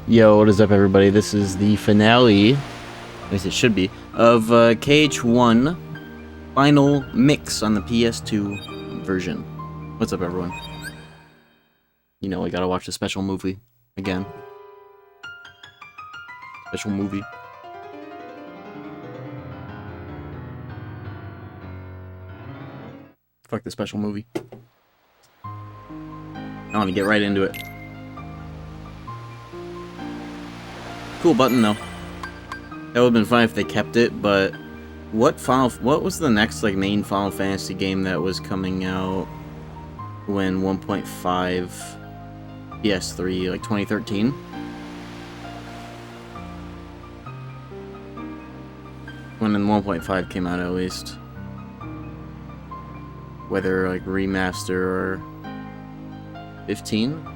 Yo, what is up, everybody? This is the finale, at least it should be, of KH1 Final Mix on the PS2 version. What's up, everyone? You know, I gotta watch the special movie again. Special movie. Fuck the special movie. I want to get right into it. Cool button though. That would have been fine if they kept it, but what was the next like main Final Fantasy game that was coming out when 1.5 PS3, like 2013? When 1.5 came out, at least. Whether like remaster or 15?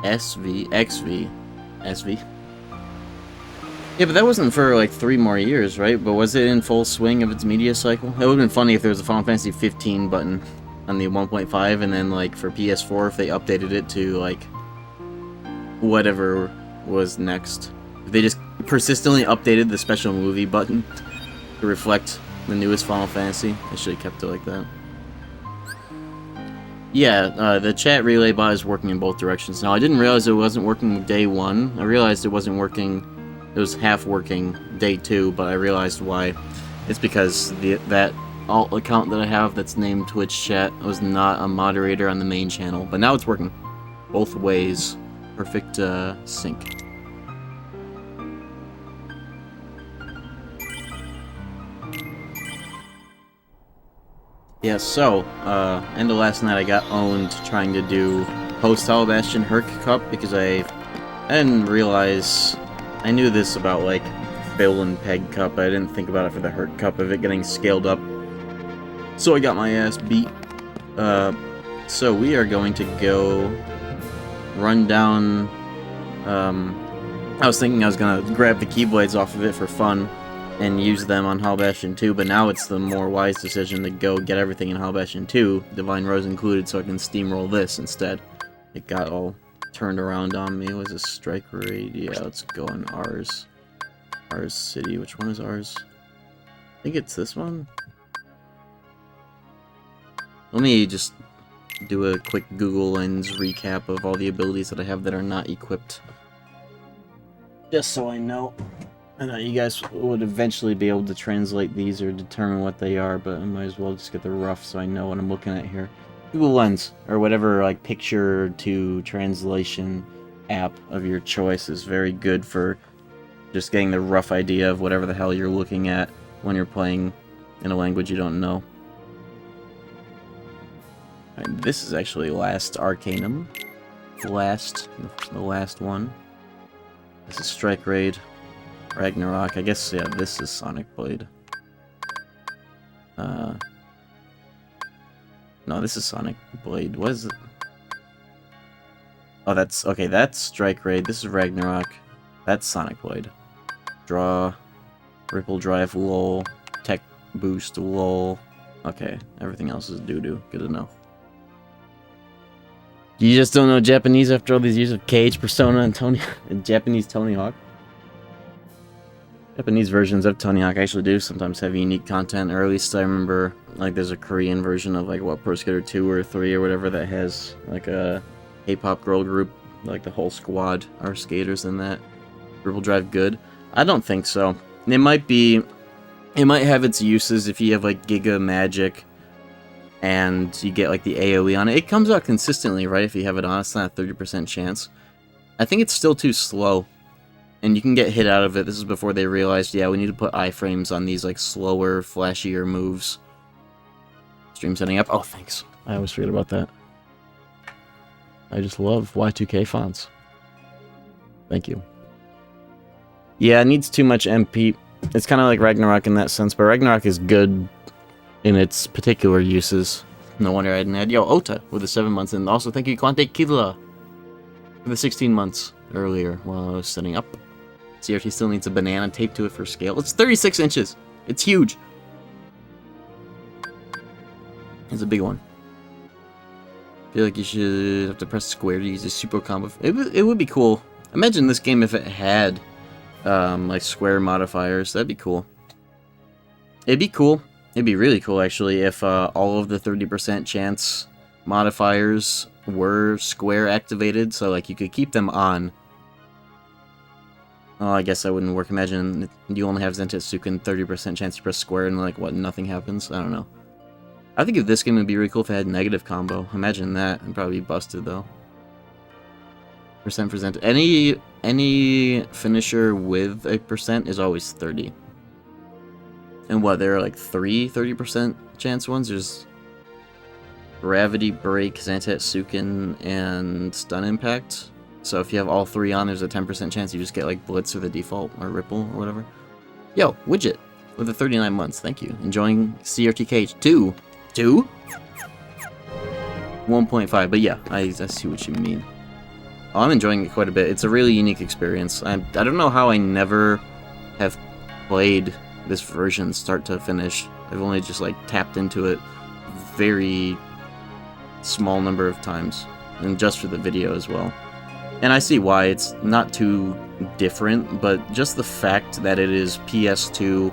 SV. Yeah, but that wasn't for like 3 more years, right? But was it in full swing of its media cycle? It would have been funny if there was a Final Fantasy 15 button on the 1.5, and then like for PS4 if they updated it to like whatever was next. If they just persistently updated the special movie button to reflect the newest Final Fantasy, they should have kept it like that. Yeah, the chat relay bot is working in both directions. Now, I didn't realize it wasn't working day 1. I realized it wasn't working. It was half working day 2, but I realized why. It's because that alt account that I have that's named Twitch Chat was not a moderator on the main channel, but now it's working both ways. Perfect sync. Yeah, so end of last night I got owned trying to do post-Hollow Bastion Herc Cup because I didn't realize. I knew this about, like, Bill and Peg Cup, but I didn't think about it for the Hurt Cup of it getting scaled up. So I got my ass beat. So we are going to go run down, I was thinking I was gonna grab the Keyblades off of it for fun and use them on Hollow Bastion 2, but now it's the more wise decision to go get everything in Hollow Bastion 2, Divine Rose included, so I can steamroll this instead. It got all turned around on me. Was a strike raid? Yeah, let's go on ours. Ours City. Which one is ours? I think it's this one. Let me just do a quick Google Lens recap of all the abilities that I have that are not equipped. Just so I know. I know you guys would eventually be able to translate these or determine what they are, but I might as well just get the rough so I know what I'm looking at here. Google Lens, or whatever, like, picture-to-translation app of your choice is very good for just getting the rough idea of whatever the hell you're looking at when you're playing in a language you don't know. Right, this is actually Last Arcanum. The last one. This is Strike Raid. Ragnarok. I guess, yeah, this is Sonic Blade. No, this is Sonic Blade. What is it? Oh, that's... Okay, that's Strike Raid. This is Ragnarok. That's Sonic Blade. Draw. Ripple Drive, lol. Tech Boost, lol. Okay, everything else is doo-doo. Good to know. You just don't know Japanese after all these years of KH Persona and Japanese Tony Hawk? Japanese versions of Tony Hawk actually do sometimes have unique content, or at least I remember, like, there's a Korean version of, like, what, Pro Skater 2 or 3 or whatever that has, like, a K-pop girl group, like, the whole squad are skaters in that. Ripple Drive good? I don't think so. It might have its uses if you have, like, Giga Magic and you get, like, the AoE on it. It comes out consistently, right, if you have it on. It's not a 30% chance. I think it's still too slow. And you can get hit out of it. This is before they realized, yeah, we need to put iframes on these, like, slower, flashier moves. Stream setting up. Oh, thanks. I always forget about that. I just love Y2K fonts. Thank you. Yeah, it needs too much MP. It's kind of like Ragnarok in that sense, but Ragnarok is good in its particular uses. No wonder I didn't add. Yo, Ota with the 7 months, and also thank you, Quante Kidla, for the 16 months earlier while I was setting up. CRT still needs a banana taped to it for scale. It's 36 inches. It's huge. It's a big one. I feel like you should have to press square to use a super combo. It would be cool Imagine this game if it had, like, square modifiers. That'd be cool. It'd be cool. It'd be really cool, actually, if all of the 30% chance modifiers were square activated, so, like, you could keep them on. Oh, I guess that wouldn't work. Imagine you only have Zentetsuken 30% chance to press square and, like, what, nothing happens? I don't know. I think if this game would be really cool if it had negative combo. Imagine that. It'd probably be busted, though. Percent for Zentet. Any finisher with a percent is always 30. And what, there are like 30% chance ones? There's Gravity Break, Zentetsuken, and Stun Impact. So if you have all three on, there's a 10% chance you just get like Blitz or the default, or Ripple, or whatever. Yo, Widget, with the 39 months, thank you. Enjoying CRT KH2. 2? 1.5, but yeah, I see what you mean. Oh, I'm enjoying it quite a bit. It's a really unique experience. I don't know how I never have played this version start to finish. I've only just like tapped into it very small number of times, and just for the video as well. And I see why. It's not too different, but just the fact that it is PS2,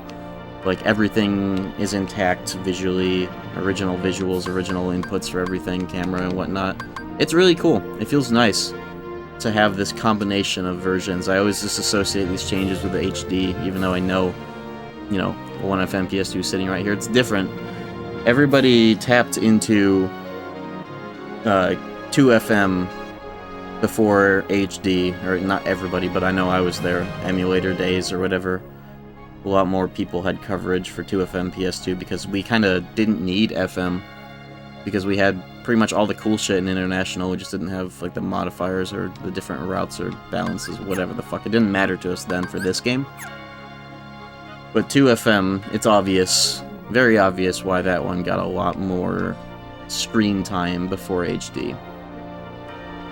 like everything is intact visually, original visuals, original inputs for everything, camera and whatnot. It's really cool. It feels nice to have this combination of versions. I always just associate these changes with the HD, even though I know, you know, 1FM PS2 sitting right here. It's different. Everybody tapped into 2FM before HD, or not everybody, but I know I was there, emulator days or whatever. A lot more people had coverage for 2FM PS2 because we kind of didn't need FM, because we had pretty much all the cool shit in international. We just didn't have like the modifiers or the different routes or balances, whatever the fuck. It didn't matter to us then for this game. But 2FM, it's obvious, very obvious why that one got a lot more screen time before HD.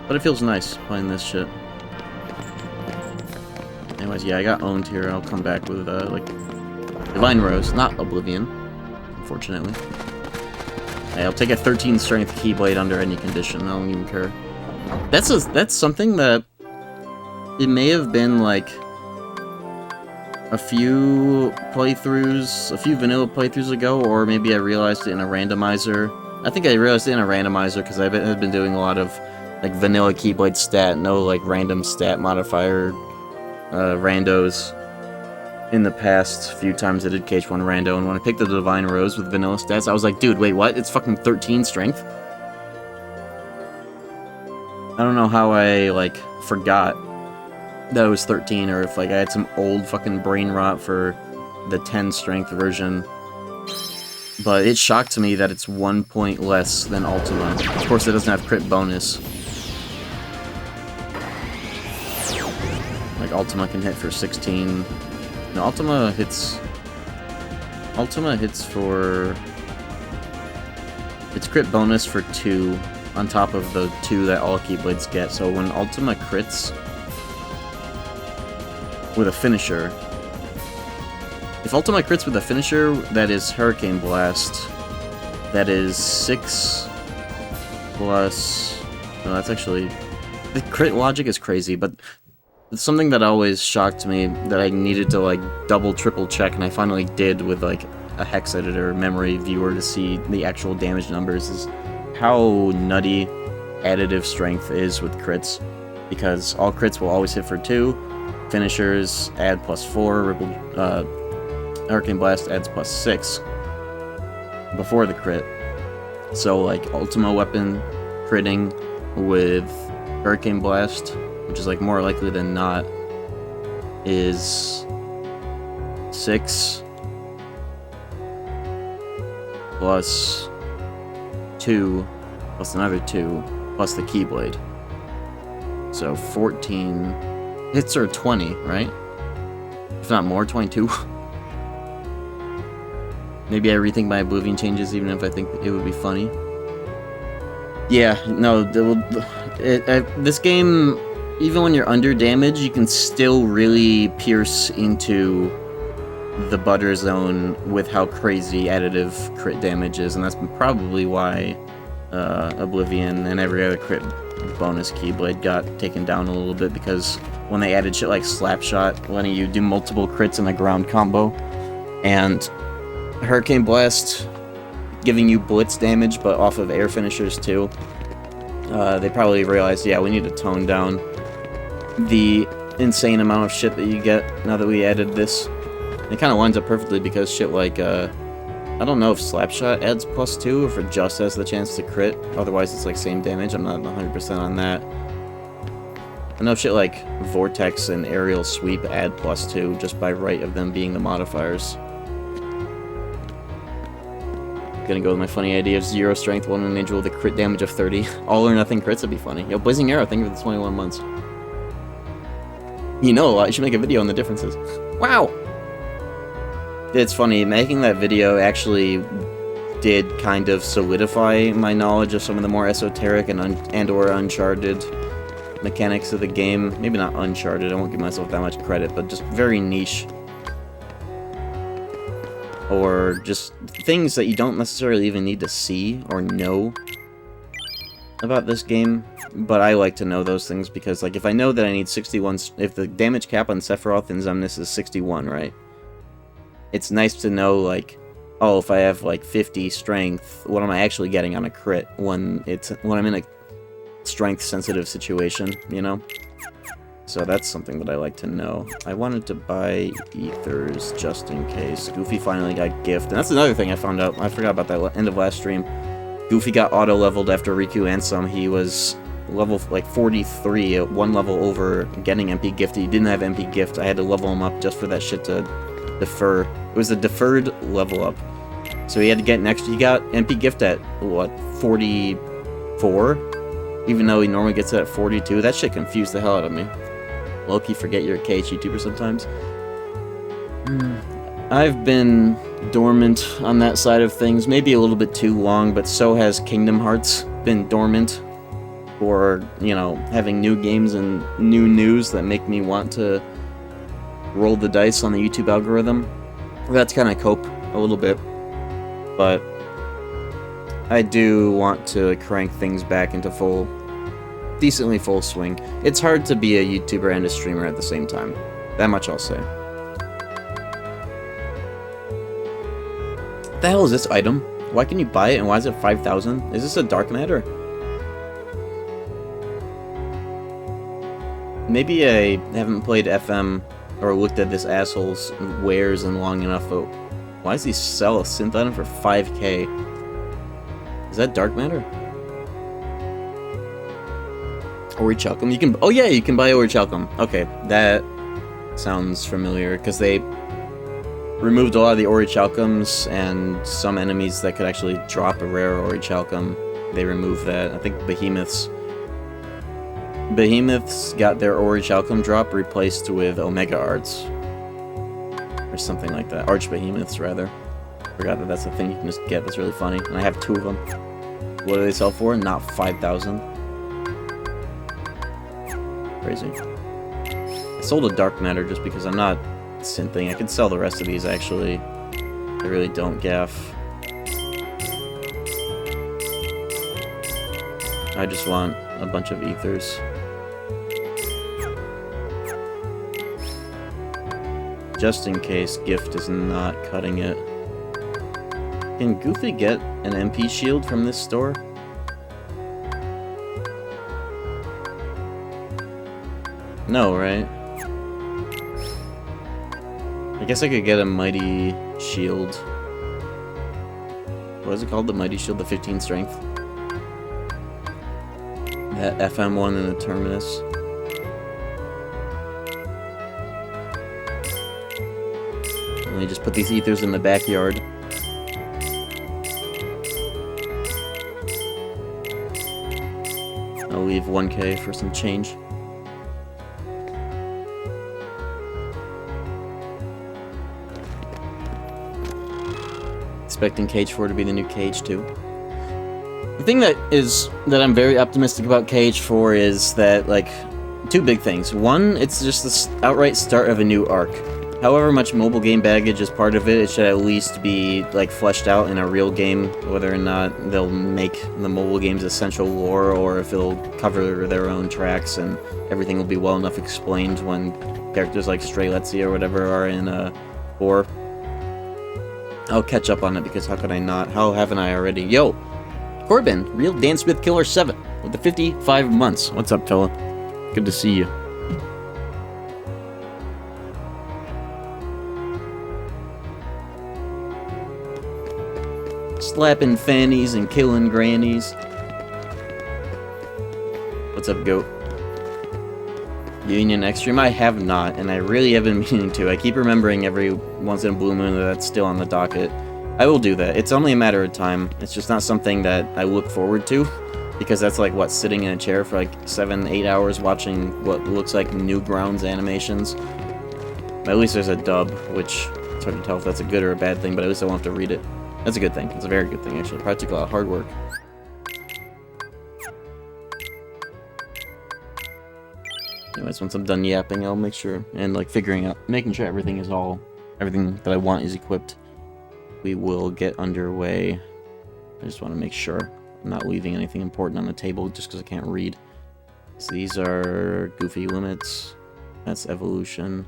But it feels nice playing this shit. Anyways, yeah, I got owned here. I'll come back with, like, Divine Rose, not Oblivion, unfortunately. Hey, I'll take a 13 strength Keyblade under any condition. I don't even care. That's something that it may have been, like, a few playthroughs, a few vanilla playthroughs ago, or maybe I realized it in a randomizer. I think I realized it in a randomizer because I had been doing a lot of, like, vanilla Keyblade stat, no, like, random stat modifier randos in the past few times I did KH1 rando, and when I picked the Divine Rose with vanilla stats, I was like, dude, wait, what? It's fucking 13 strength? I don't know how I, like, forgot that it was 13, or if, like, I had some old fucking brain rot for the 10 strength version. But it shocked me that it's 1 point less than Ultima. Of course, it doesn't have crit bonus. Like, Ultima can hit for 16. No, Ultima hits for... It's crit bonus for 2, on top of the 2 that all Keyblades get. So when Ultima crits with a finisher... If Ultima crits with a finisher, that is Hurricane Blast. That is 6 plus... No, that's actually... The crit logic is crazy, but... It's something that always shocked me, that I needed to, like, double, triple check, and I finally did with, like, a hex editor memory viewer to see the actual damage numbers, is how nutty additive strength is with crits. Because all crits will always hit for 2, finishers add +4, Ripple, Hurricane Blast adds +6 before the crit. So, like, Ultima Weapon critting with Hurricane Blast, which is, like, more likely than not, is 6 plus 2 plus another 2 plus the Keyblade. So 14 hits are 20, right? If not more, 22. Maybe I rethink my Oblivion changes even if I think it would be funny. Yeah, no, this game... Even when you're under damage, you can still really pierce into the butter zone with how crazy additive crit damage is, and that's probably why Oblivion and every other crit bonus Keyblade got taken down a little bit because when they added shit like Slapshot, letting you do multiple crits in a ground combo, and Hurricane Blast giving you blitz damage but off of air finishers too, they probably realized, yeah, we need to tone down the insane amount of shit that you get now that we added this. It kind of lines up perfectly because shit like, I don't know if Slapshot adds +2 or if it just has the chance to crit, otherwise it's like same damage, I'm not 100% on that. I know shit like Vortex and Aerial Sweep add +2 just by right of them being the modifiers. Gonna go with my funny idea of 0 strength, 1 individual with a crit damage of 30. All or nothing crits would be funny. Yo, Blazing Arrow, thank you for the 21 months. You know a lot, you should make a video on the differences. Wow! It's funny, making that video actually did kind of solidify my knowledge of some of the more esoteric and or uncharted mechanics of the game. Maybe not uncharted, I won't give myself that much credit, but just very niche. Or just things that you don't necessarily even need to see or know about this game, but I like to know those things because, like, if I know that I need 61, if the damage cap on Sephiroth and Xemnas is 61, right? It's nice to know, like, oh, if I have, like, 50 strength, what am I actually getting on a crit when I'm in a strength-sensitive situation, you know? So that's something that I like to know. I wanted to buy ethers just in case. Goofy finally got gift, and that's another thing I found out. I forgot about that end of last stream. Goofy got auto-leveled after Riku and some. He was level, like, 43, at 1 level over getting MP gift. He didn't have MP gift. I had to level him up just for that shit to defer. It was a deferred level up. So he had to get an extra. He got MP gift at, what, 44? Even though he normally gets it at 42. That shit confused the hell out of me. Low-key forget you're a KH YouTuber sometimes. I've been dormant on that side of things, maybe a little bit too long, but so has Kingdom Hearts been dormant for, you know, having new games and new news that make me want to roll the dice on the YouTube algorithm. That's kind of cope a little bit, but I do want to crank things back into decently full swing. It's hard to be a YouTuber and a streamer at the same time. That much I'll say. What the hell is this item? Why can you buy it and why is it 5,000? Is this a dark matter? Maybe I haven't played FM or looked at this asshole's wares in long enough, but why does he sell a synth item for 5k? Is that dark matter? Orichalcum? You can... Oh yeah, you can buy Orichalcum. Okay, that sounds familiar, because they removed a lot of the Orichalcums, and some enemies that could actually drop a rare Orichalcum, they removed that. I think Behemoths got their Orichalcum drop replaced with Omega Arts. Or something like that. Archbehemoths, rather. Forgot that that's a thing you can just get. That's really funny. And I have 2 of them. What do they sell for? Not 5,000. Crazy. I sold a dark matter just because I'm not synthing. I could sell the rest of these, actually. I really don't gaff. I just want a bunch of ethers. Just in case gift is not cutting it. Can Goofy get an MP shield from this store? No, right? I guess I could get a Mighty Shield. What is it called? The Mighty Shield, the 15 strength? That FM one in the Terminus. Let me just put these ethers in the backyard. I'll leave 1k for some change. Expecting KH4 to be the new KH2. The thing that I'm very optimistic about KH4 is that, like, 2 big things. One, it's just the outright start of a new arc. however much mobile game baggage is part of it, it should at least be, like, fleshed out in a real game, whether or not they'll make the mobile game's essential lore, or if it'll cover their own tracks, and everything will be well enough explained when characters like Streletsy or whatever are in, 4. I'll catch up on it, because how could I not? How haven't I already? Yo! Corbin, Real Dan Smith Killer 7, with the 55 months. What's up, fella? Good to see you. Slapping fannies and killing grannies. What's up, goat? Union Extreme? I have not, and I really have been meaning to. I keep remembering every once in a blue moon that that's still on the docket. I will do that. It's only a matter of time. It's just not something that I look forward to, because that's like, what, sitting in a chair for like 7-8 hours watching what looks like Newgrounds animations. At least there's a dub, which it's hard to tell if that's a good or a bad thing, but at least I won't have to read it. That's a good thing. It's a very good thing, actually. Probably took a lot of hard work. Anyways, once I'm done yapping, I'll make sure, and like making sure everything that I want is equipped. We will get underway. I just want to make sure I'm not leaving anything important on the table just because I can't read. So these are Goofy limits. That's evolution.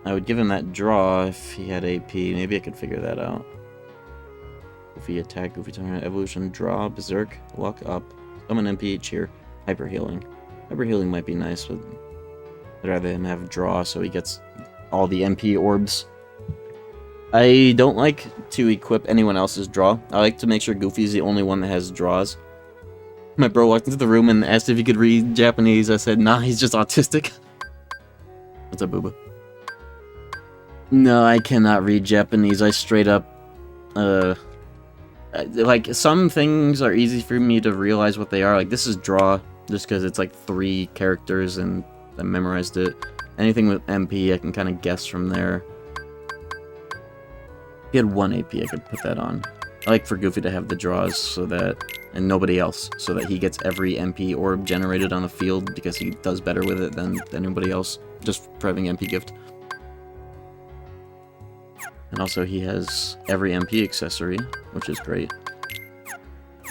I would give him that draw if he had AP. Maybe I could figure that out. Goofy attack, Goofy turn, evolution, draw, berserk, luck up, summon MP, cheer, hyper healing. Hyper healing might be nice, but I'd rather him have draw so he gets all the MP orbs. I don't like to equip anyone else's draw. I like to make sure Goofy's the only one that has draws. My bro walked into the room and asked if he could read Japanese. I said, nah, he's just autistic. What's up, Booba? No, I cannot read Japanese. I straight up, like, some things are easy for me to realize what they are. Like, this is draw, just because it's like 3 characters and I memorized it. Anything with MP, I can kind of guess from there. If he had 1 AP, I could put that on. I like for Goofy to have the draws so that, and nobody else, so that he gets every MP orb generated on the field because he does better with it than anybody else, just for having MP gift. And also he has every MP accessory, which is great.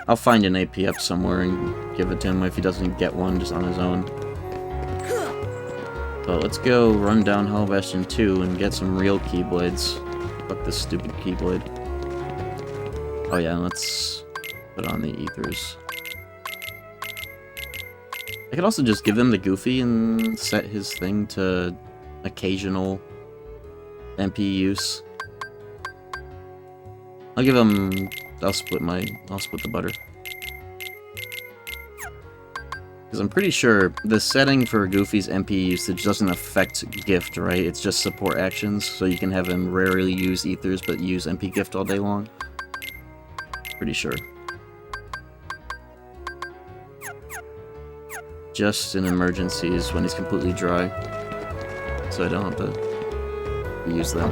I'll find an AP up somewhere and give it to him if he doesn't get one just on his own. So let's go run down Hollow Bastion 2 and get some real Keyblades. Fuck this stupid Keyblade. Oh yeah, let's put on the ethers. I could also just give them the Goofy and set his thing to occasional MP use. I'll split the butter. Because I'm pretty sure the setting for Goofy's MP usage doesn't affect gift, right? It's just support actions, so you can have him rarely use ethers but use MP gift all day long. Pretty sure. Just in emergencies when he's completely dry. So I don't have to use them.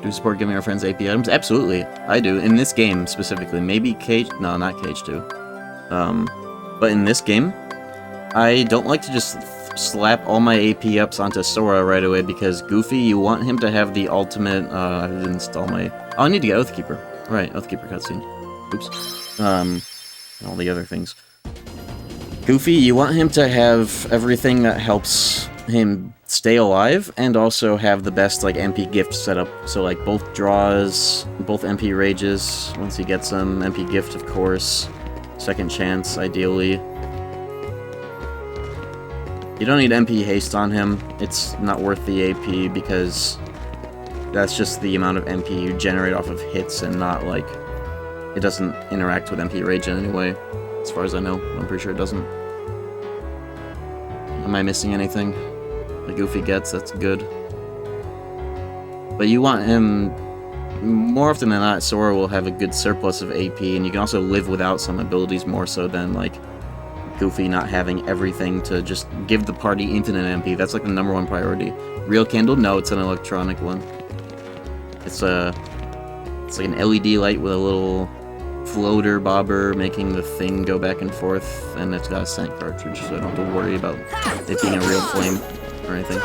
Do we support giving our friends AP items? Absolutely, I do. In this game, specifically. Maybe no, not KH2. But in this game, I don't like to just slap all my AP ups onto Sora right away, because Goofy, you want him to have the ultimate, I didn't install my... Oh, I need to get Oathkeeper. Right, Oathkeeper cutscene. Oops. And all the other things. Goofy, you want him to have everything that helps him stay alive, and also have the best, like, MP gift setup. So, like, both draws, both MP rages, once he gets them, MP gift, of course, second chance, ideally. You don't need MP haste on him, it's not worth the AP, because that's just the amount of MP you generate off of hits, and not, like, it doesn't interact with MP rage in any way, as far as I know. I'm pretty sure it doesn't. Am I missing anything? The Goofy gets, that's good. But you want him... More often than not, Sora will have a good surplus of AP, and you can also live without some abilities more so than, like, Goofy not having everything to just give the party infinite MP. That's, like, the #1 priority. Real candle? No, it's an electronic one. It's like an LED light with a little floater bobber making the thing go back and forth, and it's got a scent cartridge, so I don't have to worry about it being a real flame or anything.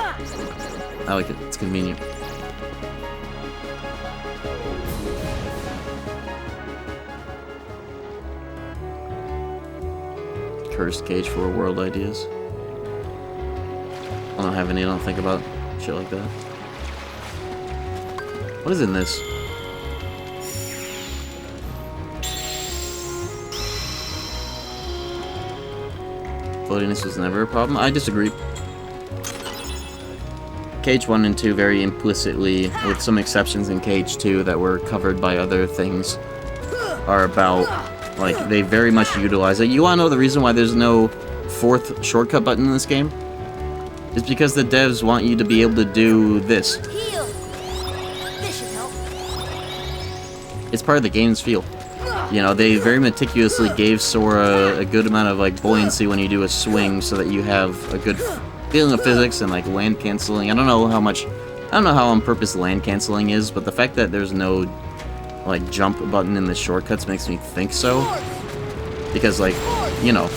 I like it. It's convenient. Cursed KH4 world ideas. I don't have any. I don't think about shit like that. What is in this? Floatiness was never a problem. I disagree. KH1 and 2 very implicitly, with some exceptions in KH2 that were covered by other things, are about, like, they very much utilize it. You wanna know the reason why there's no fourth shortcut button in this game? It's because the devs want you to be able to do this. This should help. It's part of the game's feel. You know, they very meticulously gave Sora a good amount of, like, buoyancy when you do a swing so that you have a good feeling of physics and, like, land canceling. I don't know how on purpose land canceling is, but the fact that there's no, like, jump button in the shortcuts makes me think so. Because, like, you know.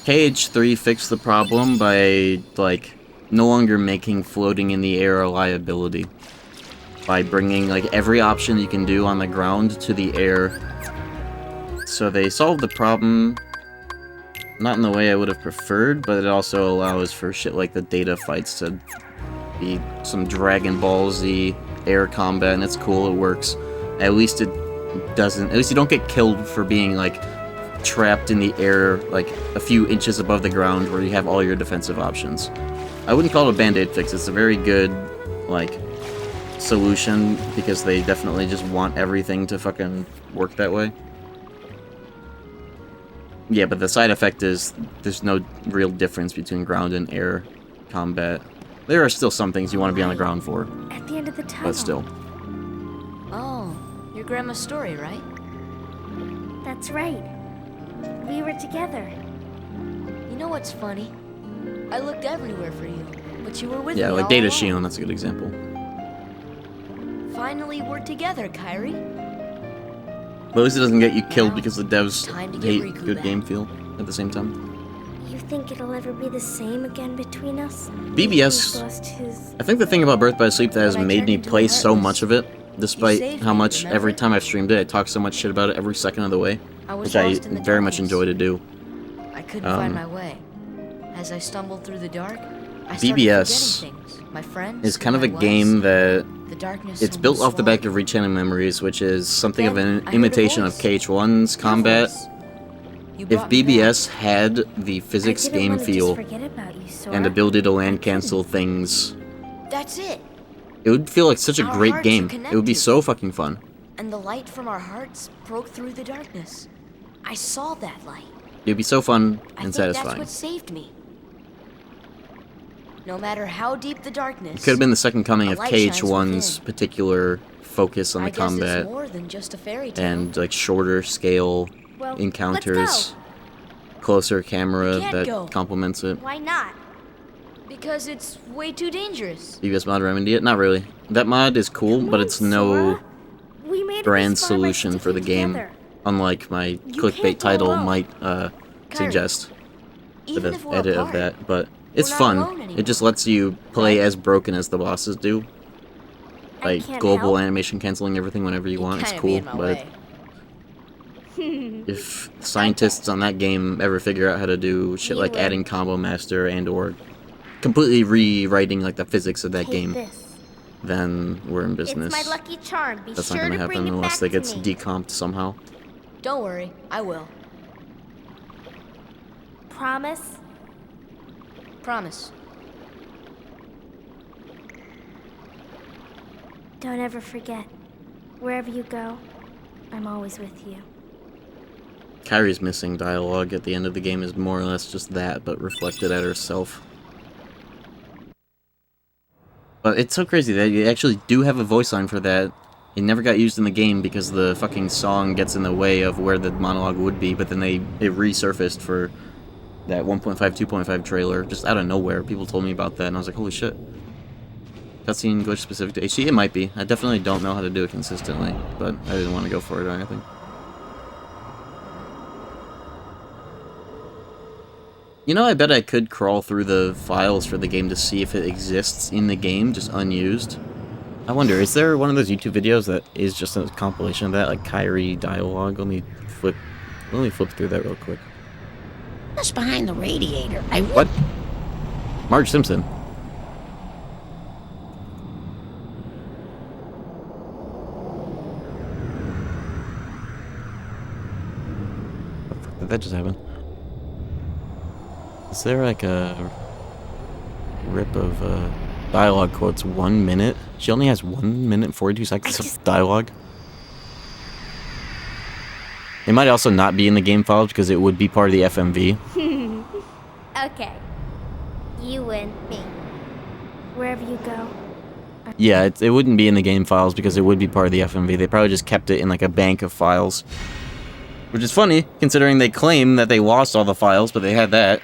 KH3 fixed the problem by, like, no longer making floating in the air a liability. By bringing, like, every option you can do on the ground to the air. So they solved the problem, not in the way I would have preferred, but it also allows for shit like the data fights to be some Dragon Ball Z air combat, and it's cool, it works. At least it doesn't, at least you don't get killed for being, like, trapped in the air, like, a few inches above the ground where you have all your defensive options. I wouldn't call it a band-aid fix, it's a very good, like, solution, because they definitely just want everything to fucking work that way. Yeah, but the side effect is there's no real difference between ground and air combat. There are still some things you want to be on the ground for. At the end of the tunnel. But still. Oh, your grandma's story, right? That's right. We were together. You know what's funny? I looked everywhere for you, but you were with me Yeah, like all Data along. Shion, that's a good example. Finally, we're together, Kyrie. But at least it doesn't get you killed Now, because the devs time to get hate Riku good back. game feel at the same time. You think it'll ever be the same again between us? BBS, He's lost his... I think the thing about Birth by Sleep that has When I made turned me into play a so heartless, much of it, despite saved how me, much remember? every time I've streamed it, I talk so much shit about it every second of the way, I was which I lost in the very much darkness. enjoy to do. I couldn't find my way. As I stumbled through the dark, I started BBS forgetting things. My friends, It's kind of who a I was, game that the darkness it's and built the off the back swamp. of Rechanting Memories, which is something of Then an I heard a imitation of voice. KH1's Your combat. voice. You If brought me BBS had the physics I didn't game want to feel just forget about you, Sora. and ability to I land couldn't. cancel things, back. That's it. it would feel like such a Our great hearts are game. It would be connected. so fucking fun. And the light from our hearts broke through the darkness. I saw that light. It would be so fun I and think that's satisfying. what saved me. No matter how deep the darkness, It could have been the second coming a of light shines KH1's within. particular focus on the I guess combat it's more than just a fairy tale. and like shorter scale Well, encounters, let's closer camera We can't that go. complements it. go. Why not? Because it's way too dangerous. BBS mod remedy it? Not really. That mod is cool, Come but on, it's no Sora. We made it grand this far by solution for the sticking game, together. unlike my You clickbait can't go title alone. might Kyrie, suggest. Even The if we're edit apart, of that, but it's not fun. alone It just lets you play Right? as broken as the bosses do. I Like can't global help. animation canceling everything whenever you want. It's kinda cool, be in my but way. if scientists on that game ever figure out how to do shit You like win. adding combo master and or completely rewriting like the physics of that Take game, this. then we're in business. It's my lucky charm. Be That's sure not gonna to bring happen it unless back they to get me. decomped somehow. Don't worry, I will. Promise? Promise. Don't ever forget. Wherever you go, I'm always with you. Kyrie's missing dialogue at the end of the game is more or less just that, but reflected at herself. But it's so crazy that you actually do have a voice line for that. It never got used in the game because the fucking song gets in the way of where the monologue would be, but then it resurfaced for that 1.5, 2.5 trailer, just out of nowhere. People told me about that, and I was like, holy shit. Cutscene glitch specific to HD? It might be. I definitely don't know how to do it consistently, but I didn't want to go for it or anything. You know, I bet I could crawl through the files for the game to see if it exists in the game, just unused. I wonder, is there one of those YouTube videos that is just a compilation of that, like Kyrie dialogue? Let me flip through that real quick. Just behind the radiator. What? Marge Simpson. What the fuck did that just happen? Is there like a rip of dialogue quotes 1 minute? She only has 1 minute and 42 seconds of dialogue. It might also not be in the game files because it would be part of the FMV. Okay. You win. Me. Wherever you go. Yeah, it wouldn't be in the game files because it would be part of the FMV. They probably just kept it in like a bank of files. Which is funny, considering they claim that they lost all the files, but they had that.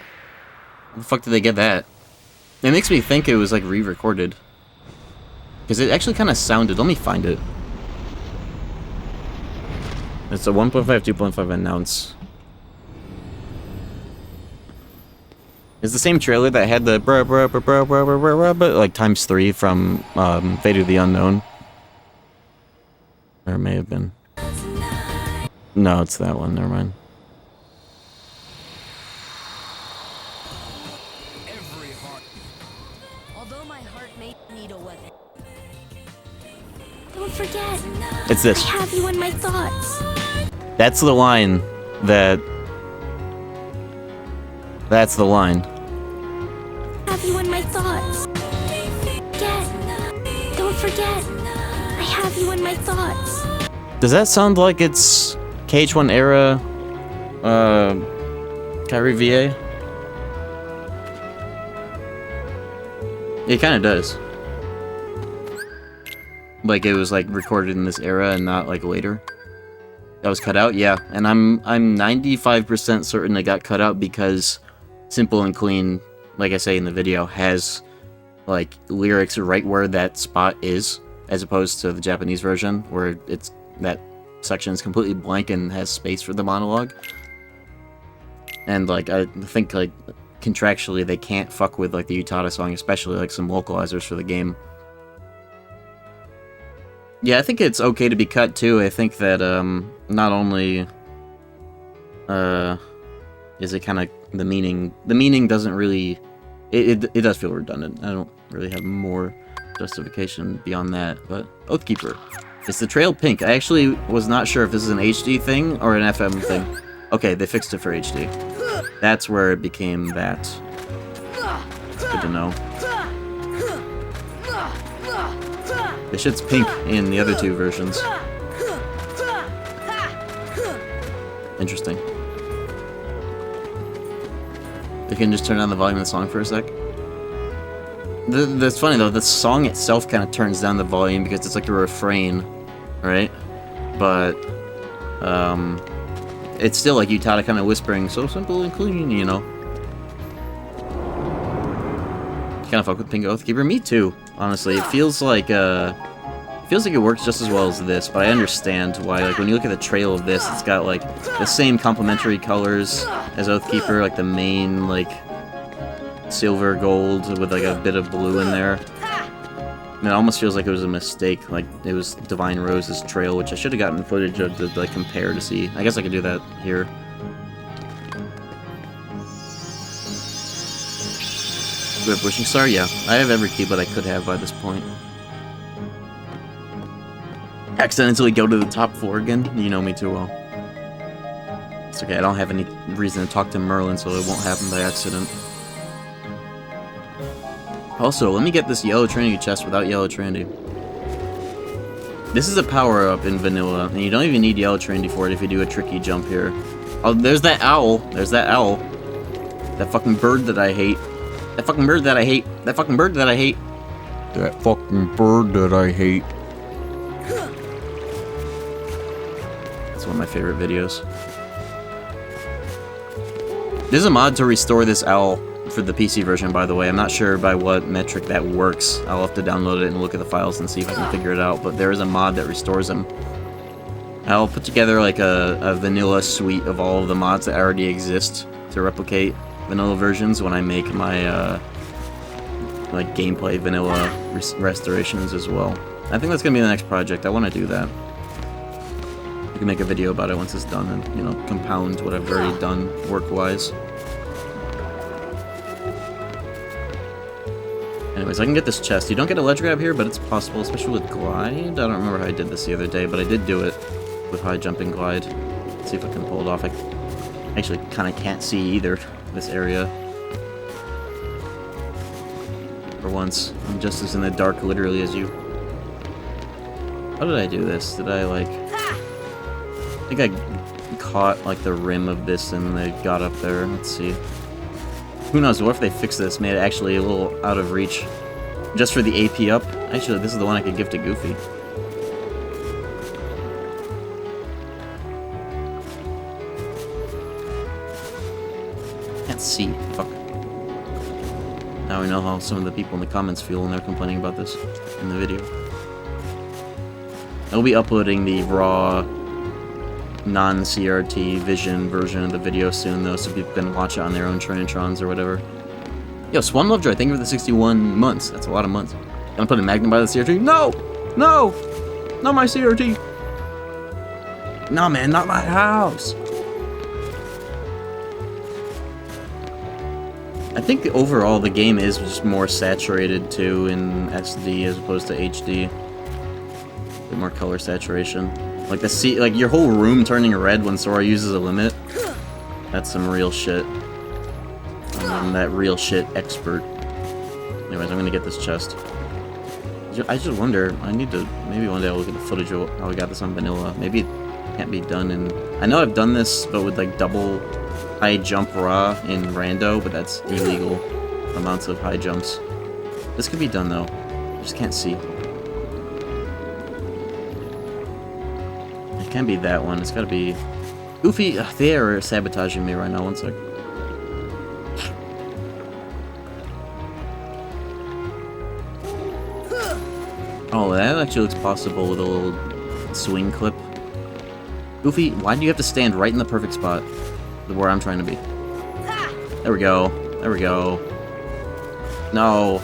Where the fuck did they get that? It makes me think it was like re-recorded. Because it actually kind of sounded... Let me find it. It's a 1.5, 2.5 announce. It's the same trailer that had the bruh, bruh, bruh, bruh, bruh, bruh, bruh, but like ×3 from Fate of the Unknown. Or it may have been. No, it's that one. Never mind. Although my heart may need a weapon. Don't forget. It's this. I have you in my thoughts. That's the line that... That's the line. Have you in my thoughts. Don't forget. I have you in my thoughts. Does that sound like it's KH1 era, Kyrie VA? It kind of does. Like it was like recorded in this era and not like later. That was cut out, yeah. And I'm 95% certain it got cut out because Simple and Clean, like I say in the video, has like lyrics right where that spot is, as opposed to the Japanese version where it's that section is completely blank and has space for the monologue. And like I think like contractually they can't fuck with like the Utada song, especially like some localizers for the game. Yeah, I think it's okay to be cut too. I think that not only is it kind of the meaning doesn't really it does feel redundant. I don't really have more justification beyond that, but Oathkeeper. It's the trail pink. I actually was not sure if this is an HD thing or an FM thing. Okay, they fixed it for HD. That's where it became that. Good to know. The shit's pink in the other two versions. Interesting. You can just turn down the volume of the song for a sec. That's funny though, the song itself kind of turns down the volume because it's like a refrain, right? But, it's still like Utada kind of whispering, so simple and clean, you know? Kind of fuck with Pink Oathkeeper. Me too, honestly. It feels like it works just as well as this, but I understand why. Like when you look at the trail of this, it's got like the same complementary colors as Oathkeeper, like the main like silver gold with like a bit of blue in there. And it almost feels like it was a mistake, like it was Divine Rose's trail, which I should have gotten footage of to like compare to see. I guess I could do that here. Grip Wishing Star? Yeah. I have every key, but I could have by this point. Accidentally go to the top floor again? You know me too well. It's okay, I don't have any reason to talk to Merlin, so it won't happen by accident. Also, let me get this Yellow Trinity chest without Yellow Trinity. This is a power-up in vanilla, and you don't even need Yellow Trinity for it if you do a tricky jump here. Oh, there's that owl. There's that owl. That fucking bird that I hate. That fucking bird that I hate. That fucking bird that I hate. That fucking bird that I hate. It's one of my favorite videos. There's a mod to restore this owl for the PC version, by the way. I'm not sure by what metric that works. I'll have to download it and look at the files and see if I can figure it out, but there is a mod that restores him. I'll put together like a vanilla suite of all of the mods that already exist to replicate vanilla versions when I make my like gameplay vanilla restorations as well. I think that's gonna be the next project. I want to do that. I can make a video about it once it's done and, you know, compound what I've already done work-wise. Anyways, I can get this chest. You don't get a ledge grab here, but it's possible, especially with glide. I don't remember how I did this the other day, but I did do it with high jumping glide. Let's see if I can pull it off. I actually kind of can't see either this area. For once, I'm just as in the dark literally as you. How did I do this? Did I like... I think I caught like the rim of this and they got up there. Let's see. Who knows, what if they fix this, made it actually a little out of reach. Just for the AP up? Actually, this is the one I could give to Goofy. Can't see. Fuck. Now we know how some of the people in the comments feel when they're complaining about this in the video. I'll be uploading the raw non-CRT vision version of the video soon, though, so people can watch it on their own Trinitrons or whatever. Yo, Swan Lovejoy, thank you for the 61 months. That's a lot of months. Gonna put a Magnum by the CRT? No! No! Not my CRT! No, man, not my house! I think overall the game is just more saturated, too, in SD as opposed to HD. A bit more color saturation. Like like your whole room turning red when Sora uses a limit. That's some real shit. I'm that real shit expert. Anyways, I'm gonna get this chest. I just wonder, I need to, maybe one day I'll look at the footage of how I got this on vanilla. Maybe it can't be done in, I know I've done this, but with like double high jump raw in rando, but that's illegal amounts of high jumps. This could be done though. I just can't see. It can't be that one. It's gotta be... Goofy! Ugh, they are sabotaging me right now. One sec. Oh, that actually looks possible with a little swing clip. Goofy, why do you have to stand right in the perfect spot where I'm trying to be? There we go. There we go. No.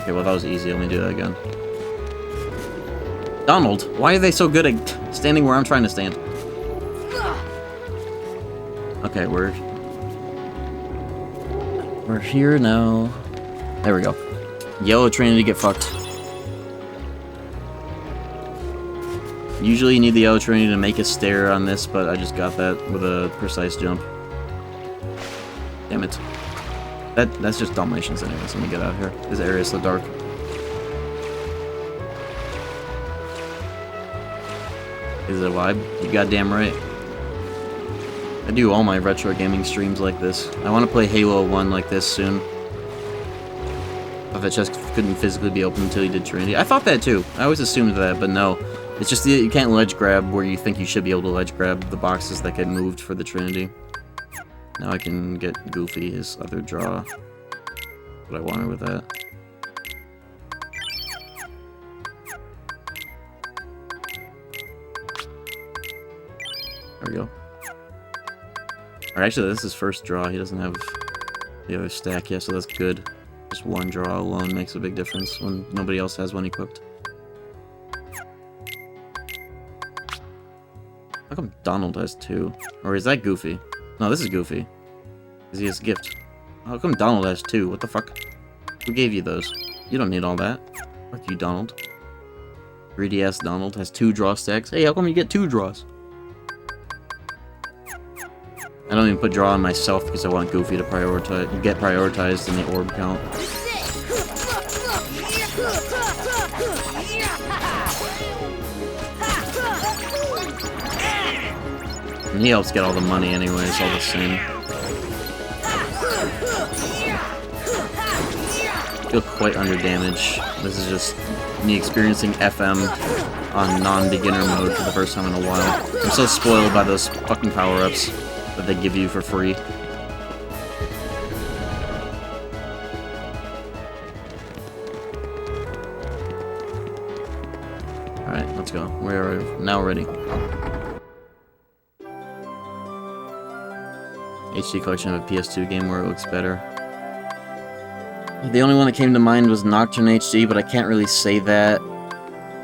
Okay, well that was easy. Let me do that again. Donald, why are they so good at standing where I'm trying to stand? Okay, we're here now. There we go. Yellow Trinity, get fucked. Usually you need the Yellow Trinity to make a stair on this, but I just got that with a precise jump. Damn it. That's just dominations anyways. Let me get out of here. This area is so dark. Is it a vibe? You goddamn right. I do all my retro gaming streams like this. I want to play Halo 1 like this soon. If that chest couldn't physically be opened until you did Trinity. I thought that too. I always assumed that, but no. It's just that you can't ledge grab where you think you should be able to ledge grab the boxes that get moved for the Trinity. Now I can get Goofy his other draw. What I wanted with that. There we go. Or actually, this is his first draw. He doesn't have the other stack yet, so that's good. Just one draw alone makes a big difference when nobody else has one equipped. How come Donald has two? Or is that Goofy? No, this is Goofy. Because he has a gift. How come Donald has two? What the fuck? Who gave you those? You don't need all that. Fuck you, Donald. Greedy ass Donald has two draw stacks. Hey, how come you get two draws? I don't even put draw on myself because I want Goofy to get prioritized in the orb count. And he helps get all the money anyways, all the same. feel quite under damage. This is just me experiencing FM on non-beginner mode for the first time in a while. I'm so spoiled by those fucking power-ups that they give you for free. Alright, let's go. We're now ready. HD collection of a PS2 game where it looks better. The only one that came to mind was Nocturne HD, but I can't really say that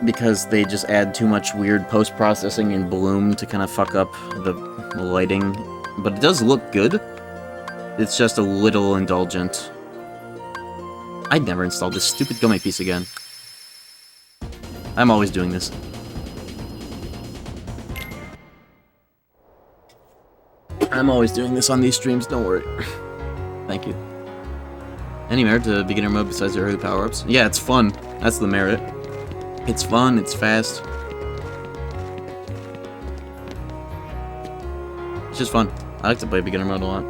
because they just add too much weird post-processing and bloom to kind of fuck up the lighting. But it does look good. It's just a little indulgent. I'd never install this stupid gummy piece again. I'm always doing this. I'm always doing this on these streams, don't worry. Thank you. Any merit to beginner mode besides the early power-ups? Yeah, it's fun. That's the merit. It's fun, it's fast. It's just fun. I like to play beginner mode a lot.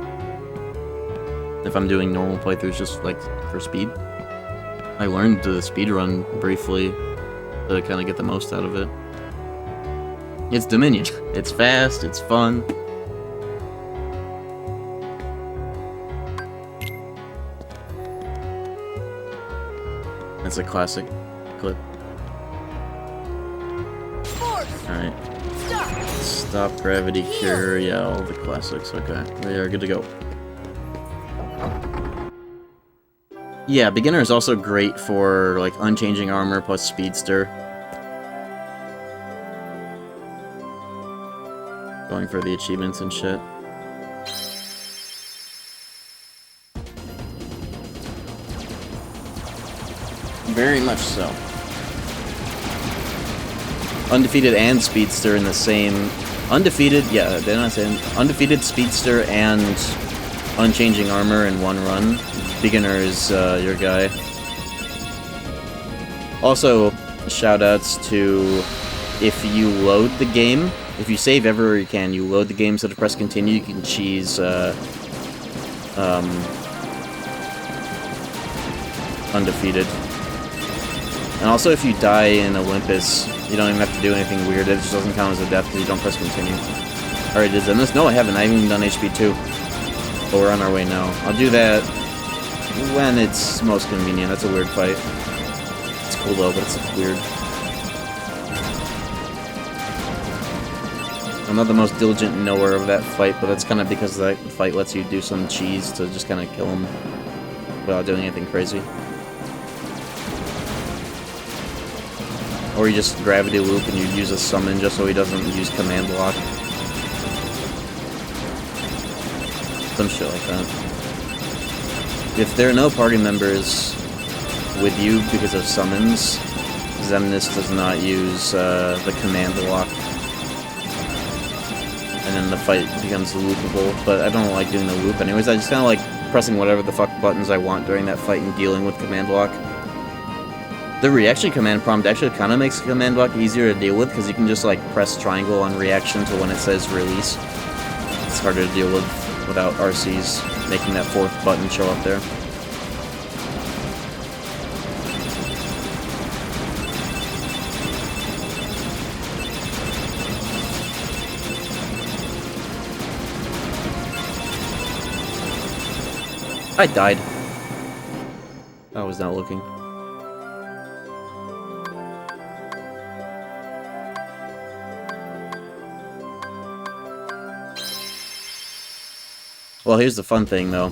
If I'm doing normal playthroughs just, like, for speed. I learned to speedrun briefly to kind of get the most out of it. It's Dominion. It's fast, it's fun. That's a classic clip. Alright. Stop, gravity, cure, yeah, all the classics, okay. We are good to go. Yeah, beginner is also great for, like, unchanging armor plus speedster. Going for the achievements and shit. Very much so. Undefeated and Speedster in the same... Undefeated, yeah, they're not saying... Undefeated, Speedster, and Unchanging Armor in one run. Beginner is your guy. Also, shoutouts to... If you load the game, if you save everywhere you can, you load the game, so to press continue, you can cheese, Undefeated. And also, if you die in Olympus, you don't even have to do anything weird. It just doesn't count as a death because you don't press continue. Alright, is in this? No, I haven't. I haven't even done HP 2. But we're on our way now. I'll do that when it's most convenient. That's a weird fight. It's cool though, but it's weird. I'm not the most diligent knower of that fight, but that's kind of because that fight lets you do some cheese to just kind of kill him without doing anything crazy. Or you just gravity loop and you use a summon just so he doesn't use command block. Some shit like that. If there are no party members with you because of summons, Xemnas does not use the command block. And then the fight becomes loopable, but I don't like doing the loop anyways. I just kind of like pressing whatever the fuck buttons I want during that fight and dealing with command block. The reaction command prompt actually kind of makes command block easier to deal with, because you can just like press triangle on reaction to when it says release. It's harder to deal with without RCs making that fourth button show up there. I died. I was not looking. Well, here's the fun thing, though.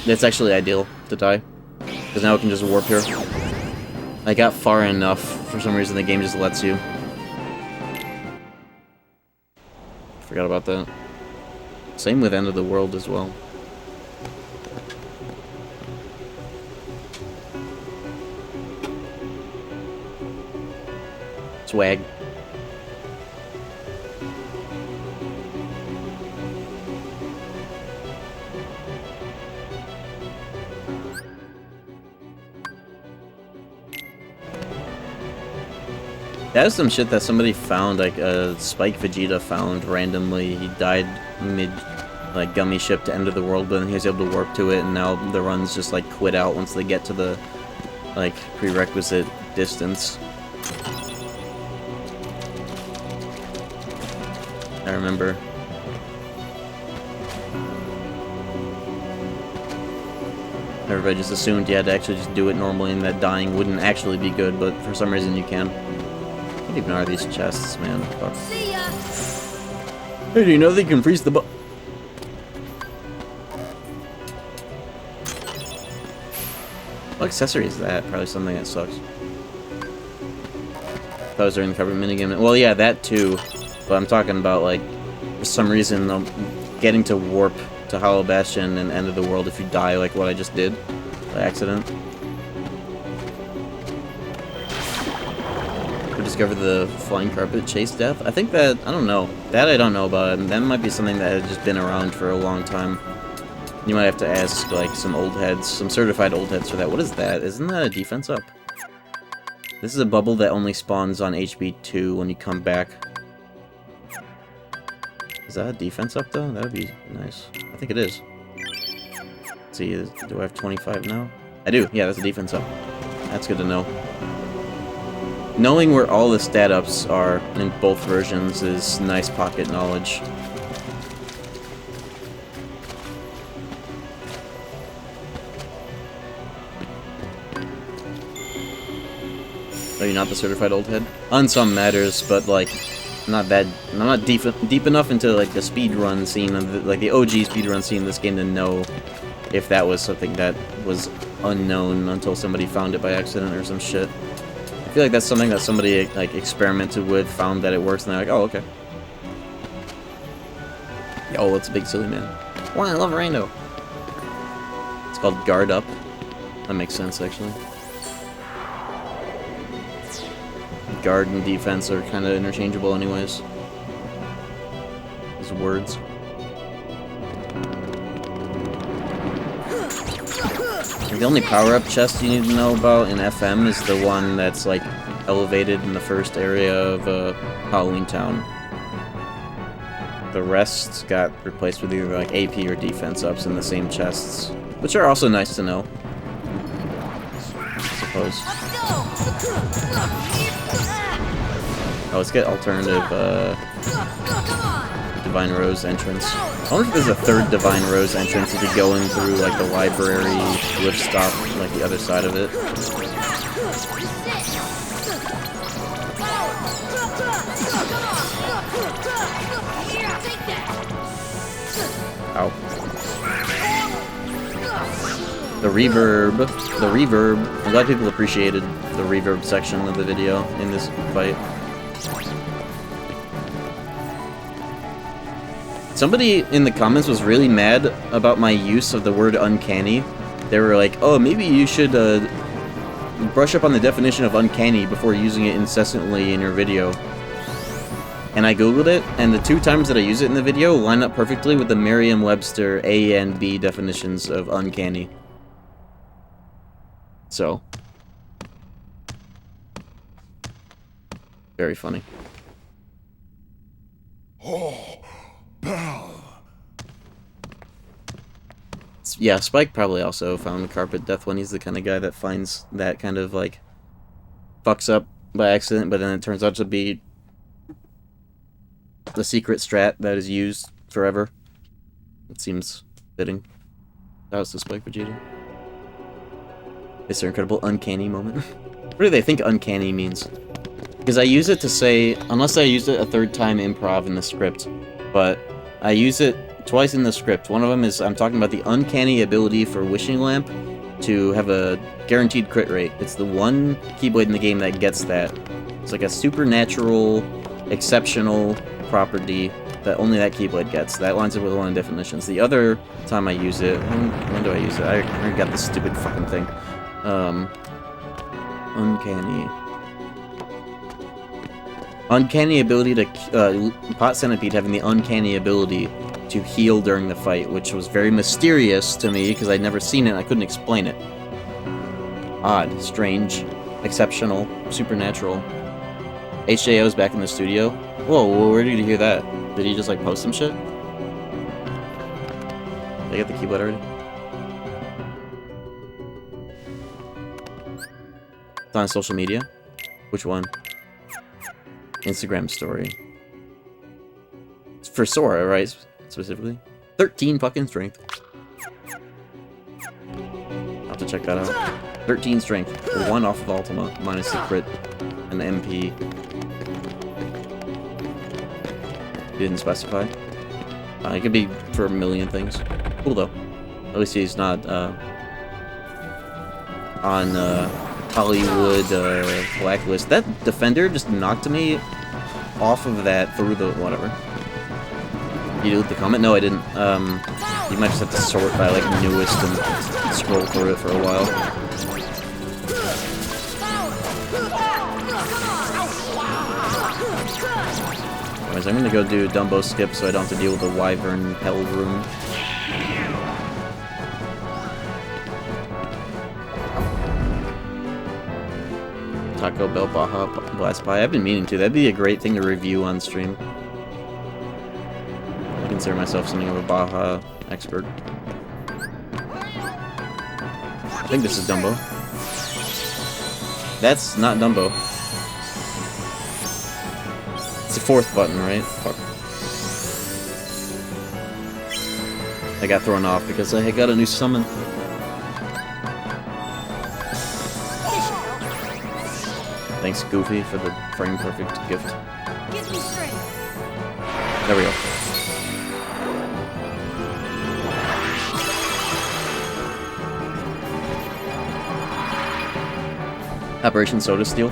It's actually ideal to die. Because now I can just warp here. I got far enough. For some reason, the game just lets you. Forgot about that. Same with End of the World as well. Swag. That was some shit that somebody found, like Spike Vegeta found randomly. He died like gummy ship to End of the World, but then he was able to warp to it, and now the runs just like quit out once they get to the like prerequisite distance. I remember. Everybody just assumed you had to actually just do it normally and that dying wouldn't actually be good, but for some reason you can. What even are these chests, man? Fuck. See ya. Hey, do you know they can freeze the What accessory is that? Probably something that sucks. That was during the cover minigame. Well, yeah, that too. But I'm talking about, like, for some reason, getting to warp to Hollow Bastion and End of the World if you die, like what I just did by accident. We discovered the flying carpet chase death. I think that, I don't know. That I don't know about. That might be something that had just been around for a long time. You might have to ask, like, some old heads, some certified old heads for that. What is that? Isn't that a defense up? This is a bubble that only spawns on HP 2 when you come back. Is that a defense up, though? That would be nice. I think it is. Let's see, do I have 25 now? I do. Yeah, that's a defense up. That's good to know. Knowing where all the stat ups are in both versions is nice pocket knowledge. Are you not the certified old head? On some matters, but like, I'm not deep enough into like the speedrun scene of the, like the OG speedrun scene in this game to know if that was something that was unknown until somebody found it by accident or some shit. I feel like that's something that somebody like experimented with, found that it works, and they're like, oh, okay. Oh, it's a big silly man. Wow, I love Rhino. It's called Guard Up. That makes sense, actually. Guard and defense are kind of interchangeable anyways. These words. The only power-up chest you need to know about in FM is the one that's, like, elevated in the first area of Halloween Town. The rest got replaced with either, like, AP or defense ups in the same chests, which are also nice to know, I suppose. Oh, let's get alternative, Divine Rose entrance. I wonder if there's a third Divine Rose entrance if you go in through, like, the library lift stop, like, the other side of it. Ow. The reverb. I'm glad people appreciated the reverb section of the video in this fight. Somebody in the comments was really mad about my use of the word uncanny. They were like, oh, maybe you should brush up on the definition of uncanny before using it incessantly in your video. And I googled it, and the 2 times that I use it in the video line up perfectly with the Merriam-Webster A and B definitions of uncanny. So. Very funny. Oh, Bell. Yeah, Spike probably also found Carpet Death when he's the kind of guy that finds that kind of, like, fucks up by accident, but then it turns out to be the secret strat that is used forever. It seems fitting. That was the Spike Vegeta. It's their incredible uncanny moment. What do they think uncanny means? Because I use it to say, unless I use it a 3rd time improv in the script, but I use it twice in the script. One of them is I'm talking about the uncanny ability for Wishing Lamp to have a guaranteed crit rate. It's the one Keyblade in the game that gets that. It's like a supernatural, exceptional property that only that Keyblade gets. That lines up with one of the definitions. The other time I use it, when do I use it? I already got this stupid fucking thing. Uncanny. Uncanny ability to, Pot Centipede having the uncanny ability to heal during the fight, which was very mysterious to me because I'd never seen it and I couldn't explain it. Odd, strange, exceptional, supernatural. HJO's back in the studio. Whoa, where did you hear that? Did he just, like, post some shit? Did I get the keyblade already? It's on social media? Which one? Instagram story. It's for Sora, right? Specifically? 13 fucking strength. I'll have to check that out. 13 strength. 1 off of Ultima, minus the crit and the MP. Didn't specify. It could be for a million things. Cool though. At least he's not on Hollywood blacklist. That defender just knocked me off of that through the whatever. You delete the comment? No, I didn't. You might just have to sort by like newest and scroll through it for a while. Anyways, I'm gonna go do Dumbo skip so I don't have to deal with the Wyvern Hell Room. Taco Bell Baja Blast Pie. I've been meaning to. That'd be a great thing to review on stream. I consider myself something of a Baja expert. I think this is Dumbo. That's not Dumbo. It's the 4th button, right? Fuck. I got thrown off because I got a new summon. Thanks, Goofy, for the frame perfect gift. Give me strength. There we go. Operation Soda Steel.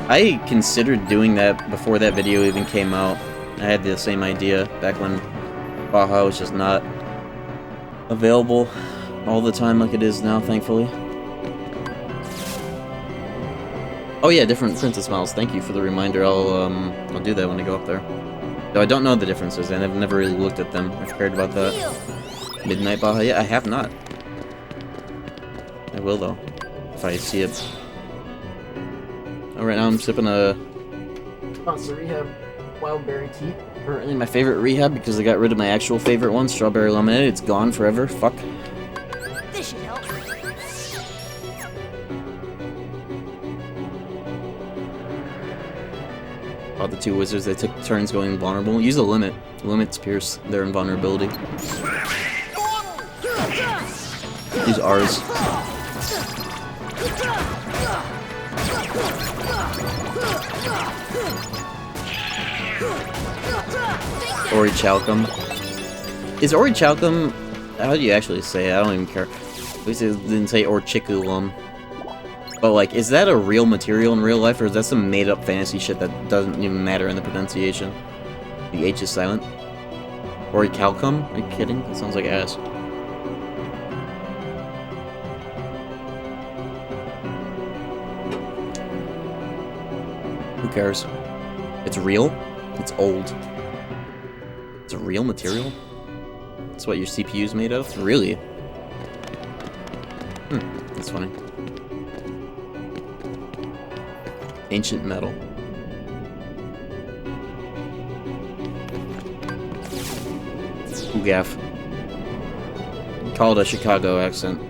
I considered doing that before that video even came out. I had the same idea back when Baja was just not available all the time like it is now, thankfully. Oh yeah, different princess models. Thank you for the reminder. I'll do that when I go up there. Though I don't know the differences, and I've never really looked at them. I've heard about that. Midnight Baja? Yeah, I have not. I will though, if I see it. Alright, now I'm sipping a Monster Rehab Wildberry tea. Currently my favorite Rehab because I got rid of my actual favorite one, Strawberry Lemonade. It's gone forever. Fuck. This should help. About the 2 wizards, they took turns going invulnerable. Use a limit. Limits pierce their invulnerability. Use R's. Orichalcum. Is Orichalcum... How do you actually say it? I don't even care. At least it didn't say Orchiculum. But, like, is that a real material in real life, or is that some made-up fantasy shit that doesn't even matter in the pronunciation? The H is silent. Orichalcum? Are you kidding? That sounds like ass. Who cares? It's real? It's old. It's a real material? That's what your CPU's made of? Really? That's funny. Ancient metal. Gaff. Call it a Chicago accent.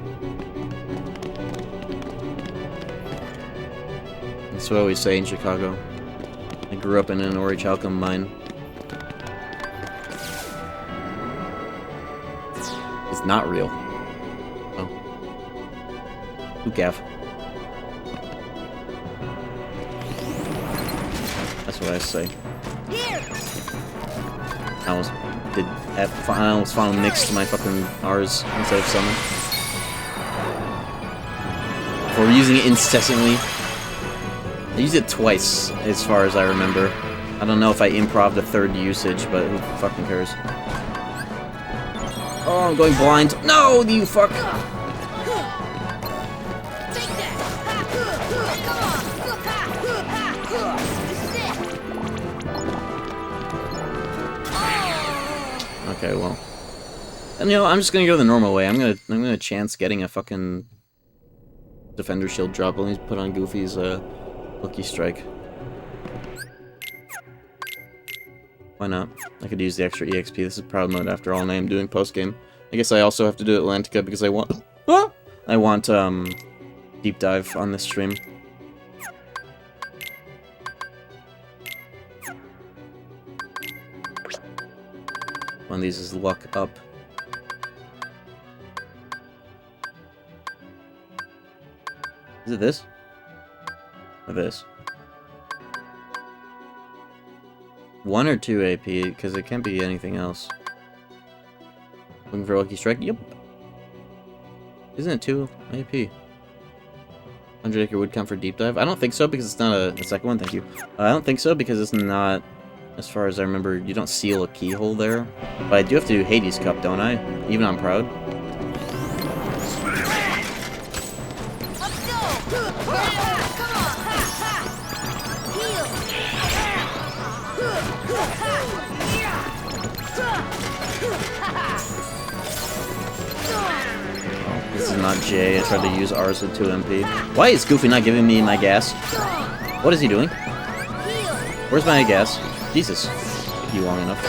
That's what I always say in Chicago. I grew up in an Orichalcum mine. It's not real. Oh. Gaff. That's what I say. I almost finally mixed my fucking R's instead of summon. For using it incessantly. I used it twice, as far as I remember. I don't know if I improv'd a 3rd usage, but who fucking cares? Oh, I'm going blind. No, you fuck! Okay, well. And you know, I'm just gonna go the normal way. I'm gonna chance getting a fucking Defender Shield drop. Let me put on Goofy's Lucky Strike. Why not? I could use the extra EXP. This is proud mode after all, and I am doing post-game. I guess I also have to do Atlantica because I want... I want, deep dive on this stream. One of these is luck up. Is it this? Or this? 1 or 2 AP, because it can't be anything else. Looking for a Lucky Strike? Yep. Isn't it 2 AP? 100 Acre would count for deep dive? I don't think so, because it's not a second one, thank you. I don't think so, because it's not, as far as I remember, you don't seal a keyhole there. But I do have to do Hades Cup, don't I? Even on Proud? This is not J. I tried to use R's with 2 MP. Why is Goofy not giving me my gas? What is he doing? Where's my gas? Jesus. Took you long enough.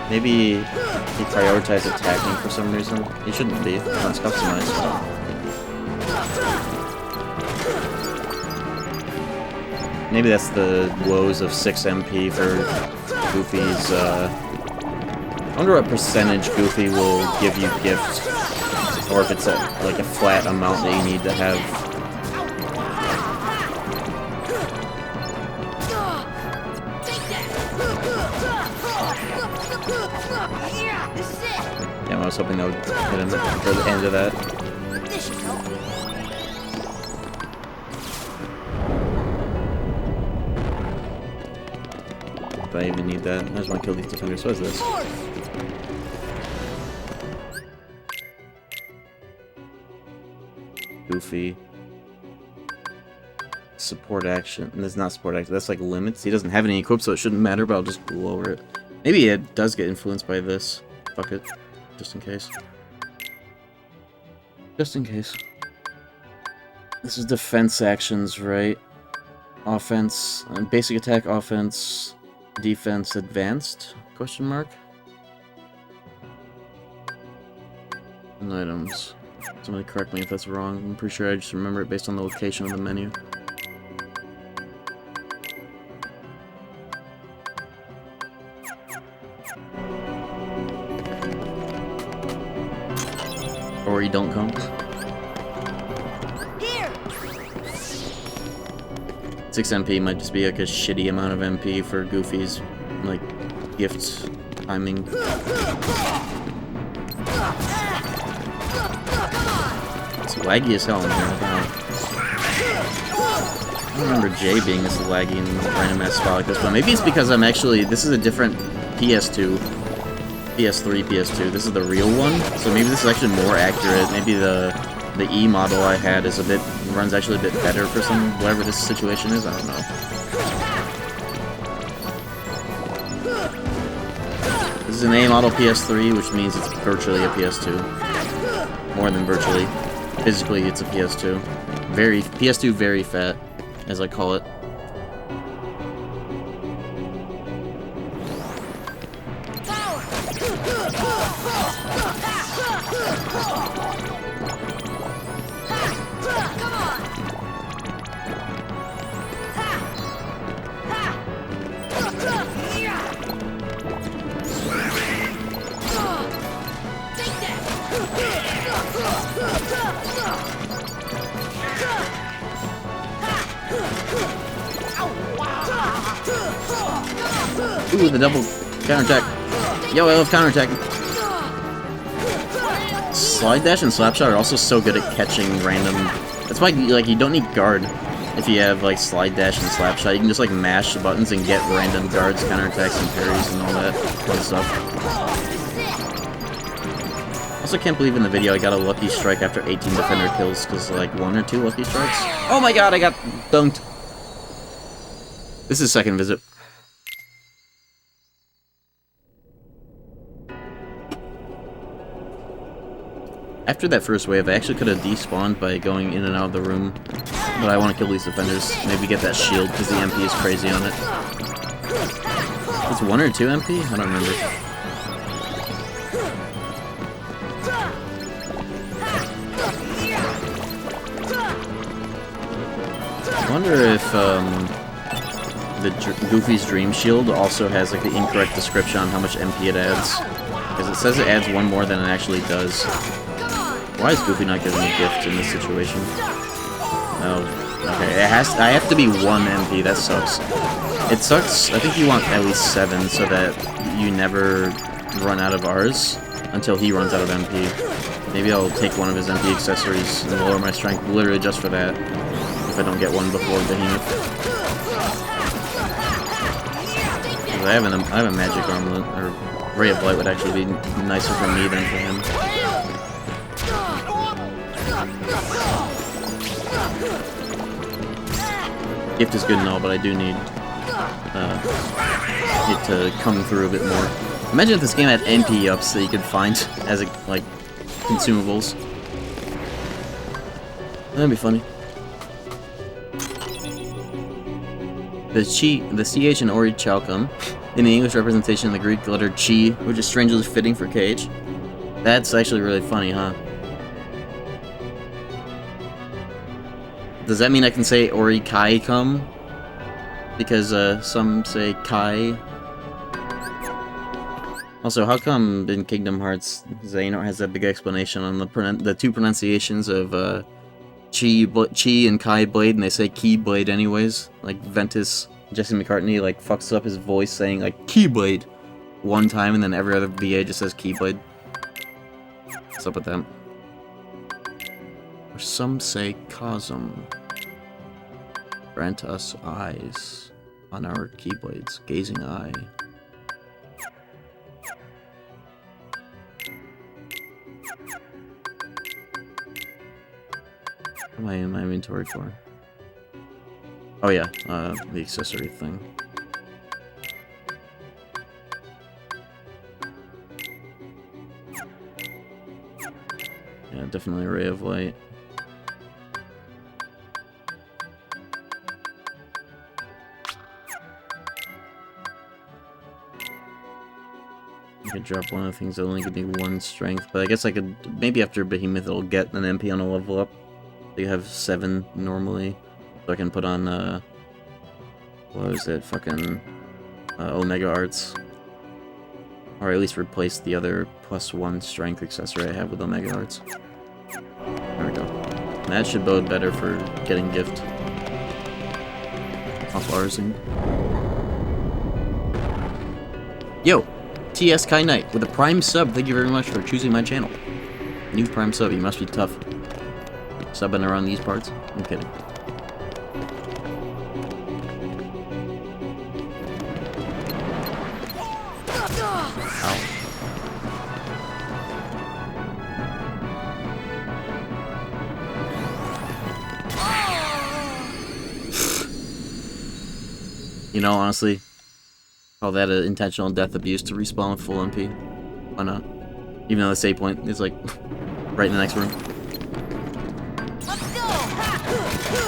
Maybe he prioritized attacking for some reason. He shouldn't be. That's customized. Maybe that's the woes of 6 MP for Goofy's, I wonder what percentage Goofy will give you gift. Or if it's like a flat amount that you need to have. Yeah, I was hoping that would hit him for the end of that. If I even need that. I just want to kill these defenders. What is this? Goofy. Support action. That's not support action. That's like limits. He doesn't have any equipped, so it shouldn't matter, but I'll just lower it. Maybe it does get influenced by this. Fuck it. Just in case. Just in case. This is defense actions, right? Offense. Basic attack, offense, defense, advanced? Question mark? And items. Somebody correct me if that's wrong. I'm pretty sure I just remember it based on the location of the menu. Or you don't come. Here. 6 MP might just be like a shitty amount of MP for Goofy's, like, gift timing. It's laggy as hell in here. I don't remember J being this laggy in a random ass spot like this, but maybe it's because I'm actually, this is a different PS2, PS3, PS2. This is the real one, so maybe this is actually more accurate. Maybe the E model I had is runs actually a bit better for whatever this situation is. I don't know. This is an A model PS3, which means it's virtually a PS2. More than virtually. Physically, it's a PS2. PS2 very fat, as I call it. Ooh, the double counterattack. Yo, I love counterattacking. Slide dash and slapshot are also so good at catching random. That's why, like, you don't need guard if you have like slide dash and slapshot. You can just like mash the buttons and get random guards, counterattacks, and parries and all that fun stuff. Also, can't believe in the video I got a lucky strike after 18 defender kills because like 1 or 2 lucky strikes. Oh my god, I got dunked. This is second visit. After that first wave, I actually could have despawned by going in and out of the room, but I want to kill these defenders. Maybe get that shield, because the MP is crazy on it. It's 1 or 2 MP? I don't remember. wonder if Goofy's Dream Shield also has like the incorrect description on how much MP it adds. Because it says it adds one more than it actually does. Why is Goofy not getting a gift in this situation? Oh, okay. I have to be 1 MP. That sucks. It sucks. I think you want at least 7 so that you never run out of ours until he runs out of MP. Maybe I'll take one of his MP accessories and lower my strength literally just for that. If I don't get one before Behemoth. I have a magic armlet, or Ray of Light would actually be nicer for me than for him. Gift is good and all, but I do need it to come through a bit more. Imagine if this game had MP ups that you could find as like consumables. That'd be funny. The CH in Ori Chalcum, in the English representation of the Greek letter Chi, which is strangely fitting for KH. That's actually really funny, huh? Does that mean I can say Ori Kai come? Because some say Kai. Also, how come in Kingdom Hearts Xehanort has that big explanation on the two pronunciations of Chi and Kai Blade, and they say Keyblade anyways? Like Ventus, Jesse McCartney like fucks up his voice saying like Keyblade one time, and then every other VA just says Keyblade. What's up with that? Or some say Cosm. Grant us eyes on our Keyblades, gazing eye. What am I in my inventory for? Oh yeah, the accessory thing. Yeah, definitely a Ray of Light. I could drop one of the things that only give me 1 strength, but I guess I could, maybe after Behemoth it'll get an MP on a level up. You have 7 normally, so I can put on, what was it, fucking, Omega Arts. Or at least replace the other +1 strength accessory I have with Omega Arts. There we go. And that should bode better for getting gift off Arsing. Yo! TS Kai Knight with a Prime sub, thank you very much for choosing my channel. New Prime sub, you must be tough. Subbing around these parts? I'm kidding. Ow. You know, honestly, call that an intentional death abuse to respawn with full MP. Why not? Even though the save point is like right in the next room.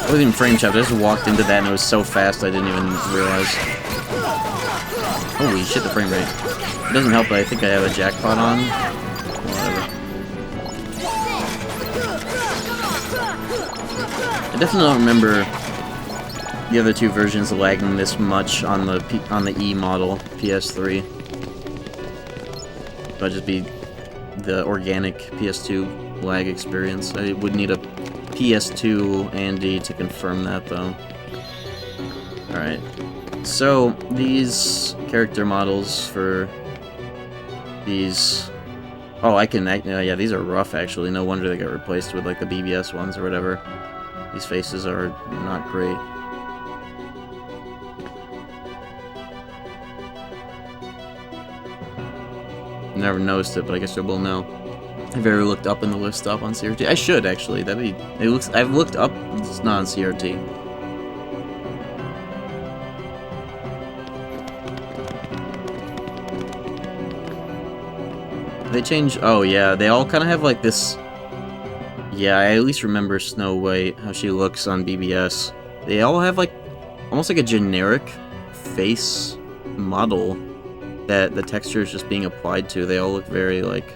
I wasn't even frame checked, I just walked into that and it was so fast I didn't even realize. Holy shit, the frame rate. It doesn't help that I think I have a jackpot on. Whatever. I definitely don't remember the other 2 versions lagging this much on the E model, PS3. That'd just be the organic PS2 lag experience. I would need a PS2 Andy to confirm that, though. Alright. So, these character models for these... Oh, I can... yeah, these are rough, actually. No wonder they got replaced with, like, the BBS ones or whatever. These faces are not great. Never noticed it, but I guess I will now. Have you ever looked up in the lift stop on CRT? I should, actually. That'd be... It looks... I've looked up, it's not on CRT. They change... Oh, yeah. They all kind of have, like, this... Yeah, I at least remember Snow White, how she looks on BBS. They all have, like, almost like a generic face model that the texture is just being applied to. They all look very, like...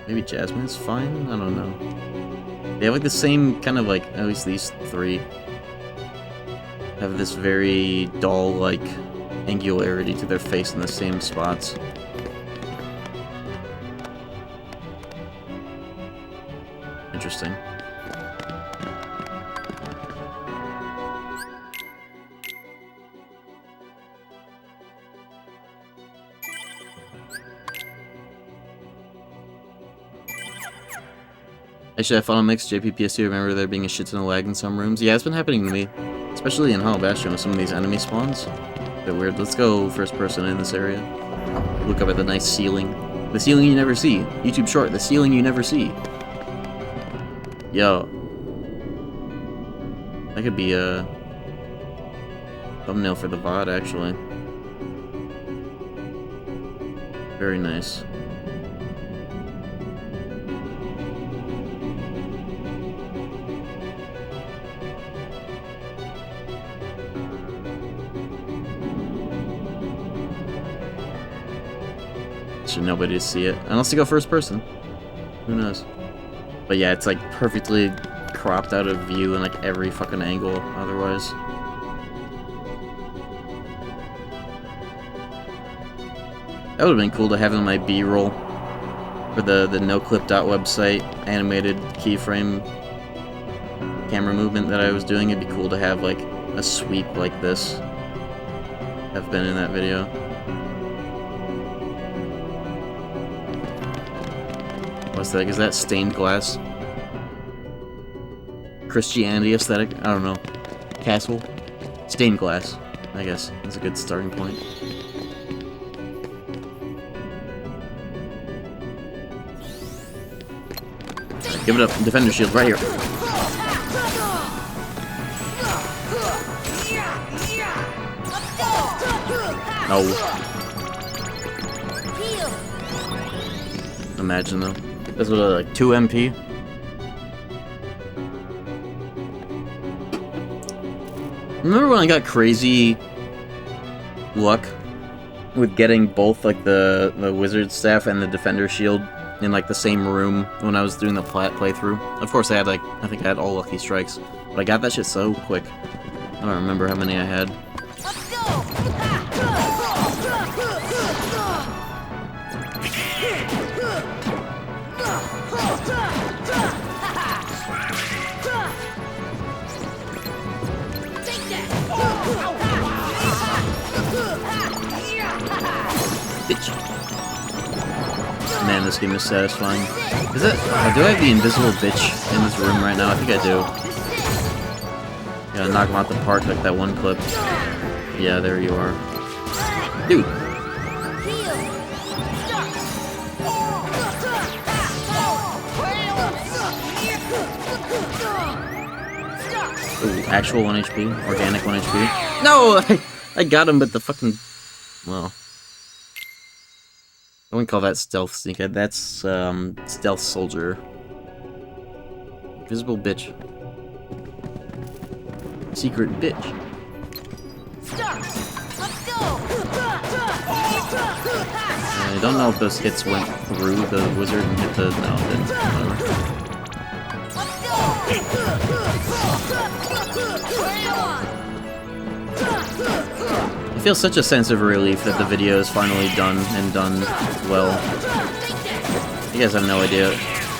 Maybe Jasmine's fine? I don't know. They have like the same kind of like, at least these 3. have this very doll-like angularity to their face in the same spots. Interesting. Actually, I found a mix JP-PS2. Remember there being a shit ton of lag in some rooms? Yeah, it's been happening to me. Especially in Hollow Bastion with some of these enemy spawns. Bit weird. Let's go first person in this area. Look up at the nice ceiling. The ceiling you never see. YouTube short, the ceiling you never see. Yo. That could be a thumbnail for the VOD, actually. Very nice. Nobody to see it unless you go first person. Who knows? But yeah, it's like perfectly cropped out of view in like every fucking angle otherwise. That would have been cool to have in my B-roll for the noclip.website website animated keyframe camera movement that I was doing. It'd be cool to have like a sweep like this have been in that video. What's that? Is that stained glass? Christianity aesthetic? I don't know. Castle? Stained glass, I guess. That's a good starting point. Give it up. Defender shield right here. No. Imagine though. That's what, like 2 MP? Remember when I got crazy luck with getting both like the wizard staff and the defender shield in like the same room when I was doing the playthrough? Of course I had like, I think I had all lucky strikes, but I got that shit so quick. I don't remember how many I had. Let's go! Bitch. Man, this game is satisfying. Is it? Do I have the invisible bitch in this room right now? I think I do. Gotta knock him out the park like that one clip. Yeah, there you are. Dude! Ooh, actual 1 HP? Organic 1 HP? No! I got him, but the fucking... Well... I wouldn't call that stealth sneaker. That's, stealth soldier. Invisible bitch. Secret bitch. I don't know if those hits went through the wizard and hit the... No, it didn't. Whatever. I feel such a sense of relief that the video is finally done, and done well. You guys have no idea.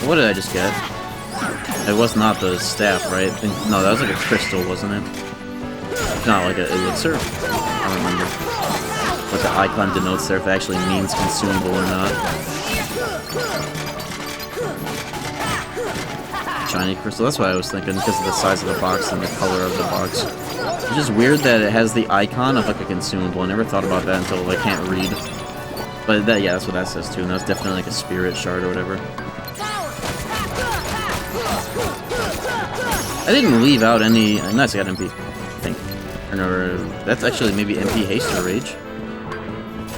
What did I just get? It was not the staff, right? No, that was like a crystal, wasn't it? Not like an elixir? I don't remember what the icon denotes there, if it actually means consumable or not. Shiny crystal, that's what I was thinking, because of the size of the box and the color of the box. It's just weird that it has the icon of like a consumable. I never thought about that until I can't read. But that, yeah, that's what that says too, and that's definitely like a spirit shard or whatever. I didn't leave out any... Nice, I got MP, I think. Or, that's actually maybe MP haste or rage.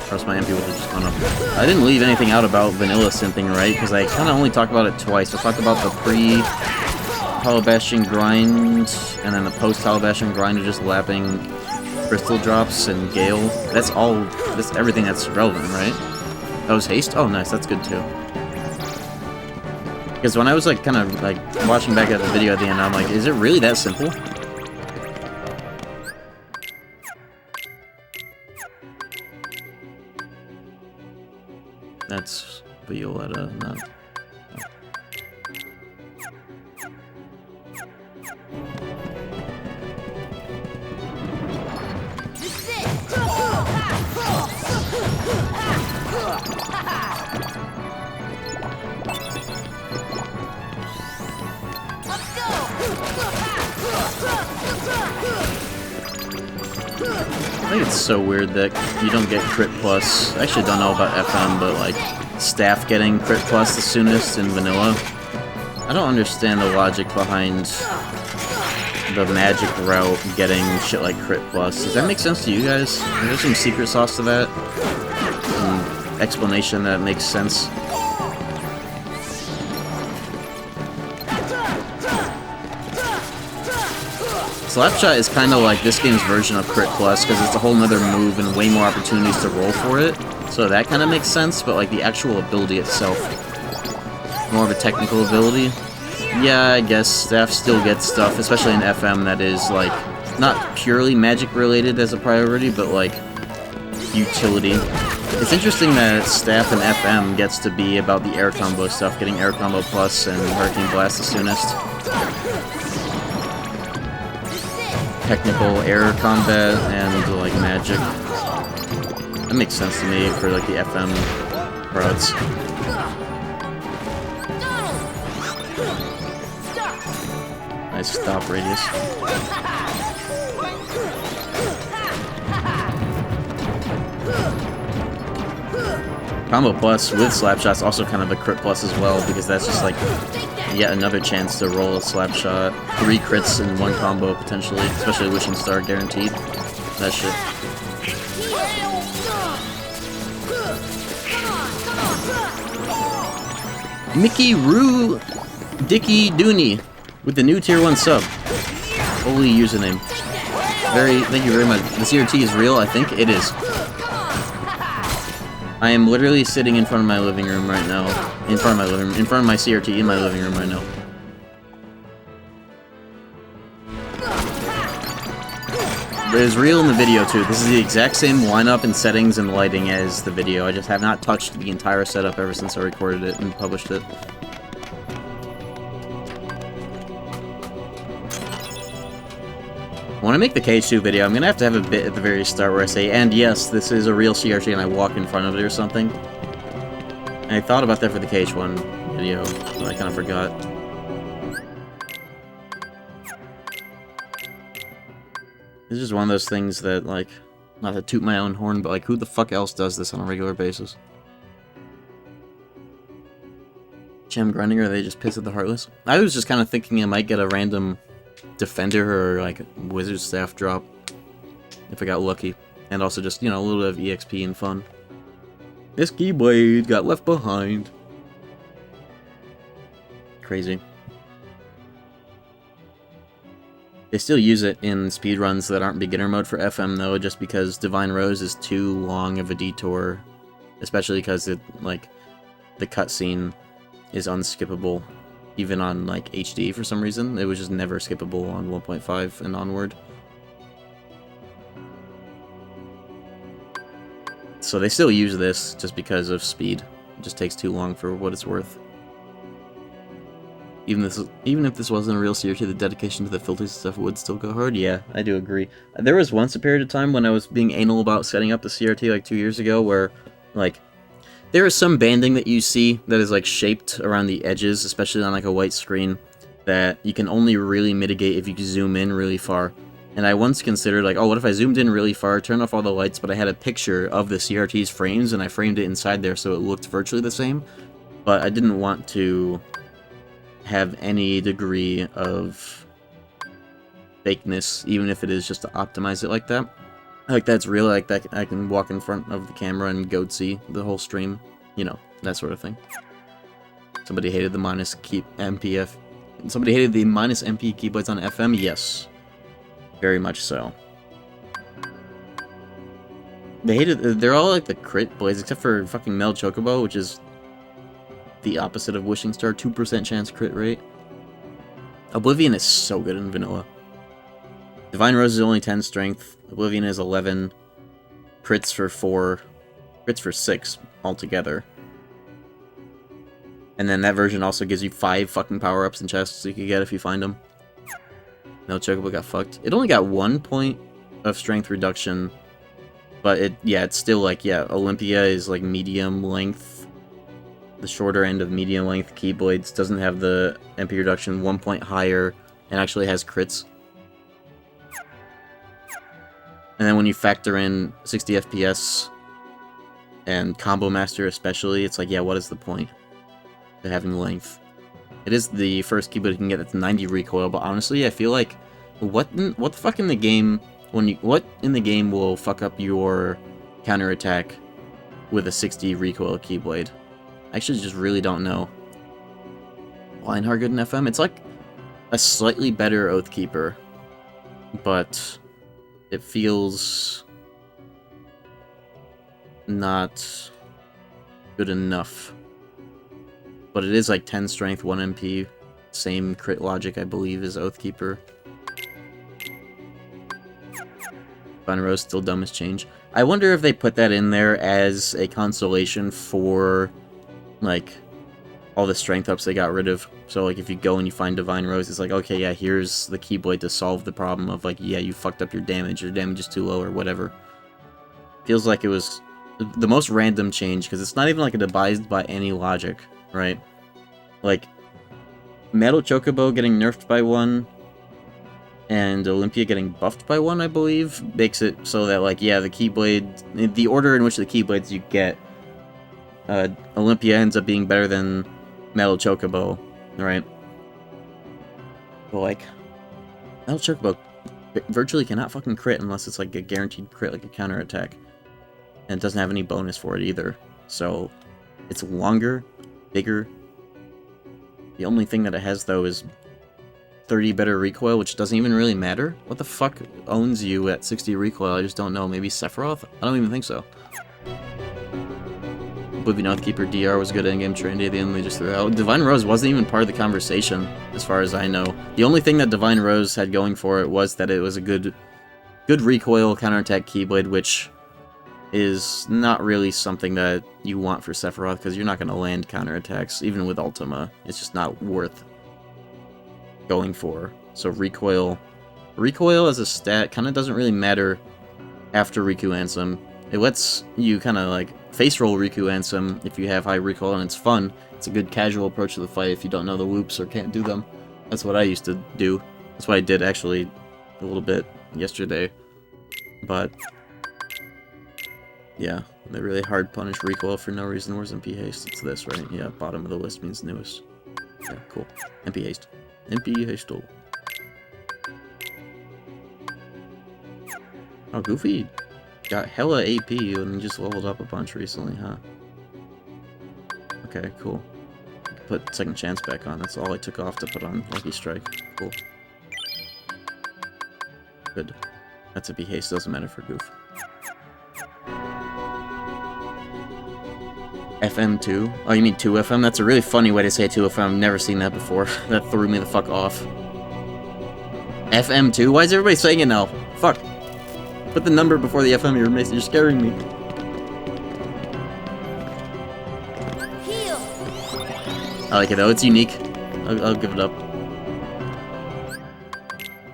Or else my MP would have just gone up. I didn't leave anything out about vanilla synthing, right? Because I kind of only talked about it twice. I talked about the pre-Hollow Bastion grind, and then the post-Hollow Bastion grind of just lapping crystal drops and gale. That's all... That's everything that's relevant, right? That was haste? Oh, nice. That's good, too. Because when I was, like, kind of, like, watching back at the video at the end, I'm like, is it really that simple? That's Violetta, not... I think it's so weird that you don't get crit plus. I actually don't know about FM, but like staff getting crit plus the soonest in vanilla. I don't understand the logic behind the magic route getting shit like crit plus. Does that make sense to you guys? Is there some secret sauce to that? Some explanation that makes sense? Slapshot is kind of like this game's version of Crit Plus, because it's a whole nother move and way more opportunities to roll for it. So that kind of makes sense, but like the actual ability itself, more of a technical ability. Yeah, I guess staff still gets stuff, especially in FM, that is like not purely magic related as a priority, but like utility. It's interesting that staff in FM gets to be about the air combo stuff, getting air combo plus and Hurricane Blast the soonest. Technical air combat and like magic. That makes sense to me for like the FM routes. Nice stop radius. Combo plus with Slapshot's also kind of a crit plus as well, because that's just like yet another chance to roll a Slapshot. 3 crits in one combo potentially, especially Wishing Star guaranteed. That shit. Mickey Roo Dicky Dooney with the new tier 1 sub. Holy username. Thank you very much. The CRT is real, I think it is. I am literally sitting in front of my living room right now. In front of my CRT in my living room right now. But it's real in the video too. This is the exact same lineup and settings and lighting as the video. I just have not touched the entire setup ever since I recorded it and published it. When I make the KH2 video, I'm gonna have to have a bit at the very start where I say, and yes, this is a real CRT, and I walk in front of it or something. And I thought about that for the KH1 video, but I kind of forgot. This is one of those things that, like, not to toot my own horn, but like, who the fuck else does this on a regular basis? Gem grinding, or are they just piss at the Heartless? I was just kind of thinking I might get a random Defender or like Wizard Staff drop if I got lucky, and also just, you know, a little bit of EXP and fun. This Keyblade got left behind. Crazy. They still use it in speedruns that aren't beginner mode for FM though, just because Divine Rose is too long of a detour, especially because it, like, the cutscene is unskippable. Even on, like, HD for some reason. It was just never skippable on 1.5 and onward. So they still use this just because of speed. It just takes too long for what it's worth. Even if this wasn't a real CRT, the dedication to the filters and stuff would still go hard. Yeah, I do agree. There was once a period of time when I was being anal about setting up the CRT like 2 years ago where, like, there is some banding that you see that is like shaped around the edges, especially on like a white screen, that you can only really mitigate if you zoom in really far. And I once considered like, oh, what if I zoomed in really far, turned off all the lights, but I had a picture of the CRT's frames and I framed it inside there so it looked virtually the same. But I didn't want to have any degree of fakeness, even if it is just to optimize it like that. Like, that's real, like, that I can walk in front of the camera and goat see the whole stream. You know, that sort of thing. Somebody hated the minus MPF. Somebody hated the minus MP keyblades on FM? Yes. Very much so. They hated, they're all like the crit blades, except for fucking Mel Chocobo, which is the opposite of Wishing Star, 2% chance crit rate. Oblivion is so good in vanilla. Divine Rose is only 10 strength, Oblivion is 11, crits for 4, crits for 6 altogether. And then that version also gives you 5 fucking power-ups and chests you could get if you find them. No, Chocobo got fucked. It only got 1 point of strength reduction, but it's still like, Olympia is like medium length. The shorter end of medium length Keyblades doesn't have the MP reduction, 1 point higher, and actually has crits. And then when you factor in 60 FPS and Combo Master especially, it's like, what is the point to having length? It is the first Keyblade you can get that's 90 recoil, but honestly, I feel like, what the fuck in the game, what in the game will fuck up your counterattack with a 60 recoil Keyblade? I actually just really don't know. Lionheart good in FM? It's like a slightly better Oathkeeper, but it feels not good enough. But it is like 10 strength, 1 MP, same crit logic, I believe, as Oathkeeper. Divine Rose still dumb as change. I wonder if they put that in there as a consolation for, like, all the strength ups they got rid of. So, like, if you go and you find Divine Rose, it's like, okay, yeah, here's the Keyblade to solve the problem of, like, you fucked up your damage is too low, or whatever. Feels like it was the most random change, because it's not even, like, devised by any logic, right? Like, Metal Chocobo getting nerfed by 1, and Olympia getting buffed by 1, I believe, makes it so that, like, the Keyblade, the order in which the Keyblades you get, Olympia ends up being better than Metal Chocobo, right? But, like, Metal Chocobo virtually cannot fucking crit unless it's, like, a guaranteed crit, like a counterattack. And it doesn't have any bonus for it either. So, it's longer, bigger. The only thing that it has, though, is 30 better recoil, which doesn't even really matter. What the fuck owns you at 60 recoil? I just don't know. Maybe Sephiroth? I don't even think so. Oblivion Oathkeeper DR was good endgame Trinity at the end, they just threw out. Divine Rose wasn't even part of the conversation, as far as I know. The only thing that Divine Rose had going for it was that it was a good recoil counterattack Keyblade, which is not really something that you want for Sephiroth, because you're not going to land counterattacks, even with Ultima. It's just not worth going for. So recoil as a stat kind of doesn't really matter after Riku Ansem. It lets you kind of like face roll Riku Ansem if you have high recoil, and it's fun. It's a good casual approach to the fight if you don't know the loops or can't do them. That's what I used to do. That's what I did actually a little bit yesterday. But yeah, they really hard punish recoil for no reason. Where's MP haste? It's this, right? Yeah, bottom of the list means newest. Yeah, cool. MP haste. MP haste. Oh, Goofy got hella AP and just leveled up a bunch recently, huh? Okay, cool. Put Second Chance back on. That's all I took off to put on Lucky Strike. Cool. Good. That's MP haste. Doesn't matter for Goof. FM2? Oh, you mean 2FM? That's a really funny way to say 2FM. I've never seen that before. That threw me the fuck off. FM2? Why is everybody saying it now? Fuck. Put the number before the FM, you're scaring me. Heal. I like it though, it's unique. I'll give it up.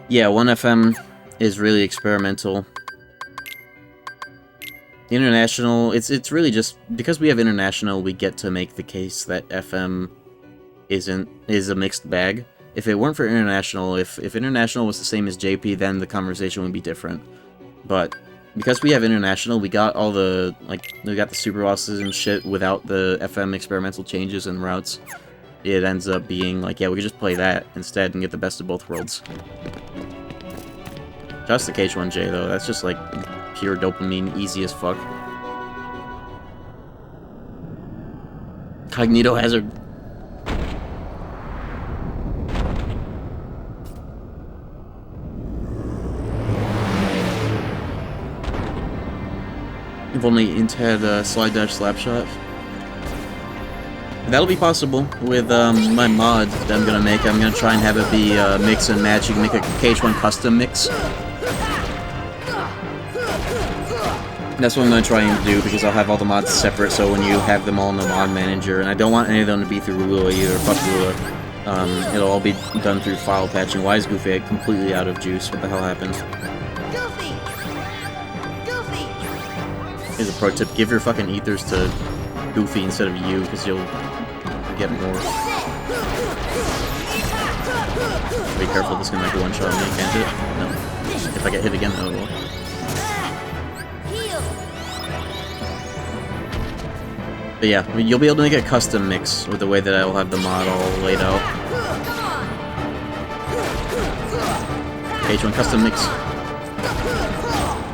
Yeah, 1FM is really experimental. International, it's really just because we have international, we get to make the case that FM is a mixed bag. If it weren't for international, if international was the same as JP, then the conversation would be different. But because we have international, we got all the we got the super bosses and shit without the FM experimental changes and routes. It ends up being like, yeah, we could just play that instead and get the best of both worlds. Just the KH1J though, that's just like pure dopamine, easy as fuck. Cognito Hazard. If only Int had slide dash slapshot. That'll be possible with my mod that I'm gonna make. I'm gonna try and have it be mix and match. You can make a KH1 custom mix. That's what I'm going to try and do, because I'll have all the mods separate, so when you have them all in the mod manager, and I don't want any of them to be through Lua either, fuck Lua. It'll all be done through file patching. Why is Goofy completely out of juice? What the hell happened? Goofy! Goofy! Here's a pro tip, give your fucking ethers to Goofy instead of you, because you'll get more. Be careful, this is gonna make a one-shot me, can't it? No. If I get hit again, oh well. But yeah, I mean, you'll be able to make a custom mix with the way that I will have the mod all laid out. KH1 custom mix.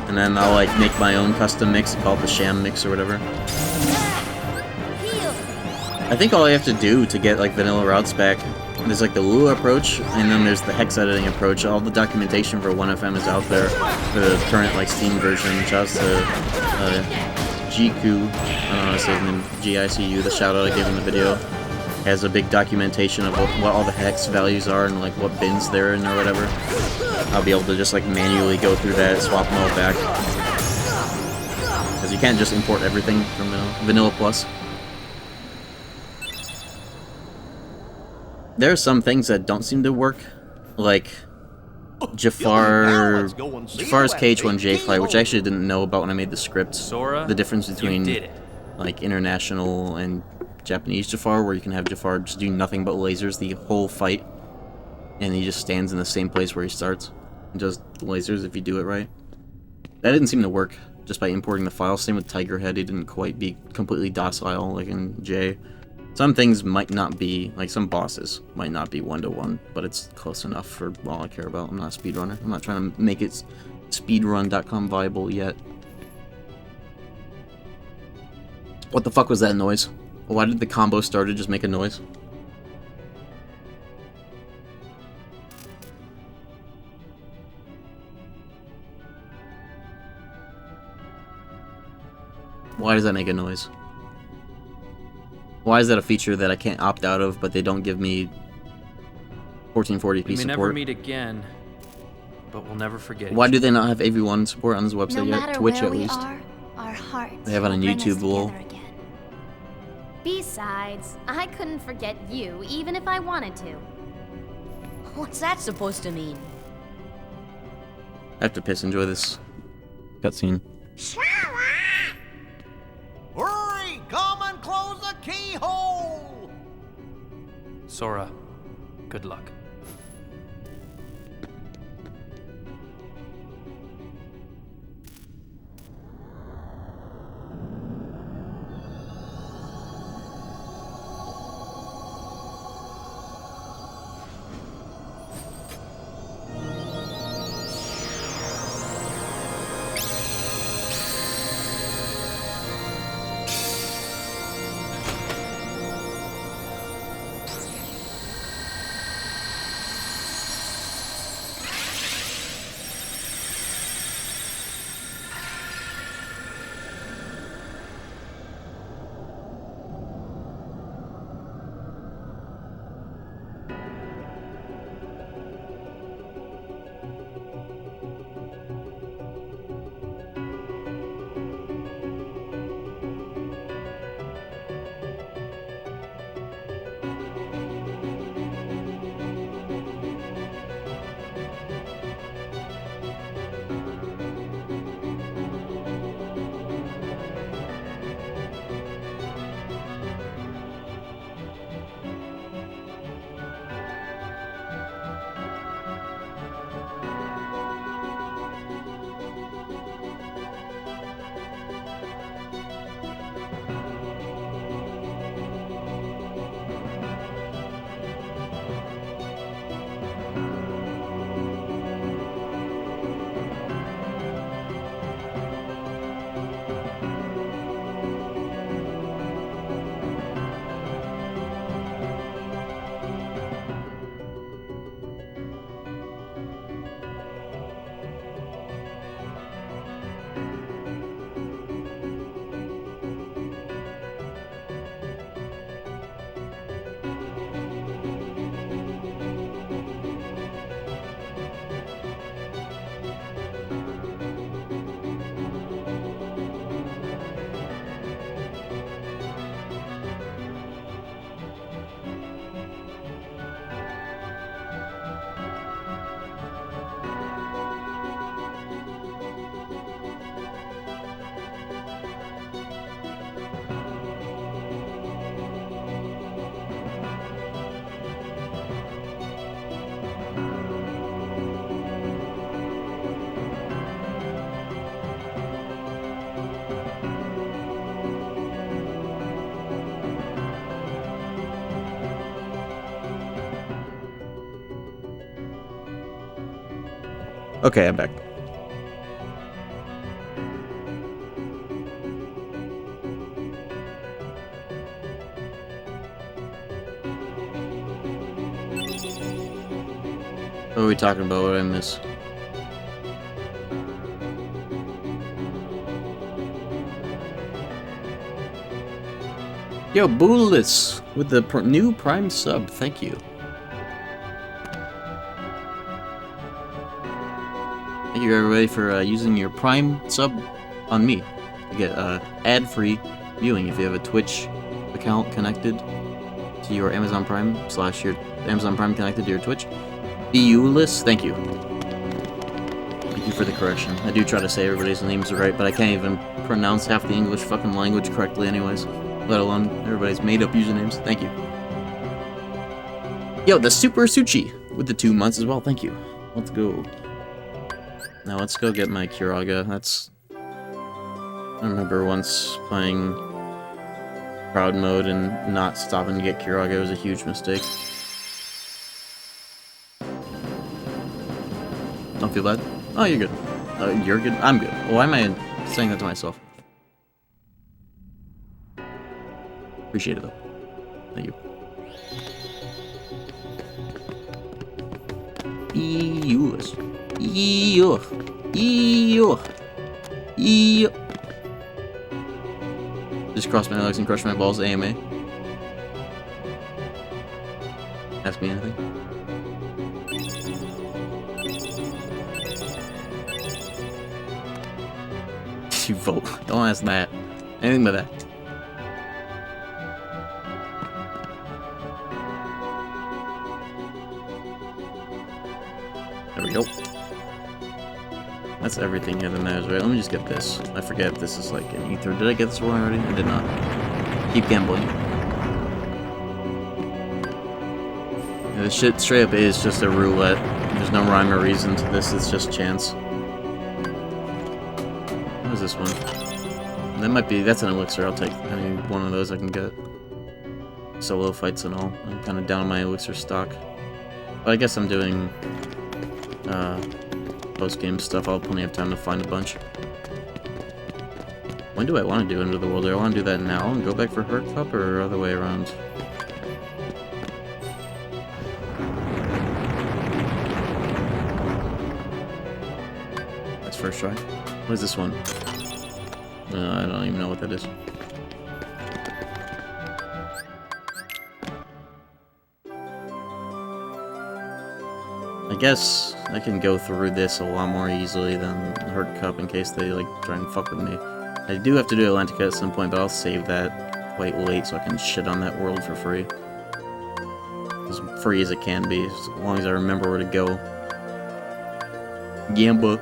And then I'll like make my own custom mix, call it the sham mix or whatever. I think all I have to do to get like vanilla routes back, there's like the Lua approach, and then there's the hex editing approach. All the documentation for 1FM is out there for the current like Steam version. Shouts to Jiku, I don't know how to say his name, GICU, the shout out I gave in the video. Has a big documentation of what all the hex values are and like what bins they're in or whatever. I'll be able to just like manually go through that, swap them all back. Because you can't just import everything from Vanilla Plus. There are some things that don't seem to work, like Jafar's KH1J flight, which I actually didn't know about when I made the script. Sora, the difference between you did it. Like international and Japanese Jafar, where you can have Jafar just do nothing but lasers the whole fight, and he just stands in the same place where he starts and does lasers if you do it right. That didn't seem to work just by importing the file. Same with Tiger Head, he didn't quite be completely docile like in J. Some things might not be, like some bosses might not be one-to-one, but it's close enough for all I care about. I'm not a speedrunner. I'm not trying to make it speedrun.com viable yet. What the fuck was that noise? Why did the combo starter just make a noise? Why does that make a noise? Why is that a feature that I can't opt out of, but they don't give me 1440p We may support? never meet again, but we'll never forget. Why do they not have AV1 support on this website No yet? matter Twitch where at we least. are, our hearts They have it on will bring us YouTube, lol. together again. Besides, I couldn't forget you, even if I wanted to. What's that supposed to mean? I have to piss. Enjoy this cutscene. Hurry! Come and close the keyhole! Sora, good luck. Okay, I'm back. What are we talking about? What did I miss? Yo, Boolis with the new Prime sub. Thank you. Thank you, everybody, for using your Prime sub on me. You get ad-free viewing if you have a Twitch account connected to your Amazon Prime / your Amazon Prime connected to your Twitch. Boolis, thank you. Thank you for the correction. I do try to say everybody's names right, but I can't even pronounce half the English fucking language correctly anyways. Let alone everybody's made-up usernames. Thank you. Yo, the Super Suchi with the 2 months as well. Thank you. Let's go. Now let's go get my Kiraga. That's... I remember once playing crowd mode and not stopping to get Kiraga. It was a huge mistake. Don't feel bad? Oh, you're good. You're good? I'm good. Why am I saying that to myself? Appreciate it, though. Thank you. Eeyores. Eeyore. Eeyore. Eeyore. Just cross my legs and crush my balls, AMA. Ask me anything. You vote. Don't ask that. Anything but that. There we go. That's everything here that matters, right? Let me just get this. I forget if this is like an ether. Did I get this one already? I did not. Keep gambling. Yeah, this shit straight up is just a roulette. There's no rhyme or reason to this, it's just chance. What is this one? That might be, that's an elixir. I'll take any one of those I can get. Solo fights and all. I'm kind of down on my elixir stock. But I guess I'm doing post-game stuff. I'll have plenty of time to find a bunch. When do I want to do End of the World? Do I want to do that now and go back for Hurt Cup, or other way around? That's first try. What is this one? I don't even know what that is. I guess I can go through this a lot more easily than Hurt Cup in case they like try and fuck with me. I do have to do Atlantica at some point, but I'll save that quite late so I can shit on that world for free. As free as it can be, as long as I remember where to go. Gamba.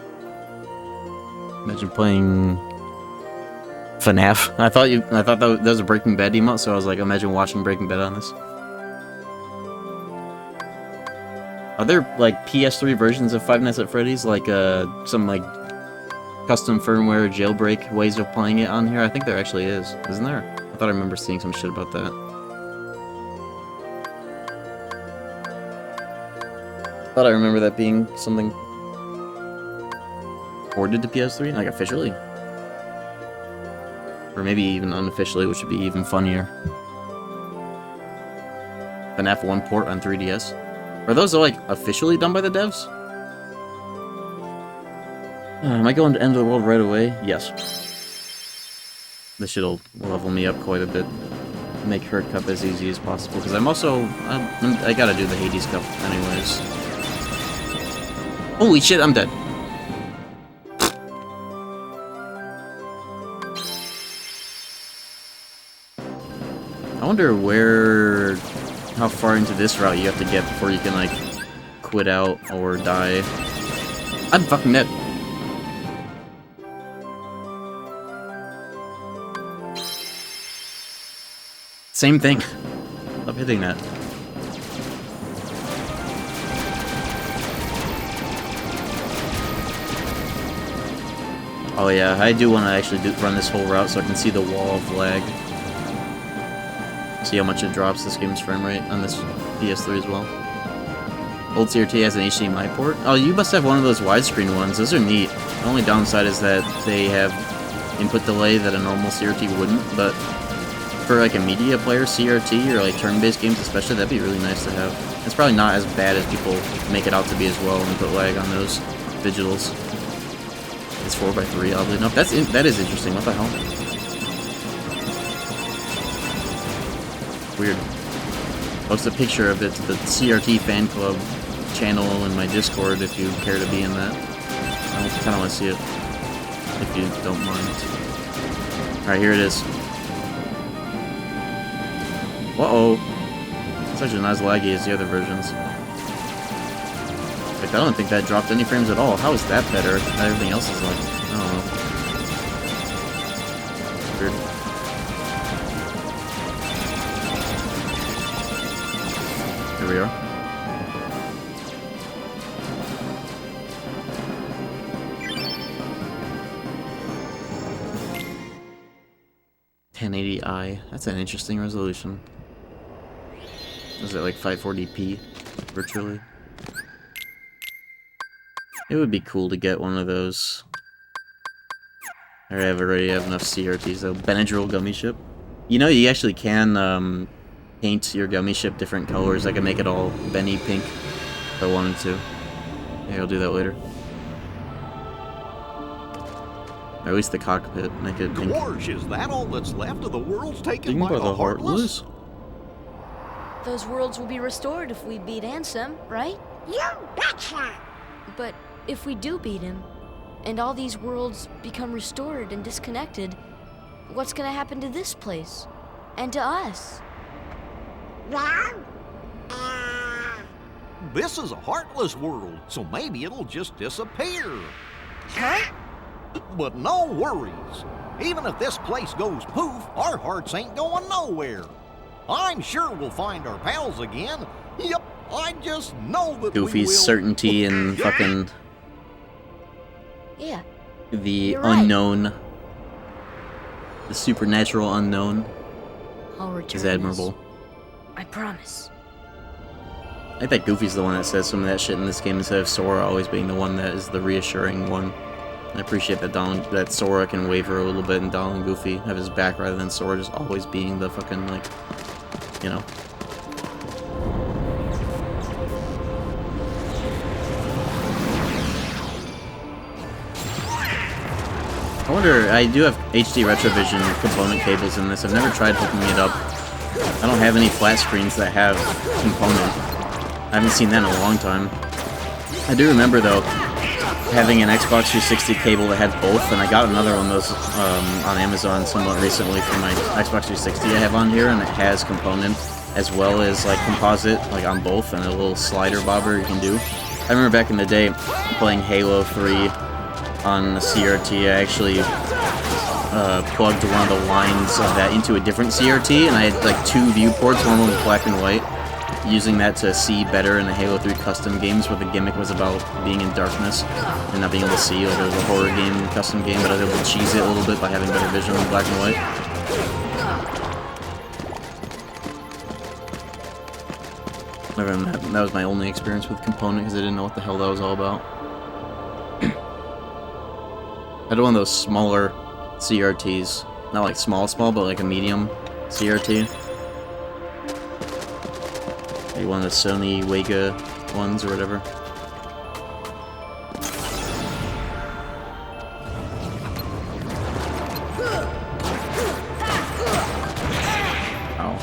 Imagine playing FNAF. I thought that was a Breaking Bad emote, so I was like, imagine watching Breaking Bad on this. Are there like PS3 versions of Five Nights at Freddy's, like some like custom firmware jailbreak ways of playing it on here? I think there actually is, isn't there? I thought I remember seeing some shit about that. Thought I remember that being something ported to PS3, like officially. Or maybe even unofficially, which would be even funnier. FNAF 1 port on 3DS. Are those like officially done by the devs? Am I going to End of the World right away? Yes. This shit'll level me up quite a bit. Make Hurt Cup as easy as possible, because I'm also... I gotta do the Hades Cup anyways. Holy shit, I'm dead. I wonder how far into this route you have to get before you can, like, quit out or die. I'm fucking dead. Same thing. Stop hitting that. Oh yeah, I do want to actually run this whole route so I can see the wall of lag. See how much it drops this game's frame rate on this PS3 as well. old CRT has an HDMI port? Oh, you must have one of those widescreen ones. Those are neat. The only downside is that they have input delay that a normal CRT wouldn't, but for like a media player CRT or like turn-based games especially, that'd be really nice to have. It's probably not as bad as people make it out to be as well and put lag on those digitals. It's 4x3, oddly enough. That is interesting. What the hell? Weird. Post a picture of it to the CRT fan club channel in my Discord if you care to be in that. I kind of want to see it, if you don't mind. Alright, here it is. Uh-oh. It's actually not as laggy as the other versions. Like, I don't think that dropped any frames at all. How is that better? Everything else is like, I don't know. Weird. Here we are. .1080i. That's an interesting resolution. Is it like 540p virtually? It would be cool to get one of those. I already have enough CRTs though. Benadryl gummy ship. You know, you actually can paint your gummy ship different colors. I can make it all Benny pink if I wanted to. Yeah, I'll do that later. Or at least the cockpit, make it pink. Gorge, is that all that's left of the worlds taken by By the Heartless? Those worlds will be restored if we beat Ansem, right? You betcha! But if we do beat him, and all these worlds become restored and disconnected, what's gonna happen to this place? And to us? Well, This is a Heartless world, so maybe it'll just disappear. Huh? But no worries. Even if this place goes poof, our hearts ain't going nowhere. I'm sure we'll find our pals again. Yep, I just know that Goofy's we will. certainty and fucking Yeah. the You're right. unknown, the supernatural unknown I'll return. is admirable. I promise. I think that Goofy's the one that says some of that shit in this game instead of Sora always being the one that is the reassuring one. I appreciate that that Sora can waver a little bit and Donald and Goofy have his back rather than Sora just always being the fucking, like, you know. I wonder, I do have HD Retrovision component cables in this. I've never tried hooking it up. I don't have any flat screens that have component. I haven't seen that in a long time. I do remember, though, having an Xbox 360 cable that had both, and I got another one of those on Amazon somewhat recently for my Xbox 360 I have on here, and it has component as well as like composite, like on both, and a little slider bobber you can do. I remember back in the day playing Halo 3 on the CRT. I actually plugged one of the lines of that into a different CRT, and I had like two viewports, one was black and white, using that to see better in the Halo 3 custom games where the gimmick was about being in darkness and not being able to see. Like, it was a horror game, custom game, but I was able to cheese it a little bit by having better vision in black and white. Other than that was my only experience with component because I didn't know what the hell that was all about. I had one of those smaller CRTs. Not like small, but like a medium CRT. Maybe one of the Sony Wega ones or whatever. Oh.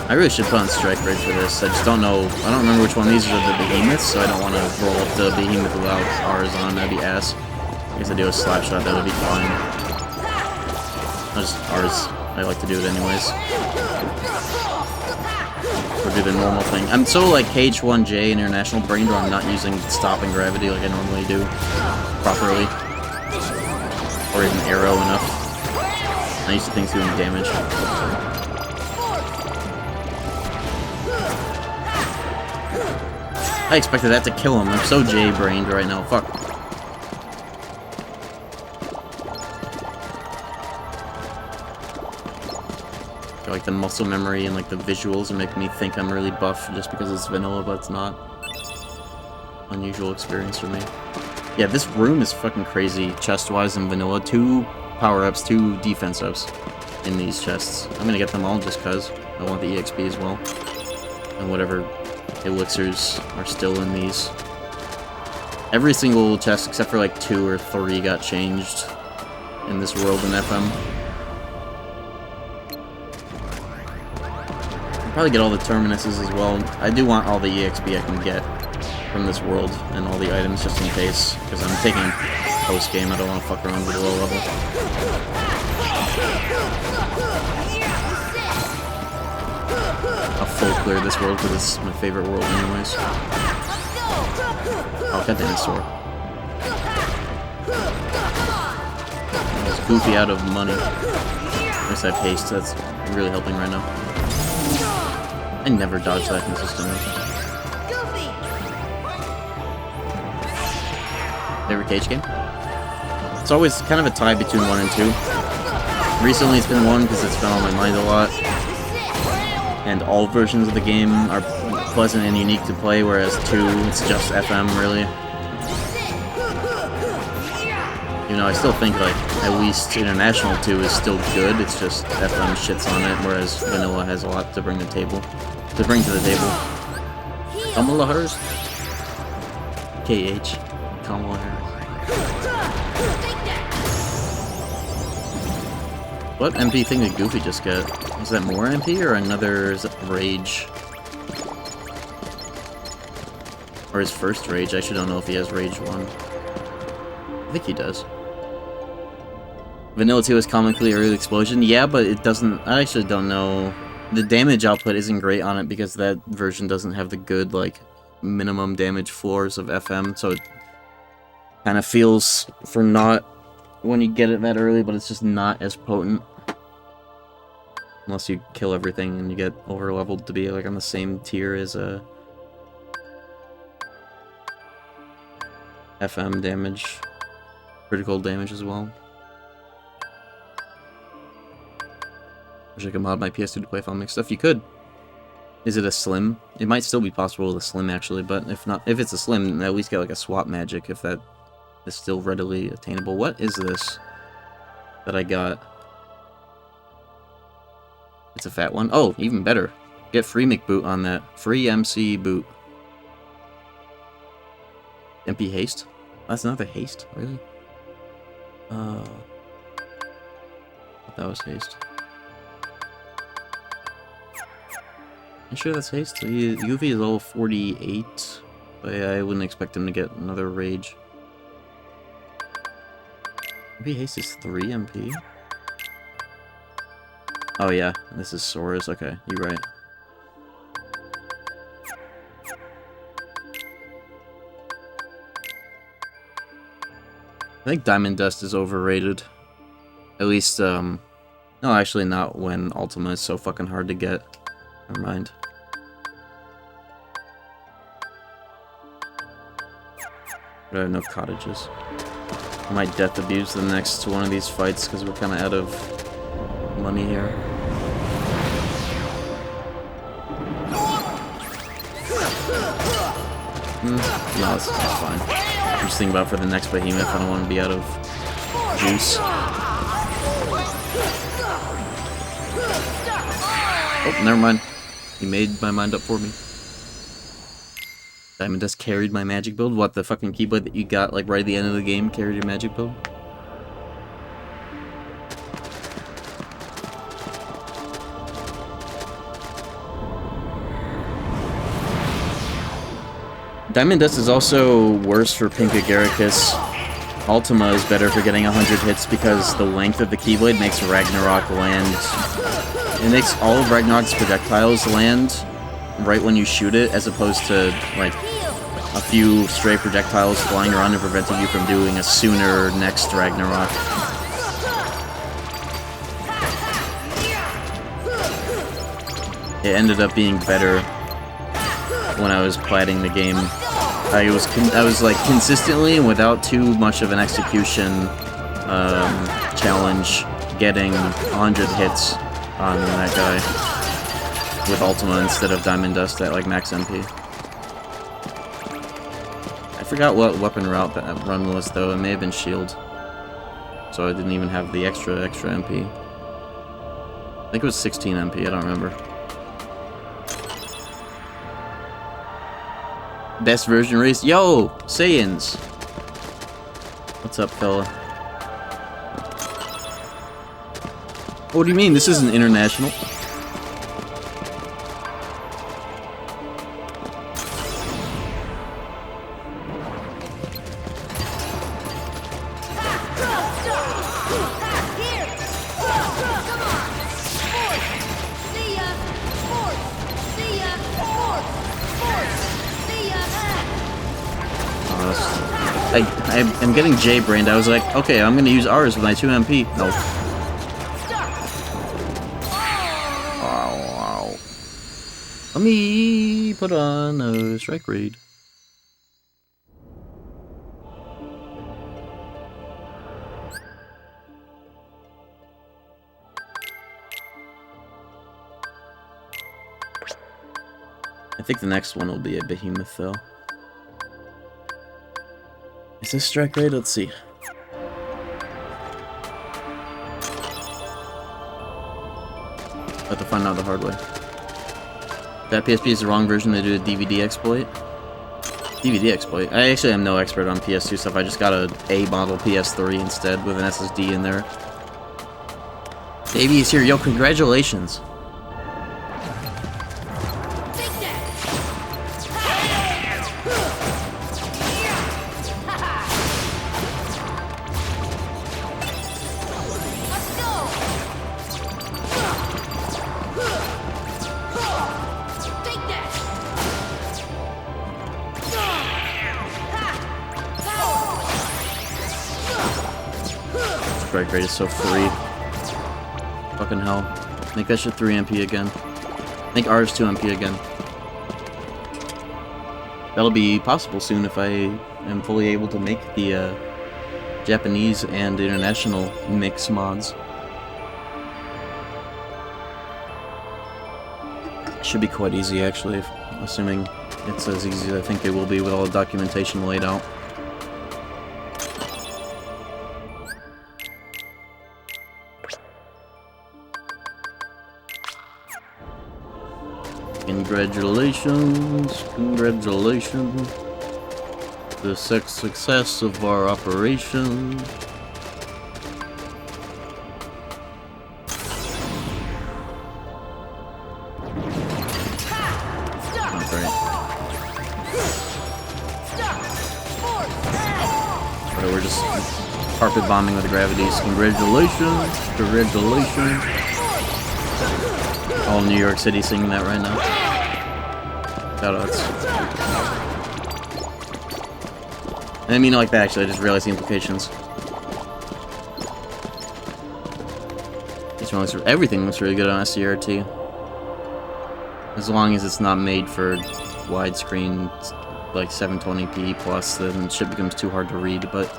I really should put on strike rate for this. I just don't know. I don't remember which one of these are the behemoths, so I don't want to roll up the behemoth without R's on. That'd be ass. I guess I do a slap shot, that would be fine. I'll just R's. I like to do it anyways. Or do the normal thing. I'm so like KH1J in International Brain where I'm not using stopping gravity like I normally do properly. Or even arrow enough. I'm used to things doing damage. I expected that to kill him. I'm so J-brained right now. Fuck. Like the muscle memory and like the visuals are making me think I'm really buff just because it's vanilla, but it's not. unusual experience for me. Yeah, this room is fucking crazy, chest-wise in vanilla. 2 power-ups, 2 defense ups in these chests. I'm gonna get them all just cause I want the EXP as well. And whatever elixirs are still in these. Every single chest except for like 2 or 3 got changed in this world in FM. I'll probably get all the terminuses as well. I do want all the EXP I can get from this world and all the items just in case, because I'm taking post-game. I don't want to fuck around with the low level. I'll full clear this world because it's my favorite world anyways. Oh, goddamn sword. It's Goofy out of money. At least I have haste, that's really helping right now. I never dodge that consistently. Favorite KH game? It's always kind of a tie between 1 and 2. Recently it's been 1 because it's been on my mind a lot. And all versions of the game are pleasant and unique to play, whereas 2, it's just FM, really. You know, I still think, like, at least International 2 is still good, it's just FM shits on it, whereas Vanilla has a lot to bring to the table. Kamala Harris? KH. Kamala Harris. What MP thing did Goofy just get? Is that more MP or another Rage? Or his first Rage? I actually don't know if he has Rage 1. I think he does. Vanilla 2 is comically early explosion. Yeah, but it doesn't... I actually don't know. The damage output isn't great on it because that version doesn't have the good, like, minimum damage floors of FM, so it kind of feels for not when you get it that early, but it's just not as potent. Unless you kill everything and you get over-leveled to be, like, on the same tier as a FM damage. Critical damage as well. Wish I could mod my PS2 to play filmic stuff. You could. Is it a slim? It might still be possible with a slim, actually, but if not, if it's a slim, at least get, like, a swap magic if that is still readily attainable. What is this that I got? It's a fat one. Oh, even better. Get free McBoot on that. Free MC boot. MP haste? That's another haste? Really? I thought that was haste. You sure that's haste? Goofy is level 48. But yeah, I wouldn't expect him to get another rage. Maybe haste is 3 MP? Oh yeah, this is Sora's. Okay, you're right. I think Diamond Dust is overrated. At least, no, actually not when Ultima is so fucking hard to get. Never mind. But I have no cottages. I might death abuse the next one of these fights because we're kind of out of money here. No, that's fine. I'm just thinking about for the next behemoth, I don't want to be out of juice. Oh, never mind. He made my mind up for me. Diamond Dust carried my magic build? What, the fucking Keyblade that you got like right at the end of the game carried your magic build? Diamond Dust is also worse for Pink Agaricus. Ultima is better for getting 100 hits because the length of the Keyblade makes Ragnarok land. It makes all of Ragnarok's projectiles land right when you shoot it, as opposed to, like, a few stray projectiles flying around and preventing you from doing a sooner next Ragnarok. It ended up being better when I was platting the game. I was like consistently and without too much of an execution challenge getting 100 hits on that guy with Ultima instead of Diamond Dust at like max MP. forgot what weapon route that run was though. It may have been shield. So I didn't even have the extra MP. I think it was 16 MP, I don't remember. Best version race? Yo! Saiyans! What's up, fella? What do you mean? This isn't international? I'm getting J-brained. I was like, okay, I'm gonna use ours with my 2 MP. Nope. Wow. Let me put on a strike raid. I think the next one will be a behemoth, though. Is this strike rate? Let's see. Have to find out the hard way. That PSP is the wrong version. They do a DVD exploit. DVD exploit? I actually am no expert on PS2 stuff. I just got a model PS3 instead with an SSD in there. Davey is here. Yo, congratulations. Strike rate is so free. Fucking hell. Make that shit 3 MP again. Make ours 2 MP again. That'll be possible soon if I am fully able to make the Japanese and international mix mods. Should be quite easy actually, assuming it's as easy as I think it will be with all the documentation laid out. Congratulations, congratulations. The success of our operation. We're just carpet bombing with the gravities. Congratulations, congratulations. All New York City singing that right now. Shoutouts. I didn't mean it like that actually, I just realized the implications. Everything looks really good on a CRT. As long as it's not made for widescreen, like 720p plus, then shit becomes too hard to read, but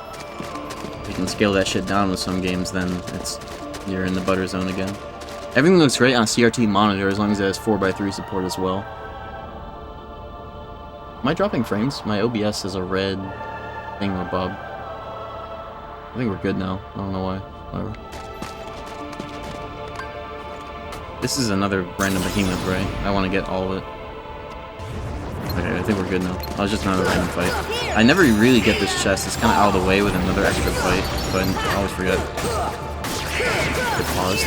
if you can scale that shit down with some games, then you're in the butter zone again. Everything looks great on a CRT monitor as long as it has 4x3 support as well. Am I dropping frames? My OBS is a red thingamabob. I think we're good now. I don't know why. Whatever. This is another random behemoth, right? I want to get all of it. Okay, I think we're good now. Oh, it's just another random fight. I never really get this chest. It's kind of out of the way with another extra fight, but I always forget. It paused.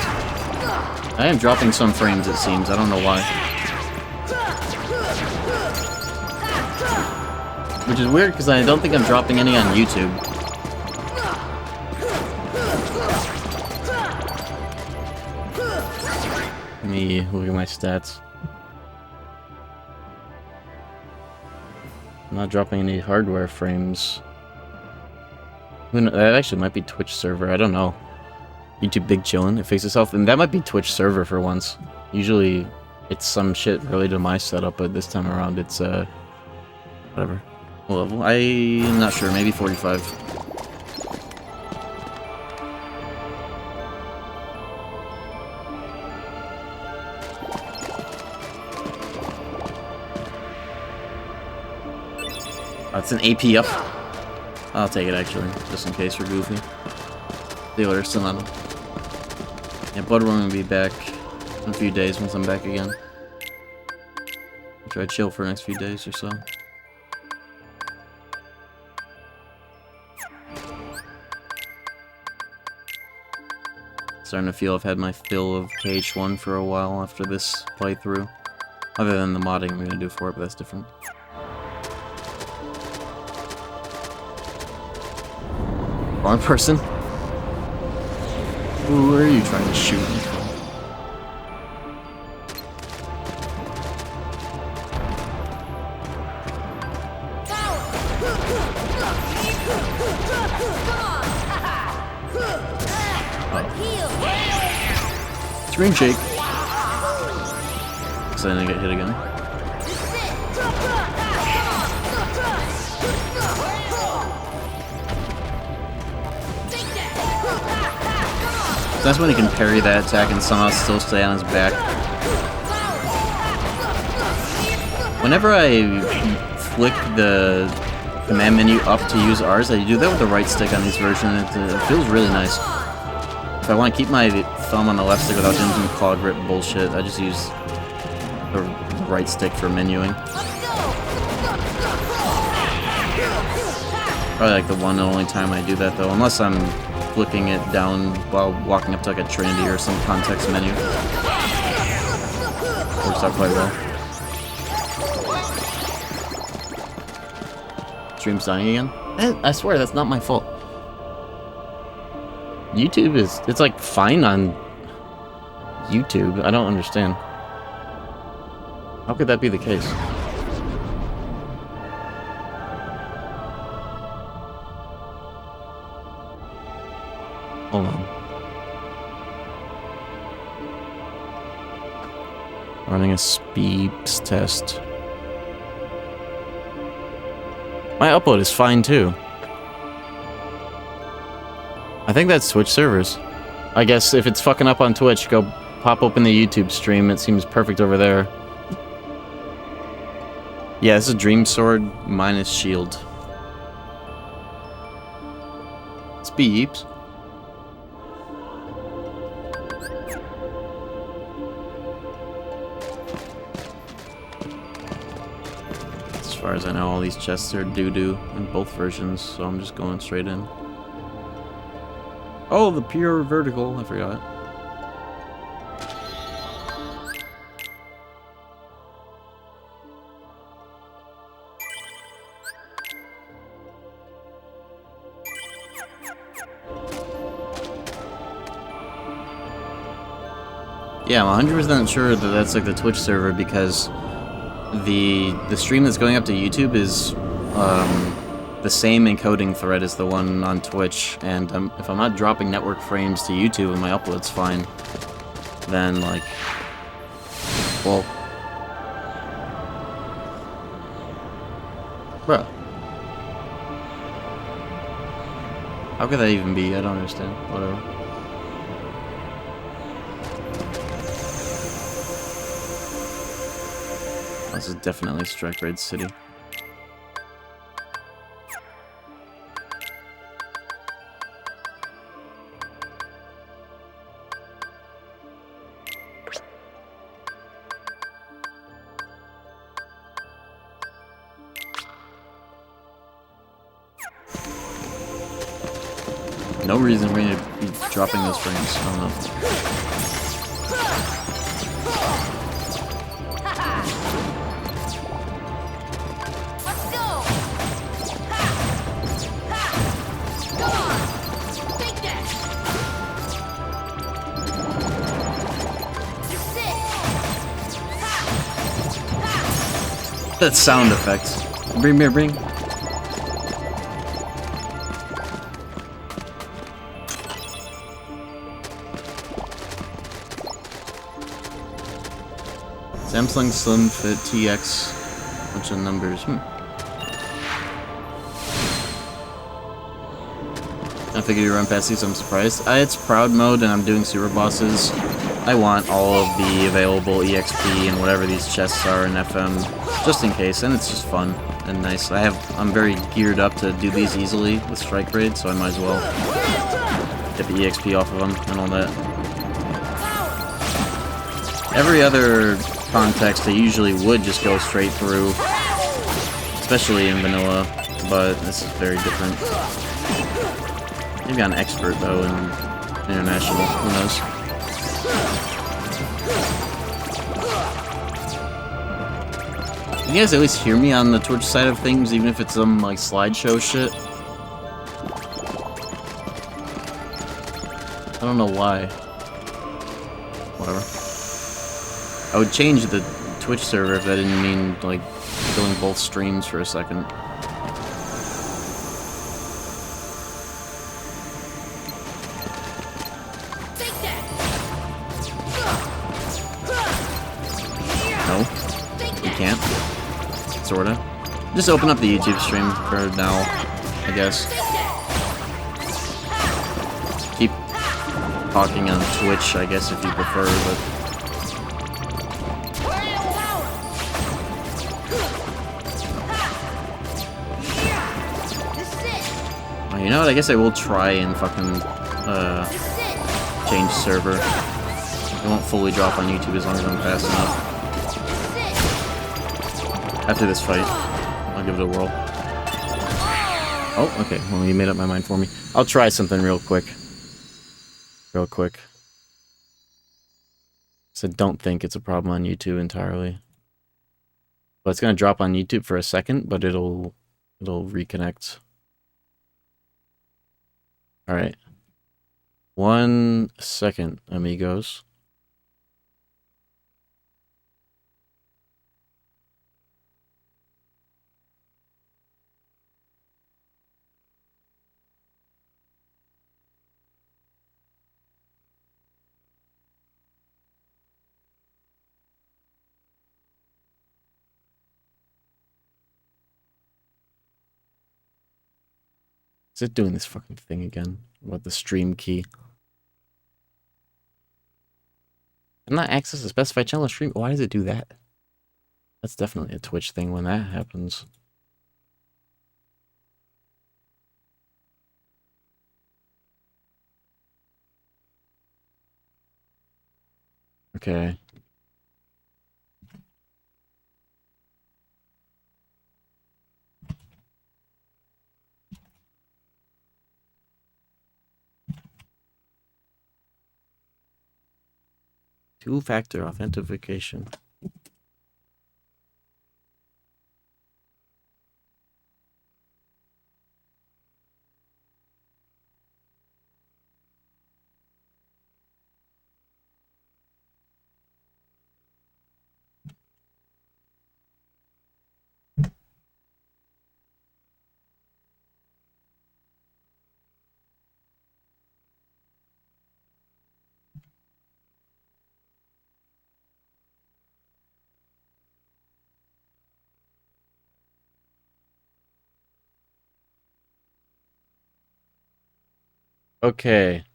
I am dropping some frames, it seems. I don't know why. Which is weird, because I don't think I'm dropping any on YouTube. Let me look at my stats. I'm not dropping any hardware frames. That actually might be Twitch server, I don't know. YouTube big chillin', it fixed itself, and that might be Twitch server for once. Usually it's some shit related to my setup, but this time around it's whatever. What level? I'm not sure, maybe 45. Oh, it's an AP up. I'll take it actually, just in case we're goofy. The order's still not on. Yeah, Bloodworm will be back in a few days once I'm back again. Try to chill for the next few days or so. Starting to feel I've had my fill of KH1 for a while after this playthrough. Other than the modding I'm gonna do for it, but that's different. Wrong person? Who are you trying to shoot me from? Screen shake. So then I get hit again. That's when he can parry that attack and somehow still stay on his back. Whenever I flick the command menu up to use R's, I do that with the right stick on these versions. It feels really nice. If I want to keep my thumb on the left stick without doing some claw grip bullshit, I just use the right stick for menuing. Probably like the one and only time I do that though, unless I'm flicking it down while walking up to like a Trinity or some context menu. Works out quite well. Stream's dying again? I swear that's not my fault. YouTube it's like fine on YouTube. I don't understand. How could that be the case? Hold on. Running a speeds test. My upload is fine too. I think that's Twitch servers. I guess if it's fucking up on Twitch, go pop open the YouTube stream. It seems perfect over there. Yeah, this is Dream Sword minus shield. It's beeps. As far as I know, all these chests are doo-doo in both versions, so I'm just going straight in. Oh, the pure vertical, I forgot. Yeah, I'm 100% sure that that's like the Twitch server because the stream that's going up to YouTube is the same encoding thread as the one on Twitch, and if I'm not dropping network frames to YouTube and my upload's fine, then like, well, bruh, how could that even be? I don't understand. Whatever. This is definitely Strike Raid City. No reason we need to be dropping those frames. I don't know. That sound effects. Bring. Samsung Slim Fit TX. Bunch of numbers. I figured you run past these, I'm surprised. It's Proud Mode and I'm doing Super Bosses. I want all of the available EXP and whatever these chests are in FM, just in case, and it's just fun. and nice. I'm very geared up to do these easily with strike grade, so I might as well get the EXP off of them and all that. Every other context, I usually would just go straight through, especially in vanilla, but this is very different. Maybe on expert though in international, who knows? You guys at least hear me on the Twitch side of things, even if it's some like slideshow shit? I don't know why. Whatever. I would change the Twitch server if that didn't mean like killing both streams for a second. No, you can't. Sorta. Just open up the YouTube stream for now, I guess. Keep talking on Twitch, I guess, if you prefer, but... Oh, you know what? I guess I will try and fucking, change server. It won't fully drop on YouTube as long as I'm fast enough. After this fight, I'll give it a whirl. Oh, okay. Well, you made up my mind for me. I'll try something real quick. Real quick. So don't think it's a problem on YouTube entirely. But it's gonna drop on YouTube for a second, but it'll reconnect. Alright. 1 second, amigos. Is it doing this fucking thing again? About the stream key? Cannot access a specified channel stream? Why does it do that? That's definitely a Twitch thing when that happens. Okay. Two-factor authentication. Okay.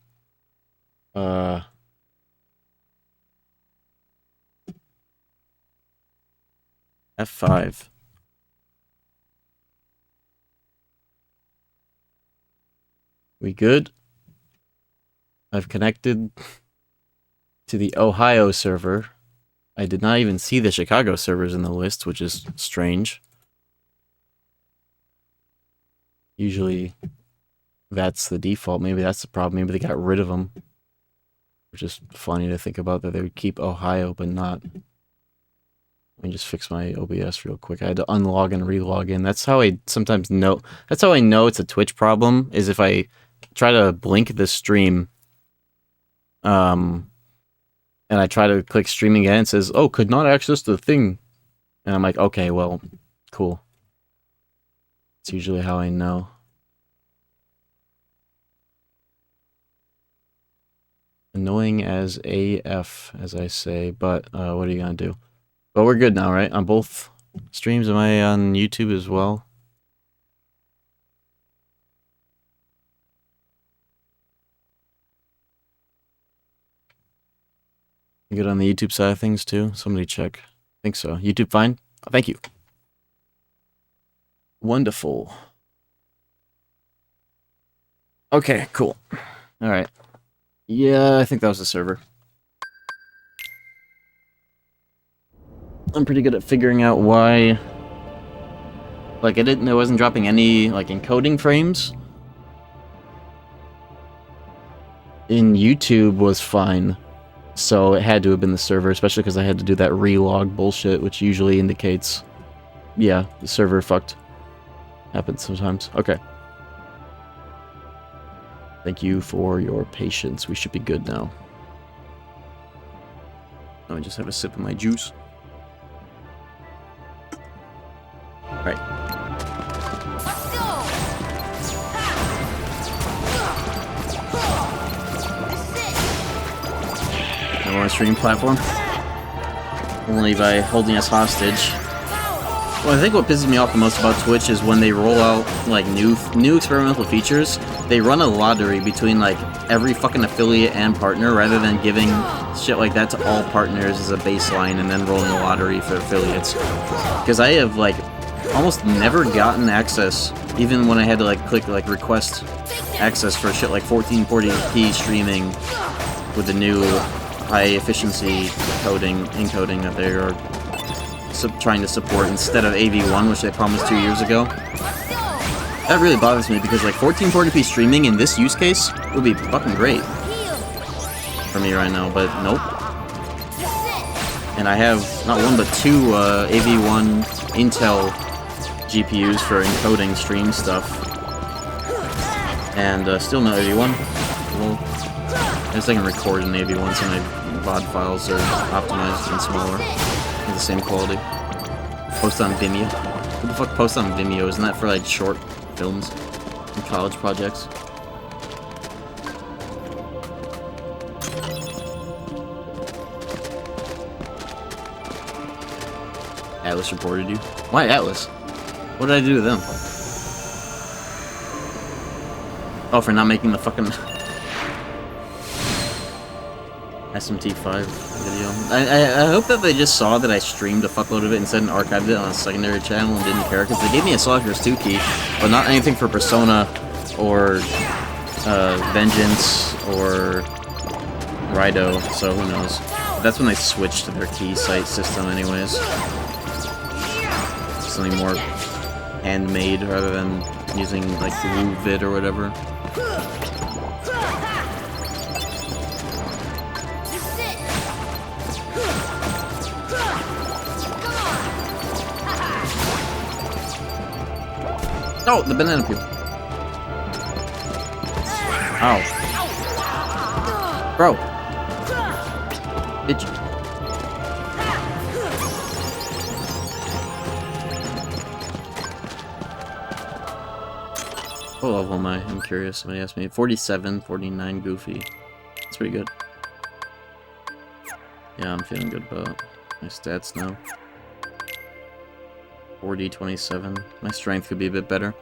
F5. We good? I've connected to the Ohio server. I did not even see the Chicago servers in the list, which is strange. Usually that's the default. Maybe that's the problem. Maybe they got rid of them. Which is funny to think about, that they would keep Ohio but not. Let me just fix my OBS real quick. I had to unlog and relog in. That's how I sometimes know. That's how I know it's a Twitch problem, is if I try to blink the stream, and I try to click stream again, it says, oh, could not access the thing. And I'm like, okay, well, cool. It's usually how I know. Annoying as AF, as I say, but what are you gonna do? But we're good now, right? On both streams. Am I on YouTube as well? You good on the YouTube side of things too? Somebody check. I think so. YouTube fine? Oh, thank you. Wonderful. Okay, cool. Alright. Yeah, I think that was the server. I'm pretty good at figuring out why... Like, it wasn't dropping any, like, encoding frames. In YouTube was fine. So it had to have been the server, especially because I had to do that relog bullshit, which usually indicates... Yeah, the server fucked. Happens sometimes. Okay. Thank you for your patience. We should be good now. Oh, I just have a sip of my juice. Alright. No more stream platform. Only by holding us hostage. Well, I think what pisses me off the most about Twitch is when they roll out, like, new experimental features, they run a lottery between, like, every fucking affiliate and partner, rather than giving shit like that to all partners as a baseline and then rolling a lottery for affiliates. Because I have, like, almost never gotten access, even when I had to, like, click, like, request access for shit like 1440p streaming with the new high-efficiency encoding that they are trying to support instead of AV1, which they promised 2 years ago. That really bothers me because, like, 1440p streaming in this use case would be fucking great for me right now, but nope. And I have not one but two AV1 Intel GPUs for encoding stream stuff, and still no AV1. Well, I guess I can record in AV1 so my VOD files are optimized and smaller. The same quality. Post on Vimeo. Who the fuck posts on Vimeo? Isn't that for, like, short films and college projects? Atlas reported you? Why Atlas? What did I do to them? Oh, for not making the fucking SMT5 video. I hope that they just saw that I streamed a fuckload of it instead and archived it on a secondary channel and didn't care, because they gave me a Soldiers 2 key, but not anything for Persona or Vengeance or Rido, so who knows. That's when they switched to their key site system anyways. Something more handmade rather than using, like, Vid or whatever. Oh, the banana peel. Ow. Bro. Bitch. What level am I? I'm curious. Somebody asked me. 47, 49 Goofy. That's pretty good. Yeah, I'm feeling good about my stats now. 40, 27. My strength could be a bit better.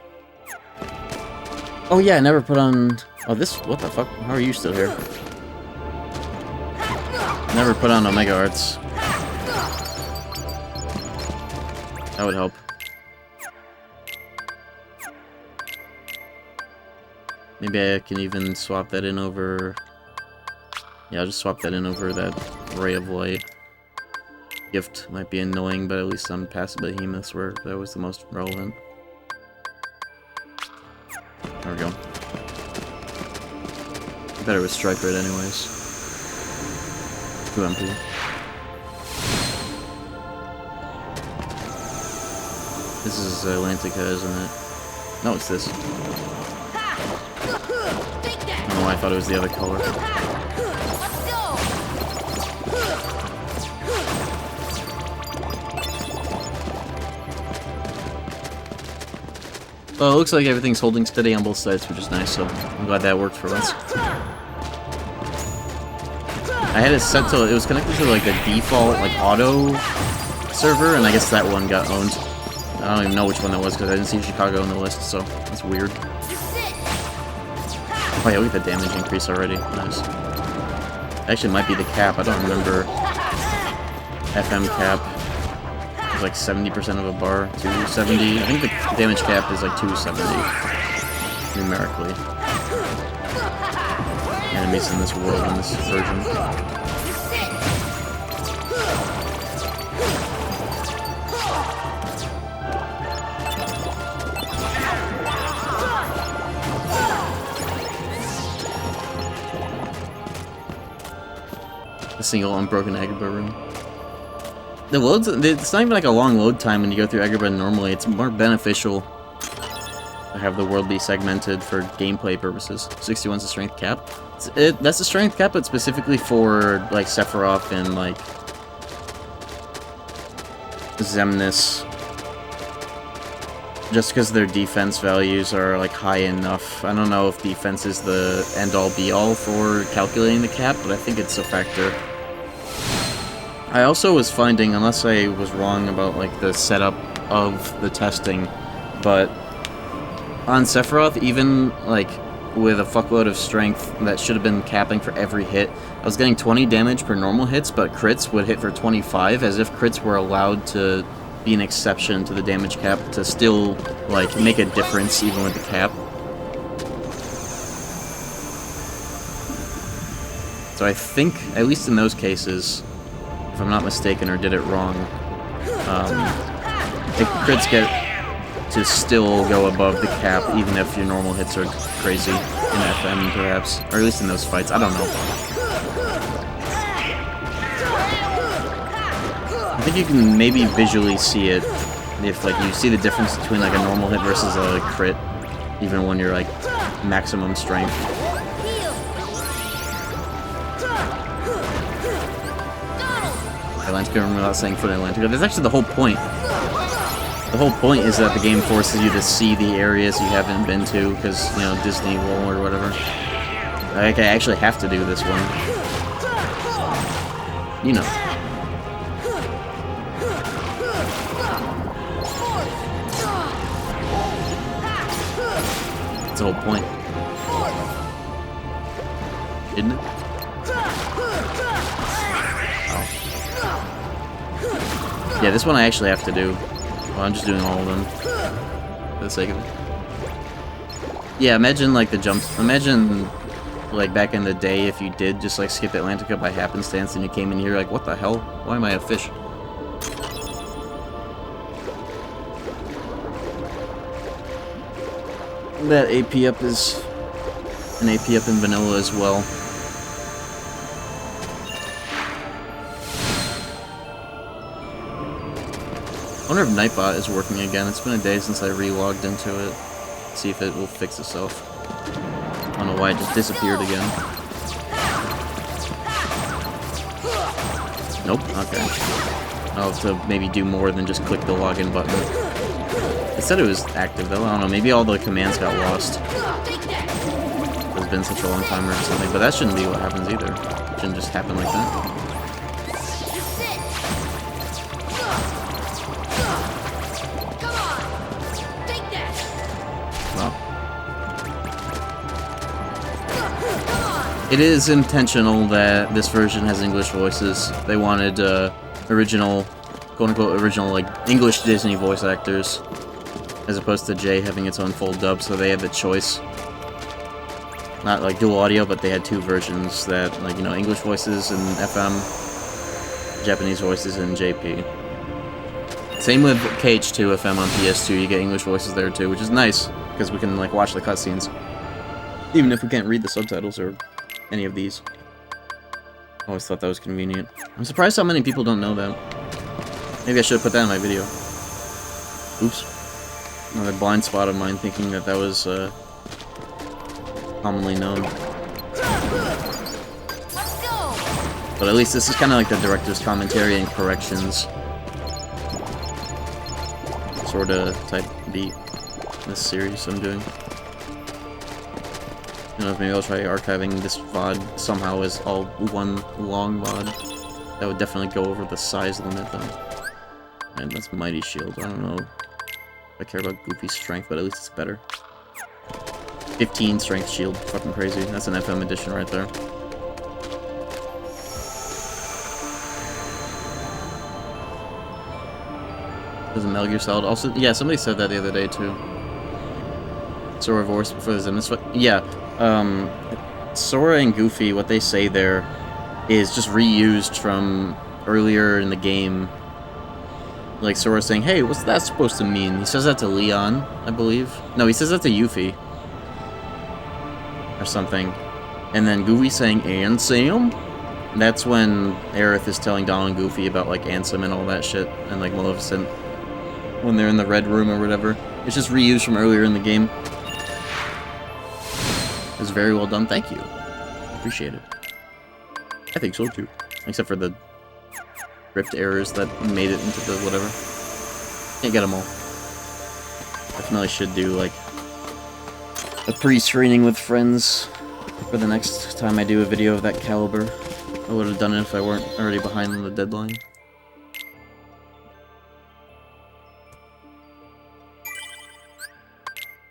Oh yeah, I never put on... Oh, this... What the fuck? How are you still here? Never put on Omega Arts. That would help. Maybe I can even swap that in over... Yeah, I'll just swap that in over that Ray of Light. Gift might be annoying, but at least I'm past Behemoths where that was the most relevant. There we go. Better with Strike Rate anyways. 2 MP. This is Atlantica, isn't it? No, it's this. I don't know why I thought it was the other color. Well, it looks like everything's holding steady on both sides, which is nice, so I'm glad that worked for us. I had it set to, it was connected to, like, the default, like, auto server, and I guess that one got owned. I don't even know which one that was, because I didn't see Chicago on the list, so that's weird. Oh yeah, we have a damage increase already. Nice. Actually, it might be the cap. I don't remember FM cap. It's like 70% of a bar, 270. I think the damage cap is like 270 numerically. Enemies in this world in this version. A single unbroken Agrabah room. The loads, it's not even like a long load time when you go through Agrabah normally. It's more beneficial to have the world be segmented for gameplay purposes. 61's the strength cap. That's the strength cap, but specifically for like Sephiroth and like Xemnas. Just because their defense values are like high enough. I don't know if defense is the end-all be-all for calculating the cap, but I think it's a factor. I also was finding, unless I was wrong about like the setup of the testing, but on Sephiroth, even like with a fuckload of strength that should have been capping for every hit, I was getting 20 damage per normal hits, but crits would hit for 25, as if crits were allowed to be an exception to the damage cap to still like make a difference even with the cap. So I think, at least in those cases, if I'm not mistaken or did it wrong, the crits get to still go above the cap even if your normal hits are crazy in FM perhaps, or at least in those fights, I don't know. I think you can maybe visually see it if like you see the difference between like a normal hit versus a crit, even when you're like maximum strength. Atlantica without saying for Atlantica. That's actually the whole point. The whole point is that the game forces you to see the areas you haven't been to, because, you know, Disney World or whatever. Like, I actually have to do this one. You know. That's the whole point. Isn't it? Yeah, this one I actually have to do. Well, I'm just doing all of them for the sake of it. Yeah, imagine like the jumps. Imagine like back in the day if you did just like skip Atlantica by happenstance and you came in here like, what the hell? Why am I a fish? That AP up is an AP up in vanilla as well. I wonder if Nightbot is working again. It's been a day since I re-logged into it. See if it will fix itself. I don't know why it just disappeared again. Nope, okay. I'll have to maybe do more than just click the login button. It said it was active though, I don't know, maybe all the commands got lost. It's been such a long time or something, but that shouldn't be what happens either. It shouldn't just happen like that. It is intentional that this version has English voices. They wanted original, quote-unquote original, like, English Disney voice actors, as opposed to J having its own full dub, so they had the choice. Not like dual audio, but they had two versions that, like, you know, English voices in FM, Japanese voices in JP. Same with KH1FM on PS2, you get English voices there too, which is nice, because we can, like, watch the cutscenes. Even if we can't read the subtitles or any of these. Always thought that was convenient. I'm surprised how many people don't know that. Maybe I should have put that in my video. Oops. Another blind spot of mine thinking that that was commonly known. But at least this is kind of like the director's commentary and corrections sort of type beat in this series I'm doing. You know, maybe I'll try archiving this VOD somehow as all one long VOD. That would definitely go over the size limit, though. And that's Mighty Shield. I don't know if I care about Goofy's strength, but at least it's better. 15 strength shield. Fucking crazy. That's an FM edition right there. Doesn't Metal Gear Solid also? Yeah, somebody said that the other day too. Sora voice before the Zimnis fight. Yeah, Sora and Goofy, what they say there is just reused from earlier in the game. Like Sora saying, "Hey, what's that supposed to mean?" He says that to Leon, I believe. No, he says that to Yuffie or something. And then Goofy saying, "Ansem?" That's when Aerith is telling Donald and Goofy about like Ansem and all that shit, and like Maleficent when they're in the red room or whatever. It's just reused from earlier in the game. It was very well done. Thank you. Appreciate it. I think so too. Except for the script errors that made it into the whatever. Can't get them all. Definitely should do like a pre-screening with friends for the next time I do a video of that caliber. I would have done it if I weren't already behind on the deadline.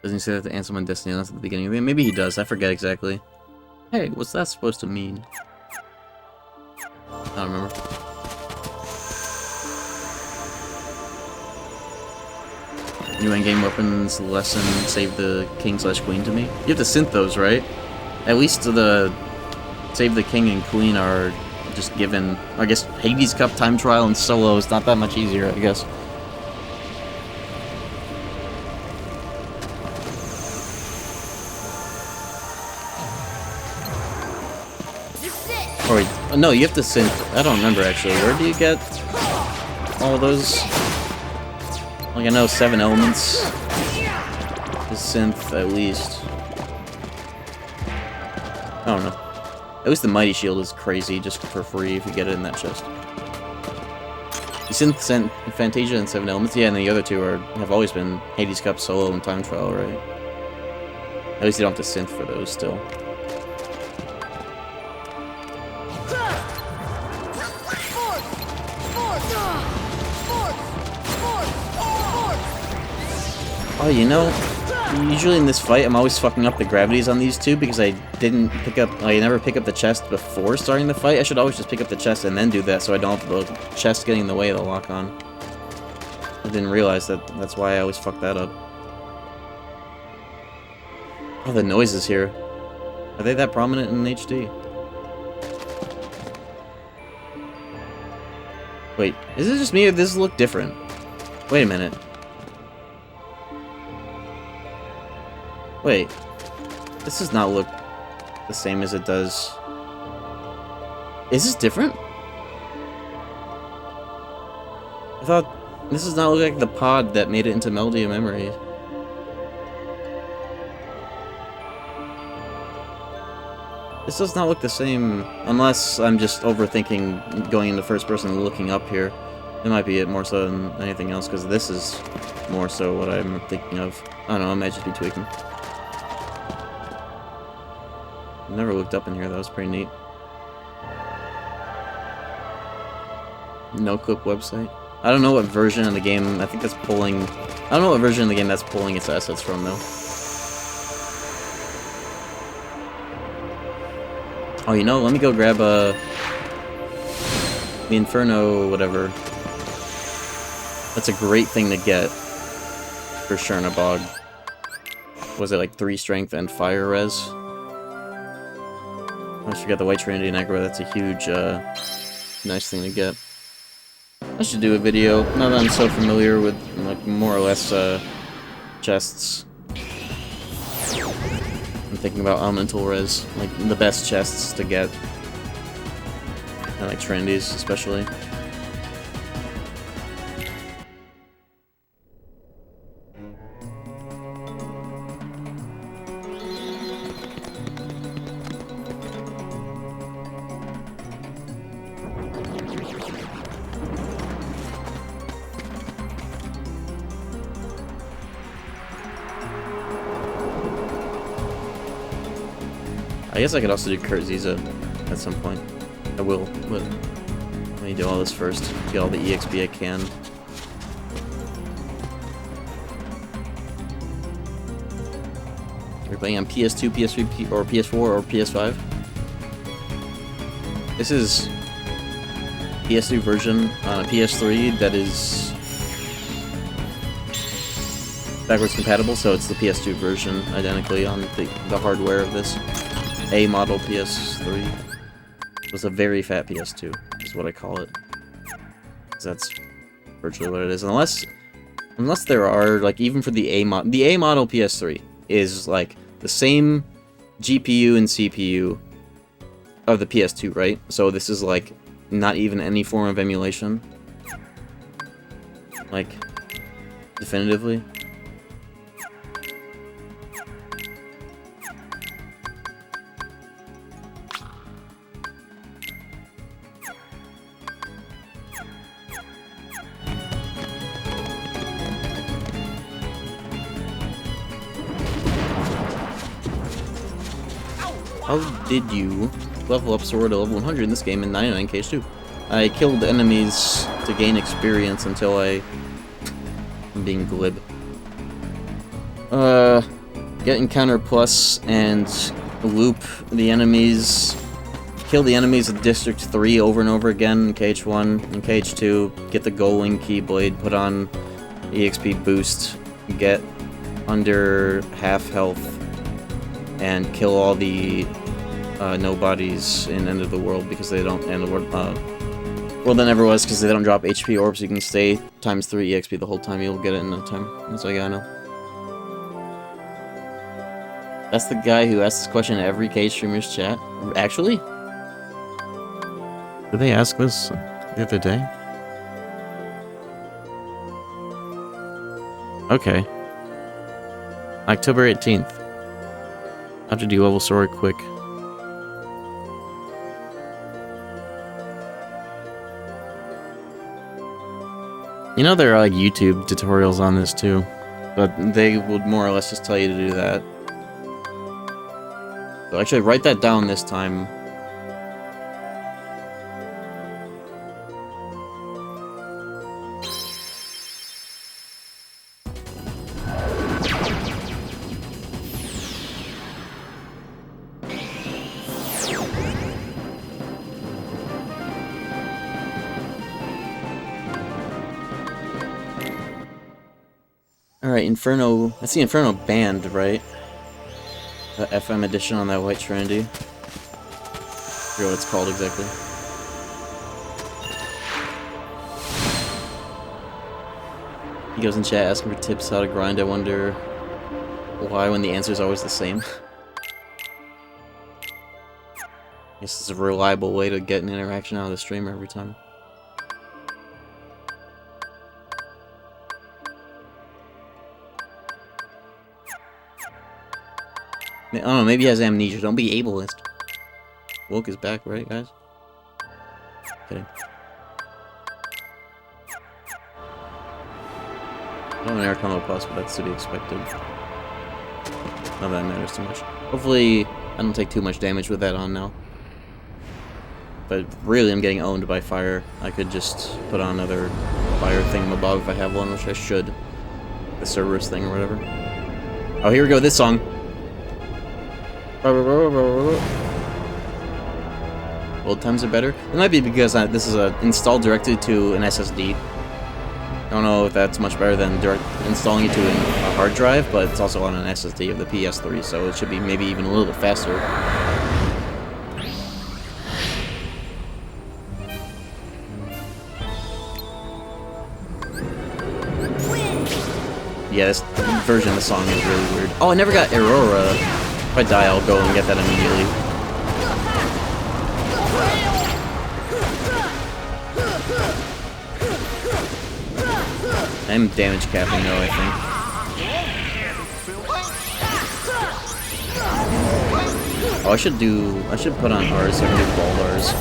Doesn't he say that to Ansem on Destiny? That's at the beginning of the game. Maybe he does. I forget exactly. Hey, what's that supposed to mean? I don't remember. New endgame weapons lesson. Save the king/queen to me. You have to synth those, right? At least the save the king and queen are just given. I guess Hades Cup time trial and solo is not that much easier, I guess. Or wait, no, you have to synth. I don't remember actually. Where do you get all those? Like I know 7 elements is synth at least. I don't know. At least the Mighty Shield is crazy just for free if you get it in that chest. You synth Fantasia and 7 elements, yeah, and the other two have always been Hades Cup, solo, and time trial, right? At least you don't have to synth for those still. Oh, you know, usually in this fight, I'm always fucking up the gravities on these two because I never pick up the chest before starting the fight. I should always just pick up the chest and then do that so I don't have the chest getting in the way of the lock-on. I didn't realize that's why I always fuck that up. Oh, the noises here. Are they that prominent in HD? Wait, is it just me or does this look different? Wait a minute. Wait, this does not look the same as it does. Is this different? I thought this does not look like the pod that made it into Melody of Memory. This does not look the same, unless I'm just overthinking going into first person and looking up here. It might be it more so than anything else, because this is more so what I'm thinking of. I don't know, I might just be tweaking. Never looked up in here, that was pretty neat. No Clip website. I don't know what version of the game, I think that's pulling... I don't know what version of the game that's pulling its assets from, though. Oh, you know, let me go grab, the Inferno, whatever. That's a great thing to get for Chernabog. Was it like 3 strength and fire res? I always forget the White Trinity and Aggro, that's a huge, nice thing to get. I should do a video, now that I'm so familiar with, like, more or less, chests. I'm thinking about elemental res, like, the best chests to get. I like Trinities, especially. I guess I could also do Kurt Ziza at some point. I will, but let me do all this first. Get all the EXP I can. We're playing on PS2, PS3, or PS4, or PS5. This is PS2 version on a PS3 that is backwards compatible, so it's the PS2 version identically on the hardware of this. A model PS3. It was a very fat PS2, is what I call it. 'Cause that's virtually what it is. Unless there are, like, even for the A model PS3 is, like, the same GPU and CPU of the PS2, right? So this is, like, not even any form of emulation. Like, definitively. How did you level up Sora to level 100 in this game in 99 KH2? I killed enemies to gain experience until I'm being glib. Get encounter plus and loop the enemies. Kill the enemies at District 3 over and over again in KH1 and KH2. Get the Goling Keyblade, put on EXP boost, get under half health, and kill all the nobodies in End of the World because they don't end the world. World that never was because they don't drop HP orbs. You can stay times 3 EXP the whole time. You'll get it in no time. That's all I gotta know. That's the guy who asks this question in every KH streamer's chat. Actually, did they ask this the other day? Okay. October 18th. I have to do level Sora quick. You know there are like YouTube tutorials on this too, but they would more or less just tell you to do that. So actually write that down this time. Alright, Inferno. That's the Inferno band, right? The FM edition on that White Trinity. I forget what it's called exactly. He goes in chat asking for tips how to grind. I wonder why when the answer is always the same. I guess it's a reliable way to get an interaction out of the streamer every time. I don't know, maybe he has amnesia. Don't be ableist. Woke is back, right, guys? Kidding. I don't know Arcano Plus, but that's to be expected. Not that it matters too much. Hopefully, I don't take too much damage with that on now. But really, I'm getting owned by fire. I could just put on another fire thingamabob if I have one, which I should. The Cerberus thing or whatever. Oh, here we go, this song. Old times are better. It might be because this is installed directly to an SSD. I don't know if that's much better than installing it to a hard drive, but it's also on an SSD of the PS3, so it should be maybe even a little bit faster. Yeah, this version of the song is really weird. Oh, I never got Aurora. If I die, I'll go and get that immediately. I'm damage capping though, I think. Oh, I should put on R's so I can do bald R's.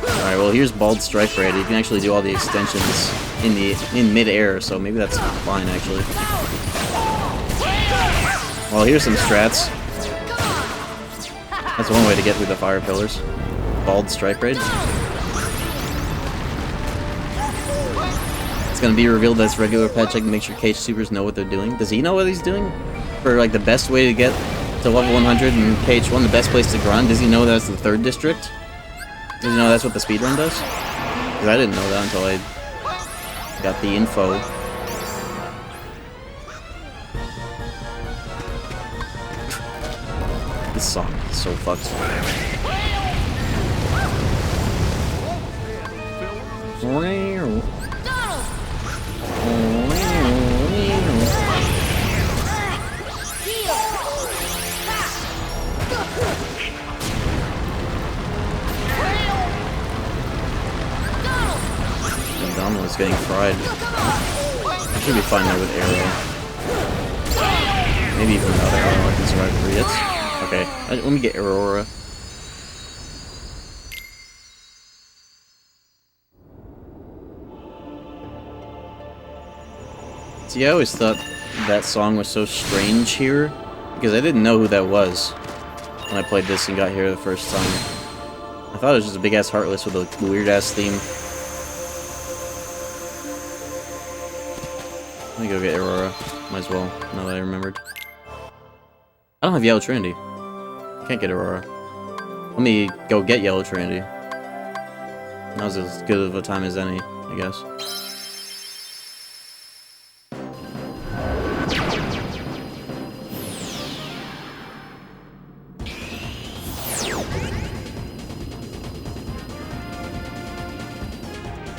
Alright, well here's Bald Strike Raid. You can actually do all the extensions in mid-air, so maybe that's fine actually. Well, here's some strats. That's one way to get through the fire pillars. Bald Strike Raid. It's gonna be revealed as regular patch. I can make sure KH Supers know what they're doing. Does he know what he's doing? For like the best way to get to level 100 in KH1, the best place to grind? Does he know that's the 3rd district? Does he know that's what the speedrun does? Because I didn't know that until I got the info. This song is so fucked. And Donald's getting fried. I should be fine there with Arrow. Maybe even without Arrow I can survive 3 hits. Okay, let me get Aurora. See, I always thought that song was so strange here, because I didn't know who that was when I played this and got here the first time. I thought it was just a big-ass Heartless with a weird-ass theme. Let me go get Aurora. Might as well, now that I remembered. I don't have Yellow Trinity. Can't get Aurora. Let me go get Yellow Trinity. Now's as good of a time as any, I guess.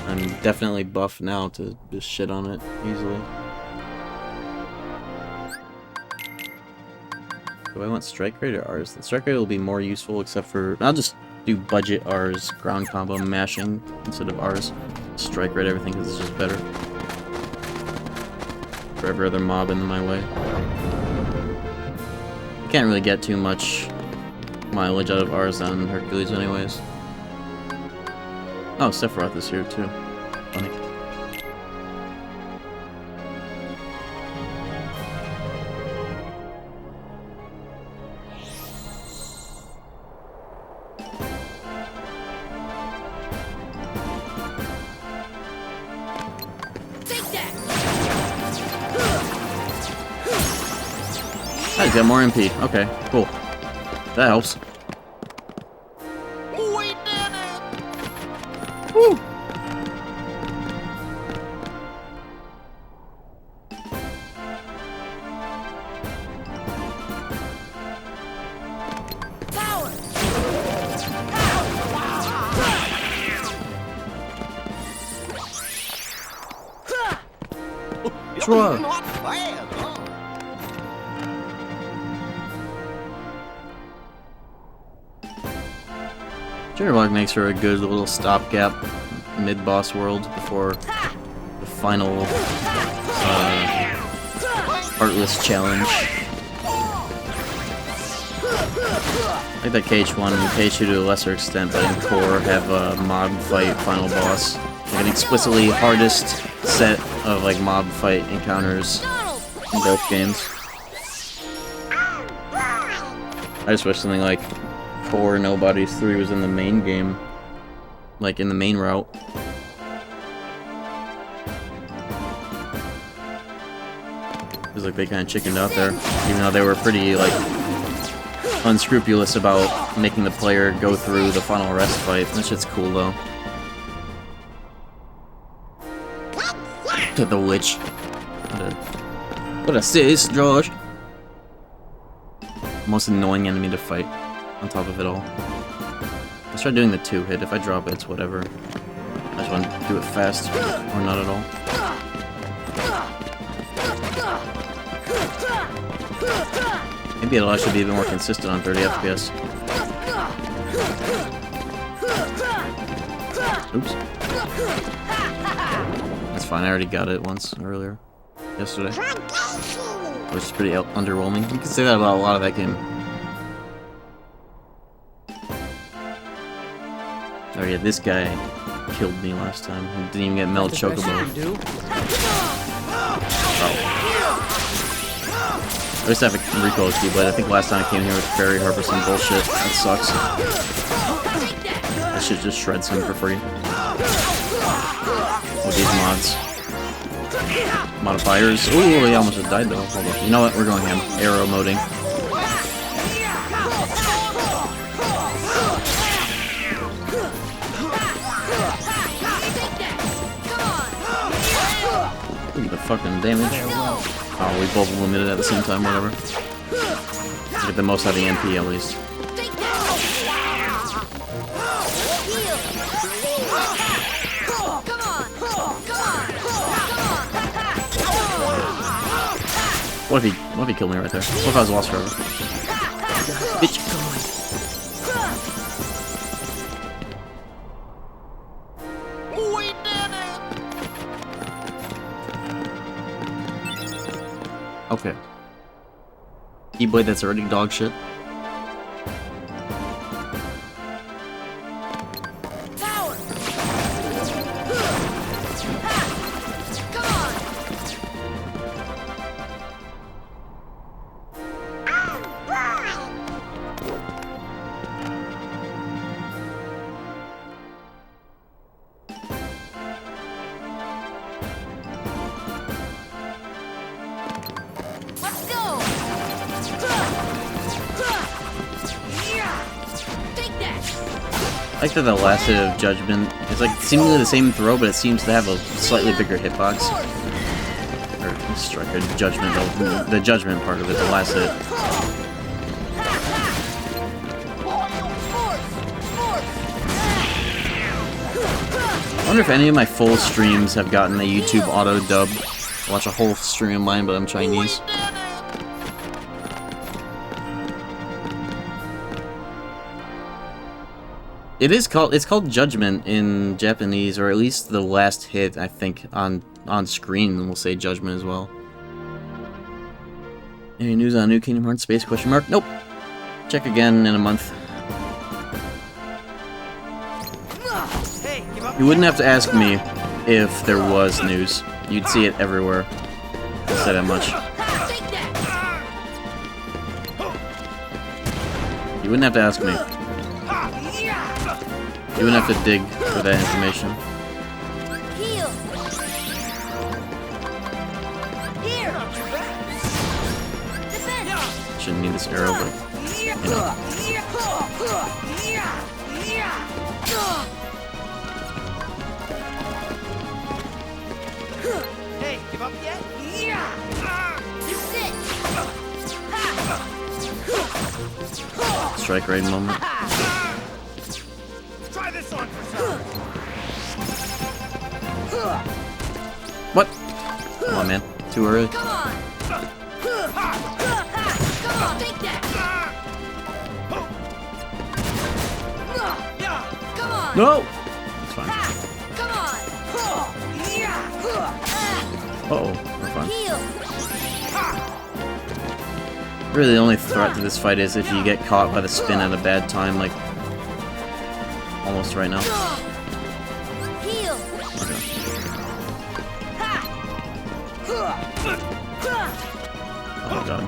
I'm definitely buff now to just shit on it easily. Do I want strike rate or R's? The strike rate will be more useful, except for I'll just do budget R's, ground combo mashing instead of R's. Strike rate everything because it's just better for every other mob in my way. I can't really get too much mileage out of R's on Hercules anyways. Oh, Sephiroth is here too. Funny. Oh, he's got more MP. Okay, cool. That helps. We did it! Woo! Sure. Not bad, huh? Jitterbug makes her a good little stopgap mid-boss world before the final Heartless challenge. I like that KH1 and KH2 to a lesser extent, but in core have a mob fight final boss. Like an explicitly hardest set of like mob fight encounters in both games. I just wish something like Core No Bodies 3 was in the main game. Like in the main route. It was like they kind of chickened out there. Even though they were pretty like unscrupulous about making the player go through the final rest fight. That shit's cool though. To the witch. What a sis, Josh. Most annoying enemy to fight. On top of it all. Let's try doing the 2-hit. If I drop it, it's whatever. I just want to do it fast, or not at all. Maybe it'll actually be a bit more consistent on 30 FPS. Oops. That's fine, I already got it once earlier. Yesterday. Which is pretty underwhelming. You can say that about a lot of that game. Oh yeah, this guy killed me last time. He didn't even get Meld Chocobo. Oh. I used to have a recoil keyblade. I think last time I came here with Fairy Harp or some bullshit. That sucks. I should just shred some for free. With these mods. Modifiers. Ooh, he almost just died though. Hold on. You know what? We're going ham. Arrow moding. Look at the fucking damage. Oh, we both eliminated at the same time, whatever. Get the most out of the MP at least. Take that! Heal! Come on! Come on! What if he killed me right there? What if I was lost forever? Bitch. We did it! Okay. Keyblade that's already dog shit. Power! Come on! Oh, boy! Let's go! Take that! I like that the last hit of Judgment is like seemingly the same throw, but it seems to have a slightly bigger hitbox. Or strike or Judgment, the Judgment part of it, the last hit. I wonder if any of my full streams have gotten a YouTube auto dub. I watch a whole stream of mine, but I'm Chinese. It's called Judgment in Japanese, or at least the last hit, I think, on screen will say Judgment as well. Any news on New Kingdom Hearts Space ? Nope. Check again in a month. You wouldn't have to ask me if there was news. You'd see it everywhere. I'll say that much. You wouldn't have to ask me. You wouldn't have to dig for that information. Heal! Here! Defend! Shouldn't need this arrow, but you know. Hey, give up yet? Strike right moment. Try this on for size. What? Come on, man. Too early. Come on! Come on, take that! Come on! No! It's fine. Come on! Uh-oh. We're fine. Heal! Really, the only threat to this fight is if you get caught by the spin at a bad time, like almost right now. Heal! Okay. Oh my god.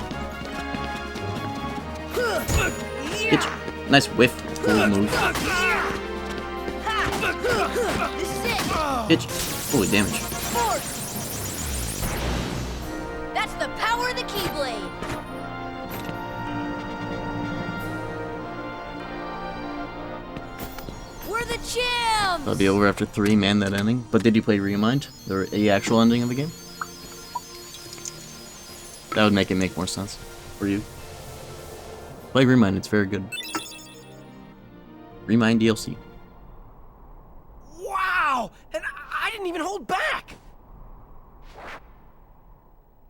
Bitch. Nice whiff. Cool move. This is it! Bitch. Holy damage. Force! That's the power of the Keyblade! We're the champs! That'll be over after 3, man, that ending. But did you play Remind? The actual ending of the game? That would make it make more sense for you. Play Remind, it's very good. Remind DLC. Wow! And I didn't even hold back!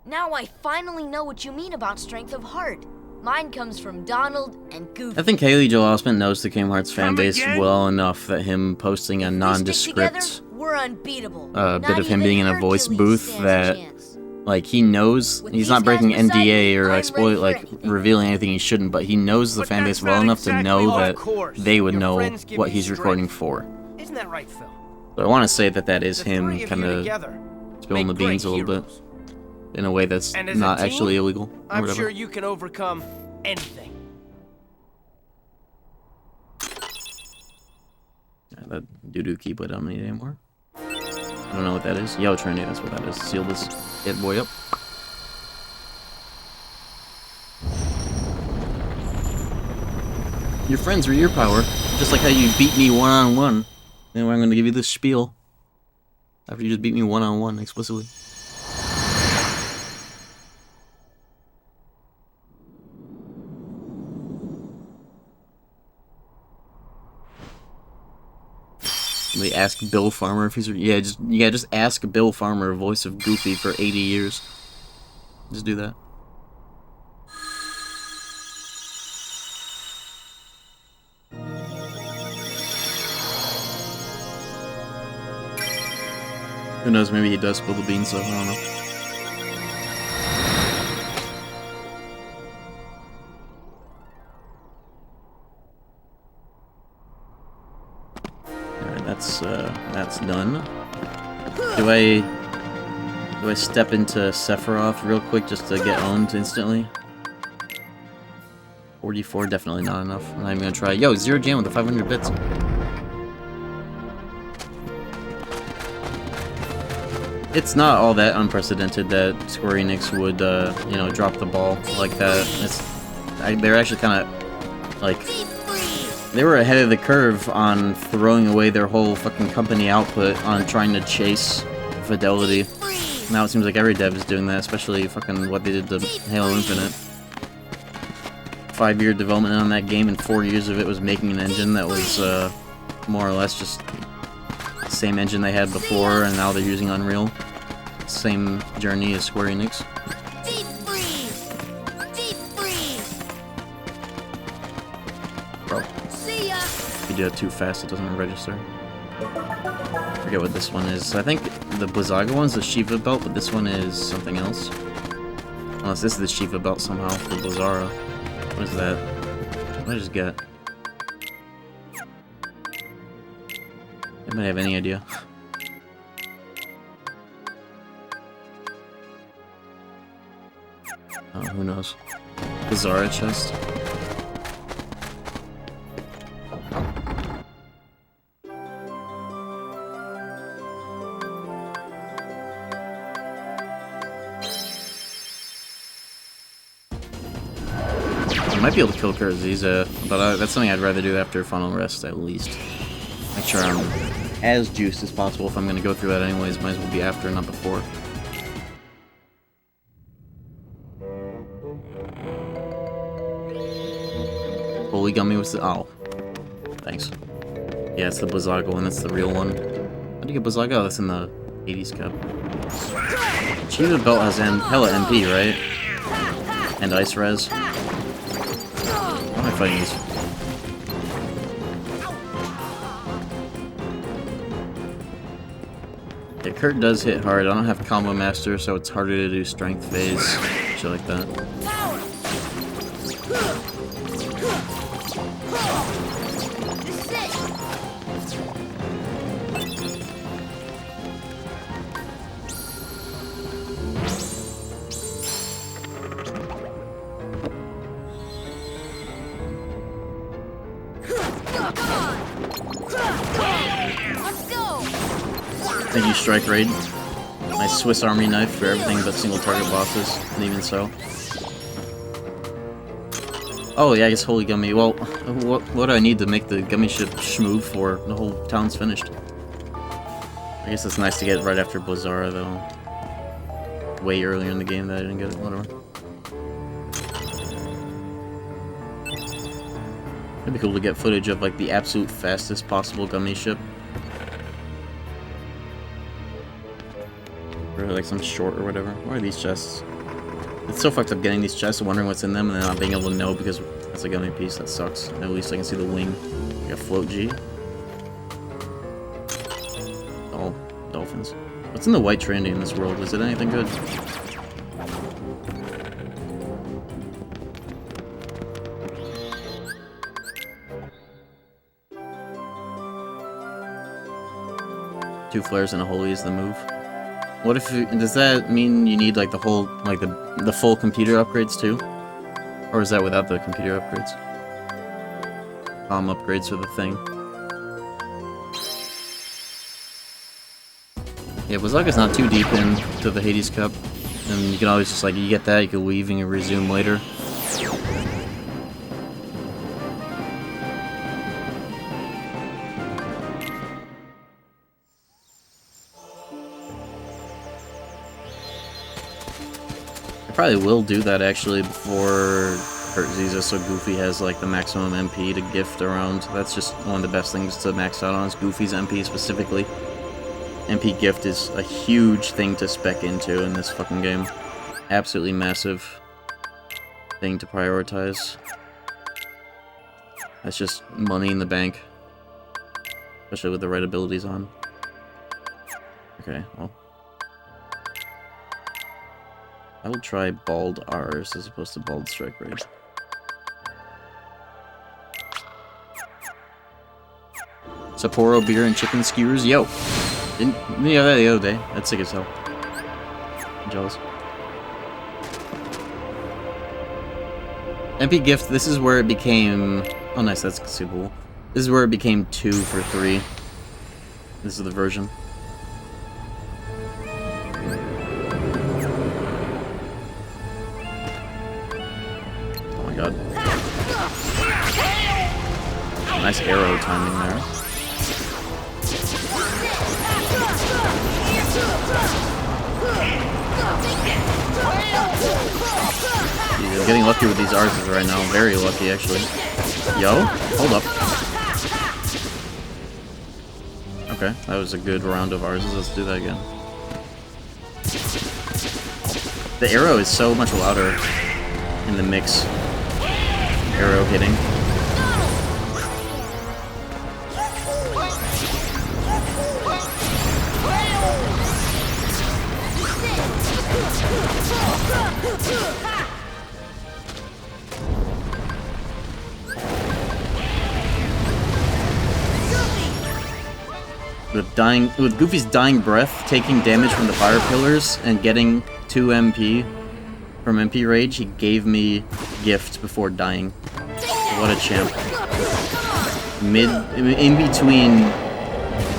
Now I finally know what you mean about strength of heart. Mine comes from Donald and Goofy. I think Haley Joel Osment knows the Kingdom Hearts fan base again? well enough that him posting a If we stick nondescript together, we're unbeatable. bit Not of him even being in a voice Hercules booth stands a that, chance. like, he knows With he's these not breaking guys beside NDA me, or I'm exploit, ready for like, anything. revealing anything he shouldn't, but he knows the But fan that's base well not enough to exactly know of that course. they would Your know friends give what you he's strength. recording for. Isn't that right, Phil? So I want to say that that is The him three of kind you of together spilling the make great beans a little bit heroes. in a way that's And as a not team, actually illegal or I'm whatever. sure you can overcome anything. Yeah, that doo-doo keyblade I don't need anymore. I don't know what that is. Yo, Trinity, that's what that is. Seal this hit boy up. Your friends are your power. Just like how you beat me one-on-one. Anyway, I'm gonna give you this spiel. After you just beat me one-on-one explicitly. We ask Bill Farmer if he's just ask Bill Farmer, voice of Goofy for 80 years. Just do that. Who knows, maybe he does spill the beans though, I don't know. Alright, that's done. Do I step into Sephiroth real quick just to get owned instantly? 44, definitely not enough. I'm not even gonna try. Yo, Zero Jam with the 500 bits. It's not all that unprecedented that Square Enix would, you know, drop the ball like that. They're actually kind of, like, they were ahead of the curve on throwing away their whole fucking company output on trying to chase fidelity. Now it seems like every dev is doing that, especially fucking what they did to Halo Infinite. 5-year development on that game, and 4 years of it was making an engine that was, more or less just the same engine they had before, and now they're using Unreal. Same journey as Square Enix. Bro. If you do it too fast, it doesn't register. I forget what this one is. I think the Blizzaga one's the Shiva belt, but this one is something else. Unless this is the Shiva belt somehow for Blizzara. What is that? What did I just get? Anybody have any idea? Oh, who knows? Blizzara chest. I might be able to kill Kurziza, but that's something I'd rather do after Final Rest at least. Make sure I'm as juiced as possible if I'm going to go through that anyways. Might as well be after, not before. Holy Gummy was the... oh. Thanks. Yeah, it's the Blizzaga one. That's the real one. How do you get Blizzaga? Oh, that's in the 80s cup. Shiva belt has hella MP, right? And Ice Res. Why am I fighting these? Yeah, Kurt does hit hard. I don't have Combo Master, so it's harder to do Strength Phase. Shit like that. Thank you, Strike Raid. My Swiss Army knife for everything but single target bosses, and even so. Oh yeah, I guess Holy Gummy. Well, what do I need to make the gummy ship schmoove for? The whole town's finished. I guess it's nice to get it right after Blizzara, though. Way earlier in the game that I didn't get it, whatever. It'd be cool to get footage of, like, the absolute fastest possible gummy ship. Or like some short or whatever. What are these chests? It's so fucked up getting these chests and wondering what's in them and then not being able to know because that's a gummy piece. That sucks. At least I can see the wing. Like a float G. Oh, dolphins. What's in the white trendy in this world? Is it anything good? Two flares and a holy is the move. What if does that mean you need like the whole the full computer upgrades too? Or is that without the computer upgrades? Upgrades for the thing. Yeah, Blizzaga's not too deep into the Hades Cup. And you can always just like you get that, you can leave and you resume later. Probably will do that actually before hurt Ziza, so Goofy has like the maximum MP to gift around. That's just one of the best things to max out on is Goofy's MP specifically. MP gift is a huge thing to spec into in this fucking game. Absolutely massive thing to prioritize. That's just money in the bank. Especially with the right abilities on. Okay, well. I will try Bald R's as opposed to Bald Strike Raid. Sapporo beer and chicken skewers, yo! Didn't have that the other day. That's sick as hell. I'm jealous. MP gift, this is where it became... Oh nice, that's super cool. This is where it became 2 for 3. This is the version. Oh my god. Nice arrow timing there. Jeez, I'm getting lucky with these R's right now. Very lucky, actually. Yo, hold up. Okay, that was a good round of R's. Let's do that again. The arrow is so much louder in the mix. Arrow hitting. With Goofy's dying breath, taking damage from the fire pillars, and getting 2 MP from MP Rage, he gave me gift before dying. What a champ. In between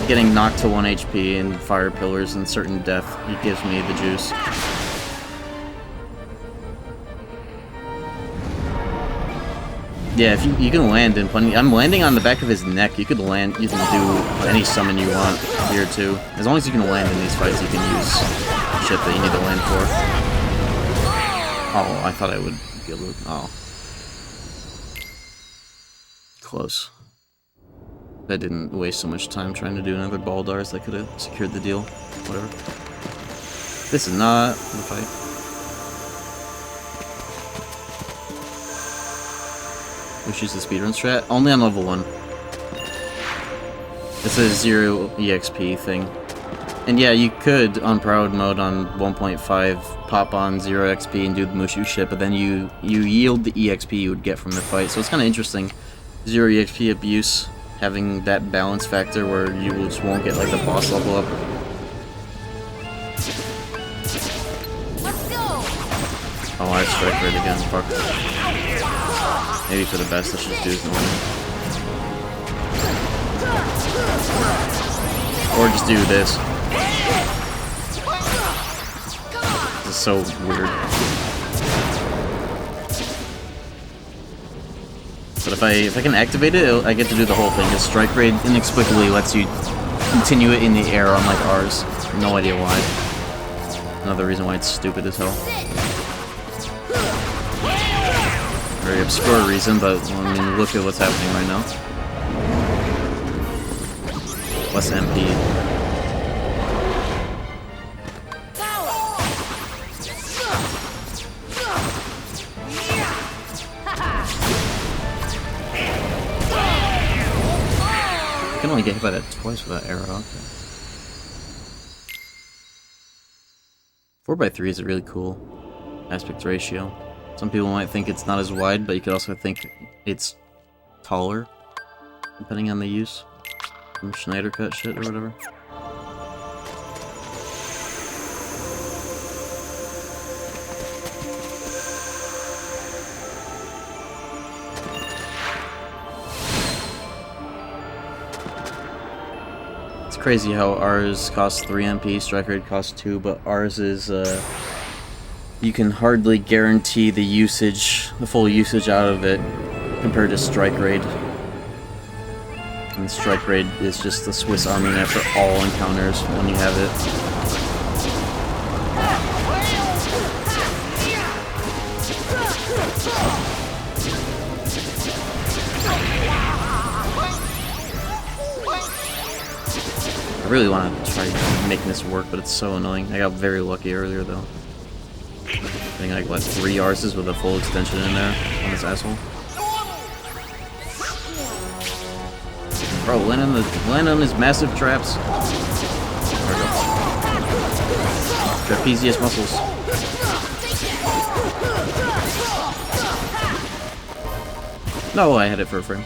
getting knocked to 1 HP and fire pillars and certain death, he gives me the juice. Yeah, if you can land in plenty. I'm landing on the back of his neck. You could land. You can do any summon you want here too. As long as you can land in these fights, you can use shit that you need to land for. Oh, I thought I would be able to. Oh, close. I didn't waste so much time trying to do another Baldars. I could have secured the deal. Whatever. This is not the fight. Which is the speedrun strat? Only on level 1. It's a 0 EXP thing. And yeah, you could, on Proud Mode on 1.5, pop on 0 XP and do the Mushu shit, but then you yield the EXP you would get from the fight. So it's kind of interesting. 0 EXP abuse, having that balance factor where you just won't get like the boss level up. Let's go. Oh, I strike right again. Fuck. Maybe for the best, let's just do this normal. Or just do this. This is so weird. But if I can activate it, I get to do the whole thing. Because Strike Raid inexplicably lets you continue it in the air unlike ours. No idea why. Another reason why it's stupid as hell. Very obscure reason, but I mean, look at what's happening right now. Less MP. I can only get hit by that twice with that arrow. Okay. 4x3 is a really cool aspect ratio. Some people might think it's not as wide, but you could also think it's taller, depending on the use. Some Schneider cut shit or whatever. It's crazy how ours costs 3 MP, Strike Raid costs 2, but ours is, you can hardly guarantee the usage, the full usage out of it, compared to Strike Raid. And Strike Raid is just the Swiss Army knife for all encounters when you have it. I really want to try making this work, but it's so annoying. I got very lucky earlier, though. I think like, what, 3 R's with a full extension in there on this asshole? Bro, land on his massive traps. There we go. Trapezius muscles. No, I had it for a frame.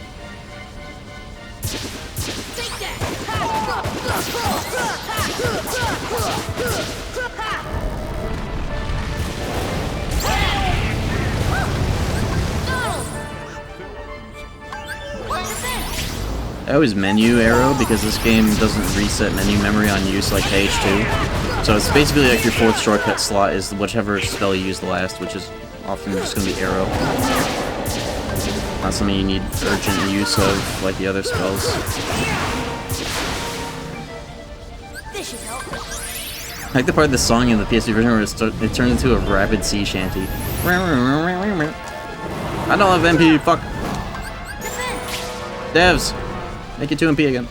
I always menu arrow because this game doesn't reset menu memory on use like KH2. So it's basically like your 4th shortcut slot is whichever spell you used last, which is often just going to be arrow. Not something you need urgent use of like the other spells. This should help. I like the part of the song in the PS2 version where it turns into a rapid sea shanty. I don't have MP, fuck. Devs! Make it 2 MP again.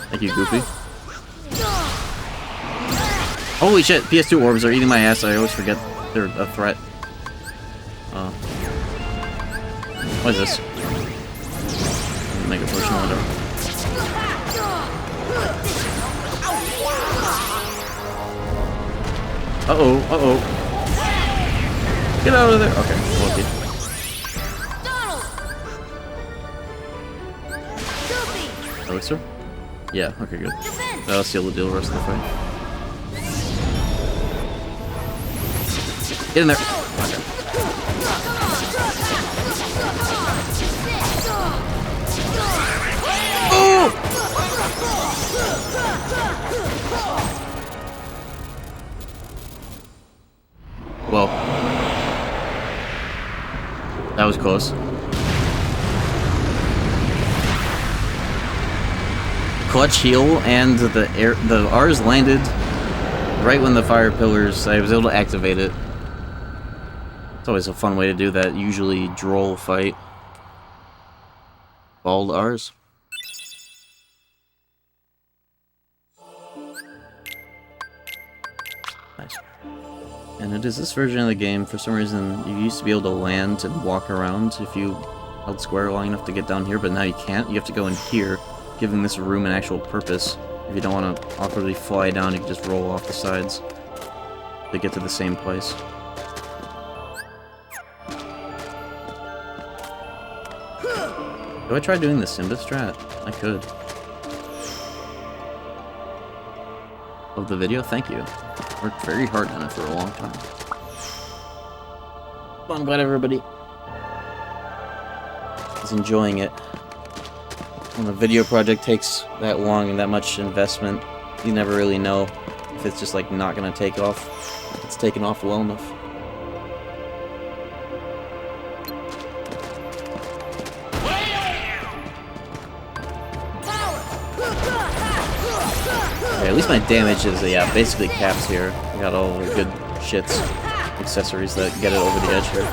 Thank you, Goofy. Holy shit, PS2 orbs are eating my ass. I always forget they're a threat. What is this? Mega potion window. Uh-oh, uh-oh. Get out of there! Okay, lucky. Elixir? Yeah, okay, good. That'll seal the deal the rest of the fight. Get in there! Okay. Oh! Well. That was close. Clutch heal, and the R's landed right when the fire pillars, I was able to activate it. It's always a fun way to do that, usually droll fight. Bald R's. Nice. And it is this version of the game, for some reason, you used to be able to land and walk around if you held square long enough to get down here, but now you can't. You have to go in here, giving this room an actual purpose. If you don't want to awkwardly fly down, you can just roll off the sides to get to the same place. Do I try doing the Simba strat? I could. Love the video? Thank you. Worked very hard on it for a long time. Well, I'm glad everybody is enjoying it. When a video project takes that long and that much investment, you never really know if it's just like not gonna take off. If it's taken off well enough. Okay, at least my damage is, yeah, basically caps here. I got all the good shits, accessories that get it over the edge here.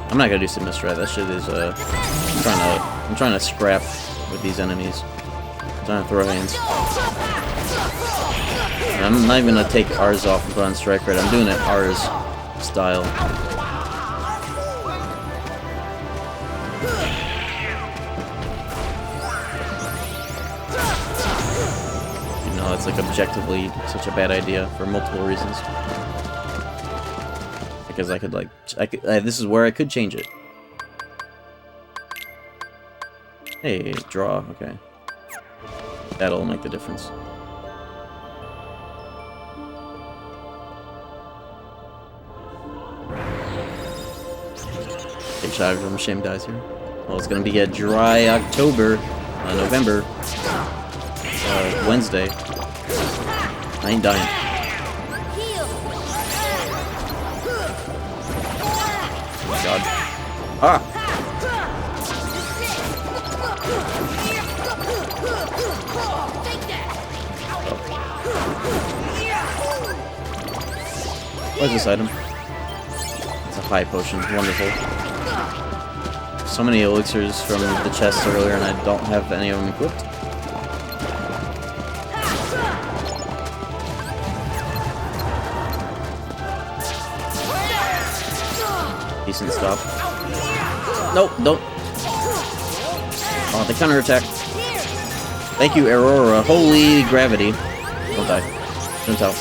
I'm not gonna do Simba strat. That shit is I'm trying to scrap with these enemies. I'm trying to throw hands. And I'm not even gonna take R's off and put on strike rate. I'm doing it R's style. You know, it's like objectively such a bad idea for multiple reasons. Because I could like, this is where I could change it. Hey, draw, okay. That'll make the difference. KH1FM Shame dies here. Well, it's gonna be a dry October, November, Wednesday. I ain't dying. God. Ah! Oh. What is this item? It's a high potion. Wonderful. so many elixirs from the chests earlier, and I don't have any of them equipped. Decent stop. Nope, don't. Oh, the counterattack. Thank you, Aurora. Holy gravity. Don't die. Don't tell.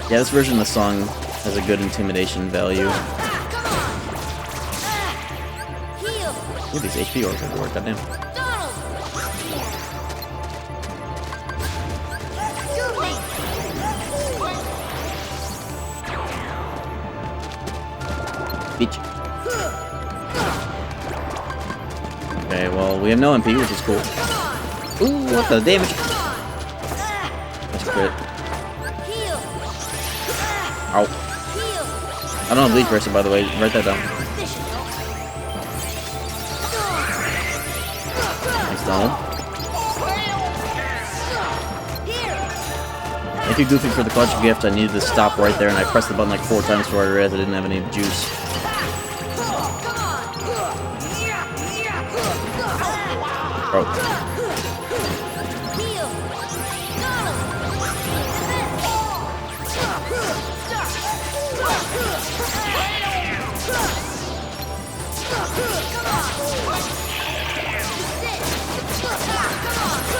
Yeah, this version of the song has a good intimidation value. Ooh, these HP orbs everywhere, goddamn. Beach. Okay, well, we have no MP, which is cool. Ooh, what the damage? That's crit. Ow. I don't have Bleed Pressure, by the way. Write that down. Thanks, Donald. Thank you, Goofy, for the clutch gift. I needed to stop right there, and I pressed the button like 4 times before I realized I didn't have any juice. Bro.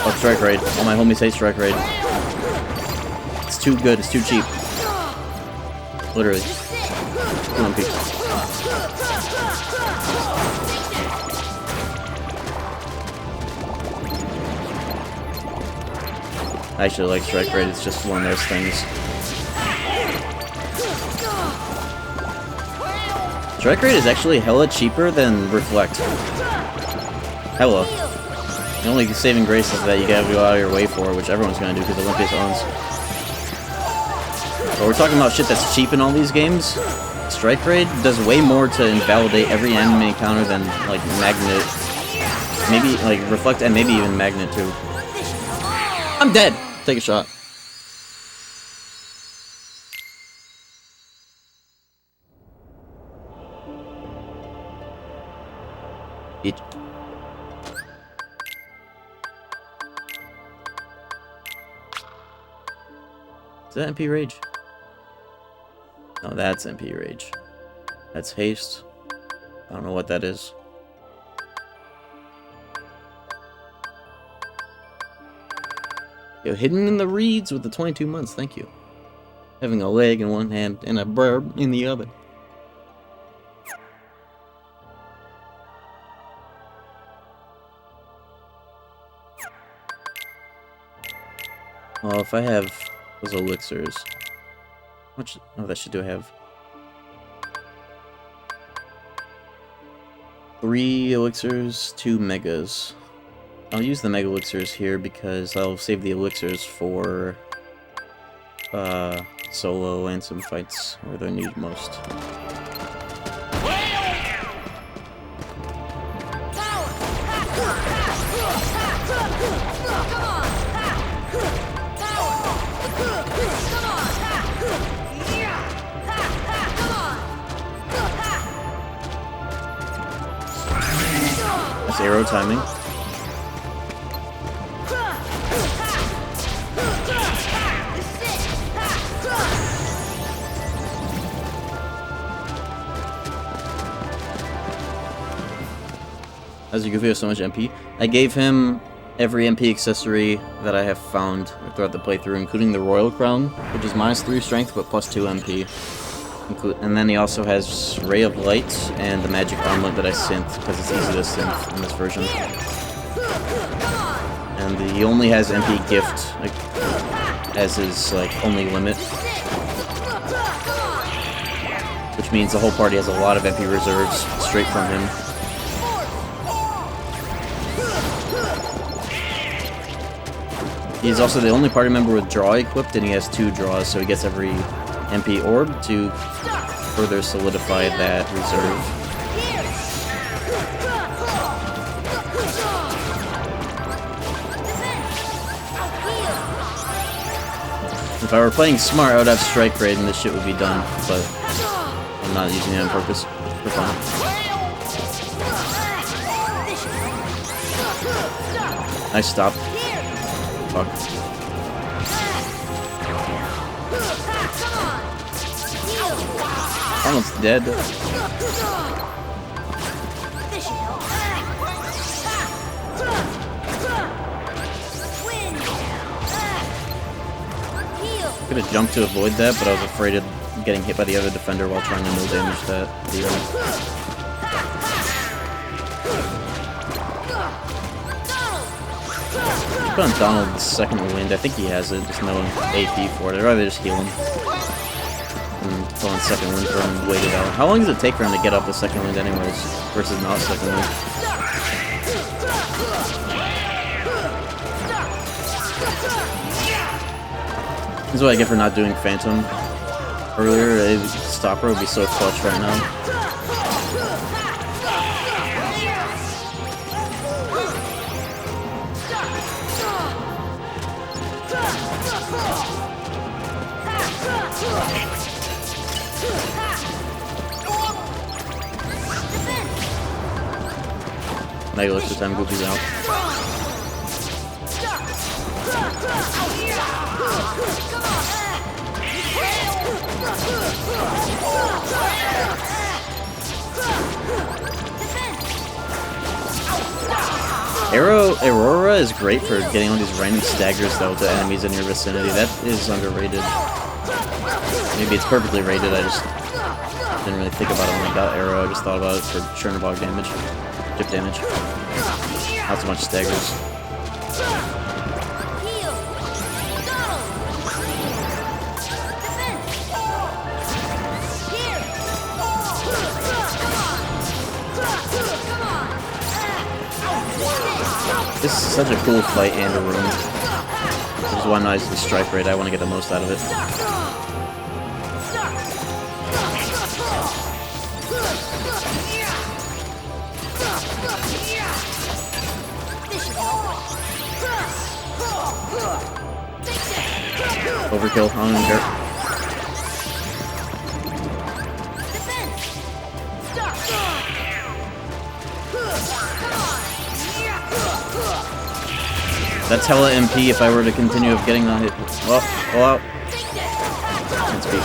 Oh, Strike Raid. All my homies say Strike Raid. It's too good, it's too cheap. Literally. 2 MP. I actually like Strike Raid, it's just one of those things. Strike Raid is actually hella cheaper than Reflect. Hella. The only saving grace is that you gotta go out of your way for it, which everyone's gonna do because Olympus owns. But we're talking about shit that's cheap in all these games. Strike Raid does way more to invalidate every enemy encounter than, like, Magnet. Maybe, like, Reflect and maybe even Magnet, too. I'm dead! Take a shot. Each. Is that MP Rage? No, that's MP Rage. That's Haste. I don't know what that is. Yo, hidden in the reeds with the 22 months, thank you. Having a leg in one hand and a burb in the other. Well, if I have those elixirs, how much of that shit do I have? 3 elixirs, 2 megas. I'll use the mega elixirs here because I'll save the elixirs for solo and some fights where they're needed most. That's arrow timing. As you Goofy has so much MP. I gave him every MP accessory that I have found throughout the playthrough, including the Royal Crown, which is -3 strength but +2 MP. And then he also has Ray of Light and the Magic Armlet that I synth, because it's easy to synth in this version. And he only has MP Gift as his only limit. Which means the whole party has a lot of MP reserves straight from him. He's also the only party member with Draw equipped, and he has 2 draws, so he gets every MP orb to further solidify that reserve. If I were playing smart, I would have strike raid and this shit would be done, but I'm not using it on purpose. For fun. Nice stop. Fuck. Almost dead. Could have jumped to avoid that, but I was afraid of getting hit by the other defender while trying to no damage that. Put on Donald's second wind. I think he has it, just no AP for it. I'd rather just heal him. And put on second wind for him and wait it out. How long does it take for him to get up with second wind anyways, versus not second wind? This is what I get for not doing Phantom earlier. A stopper would be so clutch right now. Megalith this time, Goofy's out. Aurora is great for getting all these random staggers though to enemies in your vicinity. That is underrated. Maybe it's perfectly rated, I just didn't really think about it when I got Arrow, I just thought about it for Chernobog damage. Chip damage. Not so much staggers. This is such a cool fight and a room. Which is why I'm not using strike rate, I want to get the most out of it. Overkill, I don't even care. That's hella MP if I were to continue of getting that hit. Well, pull out. Can't speak.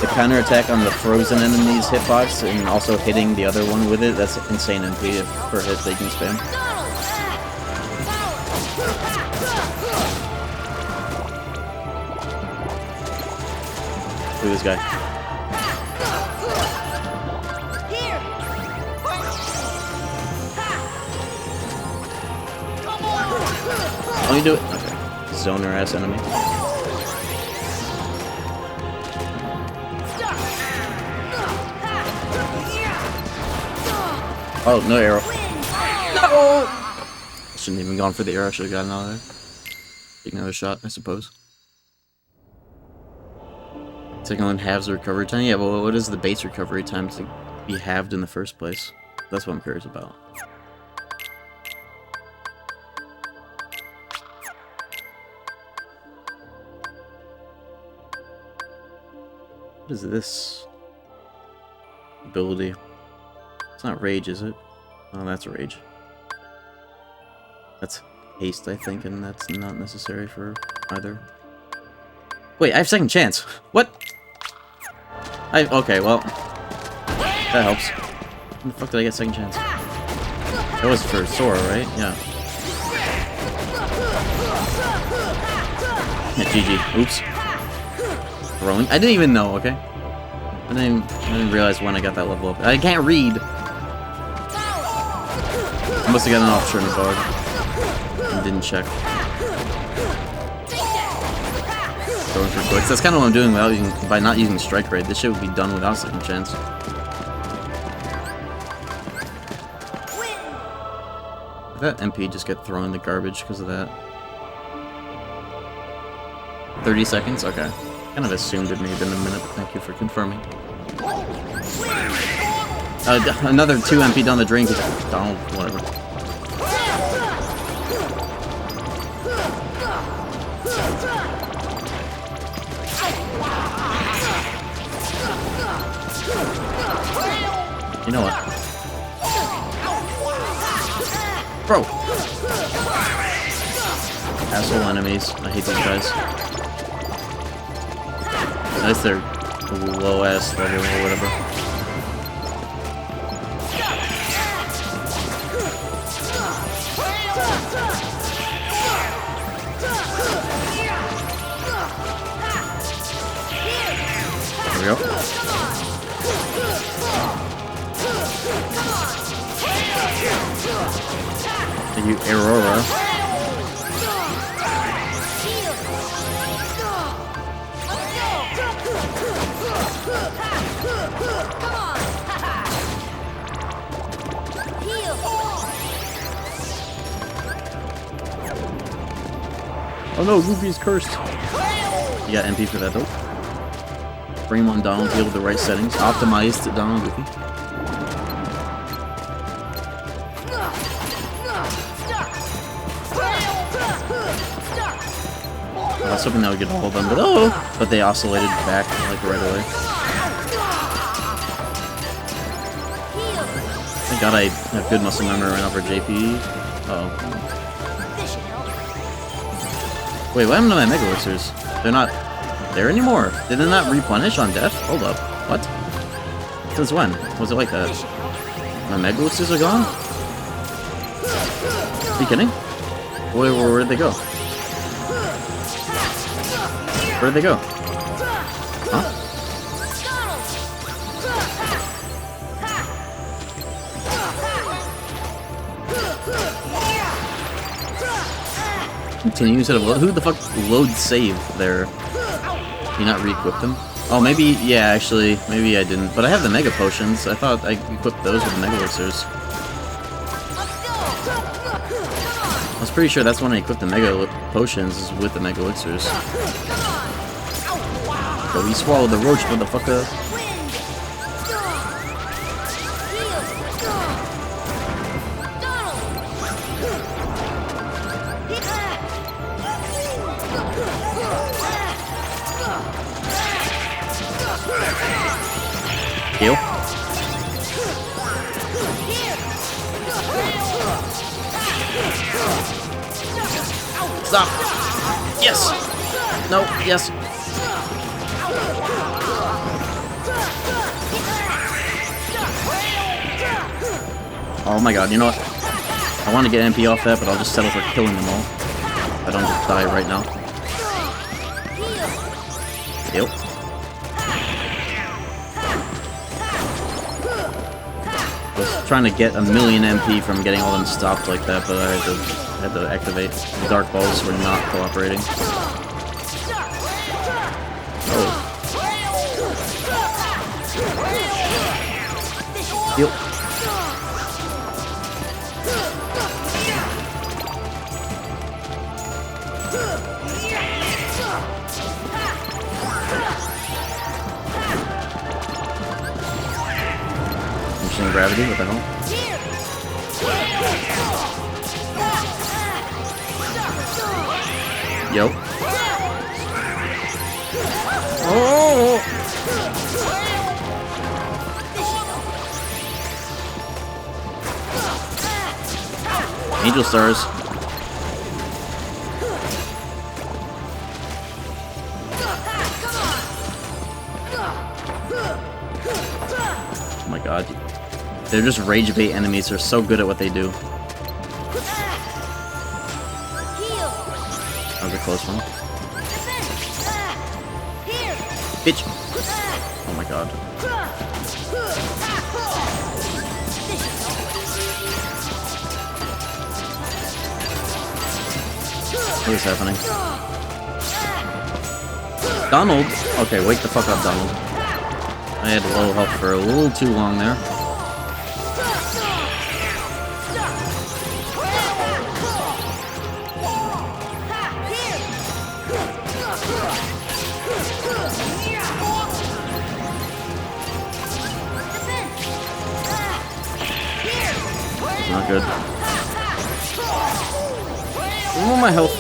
The counterattack on the frozen enemy's hitbox and also hitting the other one with it, that's insane MP per hit that you can spam. Look at this guy. Oh, you do it? Okay. Zoner ass enemy. Oh, no arrow. No! Shouldn't even gone for the arrow, should have gotten out of there. Take another shot, I suppose. Second one halves the recovery time? Yeah, well, what is the base recovery time to be halved in the first place? That's what I'm curious about. What is this ability? It's not rage, is it? Oh, that's rage. That's haste, I think, and that's not necessary for either. Wait, I have second chance. What? Okay, well, that helps. When the fuck did I get second chance? That was for Sora, right? Yeah. Yeah, GG. Oops. Throwing? I didn't even know, okay? I didn't realize when I got that level up. I can't read! I must have gotten off Chernobog. And didn't check. Going for clicks. That's kind of what I'm doing by not using strike rate. This shit would be done without second chance. Did that MP just get thrown in the garbage because of that? 30 seconds? Okay. Kind of assumed it may have been a minute, but thank you for confirming. Another 2 MP down the drain because Donald, whatever. You know what? Bro! Asshole enemies. I hate these guys. Nice they're low ass level or whatever. There we go. Thank you, Aurora. Oh no, Goofy's cursed. You got MP for that though. Bring him on Donald Field with the right settings. Optimized Donald Goofy. I was hoping that would get all of them, but oh! But they oscillated back like right away. Thank God I have good muscle memory right now for JP. Uh oh. Wait, what happened to my Mega Elixirs? They're not there anymore. Did they not replenish on death? Hold up. What? Since when? Was it like that? My Mega Elixirs are gone? Are you kidding? Where'd they go? Where'd they go? Huh? Continue instead of load. Who the fuck load save there? You not re-equip them? Oh, maybe, yeah, actually, maybe I didn't. But I have the Mega Potions. I thought I equipped those with the Mega Elixirs. I was pretty sure that's when I equipped the Mega Potions, is with the Mega Elixirs. So he swallowed the roach, motherfucker. Heal. Stop. Yes. No. Yes. Oh my god, you know what? I want to get MP off that, but I'll just settle for killing them all. I don't just die right now. Heal. I was trying to get a million MP from getting all them stopped like that, but I had to activate. The Dark Balls were not cooperating. Oh. Heal. Interesting gravity, what the hell? Yo. Oh! Angel Stars. Oh my god. They're just rage bait enemies. They're so good at what they do. That was a close one. Bitch! Oh my god. What is happening? Donald? Okay, wake the fuck up, Donald. I had low health for a little too long there. Not good. Remove my health.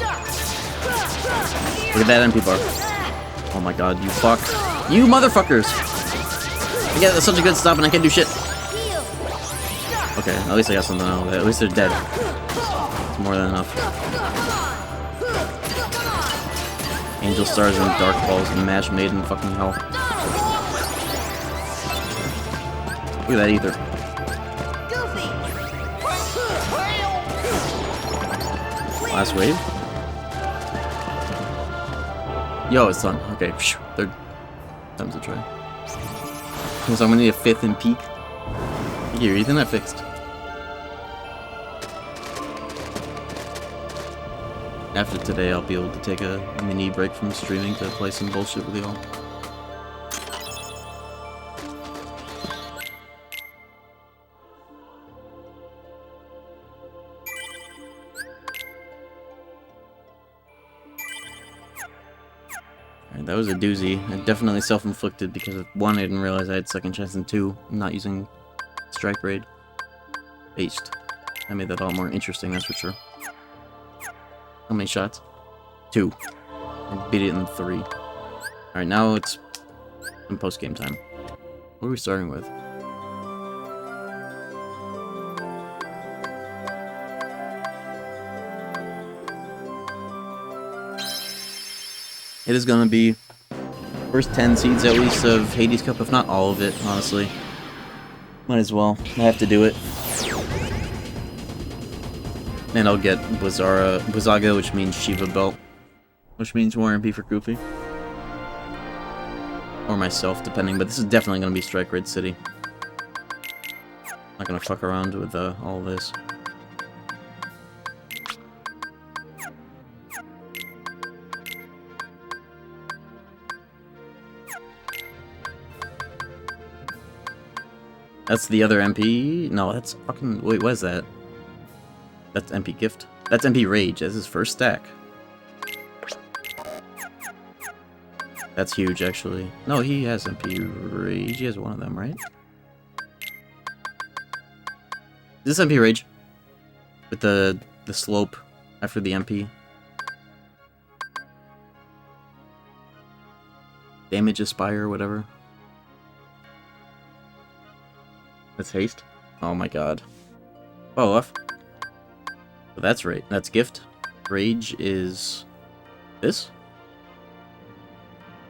Okay. Look at that MP bar. Oh my god, you fuck. You motherfuckers! Yeah, that's such a good stop and I can't do shit. Okay, at least I got something out of it. At least they're dead. It's more than enough. Angel Stars and Dark Balls and match made in fucking hell. Look at that ether. Last wave? Yo, it's done. Okay, third time's a try. So I'm gonna need a 5th and peak. Here, Ethan, that fixed. After today, I'll be able to take a mini break from streaming to play some bullshit with y'all. Alright, that was a doozy. Definitely self-inflicted because 1, I didn't realize I had second chance, and 2, I'm not using Strike Raid. Based. I made that all more interesting, that's for sure. How many shots? 2. I beat it in 3. Alright, now it's in post-game time. What are we starting with? It is gonna be first 10 seeds at least of Hades Cup, if not all of it, honestly. Might as well. I have to do it. And I'll get Blizzaga, which means Shiva Belt. Which means more MP for Goofy. Or myself, depending, but this is definitely going to be Strike Raid City. Not going to fuck around with all this. That's the other MP? No, that's fucking... Wait, what is that? That's MP Gift. That's MP Rage. That's his first stack. That's huge, actually. No, he has MP Rage. He has one of them, right? Is this MP Rage? With the slope after the MP? Damage Aspire or whatever. That's haste? Oh my god. Oh, off. So that's right. That's gift. Rage is this?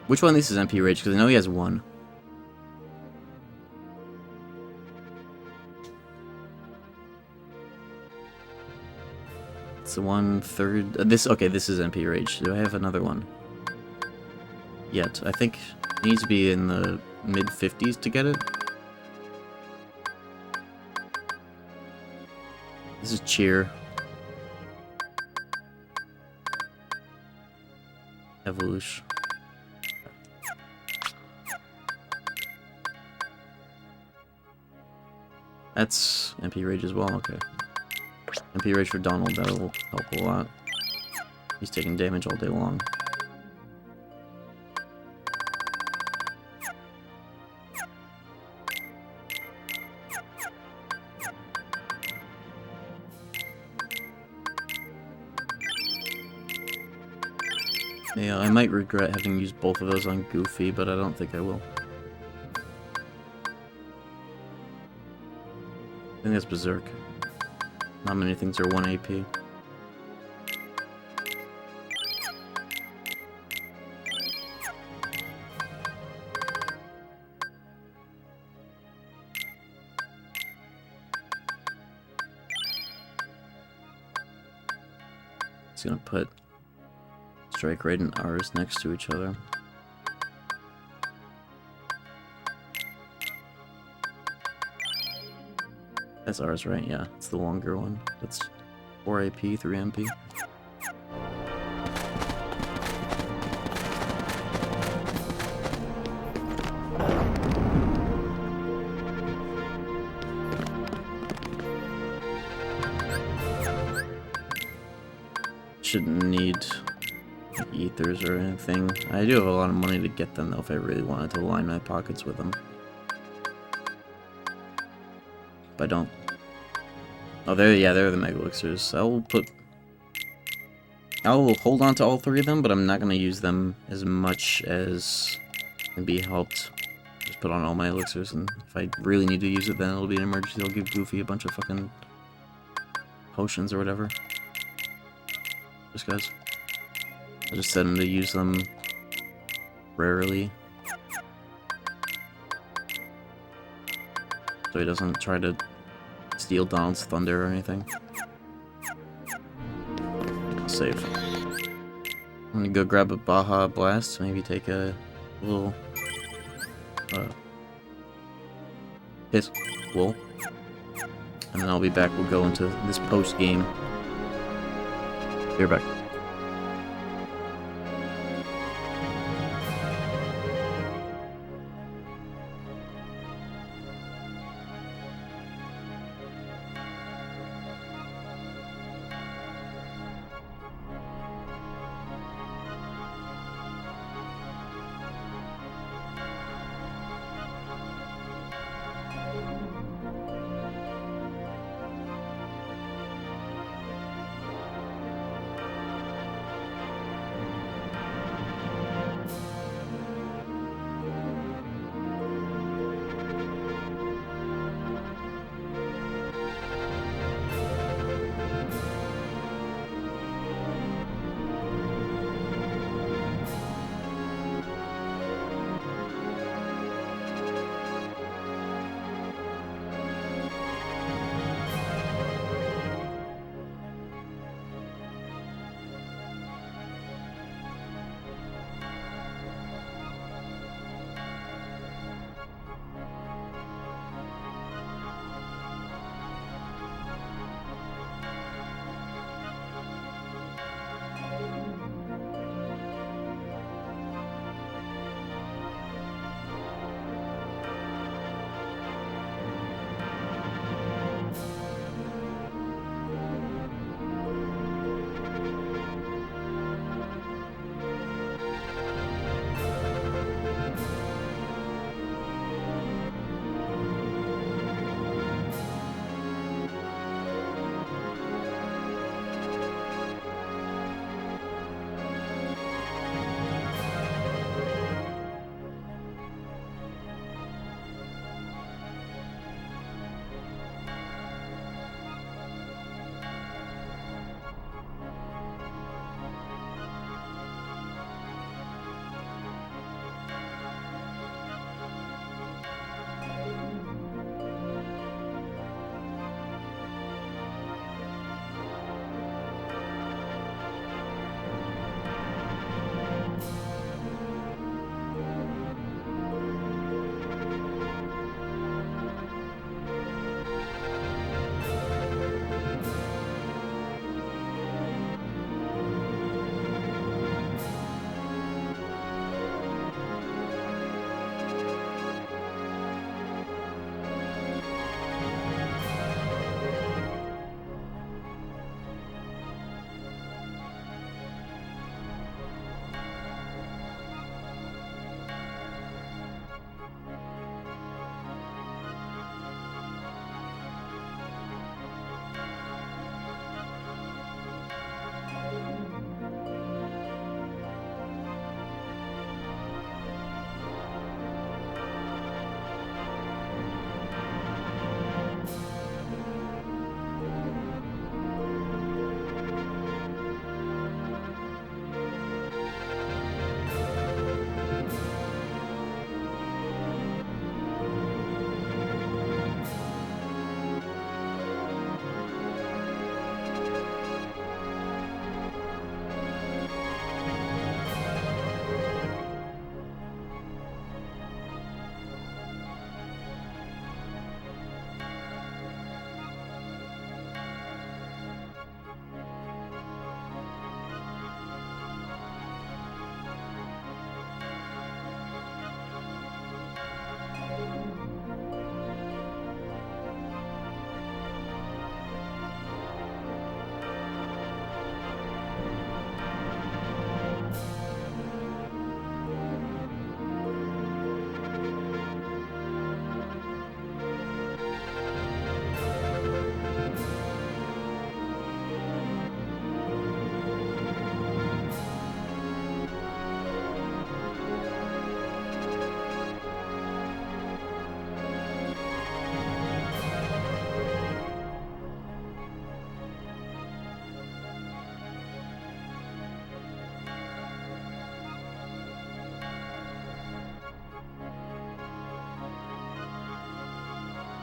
Which one of these is MP Rage? Because I know he has one. It's the 1/3. This okay. This is MP Rage. Do I have another one? Yet I think it needs to be in the mid 50s to get it. This is Cheer. Evolution. That's MP Rage as well, okay. MP Rage for Donald, that'll help a lot. He's taking damage all day long. Yeah, I might regret having used both of those on Goofy, but I don't think I will. I think that's Berserk. Not many things are 1 AP. It's gonna put Strike Raid and ours next to each other. That's ours, right? Yeah, it's the longer one. That's 4 AP, 3 MP. Shouldn't need ethers or anything. I do have a lot of money to get them though if I really wanted to line my pockets with them. But I don't. Oh, they're the Mega Elixirs. I'll put I'll hold on to all 3 of them, but I'm not going to use them as much as can be helped. Just put on all my elixirs, and if I really need to use it, then it'll be an emergency. I'll give Goofy a bunch of fucking potions or whatever. Just guys. I just set him to use them rarely, so he doesn't try to steal Donald's thunder or anything. I'll save. I'm gonna go grab a Baja Blast, maybe take a little hit wool, and then I'll be back. We'll go into this post game. Be right back.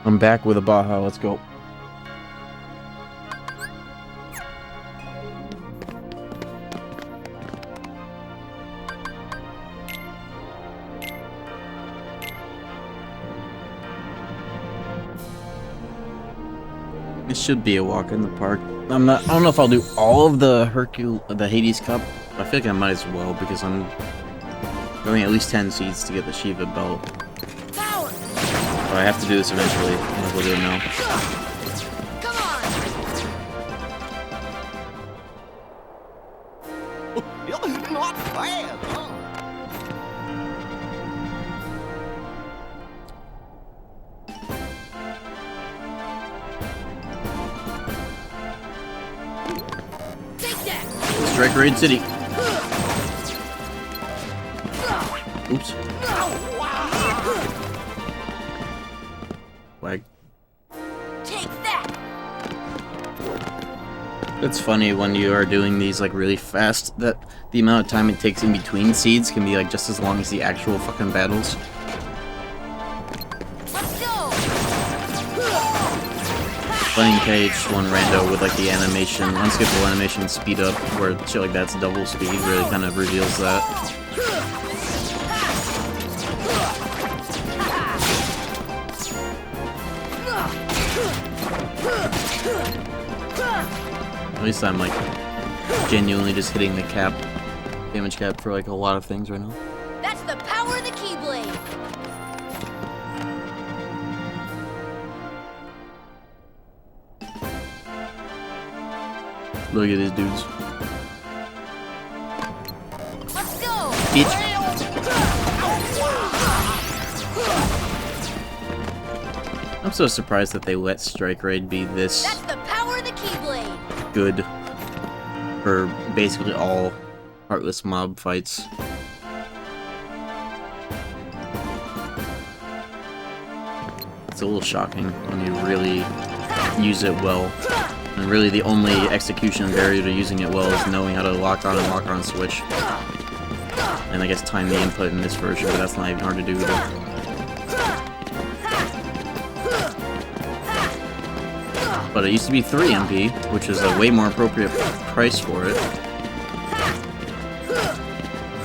I'm back with a Baja. Let's go. This should be a walk in the park. I don't know if I'll do all of the Hades Cup. I feel like I might as well because I'm going at least 10 seeds to get the Shiva belt. Power. So I have to do this eventually. I might as well do it now. Come on. Not bad, huh? Take that. Strike Raid City. Oops. Lag. Take that. It's funny when you are doing these like really fast that the amount of time it takes in between seeds can be like just as long as the actual fucking battles. Let's go. Playing KH1 rando with like the animation, unskippable animation speed up where shit like that's double speed really kind of reveals that. At least I'm like genuinely just hitting the cap, damage cap for like a lot of things right now. That's the power of the Keyblade. Look at these dudes. Let's go. Bitch. I'm so surprised that they let Strike Raid be this That's the power of the Keyblade. good for basically all Heartless mob fights. It's a little shocking when you really use it well. And really the only execution barrier to using it well is knowing how to lock on and lock on switch. And I guess time the input in this version, but that's not even hard to do either. But it used to be 3 MP, which is a way more appropriate price for it.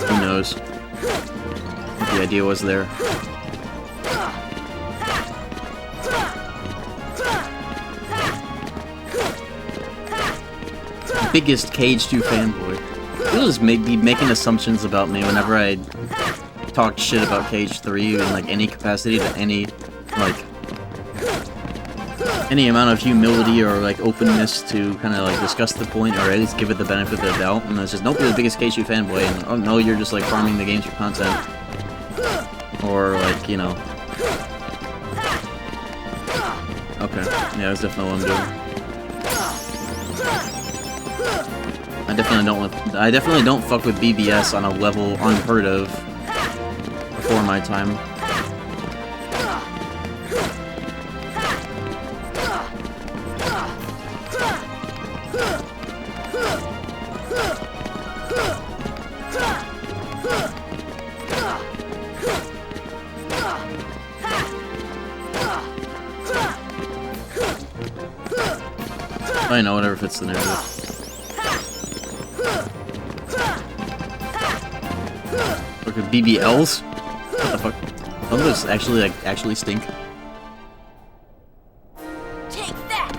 Who knows what the idea was there. Biggest KH2 fanboy. You'll just be making assumptions about me whenever I talk shit about KH3 in like any capacity to any amount of humility or like openness to kind of like discuss the point or at least give it the benefit of the doubt. And it's just, nope, you're the biggest KH2 fanboy, and oh no, you're just like farming the games for content. Or like, you know. Okay, yeah, that's definitely what I'm doing. I definitely don't fuck with BBS on a level unheard of before my time. I know, whatever fits the narrative. Look at BBLs? What the fuck? Don't those actually stink? Take that.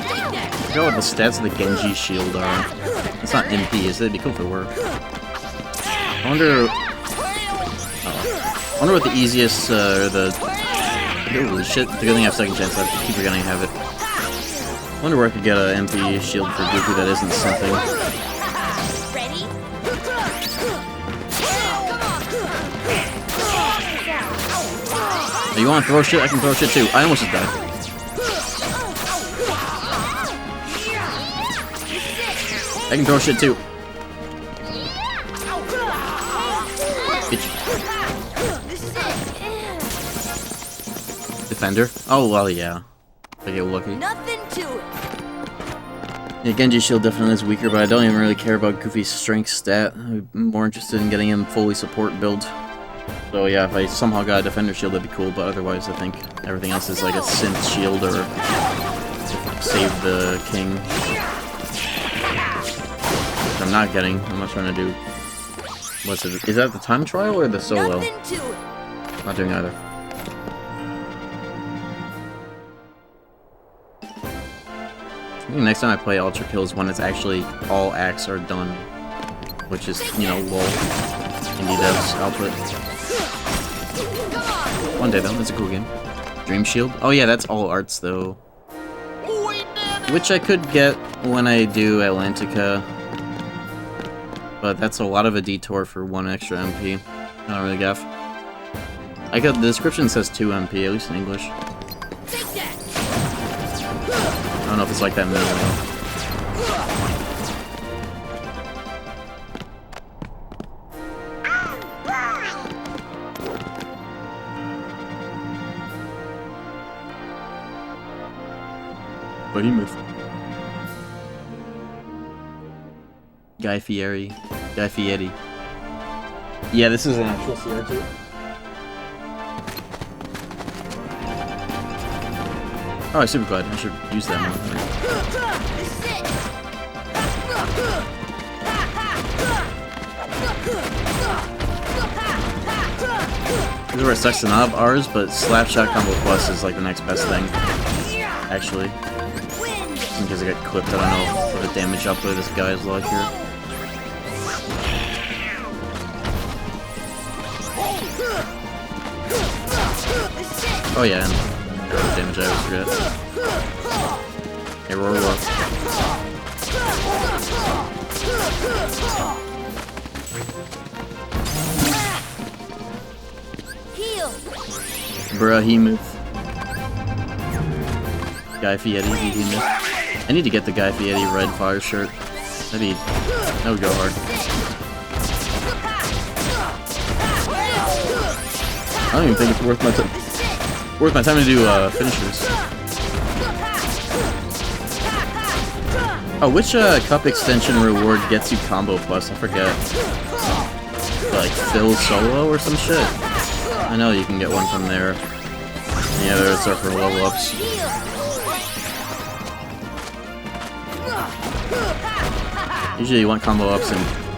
I forgot what the stats of the Genji shield are. It's not MP, is it? It'd be cool if it were. I wonder what the easiest, or the... Holy shit, the good thing I have second chance, I keep forgetting I have it. I wonder where I could get an MP shield for Goku that isn't something. Ready? Oh, you wanna throw shit? I can throw shit too. I almost just died. I can throw shit too. Bitch. Defender? Oh, well, yeah. I get lucky. Nothing to it. Yeah, Genji's shield definitely is weaker, but I don't even really care about Goofy's strength stat. I'm more interested in getting him fully support build. So yeah, if I somehow got a defender shield, that'd be cool, but otherwise I think everything else is like a synth shield or save the king. Which I'm not getting. I'm not trying to do... What's it? Is that the time trial or the solo? Not doing either. I think next time I play Ultra Kill is when it's actually all acts are done. Which is, you know, LOL. Indie devs output. One day though, that's a cool game. Dream Shield? Oh yeah, that's all arts though. Which I could get when I do Atlantica. But that's a lot of a detour for 1 extra MP. Not really gaff. I got the description says 2 MP, at least in English. I don't know if it's like that in the middle though. Behemoth. Guy Fieri. Guy Fieri. Yeah, this is an actual CRT. Oh, I'm super glad. I should use that more. This is where it sucks to not have ours, but Slapshot Combo Plus is like the next best thing. Actually. Because I got clipped, I don't know what the damage output of this guy is like here. Oh yeah, and damage I always forget. Hey, roar. Behemoth. Guy Fieri, Behemoth. I need to get the Guy Fieri red fire shirt. That would go hard. I don't even think it's worth my time to do finishers. Oh, which cup extension reward gets you combo plus? I forget. Like Phil Solo or some shit. I know you can get one from there. And the others are for level ups. Usually you want combo ups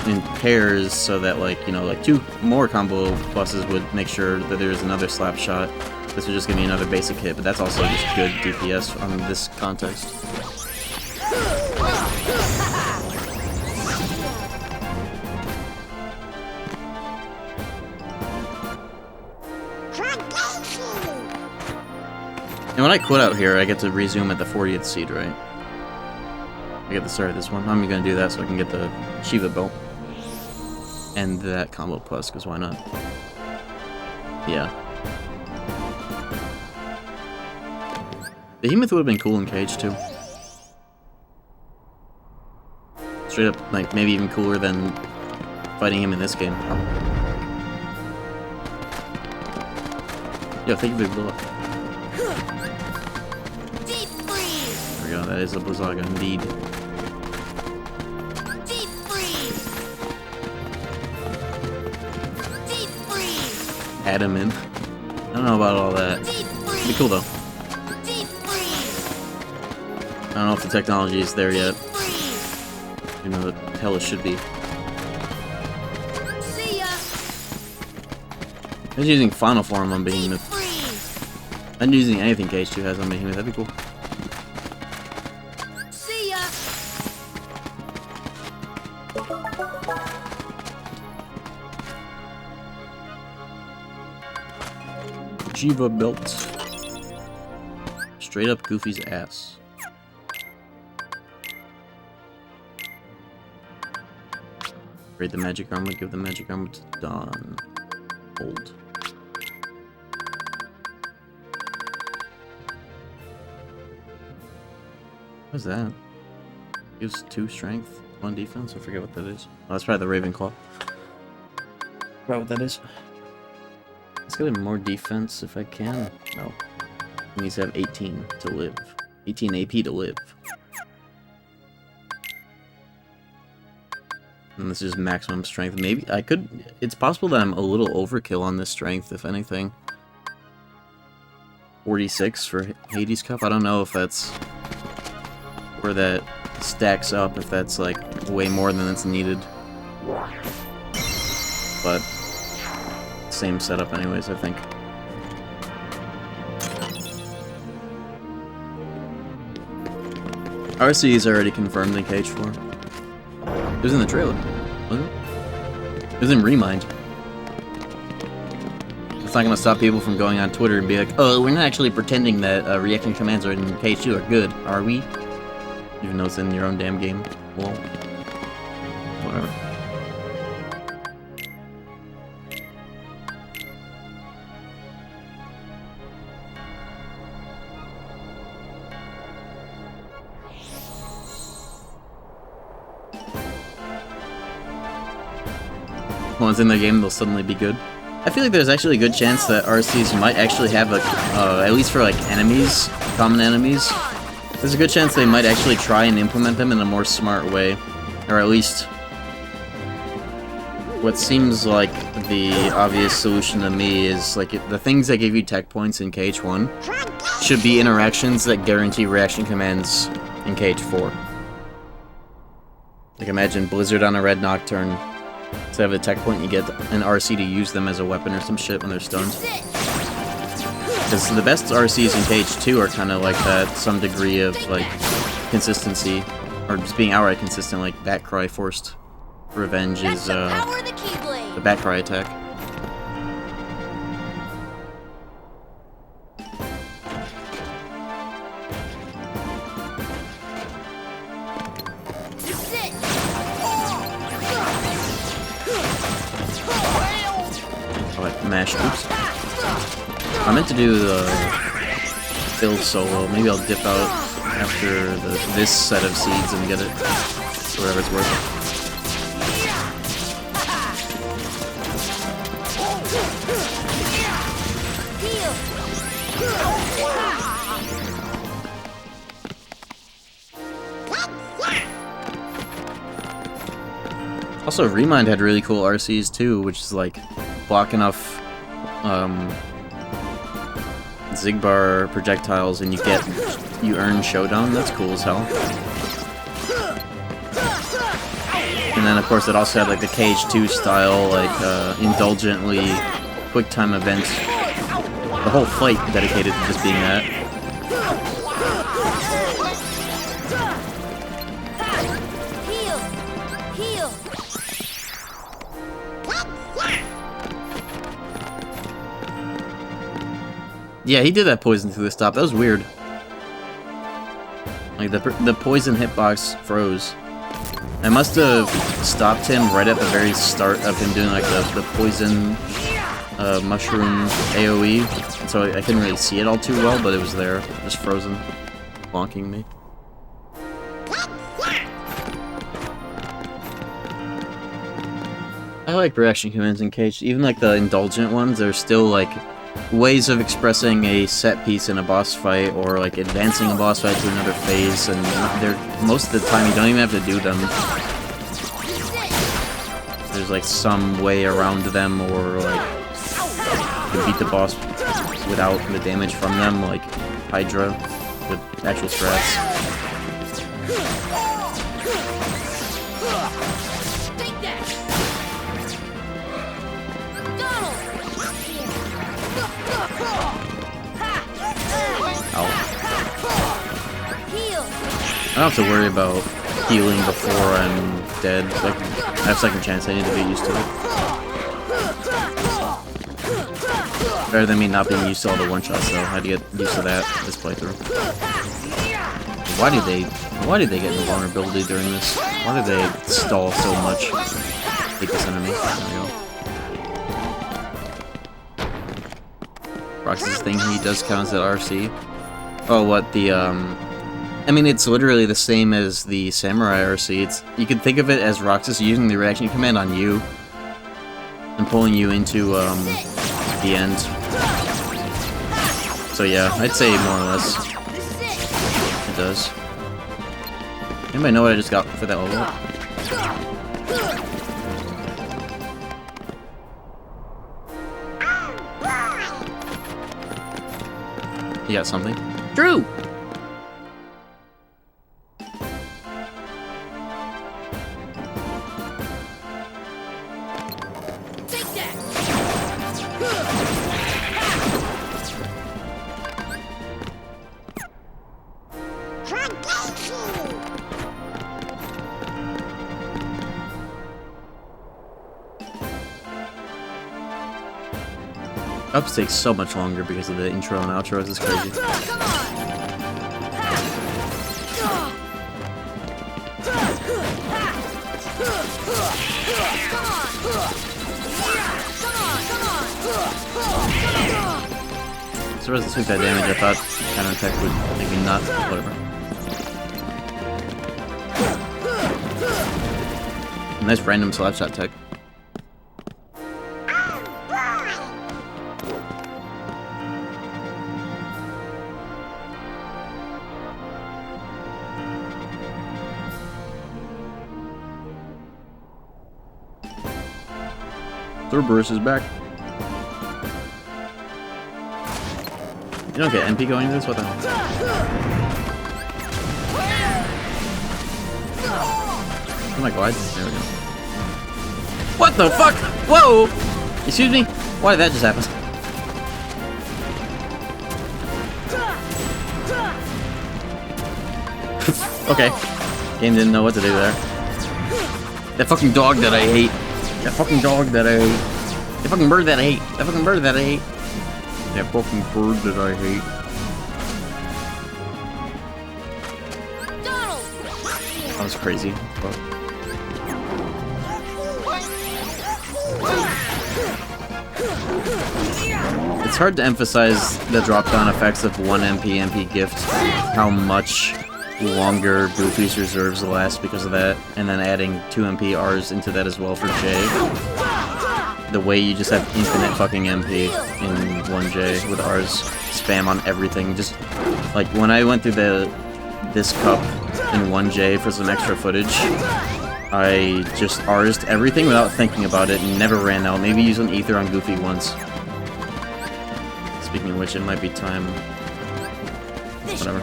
in pairs so that, like, you know, like 2 more combo pluses would make sure that there's another slap shot. This would just give me another basic hit, but that's also just good DPS on this context. And when I quit out here, I get to resume at the 40th seed, right? I get the start of this one. I'm gonna do that so I can get the Shiva belt. And that combo plus, because why not? Yeah. Behemoth would have been cool in KH2. Straight up, like, maybe even cooler than fighting him in this game. Yo, thank you for the blow up. There we go, that is a Blizzaga indeed. Add him in. I don't know about all that. It'd be cool though. I don't know if the technology is there yet. You know, the hell it should be. I was using Final Form on Behemoth. I'm using anything KH2 has on Behemoth, that'd be cool. Jiva belt. Straight up Goofy's ass. Raid the magic armor, give the magic armor to Dawn. Hold. What is that? Gives 2 strength, 1 defense? I forget what that is. Oh, that's probably the Ravenclaw. Forgot what that is. Let's get him more defense if I can. No. He needs to have 18 to live. 18 AP to live. And this is maximum strength. Maybe I could... It's possible that I'm a little overkill on this strength, if anything. 46 for Hades Cup. I don't know if that's... where that stacks up, if that's, like, way more than it's needed. But... same setup anyways, I think. RC is already confirmed in KH4. It was in the trailer, wasn't it? It was in Remind. It's not gonna stop people from going on Twitter and be like, oh, we're not actually pretending that reaction commands in KH2 are good, are we? Even though it's in your own damn game. Well, whatever. Once in the game, they'll suddenly be good. I feel like there's actually a good chance that RCs might actually have a, at least for like enemies, common enemies, there's a good chance they might actually try and implement them in a more smart way. Or at least, what seems like the obvious solution to me is like the things that give you tech points in KH1 should be interactions that guarantee reaction commands in KH4. Like imagine Blizzard on a red Nocturne. Instead of a tech point, you get an RC to use them as a weapon or some shit when they're stunned. Because the best RCs in KH2 are kind of like that, some degree of, like, consistency. Or just being outright consistent, like Batcry Forced Revenge is, the Batcry attack. Mash. Oops. I meant to do the build solo. Maybe I'll dip out after this set of seeds and get it. Whatever it's worth. Also, Remind had really cool RCs too, which is like block enough Zigbar projectiles and you earn Showdown. That's cool as hell. And then of course it also had like the KH2 style, like indulgently quick time event. The whole fight dedicated to just being that. Yeah, he did that poison through the stop. That was weird. Like, the poison hitbox froze. I must have stopped him right at the very start of him doing, like, the poison mushroom AoE. And so I couldn't really see it all too well, but it was there. Just frozen. Bonking me. I like reaction commands in KH. Even, like, the indulgent ones, they're still, like, ways of expressing a set piece in a boss fight, or like advancing a boss fight to another phase, and they're most of the time you don't even have to do them. There's like some way around them, or like you can beat the boss without the damage from them, like Hydra, with actual strats. I don't have to worry about healing before I'm dead. Like, I have second chance, I need to get used to it. Better than me not being used to all the one-shots, though. I had to get used to that this playthrough. Why did they get invulnerability during this? Why did they stall so much? Hate this enemy. There we go. Roxas' thing, he does count as an RC. Oh, what, I mean, it's literally the same as the Samurai RC. You could think of it as Roxas using the reaction command on you and pulling you into the end. So yeah, I'd say more or less it does. Anybody know what I just got for that level? You got something? True! Take that! Ups takes so much longer because of the intro and outro. This is crazy. Come on! So as I took that damage, I thought counterattack would maybe not. Whatever. Nice random slap shot tech. Cerberus is back. You don't get MP going to this? What the hell? Oh my god, there we go. What the fuck? Whoa! Excuse me? Why did that just happen? Okay. Game didn't know what to do there. That fucking dog that I hate. That fucking dog that I hate. That fucking bird that I hate. That fucking bird that I hate. That fucking bird that I hate. That was crazy. But... it's hard to emphasize the drop-down effects of 1 MP gift, how much longer Goofy's reserves last because of that, and then adding 2 MP Rs into that as well for J. The way you just have infinite fucking MP in 1J with R's spam on everything. Just like when I went through this cup in 1J for some extra footage, I just R'd everything without thinking about it and never ran out. Maybe used an ether on Goofy once. Speaking of which, it might be time. Whatever.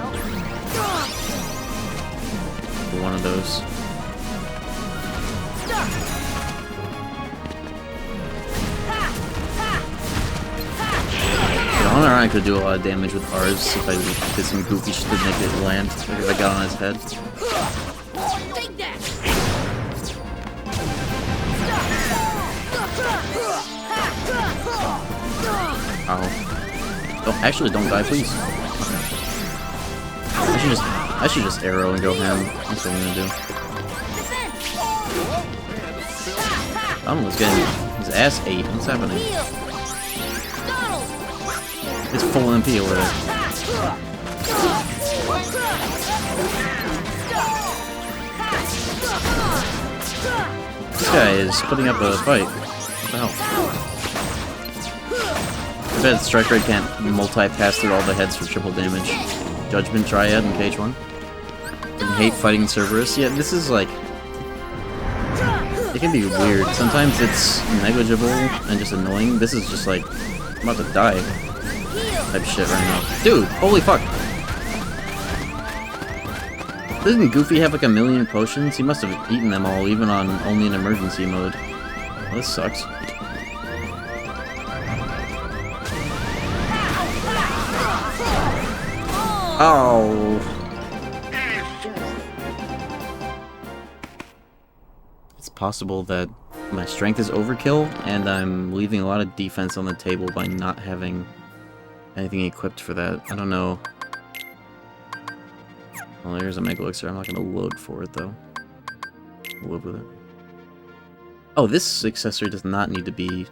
For one of those. I could do a lot of damage with R's if I did some goofy shit to make it land. Like if I got on his head. Ow. Oh, actually, don't die, please. Okay. I should just arrow and go ham. That's what I'm gonna do. Donald was getting his ass ate. What's happening? It's full MP over there. This guy is putting up a fight. What the hell? I bet Strike Rate can't multi-pass through all the heads for triple damage. Judgment, Triad, and KH1. I hate fighting Cerberus. Yeah, this is like... it can be weird. Sometimes it's negligible and just annoying. This is just like... I'm about to die. Type shit right now. Dude, holy fuck. Doesn't Goofy have like 1,000,000 potions? He must have eaten them all, even on only in emergency mode. Well, this sucks. Oh. It's possible that my strength is overkill, and I'm leaving a lot of defense on the table by not having anything equipped for that. I don't know. Well, there's a Mega Elixir. I'm not going to load for it, though. I'll live with it. Oh, this accessory does not need to be...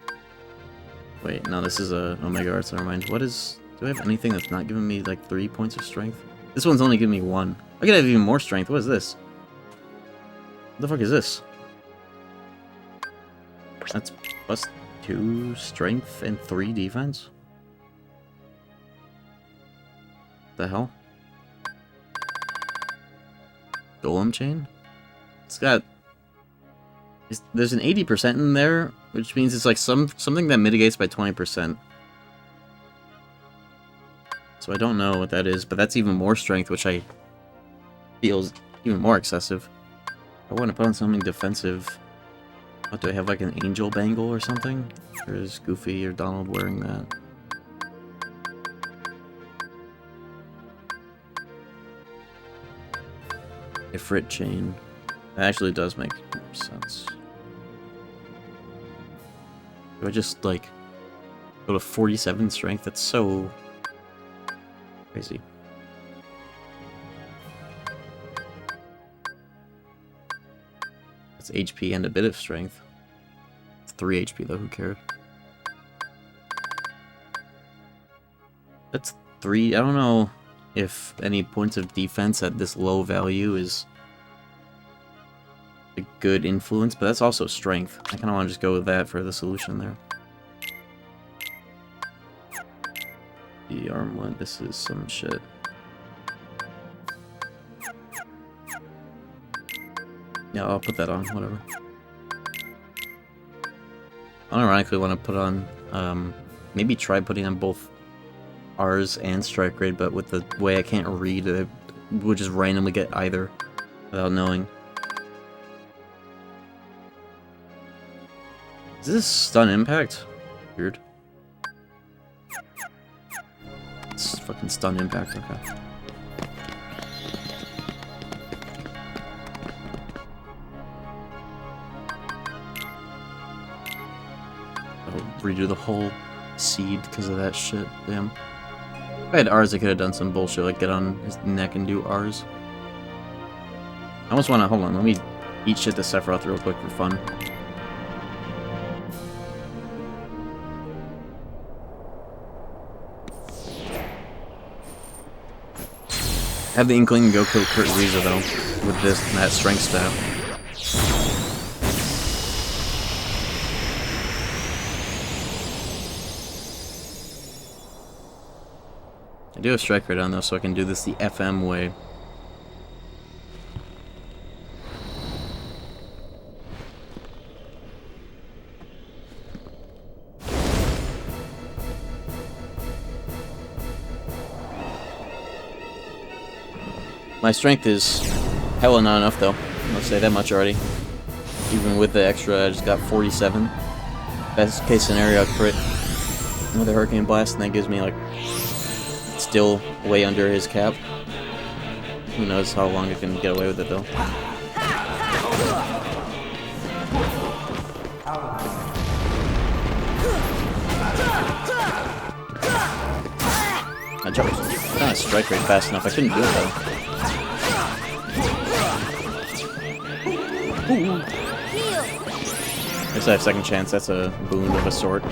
wait, no, this is a Omega Arts, never mind. What is... do I have anything that's not giving me, like, 3 points of strength? This one's only giving me 1. I could have even more strength. What is this? What the fuck is this? That's plus 2 strength and 3 defense? The hell? Golem chain? It's got There's an 80% in there, which means it's like something that mitigates by 20%. So I don't know what that is, but that's even more strength, which I feel is even more excessive. I want to put on something defensive. What, do I have like an angel bangle or something? Or is Goofy or Donald wearing that? Ifrit chain. That actually does make sense. Do I just like go to 47 strength? That's so crazy. That's HP and a bit of strength. It's 3 HP though, who cares? That's 3. I don't know if any points of defense at this low value is a good influence, but that's also strength. I kind of want to just go with that for the solution there. The armlet, this is some shit. Yeah, I'll put that on, whatever. Unironically, want to put on, maybe try putting on both R's and strike rate, but with the way I can't read, it would just randomly get either without knowing. Is this stun impact? Weird. It's fucking stun impact, okay. I'll redo the whole seed because of that shit, damn. If I had R's, I could have done some bullshit, like get on his neck and do R's. I almost want to, hold on, let me eat shit to Sephiroth real quick for fun. I have the inkling to go kill Kurt Riza though, with this that strength stat. I do have strike rate on though, so I can do this the FM way. My strength is hella not enough though, I'll say that much already. Even with the extra, I just got 47. Best case scenario, I crit with a Hurricane Blast, and that gives me like, still way under his cap. Who knows how long I can get away with it though. I jumped kind of strike rate fast enough, I couldn't do it though. Ooh. I guess I have second chance, that's a boon of a sort.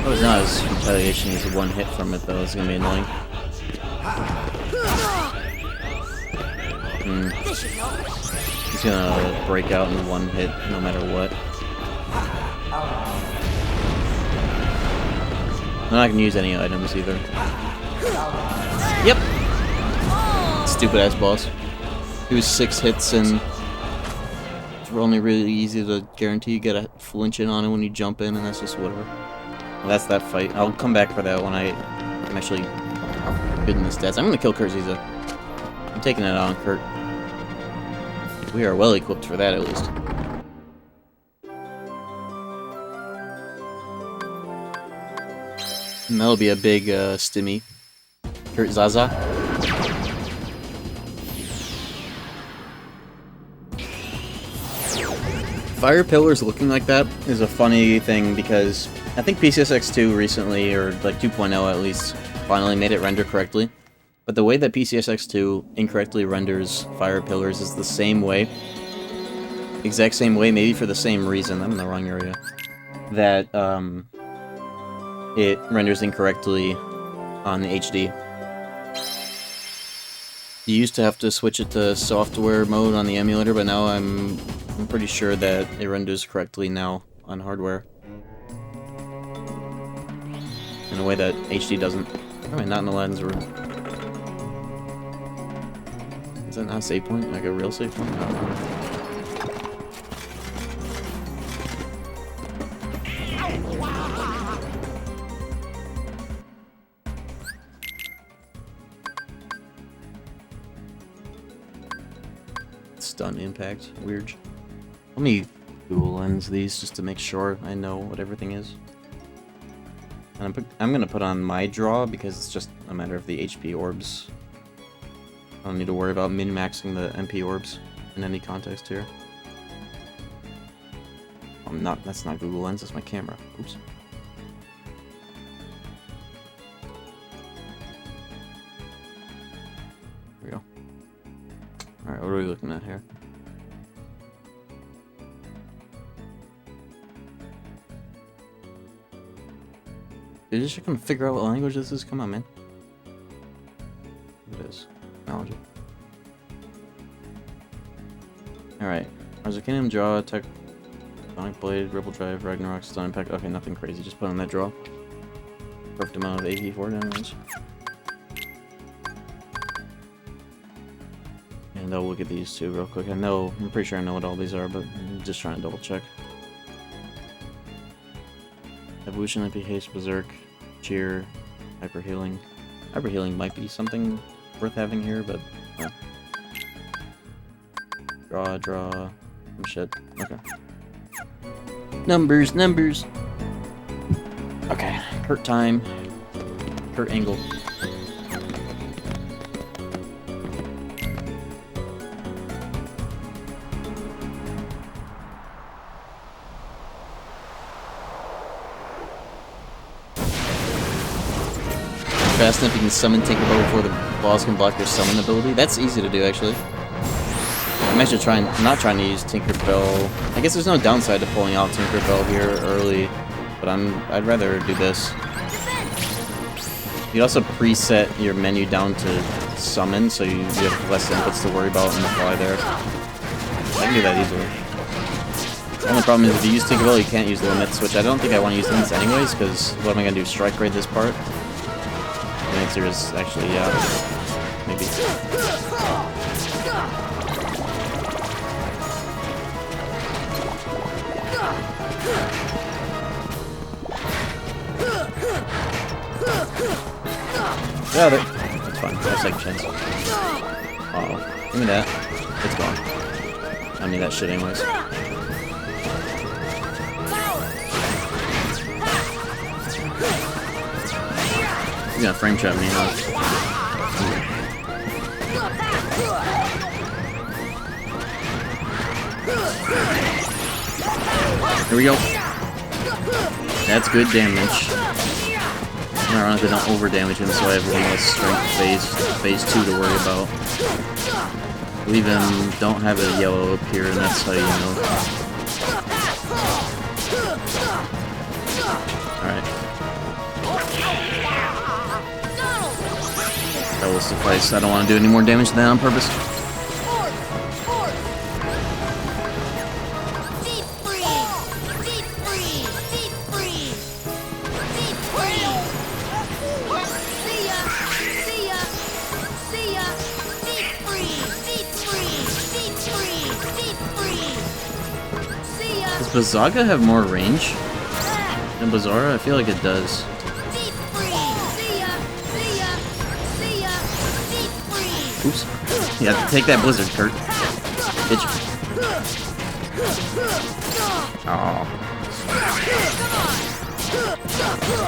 Oh, it's not as retaliation as one hit from it though, it's gonna be annoying. He's gonna break out in one hit no matter what. I'm not gonna use any items either. Yep! Stupid ass boss. He was 6 hits and it's only really easy to guarantee you get a flinch in on it when you jump in, and that's just whatever. Well, that's that fight. I'll come back for that when I'm actually good in the stats. I'm gonna kill Kurt Ziza. I'm taking it out on Kurt. We are well equipped for that at least. And that'll be a big stimmy. Kurt Zaza. Fire pillars looking like that is a funny thing because I think PCSX2 recently, or like 2.0 at least, finally made it render correctly. But the way that PCSX2 incorrectly renders fire pillars is the same way. Exact same way, maybe for the same reason. I'm in the wrong area. That, it renders incorrectly on the HD. You used to have to switch it to software mode on the emulator, but now I'm pretty sure that it renders correctly now on hardware. In a way that HD doesn't. I mean, not in Aladdin's room. Is that not a save point? Like a real save point? I don't know. Stun impact. Weird. Let me Google Lens these just to make sure I know what everything is. And I'm gonna put on my draw because it's just a matter of the HP orbs. I don't need to worry about min-maxing the MP orbs in any context here. That's not Google Lens, that's my camera. Oops. There we go. Alright, what are we looking at here? Did you just come figure out what language this is? Come on, man. It is. Technology. Alright. Arzacanium draw, tech, Sonic Blade, Ripple Drive, Ragnarok, Stun Impact. Okay, nothing crazy. Just put on that draw. Perfect amount of AP4 damage. And I'll look at these two real quick. I'm pretty sure I know what all these are, but I'm just trying to double check. Evolution, MP Haste, Berserk, Cheer, Hyper Healing. Hyper Healing might be something worth having here, but draw, shit. Okay. Numbers. Okay, Kurt time. Kurt angle. Fast enough you can summon Tinkerbell before the boss can block your summon ability. That's easy to do, actually. I'm actually not trying to use Tinkerbell. I guess there's no downside to pulling out Tinkerbell here early, but I'd rather do this. You also preset your menu down to summon, so you have less inputs to worry about on the fly there. I can do that easily. The only problem is if you use Tinkerbell, you can't use limits, which I don't think I want to use limits anyways, because what am I going to do, strike raid this part? The answer is actually, yeah, maybe. Got it. That's fine. I have second chance. Uh-oh. Give me that. It's gone. I need that shit anyways. You're gonna frame trap me, huh? Here we go. That's good damage. Ironically, don't over damage him, so I have one less strength phase 2 to worry about. Leave him, don't have a yellow up here, and that's how you know. Alright. That will suffice. I don't want to do any more damage than that on purpose. Does Bazaga have more range than Bizarra? I feel like it does. Oops. Yeah, take that blizzard, Kurt. Bitch. Aww.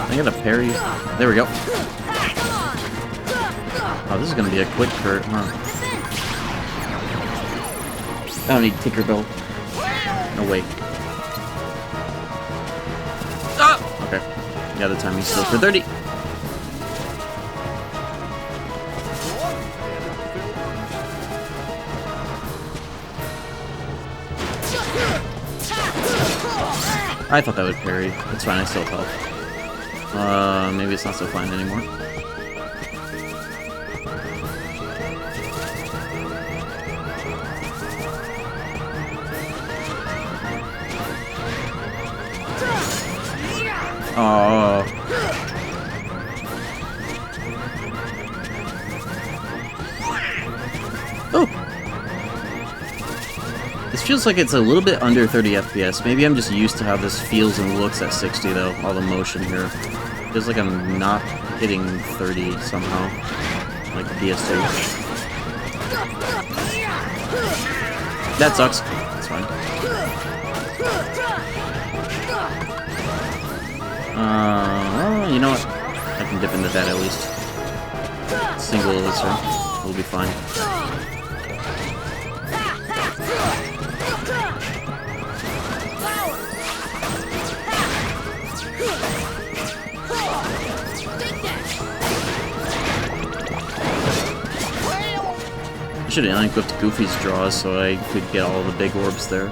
I got a parry. There we go. Oh, this is gonna be a quick Kurt, huh? I don't need Tinkerbell. No way. Ah! Okay. Yeah, the timing's still for 30. I thought that would parry. It's fine, I still have health. Maybe it's not so fine anymore. Oh. Oh. This feels like it's a little bit under 30 FPS. Maybe I'm just used to how this feels and looks at 60 though, all the motion here. Feels like I'm not hitting 30 somehow, like the PS2. That sucks. That's fine. You know what? I can dip into that at least. Single elixir. We'll be fine. I should have unequipped Goofy's draws so I could get all the big orbs there.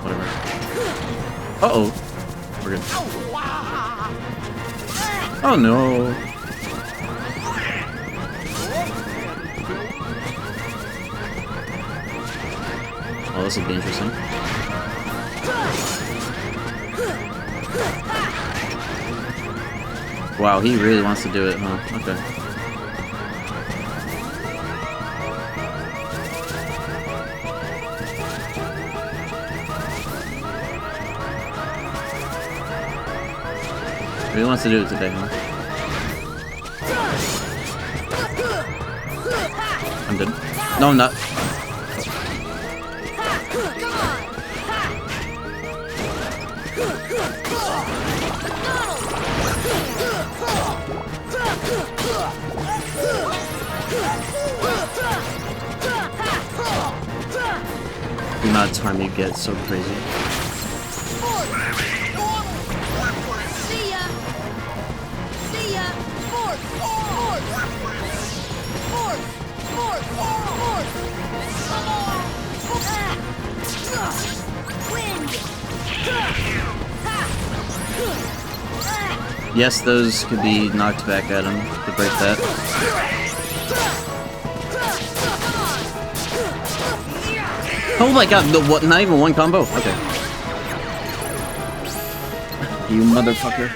Whatever. Uh-oh. We're good. Oh no. Oh, this will be interesting. Wow, he really wants to do it, huh? Okay. He wants to do it today, huh? I'm dead. No, I'm not. The amount of time you get so crazy. Yes, those could be knocked back at him to break that. Oh my god, no, what? Not even one combo? Okay. You motherfucker.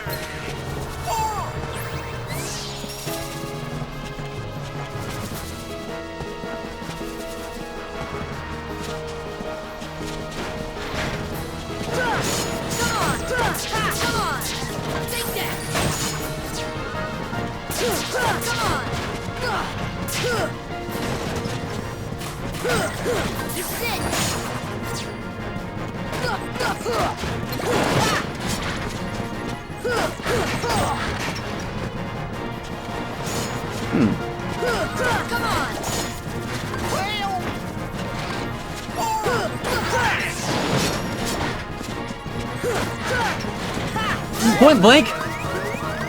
Point blank?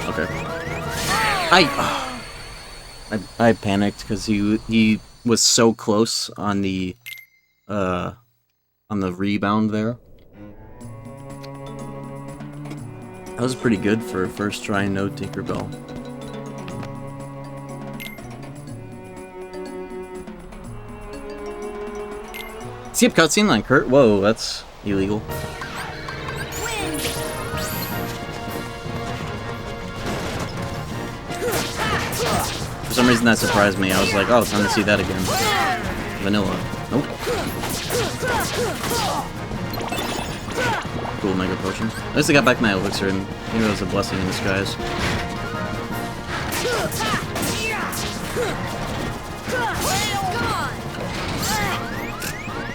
Okay. I panicked because he was so close on the rebound there. That was pretty good for a first try, no Tinkerbell. Skip cutscene line, Kurt? Whoa, that's illegal. For some reason that surprised me. I was like, oh, time to see that again. Vanilla. Nope. Cool mega potion. At least I got back my elixir, and maybe it was a blessing in disguise.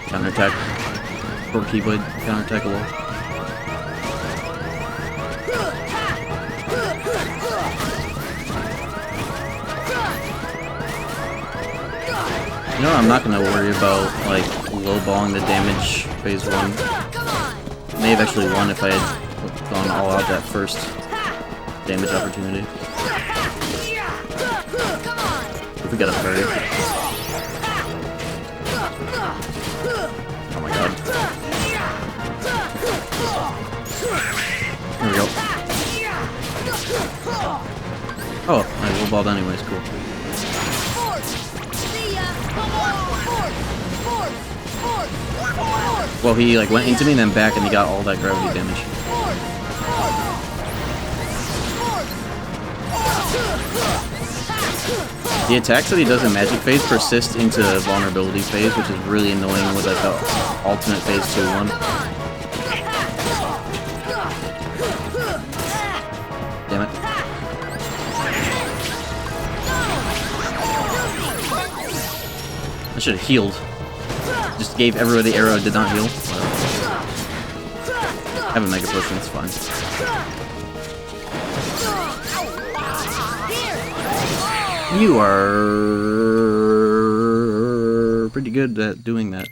Counterattack. Or Keyblade. Counterattackable. You know, I'm not gonna worry about, like, lowballing the damage phase 1. May have actually won if I had gone all out that first damage opportunity. If we got a parry. Oh my god. There we go. Oh, I will balled anyways, cool. Well, he like went into me and then back and he got all that gravity damage. The attacks that he does in Magic Phase persist into Vulnerability Phase, which is really annoying with like the alternate Phase 2-1. Damn it. I should have healed. Just gave everywhere the arrow did not heal. I have a Mega Potion, it's fine. You are pretty good at doing that.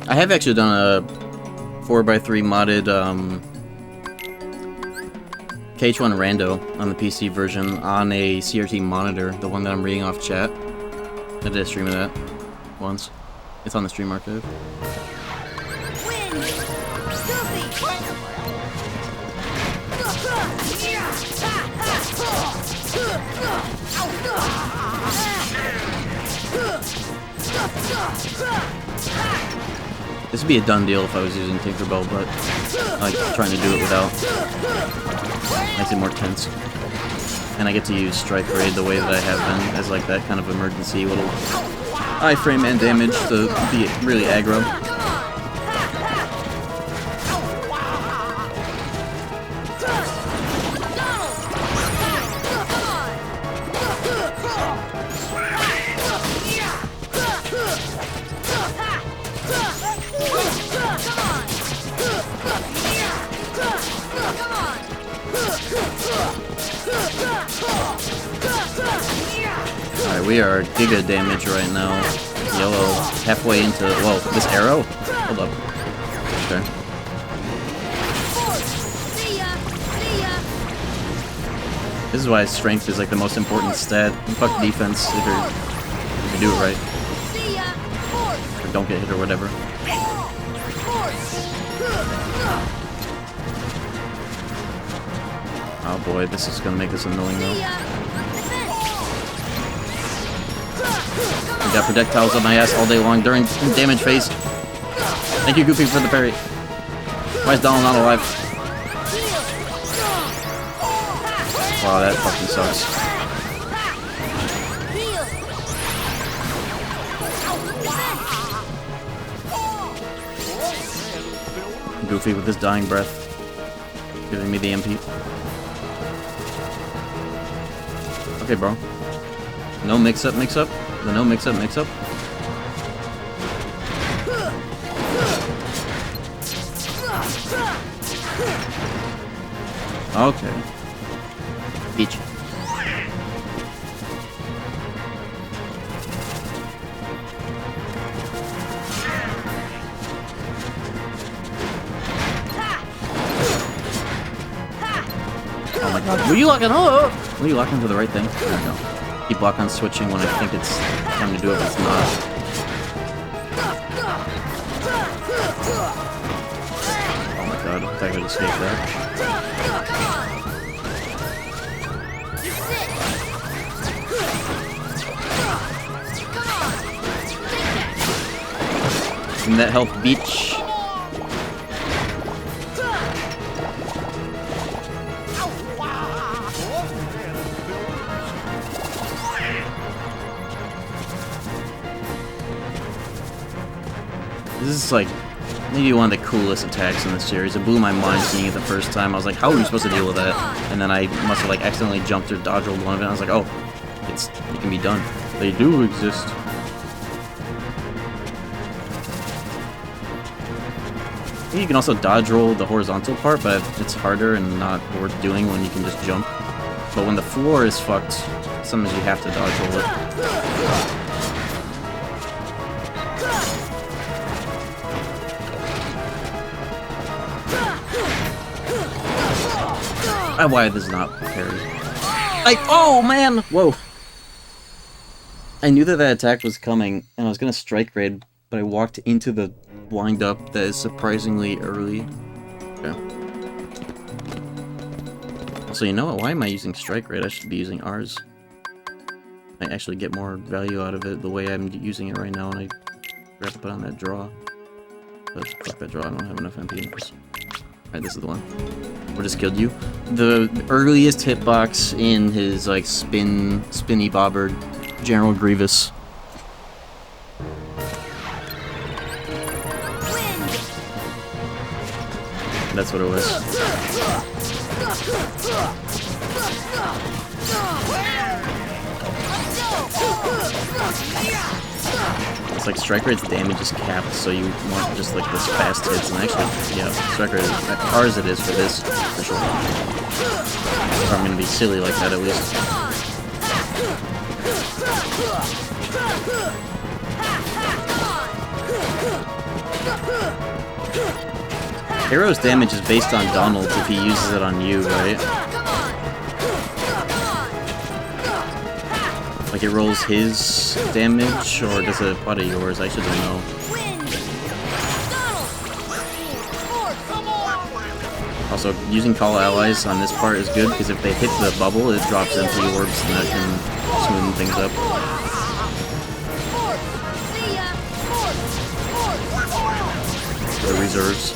I have actually done a 4x3 modded KH1 Rando on the PC version on a CRT monitor, the one that I'm reading off chat. I did a stream of that once. It's on the stream archive. This would be a done deal if I was using Tinkerbell, but I like trying to do it without. Makes it more tense. And I get to use Strike Raid the way that I have been, as like that kind of emergency little iframe and damage to be really aggro. Alright, we are giga damage right now. Yellow halfway into, whoa, this arrow? Hold up. Okay. This is why strength is like the most important stat. Fuck defense if you do it right. Or don't get hit or whatever. Oh boy, this is gonna make this annoying though. I got projectiles on my ass all day long during damage phase. Thank you, Goofy, for the parry. Why is Donald not alive? Wow, that fucking sucks. Goofy with his dying breath, giving me the MP. Okay, bro. No mix-up, mix-up? The no mix-up, mix-up? Okay. Beach. Oh my god. Will you lock on? Oh! Will you lock onto the right thing? There we go. Keep lock on switching when I think it's time to do it, but it's not. Oh my god, I could escape that. Didn't that help, beach? This is like maybe one of the coolest attacks in the series. It blew my mind seeing it the first time. I was like, how are we supposed to deal with that? And then I must have like accidentally jumped or dodged one of it. I was like, oh, it can be done. They do exist. I think you can also dodge roll the horizontal part, but it's harder and not worth doing when you can just jump. But when the floor is fucked, sometimes you have to dodge roll it. Why does not parry? Like, oh man! Whoa. I knew that attack was coming, and I was gonna strike raid, but I walked into the wind-up that is surprisingly early. Okay. Also, you know what? Why am I using strike raid? I should be using ours. I actually get more value out of it the way I'm using it right now, and I forgot to put on that draw. But fuck that draw, I don't have enough MP in this. Alright, this is the one. What just killed you? The earliest hitbox in his, like, spinny bobber General Grievous. That's what it was. It's like strike rate's damage is capped, so you want just like this fast hits, and actually, yeah, strike rate is ours it is for this, for sure. Or I'm gonna be silly like that at least. Hero's damage is based on Donald if he uses it on you, right? Like it rolls his damage, or does it apply to yours? I actually don't know. Also, using Call Allies on this part is good, because if they hit the bubble, it drops empty orbs, and that can smoothen things up. The reserves.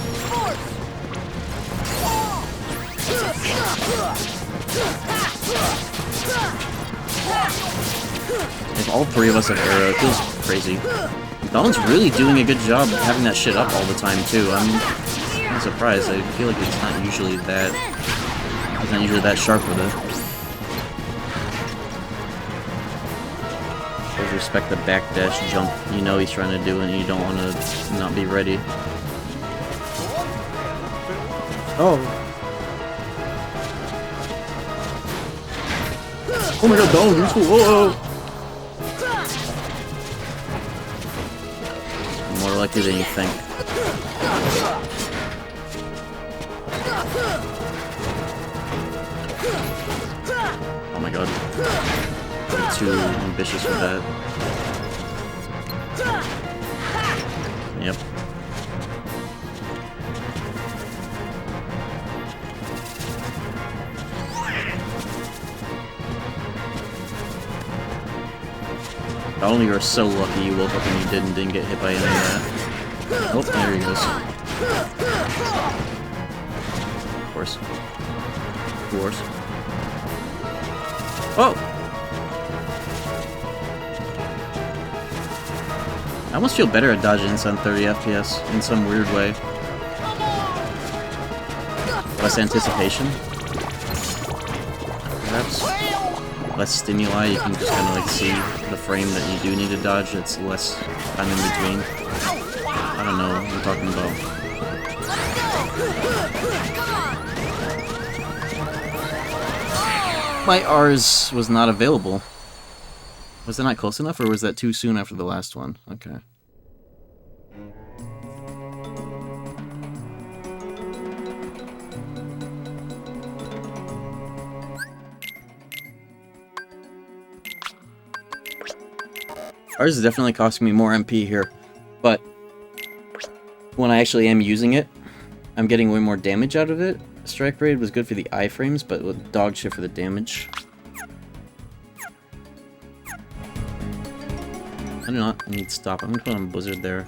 If all three of us have arrow, it feels crazy. Donald's really doing a good job having that shit up all the time too. I'm surprised. I feel like it's not usually that. He's not usually that sharp with it. Always respect the backdash jump. You know he's trying to do it, and you don't want to not be ready. Oh. Oh my god, Donald, you're so whoa! More likely than you think. Oh my god. I'm too ambitious for that. Yep. Donald, you are so lucky you woke up and you didn't get hit by any of that. Oh, there he goes. Of course. Of course. Oh! I almost feel better at dodging inside 30 FPS in some weird way. Less anticipation. Perhaps. Less stimuli, you can just kind of like see the frame that you do need to dodge. It's less time in between. I don't know what I'm talking about. My R's was not available. Was that not close enough, or was that too soon after the last one? Okay. Ours is definitely costing me more MP here, but when I actually am using it, I'm getting way more damage out of it. Strike Raid was good for the iframes, but with dog shit for the damage. I do not need stop. I'm gonna put on Blizzard there.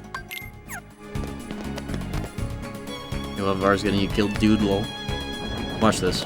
You'll have ours getting you killed, dude, lol. Watch this.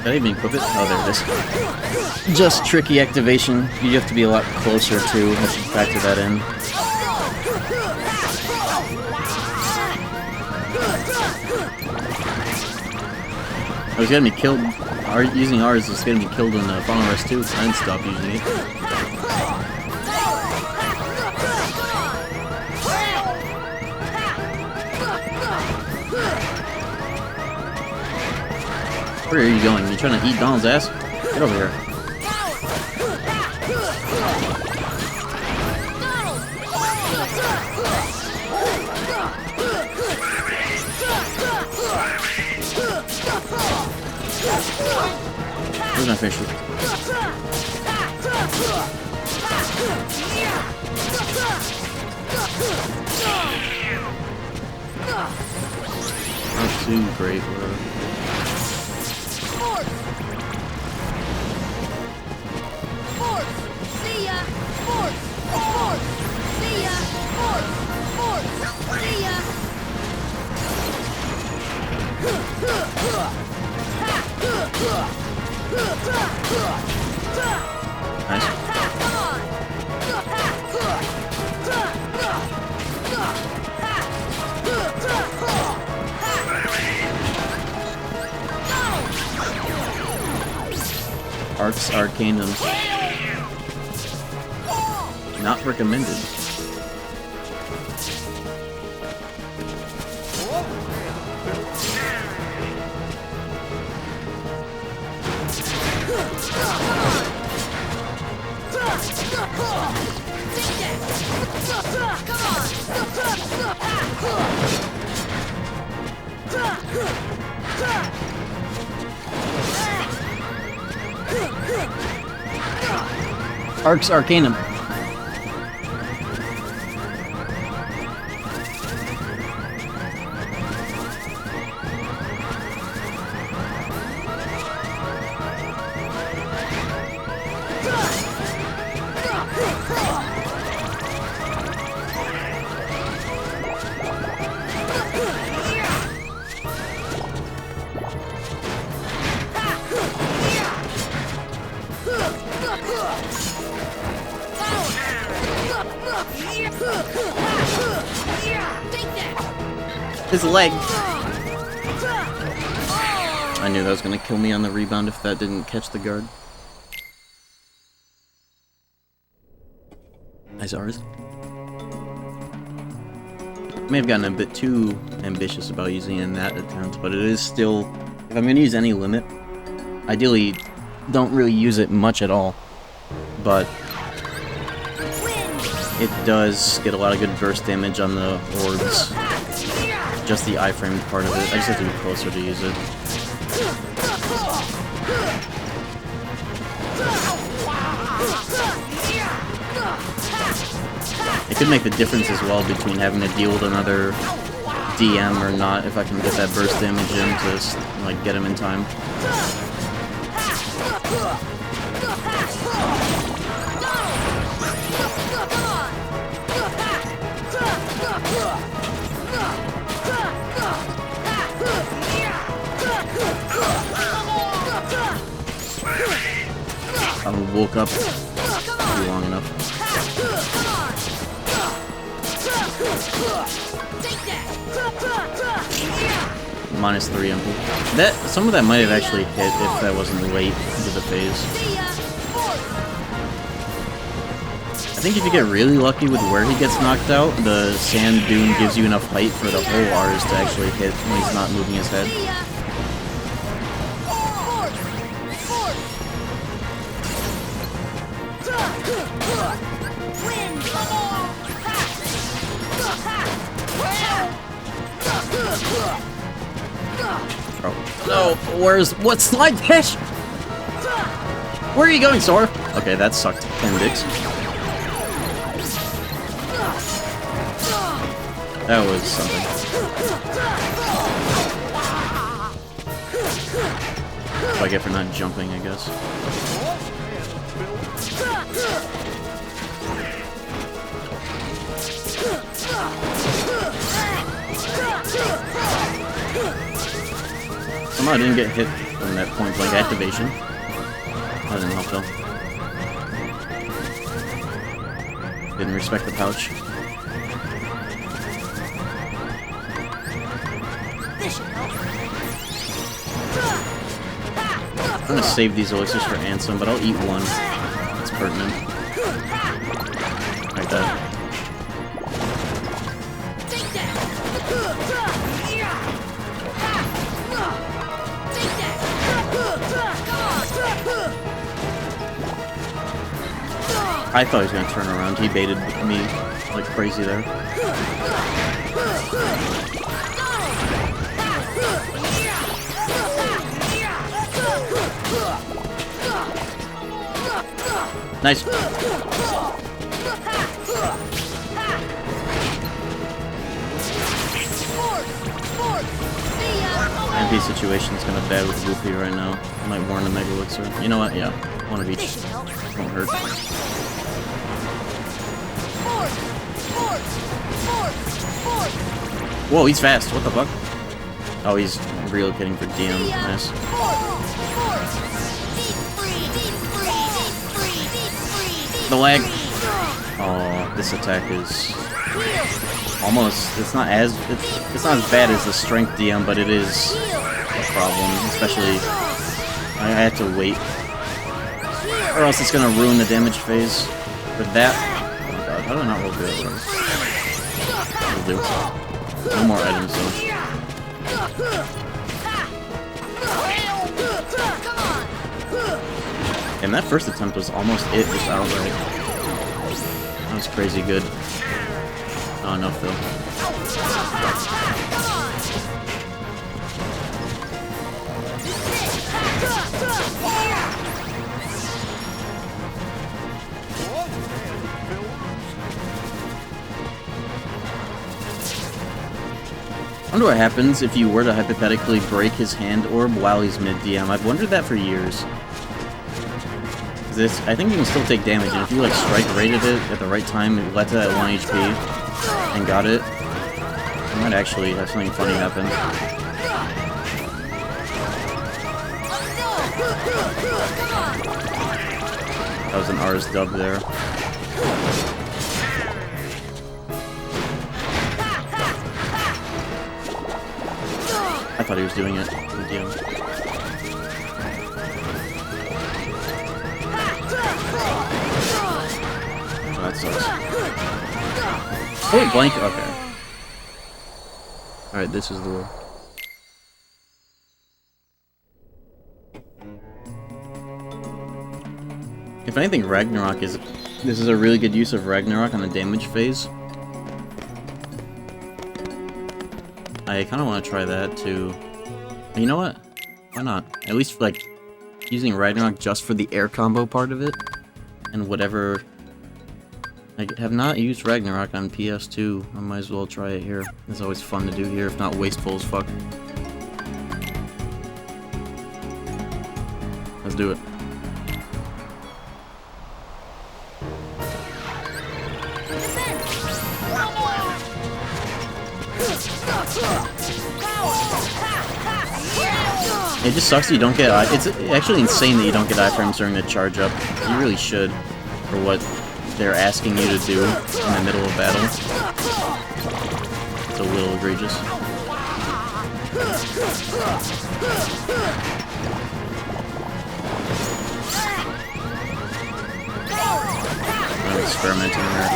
Did I even equip it? Oh, there it is. Just tricky activation. You have to be a lot closer too. I should factor that in. I was getting me killed. Using ours is getting me killed in Final Rest 2. I didn't stop using it. Where are you going? You trying to eat Donald's ass? Get over here. Where's my fish? Not too great, bro. Nice. Arcs Arcanum. Not recommended. Arcs Arcanum. His leg. I knew that was gonna kill me on the rebound if that didn't catch the guard. Nice ours. May have gotten a bit too ambitious about using it in that attempt, but it is still, if I'm gonna use any limit, ideally don't really use it much at all, but it does get a lot of good burst damage on the orbs. Just the iframe part of it. I just have to be closer to use it. It could make the difference as well between having to deal with another DM or not if I can get that burst damage in to like get him in time. I woke up long enough. -3 MP. That some of that might have actually hit if that wasn't late into the phase. I think if you get really lucky with where he gets knocked out, the sand dune gives you enough height for the whole Rs to actually hit when he's not moving his head. Oh, no, what's slide dash? Where are you going, Sora? Okay, that sucked. 10 dicks. That was something. What I get for not jumping, I guess. Somehow I didn't get hit from that point-blank activation. That didn't help though. Didn't respect the pouch. I'm gonna save these elixirs for Ansem, but I'll eat one. That's pertinent. Like that. I thought he was gonna turn around. He baited me like crazy there. Nice. MP situation's kind of bad with Goofy right now. I might warn the Mega Elixir. You know what? Yeah, one of each. Won't hurt. Whoa, he's fast. What the fuck? Oh, he's relocating for DM. Nice. The lag. Oh, this attack is almost. It's not as bad as the strength DM, but it is a problem. Especially, I have to wait, or else it's gonna ruin the damage phase. For that, oh my god, how do I not roll good? Will do. No more items though. And that first attempt was almost it, just outright. That was crazy good. Oh, enough though. I wonder what happens if you were to hypothetically break his hand orb while he's mid-DM. I've wondered that for years. I think you can still take damage, and if you like strike rated it at the right time, it led to that 1 HP, and got it, you might actually have something funny happen. That was an R's dub there. I thought he was doing it. Oh, that sucks. Point blank? Okay. Alright, this is the rule. If anything, Ragnarok is... This is a really good use of Ragnarok on the damage phase. I kind of want to try that too. But you know what? Why not? At least like using Ragnarok just for the air combo part of it, and whatever. I have not used Ragnarok on PS2. I might as well try it here. It's always fun to do here, if not wasteful as fuck. Let's do it. It just sucks that you don't get it's actually insane that you don't get iframes during the charge up. You really should, for what they're asking you to do in the middle of battle. It's a little egregious. I'm experimenting there.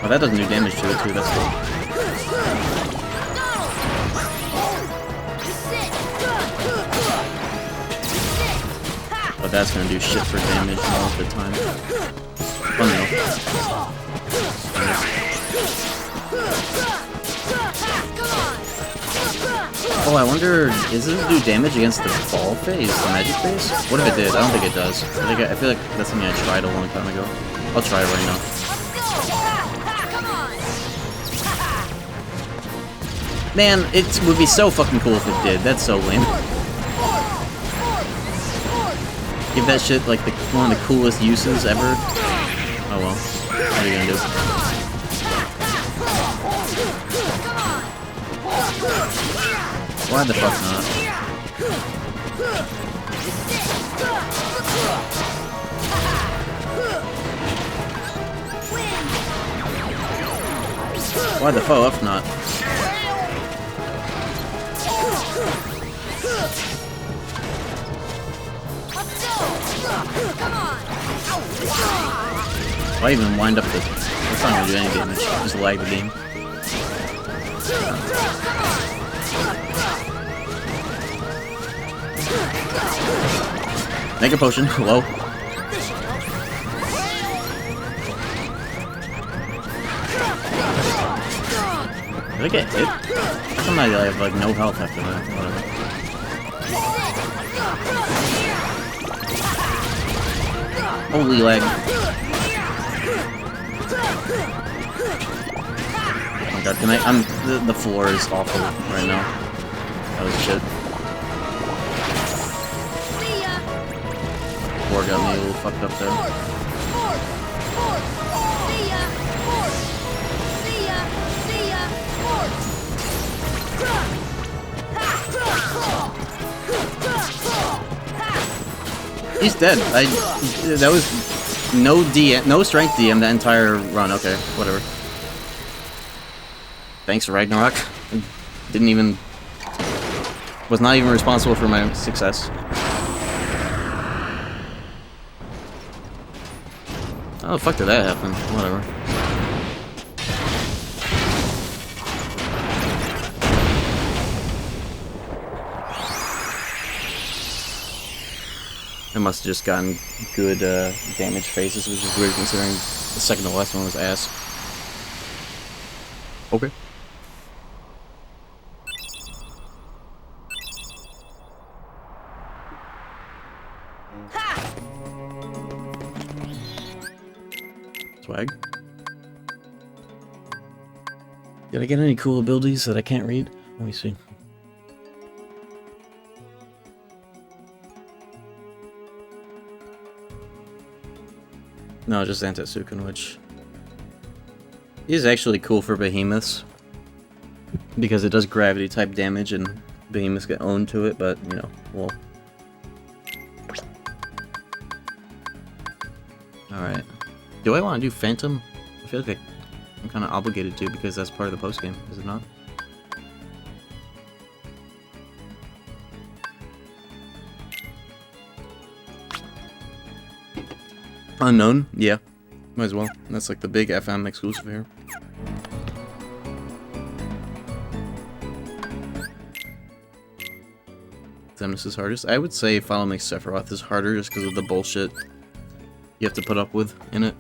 Oh, that doesn't do damage to it too, that's cool. But that's gonna do shit for damage all the time. Fun though. Oh, I wonder, does this do damage against the ball phase, the magic phase? What if it did? I don't think it does. I feel like that's something I tried a long time ago. I'll try it right now. Man, it would be so fucking cool if it did. That's so lame. Give that shit like one of the coolest uses ever. Oh well. What are you gonna do? Why the fuck not? Why the fuck not? Why even wind up the... It's not gonna do any damage. Just lag the game. Mega potion. Hello. Did I get hit? How come I have like no health after that? Whatever. Holy lag. Oh my god, can I? The floor is awful right now. That was shit. Floor got me a little fucked up there. He's dead. That was no strength DM that entire run. Okay, whatever. Thanks, Ragnarok. Was not even responsible for my success. How the fuck did that happen? Whatever. I must have just gotten good damage phases, which is weird considering the second to last one was ass. Okay. Swag. Did I get any cool abilities that I can't read? Let me see. No, just Antetsuken, which is actually cool for behemoths. Because it does gravity type damage and behemoths get owned to it, but, you know, well. Alright. Do I want to do Phantom? I feel like I'm kind of obligated to because that's part of the postgame, is it not? Unknown? Yeah. Might as well. That's like the big FM exclusive here. Xemnas is hardest. I would say Final Mix Sephiroth is harder just because of the bullshit you have to put up with in it.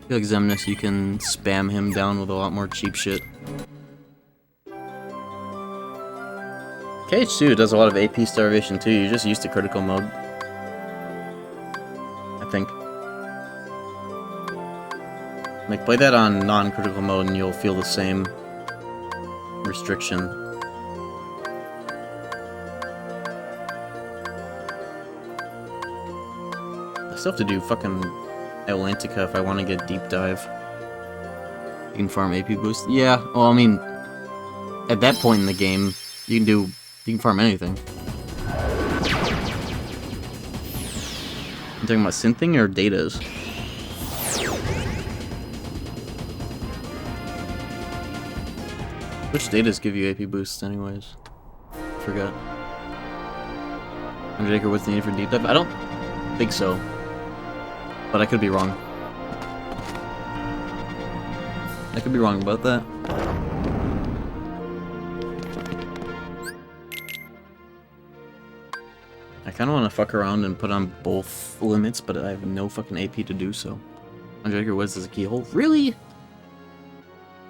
I feel like Xemnas, you can spam him down with a lot more cheap shit. KH2 does a lot of AP starvation too. You're just used to critical mode. I think. Like, play that on non-critical mode and you'll feel the same restriction. I still have to do fucking Atlantica if I want to get deep dive. You can farm AP boost. Yeah, well, I mean, at that point in the game, you can farm anything. You talking about synthing or datas? Which datas give you AP boosts anyways? Forgot. 100 acre, what's needed for deep dive? I don't think so. But I could be wrong. I could be wrong about that. I kinda wanna fuck around and put on both limits, but I have no fucking AP to do so. 100 acre, woods is a keyhole? Really?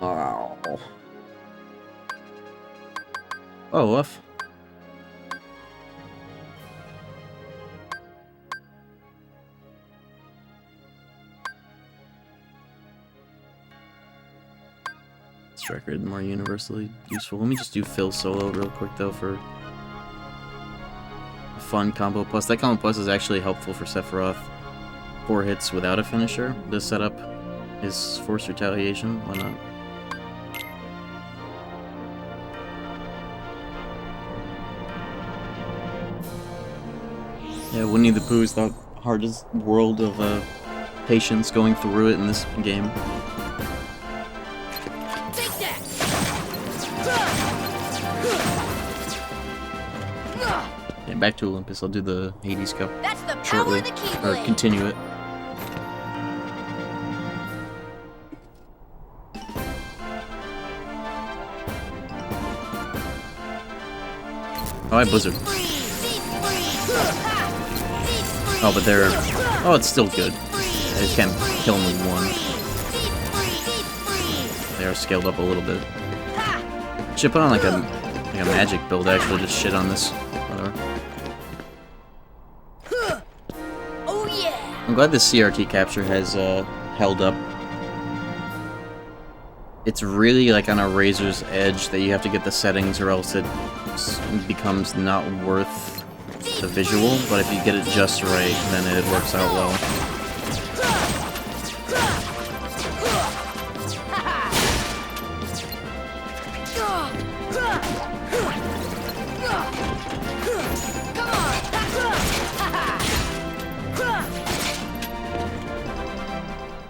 Oh. Oh, woof. This record more universally useful. Let me just do Phil solo real quick though for a fun combo plus. That combo plus is actually helpful for Sephiroth. 4 hits without a finisher to set up his forced retaliation. Why not? Yeah, Winnie the Pooh is the hardest world of patience going through it in this game. Take that! Yeah, back to Olympus. I'll do the Hades Cup That's the power shortly, of the or Keyblade! continue it. Oh, I Blizzard. Oh, but they're... Oh, it's still good. I just can't kill them with one. They are scaled up a little bit. should put on like a magic build, actually, just shit on this. Whatever. Oh yeah! I'm glad this CRT capture has held up. It's really like on a razor's edge that you have to get the settings or else it becomes not worth the visual, but if you get it just right, then it works out well.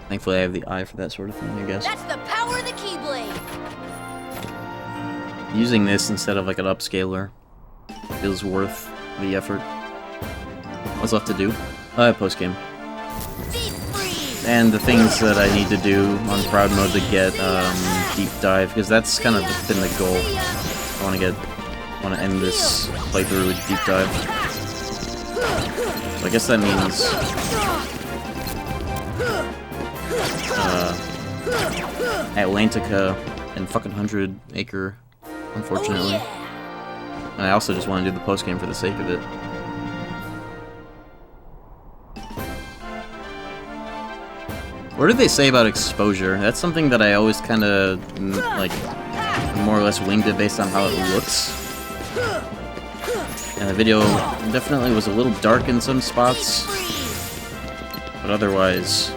Thankfully I have the eye for that sort of thing, I guess. That's the power of the Keyblade! Using this instead of like an upscaler is worth the effort. What's left to do? Post-game. And the things that I need to do on Proud Mode to get Deep Dive, because that's kind of been the goal. I want to end this playthrough with Deep Dive. So I guess that means Atlantica and fucking 100 Acre, unfortunately. And I also just want to do the post-game for the sake of it. What did they say about exposure? That's something that I always kind of, like, more or less winged it based on how it looks. And the video definitely was a little dark in some spots. But otherwise...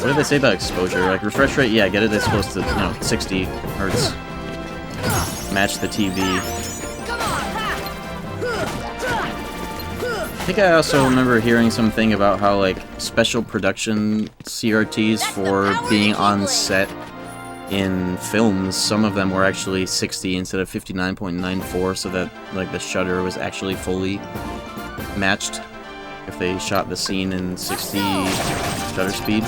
What did they say about exposure? Like, refresh rate, yeah, get it as close to, 60 hertz. Match the TV. I think I also remember hearing something about how, like, special production CRTs for being on set in films, some of them were actually 60 instead of 59.94, so that, like, the shutter was actually fully matched if they shot the scene in 60 shutter speed.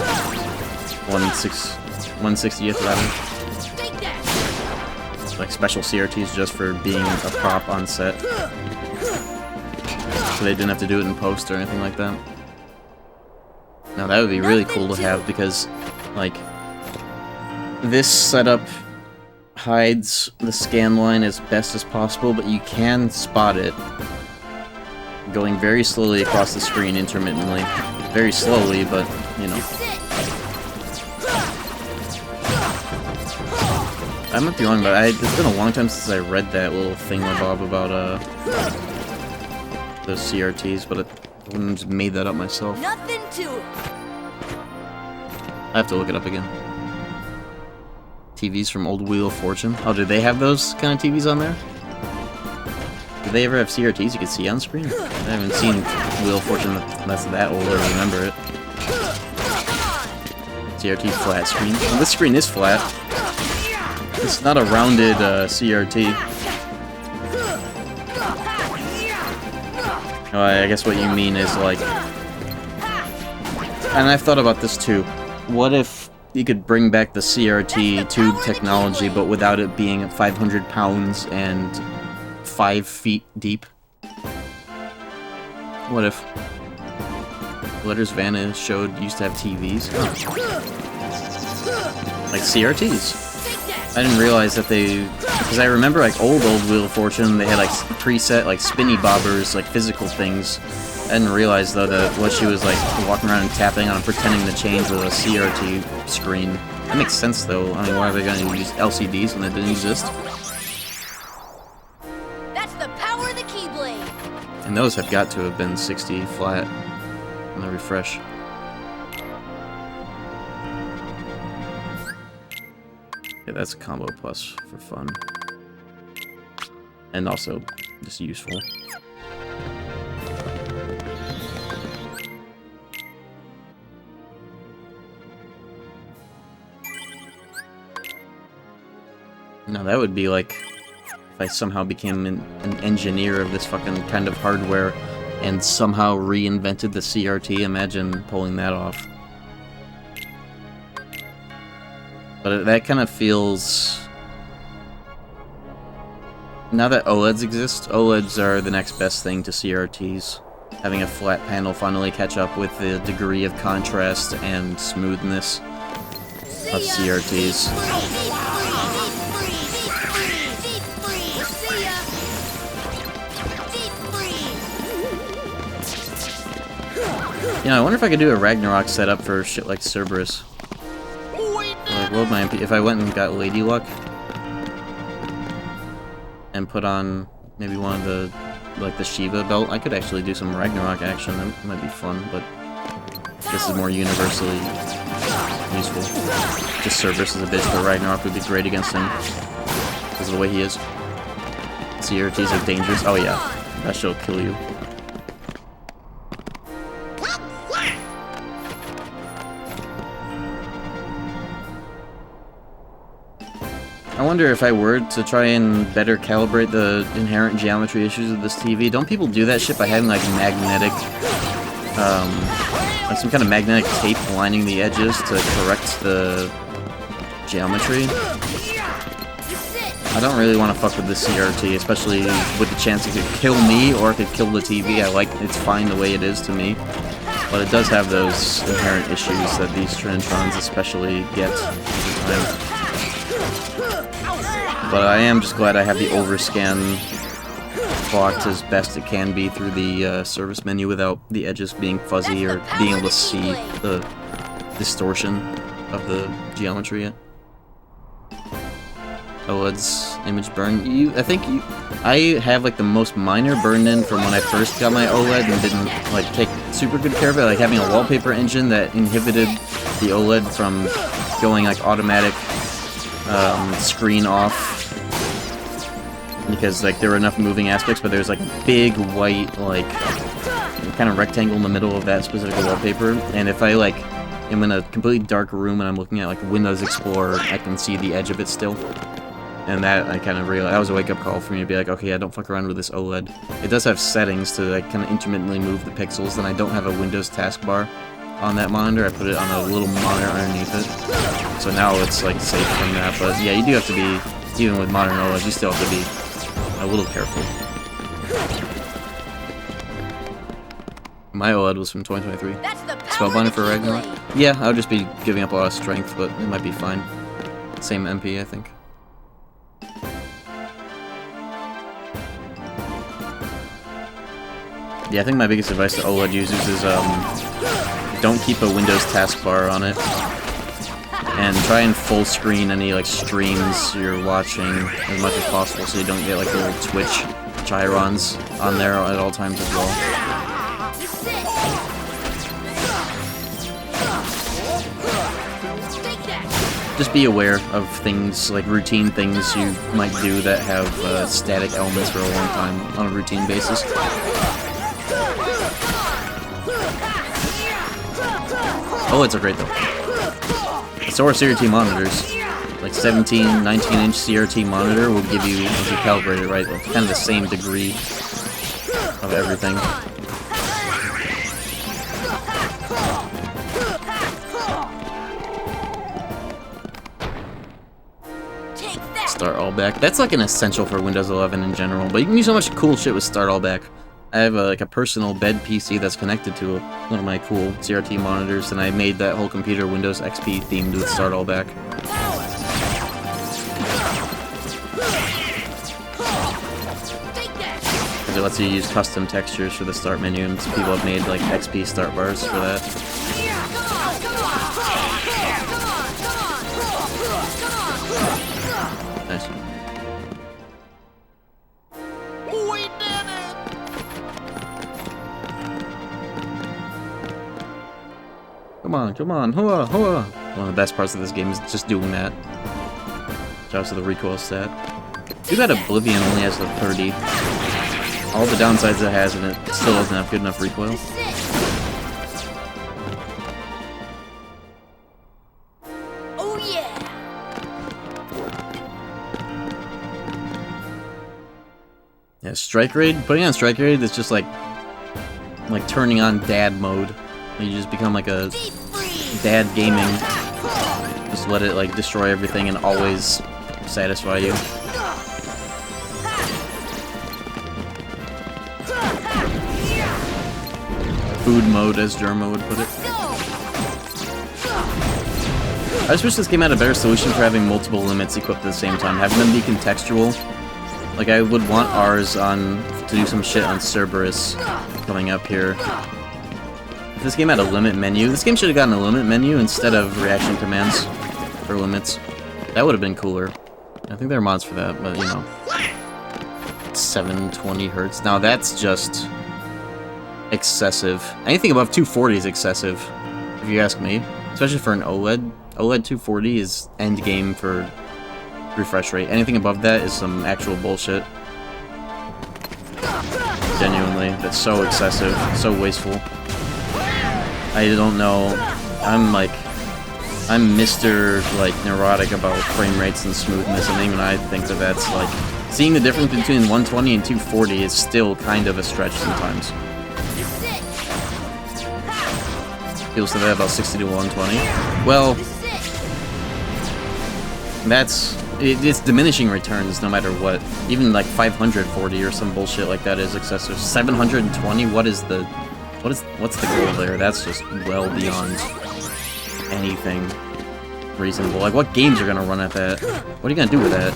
1/60th rather. Like special CRTs just for being a prop on set. So they didn't have to do it in post or anything like that. Now that would be really cool to have because, like, this setup hides the scan line as best as possible, but you can spot it going very slowly across the screen intermittently. Very slowly, but, you know. I might be wrong, but it's been a long time since I read that little thingamabob about, those CRTs, but I wouldn't have made that up myself. Nothing to it. I have to look it up again. TVs from Old Wheel of Fortune. Oh, did they have those kind of TVs on there? Did they ever have CRTs you could see on screen? I haven't seen Wheel of Fortune that's that old, I remember it. CRT flat screen. Well, this screen is flat. It's not a rounded CRT. Oh, I guess what you mean is like... And I've thought about this too. What if you could bring back the CRT tube technology, but without it being 500 pounds and 5 feet deep? What if Letters Vanna showed used to have TVs? Oh. Like CRTs. I didn't realize that they... Because I remember, like, old Wheel of Fortune, they had, like, preset, like, spinny bobbers, like, physical things. I didn't realize, though, that what she was, like, walking around and tapping on and pretending to change was a CRT screen. That makes sense, though. I mean, why are they going to use LCDs when they didn't exist? That's the power of the Keyblade! And those have got to have been 60 flat on the refresh. Yeah, that's a combo plus for fun. And also, just useful. Now that would be like, if I somehow became an engineer of this fucking kind of hardware and somehow reinvented the CRT, imagine pulling that off. But that kind of feels... Now that OLEDs exist, OLEDs are the next best thing to CRTs. Having a flat panel finally catch up with the degree of contrast and smoothness of CRTs. Yeah, I wonder if I could do a Ragnarok setup for shit like Cerberus. Like, what would my MP... If I went and got Lady Luck and put on maybe one of the, like, the Shiva belt, I could actually do some Ragnarok action. That might be fun, but this is more universally useful. Just Cerberus is a bitch, but Ragnarok would be great against him because of the way he is. CRTs are dangerous. Oh yeah, that shit'll kill you. I wonder if I were to try and better calibrate the inherent geometry issues of this TV. Don't people do that shit by having like magnetic, like some kind of magnetic tape lining the edges to correct the geometry? I don't really want to fuck with this CRT, especially with the chance it could kill me or it could kill the TV. It's fine the way it is to me. But it does have those inherent issues that these Trinitrons especially get over time. But I am just glad I have the overscan blocked as best it can be through the service menu without the edges being fuzzy or being able to see the distortion of the geometry. OLED's image burn. I have like the most minor burn in from when I first got my OLED and didn't like take super good care of it, like having a wallpaper engine that inhibited the OLED from going like automatic screen off, because like there were enough moving aspects, but there's like a big white like kind of rectangle in the middle of that specific wallpaper, and if I like am in a completely dark room and I'm looking at like Windows Explorer, I can see the edge of it still. And that, I kind of realized, that was a wake-up call for me to be like, okay, yeah, don't fuck around with this OLED. It does have settings to like kind of intermittently move the pixels, and I don't have a Windows taskbar on that monitor. I put it on a little monitor underneath it. So now it's like safe from that, but yeah, you do have to be, even with modern OLEDs, you still have to be a little careful. My OLED was from 2023. Spellbinder for Ragnarok? Yeah, I would just be giving up a lot of strength, but it might be fine. Same MP, I think. Yeah, I think my biggest advice to OLED users is don't keep a Windows taskbar on it, and try and full screen any like streams you're watching as much as possible so you don't get like little Twitch gyrons on there at all times as well. Just be aware of things, like routine things you might do that have static elements for a long time on a routine basis. OLEDs are great though. So are CRT monitors. Like 17, 19-inch CRT monitor will give you, if you calibrate it right, like kind of the same degree of everything. Start all back. That's like an essential for Windows 11 in general, but you can do so much cool shit with start all back. I have like a personal bed PC that's connected to one of my cool CRT monitors, and I made that whole computer Windows XP themed with start all back. Because it lets you use custom textures for the start menu, and some people have made like XP start bars for that. Nice. Come on, come on, hoa, hoa! One of the best parts of this game is just doing that. Shout out to the recoil stat. Too bad Oblivion only has the 30. All the downsides it has, and it still doesn't have good enough recoil. Oh yeah! Yeah, Strike Raid? Putting on Strike Raid is just like turning on dad mode. You just become like a dad gaming. Just let it like destroy everything and always satisfy you. Food mode, as Germa would put it. I just wish this game had a better solution for having multiple limits equipped at the same time, having them be contextual. Like, I would want ours on to do some shit on Cerberus coming up here. this game had a limit menu. This game should have gotten a limit menu instead of reaction commands for limits. That would have been cooler. I think there are mods for that, but you know. 720 hertz. Now that's just excessive. Anything above 240 is excessive, if you ask me. Especially for an OLED. OLED 240 is end game for refresh rate. Anything above that is some actual bullshit. Genuinely, that's so excessive, so wasteful. I don't know. I'm Mr. like neurotic about frame rates and smoothness, and even I think that that's like seeing the difference between 120 and 240 is still kind of a stretch sometimes. People say that about 60 to 120. Well, it's diminishing returns no matter what. Even like 540 or some bullshit like that is excessive. 720. What's the goal there? That's just well beyond anything reasonable. Like, what games are gonna run at that? What are you gonna do with that?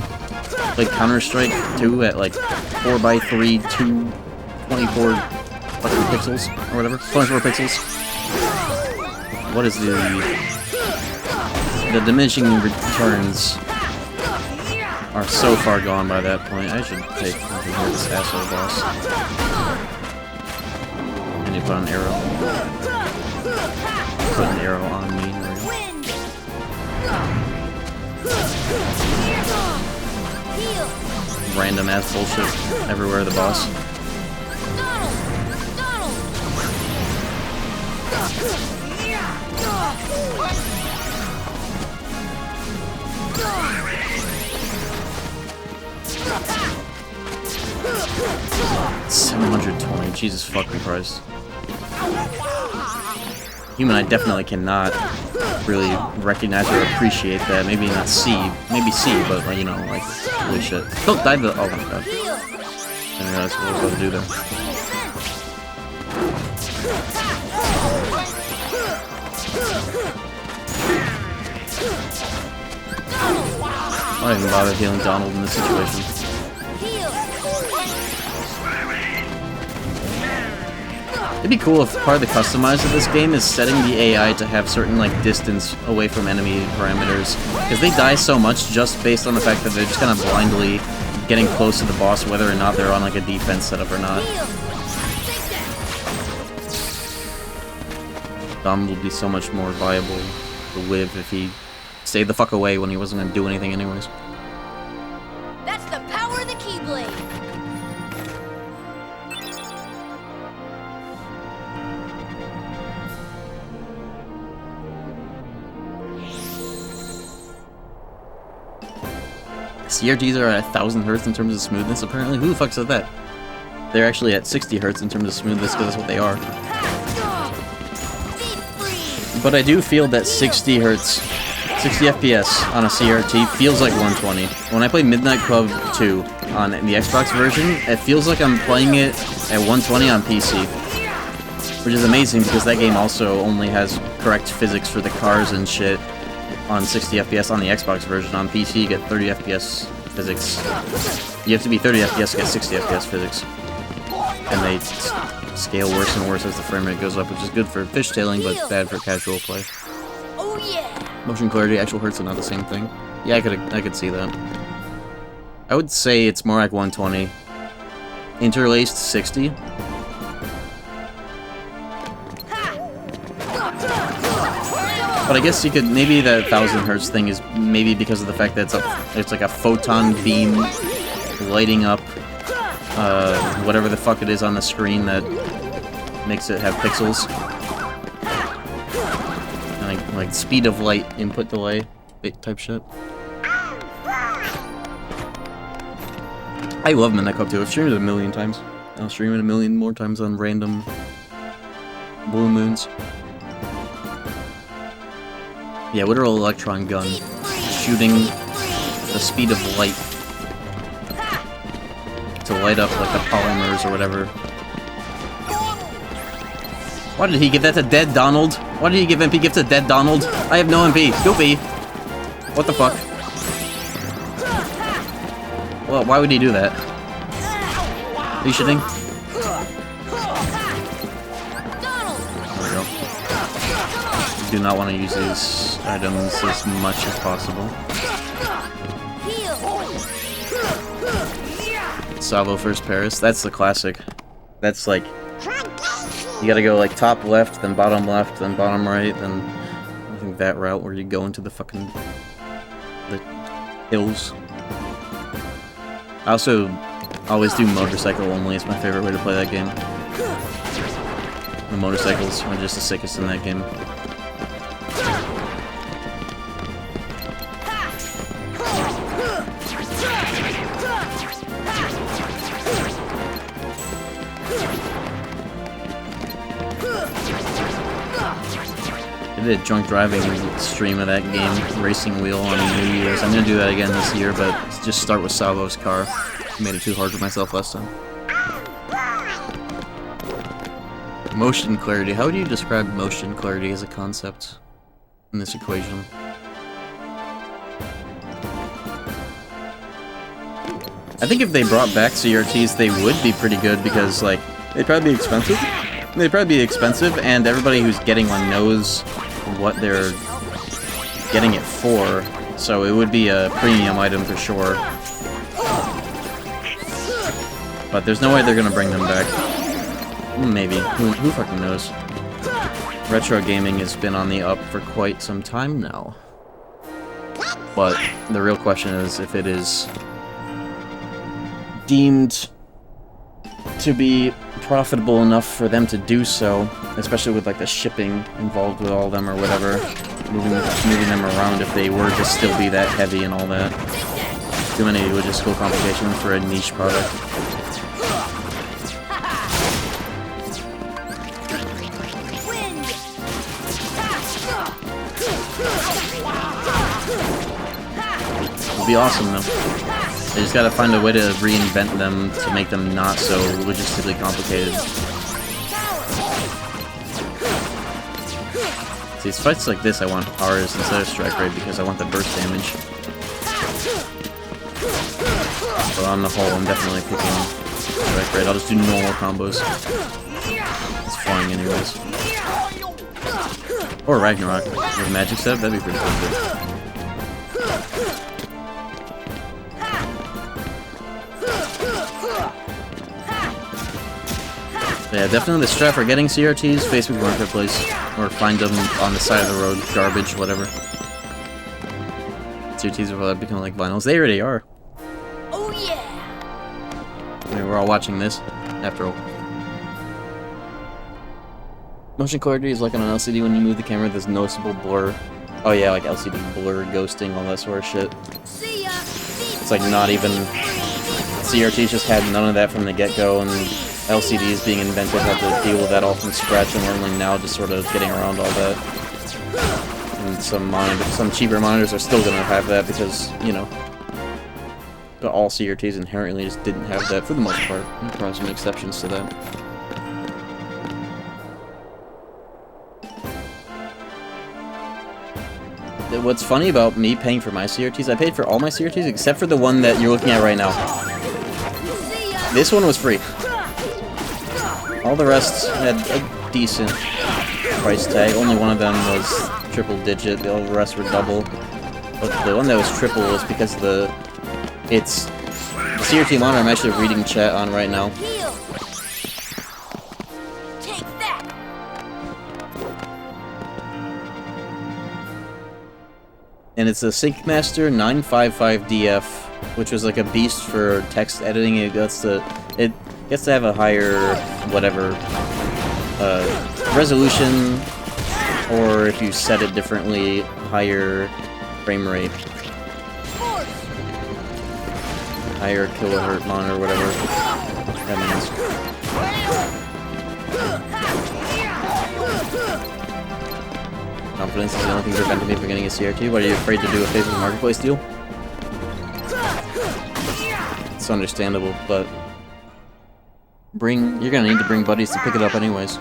Like Counter-Strike 2 at like 4x3, 224 fucking pixels or whatever, 24 pixels. What is the diminishing returns are so far gone by that point. I should take this asshole boss. And you put an arrow. Put an arrow on me. Random ass bullshit everywhere, the boss. 720, Jesus fucking Christ. Human, I definitely cannot really recognize or appreciate that. Maybe not see, maybe see, but you know, like, holy shit. Don't die to, oh my god. I didn't realize what I was about to do there. I don't even bother healing Donald in this situation. It'd be cool if part of the customize of this game is setting the AI to have certain like distance away from enemy parameters, because they die so much just based on the fact that they're just kind of blindly getting close to the boss, whether or not they're on like a defense setup or not. Dom would be so much more viable to live if he stayed the fuck away when he wasn't gonna do anything anyways. That's the power of the Keyblade. CRTs are at 1000 Hz in terms of smoothness, apparently. Who the fuck said that? They're actually at 60 Hz in terms of smoothness, because that's what they are. But I do feel that 60 Hz, 60 FPS on a CRT feels like 120. When I play Midnight Club 2 on the Xbox version, it feels like I'm playing it at 120 on PC. Which is amazing, because that game also only has correct physics for the cars and shit on 60 FPS on the Xbox version. On PC, you get 30 FPS physics. You have to be 30 FPS to get 60 FPS physics. And they scale worse and worse as the frame rate goes up, which is good for fishtailing, but bad for casual play. Oh yeah. Motion clarity, actual hertz are not the same thing. Yeah, I could see that. I would say it's more like 120. Interlaced 60. But I guess you could, maybe that 1000 Hz thing is maybe because of the fact that it's like a photon beam lighting up whatever the fuck it is on the screen that makes it have pixels. And like speed of light input delay type shit. I love Midnight Club 2. I've streamed it a million times. I'll stream it a million more times on random blue moons. Yeah, literal electron gun shooting the speed of light to light up like the polymers or whatever. Why did he give that to dead Donald? Why did he give MP gifts to dead Donald? I have no MP. Goofy. What the fuck? Well, why would he do that? Are you shitting? There we go. do not want to use these items as much as possible. Salvo first Paris. That's the classic. That's like, you gotta go like top left, then bottom right, then I think that route where you go into the fucking the hills. I also always do motorcycle only. It's my favorite way to play that game. The motorcycles are just the sickest in that game. I did a drunk driving stream of that game, Racing Wheel, on New Year's. I'm gonna do that again this year, but just start with Salvo's car. I made it too hard for myself last time. Motion clarity. How would you describe motion clarity as a concept in this equation? I think if they brought back CRTs, they would be pretty good because, like, they'd probably be expensive. And everybody who's getting one knows what they're getting it for, so it would be a premium item for sure. But there's no way they're gonna bring them back. Maybe. Who fucking knows? Retro gaming has been on the up for quite some time now. But the real question is if it is deemed to be profitable enough for them to do so, especially with like the shipping involved with all of them or whatever, moving them around if they were to still be that heavy and all that. Too many logistical complications for a niche product. It'd be awesome though. They just gotta find a way to reinvent them to make them not so logistically complicated. See, it's fights like this I want ours instead of strike rate because I want the burst damage. But on the whole, I'm definitely picking strike rate. I'll just do normal combos. It's flying anyways. Or Ragnarok with magic setup, that'd be pretty cool. Yeah, definitely the strat for getting CRTs, Facebook Marketplace, or find them on the side of the road, garbage, whatever. CRTs will become like vinyls. They already are. Oh yeah! I mean, we're all watching this, after all. Motion clarity is like on an LCD when you move the camera, there's noticeable blur. Oh yeah, like LCD blur, ghosting, all that sort of shit. See ya! It's like not even... CRTs just had none of that from the get-go, and LCDs being invented had to deal with that all from scratch, and we're only now just sort of getting around all that. And some cheaper monitors are still gonna have that because, you know, but all CRTs inherently just didn't have that for the most part. There are probably some exceptions to that. What's funny about me paying for my CRTs, I paid for all my CRTs except for the one that you're looking at right now. This one was free. All the rest had a decent price tag. Only one of them was triple digit, the rest were double. But the one that was triple was because the CRT monitor I'm actually reading chat on right now. And it's a SyncMaster 955DF, which was like a beast for text editing. It gets to have a higher, whatever, resolution, or if you set it differently, higher frame rate. Higher kilohertz monitor, whatever that means. Confidence is the only thing preventing me from getting a CRT. What, are you afraid to do a Facebook Marketplace deal? It's understandable, but you're gonna need to bring buddies to pick it up anyways.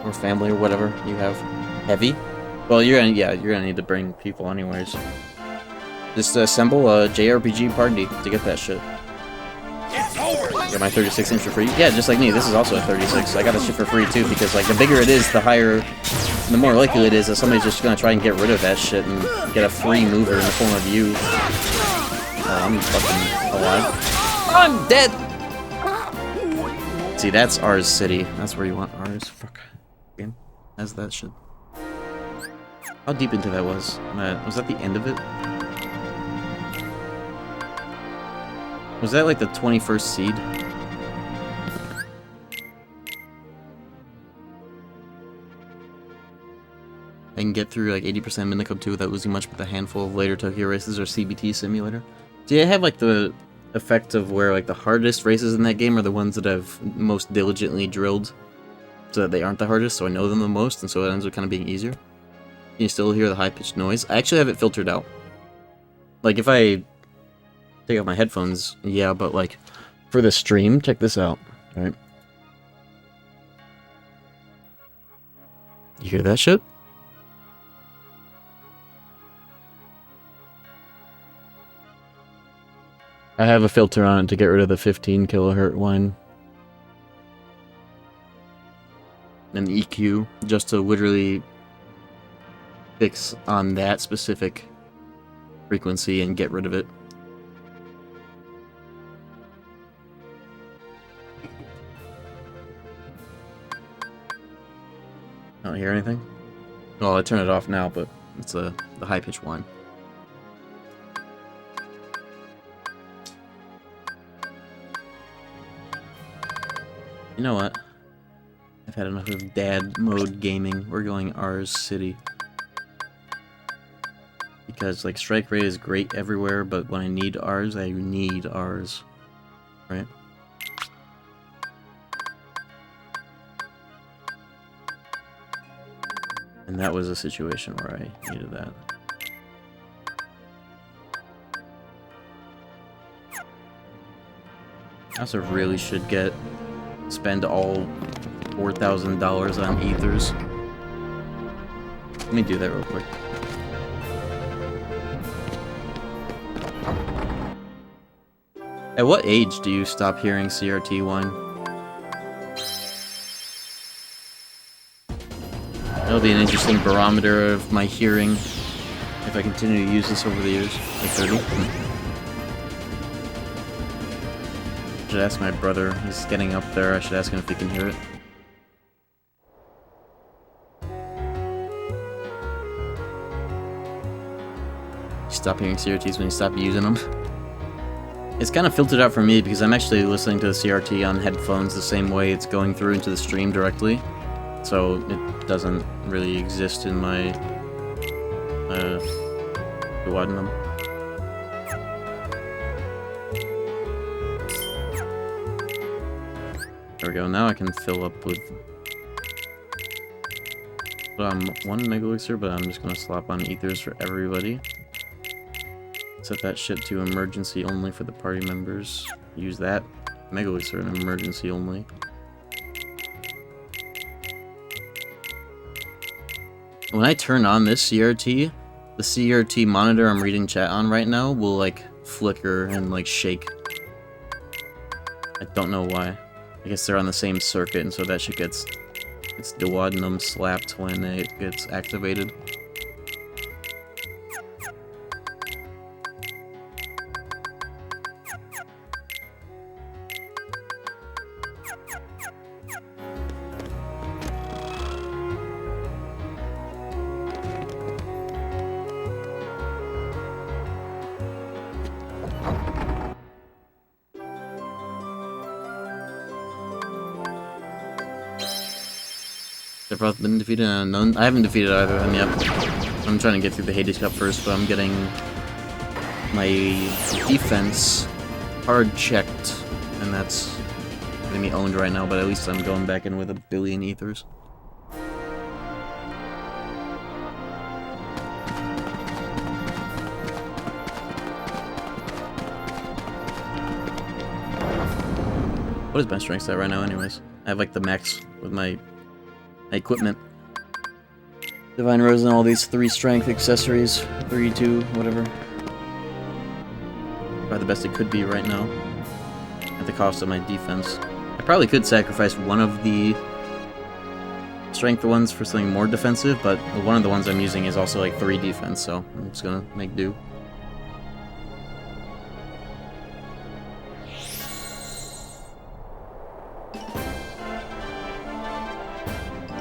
Or family or whatever you have. Heavy? Well, you're gonna need to bring people anyways. Just assemble a JRPG party to get that shit. It's over! Got my 36 inch for free. Yeah, just like me, this is also a 36. I got this shit for free too, because like the bigger it is, the more likely it is that somebody's just gonna try and get rid of that shit and get a free mover in the form of you. Oh, I'm fucking alive. I'm dead! See, that's ours city. That's where you want ours. Fuck. Game. Has that shit. How deep into that was? Was that the end of it? Was that like the 21st seed? I can get through like 80% Minicub 2 without losing much but a handful of later Tokyo races or CBT simulator. Do I have like the effect of where like the hardest races in that game are the ones that I've most diligently drilled so that they aren't the hardest, so I know them the most, and so it ends up kind of being easier? Can you still hear the high-pitched noise? I actually have it filtered out. Like, if I take out my headphones, yeah, but like, for the stream, check this out, alright? You hear that shit? I have a filter on it to get rid of the 15 kilohertz whine. And the EQ, just to literally fix on that specific frequency and get rid of it. I don't hear anything. Well, I turn it off now, but it's the high-pitched whine. You know what? I've had enough of dad mode gaming. We're going ours city. Because, like, strike rate is great everywhere, but when I need ours, I need ours. Right? And that was a situation where I needed that. I also really should spend all $4,000 on ethers. Let me do that real quick. At what age do you stop hearing CRT whine? That'll be an interesting barometer of my hearing if I continue to use this over the years. Like 30. I should ask my brother. He's getting up there. I should ask him if he can hear it. You stop hearing CRTs when you stop using them. It's kind of filtered out for me because I'm actually listening to the CRT on headphones the same way it's going through into the stream directly. So it doesn't really exist in my duodenum. There we go, now I can fill up with 1 megalixir, but I'm just gonna slap on ethers for everybody. Set that shit to emergency only for the party members. Use that megalixir in emergency only. When I turn on this CRT, the CRT monitor I'm reading chat on right now will like flicker and like shake. I don't know why. I guess they're on the same circuit, and so that shit gets its duodenum slapped when it gets activated. I've been defeated and unknown. I haven't defeated either of them yet. I'm trying to get through the Hades Cup first, but I'm getting my defense hard checked, and that's getting me owned right now, but at least I'm going back in with 1 billion ethers. What is my strength stat right now anyways? I have like the max with my equipment. Divine Rose and all these 3 strength accessories. 3, 2, whatever. Probably the best it could be right now. at the cost of my defense. I probably could sacrifice one of the strength ones for something more defensive, but one of the ones I'm using is also like 3 defense, so I'm just gonna make do.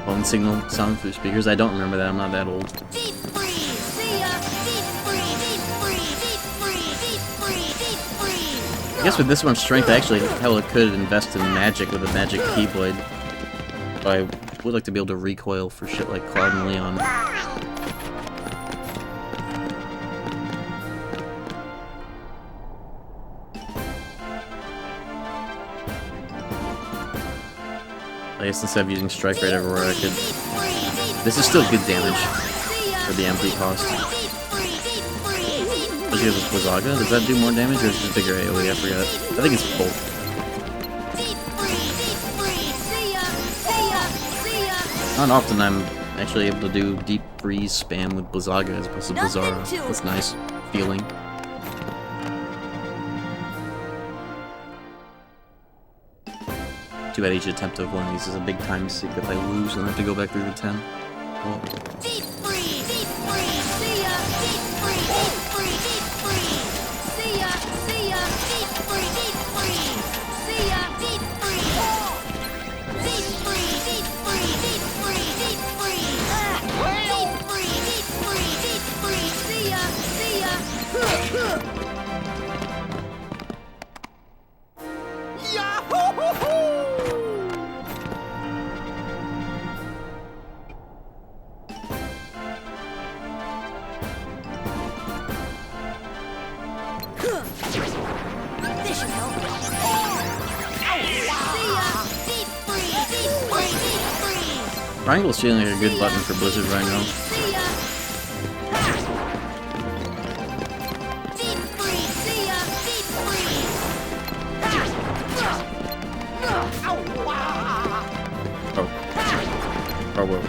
Phone signal sound through speakers. I don't remember that. I'm not that old. Deep freeze! See ya! Deep freeze! Deep freeze! Deep freeze! Deep freeze! Deep freeze! I guess with this much strength, I actually hella could invest in magic with a magic keyblade. But I would like to be able to recoil for shit like Cloud and Leon. I guess instead of using strike rate everywhere, I could... This is still good damage for the MP cost. Especially with Blizzaga. Does that do more damage or is it just bigger AoE? I forgot. I think it's both. Not often I'm actually able to do deep freeze spam with Blizzaga as opposed to Blizzara. That's nice feeling. Too bad each attempt of one of these is a big time sink. If I lose, then I have to go back through the 10. Well. Deep freeze! Deep freeze! See ya! Deep freeze! Deep freeze! Deep freeze! See ya! See ya! Deep freeze! Deep freeze! See ya! Deep freeze! Deep freeze! Deep freeze! Deep freeze! Deep freeze! Deep freeze! Deep freeze! Deep freeze! See ya! See ya! Yahoo! This should help. See ya! Deep freeze! Deep freeze! Deep freeze! Triangle's feeling like a good button for Blizzard right now. See ya! Deep freeze! See ya! Deep freeze! Oh. Oh, whoa.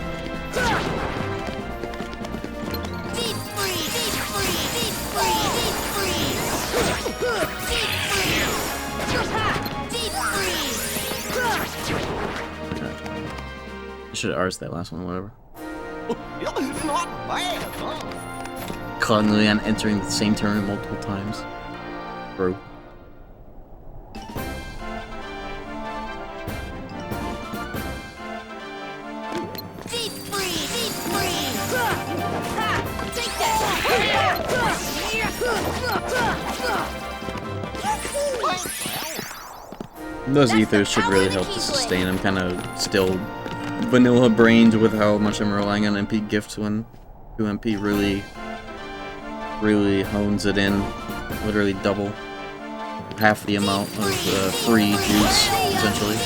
Deep freeze! Deep freeze! Deep freeze! Deep freeze! Deep freeze! Deep freeze! I should have R's that last one, whatever. Not bad, huh? Cloud and Leon entering the same turn multiple times. Bro. Deep freeze! Deep freeze! Take that! Those ethers should really help to sustain. I'm kind of still vanilla brained with how much I'm relying on MP gifts when 2MP really hones it in. Literally double. Half the amount of free juice, essentially.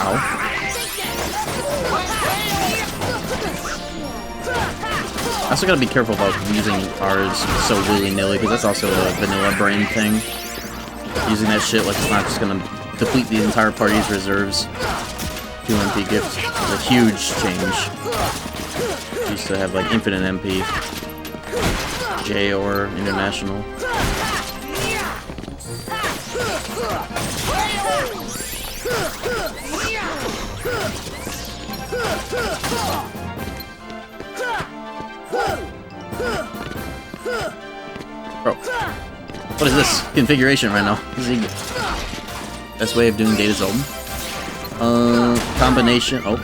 Ow. I also gotta be careful about using R's so willy-nilly, because that's also a vanilla brain thing. Using that shit like it's not just gonna deplete the entire party's reserves. 2MP gift is a huge change. Used to have like infinite MP. J or international. Bro, what is this configuration right now? This is the best way of doing Data Zone. Combination of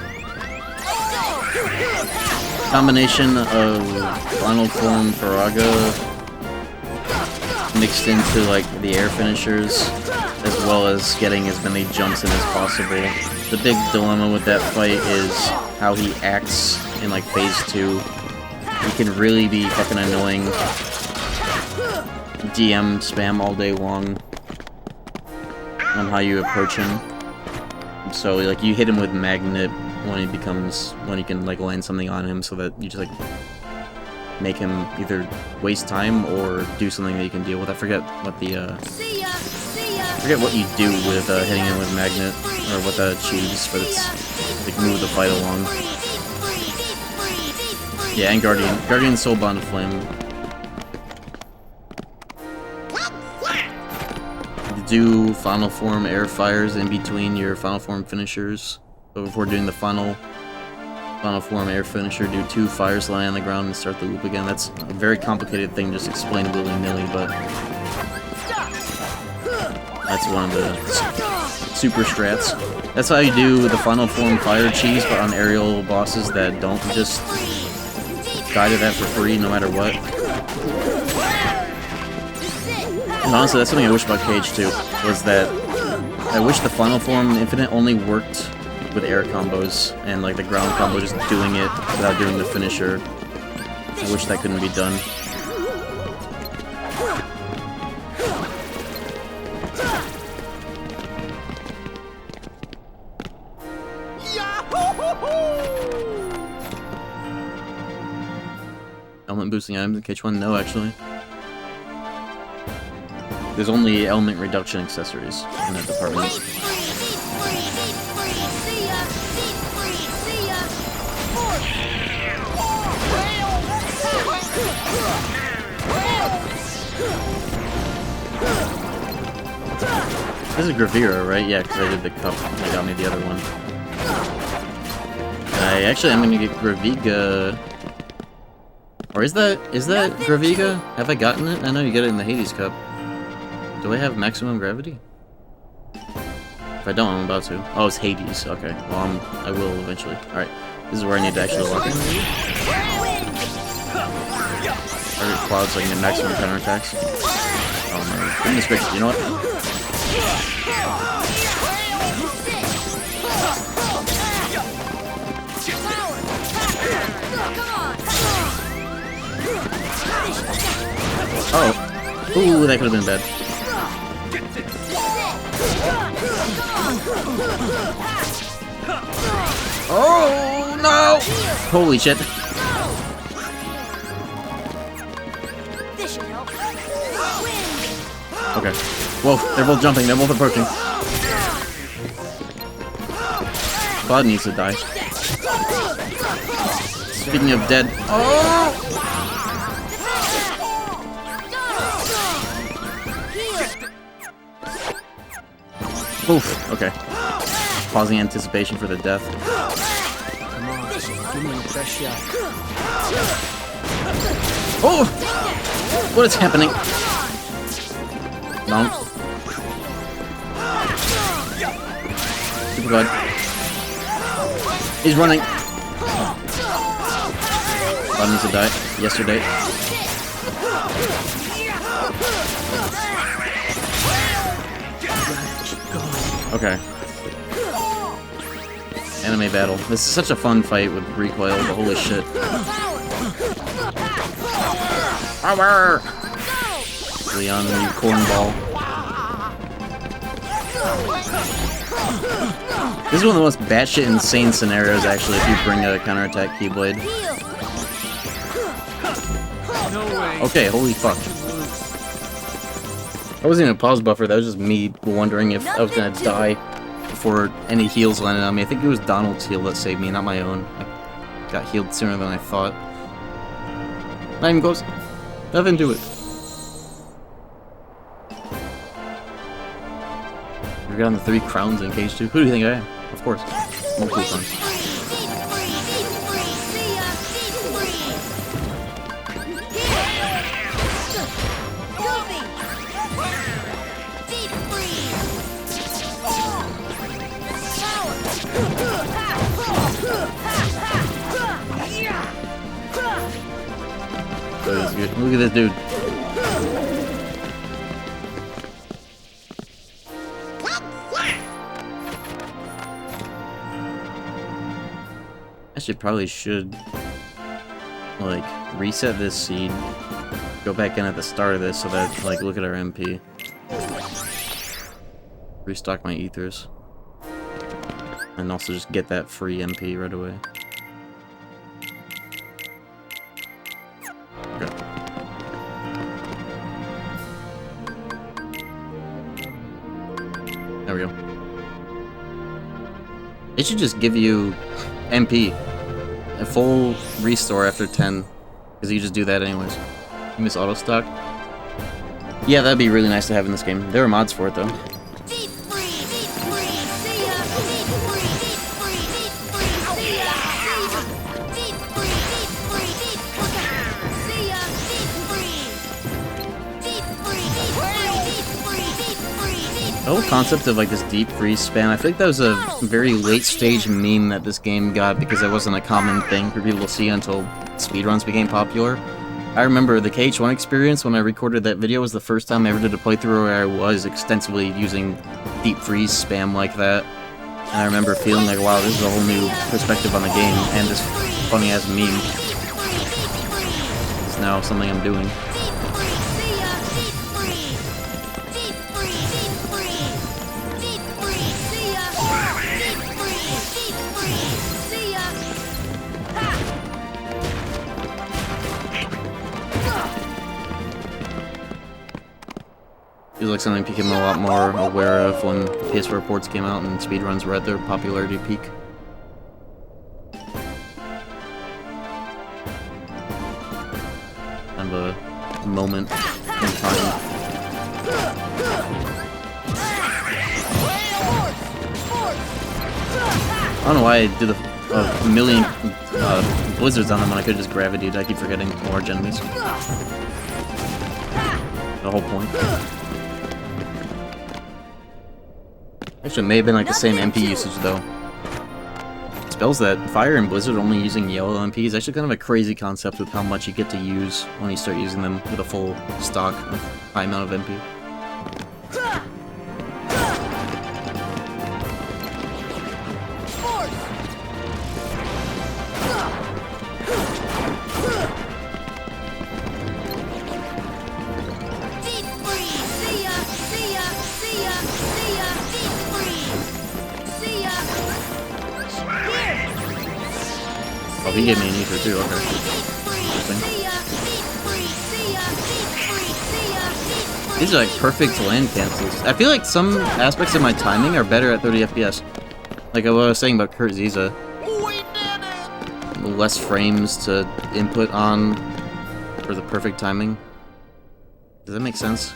Final Form Faraga mixed into like the air finishers, as well as getting as many jumps in as possible. The big dilemma with that fight is how he acts in like phase 2. He can really be fucking annoying. DM spam all day long on how you approach him. So like you hit him with magnet when he can like land something on him, so that you just like make him either waste time or do something that you can deal with. I forget what the See ya! See ya! forget what you do with hitting it with magnet, or what that achieves, but it's like move the fight along. Yeah, and Guardian. Guardian Soul Bond of Flame. You do Final Form air fires in between your Final Form finishers. So before doing the Final Form air finisher, do 2 fires lying on the ground and start the loop again. That's a very complicated thing, just explain willy-nilly, but that's one of the super strats. That's how you do the Final Form fire cheese, but on aerial bosses that don't just die to that for free no matter what. And honestly, that's something I wish about KH2, was that I wish the Final Form Infinite only worked with air combos, and like the ground combo just doing it without doing the finisher. I wish that couldn't be done. Element boosting items in KH1? No, actually. There's only element reduction accessories in that department. This is Gravira, right? Yeah, because I did the cup and they got me the other one. I'm gonna get Graviga. Or is that Graviga? Have I gotten it? I know you get it in the Hades Cup. Do I have maximum gravity? If I don't, I'm about to. Oh, it's Hades. Okay. Well, I will eventually. Alright. This is where I need to actually walk in. Target Cloud so I can get maximum counterattacks. Oh my goodness gracious. You know what? Oh. Ooh, that could have been bad. Oh no! Holy shit. Okay. Whoa, they're both jumping, they're both approaching. Cloud needs to die. Speaking of dead. Oh! Oof, okay. Pausing anticipation for the death. Come on, give me your best shot. Oh! What is happening? No. Super God. He's running. God needs to die. Yesterday. Okay. Anime battle. This is such a fun fight with recoil, but holy shit. Power! Leon, you cornball. This is one of the most batshit insane scenarios, actually, if you bring a counterattack Keyblade. Okay, holy fuck. That wasn't even a pause buffer, that was just me wondering if I was gonna die before any heals landed on me. I think it was Donald's heal that saved me, not my own. I got healed sooner than I thought. Not even close. Nothing to it. We've gotten the 3 crowns in KH2. Who do you think I am? Of course. Multiple crowns. Look at this dude. Probably should like reset this seed, go back in at the start of this so that like look at our MP. Restock my ethers. And also just get that free MP right away. Okay. It should just give you MP. A full restore after 10. Because you just do that anyways. You miss auto stock? Yeah, that'd be really nice to have in this game. There are mods for it though. Deep freeze, deep freeze, see ya. Deep freeze, deep freeze, deep freeze, see ya. Deep freeze, deep freeze, deep freeze, see ya. Deep freeze, deep freeze, deep freeze, deep freeze, deep freeze, deep freeze. The whole concept of like this deep freeze spam, I think that was a very late stage meme that this game got because it wasn't a common thing for people to see until speedruns became popular. I remember the KH1 experience when I recorded that video was the first time I ever did a playthrough where I was extensively using deep freeze spam like that. And I remember feeling like, wow, this is a whole new perspective on the game, and this funny ass meme is now something I'm doing. Feels like something became a lot more aware of when PS4 ports came out and speedruns were at their popularity peak. Kind of a moment in time. I don't know why I did a million blizzards on them when I could just gravity. I keep forgetting large enemies. The whole point. Actually, it may have been like the same MP usage though. Spells that fire and blizzard only using yellow MP is actually kind of a crazy concept with how much you get to use when you start using them with a full stock of high amount of MP. Oh, he gave me an ether too, okay. These are like perfect land cancels. I feel like some aspects of my timing are better at 30 FPS. Like what I was saying about Kurt Ziza. Less frames to input on for the perfect timing. Does that make sense?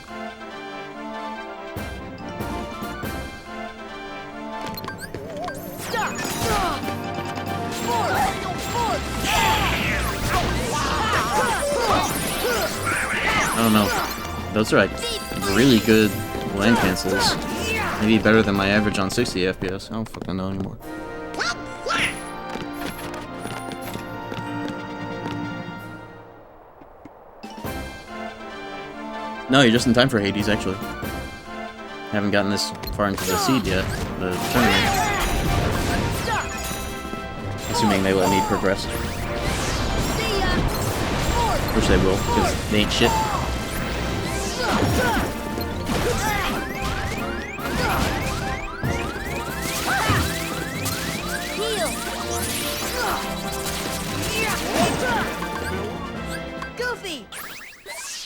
I don't know. Those are like really good land cancels. Maybe better than my average on 60 FPS. I don't fucking know anymore. No, you're just in time for Hades, actually. Haven't gotten this far into the seed yet, the tournament. Assuming they let me progress. Which they will, because they ain't shit. Goofy!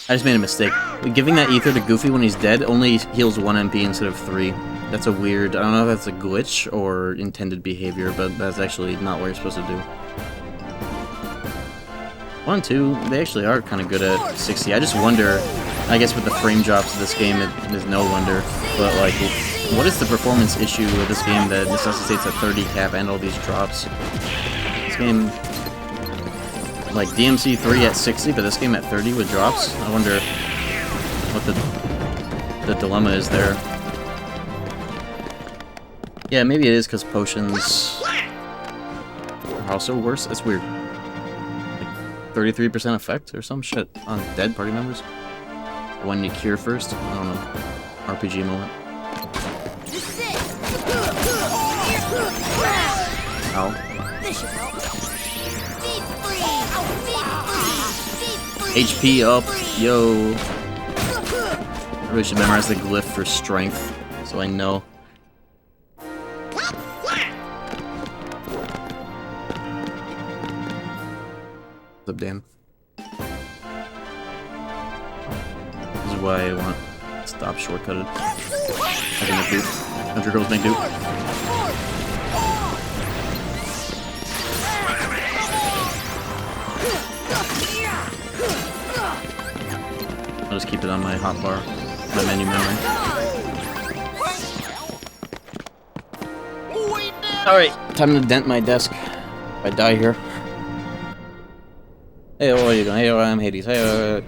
I just made a mistake. Giving that ether to Goofy when he's dead only heals 1 MP instead of 3. That's a weird... I don't know if that's a glitch or intended behavior, but that's actually not what you're supposed to do. 1 and 2, they actually are kind of good at 60. I just wonder... I guess with the frame drops of this game, it is no wonder. But, like, what is the performance issue with this game that necessitates a 30 cap and all these drops? This game... Like, DMC 3 at 60, but this game at 30 with drops? I wonder what the dilemma is there. Yeah, maybe it is because potions are also worse. That's weird. Like 33% effect or some shit on dead party members? When you cure first? I don't know. RPG moment. Ow. This should help. HP up, yo. I really should memorize the glyph for strength, so I know. What's up, Dan? This is why I want to stop shortcutted. I can make do. 100 girls make do. I'll just keep it on my hotbar, my menu memory. Alright, time to dent my desk. If I die here. Hey, how are you doing? Hey, I'm Hades. Hey,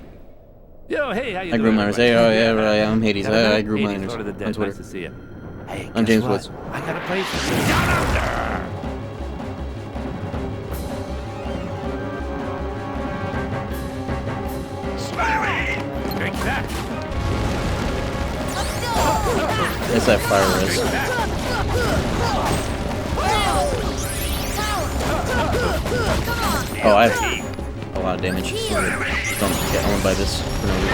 Yo, hey, how you I doing? grew miners. Hey, yeah, I'm Hades. I grew Hades, miners. Lord of the Dead. On Twitter. Nice to see you. Hey, I'm guess James what? Woods. I got a place down under. Drink that. It's that fire res. Oh, I have a lot of damage. Just don't get owned by this for no reason.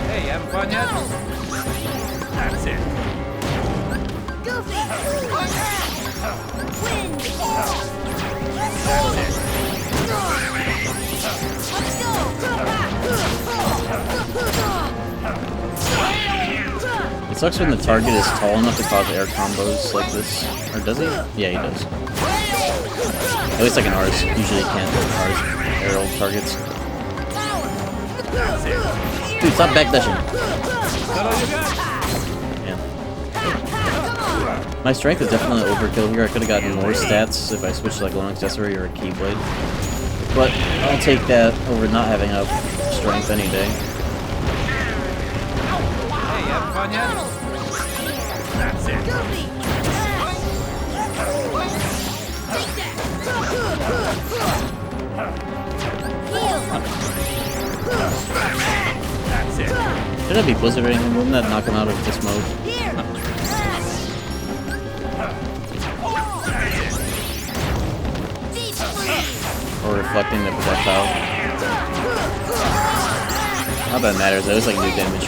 Hey, you having fun yet? That's it. Goofy! Wind! Let's go! It sucks when the target is tall enough to cause air combos like this. Or does he? Yeah, he does. At least like in ours. Usually you can't with ours. Aerial targets. Dude, stop backdashing. Yeah. My strength is definitely overkill here. I could have gotten more stats if I switched like one accessory or a keyblade. But I'll take that over not having enough strength any day. Hey, you having fun yet? That's it. Goofy! That's it. Should that be Blizzard rating? Wouldn't that knock him out of this mode? Or reflecting the projectile? Not that it matters, that was like new damage.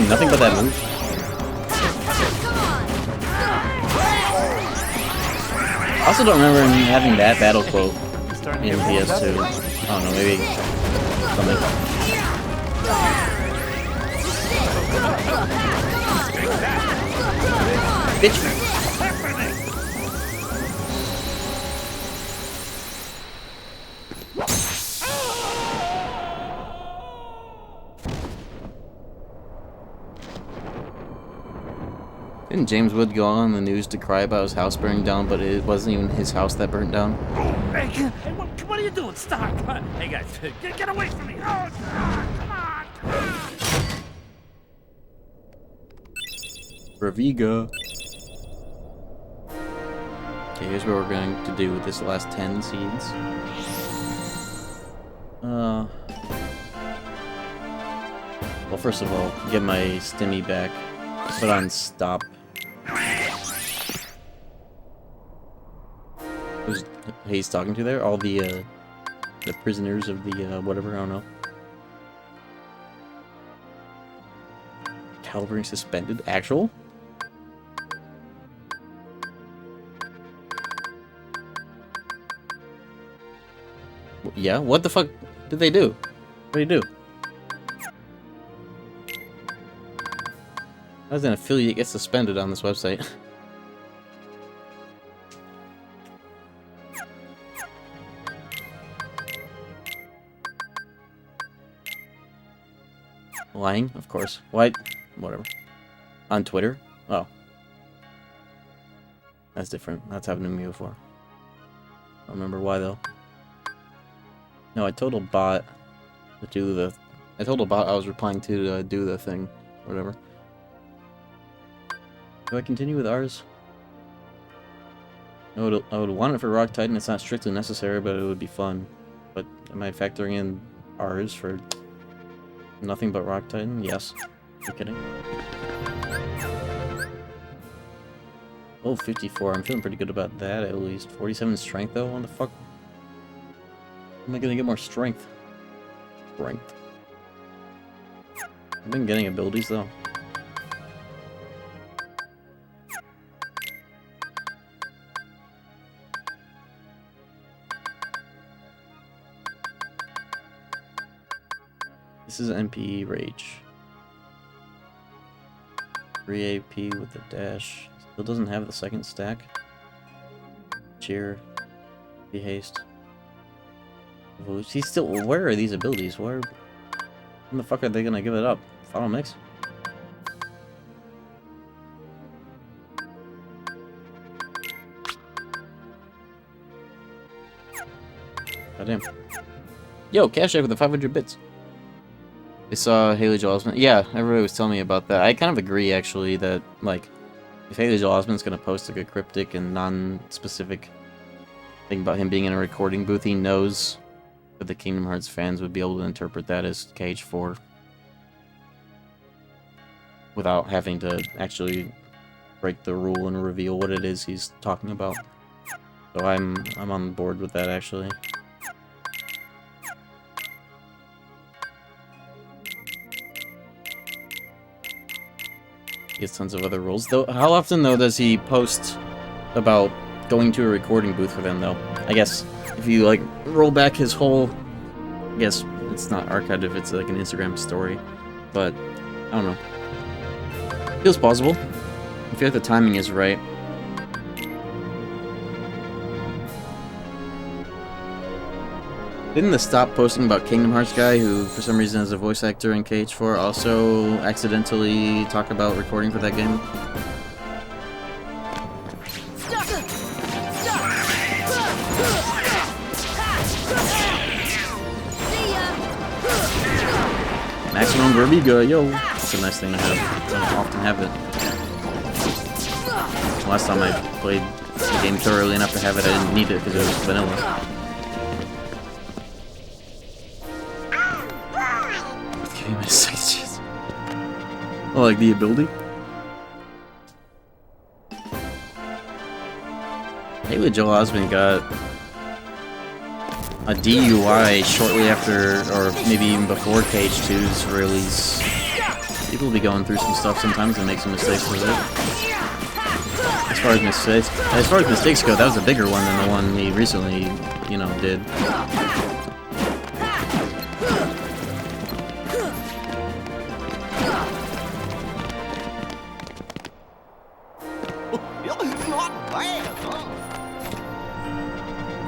Nothing but that move. I also don't remember him having that battle quote in PS2. I don't know, maybe something. Bitch! Didn't James Wood go on the news to cry about his house burning down, but it wasn't even his house that burnt down? Hey, what are you doing? Stop! Hey guys, get away from me! Oh, come on! Raviga. Okay, here's what we're going to do with this last 10 seeds. Well, first of all, get my stimmy back. Put on stop. Who's Hayes talking to there? All the prisoners of the, whatever, I don't know. Calvary suspended? Actual? Yeah? What the fuck did they do? What did he do? How does an affiliate get suspended on this website? Lying? Of course. What? Whatever. On Twitter? Oh. That's different. That's happened to me before. I don't remember why, though. No, I told a bot to do the... I told a bot I was replying to do the thing. Whatever. Do I continue with ours? I would want it for Rock Titan. It's not strictly necessary, but it would be fun. But am I factoring in ours for nothing but Rock Titan? Yes. You're kidding. Oh, 54. I'm feeling pretty good about that, at least. 47 strength, though? What the fuck? Am I gonna get more strength? Strength. I've been getting abilities, though. This is NPE Rage. 3 AP with the dash. Still doesn't have the second stack. Cheer. Be haste. He's still. Where are these abilities? Where? When the fuck are they gonna give it up? Final mix? Goddamn. Yo, Cash App with the 500 bits. I saw Haley Joel Osment. Yeah, everybody was telling me about that. I kind of agree, actually, that, like, if Haley Joel Osment's gonna post, like, a cryptic and non-specific thing about him being in a recording booth, he knows that the Kingdom Hearts fans would be able to interpret that as KH4 without having to actually break the rule and reveal what it is he's talking about. So I'm on board with that, actually. He has tons of other rules. Though, how often, though, does he post about going to a recording booth for them, though? I guess if you, like, roll back his whole... I guess it's not archived if it's, like, an Instagram story. But, I don't know. Feels plausible. I feel like the timing is right. Didn't the stop posting about Kingdom Hearts guy, who for some reason is a voice actor in KH4, also accidentally talk about recording for that game? Maximum Verbiga, yo! It's a nice thing to have. I don't often have it. Last time I played the game thoroughly enough to have it, I didn't need it because it was vanilla. Give me my second. Oh, like the ability? Haley Joel Osment got a DUI shortly after, or maybe even before KH2's release. People will be going through some stuff sometimes and make some mistakes with it. As far as mistakes go, that was a bigger one than the one he recently, you know, did.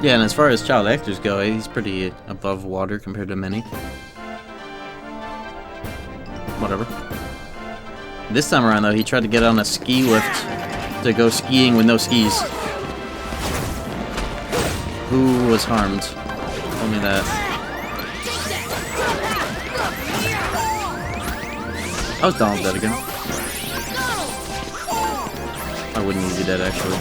Yeah, and as far as child actors go, he's pretty above water compared to many. Whatever. This time around, though, he tried to get on a ski lift to go skiing with no skis. Who was harmed? Tell me that. I was down with that again. I wouldn't even do that, actually.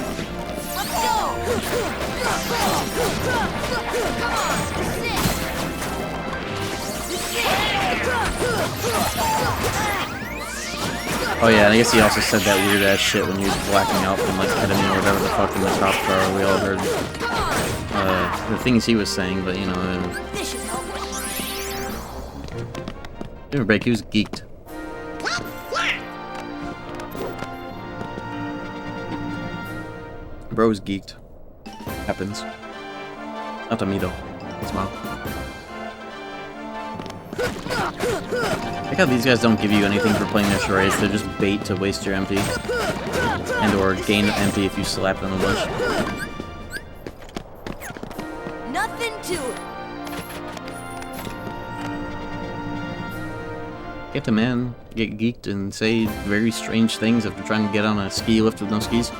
Oh yeah, and I guess he also said that weird ass shit when he was blacking out from like ketamine or whatever the fuck in the cop car. We all heard the things he was saying, but you know. Give him a break, he was geeked. Bro's geeked. Happens. Not to me though. Smile. I like how these guys don't give you anything for playing their charades, they're just bait to waste your MP. And or gain MP if you slap them a bunch. Nothing to it. Get the man, get geeked and say very strange things after trying to get on a ski lift with no skis.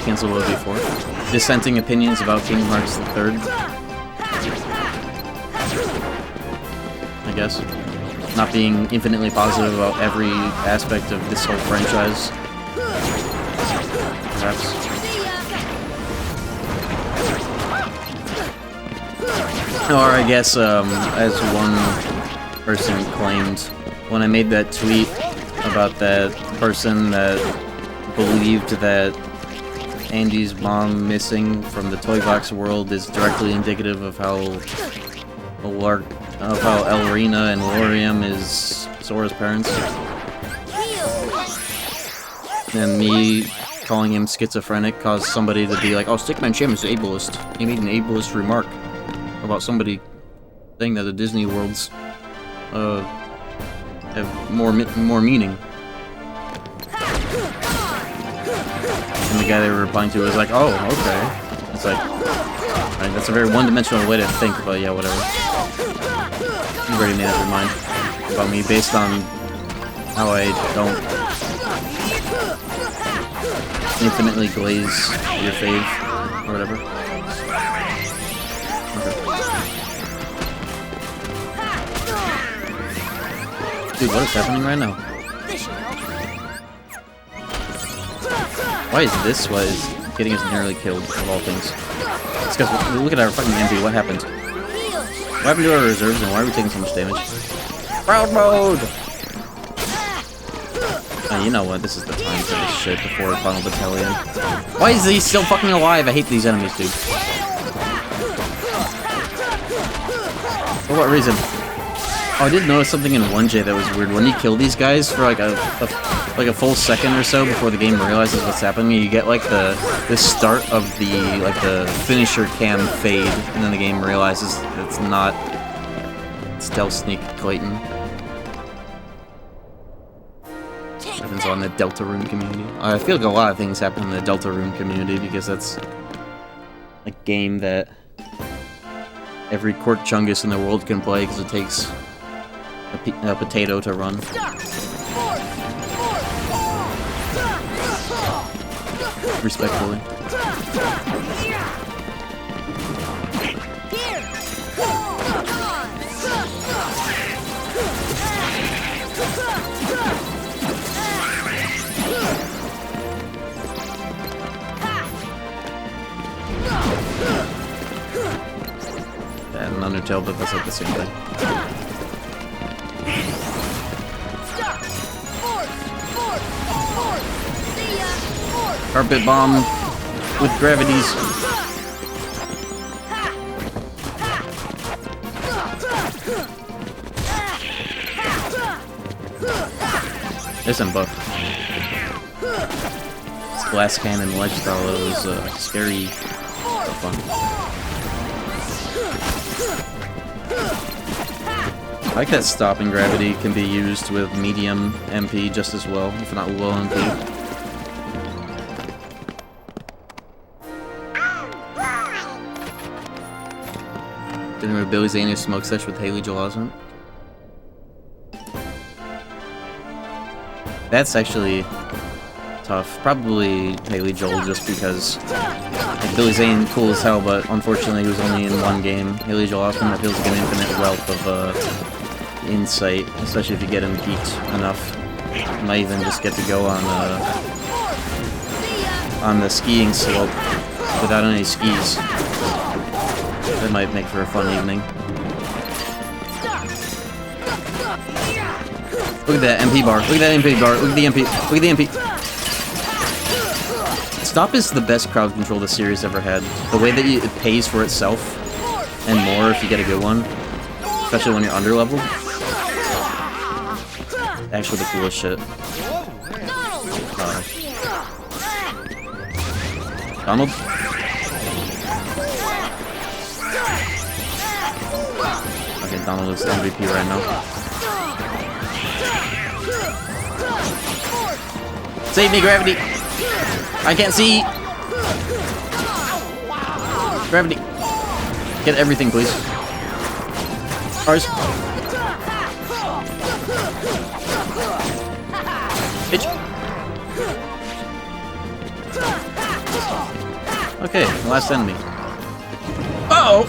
Cancel what before. Dissenting opinions about Kingdom Hearts III. I guess. Not being infinitely positive about every aspect of this whole franchise. Perhaps. Or I guess, as one person claimed, when I made that tweet about that person that believed that Andy's mom missing from the Toy Box world is directly indicative of how Elrina and Lorium is Sora's parents. And me calling him schizophrenic caused somebody to be like, oh, Stickman Jim is ableist. He made an ableist remark about somebody saying that the Disney worlds have more meaning. And the guy they were replying to was like, oh, okay. It's like, right, that's a very one-dimensional way to think, but yeah, whatever. You already made up your mind about me based on how I don't infinitely glaze your fave, or whatever. Okay. Dude, what is happening right now? Why is this what is getting us nearly killed, of all things? It's because, look at our fucking MP, what happened? What happened to our reserves and why are we taking so much damage? Proud mode! You know what, this is the time for this shit before Final Battalion. Why is he still fucking alive? I hate these enemies, dude. For what reason? Oh, I did notice something in 1J that was weird. When you kill these guys for like a full second or so before the game realizes what's happening, you get like the start of the finisher cam fade, and then the game realizes it's not Stealth Sneak Clayton. Happens on the Deltarune community. I feel like a lot of things happen in the Deltarune community because that's a game that every Cork Chungus in the world can play because it takes a potato to run. Respectfully. And an Undertale, but that's like the same thing. Carpet bomb with gravities. There's some buff. This glass cannon ledge style was scary but fun. I like that stopping gravity can be used with medium MP just as well, if not low MP. Didn't remember Billy Zane smoke sesh with Haley Joel Osment? That's actually tough. Probably Haley Joel just because like, Billy Zane cool as hell, but unfortunately he was only in one game. Haley Joel Osment that feels like an infinite wealth of insight, especially if you get him geeked enough. You might even just get to go on the skiing slope without any skis. That might make for a fun evening. Look at that MP bar. Look at that MP bar. Look at the MP. Look at the MP. Stop is the best crowd control the series ever had. The way that it pays for itself and more if you get a good one, especially when you're underleveled. Actually, the coolest shit. Donald. Okay, Donald is the MVP right now. Save me, Gravity! I can't see! Gravity! Get everything, please. Ours. Bitch! Okay, last enemy. Uh-oh!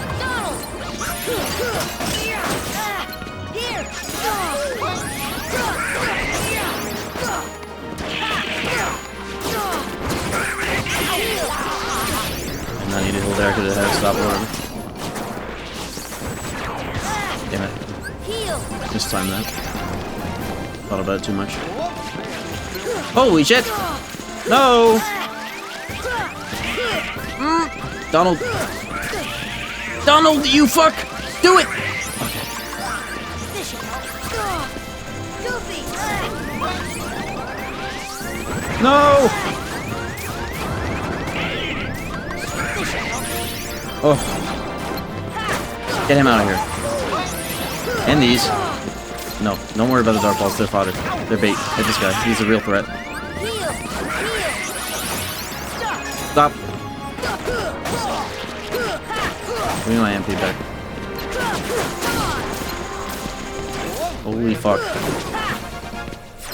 I needed to hold there, I could have had a stop order. Damn it. Mistimed that. Thought about it too much. Holy shit! No! Donald! Donald, you fuck! Do it! Okay. No! Oh. Get him out of here. And these. No, don't worry about the dark balls. They're fodder. They're bait. Hit this guy. He's a real threat. Stop. Give me my MP back. Holy fuck.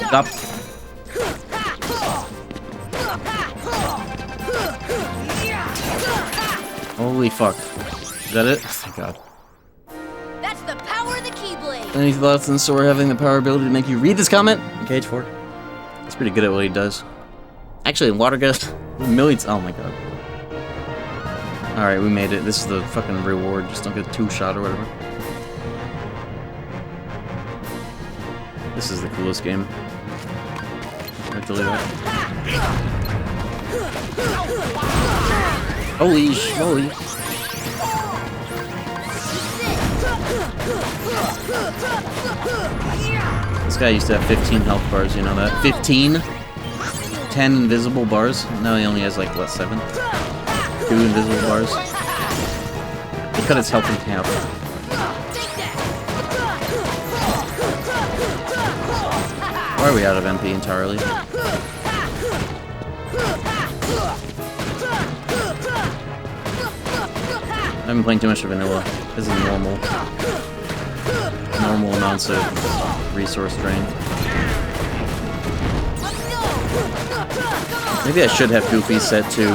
Stop. Holy fuck. Is that it? Oh, thank God. That's the power of the Keyblade. Any thoughts on Sora having the power ability to make you read this comment? KH4. He's pretty good at what he does. Actually, in Water Gust, millions. Oh my God. Alright, we made it. This is the fucking reward. Just don't get 2-shot or whatever. This is the coolest game. I have to leave that. Holy schmoly. This guy used to have 15 health bars, you know that? 15? 10 invisible bars. Now he only has like, what, 7? 2 invisible bars. They cut his health in half. Why are we out of MP entirely? I've been playing too much of vanilla. This is normal amounts of resource drain. Maybe I should have Goofy set to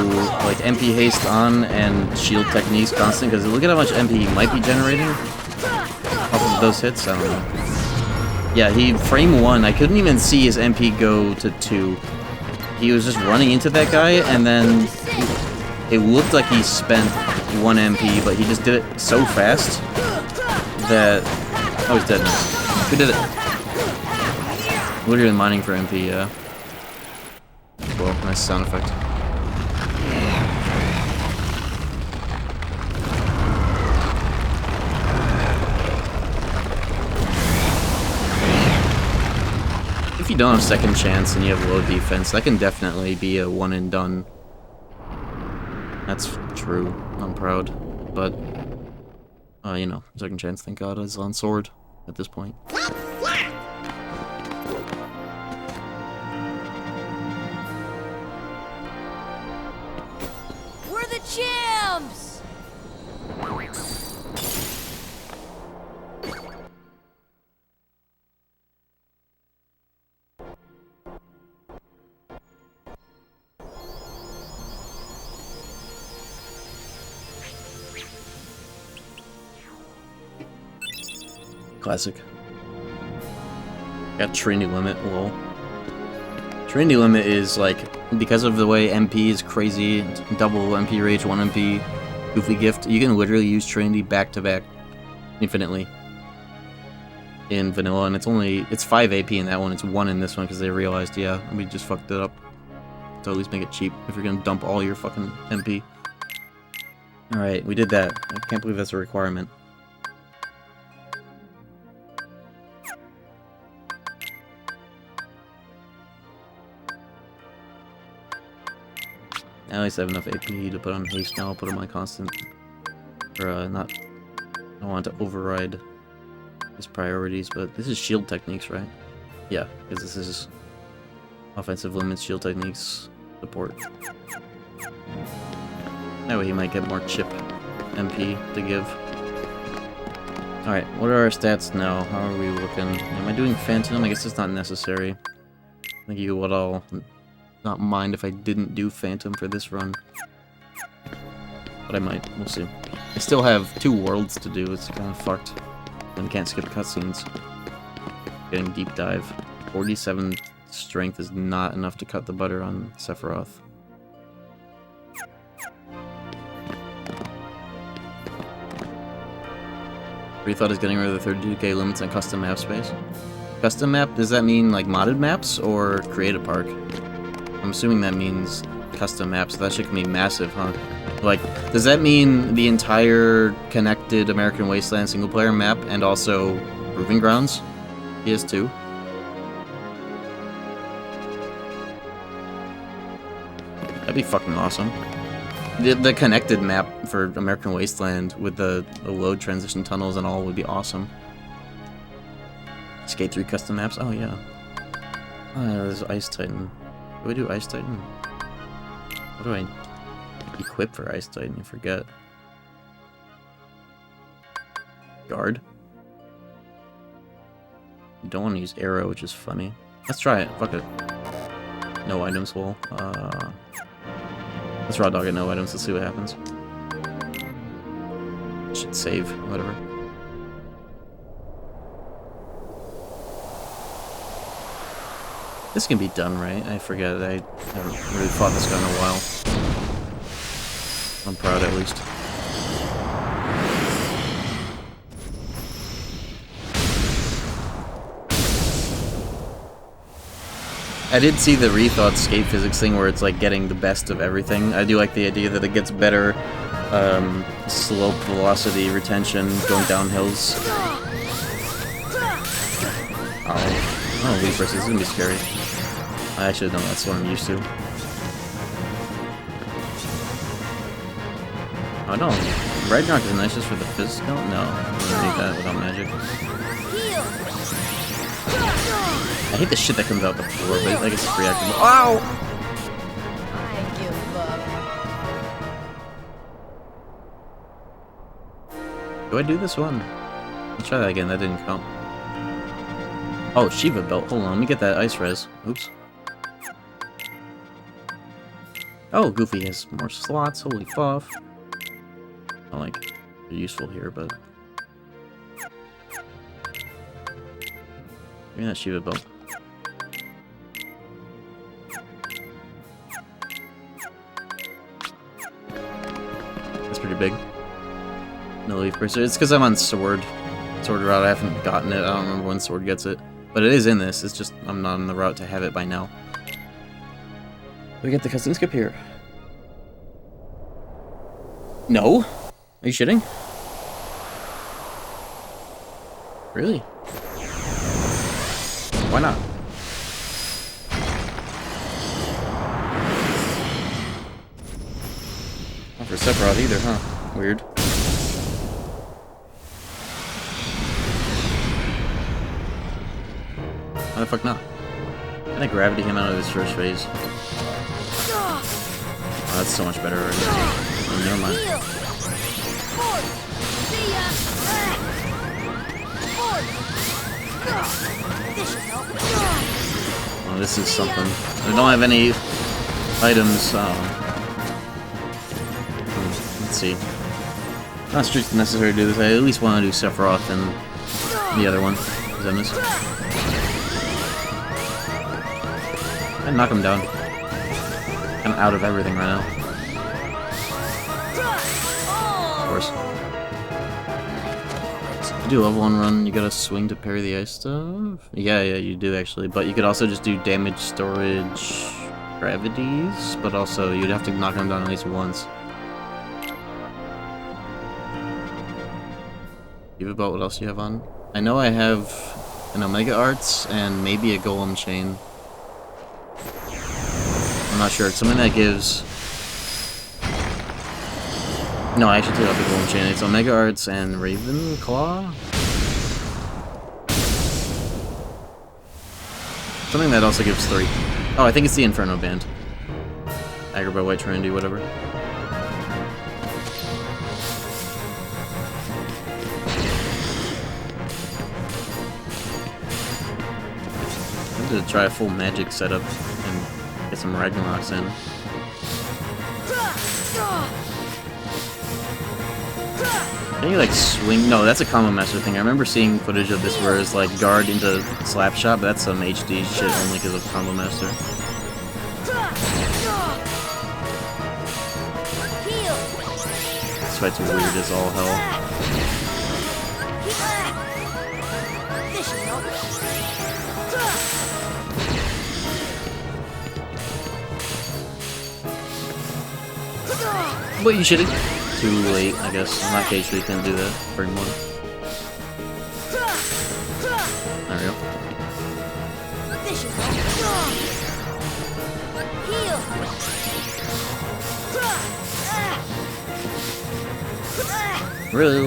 like MP haste on and shield techniques constant, because look at how much MP he might be generating off of those hits. I don't know. Yeah, he frame 1. I couldn't even see his MP go to 2. He was just running into that guy, and then it looked like he spent 1 MP, but he just did it so fast that... Oh, he's dead now. Who did it? Literally mining for MP, yeah. Well, nice sound effect. If you don't have second chance and you have low defense, that can definitely be a one and done. That's true. I'm proud. But, you know, second chance, thank God, is on sword at this point. We're the champs! Classic. Got Trinity Limit, lol. Trinity Limit is like, because of the way MP is crazy, double MP rage, 1 MP, Goofy Gift, you can literally use Trinity back to back infinitely in vanilla, and it's 5 AP in that one, it's 1 in this one, because they realized, yeah, we just fucked it up. So at least make it cheap if you're gonna dump all your fucking MP. Alright, we did that. I can't believe that's a requirement. I at least have enough AP to put on haste now. I'll put on my constant. Or, not... I want to override his priorities, but this is shield techniques, right? Yeah, because this is offensive limits, shield techniques, support. That way he might get more chip MP to give. Alright, what are our stats now? How are we looking? Am I doing Phantom? I guess it's not necessary. I think you would all not mind if I didn't do Phantom for this run. But I might, we'll see. I still have 2 worlds to do, it's kind of fucked. And can't skip cutscenes. Getting deep dive. 47 strength is not enough to cut the butter on Sephiroth. Rethought is getting rid of the 32k limits on custom map space. Custom map, does that mean like modded maps or create a park? I'm assuming that means custom maps, so that shit can be massive, huh? Like, does that mean the entire connected American Wasteland single-player map and also Proving Grounds? PS2? That'd be fucking awesome. The connected map for American Wasteland with the load transition tunnels and all would be awesome. Skate 3 custom maps? Oh yeah. There's Ice Titan. Do I do Ice Titan? What do I equip for Ice Titan? I forget. Guard? You don't want to use arrow, which is funny. Let's try it. Fuck it. No items will. Let's raw dog it, no items. Let's see what happens. Should save, whatever. This can be done, right? I forget. I haven't really fought this guy in a while. I'm proud, at least. I did see the rethought skate physics thing where it's like getting the best of everything. I do like the idea that it gets better slope, velocity, retention, going down hills. Oh, Leaf versus is gonna be scary. I actually don't know, that's what I'm used to. Oh no, Ragnarok is nice just for the physical? No, I don't need that without magic. I hate the shit that comes out the floor, but I guess it's reactable. Ow! I give up. Do I do this one? Let's try that again, that didn't count. Oh, Shiva belt. Hold on, let me get that ice res. Oops. Oh, Goofy has more slots. Holy fuff. Not like they're useful here, but give me that Shiva belt. That's pretty big. No leaf burster. It's because I'm on sword route. I haven't gotten it. I don't remember when sword gets it. But it is in this, it's just I'm not on the route to have it by now. We get the custom skip here. No? Are you shitting? Really? Why not? Not for Sephiroth either, huh? Weird. Why the fuck not? I think gravity him out of his first phase. Oh, that's so much better already. Oh, never mind. Oh, this is something. I don't have any items. Let's see. Not strictly necessary to do this. I at least want to do Sephiroth and the other one. Zemus. I knock him down. I'm out of everything right now. Of course. You do a level 1 run, you gotta swing to parry the ice stuff? Yeah, you do actually. But you could also just do damage, storage, gravities, but also you'd have to knock him down at least once. Give about what else you have on? I know I have an Omega Arts and maybe a Golem Chain. I'm not sure. It's something that gives... No, I actually took out the Golem Chain. It's Omega Arts and Raven Claw? Something that also gives 3. Oh, I think it's the Inferno Band. Agrabah, White Trinity, whatever. I'm going to try a full magic setup and get some Ragnaroks in. Can you like swing? No, that's a Combo Master thing. I remember seeing footage of this where it's like guard into Slapshot, but that's some HD shit only because of Combo Master. This fight's weird as all hell. What, you shitting? Too late, I guess. In that case, we can do that. Bring one. There we go. Really?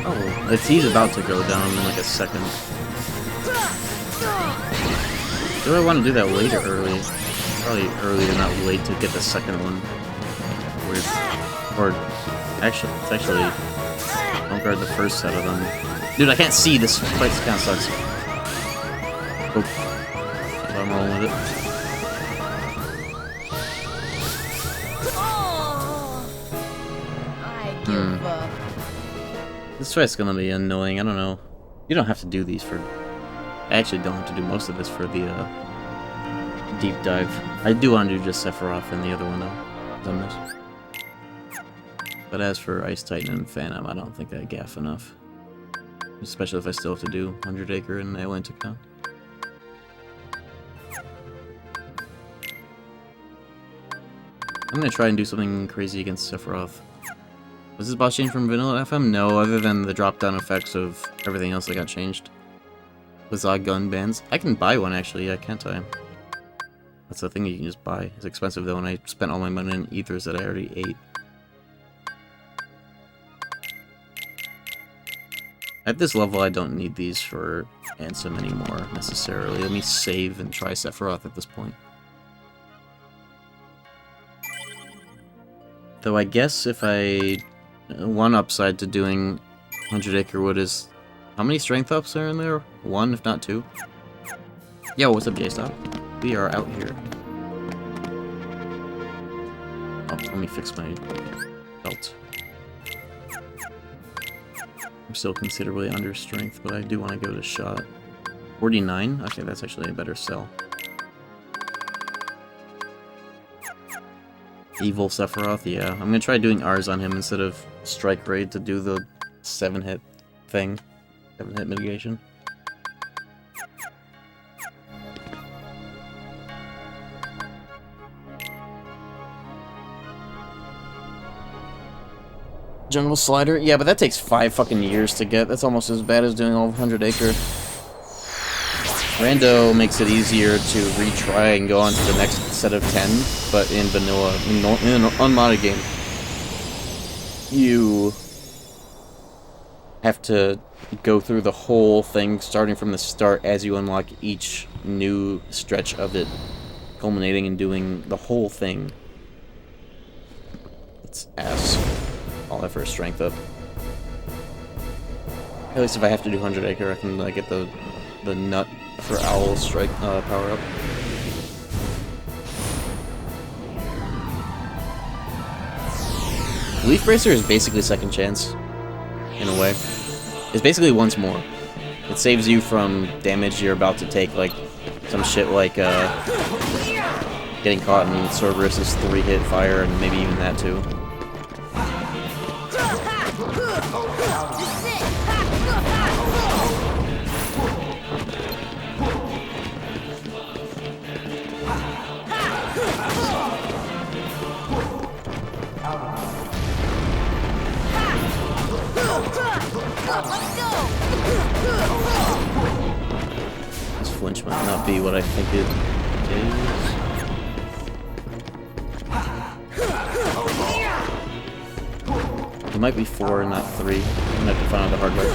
Oh, he's about to go down in like a second. Do I want to do that late or early? Probably earlier, not late, to get the second one. Or actually, it's actually, don't guard the first set of them. Dude, I can't see. This fight kind of sucks. Oh, I'm rolling with it. I give up. This fight's gonna be annoying. I don't know. You don't have to do these for. I actually don't have to do most of this for the deep dive. I do want to do just Sephiroth and the other one though. Done this. But as for Ice Titan and Phantom, I don't think I gaff enough. Especially if I still have to do 100 Acre and Atlantica. I'm gonna try and do something crazy against Sephiroth. Was this boss changed from Vanilla FM? No, other than the drop-down effects of everything else that got changed. With odd gun bands. I can buy one actually, yeah, can't I? That's the thing you can just buy. It's expensive though, and I spent all my money in ethers that I already ate. At this level, I don't need these for Ansem anymore, necessarily. Let me save and try Sephiroth at this point. Though I guess if I... One upside to doing 100 Acre Wood is... How many strength ups are in there? One, if not two? Yo, what's up, J-Stop? We are out here. Oh, let me fix my belt. I'm still considerably under strength, but I do want to go to shot. 49? Okay, that's actually a better sell. Evil Sephiroth? Yeah. I'm gonna try doing R's on him instead of Strike Raid to do the 7-hit thing. 7-hit mitigation. Jungle Slider? Yeah, but that takes 5 fucking years to get. That's almost as bad as doing all 100 Acre. Rando makes it easier to retry and go on to the next set of 10, but in vanilla, in an unmodded game, you have to go through the whole thing, starting from the start as you unlock each new stretch of it, culminating in doing the whole thing. It's ass. All effort strength up. At least if I have to do 100 Acre, I can get the nut for Owl Strike power up. Leaf Bracer is basically second chance, in a way. It's basically once more. It saves you from damage you're about to take, like some shit like getting caught in Cerberus's 3-hit fire, and maybe even that too. This flinch might not be what I think it is. It might be 4 and not 3. I'm gonna have to find out the hard way.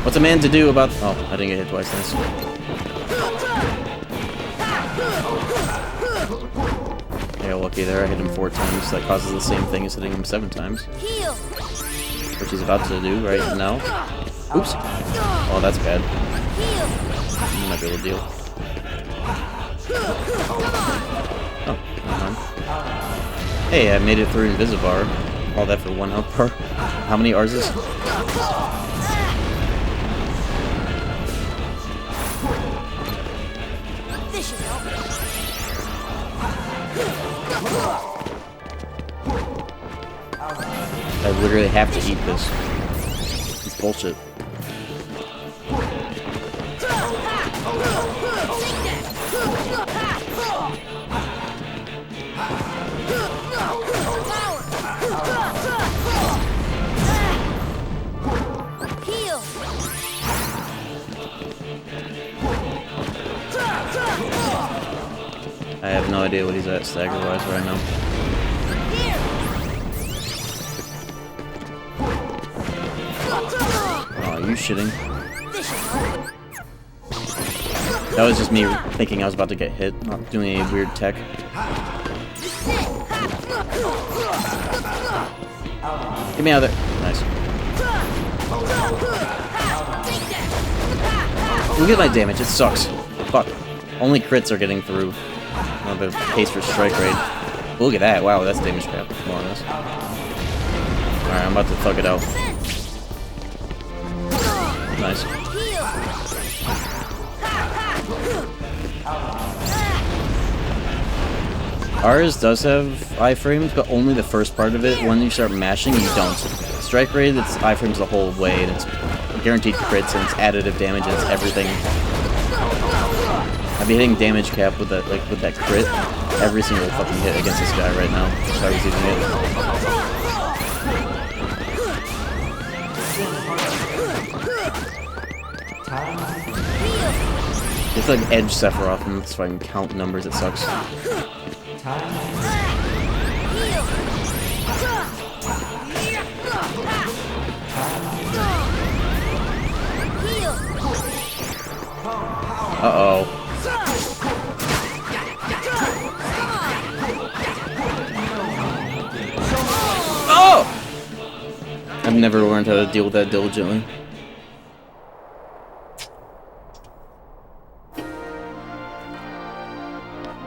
What's a man to do about... Oh, I didn't get hit twice, nice. Yeah, lucky there. I hit him 4 times. That causes the same thing as hitting him 7 times. Which he's about to do right now. Oops. Oh, that's bad. You might be able to deal. Oh, never mind. Hey, I made it through Invisibar. All that for 1 health bar. How many R's is? I literally have to eat this. It's bullshit. I have no idea what he's at stagger-wise right now. Oh, are you shitting? That was just me thinking I was about to get hit, not doing any weird tech. Get me out of there. Nice. Look at my damage, it sucks. Fuck. Only crits are getting through. Oh, the pace for strike rate. Look at that, wow, that's damage cap, more or less. Alright, I'm about to thug it out. Nice. Ours does have iframes, but only the first part of it. When you start mashing, you don't. Strike rate, it's iframes the whole way, and it's guaranteed crits, and it's additive damage, and it's everything. I'd be hitting damage cap with that, like, with that crit every single fucking hit against this guy right now, if I was using it. It's like edge Sephiroth, and so I can count numbers, it sucks. Uh-oh. Oh! I've never learned how to deal with that diligently.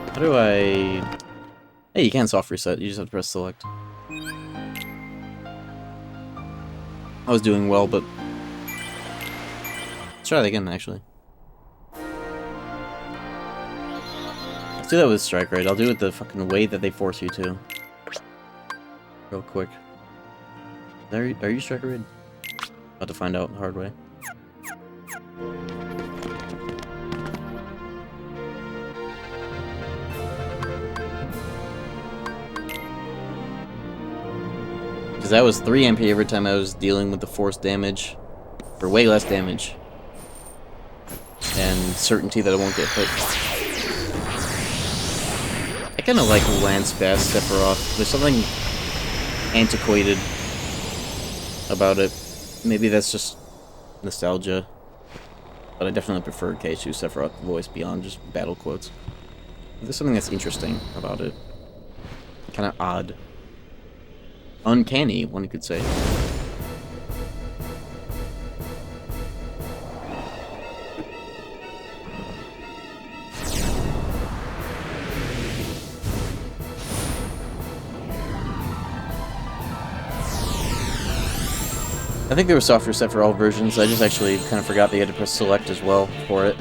How do I... Hey, you can soft reset, you just have to press select. I was doing well, but... Let's try that again, actually. Let's do that with strike rate. I'll do it the fucking way that they force you to. Real quick. Are you strike rate? About to find out the hard way. Because that was 3 MP every time I was dealing with the force damage. For way less damage. And certainty that I won't get hit. I kind of like Lance Bass Sephiroth. There's something antiquated about it. Maybe that's just nostalgia. But I definitely prefer KH2 Sephiroth voice beyond just battle quotes. There's something that's interesting about it. Kind of odd. Uncanny, one could say. I think there were soft reset for all versions. I just actually kind of forgot that you had to press select as well for it.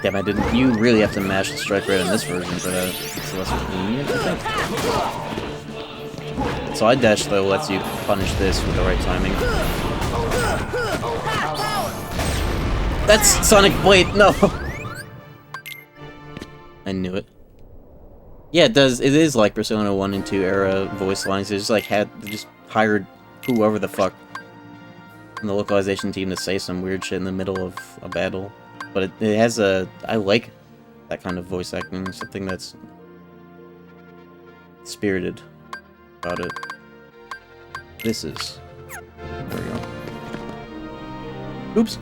Damn, I didn't. You really have to mash the strike rate on this version for that. So that's lenient, I think. So I dash though lets you punish this with the right timing. That's Sonic Blade. No. I knew it. Yeah, it does. It is like Persona 1 and 2 era voice lines. They just like they just hired whoever the fuck in the localization team to say some weird shit in the middle of a battle. But it has a... I like that kind of voice acting. Something that's spirited about it. This is... There we go. Oops.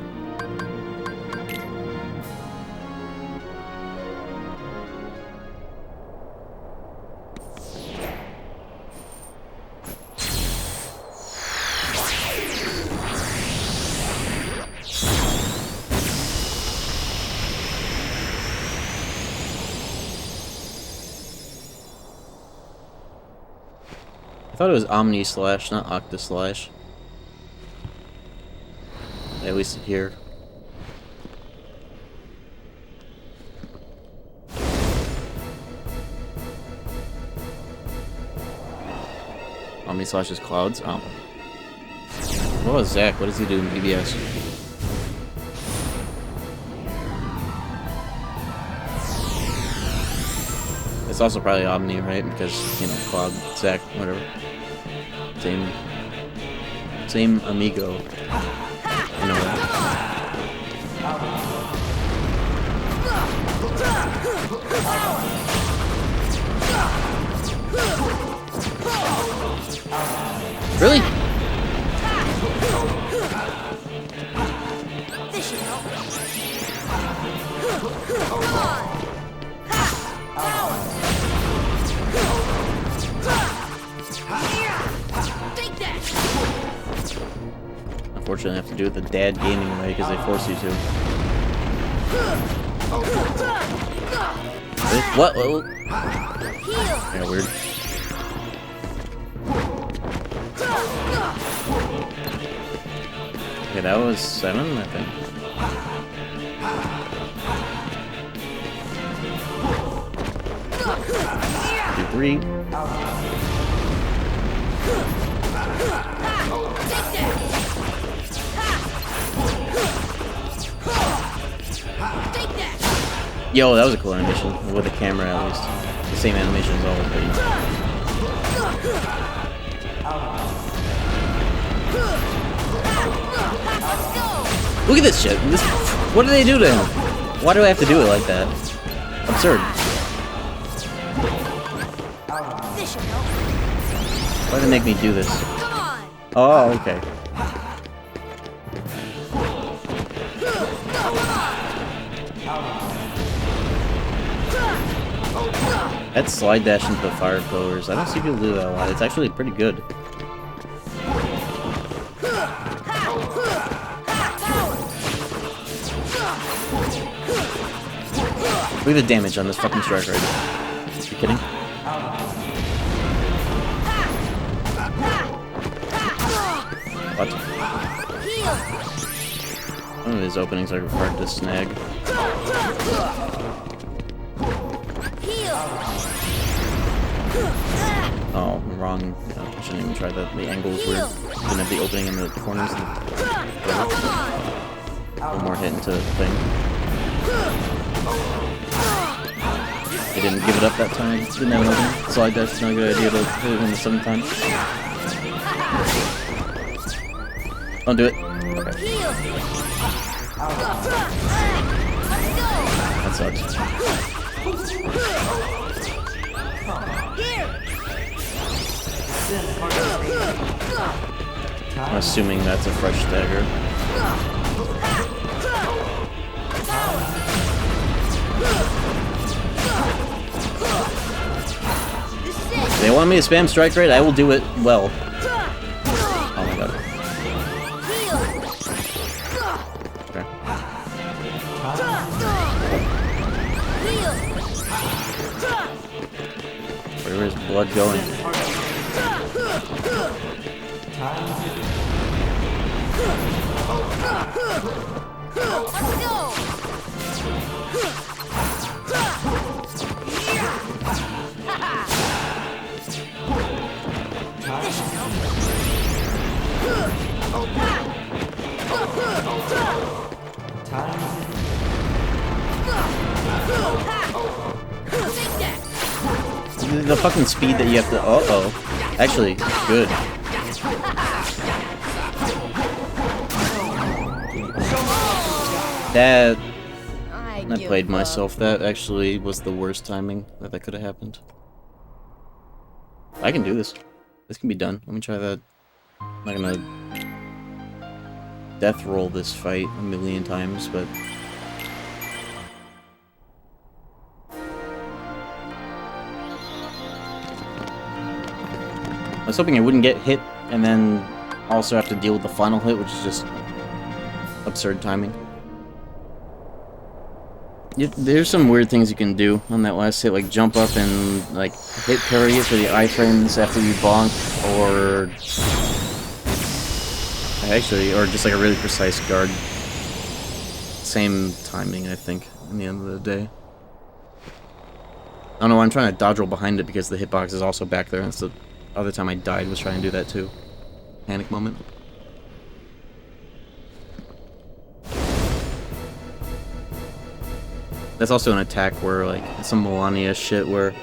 I thought it was Omni Slash, not Octa Slash. At least here. Omni Slash is clouds? Oh. What was Zack? What does he do in BBS? It's also probably Omni, right? Because, you know, Cloud, Zack, whatever. Same amigo. You know what? Really? This should help. Come on. Take that. Unfortunately, I have to do it the dad gaming way because they force you to. What? Yeah, weird. Okay, that was 7, I think. 2, 3. Yo, that was a cool animation with the camera, at least. The same animation as always, but you know. Look at this shit. What do they do to him? Why do I have to do it like that? Absurd. Why do they make me do this? Oh, okay. That slide dash into the fire pillars. I don't see people do that a lot. It's actually pretty good. Look at the damage on this fucking strike right now. Are you kidding? What? One of these openings are hard to snag. Oh, wrong. I shouldn't even try that. The angle was weird. Didn't have the opening in the corners. One more hit into the thing. They didn't give it up that time. Didn't have an opening. Slide dash is not a good idea to hit it in the 7th time. Don't do it. Okay. That sucks. I'm assuming that's a fresh dagger. If they want me to spam strike rate, I will do it well. Oh my god. Okay. Where is blood going? The fucking speed that you have to. Uh-oh. Actually, good. That. I played myself. That actually was the worst timing that could have happened. I can do this. This can be done. Let me try that. I'm not gonna death roll this fight a million times, but. I was hoping I wouldn't get hit and then also have to deal with the final hit, which is just absurd timing. There's some weird things you can do on that last hit, like jump up and like hit parry it for the iframes after you bonk, or actually, or just like a really precise guard. Same timing, I think, in the end of the day. I don't know, I'm trying to dodge roll behind it because the hitbox is also back there, and it's the other time I died was trying to do that too. Panic moment. That's also an attack where, like, it's some Melania shit where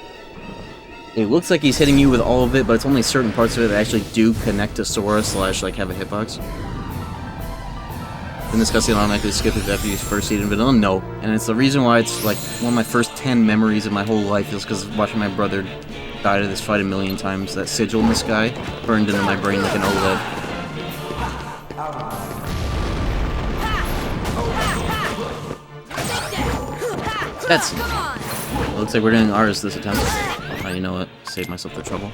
it looks like he's hitting you with all of it, but it's only certain parts of it that actually do connect to Sora / like have a hitbox. In this cutscene, I automatically skip it after you first see it in vanilla? No. And it's the reason why it's like one of my first 10 memories of my whole life is because watching my brother die to this fight a million times. That sigil in the sky burned into my brain like an OLED. That's... It looks like we're getting ours this attempt. Oh, you know what? Save myself the trouble.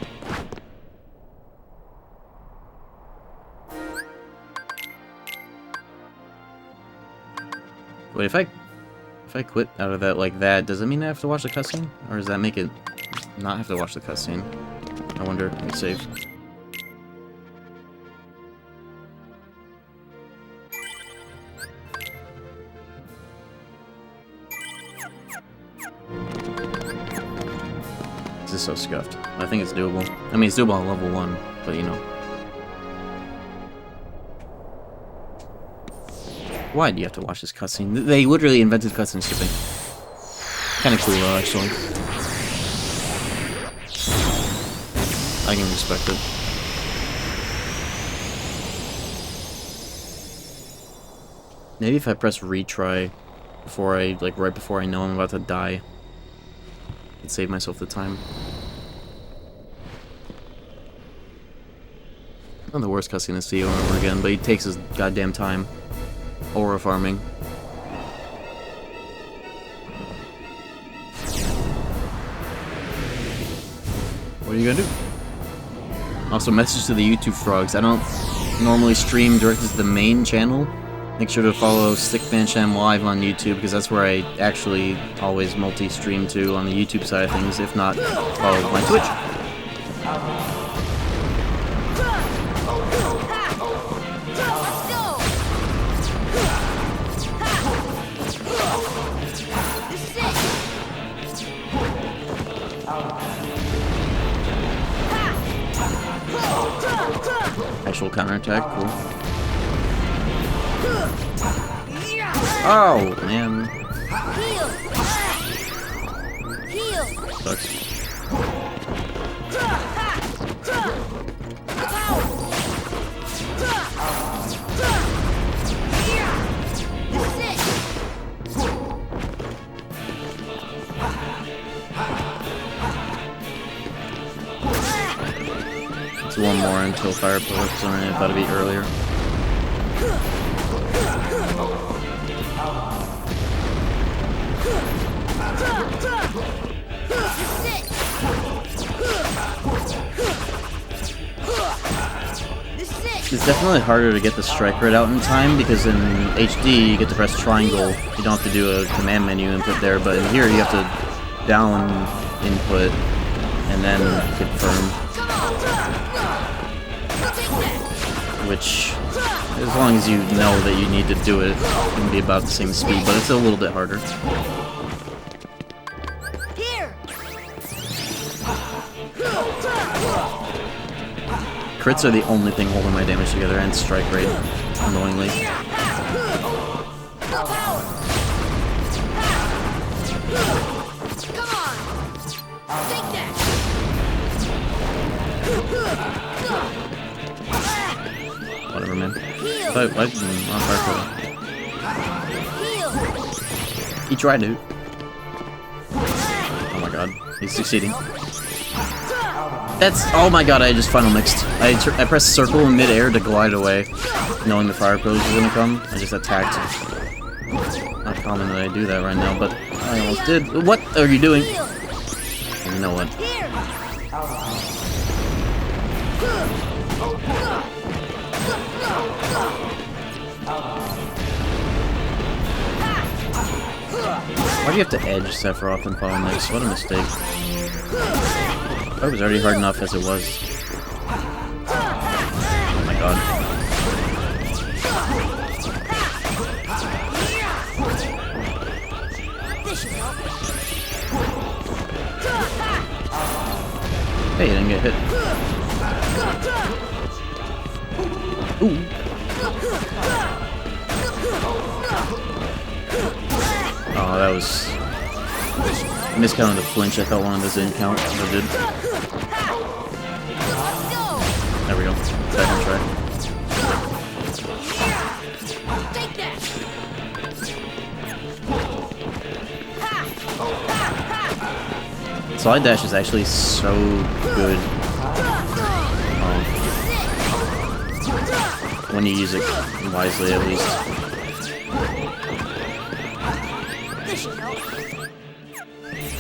Wait, if I quit out of that like that, does it mean I have to watch the cutscene? Or does that make it not have to watch the cutscene? I wonder. Let me save. This is so scuffed. I think it's doable. I mean, it's doable on level 1, but you know. Why do you have to watch this cutscene? They literally invented cutscene skipping. Kinda cool though, actually. I can respect it. Maybe if I press retry before I, like, right before I know I'm about to die, I'd save myself the time. Not the worst cutscene to see over and over again, but he takes his goddamn time. Aura farming. What are you gonna do? Also, message to the YouTube frogs. I don't normally stream directly to the main channel. Make sure to follow Stickfansham Live on YouTube, because that's where I actually always multi-stream to on the YouTube side of things. If not, follow my Twitch. Actual counterattack, cool. Oh, man. Sucks. It's one more until fire pokes, and I thought it'd be earlier. It's definitely harder to get the strike rate out in time, because in HD you get to press triangle. You don't have to do a command menu input there, but in here you have to down input and then confirm. Which, as long as you know that you need to do it, it can be about the same speed, but it's a little bit harder. Crits are the only thing holding my damage together, and strike rate, annoyingly. Whatever, man. He tried to. Oh my god, he's succeeding. That's, oh my god, I just final mixed. I pressed circle in midair to glide away, knowing the fire pose was gonna come. I just attacked. Not common that I do that right now, but I almost did. What are you doing? You know what? Why do you have to edge Sephiroth and final mix? What a mistake. That was already hard enough as it was. Oh my god. Hey, you didn't get hit. Ooh. Oh, that was... miscounted the flinch. I thought one of those didn't count, but it did. There we go. Second try. Slide dash is actually so good when you use it wisely, at least.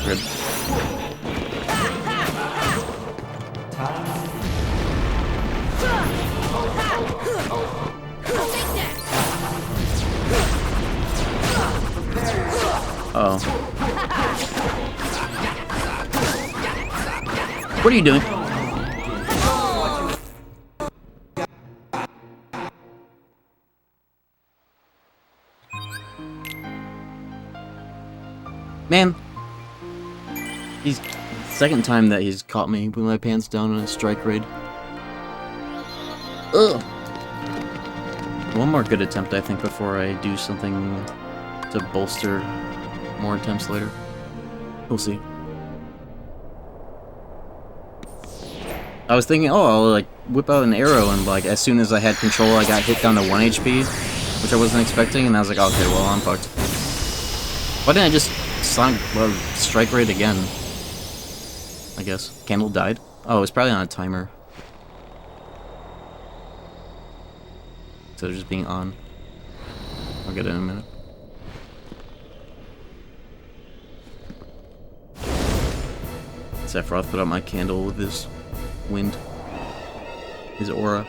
Good. Uh-oh. What are you doing? Man. He's second time that he's caught me with my pants down in a strike raid. Ugh. One more good attempt, I think, before I do something to bolster more attempts later. We'll see. I was thinking, oh, I'll like whip out an arrow, and like as soon as I had control, I got hit down to 1 HP, which I wasn't expecting, and I was like, okay, well, I'm fucked. Why didn't I just strike raid again? I guess. Candle died? Oh, it was probably on a timer. Instead of just being on. I'll get it in a minute. Sephiroth put out my candle with his wind. His aura.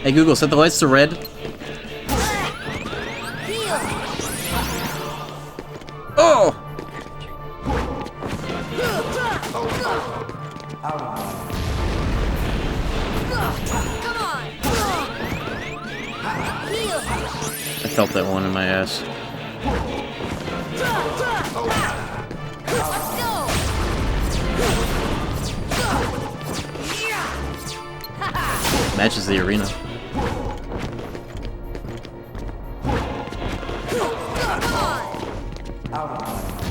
Hey Google, set the lights to red. Oh! I felt that one in my ass. Matches the arena.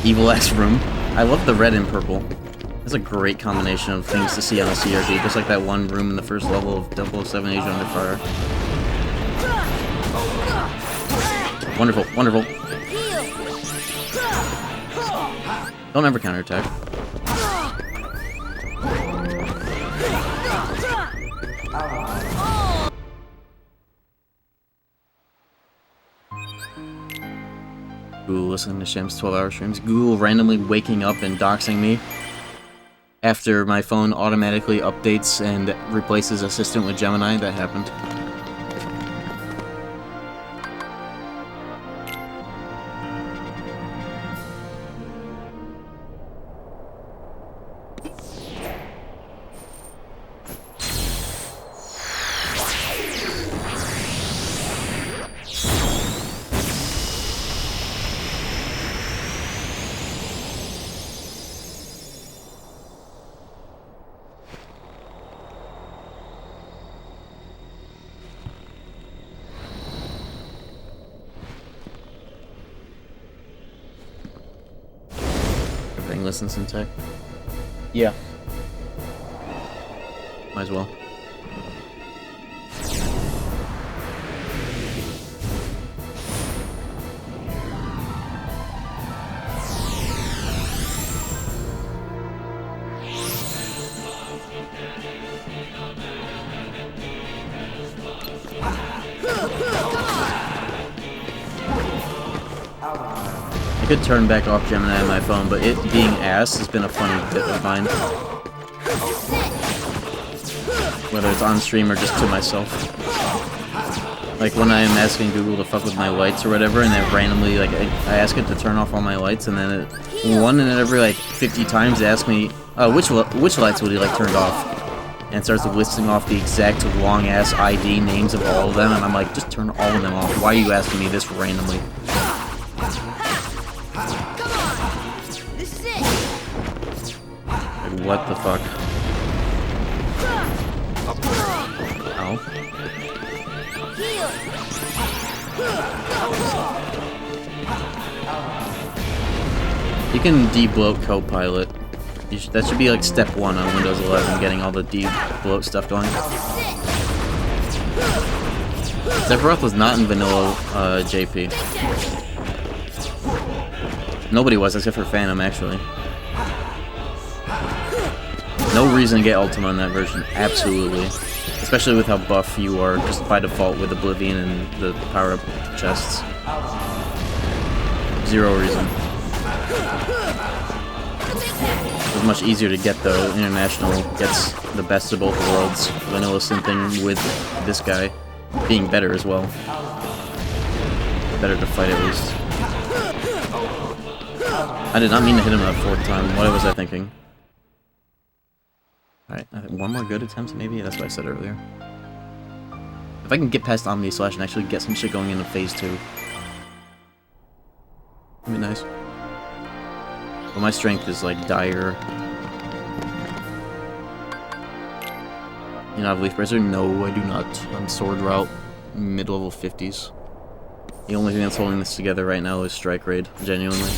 Evil ass room. I love the red and purple. It's a great combination of things to see on a CRT, just like that one room in the first level of 007 Age Under Fire. Wonderful, wonderful. Don't ever counterattack. Google listening to Shem's 12-hour streams. Google randomly waking up and doxing me after my phone automatically updates and replaces Assistant with Gemini. That happened. Listens in tech. Yeah. Might as well. I could turn back off Gemini on my phone, but it being ass has been a funny bit of mine. Whether it's on stream or just to myself. Like when I am asking Google to fuck with my lights or whatever, and it randomly, like, I ask it to turn off all my lights, and then it, one in every, like, 50 times it asks me, which lights would you like turned off? And it starts listing off the exact long-ass ID names of all of them, and I'm like, just turn all of them off. Why are you asking me this randomly? What the fuck? Ow. You can de-bloat Copilot. That should be like step 1 on Windows 11, getting all the de-bloat stuff going. Sephiroth was not in vanilla JP. Nobody was, except for Phantom, actually. No reason to get Ultima in that version, absolutely. Especially with how buff you are, just by default with Oblivion and the power-up chests. Zero reason. It was much easier to get, though. International gets the best of both worlds. Vanilla synthing with this guy being better as well. Better to fight at least. I did not mean to hit him that 4th time. What was I thinking? Alright, I think one more good attempt, maybe? That's what I said earlier. If I can get past Omni Slash and actually get some shit going into Phase 2. That'd be nice. But my strength is, like, dire. You know, I have Leaf Bracer? No, I do not. I'm Sword Route, mid-level 50s. The only thing that's holding this together right now is Strike Raid, genuinely.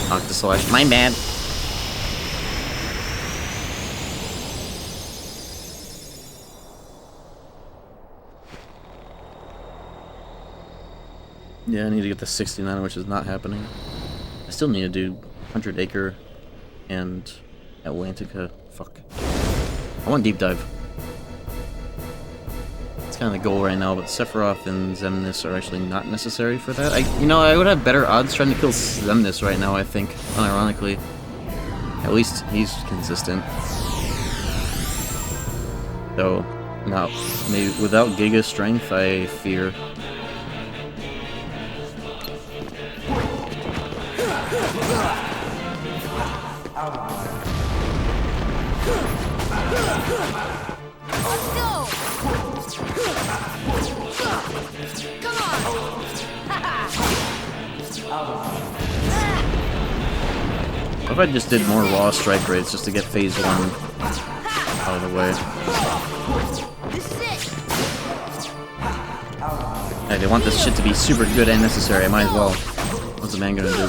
Octoslash, my bad. Yeah, I need to get the 69, which is not happening. I still need to do 100 Acre and Atlantica. Fuck. I want Deep Dive. It's kind of the goal right now, but Sephiroth and Xemnas are actually not necessary for that. You know, I would have better odds trying to kill Xemnas right now, I think, unironically. At least he's consistent. Though, now, maybe without Giga Strength, I fear. Let's go! Come on! What if I just did more raw strike rates just to get Phase 1 out of the way? This is it! Hey, they want this shit to be super good and necessary, I might as well. What's the man gonna do?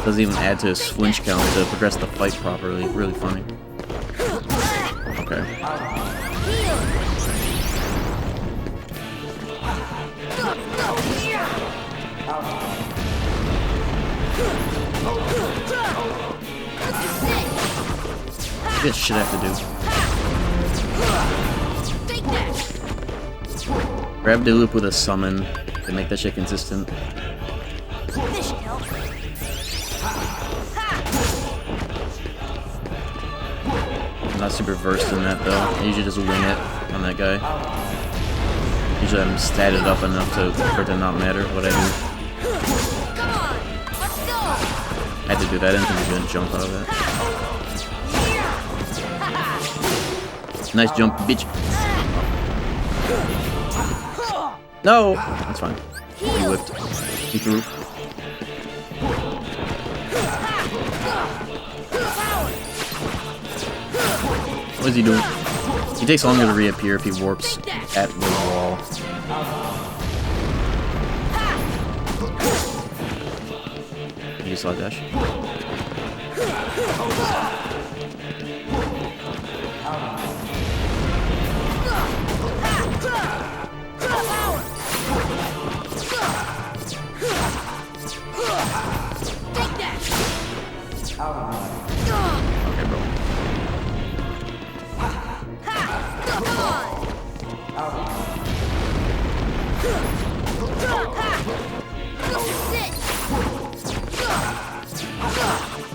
Doesn't even add to his flinch count to progress the fight properly. Really funny. Okay. This shit I have to do. Grab Dilup with a summon to make that shit consistent. I'm not super versed in that though. I usually just wing it on that guy. Usually I'm statted up enough for it to not matter what I do. I had to do that, I didn't think he was gonna jump out of that. Nice jump, bitch. No! That's fine. He whipped. He threw. What is he doing? He takes longer to reappear if he warps at the wall. You saw dash. Okay, bro.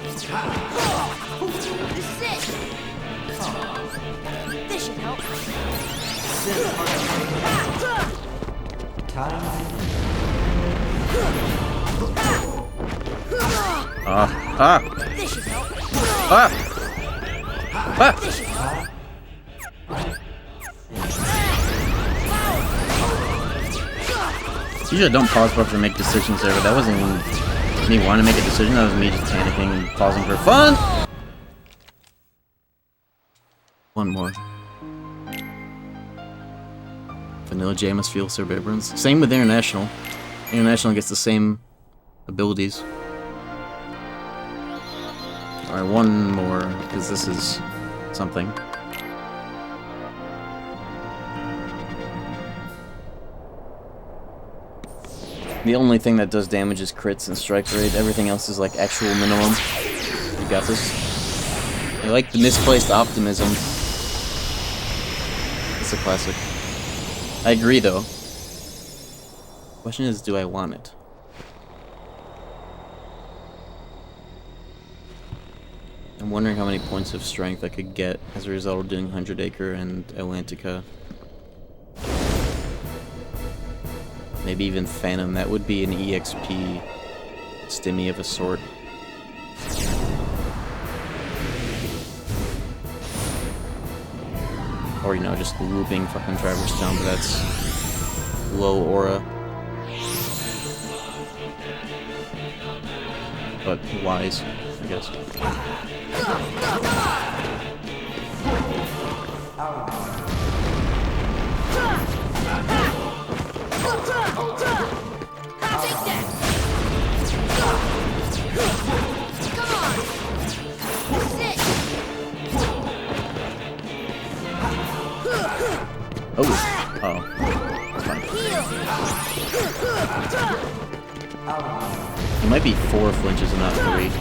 This should help. This should help. This should help. Usually I don't pause buttons or make decisions there, but that wasn't even me wanting to make a decision, that was me just panicking and pausing for fun! One more. Vanilla J must feel Sir Vibrance. Same with International. International gets the same abilities. Alright, one more, because this is something. The only thing that does damage is crits and strike rate. Everything else is like actual minimum. You got this. I like the misplaced optimism. It's a classic. I agree though. Question is, do I want it? I'm wondering how many points of strength I could get as a result of doing 100 Acre and Atlantica. Maybe even Phantom. That would be an EXP stimmy of a sort. Or, you know, just looping fucking Traverse Town, but that's low aura. But wise, I guess. Oh, oh, that's fine. It might be 4 flinches and not 3.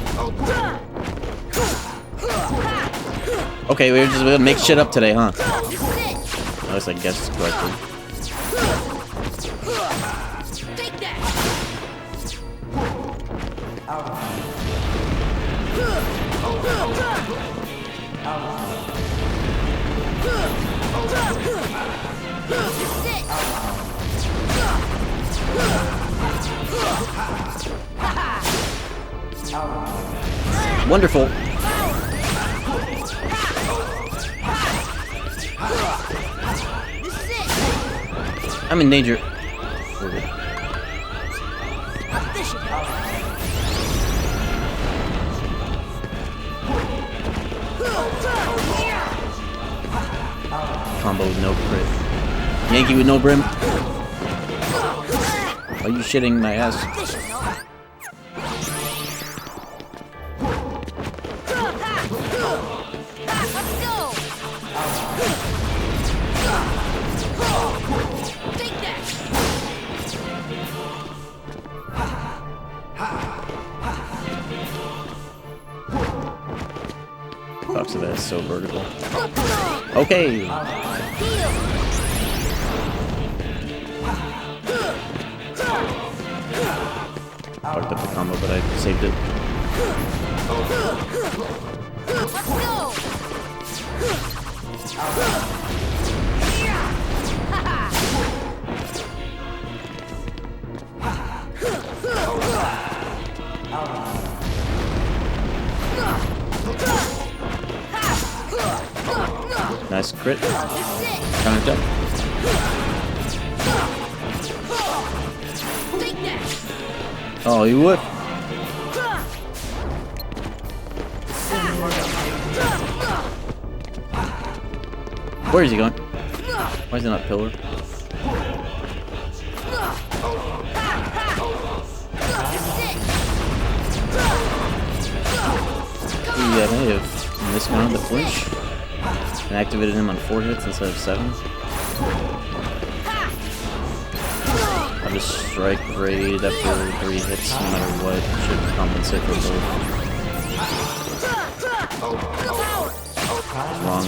Okay, we're just gonna make shit up today, huh? Unless I guessed correctly. Wonderful. I'm in danger. We're good. Combo with no crit. Yankee with no brim. Are you shitting my ass? Pops of that is so vertical. Okay. Fucked up the combo, but I saved it. Let's go! Nice crit. Counter attack. Oh, you would. Where is he going? Why is he not pillar? Yeah, I may have miscounted the flinch and activated him on 4 hits instead of 7. I'll just strike raid after 3 hits no matter what. Should compensate for both. Wrong.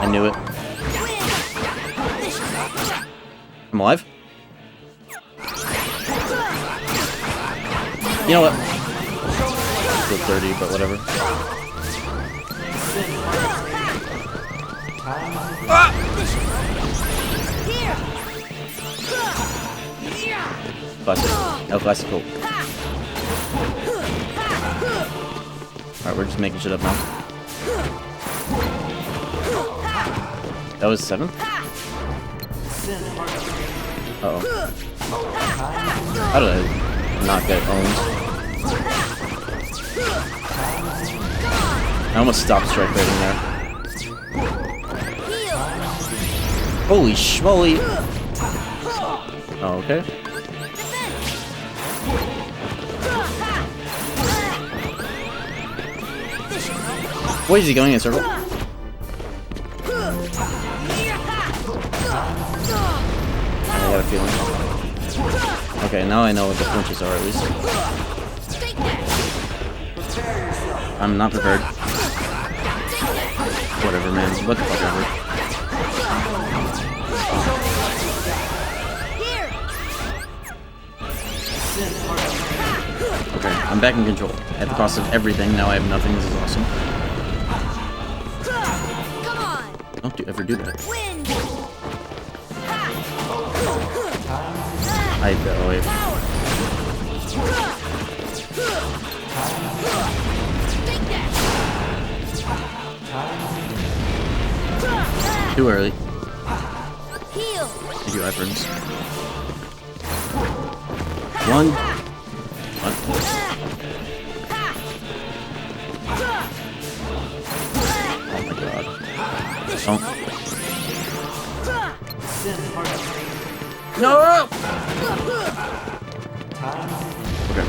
I knew it. I'm alive? You know what? Still 30, but whatever. Classic. El Clasico. Alright, we're just making shit up now. That was 7? Uh-oh. How did I not get owned? I almost stopped strike rating there. Holy schmoly! Oh, okay. What is he going in a circle? I got a feeling. Okay, now I know what the flinches are at least. I'm not prepared. Whatever, man. What the fuck ever. Okay, I'm back in control. At the cost of everything, now I have nothing. This is awesome. Don't ever do that. I wait. Too early. You do efforts. One. What? Oh my god. Oh. No! Okay.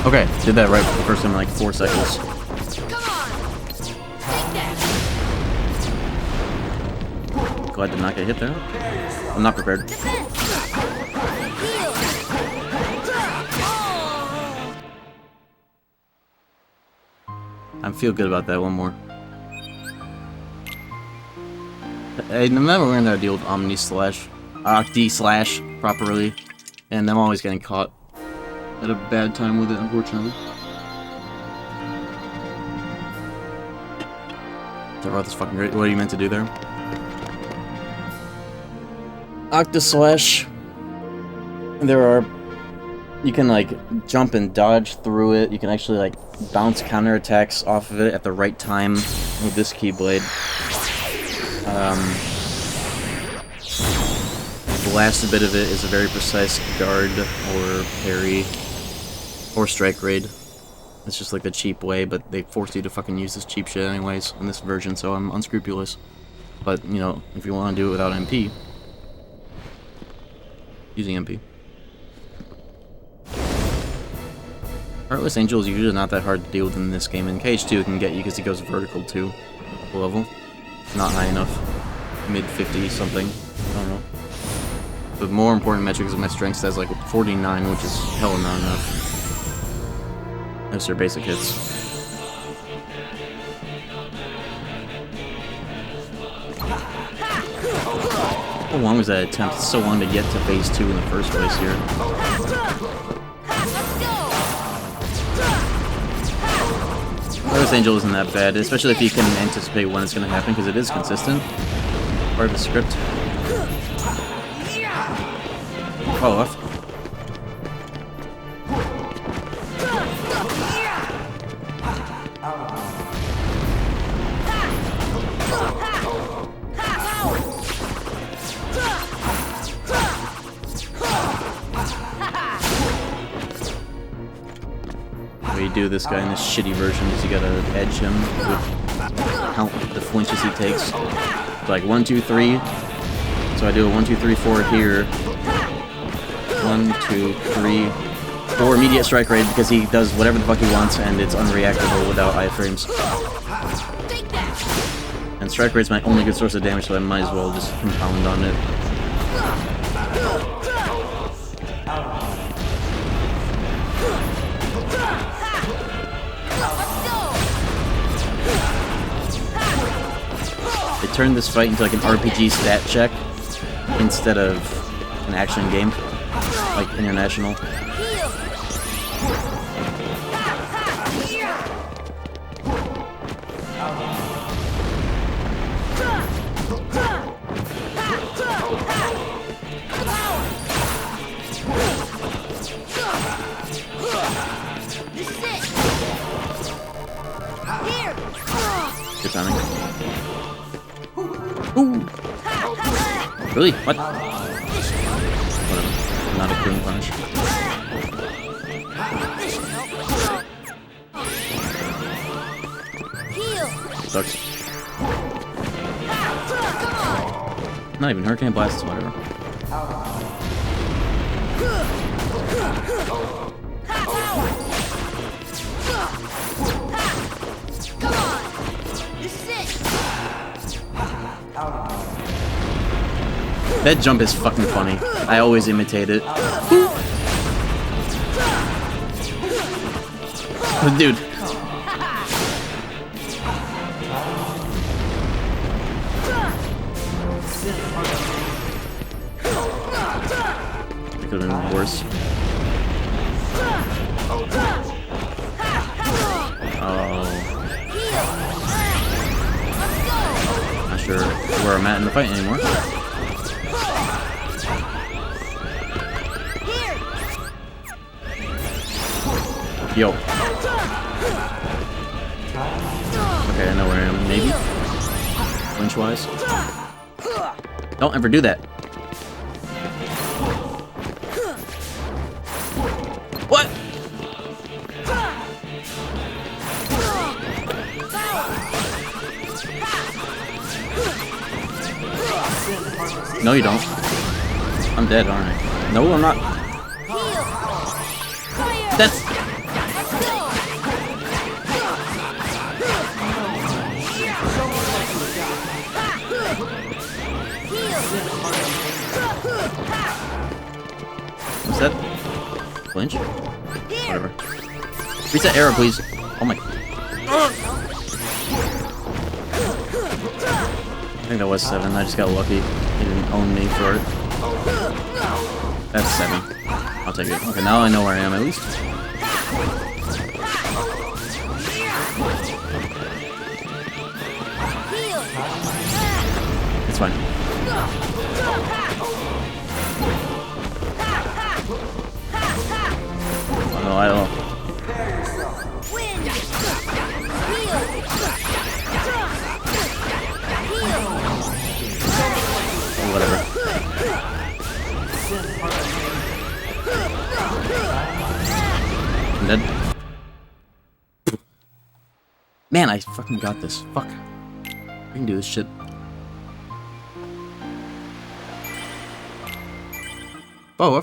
Okay, did that right the first time in like 4 seconds. Glad to not get hit there. I'm not prepared. I feel good about that. One more. I remember we're gonna deal with Octi slash properly, and I'm always getting caught at a bad time with it, unfortunately. Sorry about this fucking great. What are you meant to do there? Octa slash. There are. You can like jump and dodge through it. You can actually like bounce counterattacks off of it at the right time with this keyblade. The last bit of it is a very precise guard or parry or strike raid. It's just like the cheap way, but they force you to fucking use this cheap shit anyways in this version, so I'm unscrupulous. But, you know, if you want to do it without MP, using MP. Heartless Angel is usually not that hard to deal with in this game, and KH2 can get you because he goes vertical too. Level. Not high enough. Mid-50 something. I don't know. The more important metric is my strength stats like 49, which is hella not enough. Those are basic hits. How long was that attempt? It's so long to get to phase 2 in the first place here. Heartless Angel isn't that bad, especially if you can anticipate when it's going to happen, because it is consistent. Part of the script. Oh, off. You do this guy in this shitty version is you gotta edge him with count the flinches he takes. Like 1, 2, 3. So I do a 1, 2, 3, 4 here. 1, 2, 3, 4 immediate strike rate because he does whatever the fuck he wants and it's unreactable without iframes. And strike rate's my only good source of damage, so I might as well just compound on it. They turned this fight into like an RPG stat check instead of an action game, like International. Good timing. Really? What? Whatever. Not a cooling punish. Sucks. Not even Hurricane Blast, whatever. Come on! This is it! That jump is fucking funny. I always imitate it. Dude. It could have been worse. Oh. Not sure where I'm at in the fight anymore. Yo. Okay, I know where I am. Maybe? Flinch-wise? Don't ever do that. What? No, you don't. I'm dead, aren't I? No, I'm not. That's... Is that flinch? Whatever. Reset arrow, please. Oh my. I think that was 7. I just got lucky. He didn't own me for it. That's 7. I'll take it. Okay, now I know where I am at least. It's fine. Oh, no, I don't. Whatever. I'm dead. Man, I fucking got this. Fuck. I can do this shit. Oh,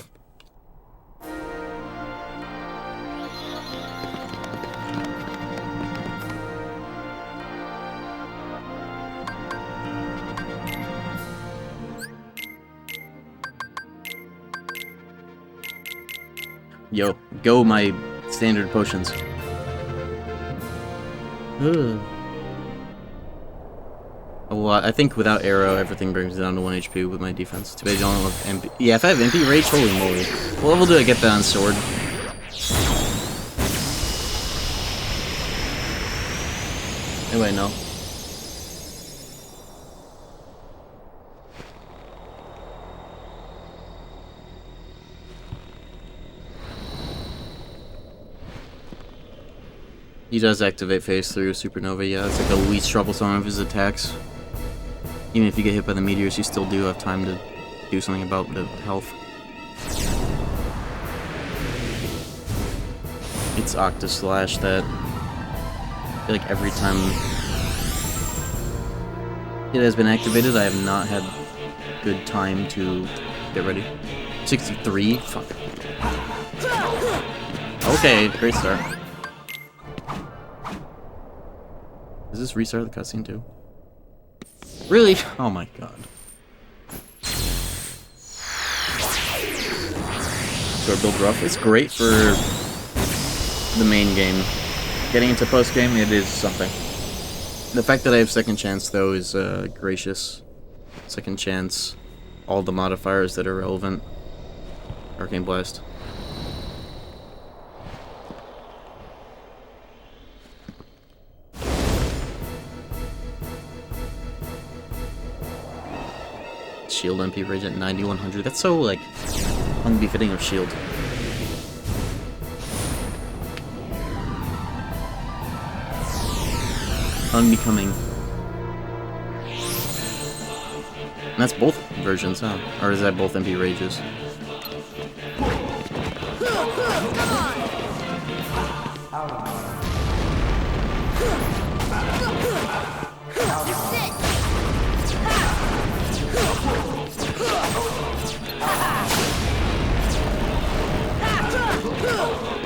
yo, go my standard potions. Ugh. Well, I think without arrow, everything brings it down to 1 HP with my defense. Too bad you don't have MP. Yeah, if I have MP Rage, holy moly. What level do I get that on sword? Anyway, no. He does activate phase 3 with Supernova, yeah, it's like the least troublesome of his attacks. Even if you get hit by the meteors, you still do have time to do something about the health. It's Octaslash that I feel like every time it has been activated, I have not had good time to get ready. 63? Fuck. Okay, great start. Does this restart the cutscene too? Really? Oh my god. Sword build rough. It's great for the main game. Getting into post game, it is something. The fact that I have second chance though is gracious. Second chance, all the modifiers that are relevant. Arcane Blast. Shield MP Rage at 9100. That's so, like, unbefitting of Shield. Unbecoming. And that's both versions, huh? Or is that both MP Rages?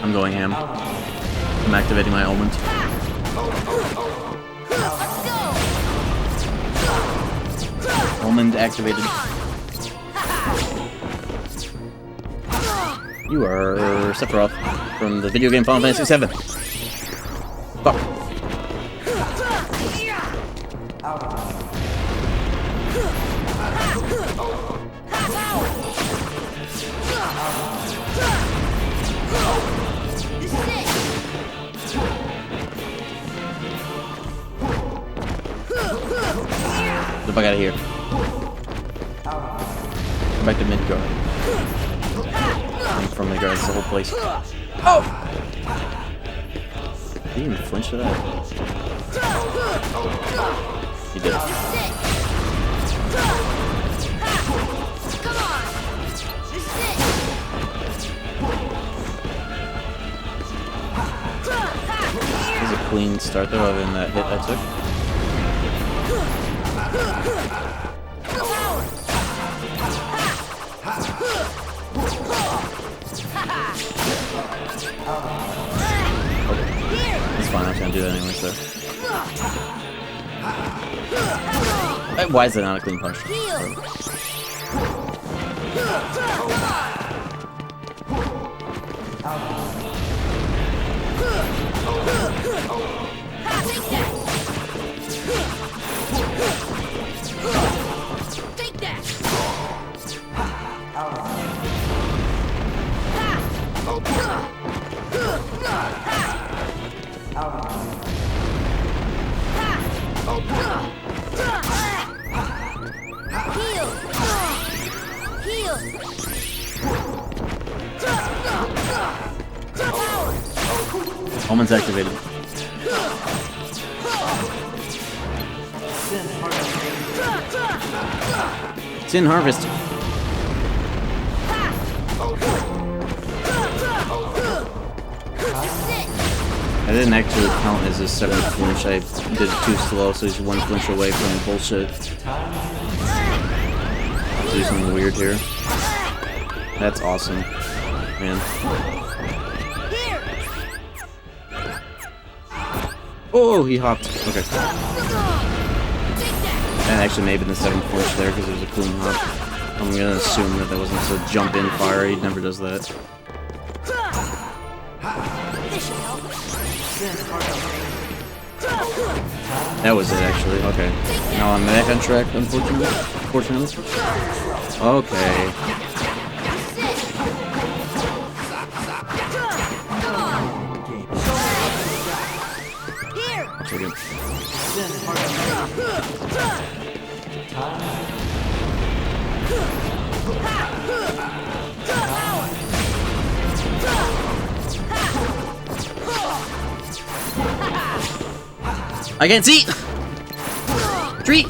I'm going ham. I'm activating my element. Element activated. You are Sephiroth from the video game Final Fantasy VII. Fuck. Get the fuck out of here. Come back to Midgard. I'm from Midgard, it's the whole place. Oh! Did he even flinch to that? He did. This is a clean start though, other than that hit I took. It's fine, I was gonna do that anyway, so. Why is it not a clean punch? Take that! Heal! Omen's activated. Sin Harvest. I didn't actually count as his 7th flinch. I did it too slow, so he's 1 flinch away from bullshit. Do something weird here. That's awesome, man. Oh, he hopped. Okay. And actually, maybe the 7th flinch there because it was a clean hop. I'm gonna assume that wasn't a jump in fire. He never does that. That was it, actually. Okay. Now I'm back on track, unfortunately. Okay. I'll take it. I can't see! Treat!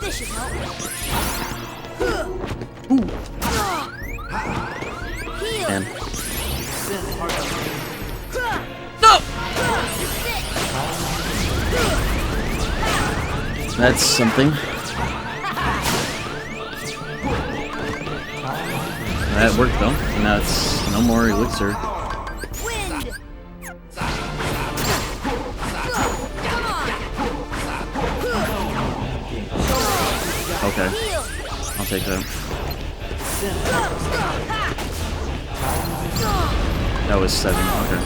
This should help. Ooh. And no! That's something. That worked though. And now it's no more elixir. Okay, I'll take that. That was 7, okay.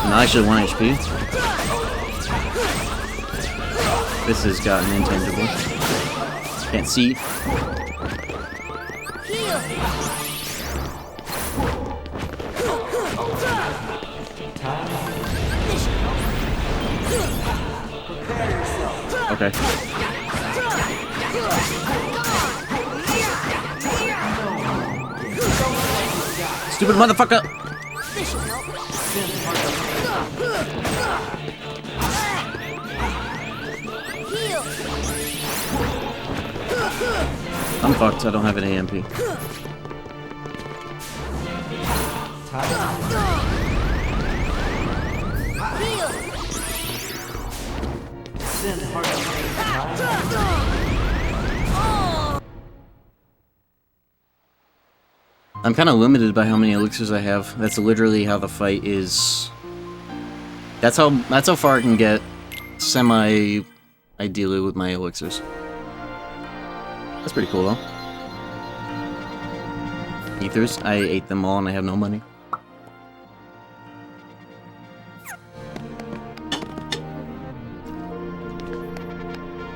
Now actually 1 HP. This has gotten intangible. Can't see. Okay. stupid motherfucker! This should help. Heal. I'm fucked, I don't have an AMP. Heal. I'm kind of limited by how many elixirs I have. That's literally how the fight is. That's how far I can get semi-ideally with my elixirs. That's pretty cool though. Ethers, I ate them all and I have no money.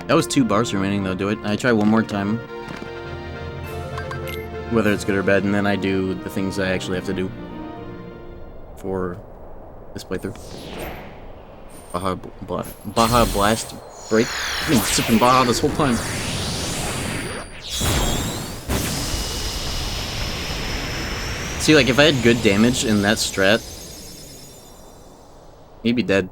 That was 2 bars remaining though, do it. I try one more time. Whether it's good or bad, and then I do the things I actually have to do for this playthrough. Baja Blast Break? I've been sipping Baja this whole time. See, like, if I had good damage in that strat, he'd be dead.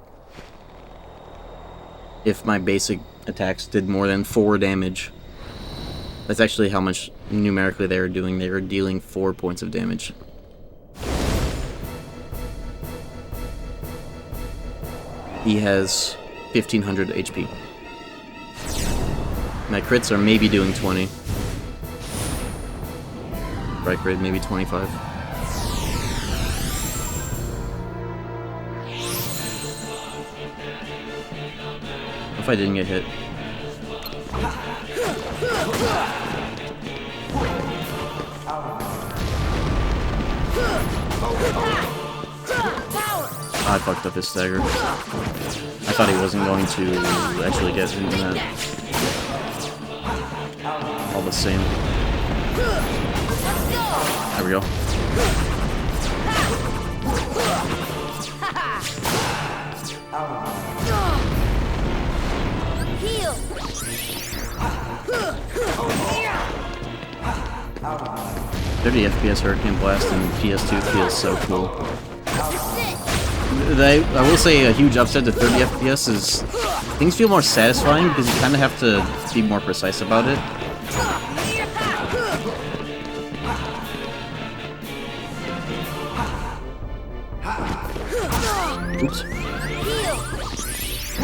If my basic attacks did more than 4 damage. That's actually how much numerically they were doing. They were dealing 4 points of damage. He has 1500 HP. My crits are maybe doing 20. Strike rate maybe 25. What if I didn't get hit? I fucked up his stagger. I thought he wasn't going to actually get into that. All the same. There we go. Heal. 30 FPS Hurricane Blast and PS2 feels so cool. I will say a huge upside to 30 FPS is things feel more satisfying because you kind of have to be more precise about it. Oops.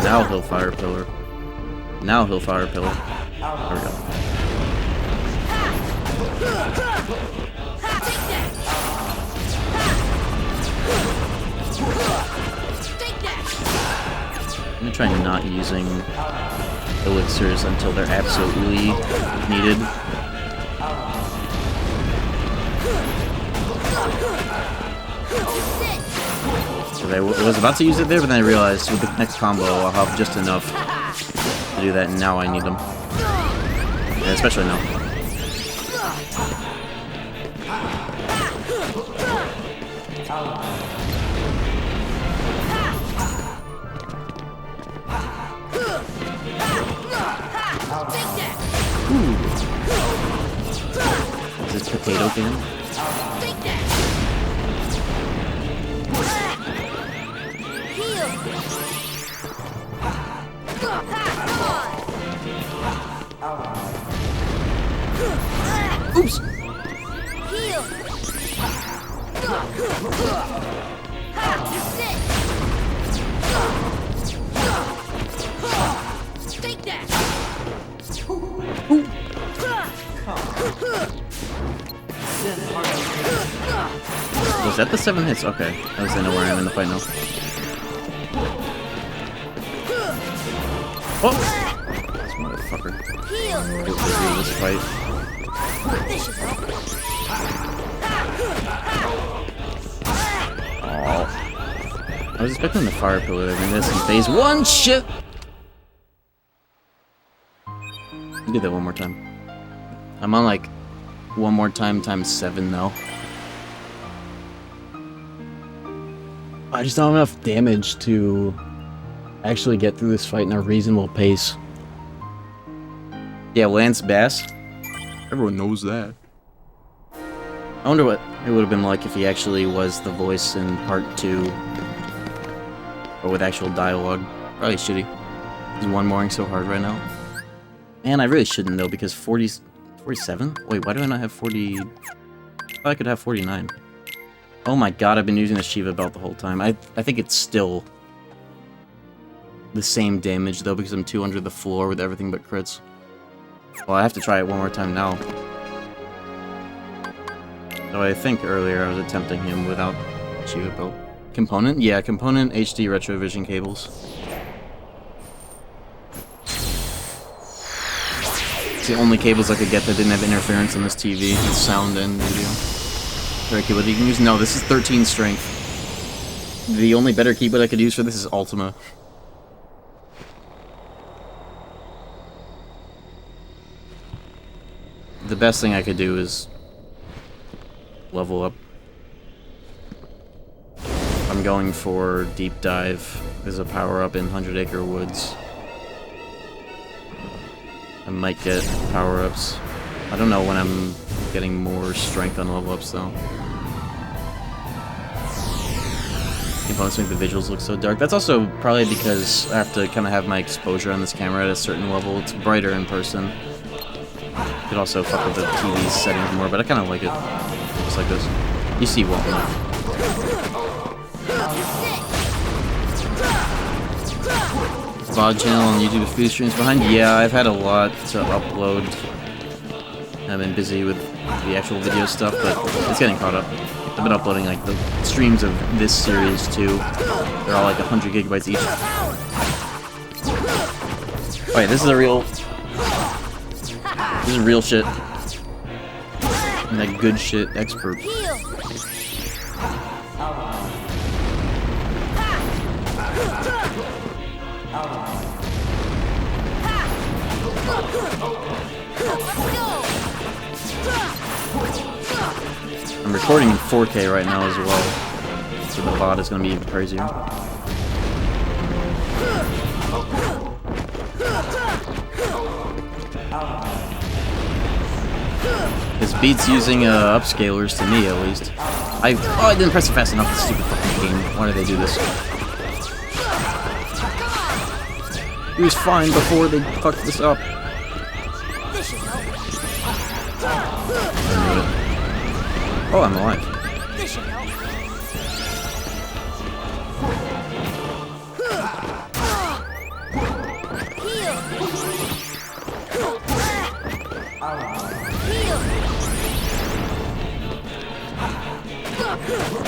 Now he'll fire pillar. Now he'll fire pillar. There we go. I'm gonna try not using elixirs until they're absolutely needed. So I was about to use it there, but then I realized with the next combo I'll have just enough to do that, and now I need them. Yeah, especially now. Ooh. Is this potato can? Oops! Heal. Take that. Was that the 7 hits? Okay. I was gonna know where I am in the fight now. Oh! This motherfucker. It was this fight. Oh. I was expecting the fire pillar to miss in phase 1. Shit! Do that one more time. I'm on like one more time times 7 though. I just don't have enough damage to actually get through this fight in a reasonable pace. Yeah, Lance Bass. Everyone knows that. I wonder what It would have been like if he actually was the voice in part 2. Or with actual dialogue. Probably shitty. Is one mooring so hard right now? Man, I really shouldn't though, because 47? Wait, why do I not have 40... Oh, I could have 49. Oh my god, I've been using the Shiva belt the whole time. I think it's still the same damage though, because I'm 2 under the floor with everything but crits. Well, I have to try it one more time now. So I think earlier I was attempting him without Shiva belt. Component? Yeah, component HD retrovision cables. It's the only cables I could get that didn't have interference on this TV, with sound and video. Very keyboard you can use? No, this is 13 strength. The only better keyboard I could use for this is Ultima. The best thing I could do is level up. I'm going for Deep Dive as a power-up in 100 Acre Woods. I might get power-ups. I don't know when I'm getting more strength on level-ups, though. Components make the visuals look so dark. That's also probably because I have to kind of have my exposure on this camera at a certain level. It's brighter in person. Could also fuck with the TV settings more, but I kind of like it. Just like this. You see won't enough. VOD channel on YouTube, a few streams behind. Yeah, I've had a lot to upload. I've been busy with the actual video stuff, but it's getting caught up. I've been uploading like the streams of this series too. They're all like 100 gigabytes each. Wait, this is a real... This is real shit. I'm that good shit expert. I'm recording in 4K right now as well, so the VOD is going to be even crazier. This beats using upscalers to me, at least. I didn't press it fast enough. This stupid fucking game. Why did they do this? It was fine before they fucked this up. Oh, I'm alive.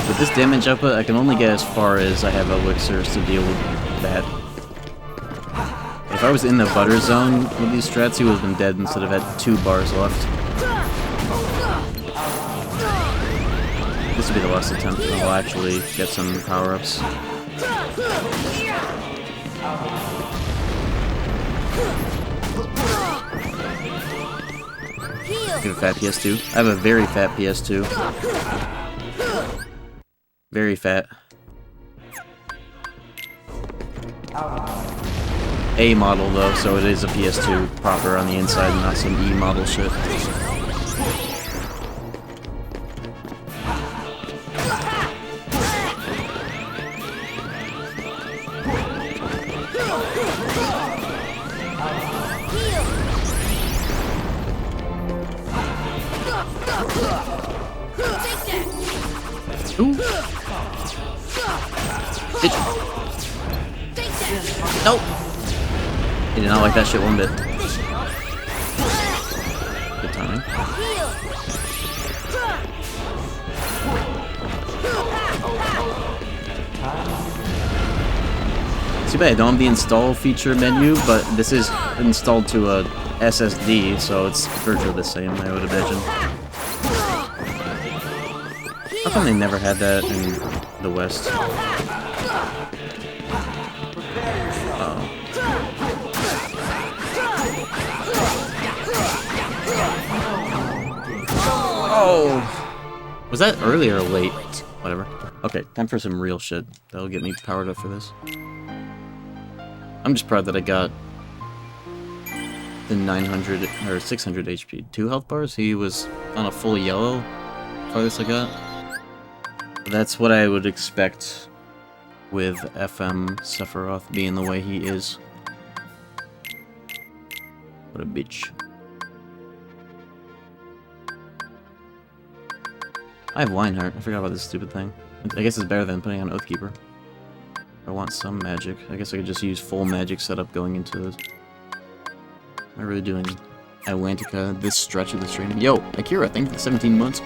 With this damage output, I can only get as far as I have elixirs to deal with that. If I was in the butter zone with these strats, he would have been dead instead of had 2 bars left. This will be the last attempt, and I'll actually get some power-ups. Get a fat PS2. I have a very fat PS2. Very fat. A model though, so it is a PS2 proper on the inside, and not some E model shit. Ooh. Bitch. Nope. He did not like that shit one bit. Good timing. Too bad I don't have the install feature menu, but this is installed to a SSD, so it's virtually the same, I would imagine. How come they never had that in the West? Oh! Was that early or late? Whatever. Okay, time for some real shit. That'll get me powered up for this. I'm just proud that I got the 900 or 600 HP. 2 health bars? He was on a full yellow. Farthest I got. That's what I would expect with FM Sephiroth being the way he is. What a bitch. I have Wineheart. I forgot about this stupid thing. I guess it's better than putting on Oathkeeper. I want some magic. I guess I could just use full magic setup going into it. Am I really doing Atlantica this stretch of the stream? Yo, Akira, thank you for 17 months.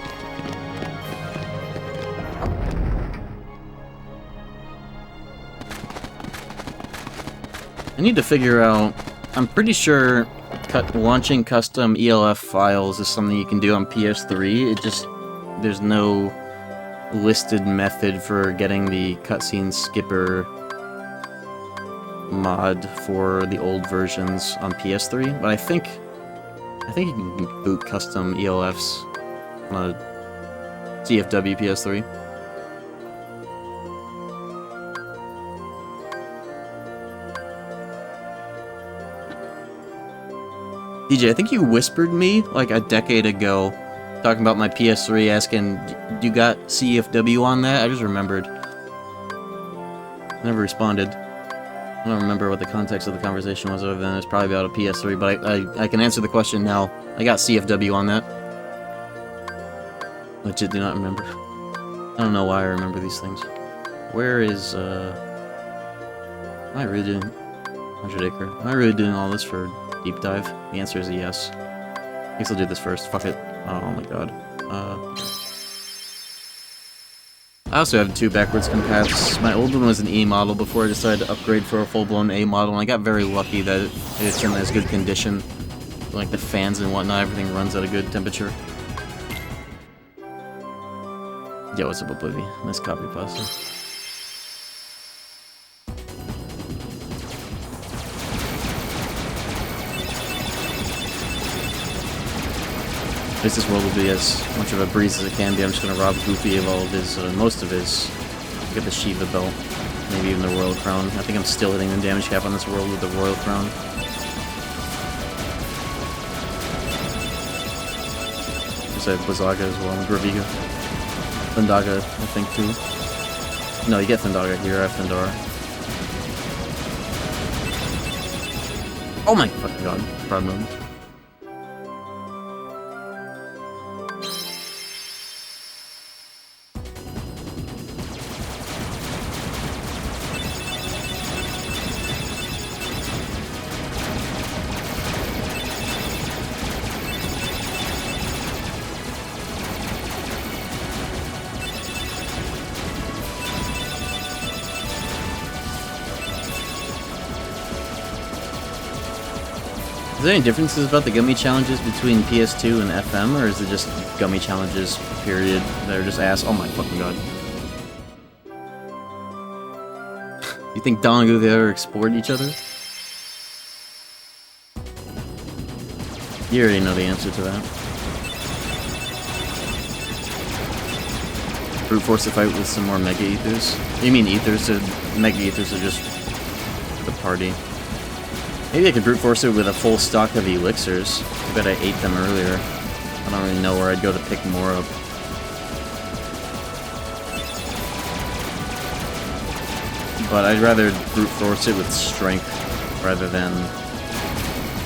I need to figure out... I'm pretty sure launching custom ELF files is something you can do on PS3. It just... There's no listed method for getting the cutscene skipper mod for the old versions on PS3, but I think you can boot custom ELFs on a CFW PS3. DJ, I think you whispered me like a decade ago talking about my PS3, asking, you got CFW on that? I just remembered. Never responded. I don't remember what the context of the conversation was other than it's probably about a PS3, but I can answer the question now. I got CFW on that. Legit do not remember. I don't know why I remember these things. Where is, am I really doing... 100 Acre. Am I really doing all this for deep dive? The answer is a yes. I guess I'll do this first. Fuck it. Oh my god. I also have 2 backwards compats. My old one was an E model before I decided to upgrade for a full-blown A model, and I got very lucky that it's in as good condition. Like the fans and whatnot, everything runs at a good temperature. Yo, what's up, Oblivion? Nice copy pasta. This world will be as much of a breeze as it can be. I'm just gonna rob Goofy of all of his, most of his. Get the Shiva belt, maybe even the Royal Crown. I think I'm still hitting the damage cap on this world with the Royal Crown. Just have Blizzaga as well, Graviga. Thundaga, I think, too. No, you get Thundaga here, I have Thundara. Oh my fucking god, proud moment. Is there any differences about the gummy challenges between PS2 and FM, or is it just gummy challenges, period? They're just ass. Oh my fucking god. You think Dongu they ever explored each other? You already know the answer to that. Brute force the fight with some more Mega Ethers. You mean Ethers? Mega Ethers are just the party. Maybe I could brute force it with a full stock of elixirs. I bet I ate them earlier. I don't really know where I'd go to pick more up. But I'd rather brute force it with strength rather than...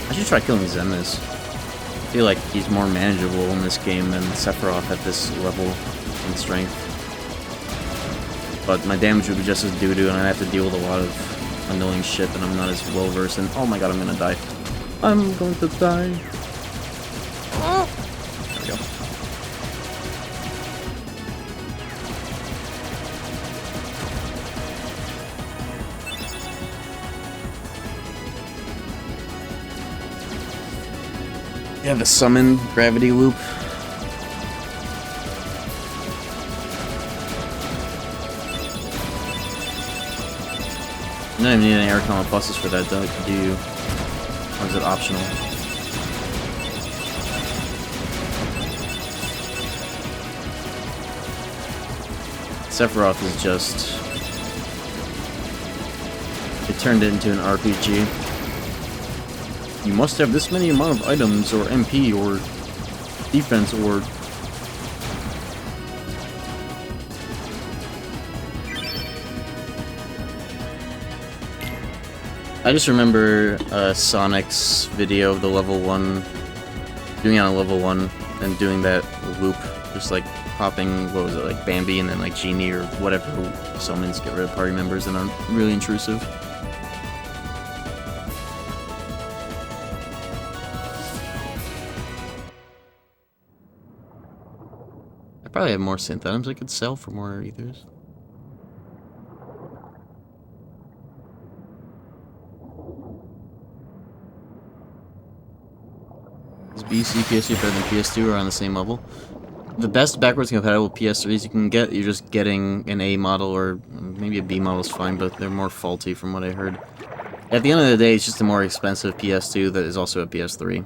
I should try killing Xemnas. I feel like he's more manageable in this game than Sephiroth at this level in strength. But my damage would be just as doo-doo, and I'd have to deal with a lot of annoying shit that I'm not as well versed in. Oh my god, I'm gonna die. I'm going to die. Oh. There we go. You have a summon gravity loop. You don't even need any air comma pluses for that, do you? Or is it optional? Sephiroth is just... It turned it into an RPG. You must have this many amount of items, or MP, or defense, or... I just remember Sonic's video of the level 1, doing it on a level 1, and doing that loop, just like popping, what was it, like Bambi and then like Genie or whatever summons get rid of party members and are really intrusive. I probably have more synth items I could sell for more ethers. Is BC, PS2 better than PS2 or on the same level? The best backwards compatible PS3s you can get, you're just getting an A model or maybe a B model is fine, but they're more faulty from what I heard. At the end of the day, it's just a more expensive PS2 that is also a PS3.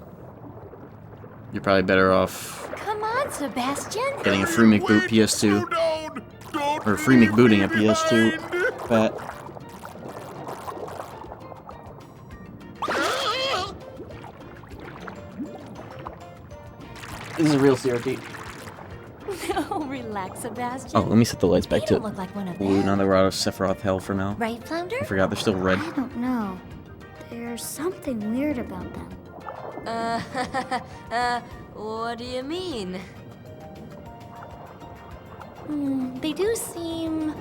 You're probably better off Come on, Sebastian. getting a free McBoot PS2. Or free McBooting a PS2. Fat. This is a real CRT. Oh, relax, Sebastian. Oh, let me set the lights back You to don't look like one of blue them. now that we're out of Sephiroth hell for now. Right, Flounder? I forgot they're still red. I don't know. There's something weird about them. What do you mean? They do seem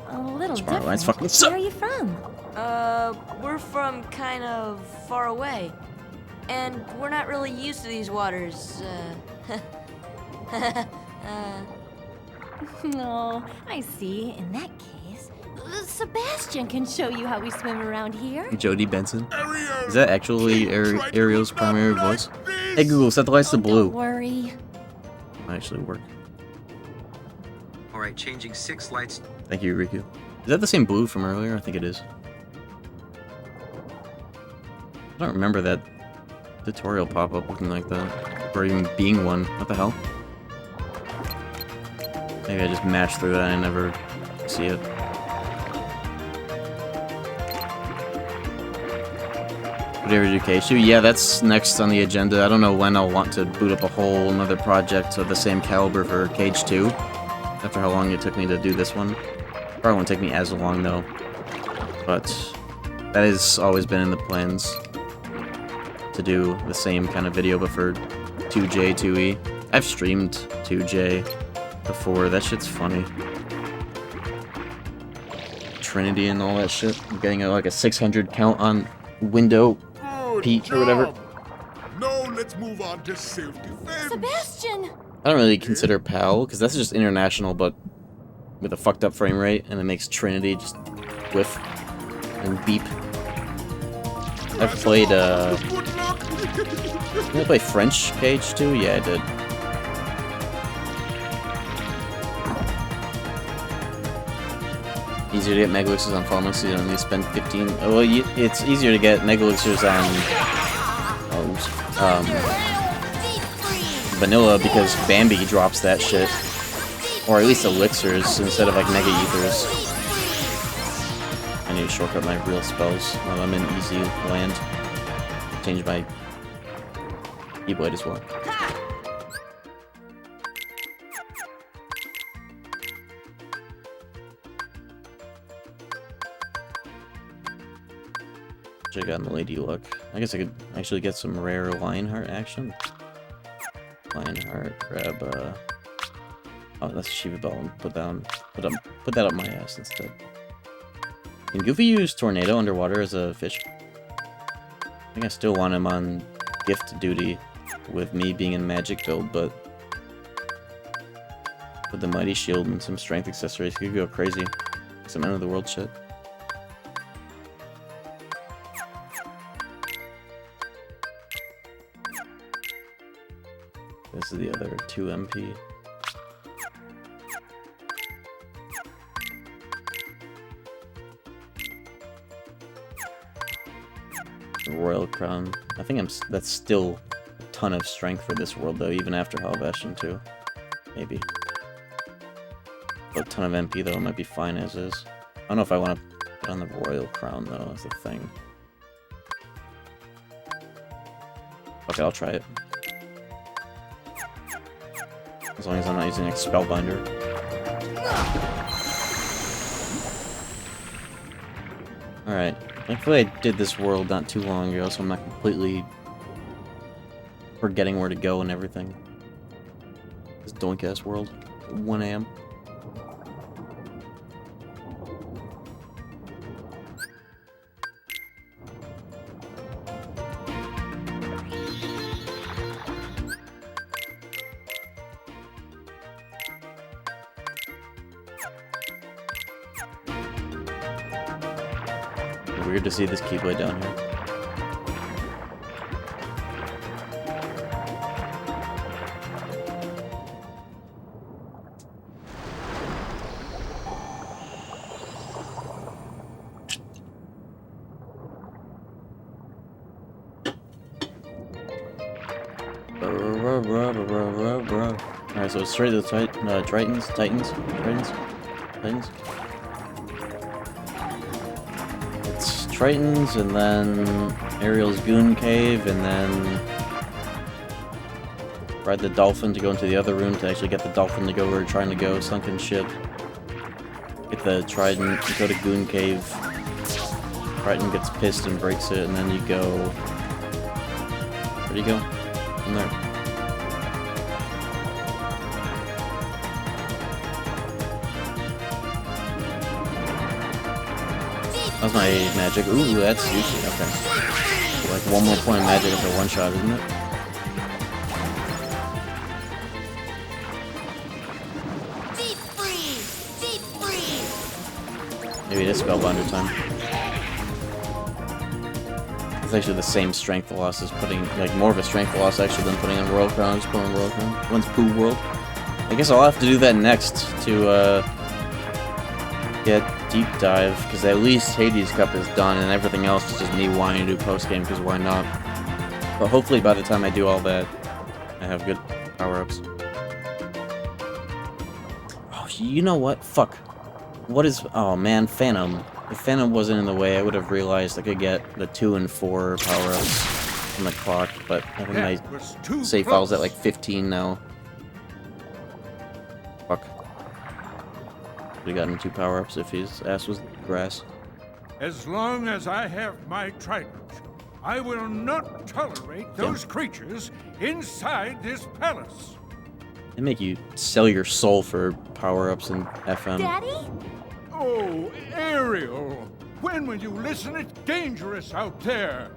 a little Smart different. lines fucking Where suck. are you from? We're from kind of far away. And we're not really used to these waters, Oh, I see. In that case, Sebastian can show you how we swim around here. Jodie Benson. Is that actually Ariel's primary voice? Hey Google, set the lights to blue. Don't worry. Might actually work. Alright, changing 6 lights. Thank you, Riku. Is that the same blue from earlier? I think it is. I don't remember that tutorial pop-up looking like that. Or even being one. What the hell? Maybe I just mashed through that and never see it. Did you ever do KH2? Yeah, that's next on the agenda. I don't know when I'll want to boot up a whole another project of the same caliber for KH2. After how long it took me to do this one. Probably won't take me as long though. But that has always been in the plans. To do the same kind of video but for 2J, 2E. I've streamed 2J before. That shit's funny. Trinity and all that shit. I'm getting like a 600 count on window Pete or whatever. Now let's move on to self-defense. Sebastian! I don't really consider PAL, because that's just international, but with a fucked up frame rate, and it makes Trinity just whiff and beep. I've played, did I play French KH2? Yeah, I did. Easier to get Mega Elixirs on Fallen so you don't need to spend 15... Oh, well, it's easier to get Mega Elixirs on... Vanilla because Bambi drops that shit. Or at least elixirs instead of like Mega Ethers. I need to shortcut my real spells while I'm in easy land. Change my Keyblade as well. Should have gotten Lady Luck. I guess I could actually get some rare Lionheart action. Lionheart, grab oh, that's Shiva Bell and put that up my ass instead. Can Goofy use Tornado underwater as a fish? I think I still want him on gift duty with me being in magic build, but with the mighty shield and some strength accessories, he could go crazy. Some end of the world shit. This is the other 2 MP. Royal Crown. I think that's still a ton of strength for this world though, even after Halvestion too. Maybe. But a ton of MP though, it might be fine as is. I don't know if I want to put on the Royal Crown though, as the thing. Okay, I'll try it. As long as I'm not using a Spellbinder. Alright. Thankfully I did this world not too long ago, so I'm not completely forgetting where to go and everything. This doink-ass world. 1 AM. Weird to see this Keyblade down here. Alright, so straight to the Titans. It's Tritons, and then Ariel's Goon Cave, and then ride the dolphin to go into the other room to actually get the dolphin to go where we're trying to go. Sunken ship. Get the Trident, go to Goon Cave. Triton gets pissed and breaks it, and then you go... Where do you go? From there. That's my magic. Ooh, that's juicy. Okay. Like 1 more point of magic after 1 shot, isn't it? Deep freeze! Deep freeze! Maybe it is Spellbinder time. It's actually the same strength loss as putting, like, more of a strength loss actually than putting in World Crown. Just putting in World Crown. One's Pooh World. I guess I'll have to do that next to, get Deep Dive, because at least Hades Cup is done, and everything else is just me wanting to do post-game, because why not? But hopefully by the time I do all that, I have good power-ups. Oh, you know what? Fuck. What is... Oh, man, Phantom. If Phantom wasn't in the way, I would have realized I could get the 2 and 4 power-ups from the clock, but I think my save file's at like 15 now. Fuck. We got him 2 power-ups if his ass was grass. As long as I have my trident, I will not tolerate those creatures inside this palace. They make you sell your soul for power-ups in FM. Daddy? Oh, Ariel, when will you listen? It's dangerous out there.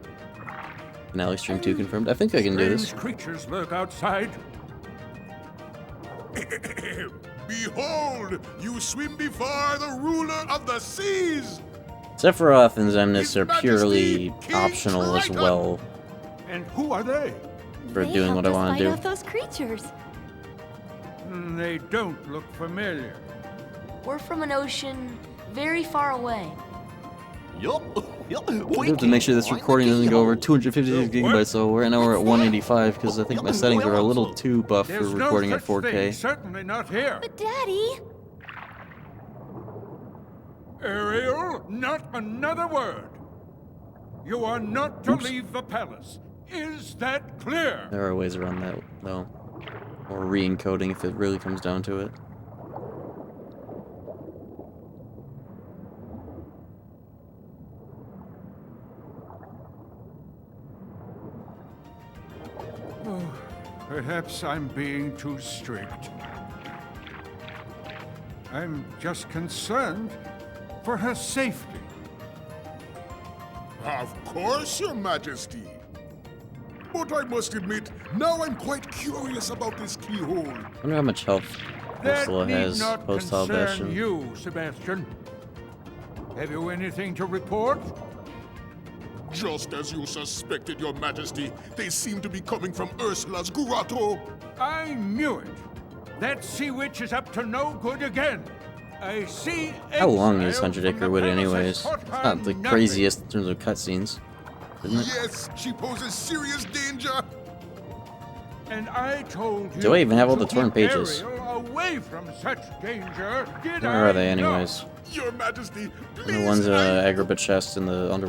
Finale stream 2 confirmed. I think I can do this. Strange creatures lurk outside. Behold, you swim before the ruler of the seas. Sephiroth and Xemnas are purely optional as well. And who are they? For doing what I want to do. Those creatures. They don't look familiar. We're from an ocean very far away. Yup. We have to make sure this recording doesn't go over 256 gigabytes, so right now we're at 185 because I think my settings are a little too buff for recording at 4K. Certainly not here. But Daddy... Ariel, not another word. You are not to leave the palace. Is that clear? There are ways around that, though. Or re-encoding if it really comes down to it. Perhaps I'm being too strict. I'm just concerned for her safety. Of course, Your Majesty. But I must admit, now I'm quite curious about this keyhole. I wonder how much health Ursula has post-salvation. You, Sebastian. Have you anything to report? Just as you suspected, Your Majesty, they seem to be coming from Ursula's grotto. I knew it. That sea witch is up to no good again. I see. How long is 100 Acre Wood anyways? It's not the craziest in terms of cutscenes, isn't it? Yes, she poses serious danger. And I told you. Do I even have all the torn pages? Away from such danger. Where are they anyways? Your Majesty, please. The ones in the Agrabah chest in the under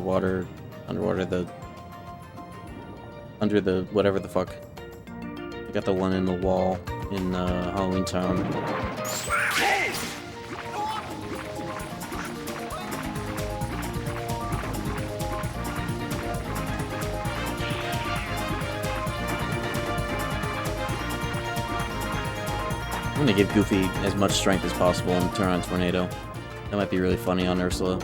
the whatever the fuck. I got the one in the wall in Halloween Town. I'm gonna give Goofy as much strength as possible and turn on Tornado. That might be really funny on Ursula.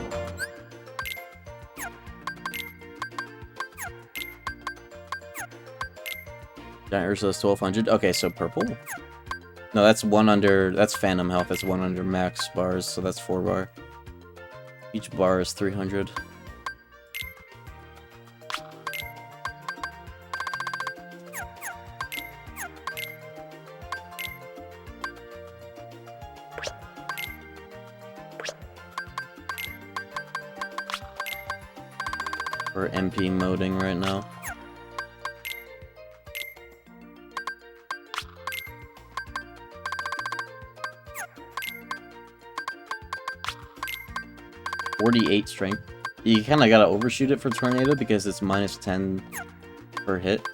Giant Ursula's 1200. Okay, so purple. No, that's one under. That's Phantom Health. That's one under max bars, so that's 4 bar. Each bar is 300. We're MP moding right now. .48 strength. You kind of gotta overshoot it for Tornado because it's -10 per hit.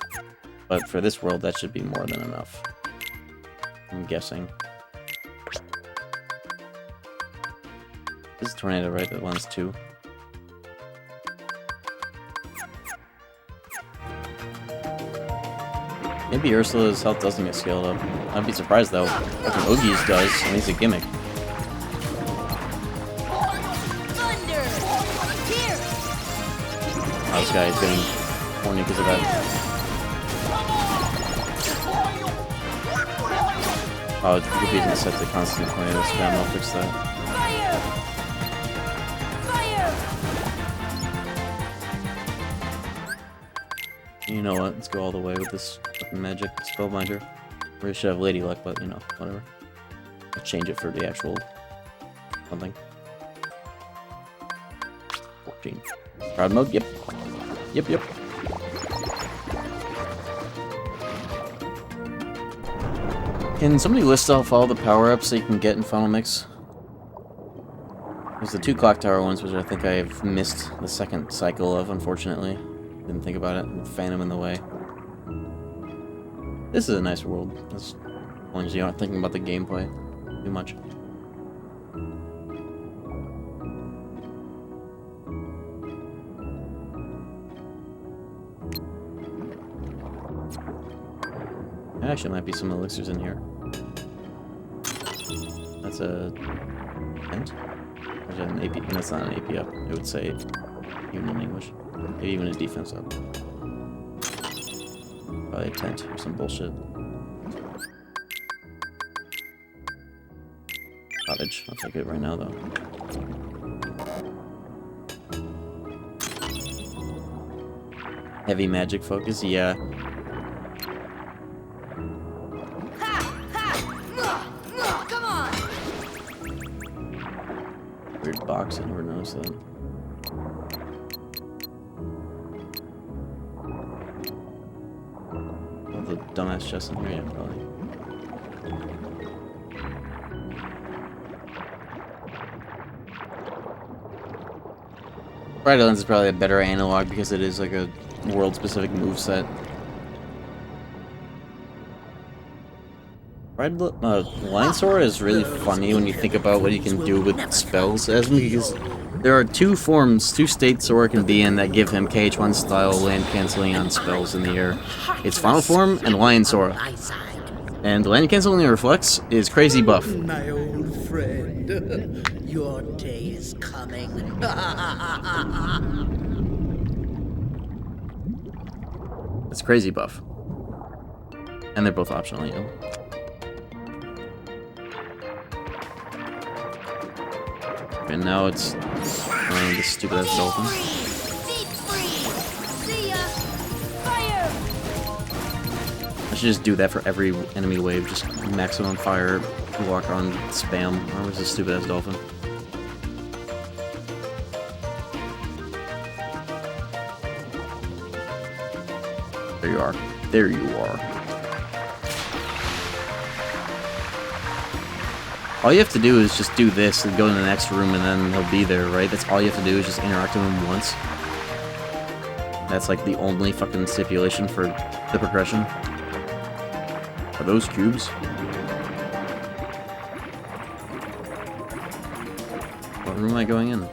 But for this world, that should be more than enough. I'm guessing. This is Tornado, right? That one's 2. Maybe Ursula's health doesn't get scaled up. I'd be surprised though. Fucking Oogie's does, and he's a gimmick. Oh, this guy is getting horny because of that. Oh, Goofy didn't set the constant tornado spam, I'll fix that. You know what, let's go all the way with this fucking magic spellbinder. We should have Lady Luck, but you know, whatever. I'll change it for the actual something. 14. Crowd mode, yep. Yep. Can somebody list off all the power-ups that you can get in Final Mix? There's the 2 clock tower ones, which I think I've missed the second cycle of, unfortunately. Didn't think about it, with Phantom in the way. This is a nice world, as long as you aren't thinking about the gameplay too much. There actually might be some elixirs in here. That's a tent? Or is that an AP? No, that's not an AP up. It would say even in English. Maybe even a defense up. Probably a tent or some bullshit. Cottage. I'll take it right now though. Heavy magic focus? Yeah. Weird box, I never noticed that. Oh, the dumbass chest in here, yeah, probably. Bright Islands is probably a better analog because it is like a world-specific moveset. Lion Sora is really funny when you think about what you can do with spells as him, because there are 2 forms, 2 states Sora can be in that give him KH1 style land canceling on spells in the air. It's Final Form and Lion Sora. And land canceling reflex is crazy buff. My old friend, your day is coming. It's crazy buff. And they're both optional, you know. And now it's running this stupid ass dolphin. I should just do that for every enemy wave, just maximum fire, walk on spam. Or was this stupid ass dolphin? There you are. There you are. All you have to do is just do this and go to the next room and then he'll be there, right? That's all you have to do is just interact with him once. That's like the only fucking stipulation for the progression. Are those cubes? What room am I going in?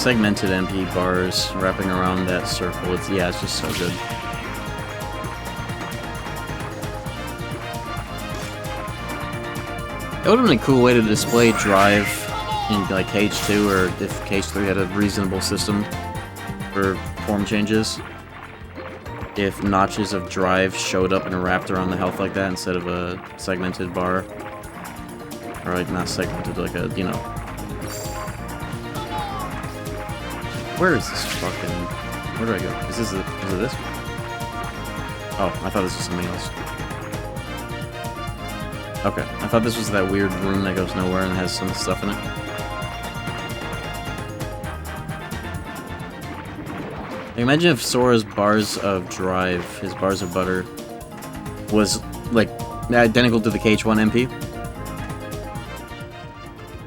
segmented MP bars wrapping around that circle. It's just so good. It would have been a cool way to display drive in like KH2, or if KH3 had a reasonable system for form changes. If notches of drive showed up and wrapped around the health like that instead of a segmented bar. Or like not segmented, like a, you know. Where is this fucking... Where do I go? Is it this? Oh, I thought this was something else. Okay, I thought this was that weird room that goes nowhere and has some stuff in it. Imagine if Sora's bars of drive, his bars of butter, was like identical to the KH1MP.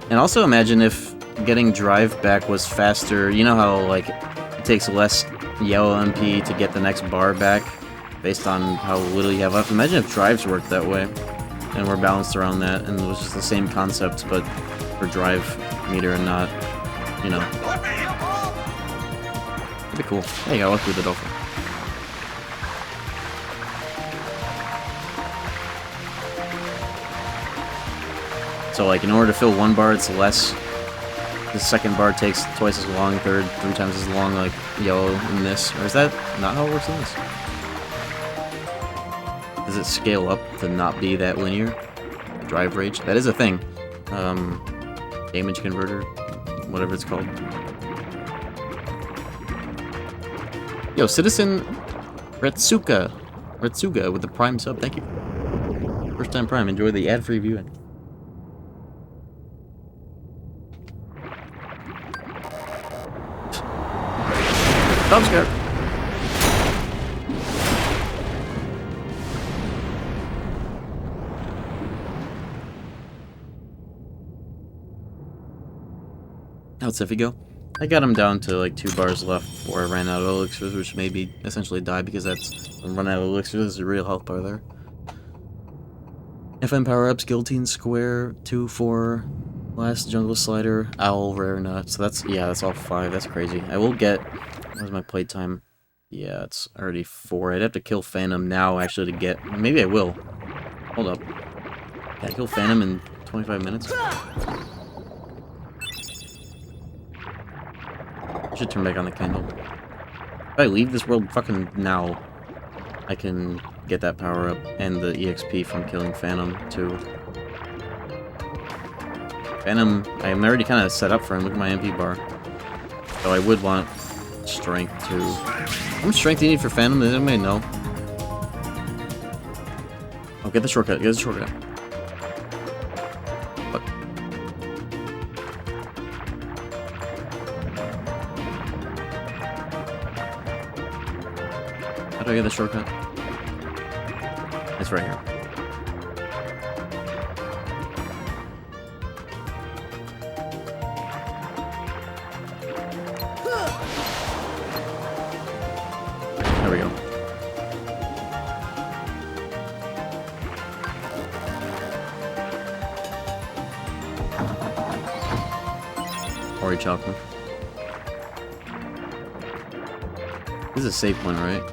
And also imagine if getting drive back was faster. You know how like it takes less yellow MP to get the next bar back based on how little you have left. Imagine if drives worked that way and were balanced around that, and it was just the same concept but for drive meter and not, you know. That'd be cool. There you go, look with the dolphin. So like in order to fill one bar, it's less. The second bar takes twice as long, third 3 times as long, like yellow in this. Or is that not how it works in this? Does it scale up to not be that linear? Drive rage? That is a thing. Damage converter, whatever it's called. Yo, Citizen Retsuga with the Prime sub, thank you. First time Prime, enjoy the ad-free viewing. I'm scared. How'd Siffy go? I got him down to like 2 bars left before I ran out of elixirs, which made me essentially die because that's I'm running out of elixirs. There's a real health bar there. FM power-ups, Guillotine Square, 2, 4, last jungle slider, owl, rare nut. So that's, yeah, that's all 5. That's crazy. I will get, where's my playtime? Yeah, it's already 4. I'd have to kill Phantom now actually to get, maybe I will. Hold up. Can I kill Phantom in 25 minutes? I should turn back on the candle. If I leave this world fucking now, I can get that power up and the EXP from killing Phantom too. Phantom, I'm already kind of set up for him. Look at my MP bar. So I would want strength too. How much strength do you need for Phantom? Does anybody know? Oh, get the shortcut. Get the shortcut. Fuck. How do I get the shortcut? It's right here. There we go. Ori chocolate. This is a safe one, right?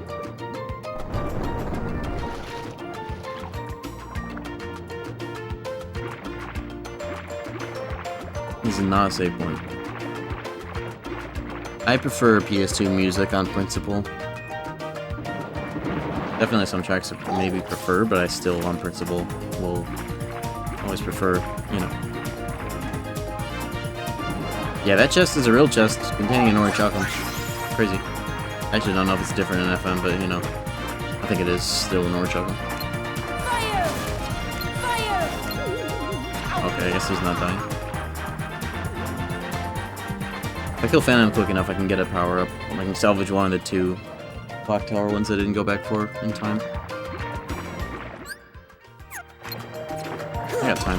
This is not a save point. I prefer PS2 music on principle. Definitely some tracks I maybe prefer, but I still, on principle, will always prefer, you know. Yeah, that chest is a real chest containing an Ori chocolate. Crazy. I actually don't know if it's different in FM, but, you know, I think it is still an Ori chocolate. Fire! Fire! Okay, I guess he's not dying. If I kill Phantom quick enough, I can get a power up. I can salvage one of the 2 clock tower ones that I didn't go back for in time. I got time.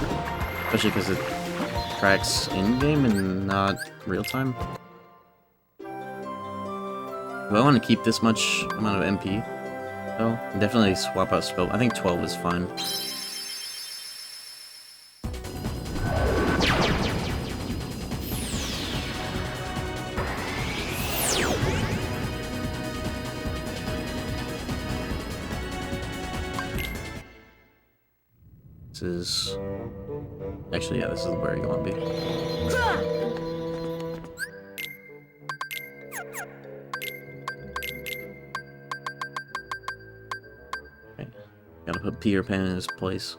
Especially because it tracks in-game and not real-time. Do I want to keep this much amount of MP? though? Definitely swap out spell. I think 12 is fine. This is... Actually, yeah, this is where you want to be. Gotta put Peter Pan in his place.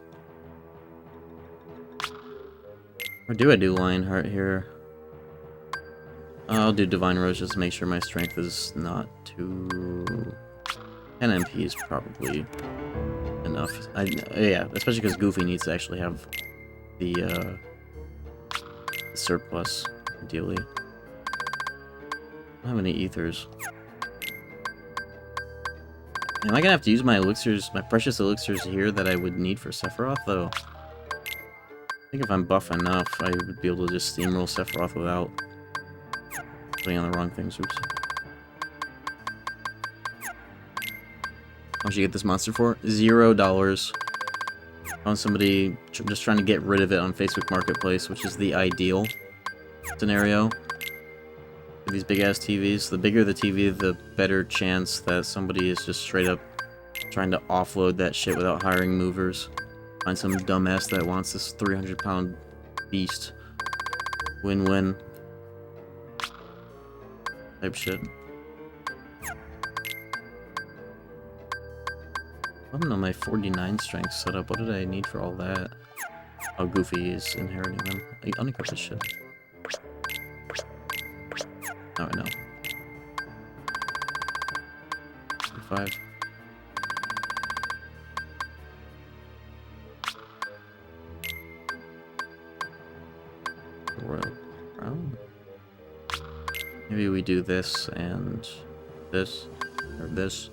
Or do I do Lionheart here? I'll do Divine Rose just to make sure my strength is not too... 10 MP is probably enough. Yeah, especially because Goofy needs to actually have the surplus, ideally. I don't have any ethers. Am I gonna have to use my elixirs, my precious elixirs here that I would need for Sephiroth, though? I think if I'm buff enough, I would be able to just steamroll Sephiroth without putting on the wrong things. Oops. How much you get this monster for? $0. On somebody just trying to get rid of it on Facebook Marketplace, which is the ideal scenario. These big-ass TVs, the bigger the TV, the better chance that somebody is just straight up trying to offload that shit without hiring movers. Find some dumbass that wants this 300-pound beast. Win-win. Type shit. I don't know my 49 strength setup. What did I need for all that? Oh, Goofy is inheriting them. I unequip this shit. Oh, I know. 5. Royal Crown? Maybe we do this and this, or this.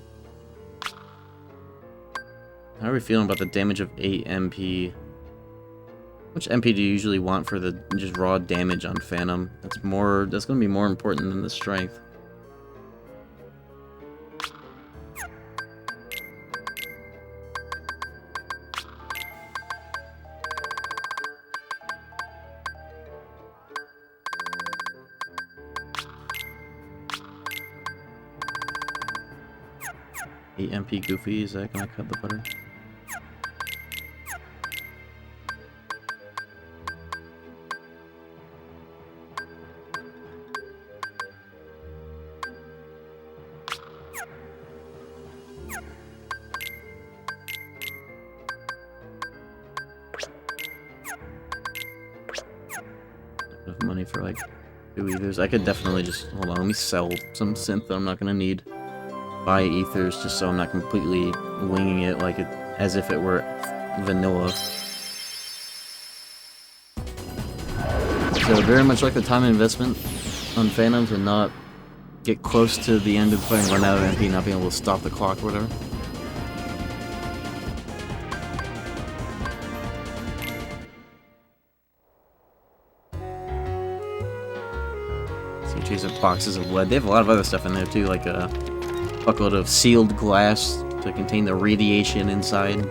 How are we feeling about the damage of 8 MP? How much MP do you usually want for the just raw damage on Phantom? That's gonna be more important than the strength. MP Goofy, is that gonna cut the butter? Enough money for like 2 ethers. I could definitely just hold on. Let me sell some synth that I'm not gonna need. Buy ethers just so I'm not completely winging it like as if it were vanilla. So very much like the time investment on Phantom to not get close to the end of playing, run out of MP, not being able to stop the clock or whatever. See, chasing boxes of lead. They have a lot of other stuff in there too, like a buckload of sealed glass to contain the radiation inside,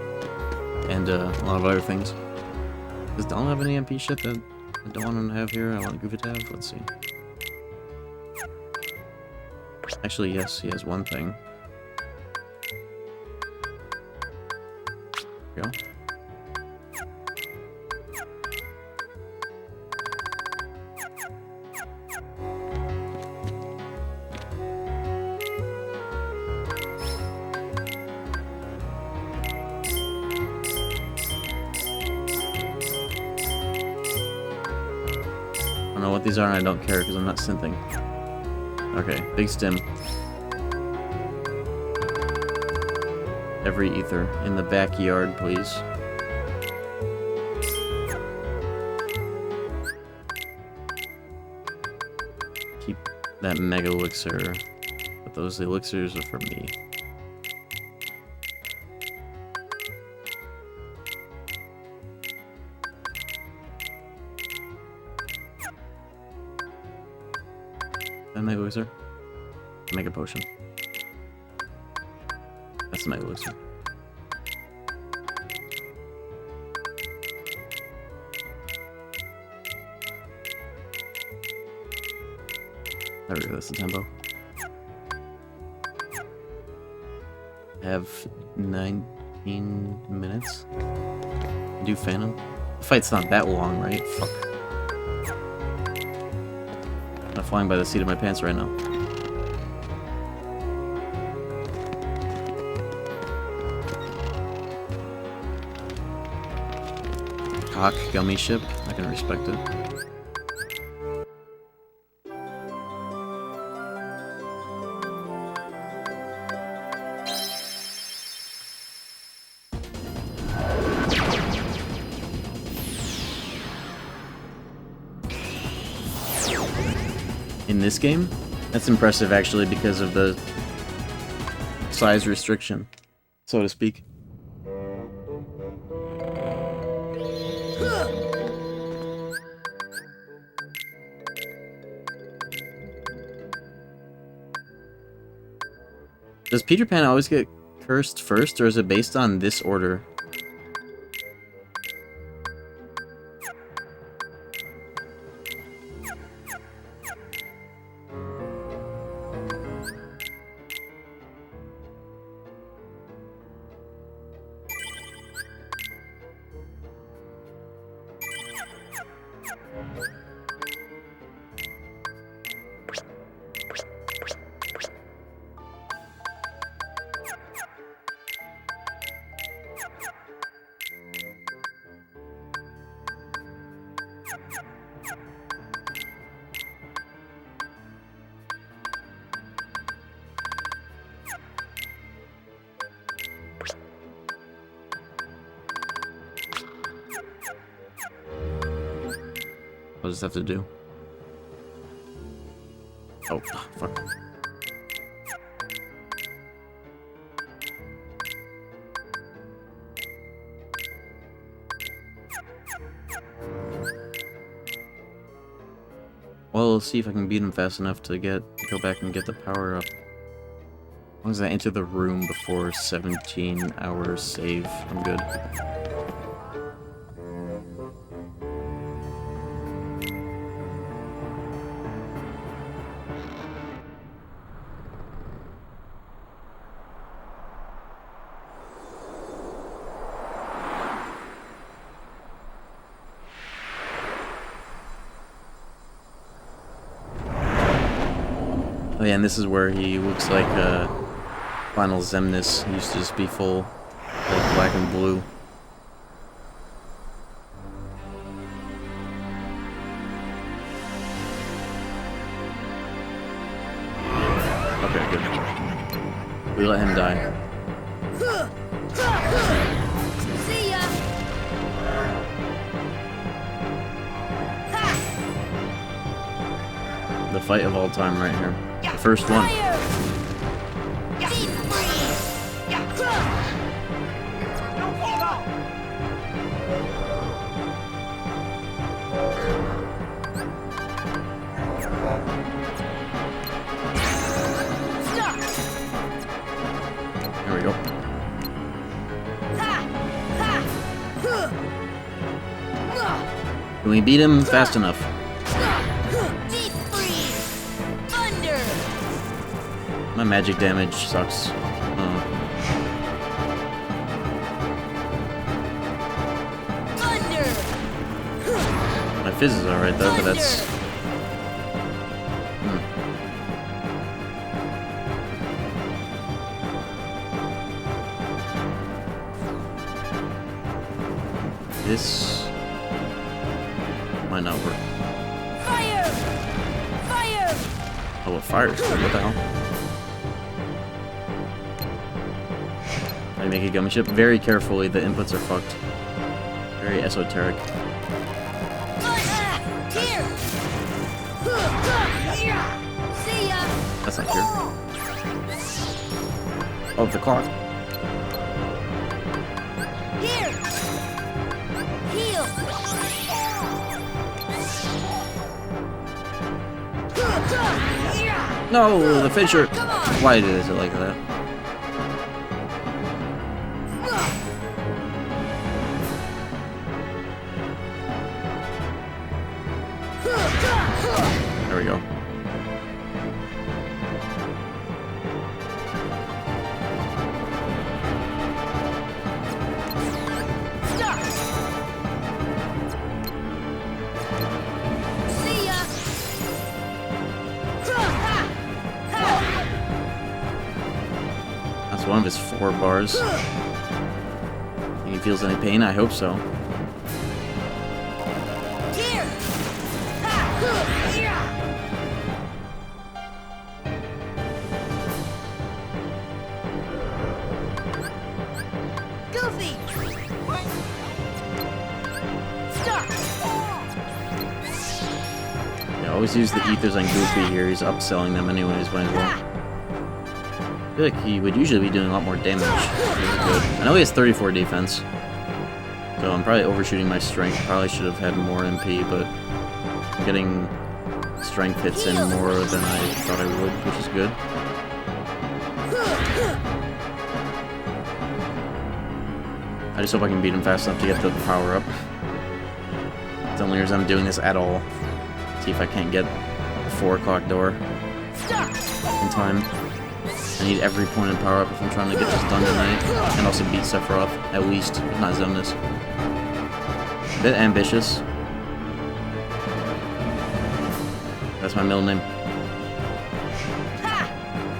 and a lot of other things. Does Donald have any MP shit that I don't want him to have here? I want Goofy to have? Let's see. Actually, yes, he has one thing. There we go. I don't know what these are and I don't care because I'm not synthing. Okay, big stem. Every ether in the backyard, please. Keep that mega elixir, but those elixirs are for me. That mega elixir? Mega potion. That's the mega elixir. There we go, that's the tempo. I have 19 minutes. do Phantom? The fight's not that long, right? Fuck. I'm flying by the seat of my pants right now. Cock gummy ship. I can respect it. In this game, that's impressive actually because of the size restriction, so to speak. Does Peter Pan always get cursed first, or is it based on this order? What does this have to do? Oh, fuck. Well, let's see if I can beat him fast enough to go back and get the power up. As long as I enter the room before 17 hours save, I'm good. Oh yeah, and this is where he looks like Final Xemnas. He used to just be full, like black and blue. Okay, good. We let him die. See ya. The fight of all time right here. The first one. There we go. Can we beat him fast enough? My magic damage sucks. My fizz is alright though, but that's... This might not work. Fire! Fire! Oh, a fire spell, what the hell? I make a gummy ship very carefully, the inputs are fucked. Very esoteric. Here! See ya! That's not here. Oh, the clock. Here! Heal! No, the Fisher! Why is it like that? There we go. 4 bars. Think he feels any pain? I hope so. Here. Ha. Yeah. Goofy. Stop. Yeah, always use the ethers on Goofy here. He's upselling them anyways, might as well. I feel like he would usually be doing a lot more damage. Good. I know he has 34 defense, so I'm probably overshooting my strength. Probably should have had more MP, but I'm getting strength hits in more than I thought I would, which is good. I just hope I can beat him fast enough to get the power up. It's the only reason I'm doing this at all. See if I can't get the 4 o'clock door in time. I need every point of power up if I'm trying to get this done tonight, and also beat Sephiroth, at least, if not Xemnas. A bit ambitious. That's my middle name.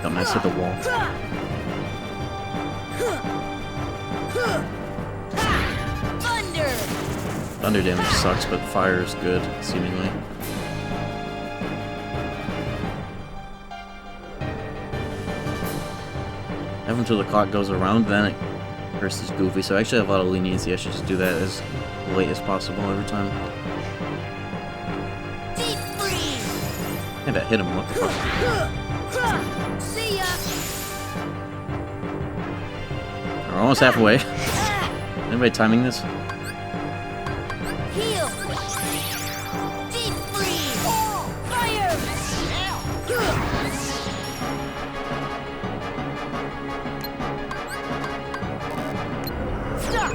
Got nice hit the wall. Thunder damage sucks, but fire is good, seemingly. Have until the clock goes around, then it versus Goofy. So I actually have a lot of leniency. I should just do that as late as possible every time. And that hit him. What the fuck? See ya. We're almost halfway. Anybody timing this? Heal. Deep freeze. Fire. Stop.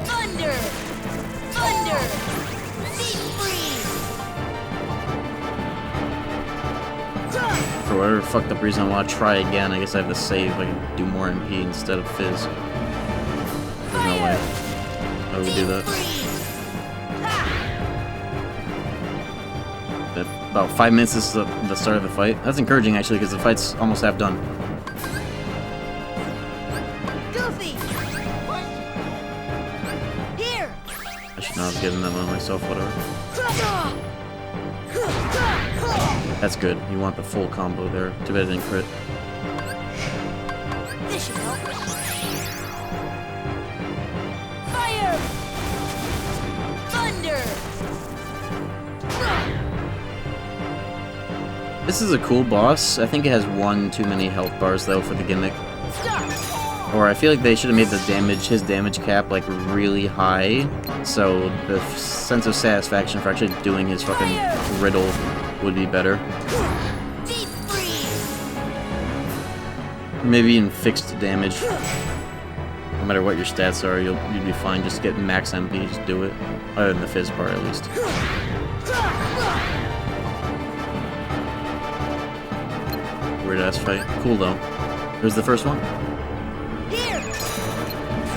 Thunder. Thunder. Deep freeze. For whatever fucked up reason I want to try again, I guess I have to save. I can do more MP instead of Fizz. There's no way. How would we do that? About 5 minutes is the start of the fight. That's encouraging, actually, because the fight's almost half done. Goofy. Here. I should not have given that one myself, whatever. That's good. You want the full combo there. Too bad it didn't crit. This should help. Fire. Thunder. This is a cool boss. I think it has 1 too many health bars, though, for the gimmick. Or I feel like they should have made the his damage cap, like, really high, so the sense of satisfaction for actually doing his fucking riddle would be better. Maybe in fixed damage. No matter what your stats are, you'd be fine. Just get max MP, just do it. Other than the Fizz part, at least. Weird ass fight. Cool though. Here's the first one.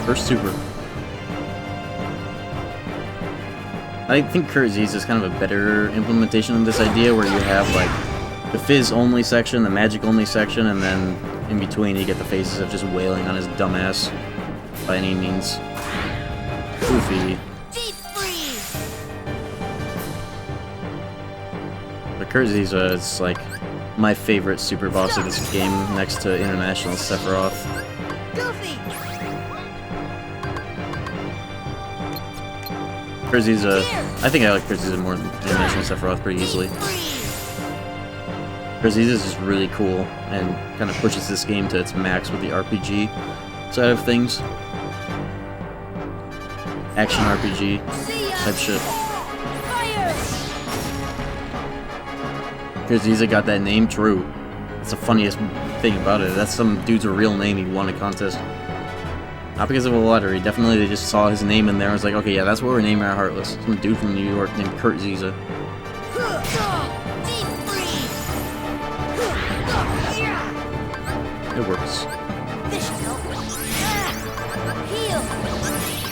First super. I think KH1FM is kind of a better implementation of this idea where you have like the Fizz only section, the magic only section, and then in between you get the phases of just wailing on his dumbass by any means. Goofy. But KH1FM is like my favorite super boss of this game next to International Sephiroth. KH1FM, I think I like KH1FM more than International Sephiroth pretty easily. KH1FM is just really cool and kind of pushes this game to its max with the RPG side of things. Action RPG type shit. KH1FM got that name, true. That's the funniest thing about it. That's some dude's real name he won a contest. Not because of a lottery. Definitely they just saw his name in there and was like, okay, yeah, that's what we're naming our Heartless. Some dude from New York named KH1FM. It works.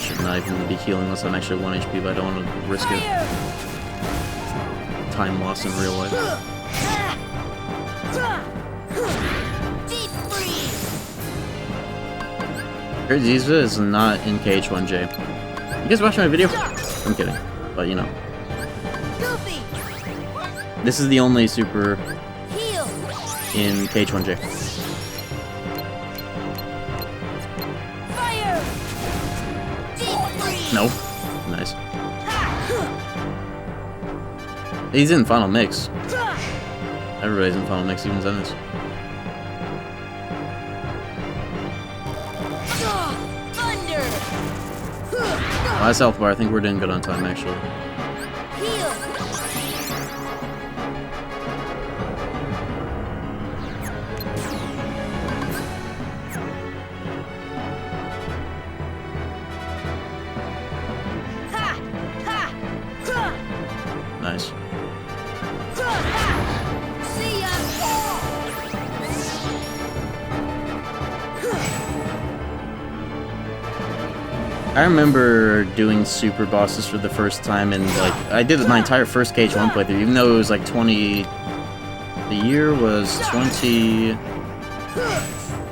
Should not even be healing unless I'm actually 1 HP, but I don't want to risk it. time lost in real life. Deep freeze. Ziza is not in KH1J. You guys watching my video? I'm kidding, but you know. Goofy. This is the only super Heal. in KH1J. Fire. Deep freeze. No. Nice. He's in Final Mix. Everybody's in Final Mix, even Zenith. Thunder. Last health bar, I think we're doing good on time, actually. Heal. Ha! Ha! Ha! Nice. See ya! I remember doing super bosses for the first time, and like I did my entire first KH1 playthrough, even though it was like 20. The year was 20.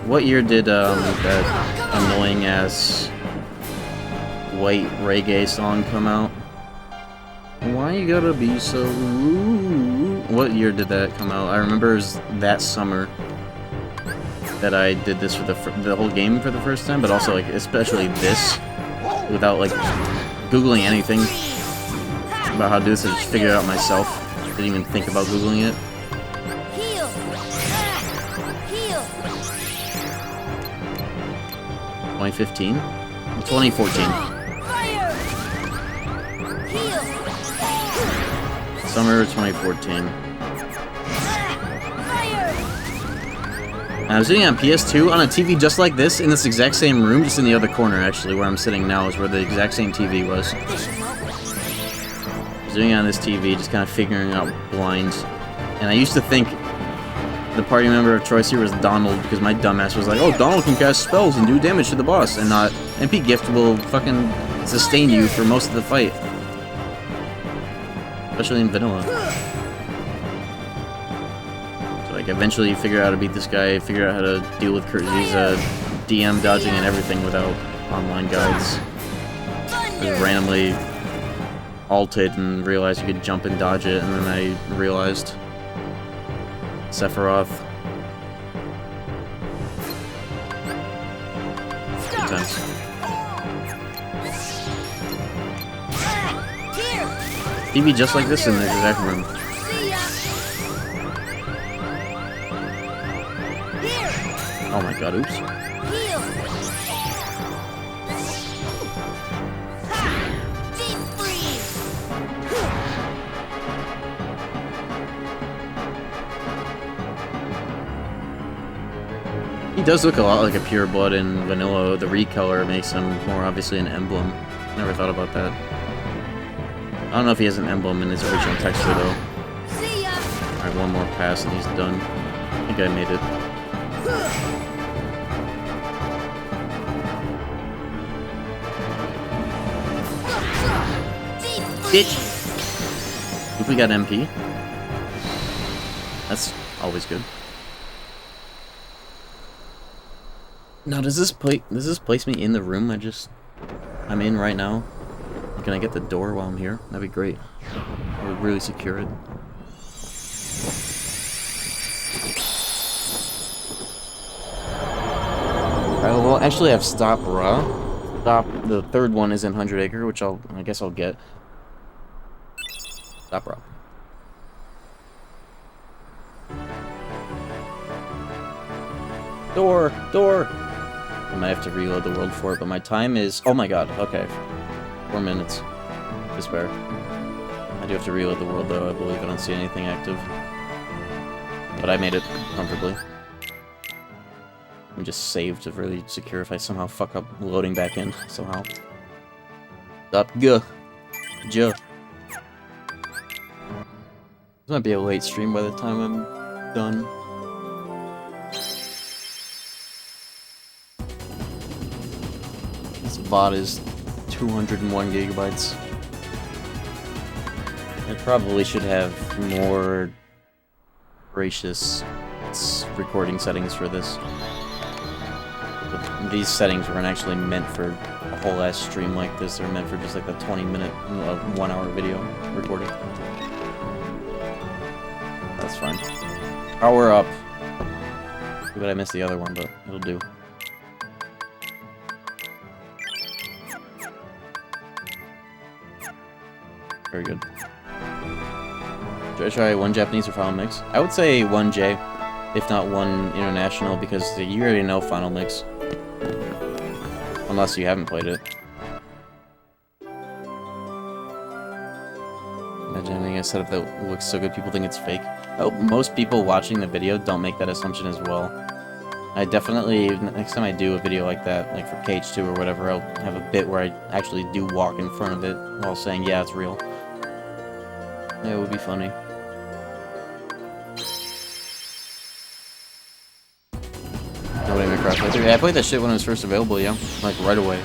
What year did that annoying ass white reggae song come out? Why you gotta be so rude? What year did that come out? I remember it was that summer that I did this for the whole game for the first time, but also like especially this. Without like googling anything about how to do this, I just figured it out myself. Didn't even think about googling it. Heal. Heal. 2015? 2014. Fire. Heal. Summer of 2014. Fire. And I was sitting on PS2 on a TV just like this in this exact same room, just in the other corner actually, where I'm sitting now is where the exact same TV was. I was sitting on this TV, just kind of figuring out blinds. And I used to think the party member of choice here was Donald, because my dumbass was like, oh, Donald can cast spells and do damage to the boss, and not MP Gift will fucking sustain you for most of the fight. Especially in vanilla. Like, eventually you figure out how to beat this guy, figure out how to deal with Kurtzy's DM dodging and everything without online guides. Just randomly ulted and realized you could jump and dodge it, and then I realized Sephiroth. Good times. TV just like this in the exact room. Oh my god, oops. Heal. Deep freeze. He does look a lot like a pure blood in vanilla. The recolor makes him more obviously an emblem. Never thought about that. I don't know if he has an emblem in his original texture though. Alright, one more pass and he's done. I think I made it. Bitch! If we got MP. That's always good. Now does this place me in the room I'm in right now? Can I get the door while I'm here? That'd be great. I would really secure it. Well, actually I have Stop Raw. The third one is in 100 Acre, which I guess I'll get. Stop Raw. Door! Door! I might have to reload the world for it, but my time is... Oh my god, okay. 4 minutes to spare. I do have to reload the world though, I believe. I don't see anything active. But I made it comfortably. I'm just saved to really secure if I somehow fuck up loading back in somehow. Stop. Guh. Juh. This might be a late stream by the time I'm done. This bot is 201 gigabytes. I probably should have more gracious recording settings for this. But these settings weren't actually meant for a whole ass stream like this. They're meant for just like the 20-minute, 1-hour video recording. That's fine. Power up. Too bad I missed the other one, but it'll do. Very good. Should I try one Japanese or Final Mix? I would say one J, if not one international, because you already know Final Mix. Unless you haven't played it. Imagine having a setup that looks so good people think it's fake. I hope most people watching the video don't make that assumption as well. I definitely, next time I do a video like that, like for KH2 or whatever, I'll have a bit where I actually do walk in front of it while saying, yeah, it's real. Yeah, it would be funny. Nobody in Minecraft playthrough. Yeah, I played that shit when it was first available, yeah. Like, right away.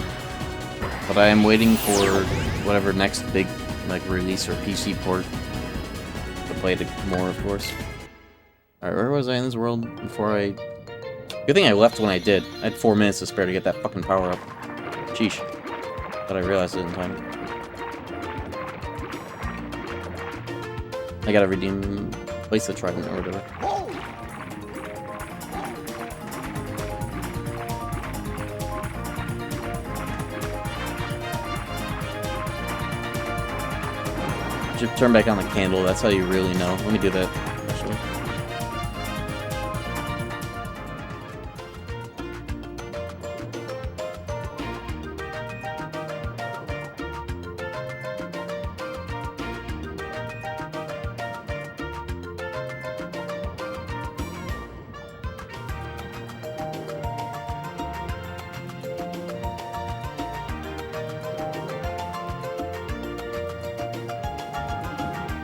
But I am waiting for whatever next big, like, release or PC port to play it more, of course. Alright, where was I in this world before I... Good thing I left when I did. I had 4 minutes to spare to get that fucking power up. Sheesh. But I realized it in time. I gotta redeem... place the trident or whatever. Should turn back on the candle, that's how you really know. Let me do that, actually.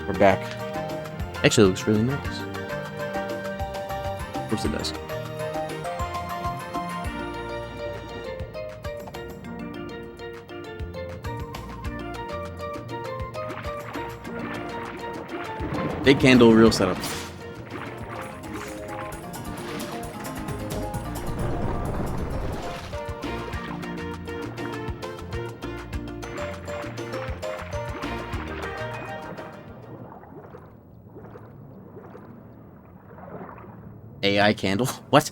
We're back. Actually, it looks really nice. Of course it does. Big candle, real setup. AI candle? What?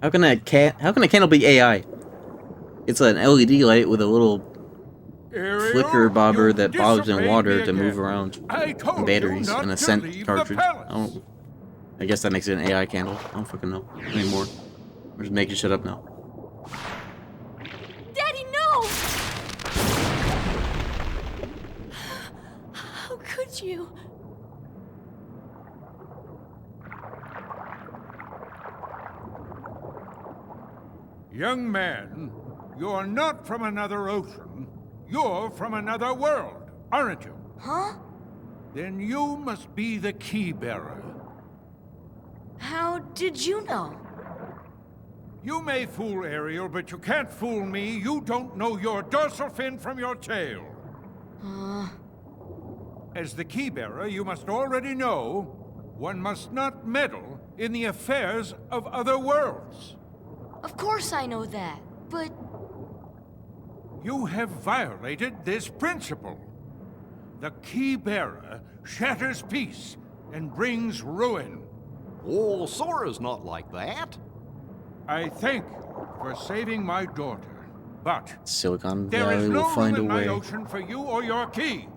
How can a candle be AI? It's an LED light with a little flicker bobber that bobs in water to move around, and batteries, and a scent cartridge. I guess that makes it an AI candle. I don't fucking know anymore. We're just making shit up now. Daddy, no! How could you? Young man, you're not from another ocean. You're from another world, aren't you? Huh? Then you must be the key bearer. How did you know? You may fool Ariel, but you can't fool me. You don't know your dorsal fin from your tail. As the key bearer, you must already know one must not meddle in the affairs of other worlds. Of course I know that, but... You have violated this principle. The key bearer shatters peace and brings ruin. Oh, Sora's not like that. I thank you for saving my daughter, but Silicon there is Valley no will find a room in my way. ocean for you or your key.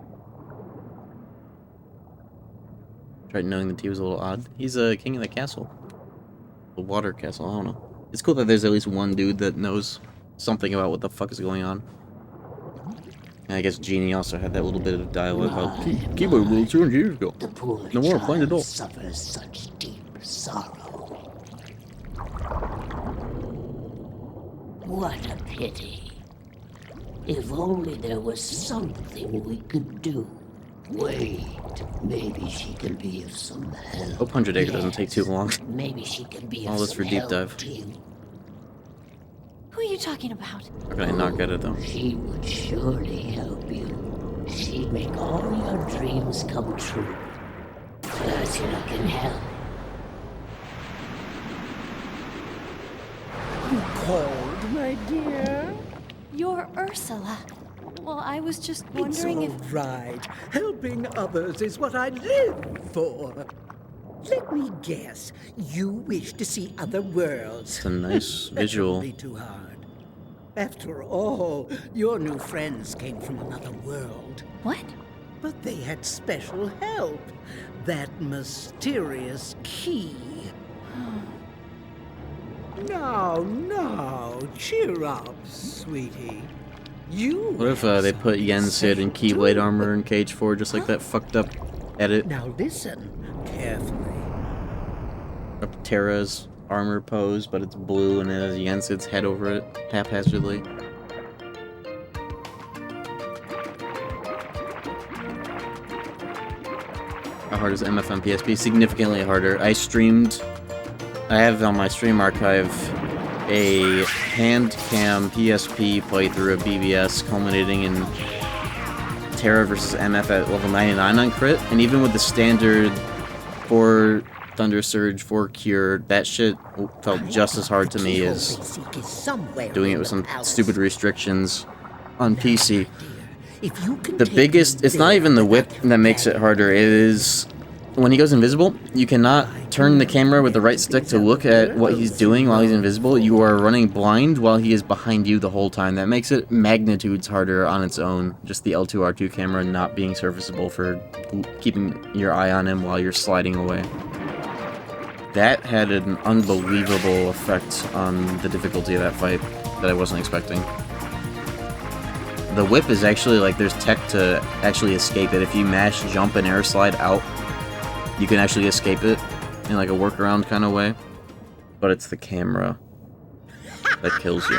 Tried knowing that he was a little odd. He's a king of the castle. The water castle, I don't know. It's cool that there's at least one dude that knows something about what the fuck is going on. And I guess Genie also had that little bit of dialogue about keyboard rule 200 years ago. The poor No more playing adult. suffers such deep sorrow. What a pity. If only there was something we could do. Wait, maybe she can be of some help. Hope 100 Acre doesn't take too long. Maybe she can be All of this some for deep help dive. to you. Who are you talking about? How can I not get it though? She would surely help you. She'd make all your dreams come true. Ursula can help. You called, my dear? You're Ursula. Well, I was just wondering It's all right. Helping others is what I live for. Let me guess. You wish to see other worlds. It's a nice visual. That won't be too hard. After all, your new friends came from another world. What? But they had special help. That mysterious key. Now, cheer up, sweetie. You. What if they put Yensid in Keyblade armor in KH4 just like that fucked up edit? Now listen carefully. Of Terra's armor pose, but it's blue and it has Yensid's head over it, haphazardly. How hard is MFM PSP? Significantly harder. I have on my stream archive a hand cam PSP playthrough of BBS culminating in Terra vs MF at level 99 on crit, and even with the standard 4 Thunder Surge, 4 Cure, that shit felt just as hard to me as doing it with some stupid restrictions on PC. The biggest, it's not even the whip that makes it harder, it is when he goes invisible, you cannot turn the camera with the right stick to look at what he's doing while he's invisible. You are running blind while he is behind you the whole time. That makes it magnitudes harder on its own. Just the L2R2 camera not being serviceable for keeping your eye on him while you're sliding away. That had an unbelievable effect on the difficulty of that fight that I wasn't expecting. The whip is actually like there's tech to actually escape it. If you mash jump and air slide out, you can actually escape it in like a workaround kind of way. But it's the camera that kills you.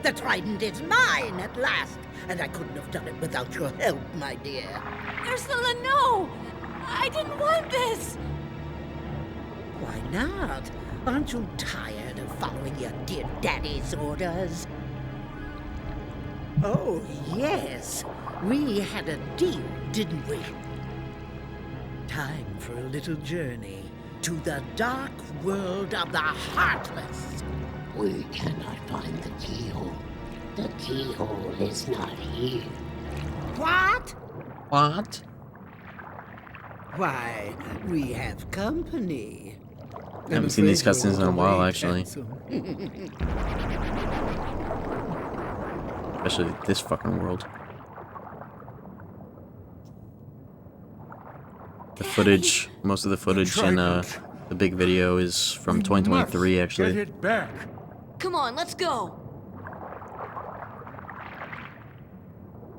The trident is mine at last, and I couldn't have done it without your help, my dear. Ursula, no! I didn't want this! Why not? Aren't you tired of following your dear daddy's orders? Oh, yes. We had a deal, didn't we? Time for a little journey to the dark world of the Heartless. We cannot find the keyhole. The keyhole is not here. What? What? Why, we have company. I haven't seen these cutscenes in a while, actually. Especially this fucking world. The footage, most of the footage in the big video is from 2023, actually. Get it back. Come on, let's go.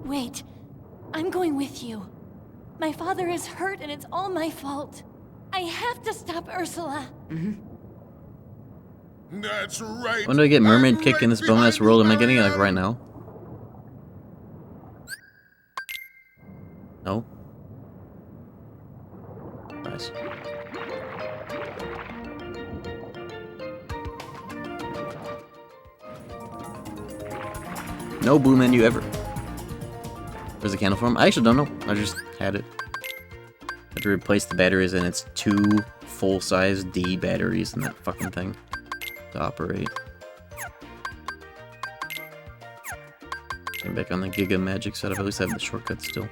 Wait, I'm going with you. My father is hurt and it's all my fault. I have to stop Ursula. That's right. When do I get mermaid kick in this bonus world? Am I getting it like right now? No? Nice. No blue menu ever. Where's the candle from? I actually don't know. I just had it. I had to replace the batteries, and it's 2 full-size D batteries in that fucking thing to operate. I'm back on the Giga Magic setup. At least I have the shortcut still.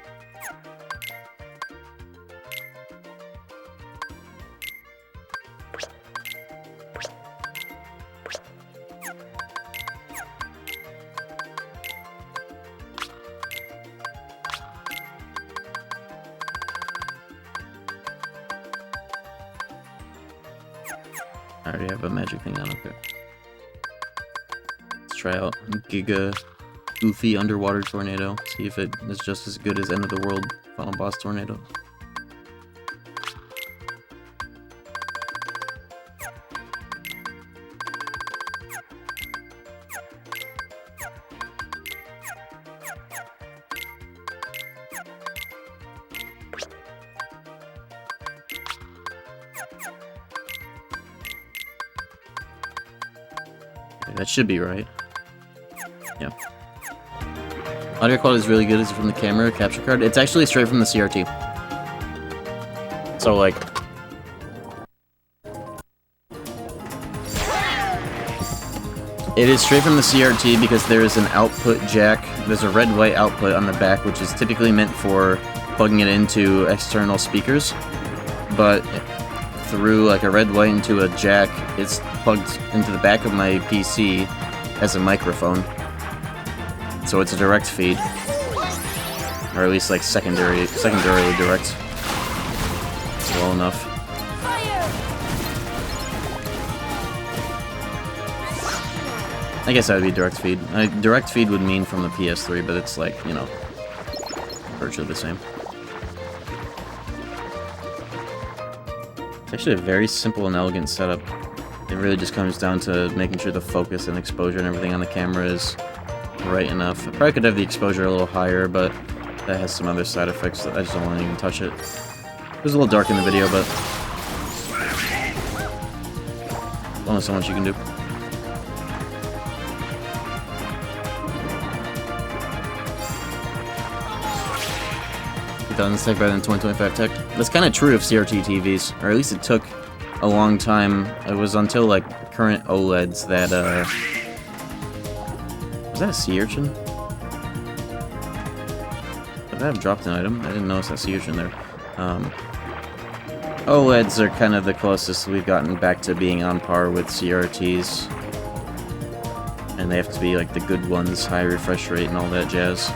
I already have a magic thing on, okay. Let's try out Giga Goofy Underwater Tornado. See if it is just as good as End of the World Final Boss Tornado. That should be right. Yeah. Audio quality is really good. Is it from the camera capture card? It's actually straight from the CRT. So, like... It is straight from the CRT because there is an output jack. There's a red-white output on the back, which is typically meant for plugging it into external speakers. But through like a red-white into a jack, it's plugged into the back of my PC as a microphone. So it's a direct feed. Or at least like secondarily direct. Well enough. I guess that would be direct feed. Direct feed would mean from the PS3, but it's like, you know, virtually the same. It's actually a very simple and elegant setup. It really just comes down to making sure the focus and exposure and everything on the camera is right enough. I probably could have the exposure a little higher, but that has some other side effects that I just don't want to even touch it. It was a little dark in the video, but only so much you can do. 2000s tech better than 2025 tech. That's kind of true of CRT TVs, or at least it took a long time. It was until like current OLEDs that was that a sea urchin? Did I have dropped an item? I didn't notice that sea urchin there. OLEDs are kind of the closest we've gotten back to being on par with CRTs. And they have to be like the good ones, high refresh rate and all that jazz.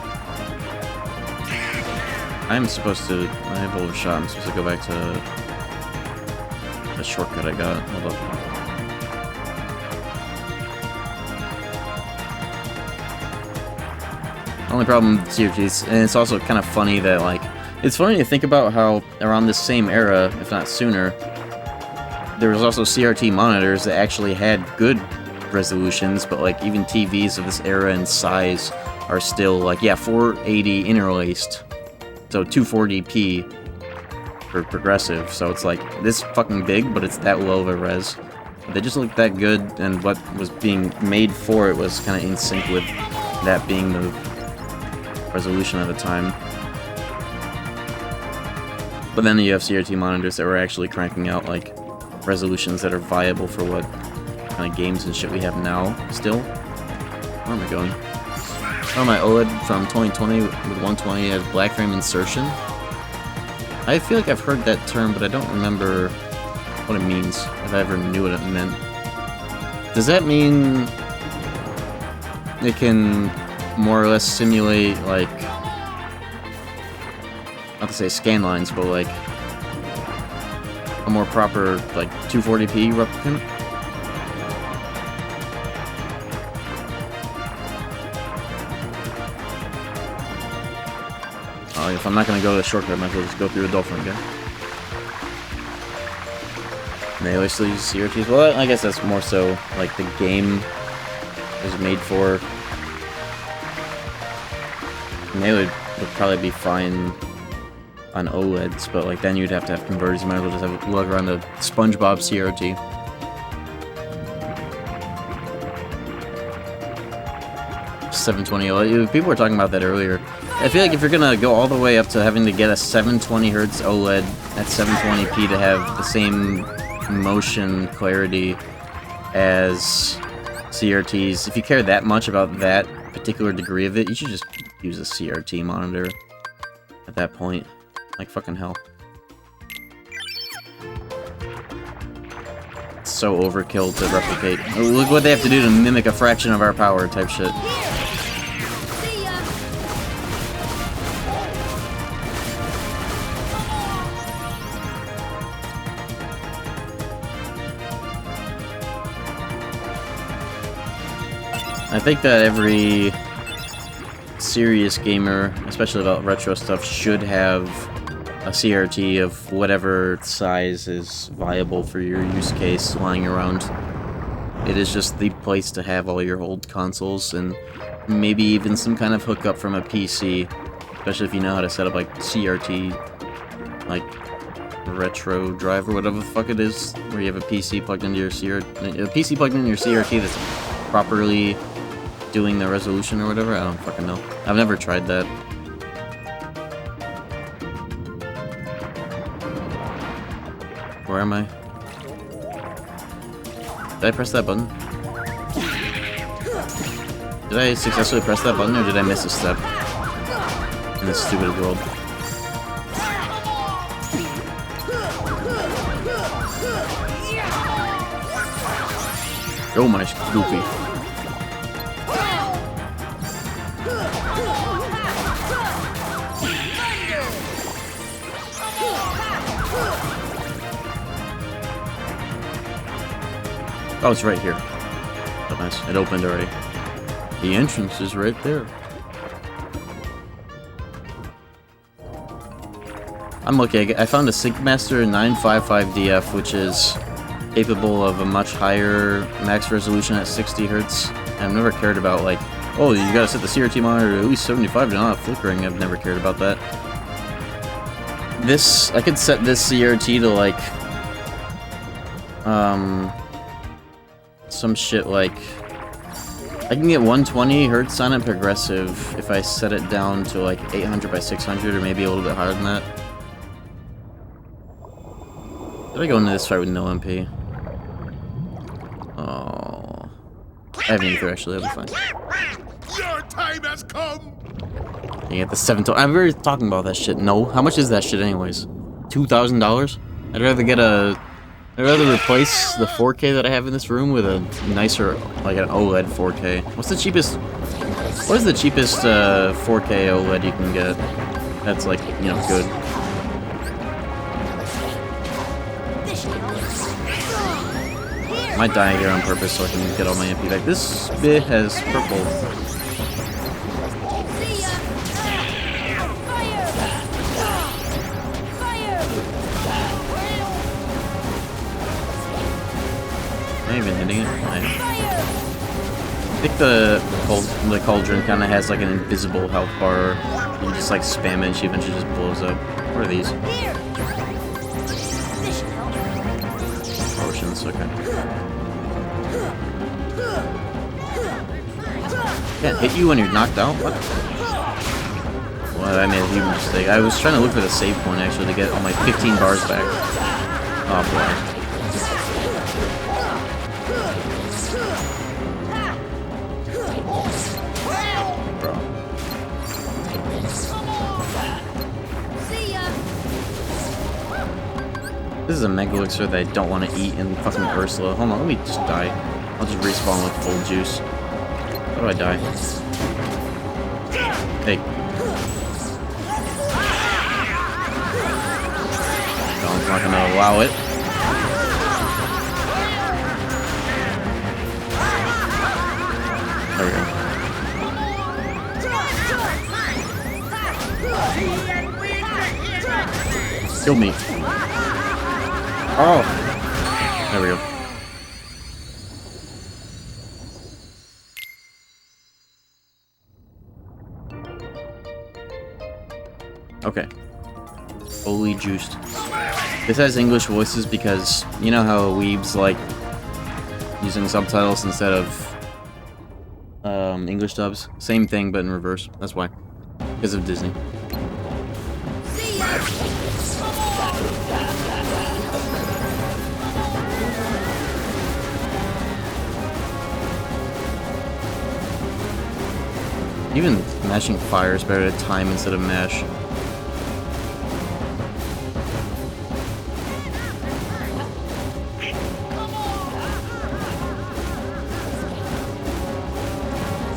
I'm supposed to... I have overshot. I'm supposed to go back to the shortcut I got. Hold up. Only problem with CRTs, and it's also kind of funny that, like... It's funny to think about how around this same era, if not sooner, there was also CRT monitors that actually had good resolutions, but like even TVs of this era and size are still like, yeah, 480 interlaced. So 240p for progressive, so it's like this fucking big, but it's that low of a res. They just look that good, and what was being made for it was kind of in sync with that being the resolution at the time. But then you have CRT monitors that were actually cranking out like resolutions that are viable for what kind of games and shit we have now still. Where am I going? Oh, my OLED from 2020 with 120 has black frame insertion. I feel like I've heard that term, but I don't remember what it means, if I ever knew what it meant. Does that mean it can more or less simulate, like, not to say scan lines, but like a more proper, like, 240p replicant? If I'm not going to go to the shortcut, I might as well just go through the dolphin again. And they always still use CRTs. Well, I guess that's more so like the game is made for. And they would probably be fine on OLEDs, but like then you'd have to have converters. You might as well just have a look around the SpongeBob CRT. $720. People were talking about that earlier. I feel like if you're gonna go all the way up to having to get a 720 Hz OLED at 720p to have the same motion clarity as CRTs, if you care that much about that particular degree of it, you should just use a CRT monitor at that point. Like fucking hell. It's so overkill to replicate. Oh, look what they have to do to mimic a fraction of our power type shit. I think that every serious gamer, especially about retro stuff, should have a CRT of whatever size is viable for your use case lying around. It is just the place to have all your old consoles and maybe even some kind of hookup from a PC, especially if you know how to set up like CRT, like retro drive or whatever the fuck it is, where you have a PC plugged into your CRT that's properly doing the resolution or whatever. I don't fucking know. I've never tried that. Where am I? Did I press that button? Did I successfully press that button, or did I miss a step in this stupid world? Oh my goofy. Oh, it's right here. Oh, nice. It opened already. The entrance is right there. I'm okay. I found a Syncmaster 955DF, which is capable of a much higher max resolution at 60 Hz. I've never cared about, like, oh, you gotta set the CRT monitor to at least 75 to not flickering. I've never cared about that. This, I could set this CRT to, like, some shit like, I can get 120 Hz on it progressive if I set it down to like 800 by 600 or maybe a little bit higher than that. Did I go into this fight with no MP? Oh, I have an ether actually, that'll be fine. Your time has come. You get the 7 to I'm already talking about that shit. No, how much is that shit anyways? $2,000? I'd rather replace the 4K that I have in this room with a nicer, like an OLED 4K. What's the cheapest? What is the cheapest 4K OLED you can get? That's like, you know, good. I might die here on purpose so I can get all my MP back. This bit has purple. Am I even hitting it? I think the cauldron kind of has like an invisible health bar. You just like spam it and she eventually just blows up. What are these? Potions, okay. Can't hit you when you're knocked out? What? Well, I made a huge mistake. I was trying to look for the save point actually to get all my 15 bars back. Oh boy. This is a Mega Elixir that I don't want to eat in fucking Ursula. Hold on, let me just die. I'll just respawn with full juice. How do I die? Hey. No, I'm not gonna allow it. There we go. Kill me. Oh! There we go. Okay. Fully juiced. This has English voices because you know how weebs like using subtitles instead of English dubs? Same thing but in reverse. That's why. Because of Disney. Even mashing fire is better to time instead of mash.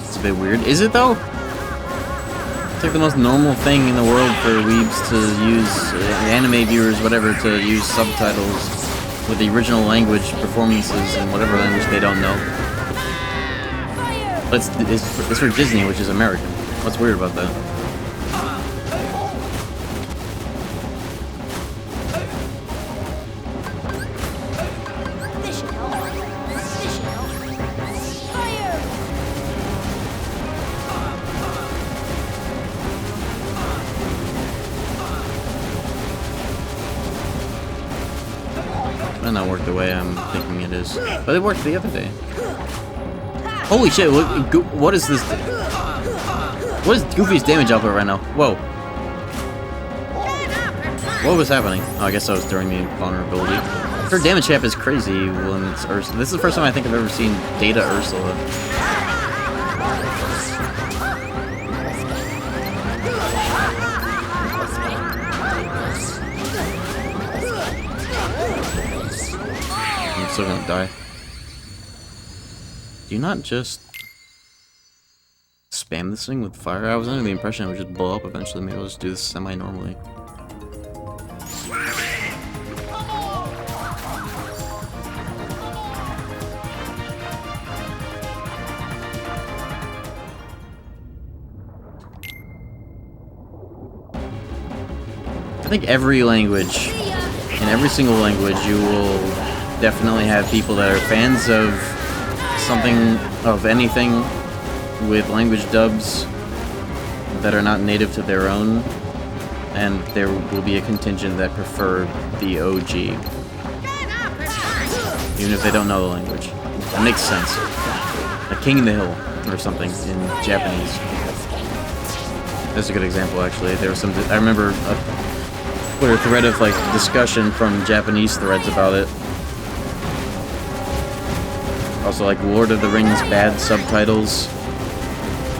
It's a bit weird. Is it though? It's like the most normal thing in the world for weebs to use, anime viewers, whatever, to use subtitles with the original language performances in whatever language they don't know. But it's for Disney, which is American. What's weird about that? Might not work the way I'm thinking it is, but it worked the other day. Holy shit, what is this? What is Goofy's damage output right now? Whoa. What was happening? Oh, I guess that was during the vulnerability. Her damage cap is crazy when it's Ursula. This is the first time I think I've ever seen Data Ursula. I'm still gonna die. Do you not just spam this thing with fire? I was under the impression it would just blow up eventually. Maybe I'll just do this semi-normally. I think every language, in every single language, you will definitely have people that are fans of something, of anything, with language dubs that are not native to their own, and there will be a contingent that prefer the OG, even if they don't know the language. That makes sense. Like King in the Hill, or something, in Japanese. That's a good example, actually. There was some, I remember a Twitter thread of, like, discussion from Japanese threads about it. Also, like, Lord of the Rings bad subtitles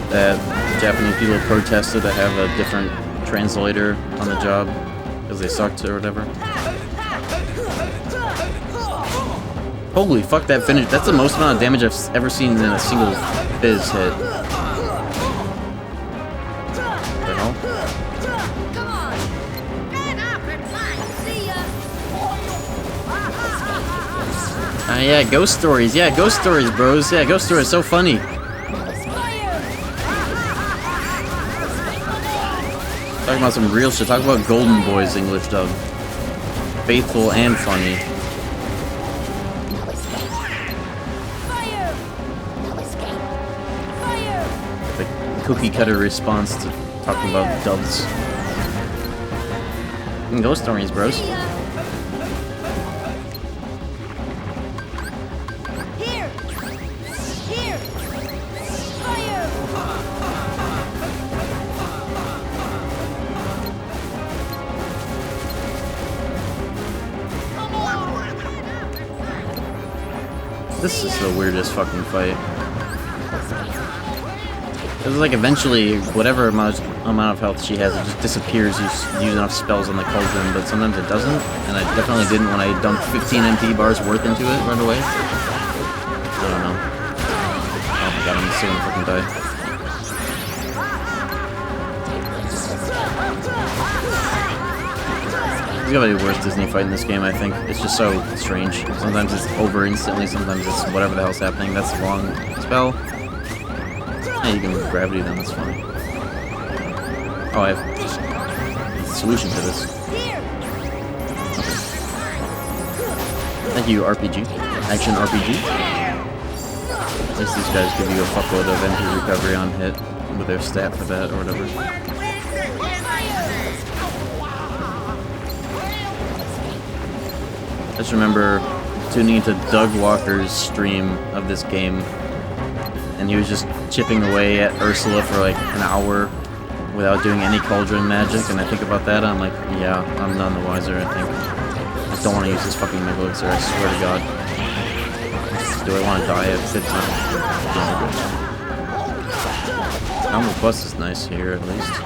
that Japanese people protested to have a different translator on the job because they sucked or whatever. Holy fuck, that finish. That's the most amount of damage I've ever seen in a single Fizz hit. What the hell? Yeah, ghost stories. Yeah, ghost stories, bros. Yeah, ghost stories. So funny. Talking about some real shit. Talk about Golden Boy's English dub. Faithful and funny. The cookie cutter response to talking about dubs. And ghost stories, bros. This is the weirdest fucking fight. It's like eventually, whatever amount of health she has, it just disappears. You use enough spells on the cauldron, but sometimes it doesn't. And I definitely didn't when I dumped 15 MP bars worth into it right away. I don't know. Oh my god, I'm still gonna fucking die. It's gotta be the worst Disney fight in this game, I think. It's just so strange. Sometimes it's over instantly, sometimes it's whatever the hell's happening. That's the wrong spell. Yeah, you can move gravity then, that's fine. Oh, I have a solution to this. Okay. Thank you, RPG. Action RPG. At least these guys give you a fuckload of MP recovery on hit with their stat for that or whatever. I just remember tuning into Doug Walker's stream of this game, and he was just chipping away at Ursula for like an hour without doing any cauldron magic, and I think about that, I'm like, yeah, I'm none the wiser, I think. I don't want to use this fucking Mega Elixir, I swear to god. Do I want to die at 5th time? Alma Plus is nice here, at least.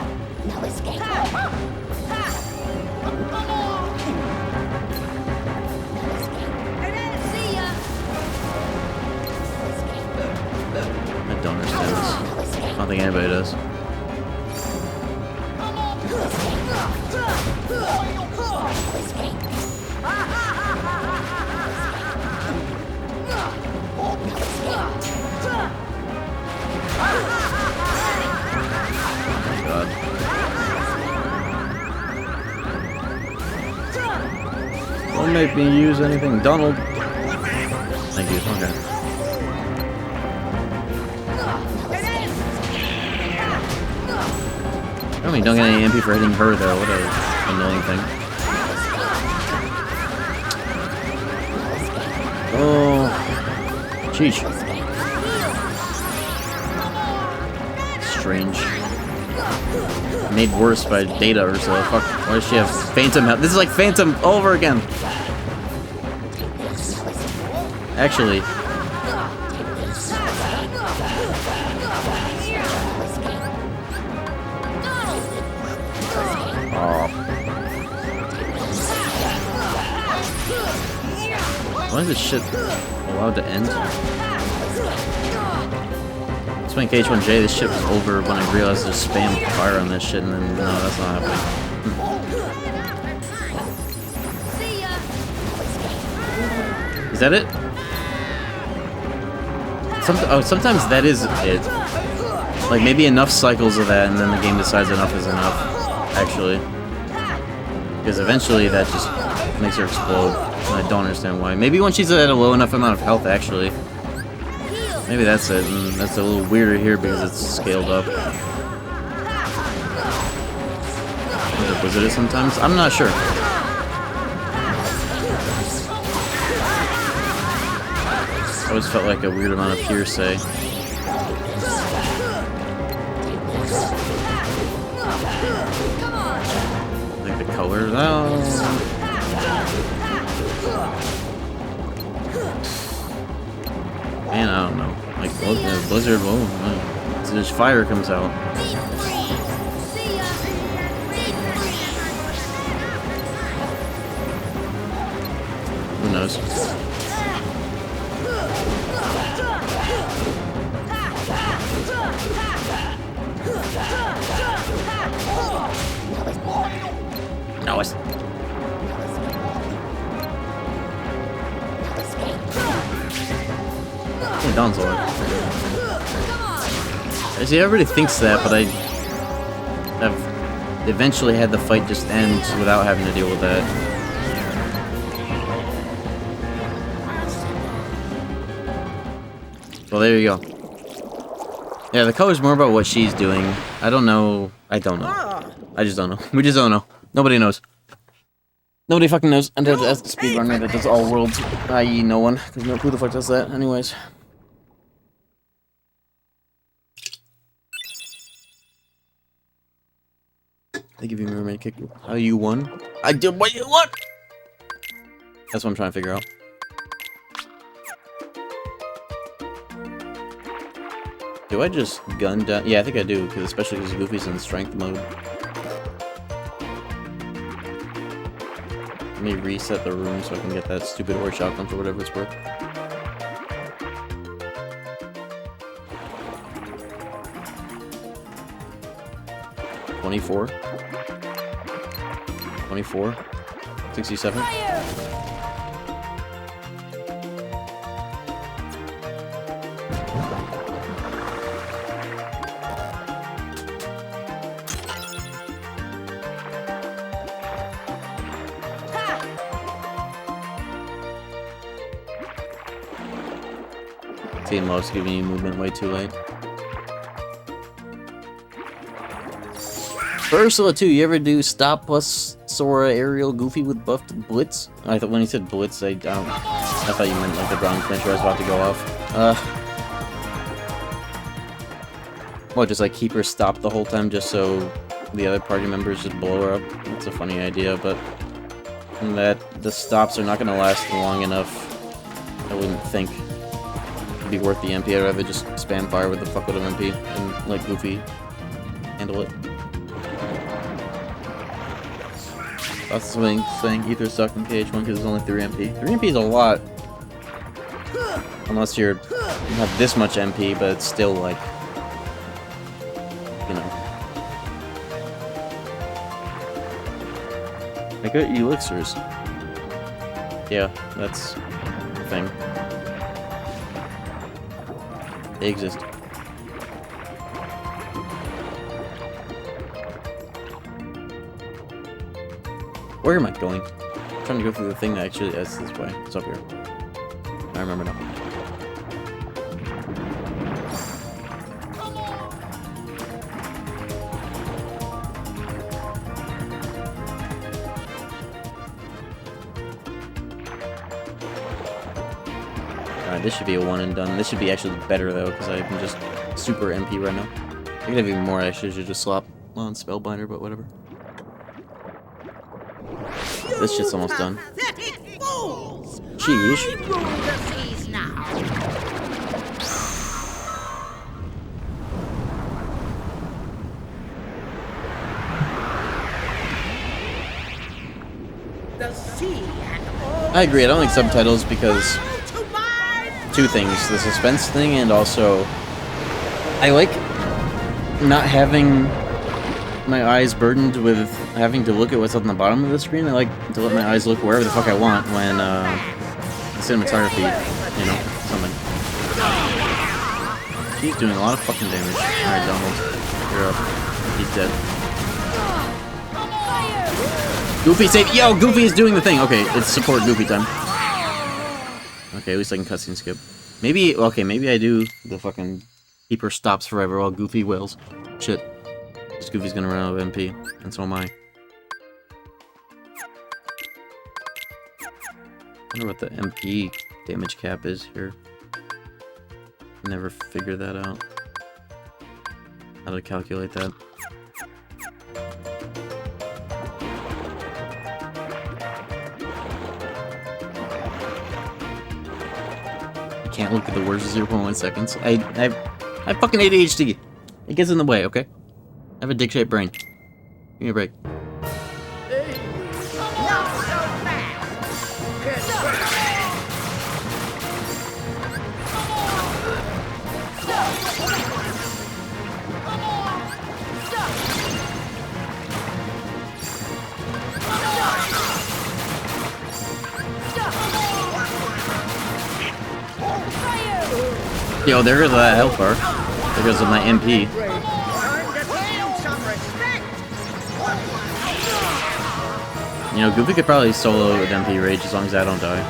I don't understand this. I don't think anybody does. Oh god. Don't make me use anything, Donald. Thank you. Okay. I mean, don't get any MP for hitting her though. What a annoying thing. Oh, sheesh. strange. Made worse by Data or so. Fuck, why does she have Phantom health? This is like Phantom all over again. Actually. Oh. Why is this shit allowed to end? It's playing KH1J, this shit was over when I realized there's spam fire on this shit, and then no, that's not happening. Is that it? Sometimes that is it. Like maybe enough cycles of that, and then the game decides enough is enough. Actually, because eventually that just makes her explode. And I don't understand why. Maybe when she's at a low enough amount of health, actually. Maybe that's it, and that's a little weirder here because it's scaled up. Was it sometimes? I'm not sure. I always felt like a weird amount of hearsay. Like the colors. Oh. Man, I don't know. Like, Blizzard, whoa, this fire comes out. Who knows? No, it's... Don's alive. See, everybody thinks that, but I've eventually had the fight just end without having to deal with that. Well, there you go. Yeah, the color's more about what she's doing. I don't know. I don't know. I just don't know. We just don't know. Nobody knows. Nobody fucking knows. And that's the speedrunner that does all worlds, i.e. no one. Because who the fuck does that, anyways? They give you a mermaid kick. How you won? I did what you want! That's what I'm trying to figure out. Do I just gun down? Yeah, I think I do, because especially because Goofy's in strength mode. Let me reset the room so I can get that stupid ore shotgun for whatever it's worth. $24. 24. 67. Team Love's giving you movement way too late. Ursula 2, you ever do Stop plus Sora Aerial Goofy with buffed Blitz? I thought when he said Blitz, I thought you meant like the ground clincher I was about to go off. Well, just like keep her stopped the whole time just so the other party members just blow her up. That's a funny idea, but that the stops are not going to last long enough, I wouldn't think. It'd be worth the MP. I'd rather just spam fire with the fuckload of MP and let Goofy handle it. That's the thing. Ether sucked in KH1 because it's only 3 MP. 3 MP is a lot. Unless you have this much MP, but it's still like, you know. I got elixirs. Yeah, that's the thing. They exist. Where am I going? I'm trying to go through the thing that actually is this way. It's up here. I remember now. Alright, this should be a one and done. This should be actually better though, because I'm just super MP right now. I could have even more. I should just swap on Spellbinder, but whatever. This shit's almost done. Sheesh. I agree, I don't like subtitles because two things, the suspense thing and also I like not having my eyes burdened with having to look at what's on the bottom of the screen. I like to let my eyes look wherever the fuck I want when cinematography, you know, something. He's doing a lot of fucking damage. Alright, Donald, you're up. He's dead. Goofy save. Yo, Goofy is doing the thing. Okay, it's support Goofy time. Okay, at least I can cutscene skip. Maybe, okay, maybe I do the fucking keeper stops forever while Goofy wails. Shit. This Goofy's gonna run out of MP, and so am I. I wonder what the MP damage cap is here. Never figured that out. How to calculate that. Can't look at the words 0.1 seconds. I fucking ADHD. It gets in the way, okay? I have a dick-shaped brain. Give me a break. Yo, there goes that health bar. There goes my MP. You know, Goofy could probably solo with MP Rage as long as I don't die.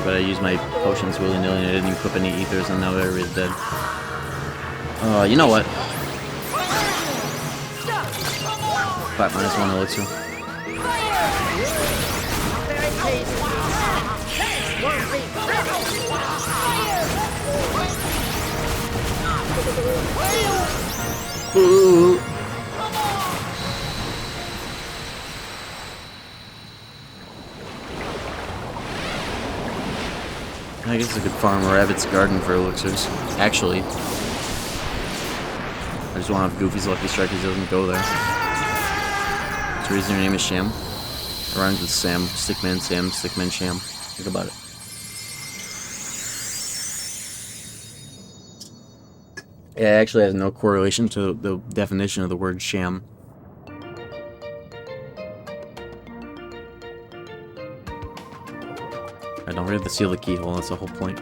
But I used my potions willy-nilly and I didn't equip any ethers and now everybody's dead. You know what? Flat -1 elixir. Ooh. I guess I could farm Rabbit's garden for elixirs. Actually, I just want to have Goofy's lucky strike because he doesn't go there. So the reason your name is Sham? It rhymes with Sam. Stickman Sam, Stickman Sham. Think about it. It actually has no correlation to the definition of the word sham. I don't forget to seal the keyhole, that's the whole point.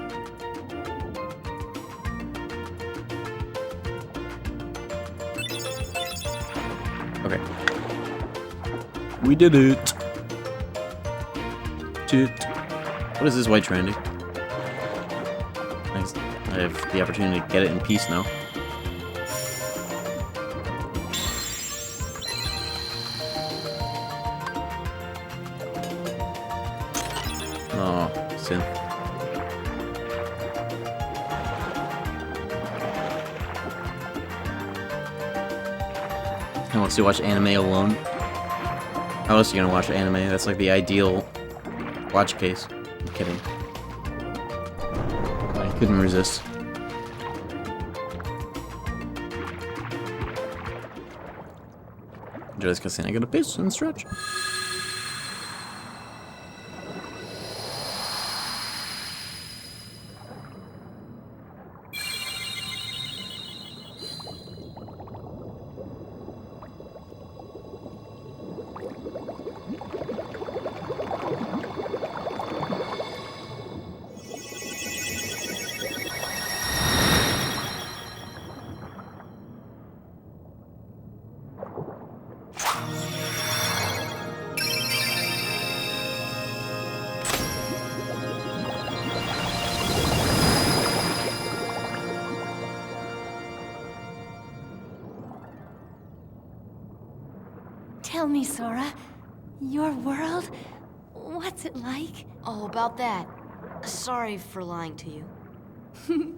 Okay. We did it! What is this white trendy? I have the opportunity to get it in peace now. Oh, sin. Who wants to watch anime alone? How else are you gonna watch anime? That's like the ideal watch case. I'm kidding. I couldn't resist. Enjoy this cutscene. I got a piss and stretch. Tell me, Sora, your world, what's it like? Oh, about that. Sorry for lying to you.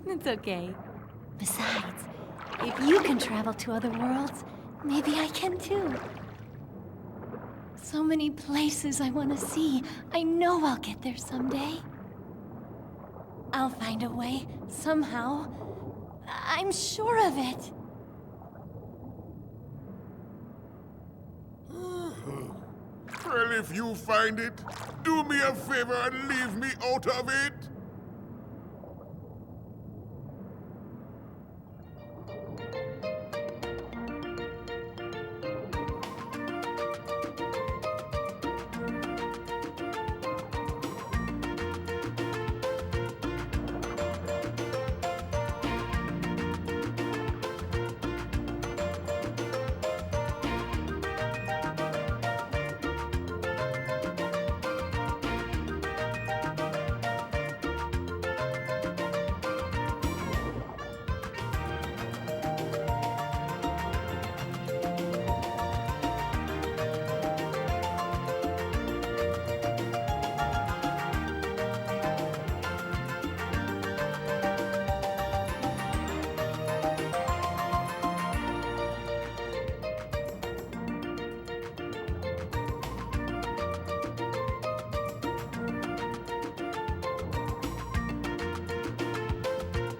It's okay. Besides, if you can travel to other worlds, maybe I can too. So many places I want to see. I know I'll get there someday. I'll find a way, somehow. I'm sure of it. Well, if you find it, do me a favor and leave me out of it.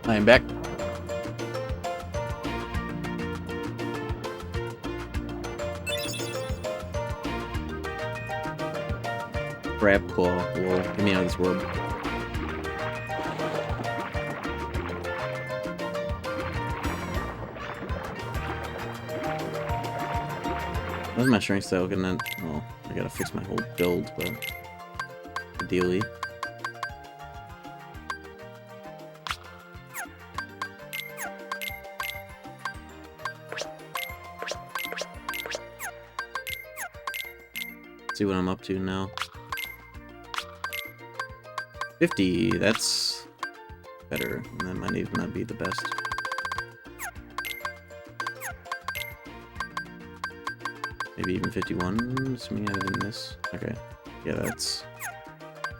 I am back. Crab claw. Whoa, get me out of this world. What's my strength style gonna? Well, I gotta fix my whole build, but ideally. See what I'm up to now. 50, that's better. And that might even not be the best. Maybe even 51, assuming I didn't miss. Okay. Yeah, that's...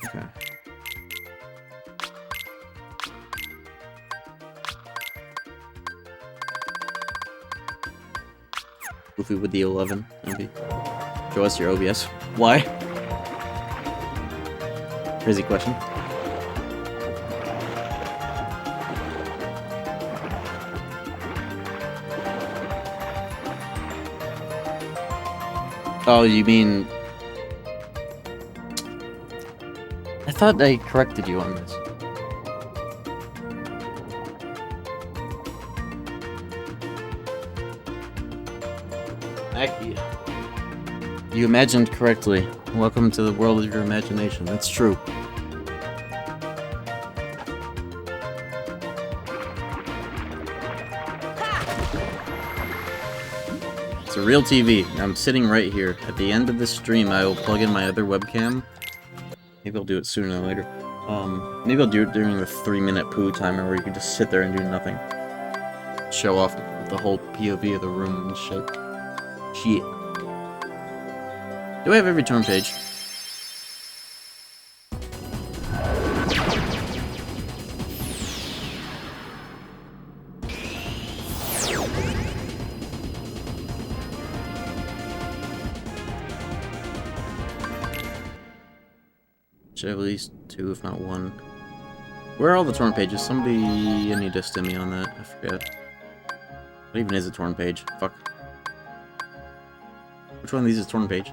Okay. Goofy with the 11, maybe. Show us your OBS. Why? Crazy question. Oh, you mean... I thought I corrected you on this. You imagined correctly. Welcome to the world of your imagination. That's true. It's a real TV. I'm sitting right here. At the end of this stream, I will plug in my other webcam. Maybe I'll do it sooner than later. Maybe I'll do it during the 3-minute poo timer where you can just sit there and do nothing. Show off the whole POV of the room and shit. Shit. Do I have every turn page? Should have at least 2, if not 1. Where are all the torn pages? Somebody need to stim me on that. I forget. What even is a torn page? Fuck. Which one of these is torn page?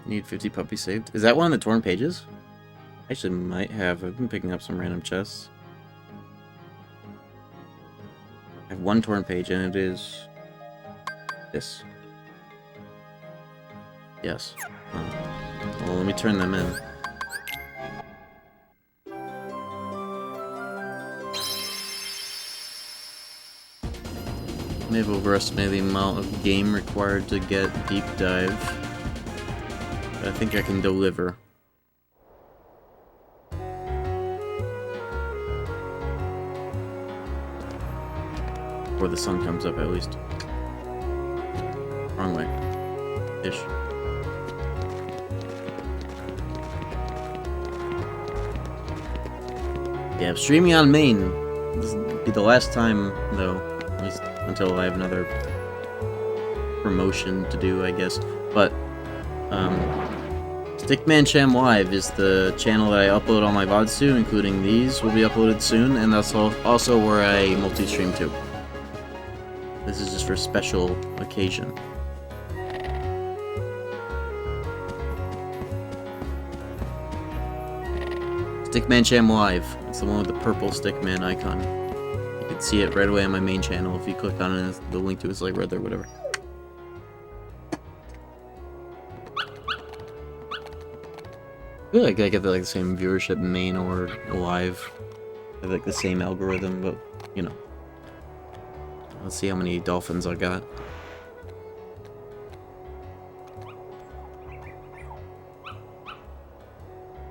Need 50 puppies saved. Is that one of the torn pages? Actually, might have. I've been picking up some random chests. I have one torn page, and it is this. Yes. Well, let me turn them in. May have overestimated the amount of game required to get deep dive. I think I can deliver. Before the sun comes up, at least. Wrong way. Ish. Yeah, streaming on main. This will be the last time, though. At least until I have another promotion to do, I guess. But, Stickman Sham Live is the channel that I upload all my VODs to, including these will be uploaded soon, and that's also where I multi-stream to. This is just for special occasion. Stickman Sham Live. It's the one with the purple Stickman icon. You can see it right away on my main channel. If you click on it, the link to it's like right there, whatever. I feel like I get the same viewership main or live. I have like the same algorithm, but you know. Let's see how many dolphins I got.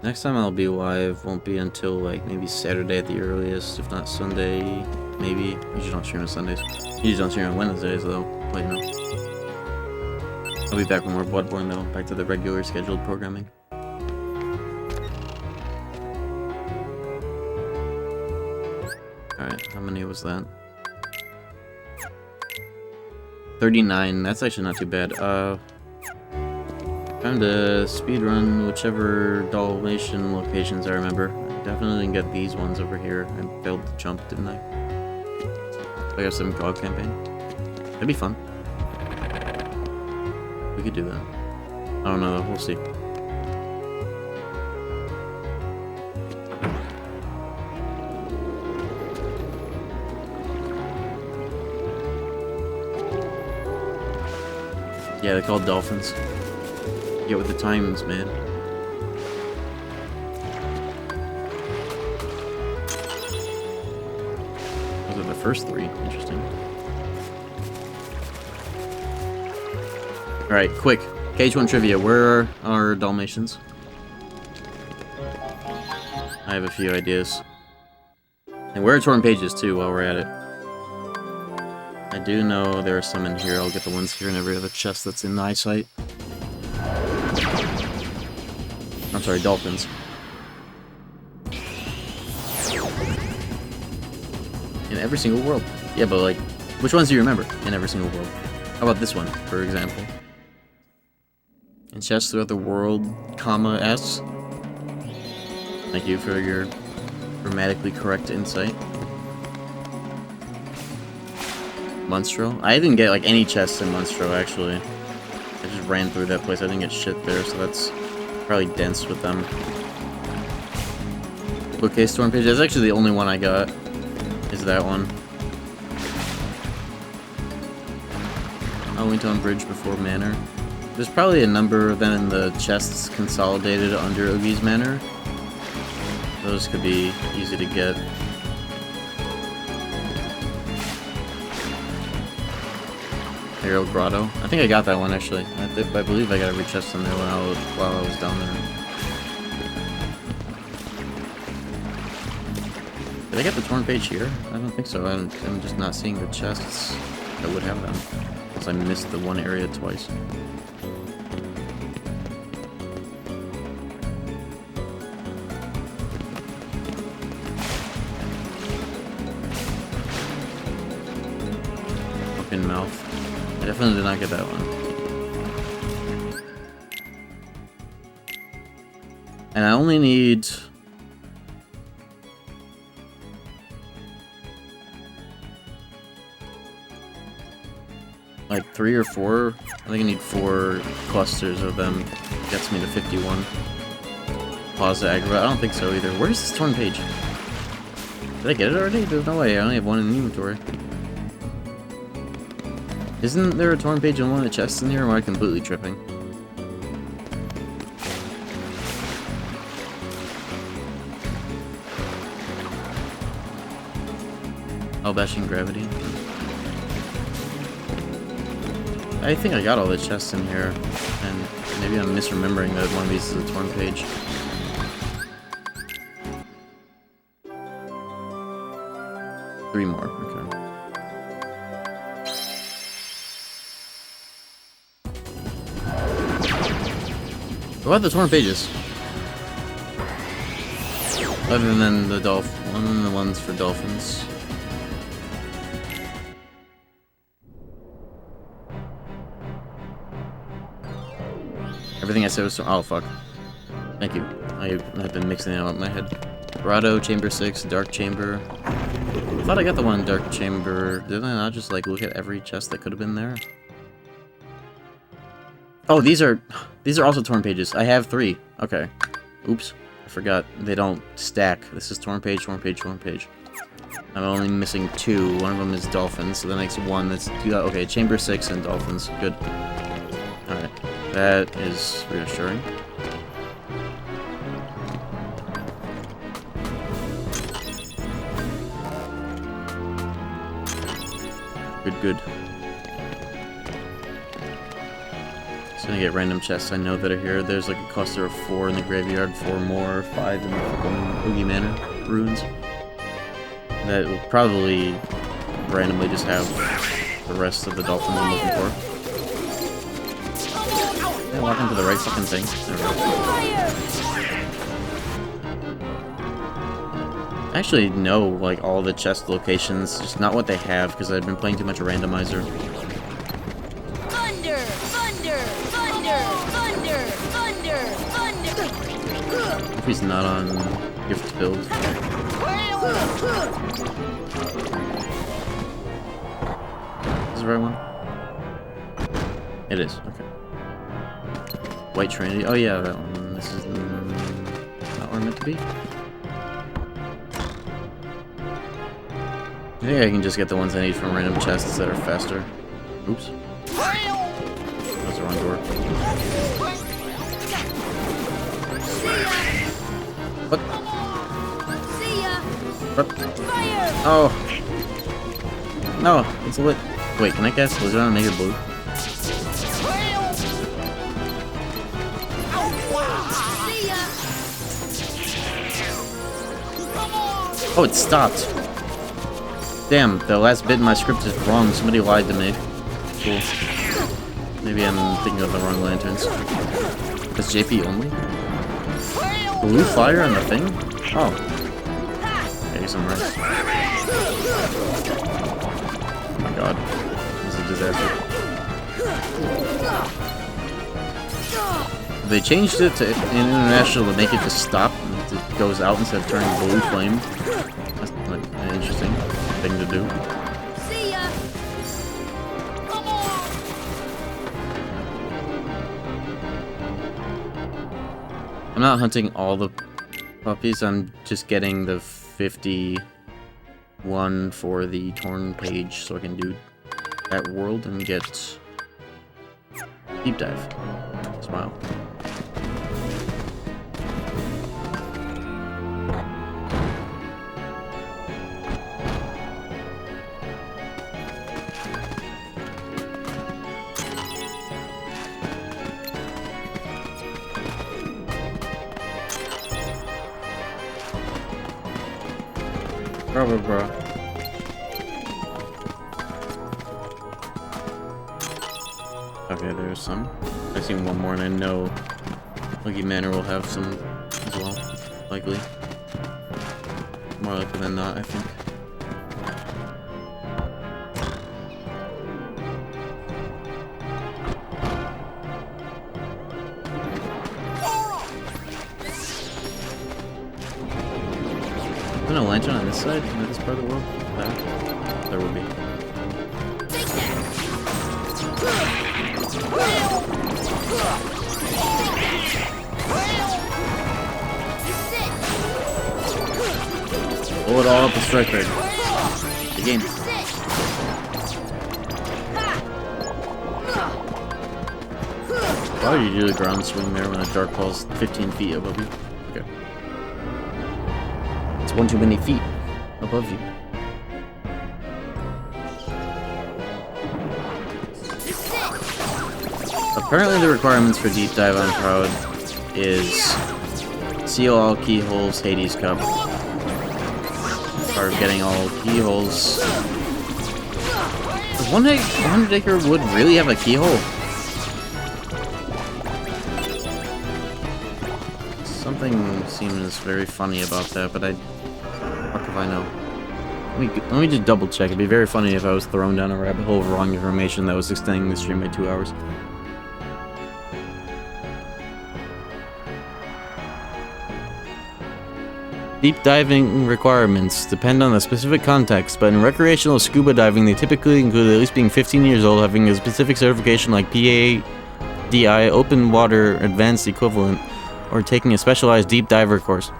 Next time I'll be live won't be until like maybe Saturday at the earliest, if not Sunday, maybe. Usually don't stream on Sundays. Usually don't stream on Wednesdays though, but you know. I'll be back with more Bloodborne though, back to the regular scheduled programming. Alright, how many was that? 39, that's actually not too bad. Time to speedrun whichever Dalmatian locations I remember. I definitely didn't get these ones over here. I failed to jump, didn't I? I got some GOG campaign. That'd be fun. We could do that. I don't know though, we'll see. Yeah, they're called dolphins. Get with the times, man. Those are the first three. Interesting. Alright, quick. KH1 trivia. Where are our Dalmatians? I have a few ideas. And where are torn pages, too, while we're at it. I do know there are some in here. I'll get the ones here in every other chest that's in eyesight. I'm sorry, dolphins. In every single world. Yeah, but like, which ones do you remember in every single world? How about this one, for example? In chests throughout the world, comma, S. Thank you for your grammatically correct insight. Munstro? I didn't get like any chests in Munstro, actually. I just ran through that place. I didn't get shit there, so that's probably dense with them. Bookcase Storm Page. That's actually the only one I got. Is that one. Owington Bridge before Manor. There's probably a number of them in the chests consolidated under Oogie's Manor. Those could be easy to get. Harold Grotto. I think I got that one actually. I believe I got every chest in there while I was down there. Did I get the torn page here? I don't think so. I'm just not seeing the chests that would have them. Because I missed the one area twice. Open mouth. I definitely did not get that one. And I only need... like 3 or 4. I think I need 4 clusters of them. Gets me to 51. Pause the aggro. I don't think so either. Where's this torn page? Did I get it already? There's no way. I only have one in the inventory. Isn't there a torn page on one of the chests in here, or am I completely tripping? Oh, bashing gravity. I think I got all the chests in here, and maybe I'm misremembering that one of these is a torn page. Three more, okay. What about the torn pages? Other than the ones for dolphins. Everything I said was oh fuck. Thank you. I've been mixing it up in my head. Grotto, Chamber 6, Dark Chamber. I thought I got the one in Dark Chamber. Didn't I not just like look at every chest that could have been there? Oh, these are also torn pages. I have 3. Okay. Oops. I forgot. They don't stack. This is torn page, torn page, torn page. I'm only missing 2. One of them is dolphins, so that makes 1 that's... Okay, Chamber 6 and dolphins. Good. Alright. That is reassuring. Good, good. Just gonna get random chests I know that are here. There's like a cluster of 4 in the graveyard, 4 more, 5 in the Oogie Manor ruins. That will probably randomly just have the rest of the dolphins I'm looking for. Yeah, walk into the right fucking thing. There we go. I actually know like all the chest locations, just not what they have because I've been playing too much randomizer. Thunder! Thunder! Thunder! Thunder! Thunder! Thunder! If he's not on gift build. Is this the right one? It is, okay. White Trinity. Oh yeah, that one. This is not where I'm meant to be. I think I can just get the ones I need from random chests that are faster. Oops. That's the wrong door. What? What? Oh. No, it's lit. Wait, can I cast Blizzard on and make it blue? Oh, it stopped. Damn, the last bit in my script is wrong. Somebody lied to me. Cool. Maybe I'm thinking of the wrong lanterns. It's JP only? Blue fire on the thing? Oh. I guess I'm right. Oh my god. This is a disaster. They changed it to international to make it just stop. It goes out instead of turning blue flame. That's like an interesting thing to do. See ya. Come on. I'm not hunting all the puppies, I'm just getting the 51 for the torn page so I can do that world and get deep dive. Smile. Bro. Okay, there's some. I've seen one more and I know Oogie Manor will have some as well. Likely. More likely than not, I think. Is there a lantern on this side? In this part of the world? There will be. Pull it all up and strike rate. The game. Why would you do the ground swing there when a dark ball's 15 feet above you? Okay. It's one too many feet above you. Apparently the requirements for Deep Dive on Proud is seal all keyholes, Hades Cup. Start getting all keyholes. Does 100 Acre Wood really have a keyhole? Something seems very funny about that, but fuck if I know. Let me just double check. It'd be very funny if I was thrown down a rabbit hole of wrong information that was extending the stream by 2 hours. Deep diving requirements depend on the specific context, but in recreational scuba diving, they typically include at least being 15 years old, having a specific certification like PADI, Open Water Advanced Equivalent, or taking a specialized deep diver course.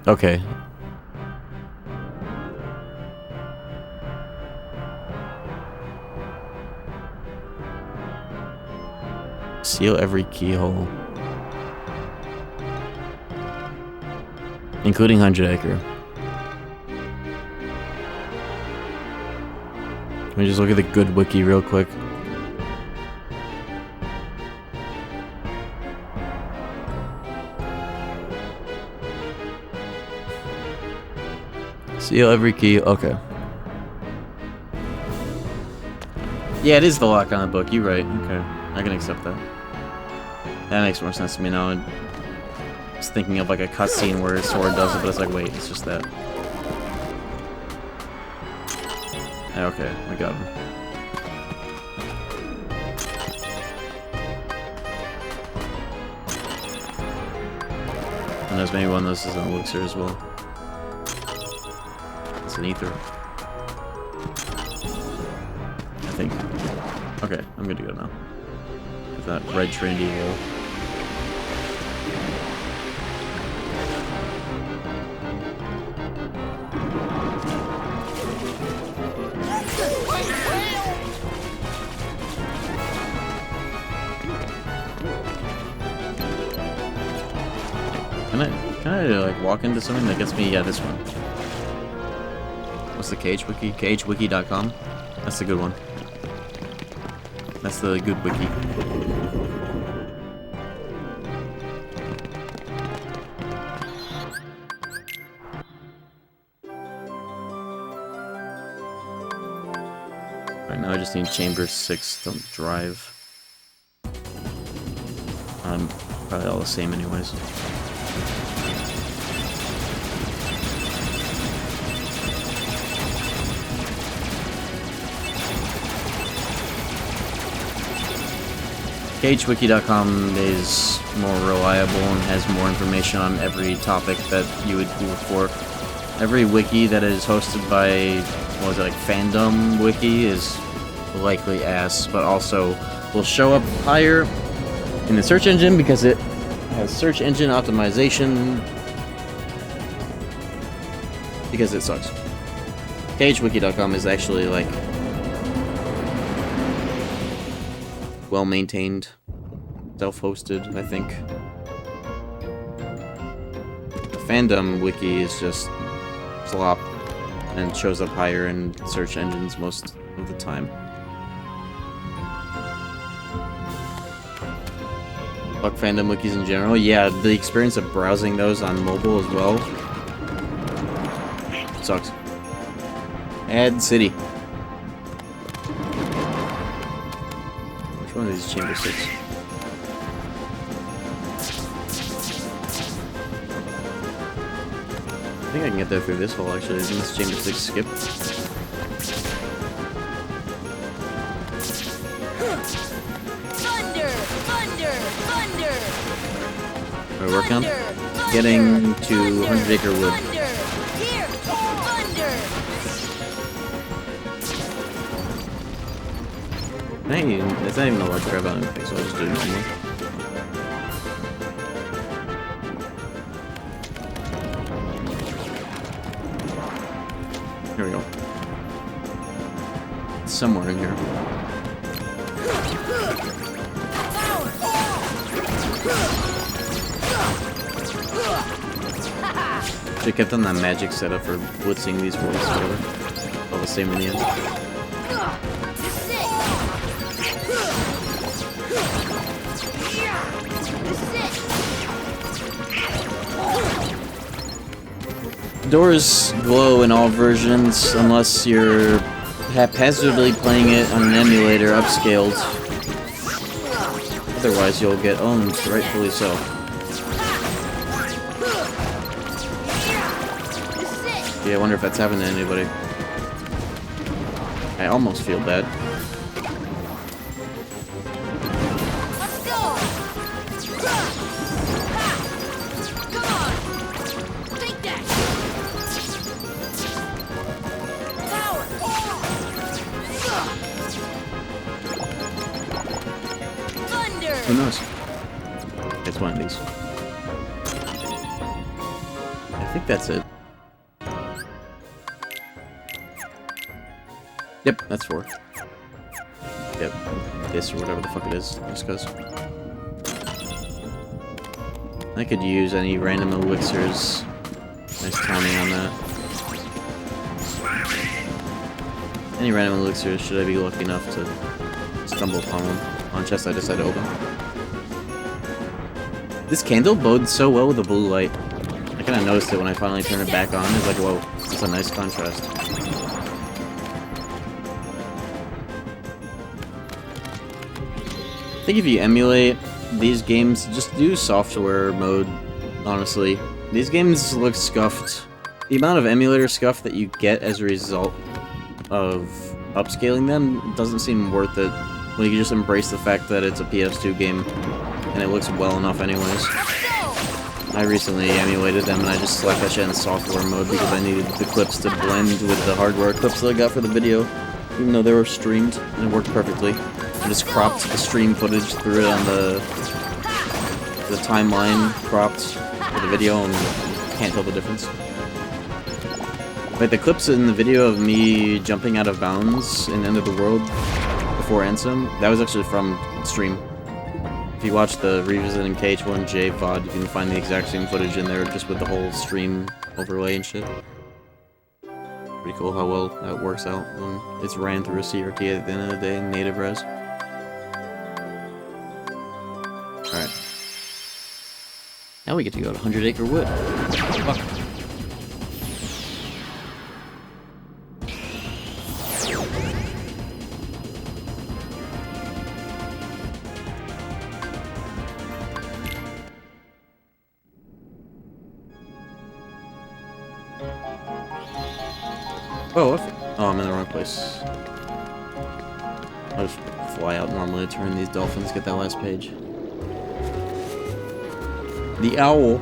Okay. Seal every keyhole. Including 100 acre. Let me just look at the good wiki real quick. Seal every key. Okay. Yeah, it is the lock on the book. You're right. Okay. I can accept that. That makes more sense to me now. I was thinking of like a cutscene where his sword does it, but it's like, wait, it's just that. Yeah, okay, we got him. And there's maybe one of those is an elixir as well. It's an ether. I think. Okay, I'm good to go now. With that red Trinity roll. Can I like walk into something that gets me? Yeah, this one. What's the KH wiki? KHwiki.com? That's the good one. That's the good wiki. Right now I just need chamber 6 to drive. Probably all the same anyways. KHwiki.com is more reliable and has more information on every topic that you would look for. Every wiki that is hosted by, what was it, like Fandom Wiki is likely ass, but also will show up higher in the search engine because it has search engine optimization because it sucks. KHwiki.com is actually like well-maintained, self-hosted, I think. The Fandom Wiki is just flop and shows up higher in search engines most of the time. Fuck Fandom Wikis in general. Yeah, the experience of browsing those on mobile as well sucks. Ad City. Which one of these is chamber 6? I think I can get there through this hole actually. Isn't this chamber 6 skip? Thunder! Thunder! Thunder! We're working on getting to 100 Acre Wood. Thunder! Here! Thunder! Hey, it's not even a large grab on anything, so I'll just do it normally. Here we go. It's somewhere in here. Should've kept on that magic setup for blitzing these walls or whatever. All the same in the end. Doors glow in all versions unless you're haphazardly playing it on an emulator upscaled. Otherwise, you'll get owned, rightfully so. Yeah, I wonder if that's happened to anybody. I almost feel bad. Let's go! Come on! Take that! Power! Thunder! Who knows? It's one of these. I think that's it. Yep, that's 4. Yep, this or whatever the fuck it is, just cause. I could use any random elixirs. Nice timing on that. Any random elixirs should I be lucky enough to stumble upon one on chest I decide to open. This candle bodes so well with the blue light. I kinda noticed it when I finally turned it back on. It's like, whoa, that's a nice contrast. I think if you emulate these games, just do software mode, honestly. These games look scuffed. The amount of emulator scuff that you get as a result of upscaling them doesn't seem worth it when you can just embrace the fact that it's a PS2 game and it looks well enough anyways. I recently emulated them and I just slapped that shit in software mode because I needed the clips to blend with the hardware clips that I got for the video, even though they were streamed and it worked perfectly. I just cropped the stream footage, threw it on the timeline, cropped for the video, and can't tell the difference. Like the clips in the video of me jumping out of bounds in End of the World before Ansem, that was actually from stream. If you watch the Revisiting KH1J VOD, you can find the exact same footage in there, just with the whole stream overlay and shit. Pretty cool how well that works out when it's ran through a CRT at the end of the day in native res. Alright. Now we get to go to 100 Acre Wood. Fuck. Oh, I'm in the wrong place. I'll just fly out normally to turn these dolphins, get that last page. The owl.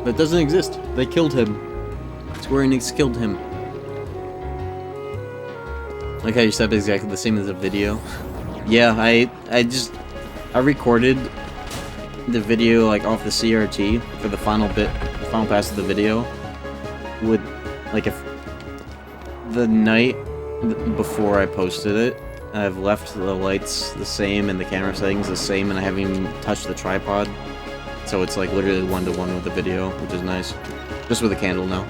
That doesn't exist. They killed him. Square Enix killed him. Like how you said exactly the same as the video. Yeah, I recorded the video like off the CRT for the final pass of the video. With like if the night before I posted it, I've left the lights the same and the camera settings the same, and I haven't even touched the tripod. So it's like literally 1-to-1 with the video, which is nice. Just with a candle now.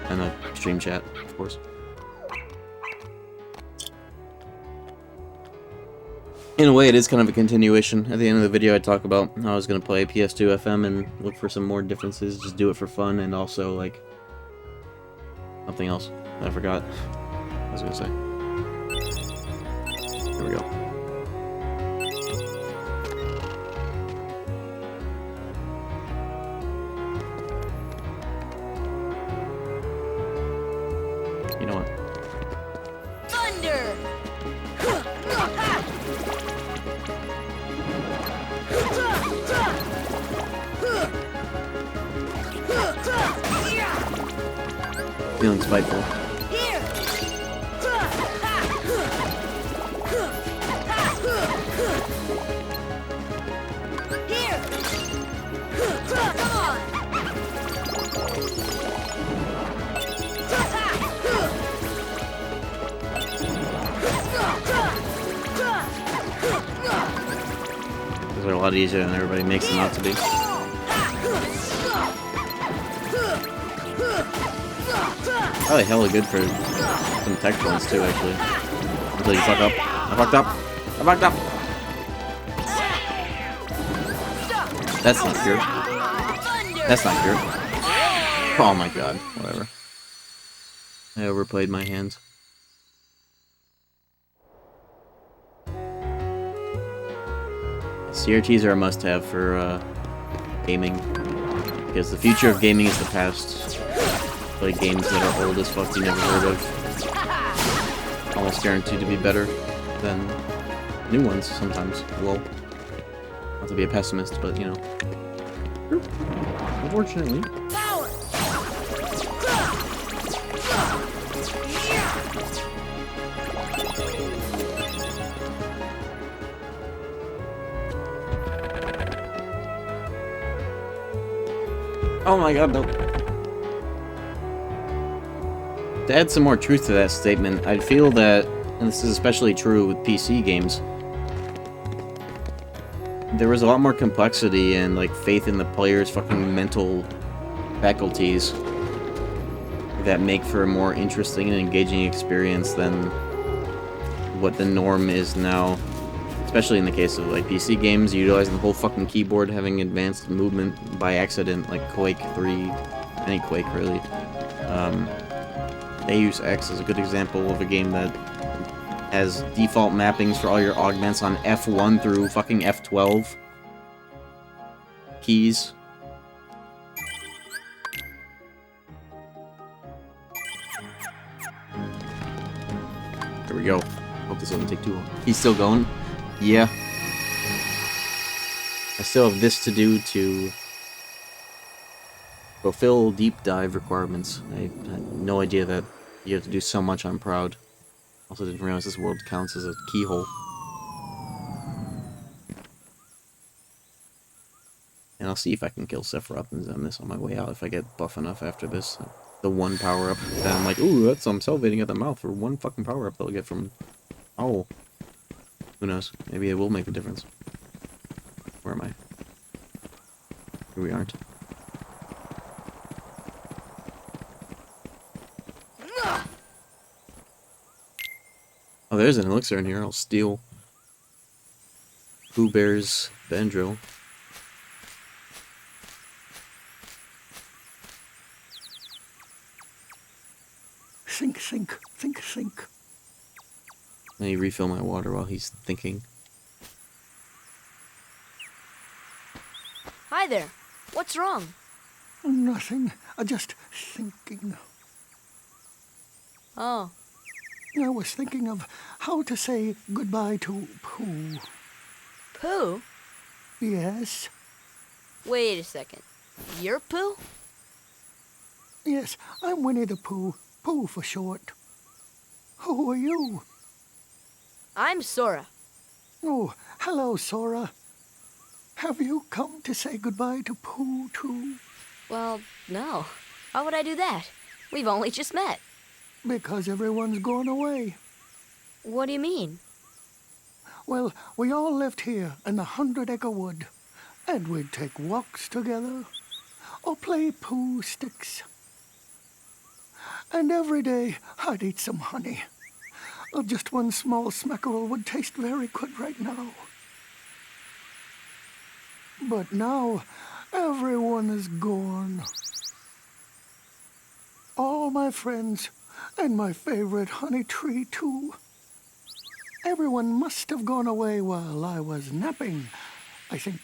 And a stream chat, of course. In a way, it is kind of a continuation. At the end of the video, I talk about how I was going to play PS2 FM and look for some more differences, just do it for fun, and also, like, something else that I forgot I was going to say. Here we go. You know what? Thunder! Feeling spiteful. Here! Here! Come on! These are a lot easier than everybody makes them out to be. Probably hella good for some tech points too, actually. Until you fuck up. I fucked up! I fucked up! That's not good. That's not good. Oh my god, whatever. I overplayed my hand. CRTs are a must-have for gaming. Because the future of gaming is the past. Like games that are old as fuck you never heard of. Almost guaranteed to be better than new ones sometimes. Well, not to be a pessimist, but you know. Unfortunately. Oh my god, no. To add some more truth to that statement, I feel that, and this is especially true with PC games, there was a lot more complexity and, like, faith in the player's fucking mental faculties that make for a more interesting and engaging experience than what the norm is now. Especially in the case of, like, PC games, utilizing the whole fucking keyboard, having advanced movement by accident, like Quake 3, any Quake, really. Deus Ex is a good example of a game that has default mappings for all your augments on F1 through fucking F12 keys. There we go. Hope this doesn't take too long. He's still going? Yeah. I still have this to do to fulfill deep dive requirements. I had no idea that you have to do so much on Proud. Also didn't realize this world counts as a keyhole. And I'll see if I can kill Sephiroth and Xemnas on my way out if I get buff enough after this. The one power-up that I'm like, ooh, that's I'm salivating at the mouth for one fucking power-up they'll get from... Oh. Who knows? Maybe it will make a difference. Where am I? Here we aren't. Oh, there's an elixir in here. I'll steal. Pooh Bear's Benadryl. Think, think, think, think. Let me refill my water while he's thinking. Hi there. What's wrong? Nothing. Just thinking. Oh. I was thinking of how to say goodbye to Pooh. Pooh? Yes. Wait a second. You're Pooh? Yes, I'm Winnie the Pooh. Pooh for short. Who are you? I'm Sora. Oh, hello, Sora. Have you come to say goodbye to Pooh, too? Well, no. Why would I do that? We've only just met. Because everyone's gone away. What do you mean? Well, we all lived here in the 100-acre wood, and we'd take walks together, or play Pooh sticks. And every day, I'd eat some honey. Just one small smackerel would taste very good right now. But now, everyone is gone. All my friends, and my favorite honey tree, too. Everyone must have gone away while I was napping, I think.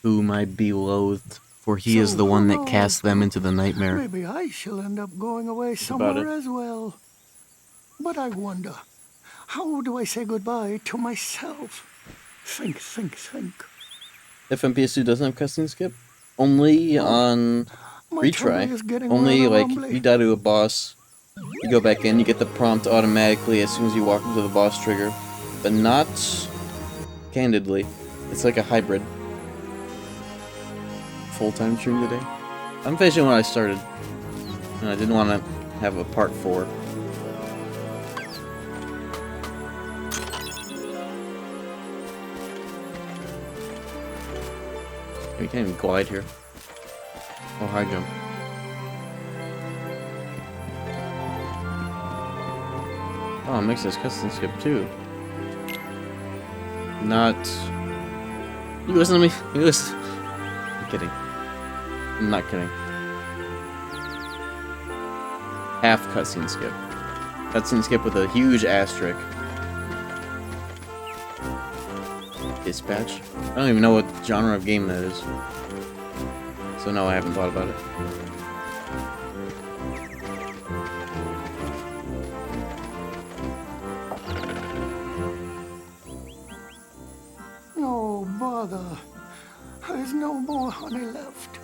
Whom I be loathed, for he is the one that cast them into the nightmare. Maybe I shall end up going away somewhere as well. But I wonder, how do I say goodbye to myself? Think, think, think. PS2 doesn't have cutscene skip? Only on retry. Only, like, you die to a boss, you go back in, you get the prompt automatically as soon as you walk into the boss trigger. But not candidly. It's like a hybrid. Full-time stream today. I'm finishing what I started. And I didn't want to have a part 4. We can't even glide here. Or high jump. Oh, it makes this custom skip too. Not... You listen to me? You listen... I'm kidding. I'm not kidding. Half cutscene skip. Cutscene skip with a huge asterisk. Dispatch? I don't even know what genre of game that is. So no, I haven't thought about it. Oh, bother. There's no more honey left.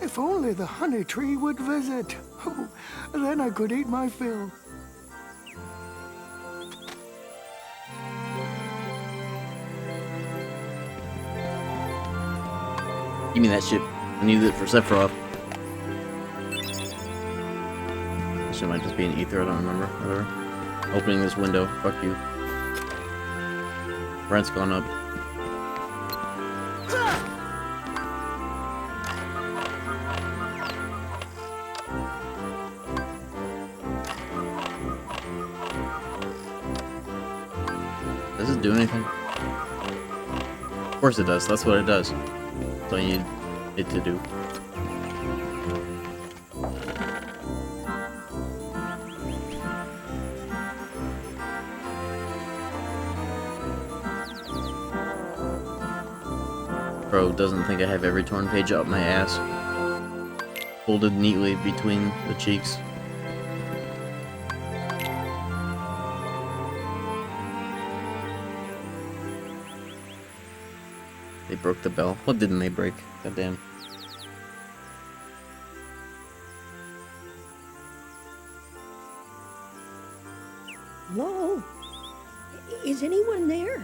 If only the honey tree would visit. Oh, then I could eat my fill. Give me that shit. I needed it for Sephiroth. Shit might just be an ether, I don't remember. Whatever. Opening this window. Fuck you. Rent's gone up. Does it do anything? Of course it does. That's what it does. That's all you need it to do. Bro doesn't think I have every torn page up my ass. Folded neatly between the cheeks. They broke the bell. What didn't they break? Goddamn. Hello? Is anyone there?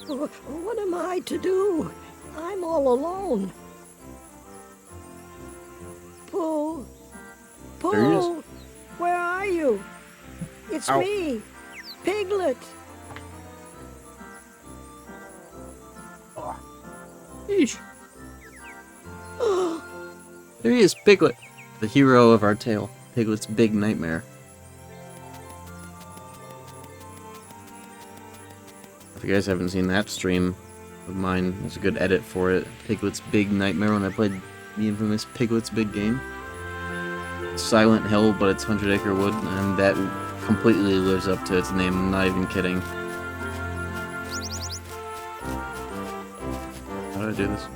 What am I to do? I'm all alone. Pooh. Pooh, where are you? It's Ow. me, Piglet. Yeesh. There he is, Piglet, the hero of our tale. Piglet's big nightmare. If you guys haven't seen that stream of mine, there's a good edit for it. Piglet's Big Nightmare, when I played the infamous Piglet's Big Game. Silent Hill, but it's 100 Acre Wood, and that completely lives up to its name. I'm not even kidding. How do I do this?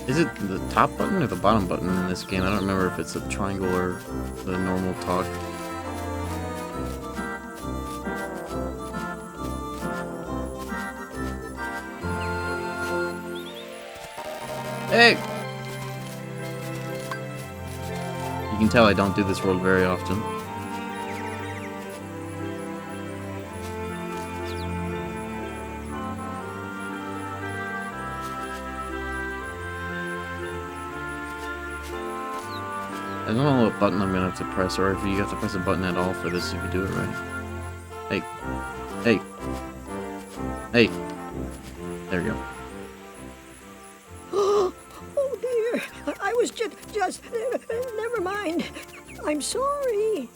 Is it the top button or the bottom button in this game? I don't remember if it's a triangle or the normal talk. Hey! You can tell I don't do this world very often. I don't know what button I'm gonna have to press, or if you have to press a button at all for this if you do it right. Hey. Hey. Hey. There we go. Oh dear, I was just, never mind. I'm sorry.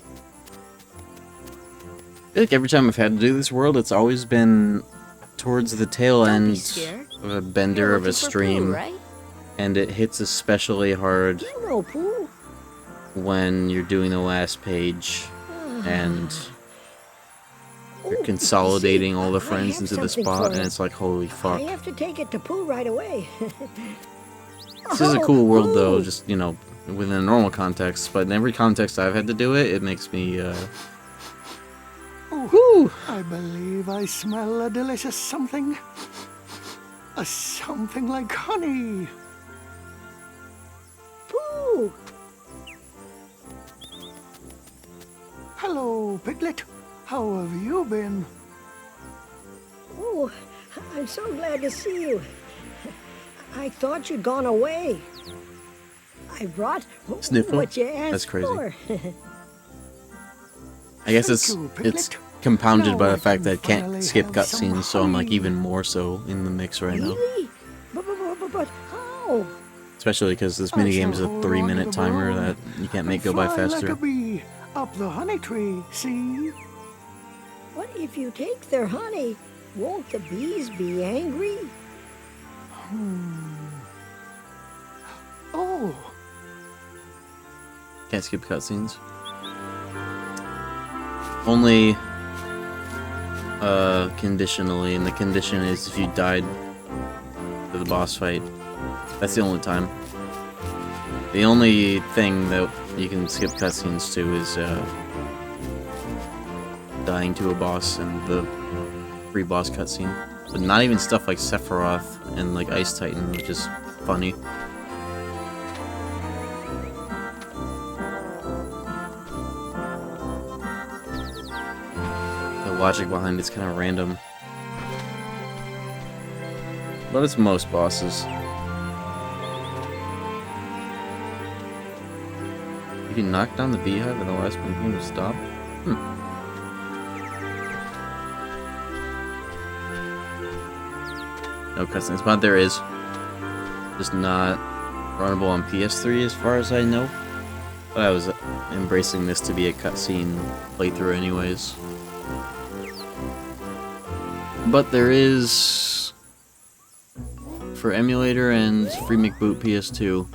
I feel like every time I've had to do this world, it's always been towards the tail end of a bender of a stream, right? And it hits especially hard You know, Pooh. when you're doing the last page and you're consolidating all the friends into the spot, and it's like, holy fuck. I have to take it to Pooh right away. This is a cool world, though, just, you know, within a normal context, but in every context I've had to do it, it makes me, Oh, I believe I smell a delicious something. A something like honey. Pooh! Hello, Piglet. How have you been? Oh, I'm so glad to see you. I thought you'd gone away. I brought Sniffle? what you asked That's crazy. for. I guess it's compounded by the fact that I can't skip cutscenes, so I'm like even more so in the mix right now. Really? But how? Especially because this minigame is a 3-minute timer that you can't make go by Fly like faster. a bee. up the honey tree, see? What if you take their honey? Won't the bees be angry? Oh. Can't skip cutscenes. Only conditionally, and the condition is if you died for the boss fight. That's the only time. The only thing that you can skip cutscenes to is dying to a boss and the free boss cutscene. But not even stuff like Sephiroth and like Ice Titan, which is funny. The logic behind it's kind of random. But it's most bosses. You can knock down the beehive and the last one will stop? No cutscenes, but there is. Just not runnable on PS3 as far as I know. But I was embracing this to be a cutscene playthrough anyways. But there is, for emulator and free McBoot PS2,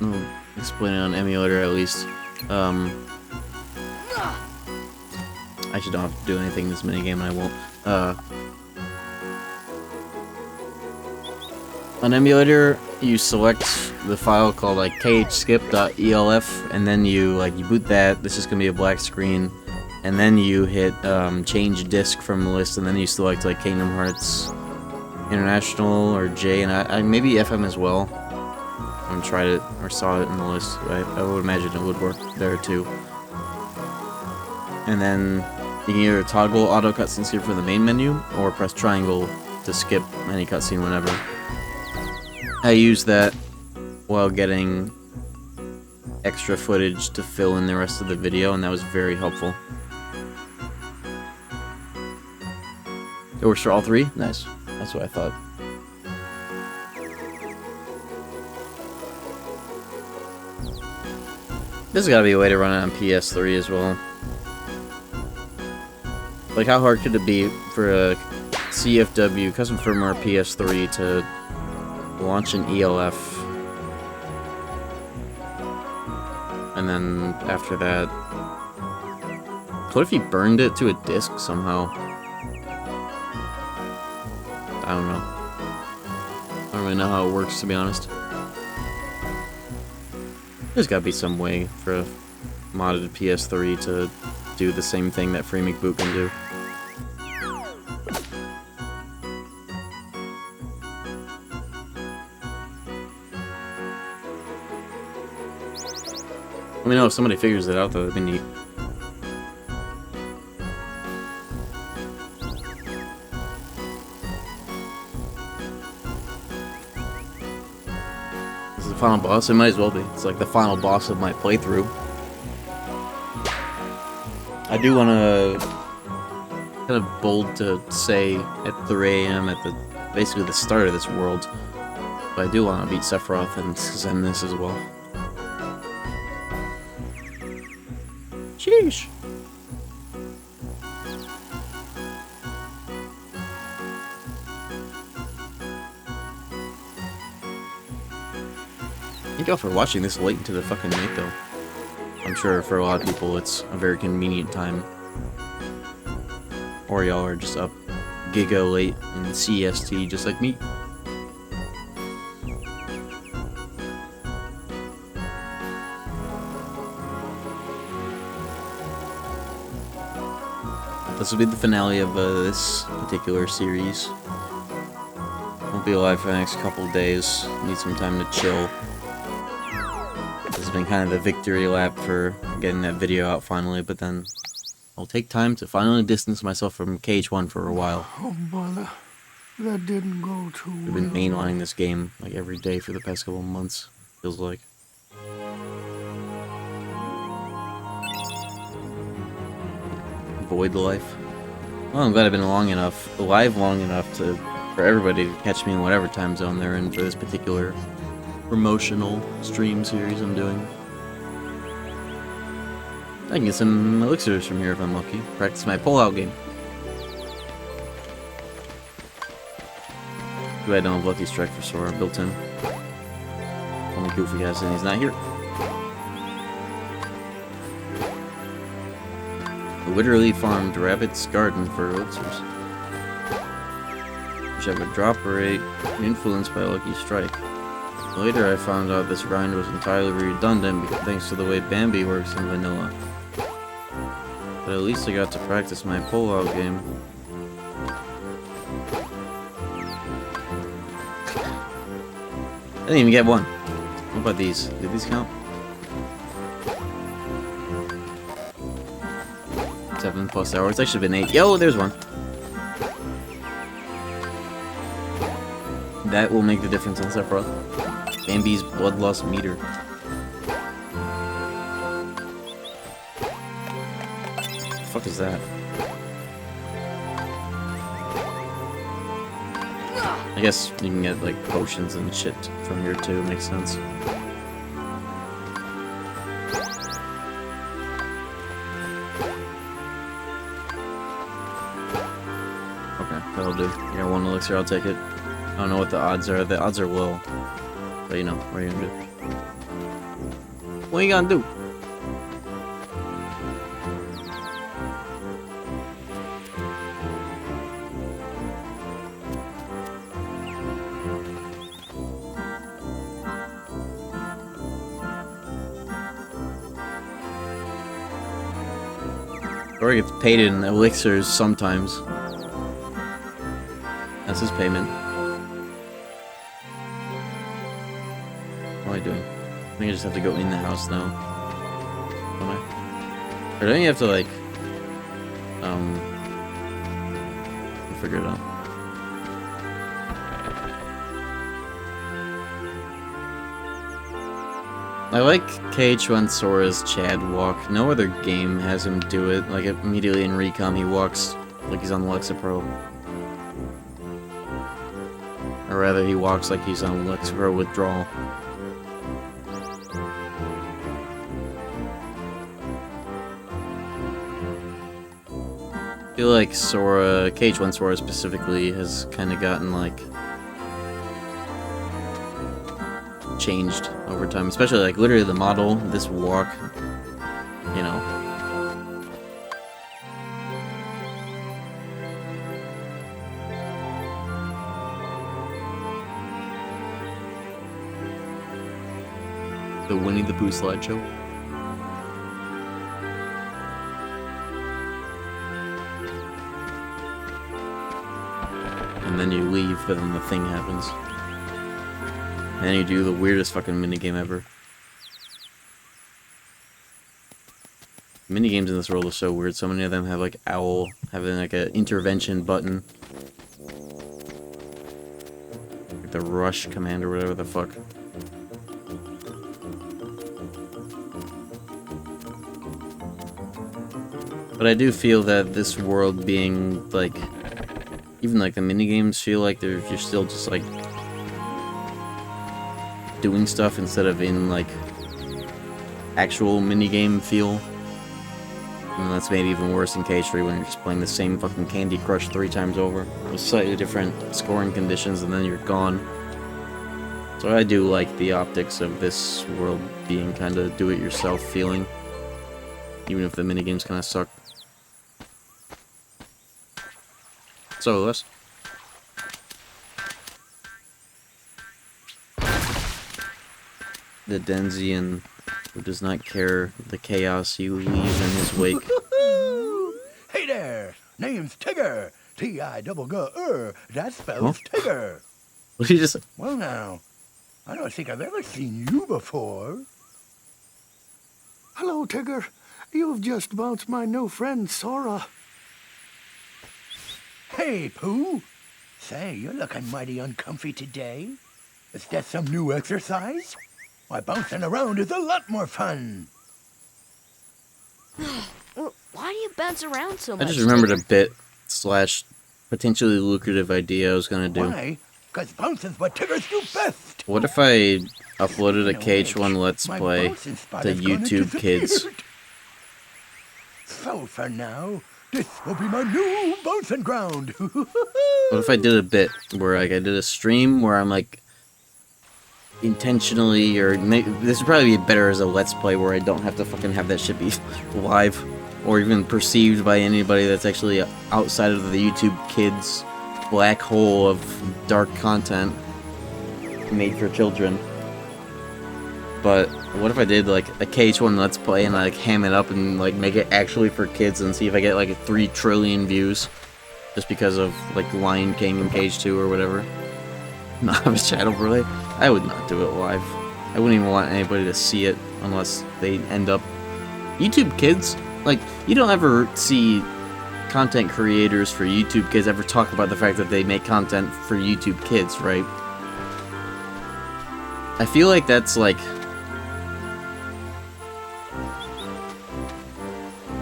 I'll explain it on emulator at least. I actually don't have to do anything in this minigame and I won't. On emulator, you select the file called like khskip.elf, and then you boot that. This is gonna be a black screen, and then you hit change disk from the list, and then you select like Kingdom Hearts International or J, and I maybe FM as well. I haven't tried it or saw it in the list. I would imagine it would work there too. And then you can either toggle auto cutscene skip for the main menu, or press triangle to skip any cutscene whenever. I used that while getting extra footage to fill in the rest of the video, and that was very helpful. It works for all three? Nice. That's what I thought. There's gotta be a way to run it on PS3 as well. Like, how hard could it be for a CFW, custom firmware PS3, to launch an ELF, and then after that, what if you burned it to a disc somehow? I don't know. I don't really know how it works, to be honest. There's gotta be some way for a modded PS3 to do the same thing that Free McBoot can do. Let me know if somebody figures it out, though. That'd be neat. This is the final boss? It might as well be. It's like the final boss of my playthrough. I do want to... kind of bold to say at 3 AM at the basically the start of this world. But I do want to beat Sephiroth and send this as well. Sheesh. Thank y'all for watching this late into the fucking night, though. I'm sure for a lot of people it's a very convenient time. Or y'all are just up giga late in CST just like me. This will be the finale of this particular series. Won't be alive for the next couple days. Need some time to chill. This has been kind of the victory lap for getting that video out finally, but then I'll take time to finally distance myself from KH1 for a while. Oh, bother. That didn't go too well. I've been mainlining this game like every day for the past couple of months, feels like. Avoid the life. Well, I'm glad I've been alive long enough for everybody to catch me in whatever time zone they're in for this particular promotional stream series I'm doing. I can get some elixirs from here if I'm lucky. Practice my pull-out game. Too bad I don't have Lucky Strike for Sora built in. Only Goofy has it and he's not here. I literally farmed Rabbit's Garden for elixirs. Which have a drop rate influenced by Lucky Strike. Later I found out this grind was entirely redundant thanks to the way Bambi works in vanilla. But at least I got to practice my pull-out game. I didn't even get one. What about these? Did these count? 7 plus hours. That should have been 8. Yo, there's one. That will make the difference on Sephiroth. Bambi's blood loss meter. The fuck is that? I guess you can get like potions and shit from here too, makes sense. Okay, that'll do. I got 1 elixir, I'll take it. I don't know what the odds are. The odds are low. But you know, what are you gonna do? What are you gonna do? Or gets paid in elixirs sometimes. That's his payment. What am I doing? I think I just have to go in the house now. Don't I? Or don't you have to like I'll figure it out. I like KH1 Sora's Chad walk. No other game has him do it. Like immediately in Recom he walks like he's on Lexapro. Or rather he walks like he's on Lexapro withdrawal. I feel like Sora, KH1 Sora specifically, has kind of gotten like changed over time, especially like literally the model, this walk, you know. The Winnie the Pooh slideshow. And then you leave, but then the thing happens. And then you do the weirdest fucking minigame ever. Minigames in this world are so weird. So many of them have like owl, having like an intervention button. Like the rush command or whatever the fuck. But I do feel that this world being like, even like the minigames feel like you're still just like doing stuff instead of in like actual minigame feel. And that's maybe even worse in KH3 when you're just playing the same fucking Candy Crush 3 times over with slightly different scoring conditions and then you're gone. So I do like the optics of this world being kind of do-it-yourself feeling, even if the minigames kind of suck. So, Les? The Denzian who does not care the chaos you leave in his wake. Hey there! Name's Tigger! T-I-double-G-R. That spells Tigger. What did you just say? Well now, I don't think I've ever seen you before. Hello, Tigger. You've just bounced my new friend, Sora. Hey, Pooh. Say, you're looking mighty uncomfy today. Is that some new exercise? Why, bouncing around is a lot more fun. Why do you bounce around so much? I just remembered a bit / potentially lucrative idea I was gonna do. Why? Because bouncing's what Tiggers do best. What if I uploaded a KH1 Let's Play to YouTube Kids? So for now, this will be my new bouncing ground. What if I did a bit where like I did a stream where I'm like intentionally, or this would probably be better as a let's play where I don't have to fucking have that shit be live or even perceived by anybody that's actually outside of the YouTube Kids black hole of dark content made for children. But what if I did like a KH1 Let's Play and I like ham it up and like make it actually for kids and see if I get like 3 trillion views just because of like Lion King and KH2 or whatever? Not have a chat overlay? I would not do it live. I wouldn't even want anybody to see it unless they end up... YouTube Kids? Like, you don't ever see content creators for YouTube Kids ever talk about the fact that they make content for YouTube Kids, right? I feel like that's like...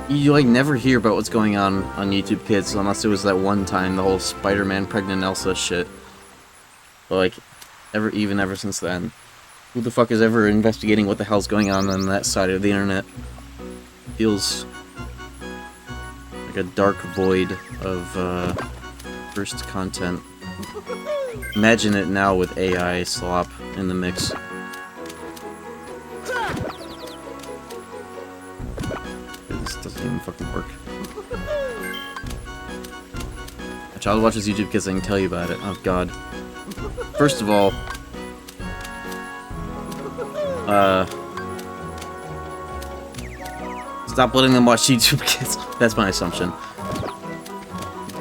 You like never hear about what's going on YouTube Kids unless it was that one time, the whole Spider-Man pregnant Elsa shit. But like, ever since then, who the fuck is ever investigating what the hell's going on that side of the internet? Feels like a dark void of first content. Imagine it now with AI slop in the mix. This doesn't even fucking work. A child watches YouTube Kids, I can tell you about it. Oh god. First of all, stop letting them watch YouTube Kids. That's my assumption.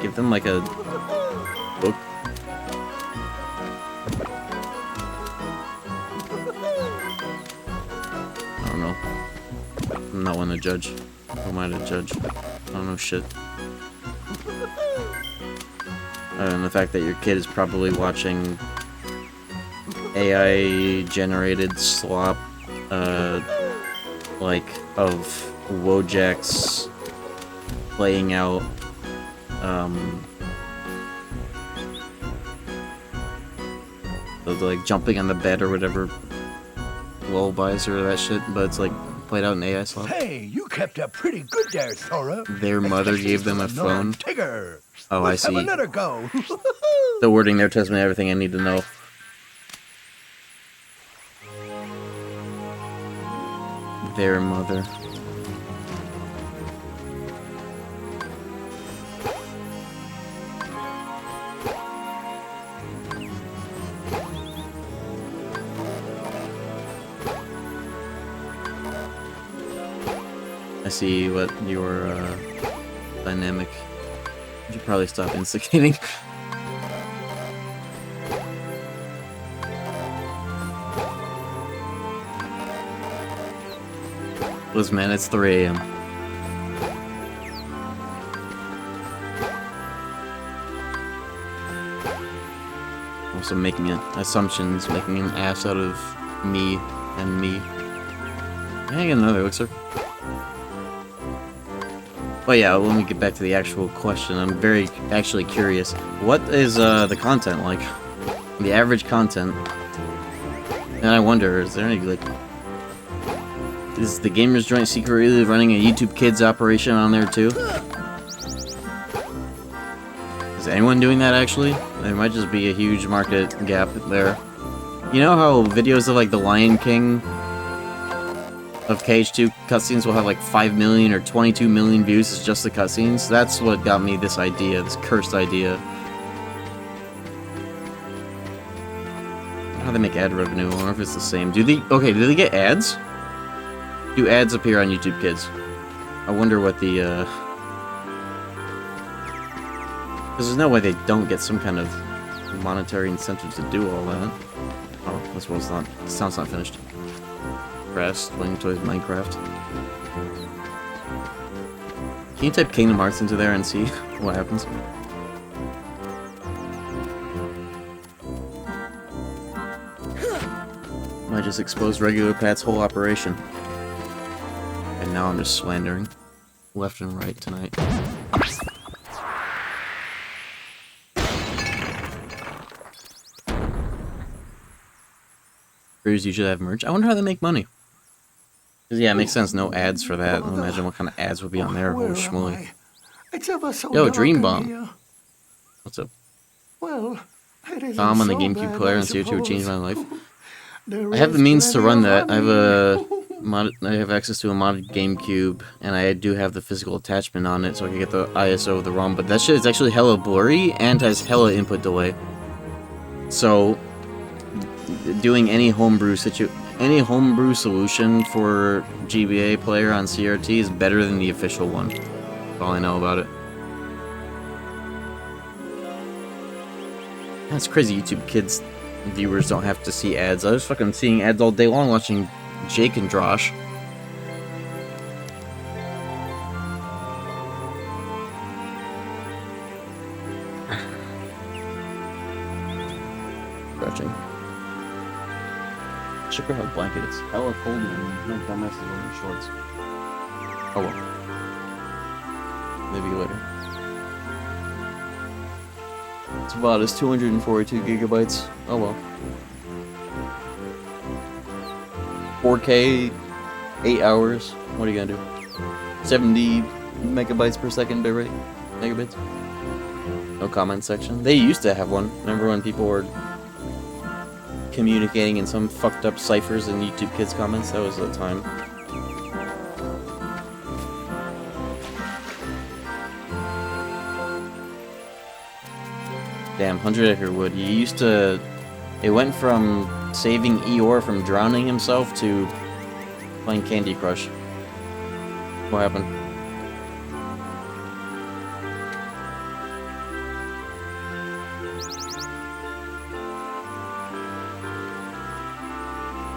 Give them like a book. I don't know. I'm not one to judge. Who am I to judge? I don't know shit. And the fact that your kid is probably watching AI-generated slop, like, of Wojaks playing out, like, jumping on the bed or whatever, lullabies or that shit, but it's, like, played out in AI slop. Hey, you kept up pretty good there, Sora. Their mother gave them a phone? Tigger. Oh, Let's I see. have another go. The wording there tells me everything I need to know. Their mother. I see what your dynamic. You should probably stop instigating. Listen, man, it's 3 AM. Also making assumptions, making an ass out of me and me. Can I get another elixir? But yeah, let me get back to the actual question. I'm very actually curious. What is the content like? The average content? And I wonder, is there any, like... Is the Gamers Joint secretly running a YouTube Kids operation on there too? Is anyone doing that actually? There might just be a huge market gap there. You know how videos of like the Lion King of KH2 cutscenes will have like 5 million or 22 million views as just the cutscenes? That's what got me this idea, this cursed idea. How do they make ad revenue? I wonder if it's the same. Do they get ads? Do ads appear on YouTube Kids? I wonder what the, because there's no way they don't get some kind of monetary incentive to do all that. Oh, this one's not, the sound's not finished. Crafts, Playing Toys, Minecraft. Can you type Kingdom Hearts into there and see what happens? I just exposed Regular Pat's whole operation. And now I'm just slandering left and right tonight. Creators usually have merch. I wonder how they make money. Yeah, it makes sense. No ads for that. Imagine what kind of ads would be on there. Holy schmoly. It's ever so Yo, dark Dream in Bomb. here. What's up? Well, it isn't Tom on the so GameCube bad, player I and CO2 would change my suppose. life. There I have the is means to plenty run of that. I have honey. I have access to a modded GameCube, and I do have the physical attachment on it, so I can get the ISO of the ROM. But that shit is actually hella blurry and has hella input delay. So, doing any homebrew solution for GBA player on CRT is better than the official one. That's all I know about it. That's crazy. YouTube Kids viewers don't have to see ads. I was fucking seeing ads all day long watching Jake and Drosh. Stretching. Should have a blanket. It's hella cold and no dumbasses wearing shorts. Oh well. Maybe later. It's about as 242 gigabytes. Oh well. 4K, 8 hours. What are you gonna do? 70 megabytes per second bitrate? Megabits? No comment section. They used to have one. Remember when people were communicating in some fucked up ciphers in YouTube Kids comments? That was the time. Damn, 100 Acre Wood. You used to... It went from saving Eeyore from drowning himself to playing Candy Crush. What happened?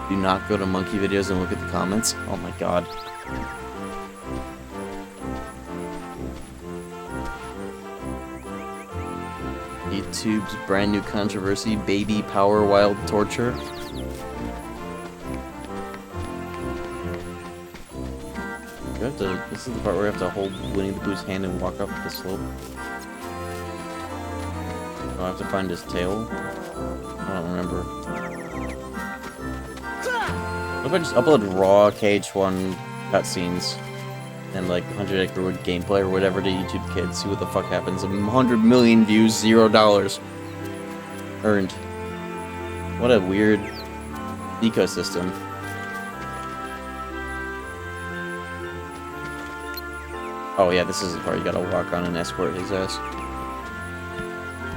Do not go to monkey videos and look at the comments. Oh my god. YouTube's brand new controversy, baby power wild torture. You have to, this is the part where you have to hold Winnie the Pooh's hand and walk up the slope. I'll have to find his tail. I don't remember. What if I just upload raw KH1 cutscenes and like 100 Acre Wood gameplay or whatever to YouTube Kids? See what the fuck happens. 100 million views, $0 earned. What a weird ecosystem. Oh yeah, this is the part you gotta walk on and escort his ass.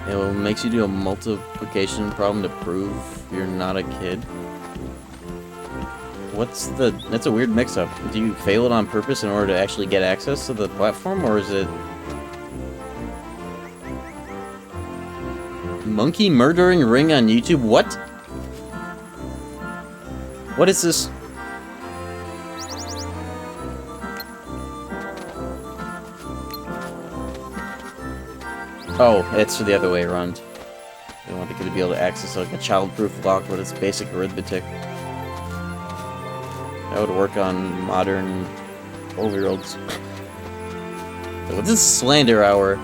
It makes you do a multiplication problem to prove you're not a kid. What's the... That's a weird mix-up. Do you fail it on purpose in order to actually get access to the platform, or is it... Monkey murdering ring on YouTube? What? What is this? Oh, it's the other way around. They want the kid to be able to access like a child-proof lock, but it's basic arithmetic. That would work on modern 12-year-olds. What's this slander hour?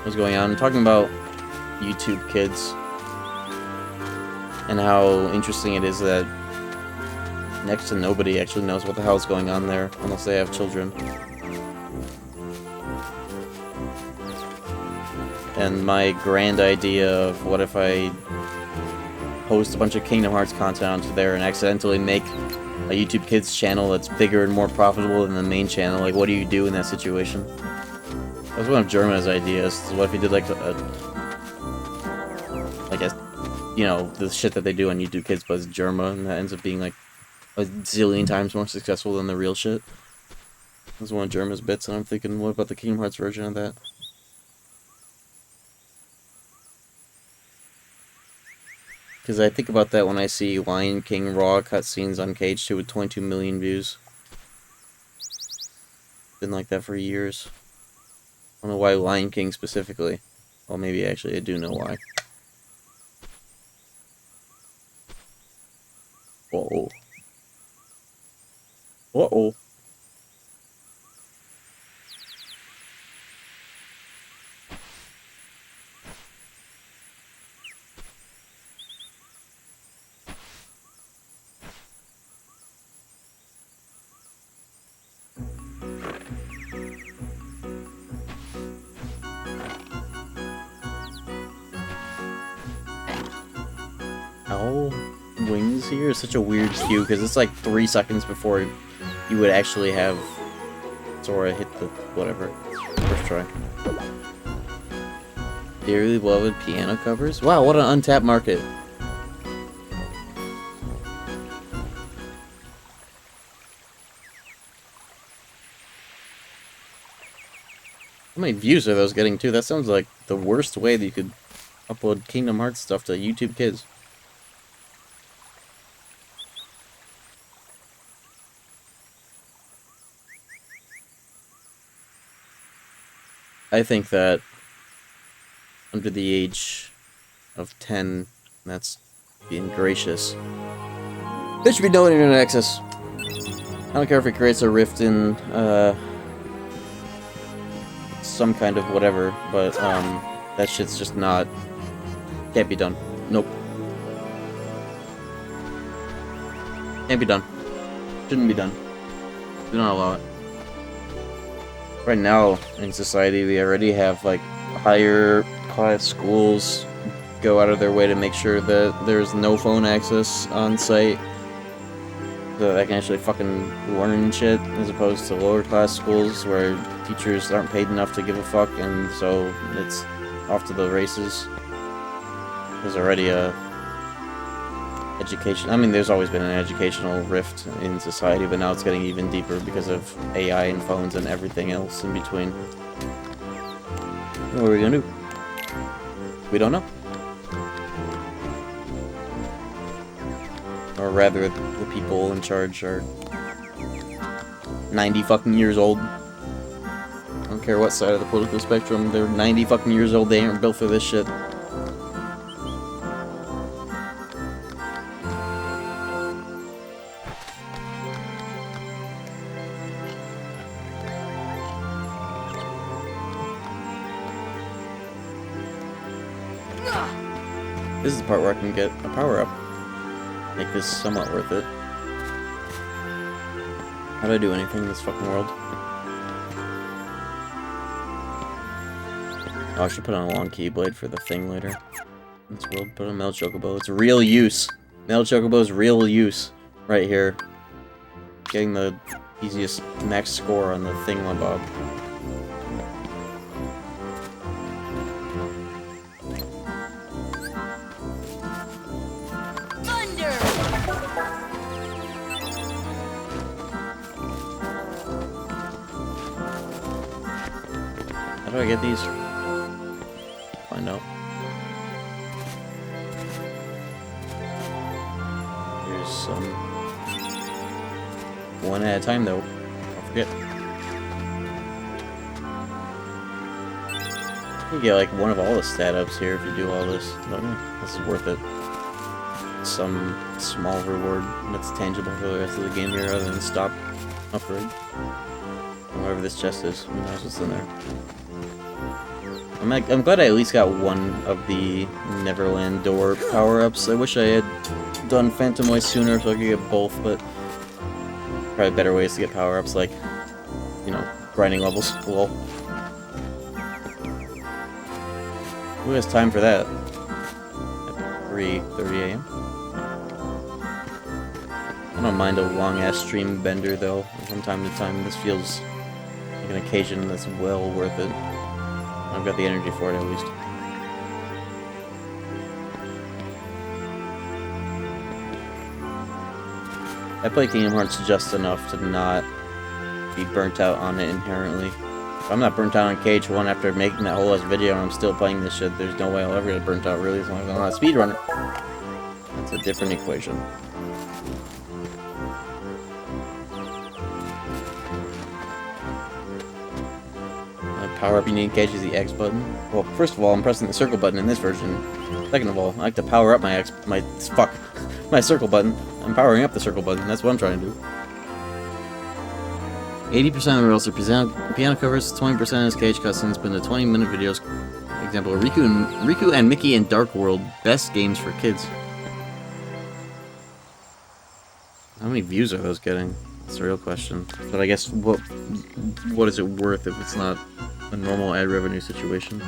What's going on? I'm talking about YouTube Kids. And how interesting it is that next to nobody actually knows what the hell is going on there, unless they have children. And my grand idea of what if I post a bunch of Kingdom Hearts content onto there and accidentally make a YouTube Kids channel that's bigger and more profitable than the main channel. Like, what do you do in that situation? That was one of Germa's ideas. So what if he did like a you know, the shit that they do on YouTube Kids plus Germa, and that ends up being like a zillion times more successful than the real shit. That was one of Germa's bits, and I'm thinking, what about the Kingdom Hearts version of that? Because I think about that when I see Lion King Raw cutscenes on KH2 with 22 million views. Been like that for years. I don't know why Lion King specifically. Well, maybe actually I do know why. Uh-oh. Uh-oh. owl wings here is such a weird cue, because it's like 3 seconds before you would actually have Sora hit the whatever. First try. Dearly beloved piano covers? Wow, what an untapped market. How many views are those getting too? That sounds like the worst way that you could upload Kingdom Hearts stuff to YouTube Kids. I think that under the age of 10, that's being gracious. There should be no internet access. I don't care if it creates a rift in some kind of whatever, but that shit's just not, can't be done. Nope. Can't be done. Shouldn't be done. Do not allow it. Right now in society, we already have like higher class schools go out of their way to make sure that there's no phone access on site, so that I can actually fucking learn shit, as opposed to lower class schools where teachers aren't paid enough to give a fuck, and so it's off to the races. There's already a education. I mean, there's always been an educational rift in society, but now it's getting even deeper because of AI and phones and everything else in between. What are we gonna do? We don't know. Or rather, the people in charge are 90 fucking years old. I don't care what side of the political spectrum, they're 90 fucking years old, they aren't built for this shit. This is the part where I can get a power-up. Make this somewhat worth it. How do I do anything in this fucking world? Oh, I should put on a long keyblade for the thing later. This world, put on Metal Chocobo. It's real use. Metal Chocobo's real use. Right here. Getting the easiest max score on the thingamabob. How do I get these? Find out. Here's some. One at a time though. Don't forget. You get like one of all the stat ups here if you do all this. But yeah, this is worth it. Some small reward that's tangible for the rest of the game here rather than stop upgrade. And whatever this chest is, who knows what's in there. I'm glad I at least got one of the Neverland door power-ups. I wish I had done Phantom Voice sooner so I could get both, but probably better ways to get power-ups, like, you know, grinding levels. Lol. Who has time for that? At 3:30 AM? I don't mind a long-ass stream bender, though. From time to time, this feels like an occasion that's well worth it. I've got the energy for it, at least. I play Kingdom Hearts just enough to not be burnt out on it inherently. If I'm not burnt out on KH1 after making that whole ass video and I'm still playing this shit, there's no way I'll ever get burnt out, really, as long as I'm not a speedrunner. That's a different equation. Power up you need in KH is the X button. Well, first of all, I'm pressing the circle button in this version. Second of all, I like to power up my my circle button. I'm powering up the circle button. That's what I'm trying to do. 80% of the reels are piano covers, 20% is KH cutscenes, but in the 20-minute videos, example, Riku and Mickey in Dark World, best games for kids. How many views are those getting? That's a real question. But I guess what is it worth if it's not a normal ad revenue situation?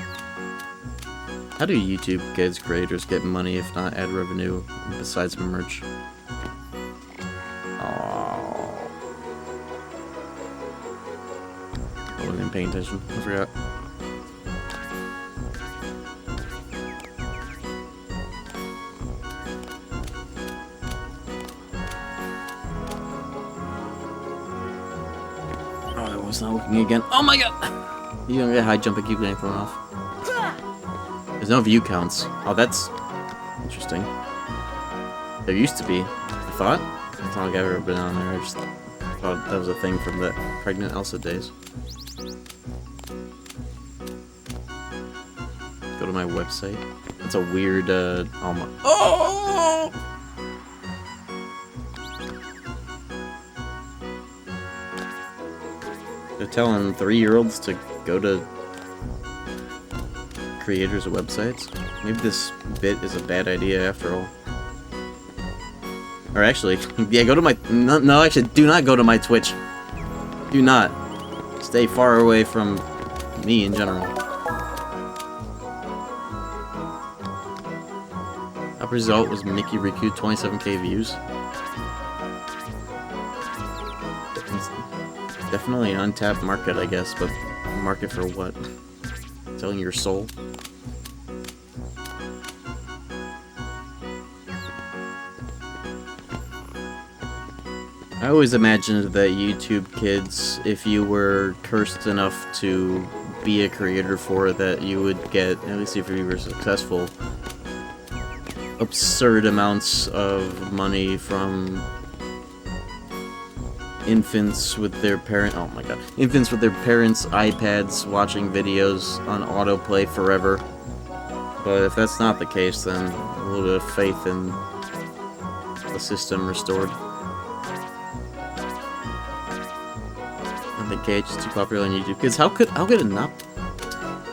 How do YouTube kids creators get money if not ad revenue besides merch? Oh. I wasn't even paying attention. I forgot. Oh, I was not looking again. Oh my god! You don't get high jump and keep getting thrown off. There's no view counts. Oh, that's interesting. There used to be. I thought. It's not like I've ever been on there. I just thought that was a thing from the pregnant Elsa days. Go to my website. It's a weird, Oh! They're telling 3-year-olds to go to creators of websites. Maybe this bit is a bad idea after all. Or actually, yeah, go to my... No, actually, do not go to my Twitch. Do not. Stay far away from me in general. Top result was Mickey Riku, 27k views. It's definitely an untapped market, I guess, but market for what? Selling your soul? I always imagined that YouTube kids, if you were cursed enough to be a creator for it, that you would get, at least if you were successful, absurd amounts of money from infants with their infants with their parents' iPads watching videos on autoplay forever. But if that's not the case, then a little bit of faith in the system restored. I think KH is too popular on YouTube kids. How could it not?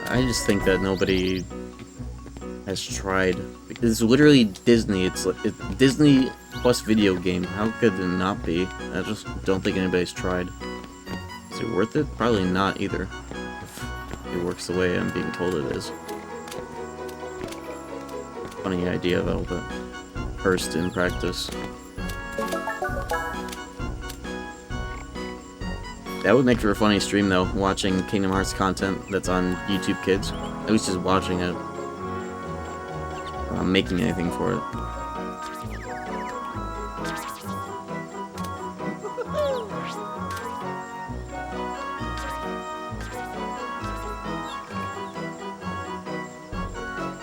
I just think that nobody has tried. It's literally Disney. It's Disney plus video game. How could it not be? I just don't think anybody's tried. Is it worth it? Probably not either. If it works the way I'm being told it is. Funny idea though, but cursed in practice. That would make for a funny stream though, watching Kingdom Hearts content that's on YouTube Kids. At least just watching it. Making anything for it.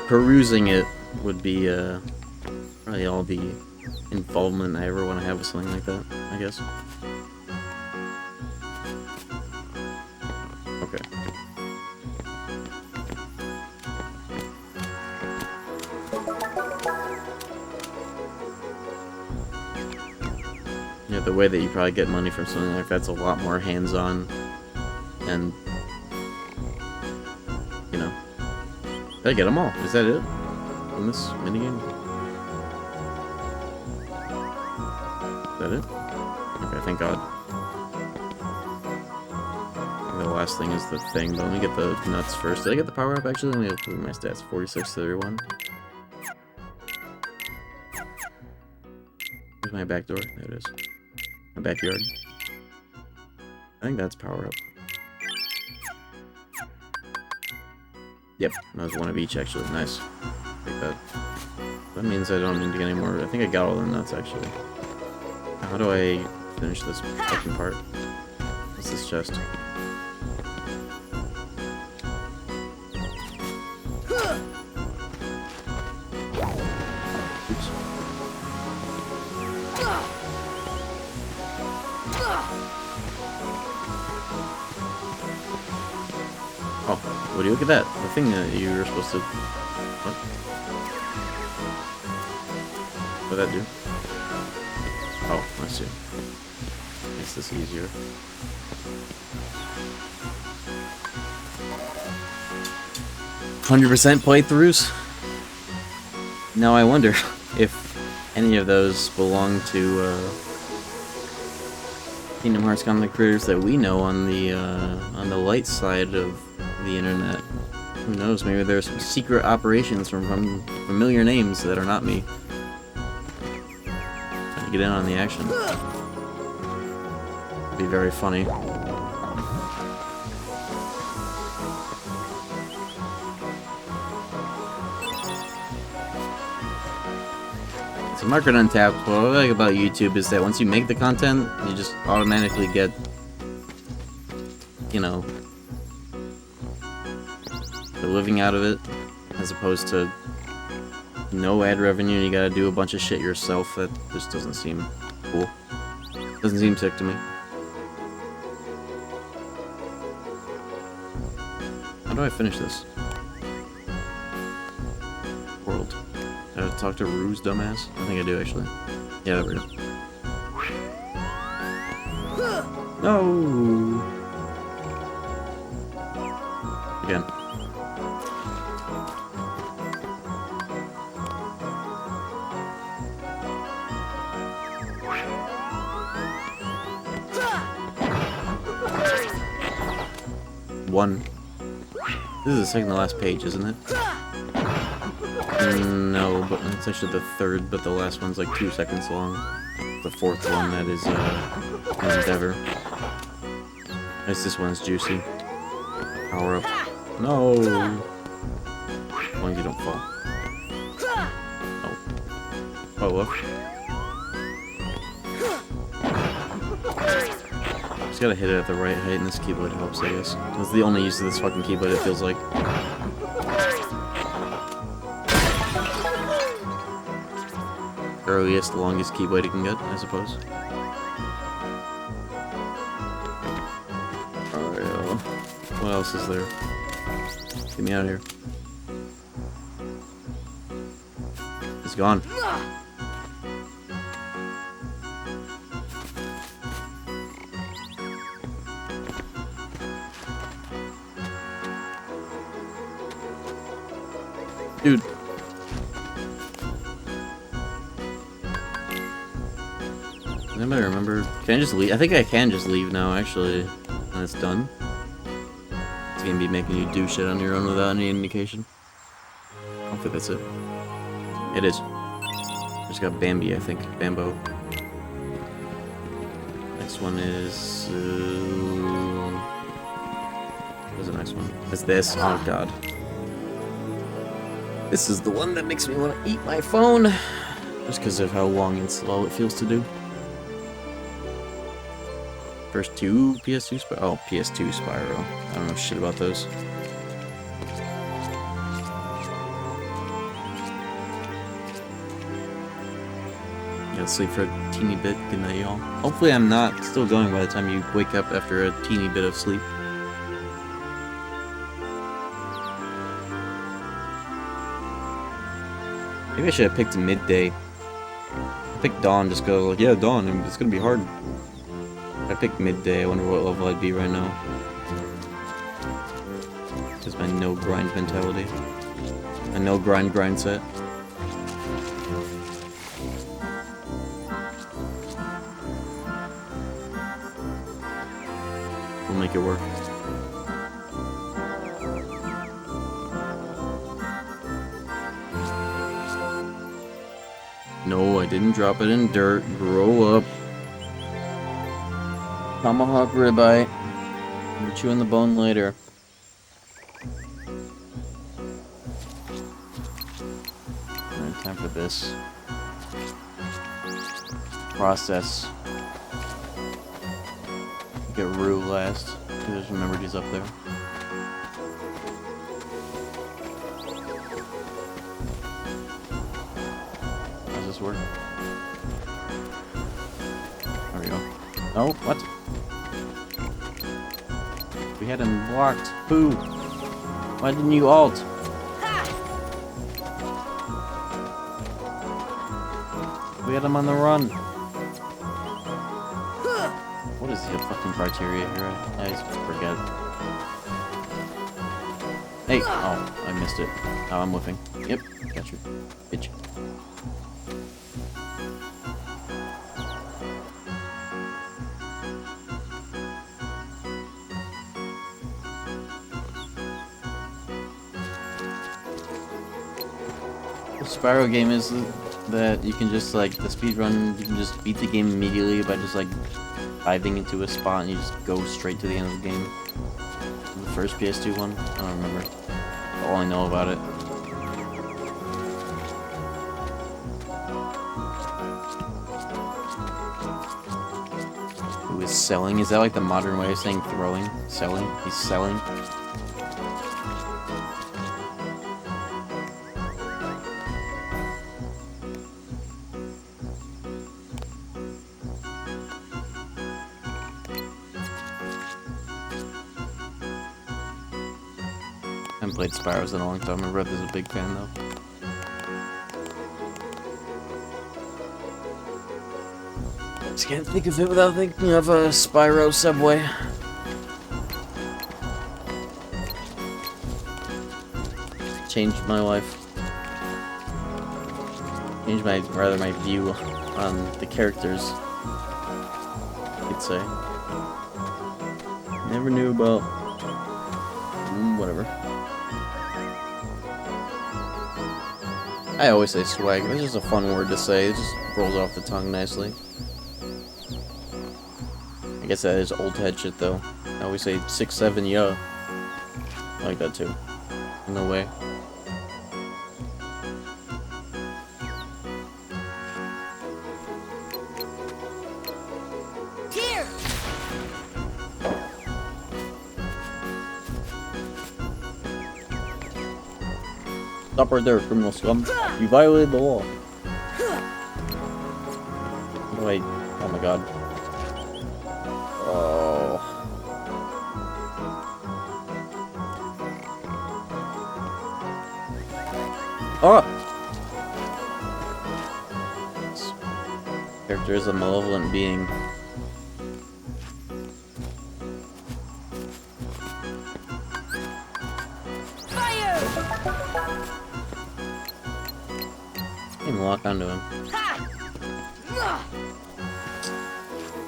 Perusing it would be probably all the involvement I ever want to have with something like that, I guess. Okay. Yeah, the way that you probably get money from something like that's a lot more hands-on and, you know. Did I get them all? Is that it? In this minigame? Is that it? Okay, thank God. The last thing is the thing, but let me get the nuts first. Did I get the power-up actually? Let me look at my stats. 46 to 31. Where's my back door? There it is. My backyard. I think that's power-up. Yep, that was one of each actually. Nice. Take that. That means I don't need to get any more. I think I got all the nuts actually. How do I finish this fucking part? What's this chest? Oops. Oh, would you look at that? The thing that you were supposed to... What? What'd that do? Oh, I see. Makes this easier. "100% playthroughs?" Now I wonder if any of those belong to Kingdom Hearts content creators that we know on the light side of the internet. Who knows? Maybe there's some secret operations from familiar names that are not me. Trying to get in on the action. It'd be very funny. So mark it untapped. What I like about YouTube is that once you make the content, you just automatically get, you know, the living out of it, as opposed to no ad revenue and you gotta do a bunch of shit yourself. That just doesn't seem cool. Doesn't seem sick to me. How do I finish this? World. Did I talk to Rue's dumbass? I think I do, actually. Yeah, there we go. No! Again. One. This is the second to last page, isn't it? No, but it's actually the third, but the last one's like 2 seconds long. The fourth one that is an endeavor. At least this one's juicy. Power up. No! As long as you don't fall. Oh. Oh, look. Just gotta hit it at the right height, and this keyblade helps, I guess. That's the only use of this fucking keyblade, it feels like. Earliest, longest keyblade you can get, I suppose. Alright, what else is there? Get me out of here. It's gone. Dude. Anybody remember? Can I just leave? I think I can just leave now, actually, when it's done. It's gonna be making you do shit on your own without any indication. Hopefully that's it. It is. Just got Bambi, I think. Bambo. Next one is... what's the next one? It's this. Oh, God. This is the one that makes me want to eat my phone. Just because of how long and slow it feels to do. First two PS2 Spyro. Oh, PS2 Spyro. I don't know shit about those. Gotta sleep for a teeny bit. Good night, y'all. Hopefully I'm not still going by the time you wake up after a teeny bit of sleep. Maybe I should have picked midday. I picked dawn, just go like, yeah, dawn, and it's gonna be hard. If I picked midday, I wonder what level I'd be right now. Just my no grind mentality. A no grind set. We'll make it work. No, I didn't drop it in dirt. Grow up. Tomahawk ribeye. I'm chewing the bone later. Alright, time for this. Process. Get Rue last. I just remembered he's up there. Work. There we go. Oh, what? We had him blocked. Boo! Why didn't you ult? We had him on the run. What is the fucking criteria here? I just forget. Hey! Oh, I missed it. Oh, I'm whiffing. Yep, got you. Bitch. Spyro game is that you can just like the speed run. You can just beat the game immediately by just like diving into a spot and you just go straight to the end of the game. The first PS2 one, I don't remember. All I know about it. Who is selling? Is that like the modern way of saying throwing? Selling? He's selling. I haven't played Spyros in a long time. My brother's a big fan though. Just can't think of it without thinking of a Spyro Subway. Changed my life. Changed my view on the characters, you could say. Never knew about whatever. I always say swag. It's just a fun word to say. It just rolls off the tongue nicely. I guess that is old head shit though. I always say 6'7", yeah. I like that too. No way. Stop right there, criminal scum. You violated the law. Wait. Oh my god. Oh. Oh! This character is a malevolent being. Lock onto him.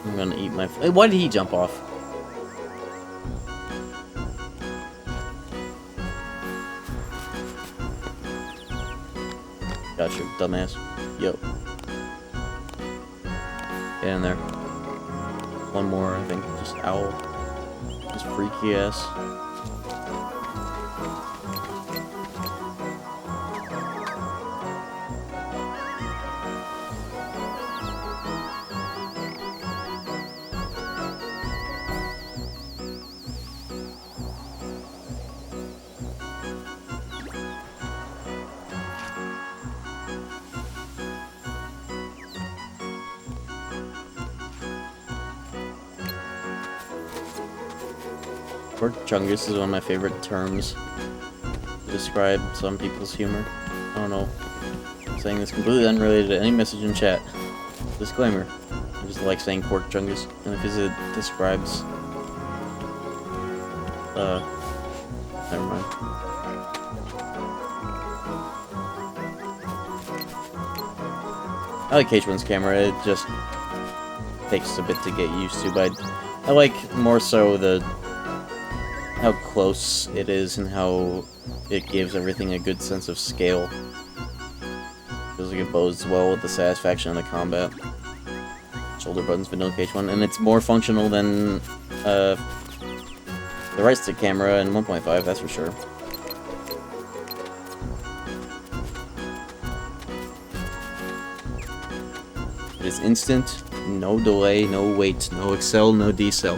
I'm gonna eat my. Hey, why did he jump off? Gotcha, dumbass. Yo. Get in there. One more, I think. Just owl. Just freaky ass. Pork chungus is one of my favorite terms to describe some people's humor. I don't know. I'm saying this completely unrelated to any message in chat. Disclaimer. I just like saying pork chungus, and because it describes... never mind. I like KH1's camera, it just takes a bit to get used to, but I like more so how close it is and how it gives everything a good sense of scale. Feels like it bodes well with the satisfaction of the combat. Shoulder buttons, vanilla KH1, and it's more functional than the right stick camera in 1.5, that's for sure. It is instant, no delay, no wait, no accel, no decel.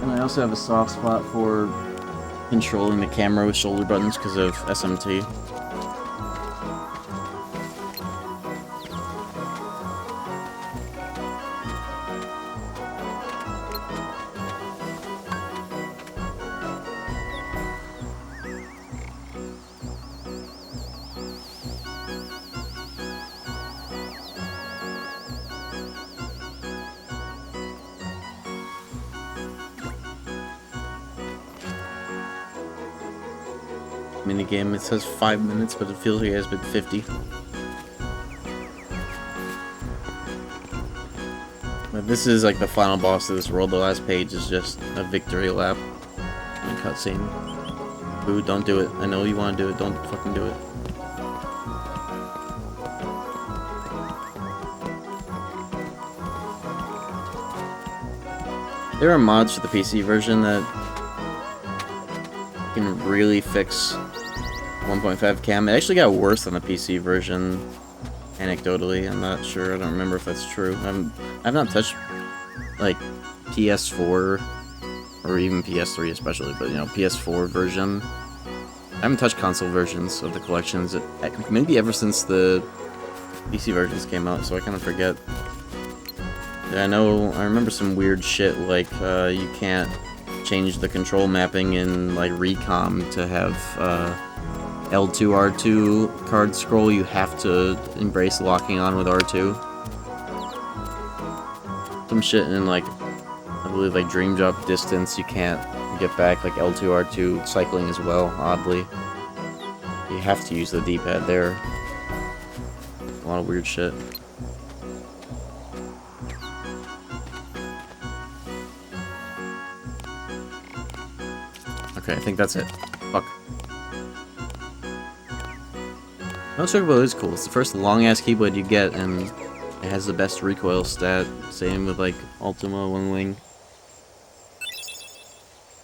And I also have a soft spot for controlling the camera with shoulder buttons because of SMT. Minigame, it says 5 minutes, but it feels like it has been 50. But this is like the final boss of this world. The last page is just a victory lap and a cutscene. Ooh, don't do it. I know you want to do it. Don't fucking do it. There are mods for the PC version that can really fix 1.5 cam. It actually got worse than the PC version, anecdotally. I'm not sure. I don't remember if that's true. I've not touched like PS4 or even PS3 especially, but you know, PS4 version. I haven't touched console versions of the collections maybe ever since the PC versions came out, so I kind of forget. Yeah, I remember some weird shit like you can't change the control mapping in like Recom to have L2 R2 card scroll. You have to embrace locking on with R2. Some shit in like I believe like Dream Drop Distance you can't get back like L2 R2 cycling as well, oddly. You have to use the D-pad there. A lot of weird shit. Okay, I think that's it. Fuck. No, Circle is cool. It's the first long-ass keyblade you get, and it has the best recoil stat. Same with, like, Ultima, One Wing.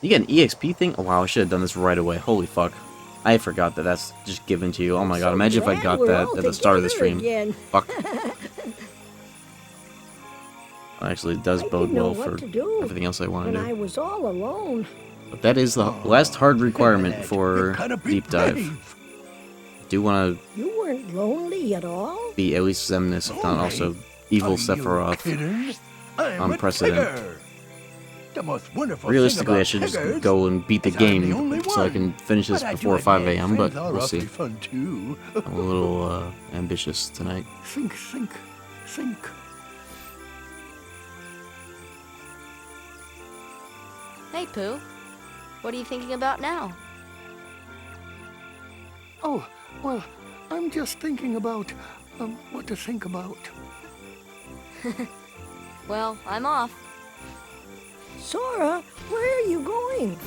You get an EXP thing? Oh, wow, I should have done this right away. Holy fuck. I forgot that that's just given to you. Oh my god, imagine if I got that at the start of the stream. Fuck. Actually, it does bode well for everything else I want to do. I was all alone. But that is the last hard requirement for Deep Dive. I do want to... You weren't lonely at all? Be at least Xemnas, if not also Evil Sephiroth on precedent. Realistically, I should just go and beat the game so I can finish this before 5 AM, but we'll see. I'm a little ambitious tonight. Think. Hey, Pooh. What are you thinking about now? Oh, well, I'm just thinking about what to think about. Well, I'm off. Sora, where are you going? I'm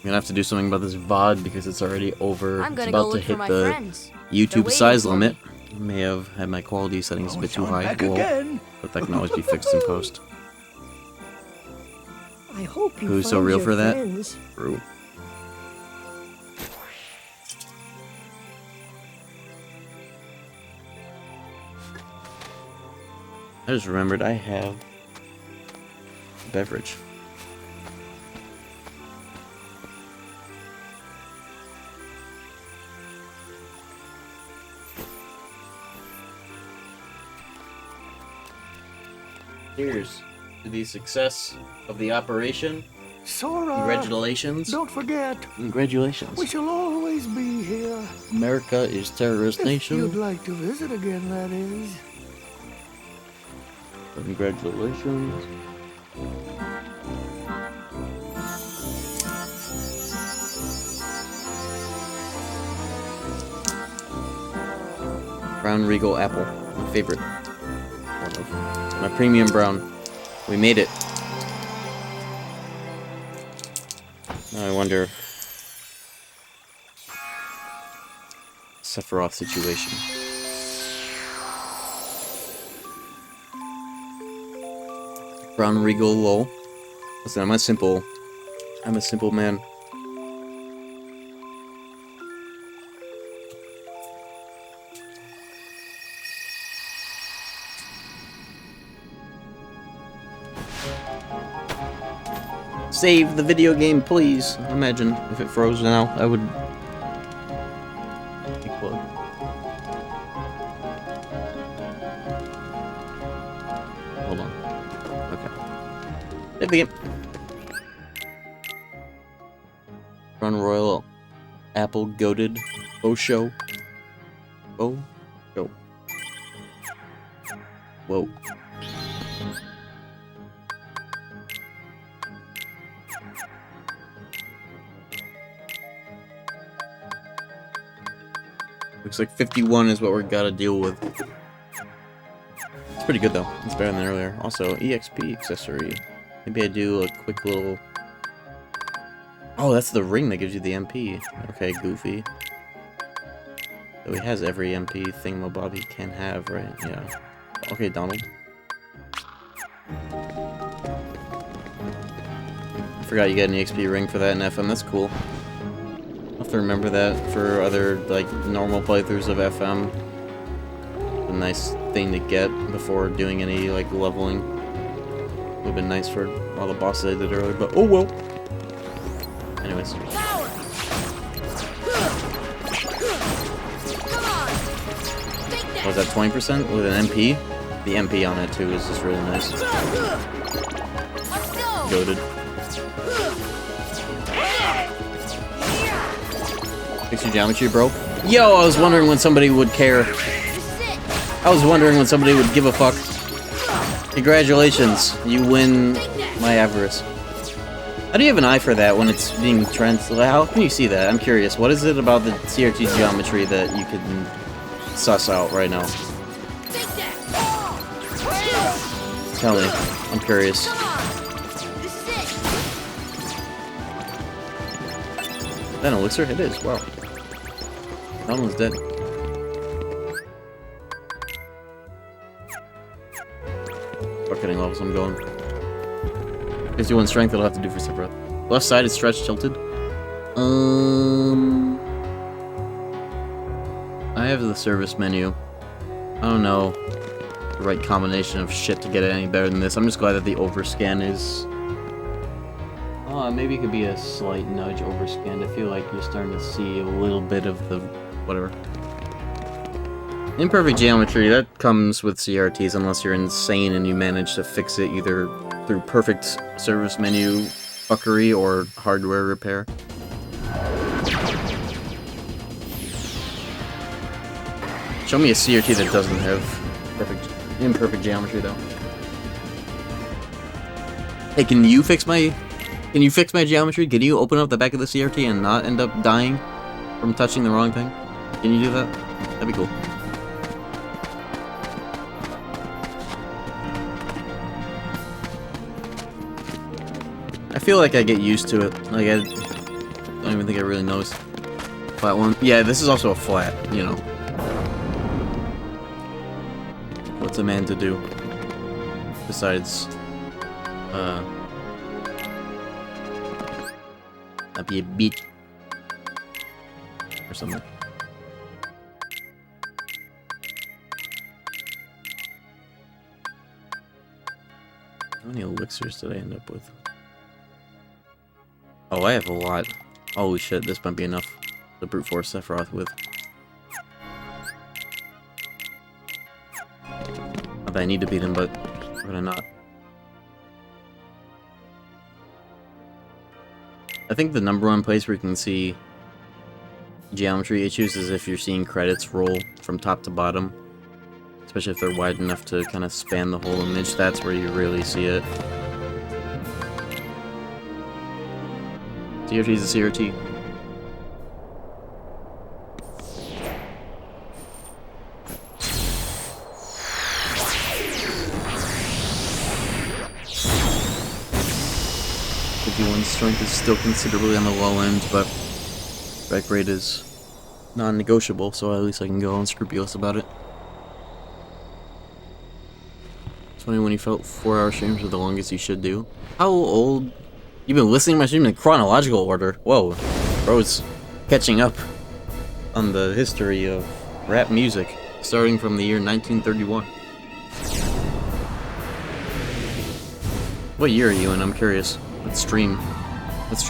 gonna have to do something about this VOD because it's already over. I'm It's gonna about go to look for hit my the friends. YouTube size limit. I may have had my quality settings a bit too high, but that can always be fixed in post. I hope you Who's so find real your for that? friends. True. I just remembered I have a beverage. Cheers to the success of the operation. Sora! Congratulations. Don't forget. Congratulations. We shall always be here. America is terrorist If nation. you'd like to visit again, that is. Congratulations. Brown Regal apple, my favorite. My premium brown. We made it. Now I wonder. Sephiroth situation. Brown Regal lol. Listen, I'm a simple man. Save the video game, please. Imagine if it froze now, I would... Hold on. Okay. Save the game. Run Royal Apple Goated Osho. Oh. Go. Whoa. Looks like 51 is what we're gotta deal with. It's pretty good though. It's better than earlier. Also, EXP accessory. Maybe I do a quick little Oh, that's the ring that gives you the MP. Okay, Goofy. So he has every MP thingamabob he can have, right? Yeah. Okay, Donald. I forgot you get an EXP ring for that in FM. That's cool. I'll have to remember that for other, like, normal playthroughs of FM. A nice thing to get before doing any, like, leveling. Would have been nice for all the bosses I did earlier, but oh well. Anyways. Was that 20% with an MP? The MP on it too is just really nice. Goated. Fix your geometry, bro. Yo, I was wondering when somebody would care. I was wondering when somebody would give a fuck. Congratulations, you win my avarice. How do you have an eye for that when it's being translated? How can you see that? I'm curious. What is it about the CRT geometry that you can suss out right now? Tell me. I'm curious. That elixir? It is. Wow. That one's dead. Bucketing levels, I'm going. 51 strength, it'll have to do for separate. Left side is stretched, tilted. I have the service menu. I don't know the right combination of shit to get it any better than this. I'm just glad that the overscan is... Oh, maybe it could be a slight nudge overscanned. I feel like you're starting to see a little bit of the... whatever. Imperfect geometry, that comes with CRTs unless you're insane and you manage to fix it either through perfect service menu fuckery or hardware repair. Show me a CRT that doesn't have imperfect geometry though. Hey, can you fix my geometry? Can you open up the back of the CRT and not end up dying from touching the wrong thing? Can you do that? That'd be cool. I feel like I get used to it. Like, I don't even think I really noticed. Flat one. Yeah, this is also a flat, you know. What's a man to do? Besides, not be a bitch. Or something. How many elixirs did I end up with? Oh, I have a lot. Holy shit, this might be enough to brute force Sephiroth with. Not that I need to beat him, but I'm gonna not. I think the #1 place where you can see geometry issues is if you're seeing credits roll from top to bottom. Especially if they're wide enough to kind of span the whole image, that's where you really see it. CRT is a CRT. Strength is still considerably on the low end, but strike rate is non-negotiable, so at least I can go unscrupulous about it. It's funny when you felt 4-hour streams are the longest you should do. How old? You've been listening to my stream in chronological order. Whoa, bro's catching up on the history of rap music, starting from the year 1931. What year are you in? I'm curious. What streams? It's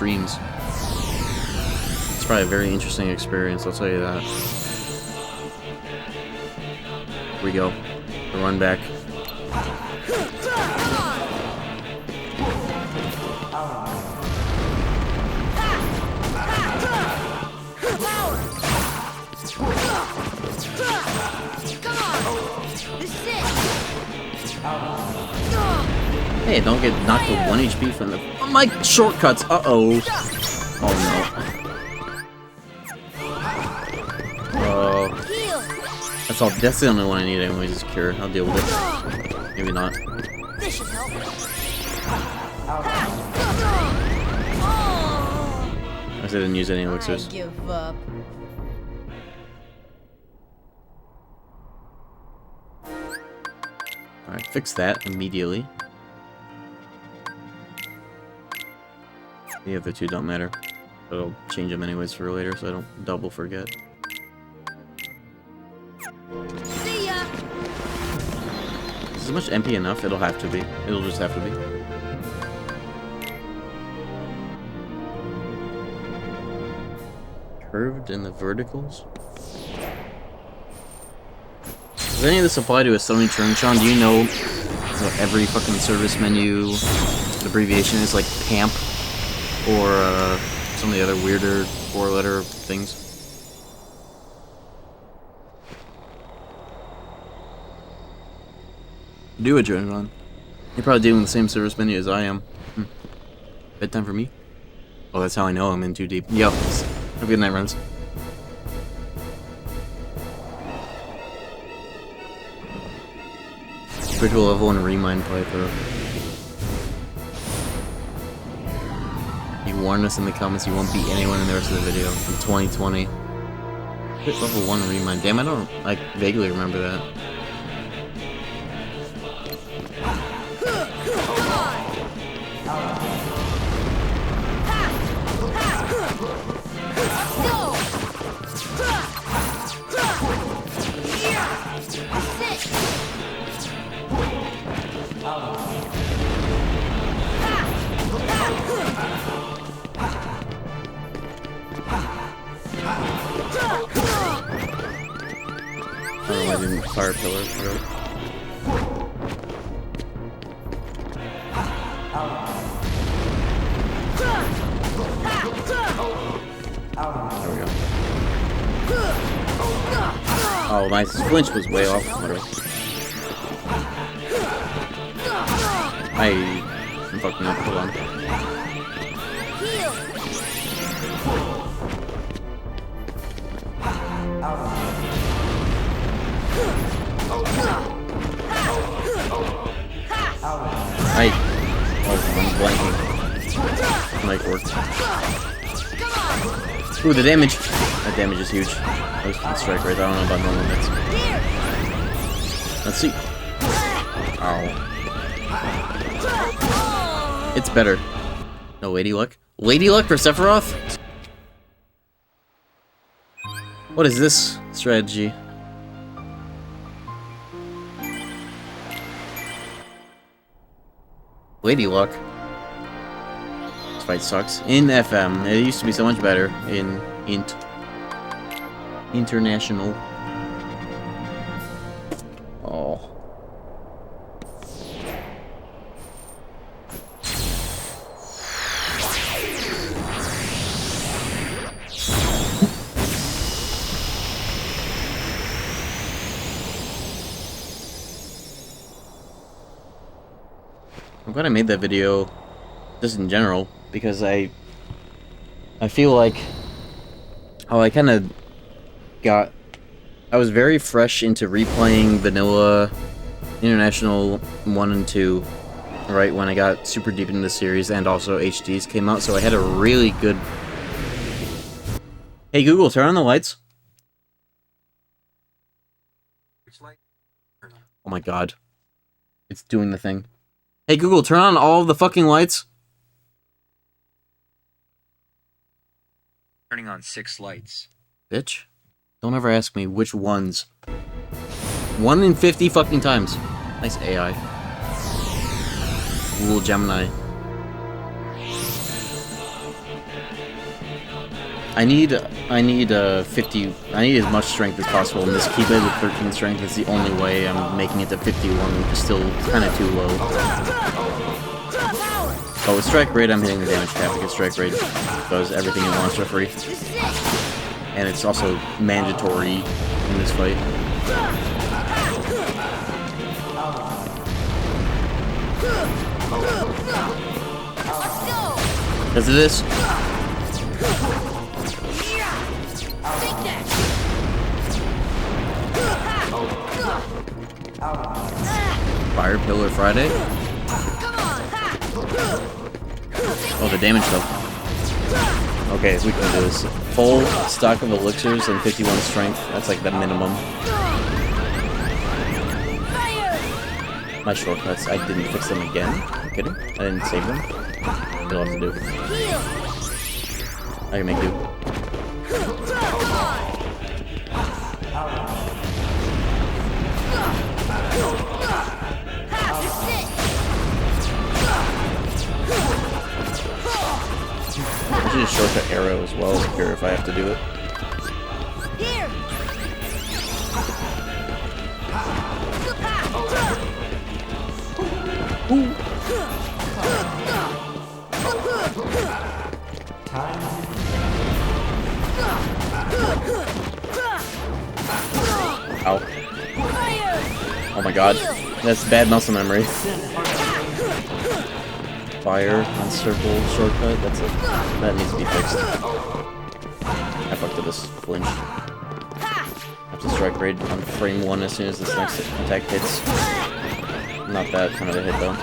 probably a very interesting experience, I'll tell you that. Here we go. The run back. Hey, don't get knocked with 1 HP from the... Oh, my shortcuts! Uh-oh. Oh, no. That's all. That's the only one I need anyways, is Cure. I'll deal with it. Maybe not. I didn't use any elixirs. I give up. Alright, fix that immediately. The other two don't matter. But I'll change them anyways for later so I don't double forget. See ya. Is this much MP enough? It'll have to be. It'll just have to be. Curved in the verticals? Does any of this apply to a Sony turn, Sean? Do you know what every fucking service menu abbreviation is? Like PAMP? Or some of the other weirder 4-letter things? Do it, John. You're probably dealing with the same service menu as I am. Bedtime for me? Oh, that's how I know I'm in too deep. Yup. Have a good night, Rams. Critical level and remind playthrough. You warned us in the comments you won't beat anyone in the rest of the video from 2020. Hit level 1 remind. Damn, I vaguely remember that. I didn't fire pillar. Really. There we go. Oh, my flinch was way off. I'm fucking up. Hold on. I'm blanking. Mic worked. Ooh, the damage! That damage is huge. That was the strike rate. I don't know about normal hits. Let's see. Ow. It's better. No Lady Luck? Lady Luck for Sephiroth? What is this strategy? Lady Luck. This fight sucks. In FM. It used to be so much better in Int. International. Oh. I'm glad I made that video, just in general, because I feel like, I kind of I was very fresh into replaying Vanilla International 1 and 2, right, when I got super deep into the series, and also HDs came out, so I had a really good... Hey Google, turn on the lights. Oh my god. It's doing the thing. Hey Google, turn on all of the fucking lights. Turning on 6 lights. Bitch. Don't ever ask me which ones. 1 in 50 fucking times. Nice AI. Ooh, Gemini. I need 50. I need as much strength as possible, and just keep it at 13 strength. It's the only way I'm making it to 51, which is still kind of too low. But with strike rate, I'm hitting the damage cap to get strike rate. Does everything it wants for free. And it's also mandatory in this fight. Because of this. Fire Pillar Friday? Oh, the damage though. Okay, we can do this. Full stock of elixirs and 51 strength. That's like the minimum. My shortcuts, I didn't fix them again. Are you kidding? I didn't save them. What do I have to do? I can make do. I should just shortcut arrow as well here if I have to do it. Ooh. Ow. Oh my god. That's bad muscle memory. Fire on circle shortcut. That needs to be fixed. I fucked up this flinch. Have to strike rate on frame 1 as soon as this next attack hits. Not that kind of a hit though.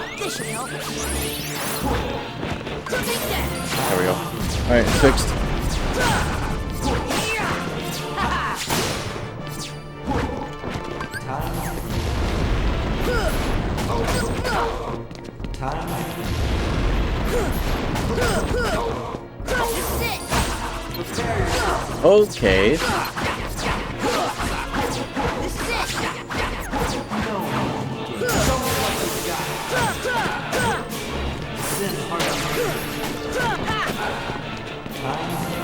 There we go. Alright, fixed. Okay.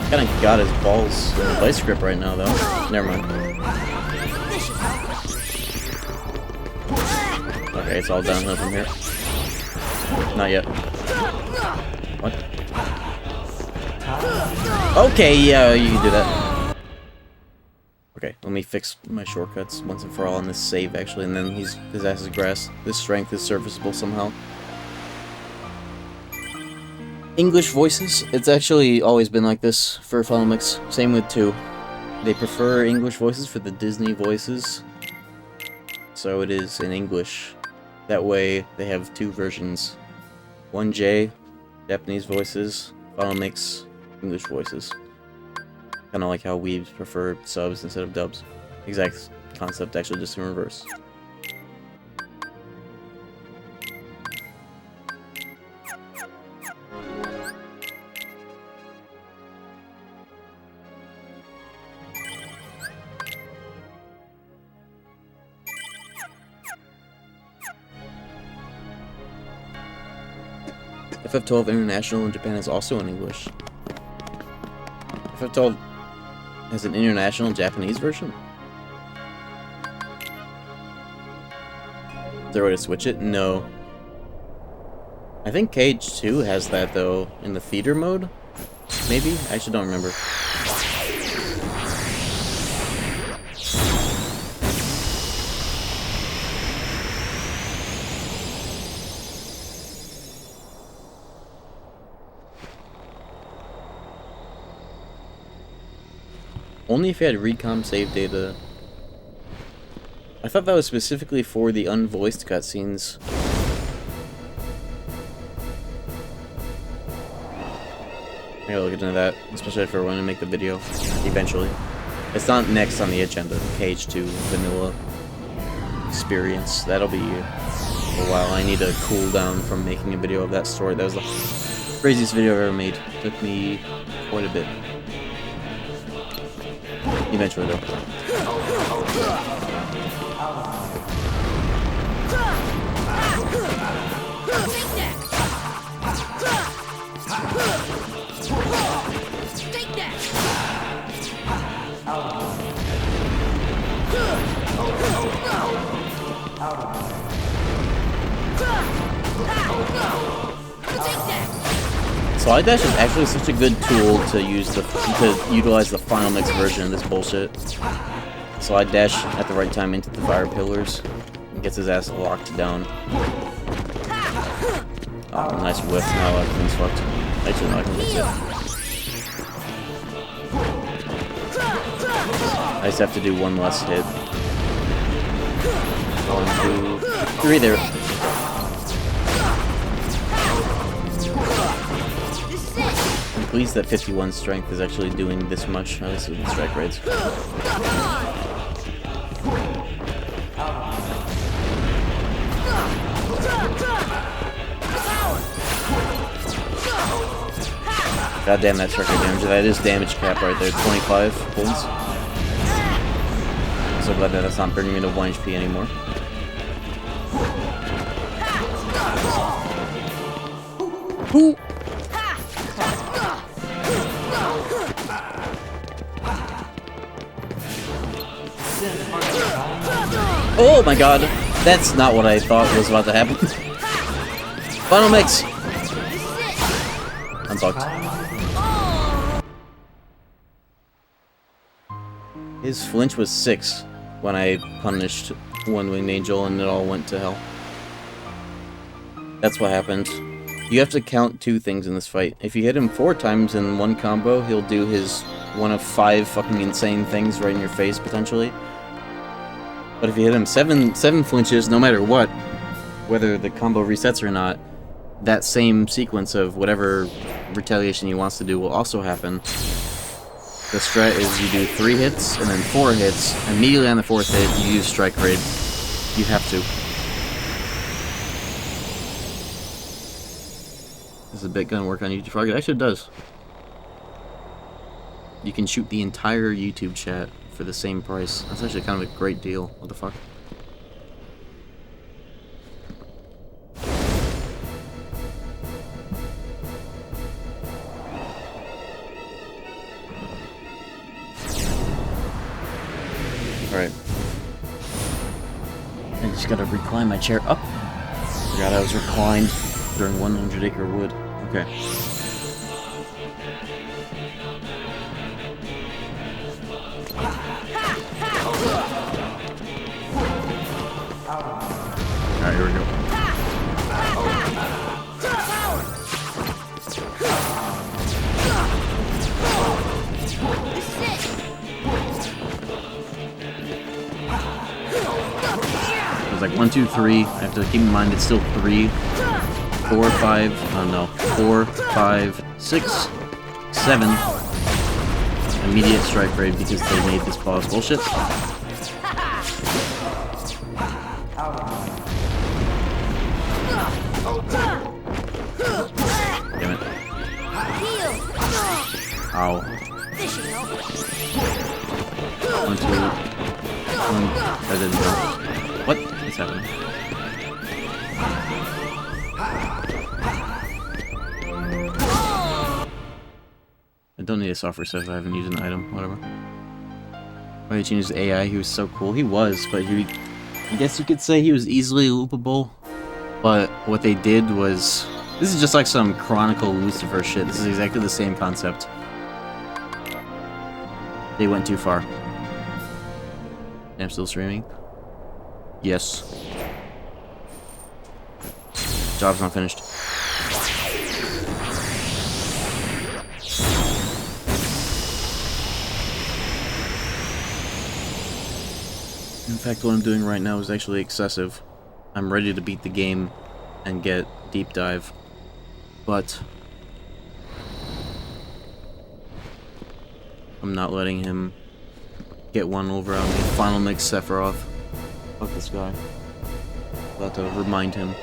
Kinda got his balls in the vice grip right now, though. Never mind. Okay, it's all downhill from here. Not yet. What? Okay, yeah, you can do that. Okay, let me fix my shortcuts once and for all on this save, actually, and then his ass is grass. This strength is serviceable somehow. English voices, it's actually always been like this for Final Mix. Same with 2. They prefer English voices for the Disney voices, so it is in English. That way, they have 2 versions. 1J, Japanese voices, Final Mix, English voices. Kinda like how we prefer subs instead of dubs. Exact concept, actually just in reverse. FF12 International in Japan is also in English. FF12 has an international Japanese version? Is there a way to switch it? No. I think KH2 has that, though, in the theater mode? Maybe? I actually don't remember. Only if you had recom save data. I thought that was specifically for the unvoiced cutscenes. I gotta look into that, especially if we're going to make the video eventually. It's not next on the agenda. KH2 vanilla experience. That'll be a while. I need a cool down from making a video of that story. That was the craziest video I've ever made. Took me quite a bit. Eventually, though. Slide Dash is actually such a good tool to utilize the Final Mix version of this bullshit. Slide Dash at the right time into the fire pillars and gets his ass locked down. Oh, nice whiff. Now everything's fucked. Actually, no, I can fix it. I just have to do one less hit. 1, 2, 3 there. Complete. pleased that 51 strength is actually doing this much, at least with strike rates. God damn that strike rate damage. That is damage cap right there. 25 points. So glad that that's not bringing me to 1 HP anymore. Ooh. Oh my god, that's not what I thought was about to happen. Final mix! I'm fucked. His flinch was 6 when I punished One-Winged Angel and it all went to hell. That's what happened. You have to count 2 things in this fight. If you hit him 4 times in one combo, he'll do his one of 5 fucking insane things right in your face, potentially. But if you hit him 7 flinches, no matter what, whether the combo resets or not, that same sequence of whatever retaliation he wants to do will also happen. The strat is you do 3 hits, and then 4 hits. Immediately on the 4th hit, you use strike raid. You have to. Does the bit gun work on YouTube Frog? It actually does. You can shoot the entire YouTube chat for the same price. That's actually kind of a great deal. What the fuck? Alright. I just gotta recline my chair up. Forgot I was reclined during 100 Acre Wood. Okay. Alright, here we go. It's like 1, 2, 3. I have to keep in mind it's still 3, 4, 5. Oh no. 4, 5, 6, 7. Immediate strike rate because they made this boss bullshit. Damn it. Ow. 1, 2. 1. That didn't help. What is happening? I don't need a software set if I haven't used an item, whatever. Why did you change his AI? He was so cool. He was, but I guess you could say he was easily loopable. But what they did was... This is just like some Chronicle Lucifer shit. This is exactly the same concept. They went too far. I'm still streaming? Yes. Job's not finished. In fact, what I'm doing right now is actually excessive. I'm ready to beat the game and get deep dive, but I'm not letting him get one over on me. Final mix Sephiroth. Fuck this guy. I'll have to remind him.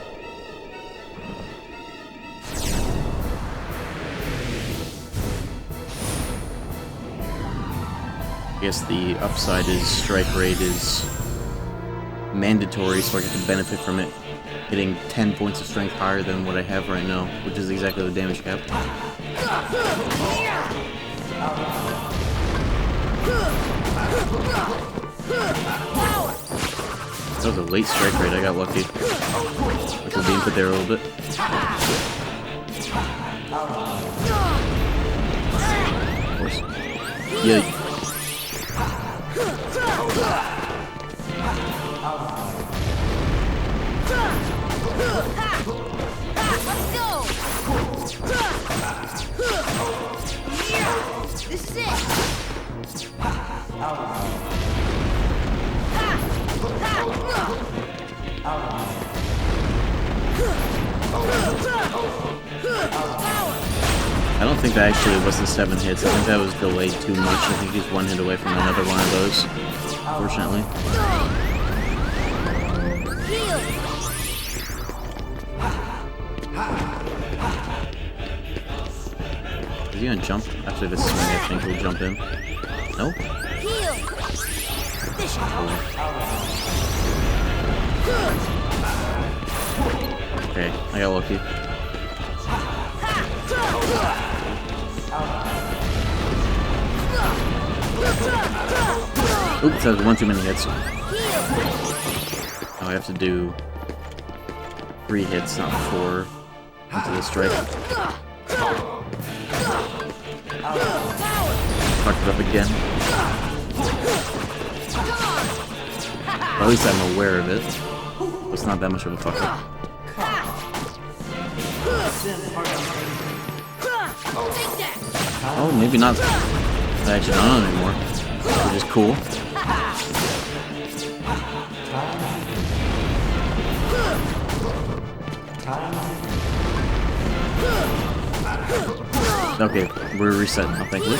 I guess the upside is strike rate is mandatory, so I get to benefit from it. Hitting 10 points of strength higher than what I have right now, which is exactly the damage cap. That was a late strike rate, I got lucky. I could be input there a little bit. Of course. Yeah. Let's go! This is it! I don't think that actually was the 7 hits. I think that was delayed too much. I think he's 1 hit away from another one of those, fortunately. Is he gonna jump? After this swing, I think he'll jump in. No? Okay, I got lucky. Oops, that was 1 too many hits. Oh, I have to do 3 hits, not 4, into the strike. Fucked it up again. Or at least I'm aware of it. It's not that much of a fuck up. Oh, maybe not. I actually don't know anymore. Which is cool. Okay, we're resetting now, thankfully.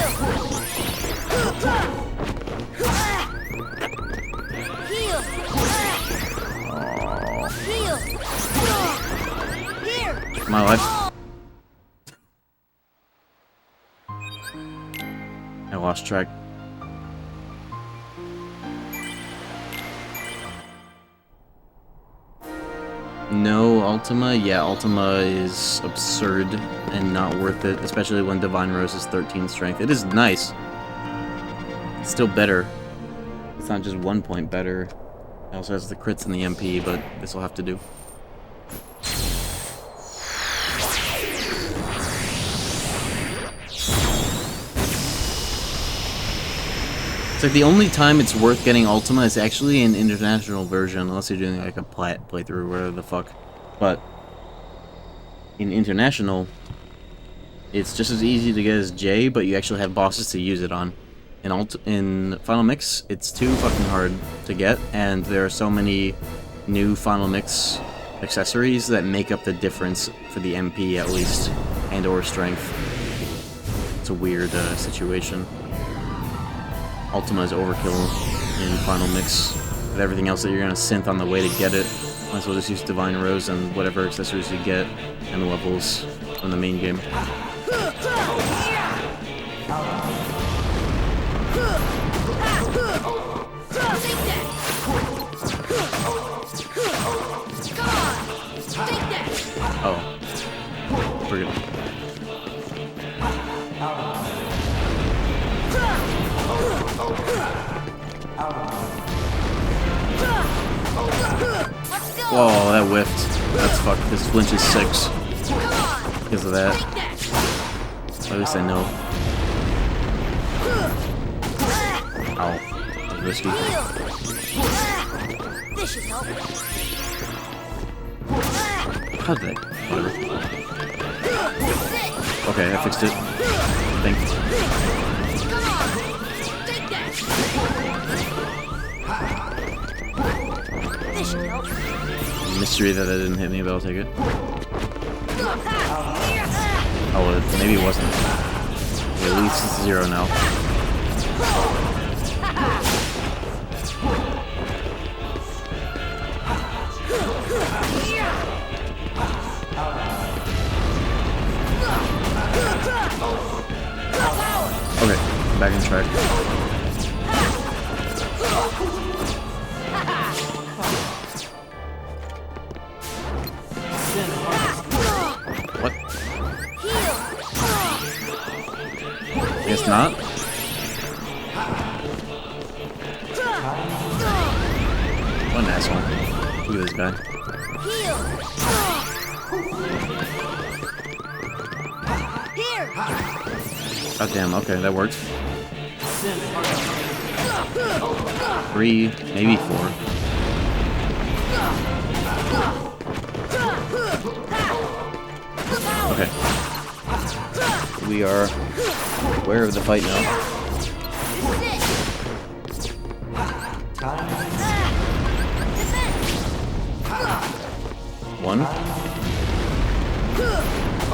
My life. I lost track. No, Ultima? Yeah, Ultima is absurd and not worth it, especially when Divine Rose is 13 strength. It is nice. It's still better. It's not just 1 point better. It also has the crits and the MP, but this will have to do. It's like the only time it's worth getting Ultima is actually an international version, unless you're doing like a playthrough or whatever the fuck. But in international, it's just as easy to get as J, but you actually have bosses to use it on. In Final Mix, it's too fucking hard to get, and there are so many new Final Mix accessories that make up the difference for the MP at least, and or strength. It's a weird situation. Ultima is overkill in Final Mix. With everything else that you're gonna synth on the way to get it, might as well just use Divine Rose and whatever accessories you get and levels from the main game. Oh. Forget it. Whoa, that whiffed. That's fucked. This flinch is 6. Because of that. At least I know. Ow. That was risky. How did that? Whatever. Okay, I fixed it. I think. Mystery that didn't hit me, but I'll take it. Oh, maybe it wasn't. Okay, at least it's 0 now. Okay, back in track. What? Guess not. What an asshole. Look at this guy. God damn, okay, that works. 3, maybe 4. Okay. We are aware of the fight now. One,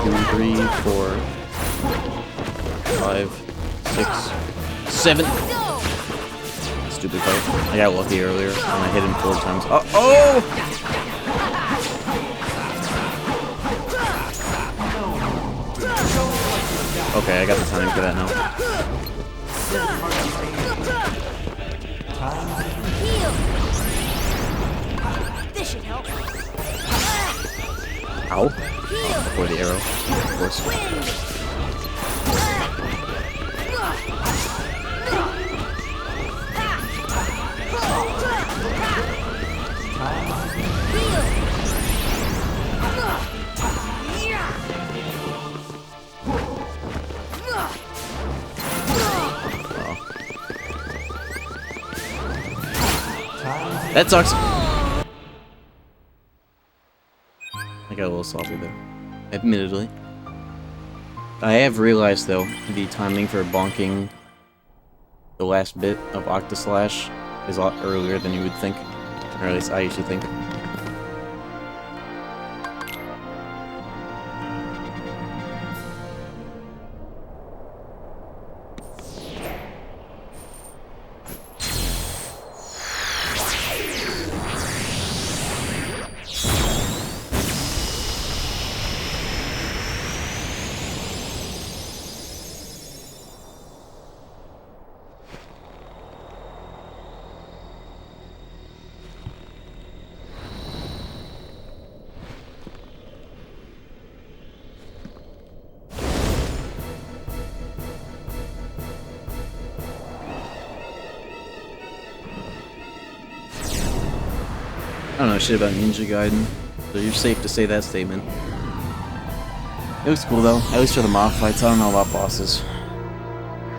2, 3, 4. 5, 6, 7. Stupid fight. I got lucky earlier and I hit him 4 times. Oh! Okay, I got the timing for that now. This should help. Ow. Before the arrow, of course. That sucks. I got a little salty there, admittedly. I have realized, though, the timing for bonking the last bit of Octaslash is a lot earlier than you would think. Or at least I used to think. I don't know shit about Ninja Gaiden, so you're safe to say that statement. It looks cool though, at least for the mob fights. I don't know about bosses.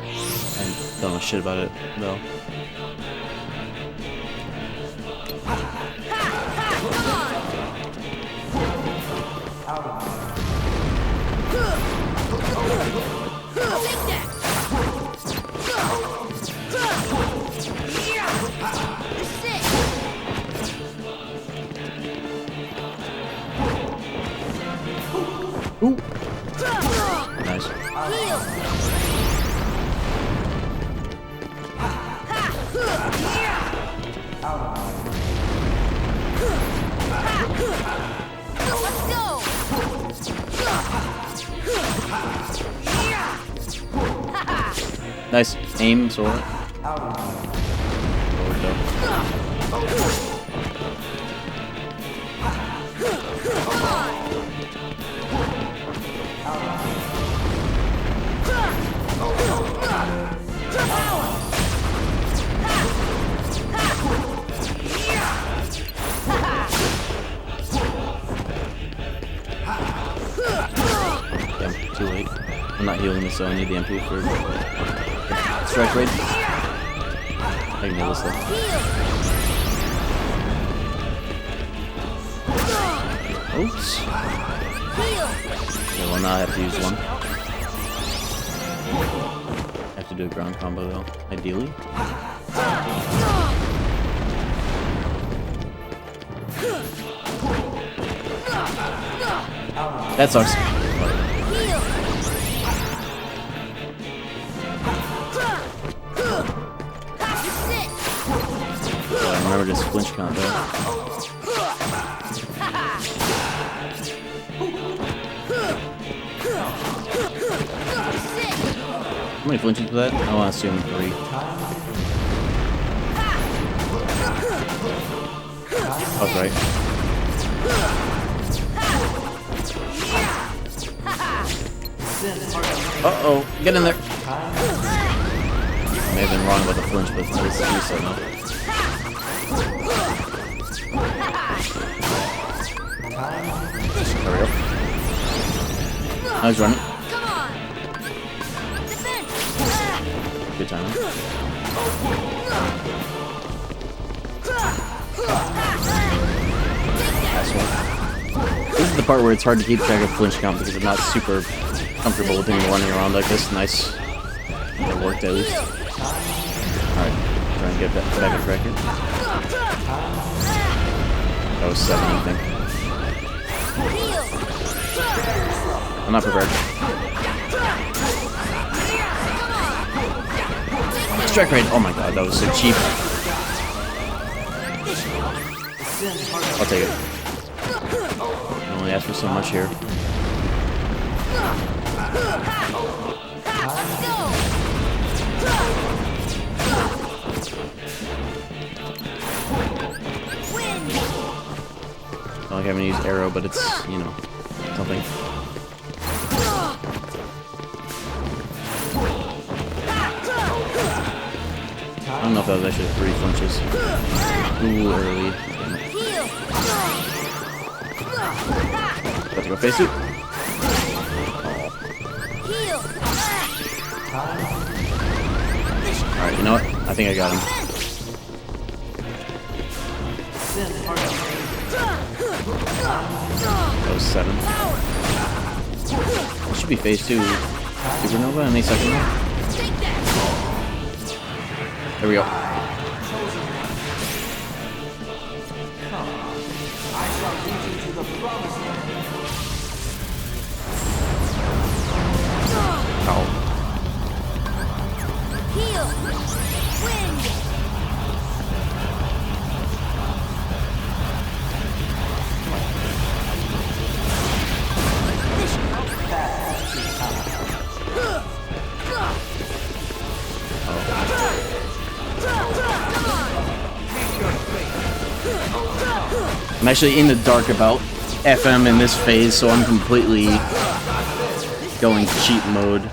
I don't know shit about it though. Ooh. Nice. Let's go. Nice. Aim, sword. Too late. I'm not healing this, so I need the MP for strike rate. I can heal this though. Oops. Okay, well now I have to use one. I have to do a ground combo though, ideally. That sucks. Remember this flinch combo. How many flinches for that? I want to assume 3. Oh, right. Uh-oh, get in there. May have been wrong about the flinch, but it's at least so now. There we go. Now he's running. Good timing. Last one. This is the part where it's hard to keep track of flinch count because I'm not super comfortable with him running around like this. Nice. It worked at least. Alright, try and get that back on track here. That was 7, I think. I'm not prepared. strike rate. Oh my god, that was so cheap. I'll take it. I only asked for so much here. I don't like having to use arrow, but it's, you know, something. I don't know if that was actually 3 flinches. Too early. About to go face it. Alright, you know what? I think I got him. That was 7. It should be phase 2. Supernova any second now. There we go. Oh. Heal! Wind! I'm actually in the dark about FM in this phase, so I'm completely going cheat mode.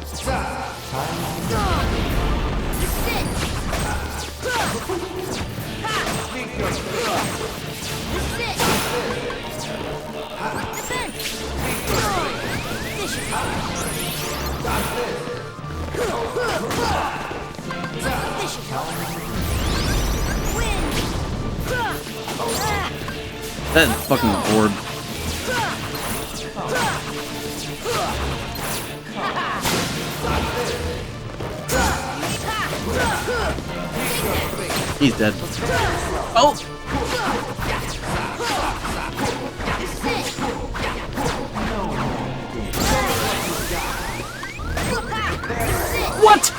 That fucking orb. He's dead. Oh! What?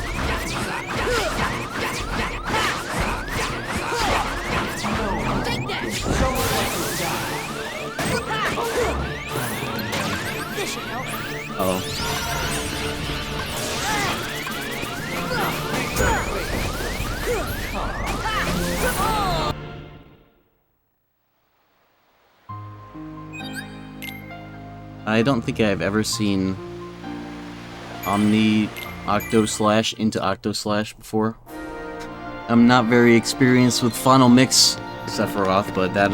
Oh. I don't think I've ever seen Omni Octo Slash into Octo Slash before. I'm not very experienced with Final Mix, except for Roth, but that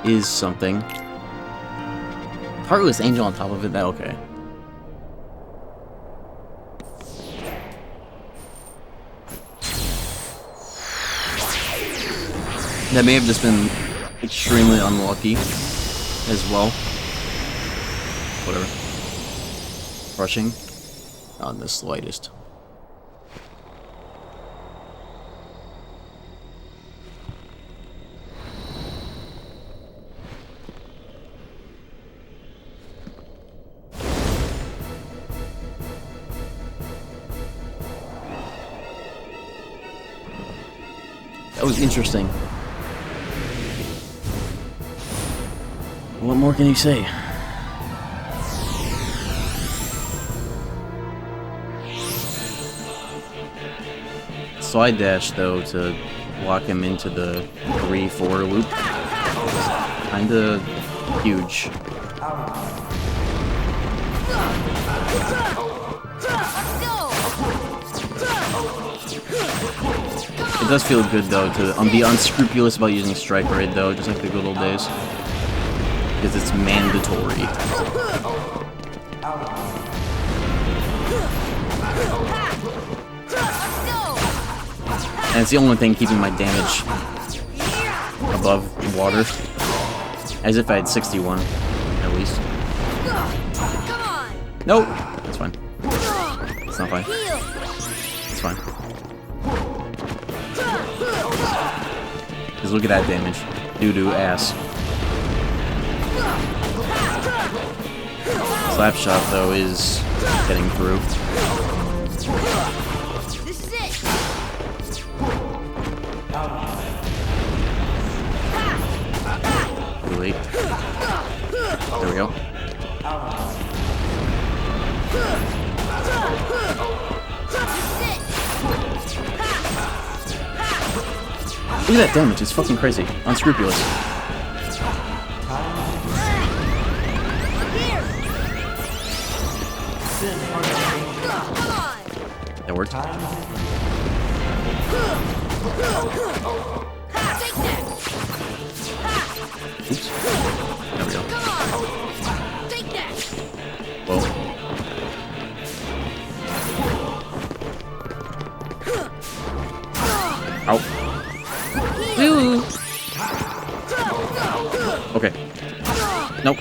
is something. Heartless Angel on top of it, that okay. That may have just been extremely unlucky as well. Whatever. Crushing? Not in the slightest. That was interesting. What more can you say? Slide dash, though, to lock him into the 3-4 loop. Kinda huge. It does feel good, though, to be unscrupulous about using Strike Raid, though, just like the good old days. Because it's mandatory. And it's the only thing keeping my damage above water. As if I had 61, at least. Nope! That's fine. It's not fine. It's fine. Because look at that damage. Doo-doo ass. Slapshot, though, is getting through. late. There we go. Look at that damage, it's fucking crazy. Unscrupulous. That worked. Oops. There we go. Whoa. Ow. Ooh. Okay. Nope.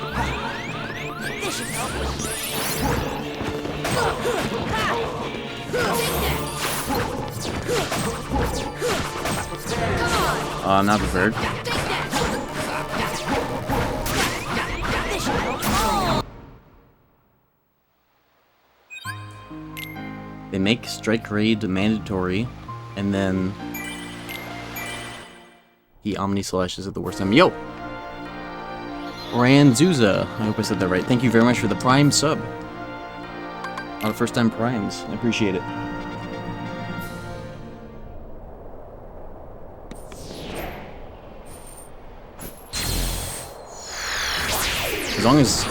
I'm not prepared. They make strike raid mandatory, and then he Omni Slashes at the worst time. Yo! Ranzuza, I hope I said that right. Thank you very much for the Prime sub. Not the first time Primes. I appreciate it. As long as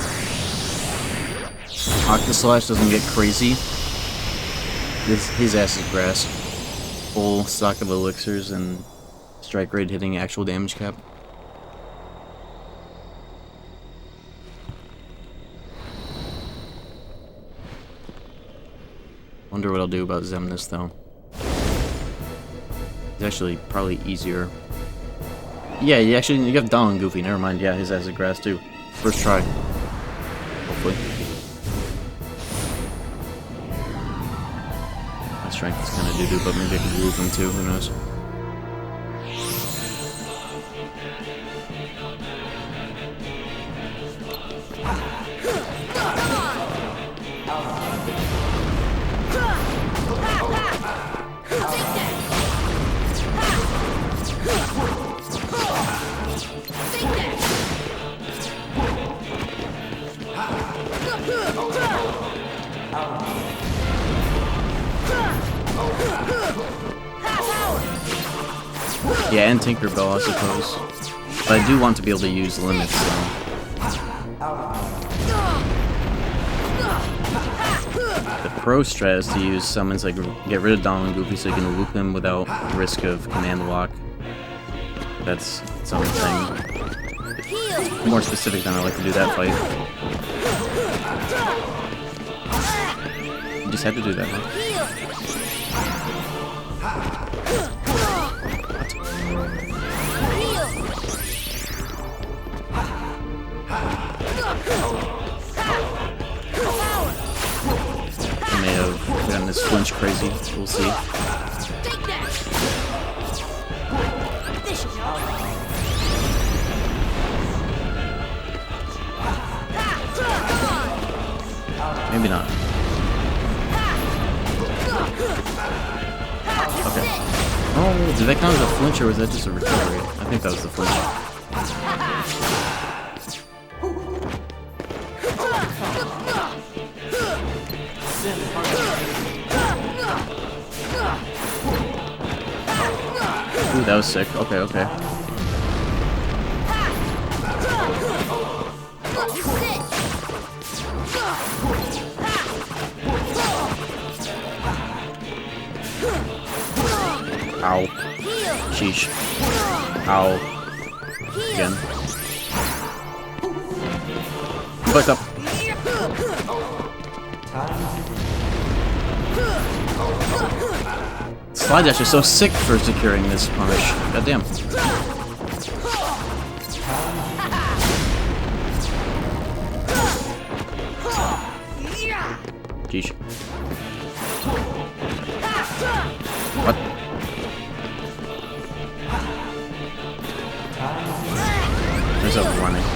Octoslash doesn't get crazy, his ass is grass. Full stock of elixirs and strike rate hitting actual damage cap. Wonder what I'll do about Xemnas though. It's actually probably easier. Yeah, you have Donald and Goofy, never mind. Yeah, his ass is grass too. First try. Hopefully. My strength is kind of doo-doo, but maybe I can move him too, who knows. Yeah, and Tinkerbell, I suppose. But I do want to be able to use limits, though. The pro strat is to use summons like get rid of Donald and Goofy so you can loop them without risk of command lock. That's its own thing. More specific than I like to do that fight. You just had to do that, huh? I may have gotten this flinch crazy. We'll see. Maybe not. Okay. Oh, did that count as a flinch or was that just a recovery? I think that was the flinch. Ooh, that was sick. Okay, okay. Ow. Sheesh. Ow. Again. Back up. Slide dash is so sick for securing this punish. Goddamn. Jeez. What? There's a running.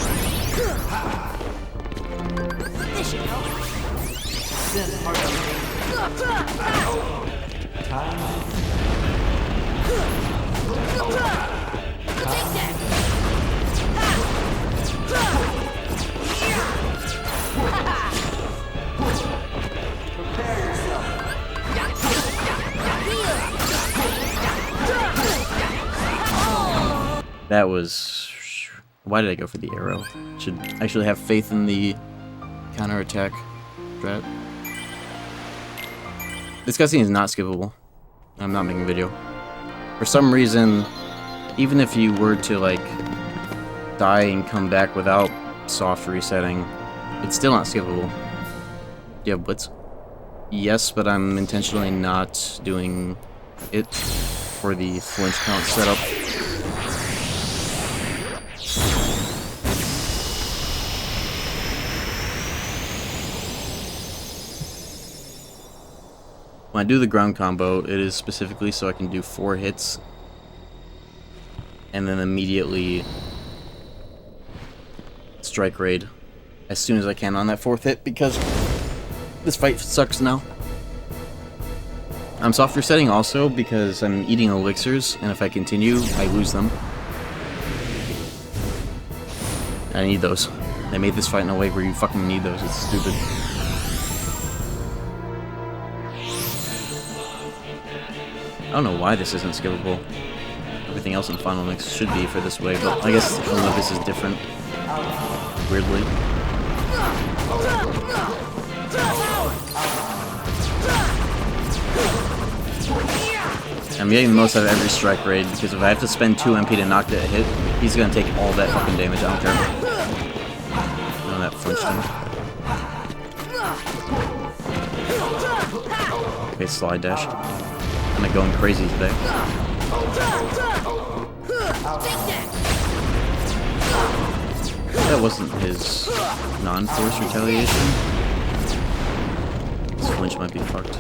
That was... Why did I go for the arrow? Should actually have faith in the counterattack strat. This cutscene is not skippable. I'm not making a video. For some reason, even if you were to, like, die and come back without soft resetting, it's still not skippable. Do you have Blitz? Yes, but I'm intentionally not doing it for the flinch count setup. When I do the ground combo, it is specifically so I can do 4 hits and then immediately strike raid as soon as I can on that 4th hit, because this fight sucks now. I'm soft resetting also because I'm eating elixirs, and if I continue, I lose them. I need those. They made this fight in a way where you fucking need those. It's stupid. I don't know why this isn't skippable. Everything else in Final Mix should be for this way, but I guess Olympus is different. Weirdly. I'm getting the most out of every strike raid, because if I have to spend 2 MP to knock that hit, he's gonna take all that fucking damage. I don't care. No, that flinched him. Okay, slide dash. I'm going crazy today. That wasn't his non-force retaliation. This flinch might be fucked.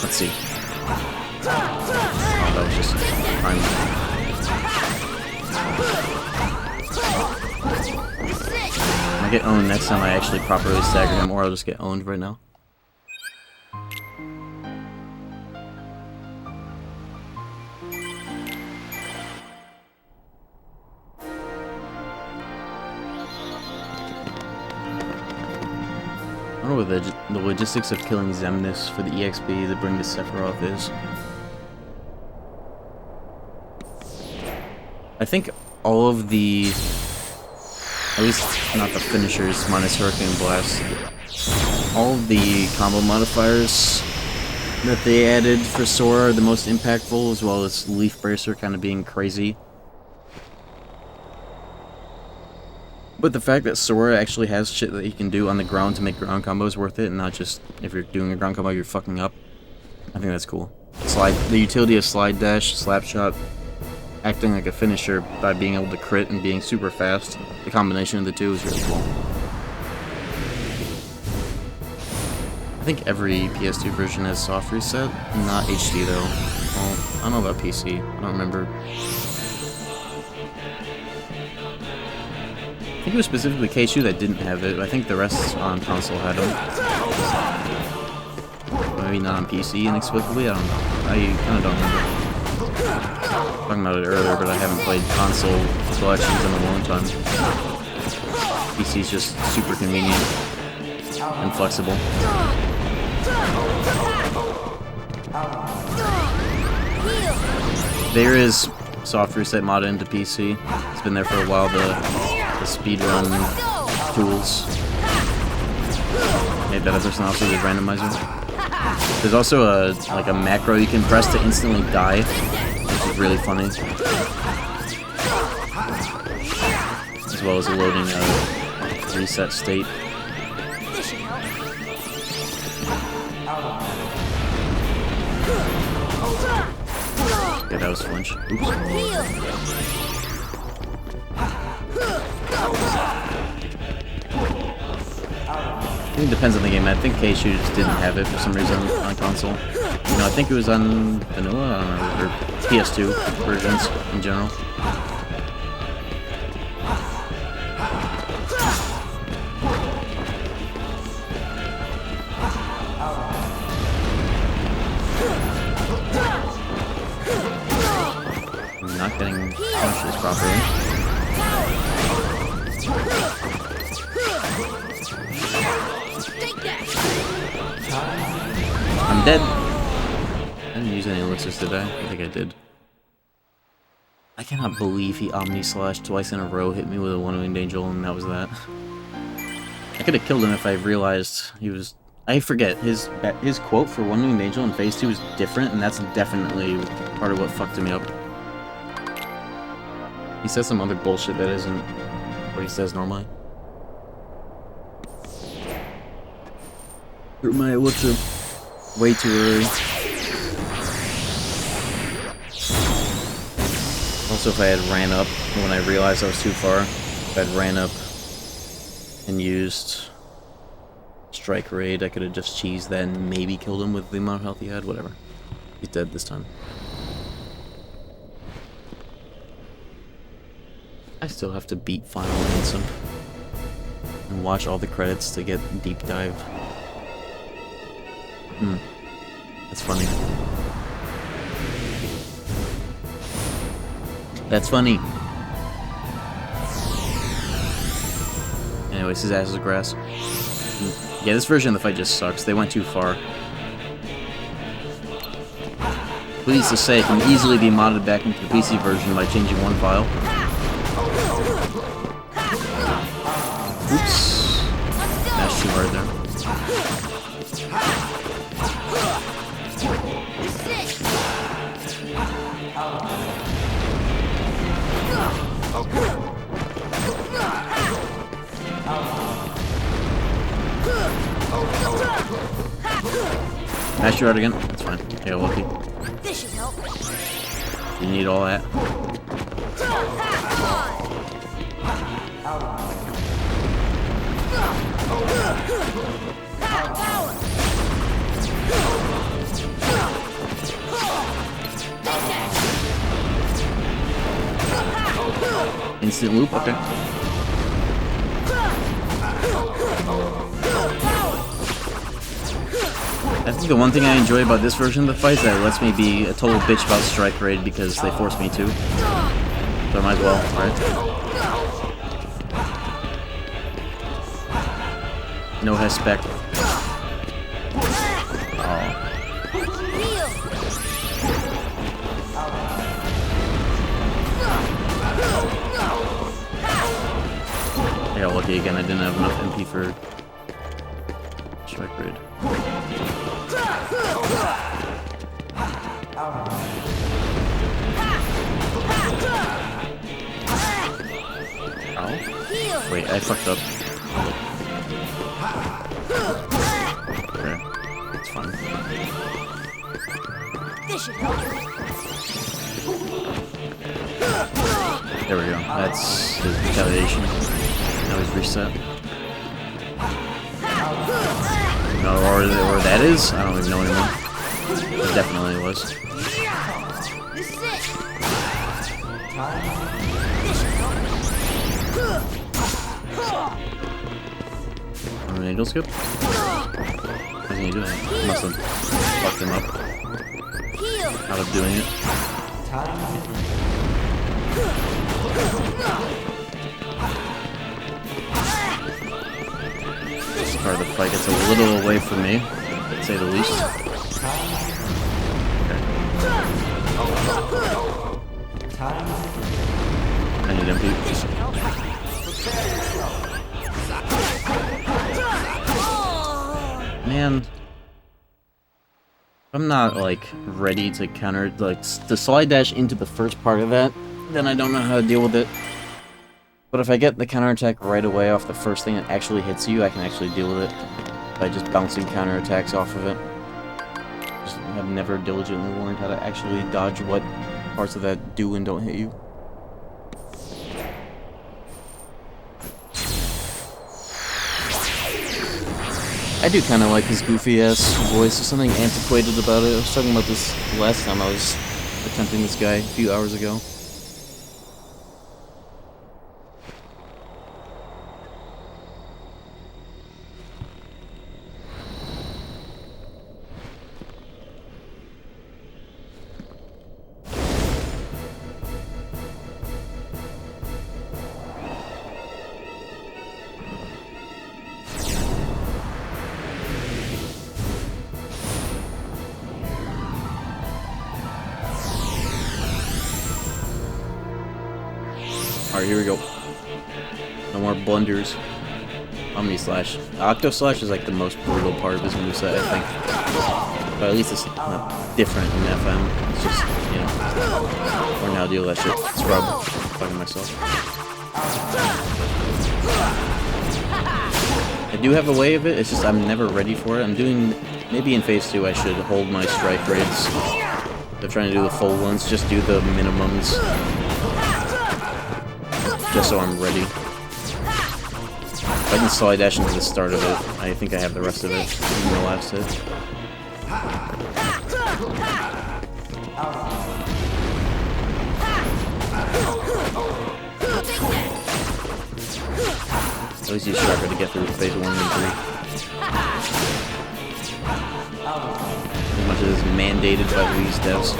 Let's see. Oh, that was just prime. I get owned next time I actually properly stagger him, or I'll just get owned right now. I don't know what the logistics of killing Xemnas for the EXP to bring to Sephiroth is. I think all of the... At least not the finishers, minus Hurricane Blast. All of the combo modifiers that they added for Sora are the most impactful, as well as Leaf Bracer kind of being crazy. But the fact that Sora actually has shit that he can do on the ground to make ground combos worth it, and not just if you're doing a ground combo you're fucking up, I think that's cool. The utility of Slide Dash, Slap Shot, acting like a finisher by being able to crit and being super fast, the combination of the two is really cool. I think every PS2 version has soft reset, not HD though. Well, I don't know about PC, I don't remember. I think it was specifically KH2 that didn't have it, I think the rest on console had them. Maybe not on PC inexplicably, I don't know. I kind of don't remember. Talking about it earlier, but I haven't played console collections in a long time. PC's just super convenient and flexible. There is soft reset mod into PC. It's been there for a while. The speedrun tools made that person also the randomizer. There's also a macro you can press to instantly die, which is really funny. As well as a loading reset state. Yeah, that was flinch. Oops. I think it depends on the game. I think KH2 just didn't have it for some reason on console. You know, I think it was on vanilla, I don't know, or PS2 versions in general. I'm not getting punishes properly. I'm dead. use any elixirs, did I? I think I did. I cannot believe he Omni-Slashed twice in a row, hit me with a One-Winged Angel, and that was that. I could have killed him if I realized he was... I forget, his quote for One-Winged Angel in Phase 2 is different, and that's definitely part of what fucked me up. He says some other bullshit that isn't what he says normally. Threw my elixir way too early. Also, if I had ran up when I realized I was too far, if I'd ran up and used Strike Raid, I could have just cheesed that and maybe killed him with the amount of health he had, whatever. He's dead this time. I still have to beat Final Ransom and watch all the credits to get Deep Dive. That's funny. That's funny. Anyways, his ass is grass. Yeah, this version of the fight just sucks. They went too far. Pleased to say, it can easily be modded back into the PC version by changing one file. Oops. That's too hard there. Mash you out again? That's fine. Yeah, lucky. This should help. You need all that. Instant loop? Okay. I think the one thing I enjoy about this version of the fight is that it lets me be a total bitch about Strike Raid because they force me to. So I might as well, right? No respect. Oh. I got lucky again, I didn't have enough MP for Strike Raid. Ow. Wait, I fucked up. Okay, it's fine. There we go. That's his retaliation. Now he's reset. No, or that is? I don't even know anymore. It definitely was. An angel skip? What is he doing? Must have fucked him up. Out of doing it. This part of the fight gets a little away from me, to say the least. Okay. I need MP. Man, I'm not like ready to counter, like the slide dash into the first part of that, then I don't know how to deal with it. But if I get the counterattack right away off the first thing that actually hits you, I can actually deal with it by just bouncing counterattacks off of it. Just have never diligently learned how to actually dodge what parts of that do and don't hit you. I do kind of like his goofy-ass voice. There's something antiquated about it. I was talking about this last time I was attempting this guy a few hours ago. Alright, here we go. No more blunders. Omni Slash. Octo Slash is like the most brutal part of his moveset, I think. But at least it's not different in FM. It's just, you know, or now deal that shit. Scrub. Fucking myself. I do have a way of it, it's just I'm never ready for it. I'm doing, maybe in phase 2 I should hold my strike rates. They're trying to do the full ones, just do the minimums. Just so I'm ready. If I can slide dash into the start of it, I think I have the rest of it in the last hit. At least use Sharper to get through phase 1 and 3. As much as it's mandated by these devs.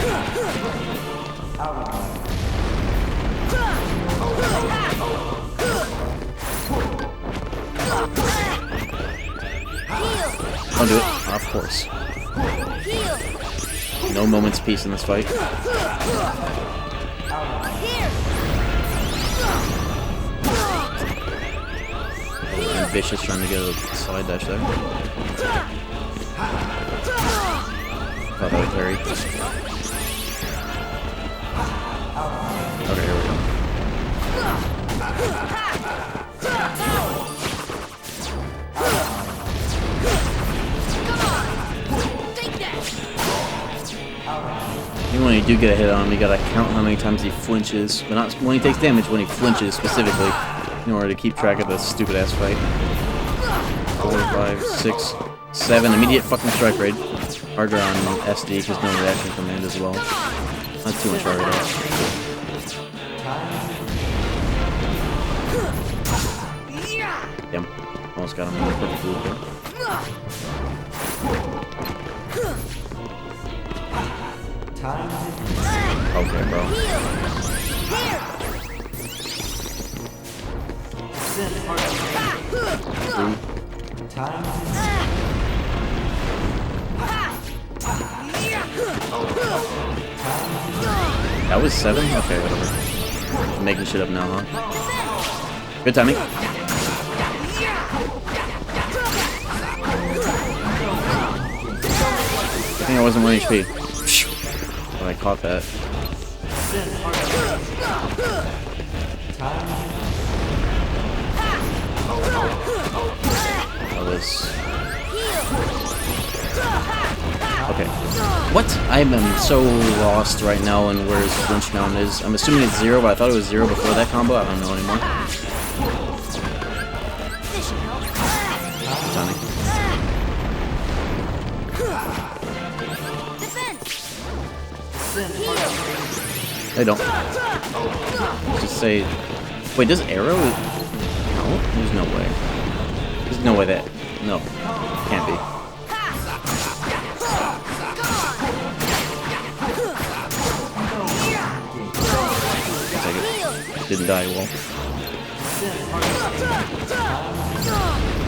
Don't do it. Of course. No moment's peace in this fight. Ambitious trying to get a slide dash there. Thought that would parry. Okay, here we go. And when you do get a hit on him, you gotta count how many times he flinches. But not when he takes damage, when he flinches specifically. In order to keep track of this stupid ass fight. 4, 5, 6, 7. Immediate fucking strike rate. Harder on SD because no reaction command as well. Not too much harder though. Damn. Almost got him in the perfect loop there. Okay, bro. That was 7? Okay, whatever. I'm making shit up now, huh? Good timing. I think I wasn't 1 HP. But I caught that. That was... Okay. What? I am so lost right now in where his flinch count is. I'm assuming it's 0, but I thought it was 0 before that combo. I don't know anymore. Sonic. They don't. Just say... Wait, does arrow... No? There's no way. There's no way that... No. Can't be. Didn't die well.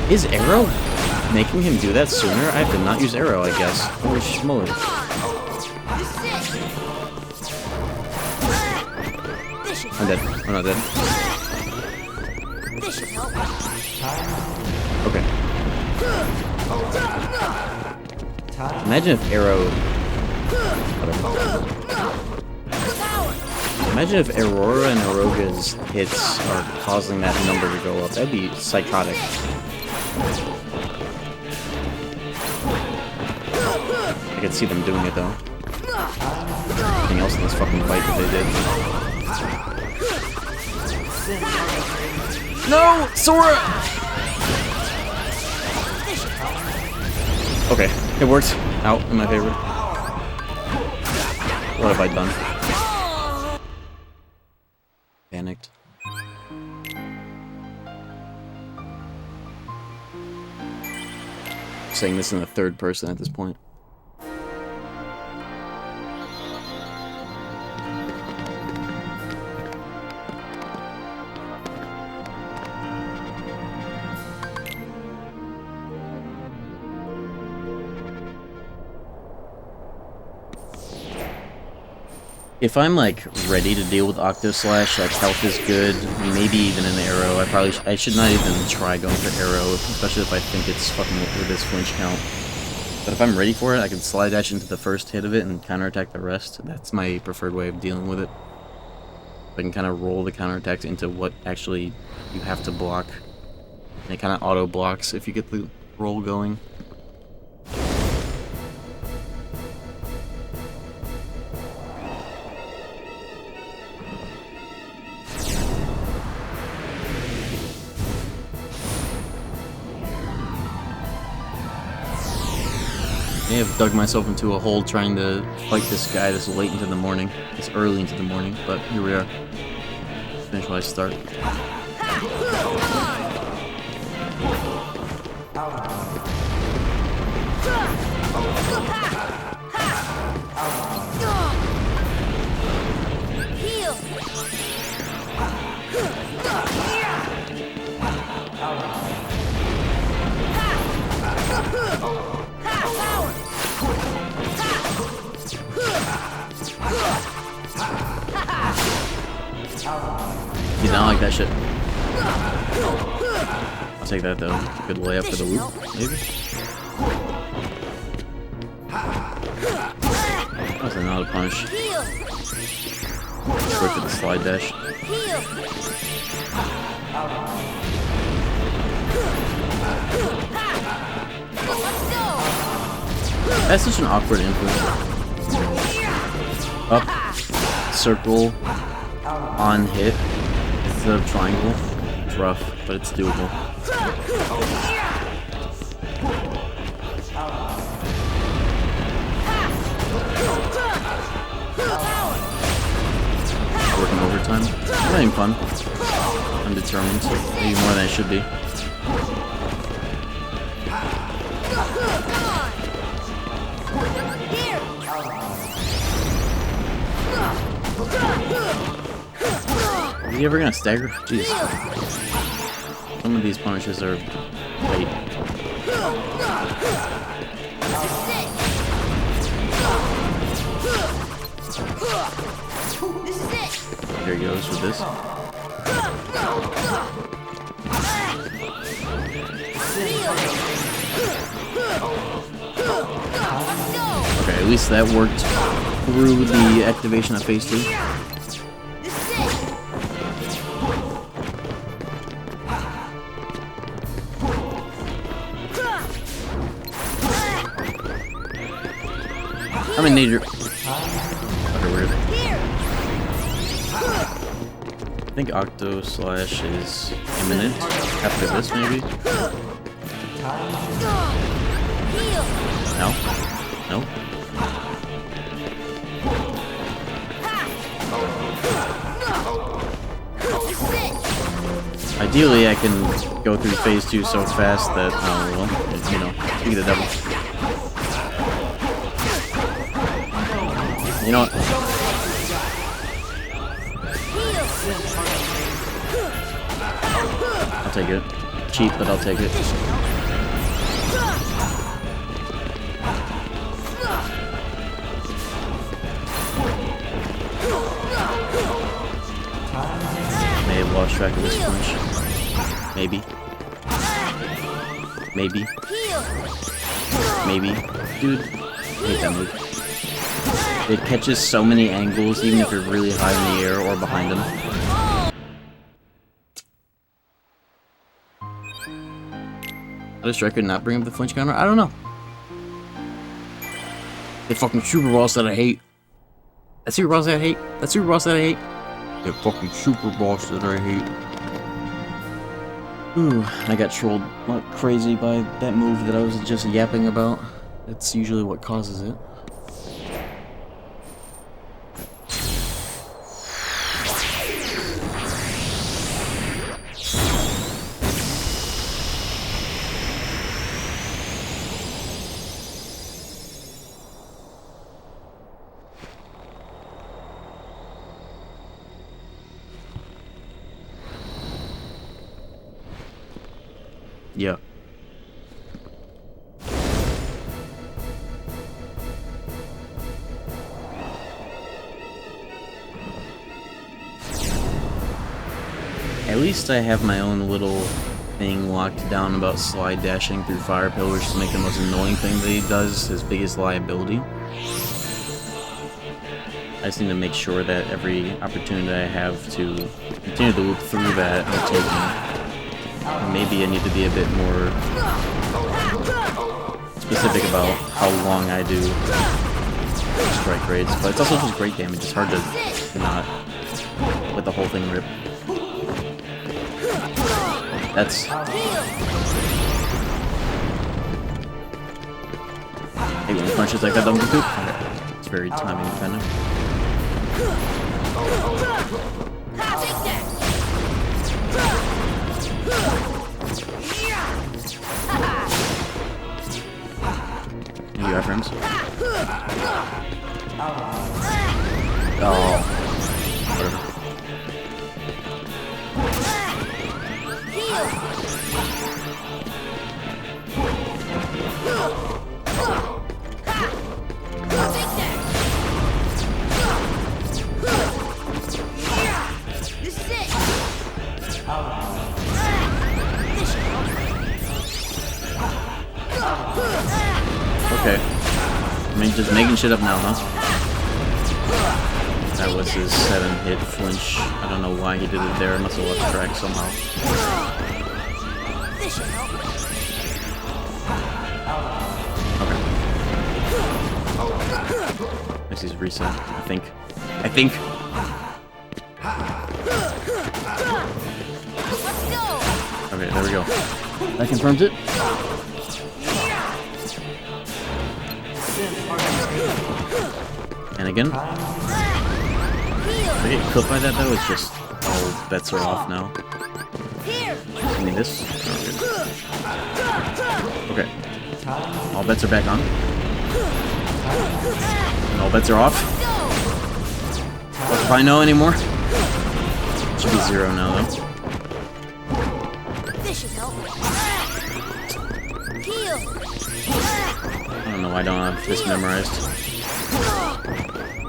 Is arrow making him do that sooner? I have to not use arrow, I guess. Holy schmoly. I'm dead. I'm not dead. Okay. Imagine if arrow... Whatever. Imagine if Aurora and Aroga's hits are causing that number to go up. That'd be psychotic. I could see them doing it though. Anything else in this fucking fight that they did? No! Sora! Okay, it worked out in my favor. What have I done? Panicked. Saying this in the third person at this point. If I'm like ready to deal with Octo Slash, like health is good, maybe even an arrow. I should not even try going for arrow, especially if I think it's fucking with its flinch count. But if I'm ready for it, I can slide dash into the first hit of it and counterattack the rest. That's my preferred way of dealing with it. I can kind of roll the counterattacks into what actually you have to block. And it kind of auto blocks if you get the roll going. I have dug myself into a hole trying to fight this guy this late into the morning. It's early into the morning, but here we are. Finish while I start. You don't like that shit. I'll take that though. Good layup for the loop, maybe? That was not a punish. Work for the slide dash. That's such an awkward input. Up, circle, on hit, instead of triangle. It's rough, but it's doable. Working overtime. Having fun. I'm determined. Maybe more than I should be. Are you ever gonna stagger? Jeez. Some of these punishes are late. There he goes with this. Okay, at least that worked through the activation of phase 2. I'm in danger. Okay, weird. I think Octo Slash is imminent after this, maybe? No? No? Ideally, I can go through phase 2 so fast that, well, you know, speak of the devil. You know what? I'll take it. Cheap, but I'll take it. May have lost track of this punch. Maybe. Maybe. Maybe. Dude, I hate that move. It catches so many angles, even if you're really high in the air or behind them. How does Striker not bring up the flinch counter? I don't know. That fucking super boss that I hate. That super boss that I hate. That super boss that I hate. That fucking super boss that I hate. Ooh, I got trolled like crazy by that move that I was just yapping about. That's usually what causes it. Yeah. At least I have my own little thing locked down about slide dashing through fire pillars to make the most annoying thing that he does his biggest liability. I just need to make sure that every opportunity I have to continue to look through that I'm taking. Maybe I need to be a bit more specific about how long I do strike rates, but it's also just great damage. It's hard to not let the whole thing rip. That's... I hate when punches like that don't do. Okay. It's very timing dependent. You got frames? Oh. Whatever. Okay. I mean, just making shit up now, huh? That was his 7-hit flinch. I don't know why he did it there. I must have lost track somehow. Okay. This is reset, I think. Okay, there we go. That confirms it. And again. If I get cooked by that though, it's just all bets are off now. Give me this. Okay. All bets are back on. And all bets are off. If I know anymore. Should be 0 now though. I don't know why I don't have this memorized.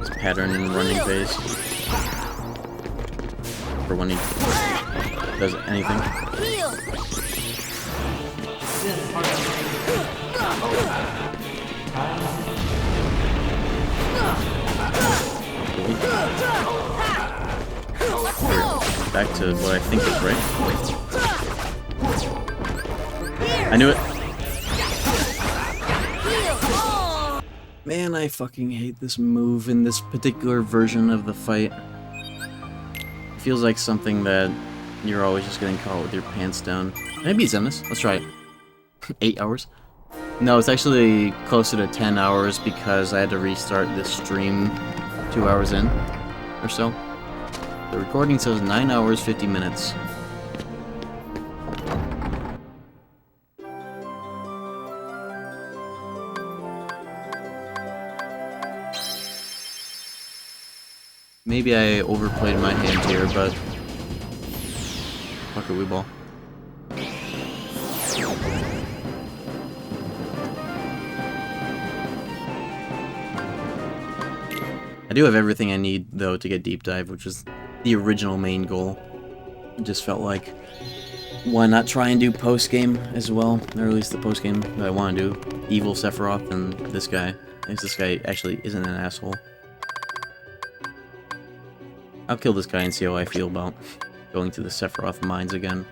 This pattern and running phase. For when he does anything. Back to what I think is right. I knew it. Man, I fucking hate this move in this particular version of the fight. It feels like something that you're always just getting caught with your pants down. Maybe it's Zenith. Let's try it. 8 hours? No, it's actually closer to 10 hours because I had to restart this stream 2 hours in or so. The recording says 9 hours, 50 minutes. Maybe I overplayed my hand here, but fuck it, we ball. I do have everything I need, though, to get Deep Dive, which is the original main goal. It just felt like, why not try and do post-game as well? Or at least the post-game that I want to do. Evil Sephiroth and this guy. I guess this guy actually isn't an asshole. I'll kill this guy and see how I feel about going to the Sephiroth mines again.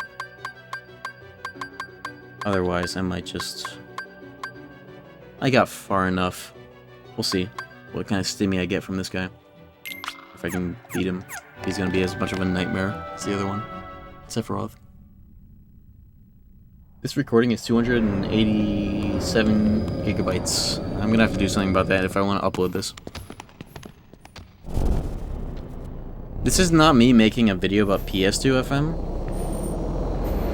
Otherwise, I might just... I got far enough. We'll see what kind of stimmy I get from this guy. If I can beat him. He's gonna be as much of a nightmare as the other one. Sephiroth. This recording is 287 gigabytes. I'm gonna have to do something about that if I want to upload this. This is not me making a video about PS2 FM,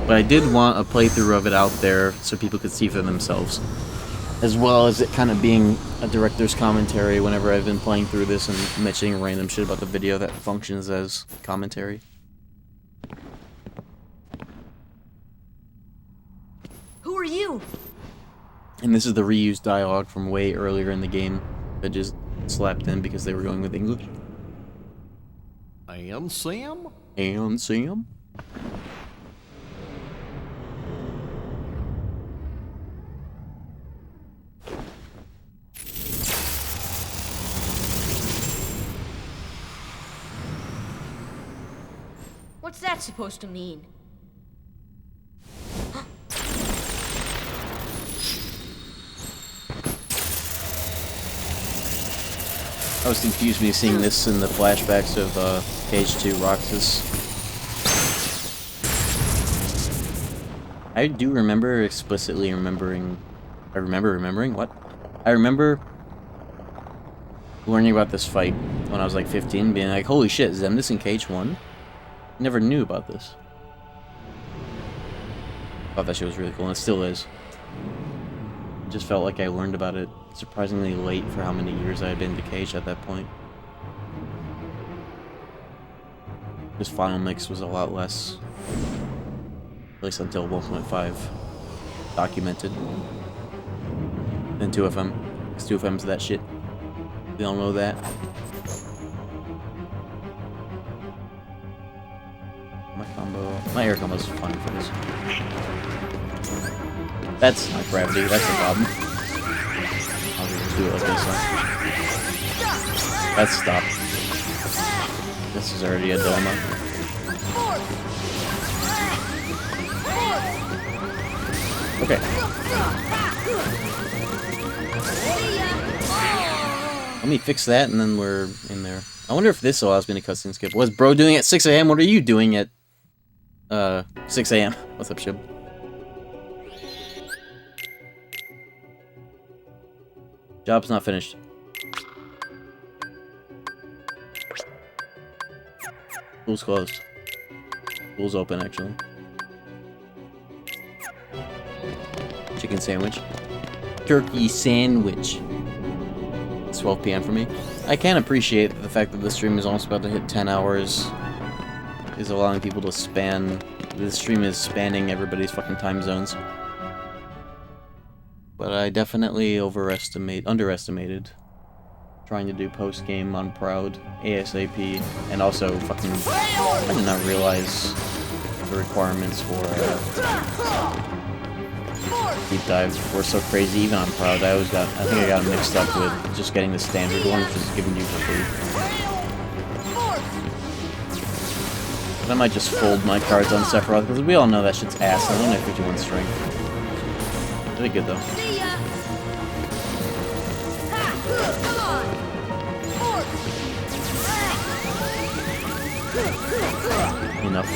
but I did want a playthrough of it out there so people could see for themselves, as well as it kind of being a director's commentary whenever I've been playing through this and mentioning random shit about the video that functions as commentary. Who are you? And this is the reused dialogue from way earlier in the game that just slapped in because they were going with English. And Sam? And Sam? What's that supposed to mean? I was confused me seeing this in the flashbacks of KH2 Roxas. I do remember explicitly remembering... I remember learning about this fight when I was like 15, being like, holy shit, Xemnas in KH1? Never knew about this. Thought that shit was really cool, and it still is. Just felt like I learned about it surprisingly late for how many years I had been to KH at that point. This final mix was a lot less, at least until 1.5, documented than 2FM. Because 2FM's that shit. We all know that. My air combo's fun for this. That's not gravity, that's the problem. I'll just do it like this, huh? That's stopped. This is already a dilemma. Okay. Let me fix that and then we're in there. I wonder if this allows me to cutscene skip. What's bro doing at 6 AM? What are you doing at 6 AM? What's up, Shib? Job's not finished. School's closed. School's open, actually. Chicken sandwich. Turkey sandwich. It's 12 PM for me. I can appreciate the fact that the stream is almost about to hit 10 hours. Is allowing people to span... The stream is spanning everybody's fucking time zones. But I definitely underestimated trying to do post-game on Proud, ASAP, and also fucking... I did not realize the requirements for deep dive were so crazy, even on Proud. I think I got mixed up with just getting the standard one, which is given you for free. But I might just fold my cards on Sephiroth, because we all know that shit's ass. I don't have 51 strength. Pretty good, though. Enough.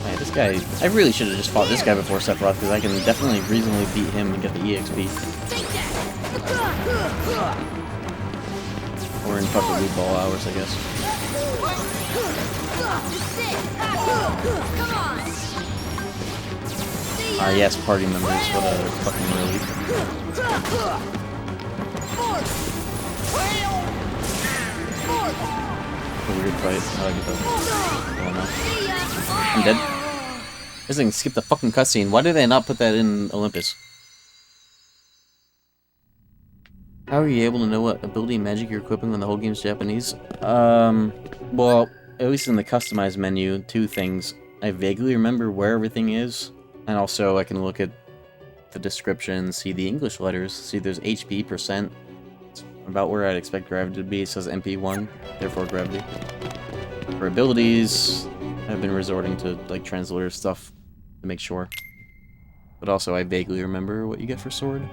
Hey, this guy... I really should have just fought this guy before Sephiroth, because I can definitely reasonably beat him and get the EXP. Or in fucking loot ball hours, I guess. Ah, yes, party members. What a fucking relief. A weird fight. I like it though. Oh, no. I'm dead. This thing skipped the fucking cutscene. Why did they not put that in Olympus? How are you able to know what ability and magic you're equipping when the whole game's Japanese? Well, at least in the customized menu, two things. I vaguely remember where everything is, and also I can look at the description, see the English letters, see there's HP %. It's about where I'd expect gravity to be. It says MP1, therefore gravity. For abilities, I've been resorting to like translator stuff to make sure. But also I vaguely remember what you get for sword.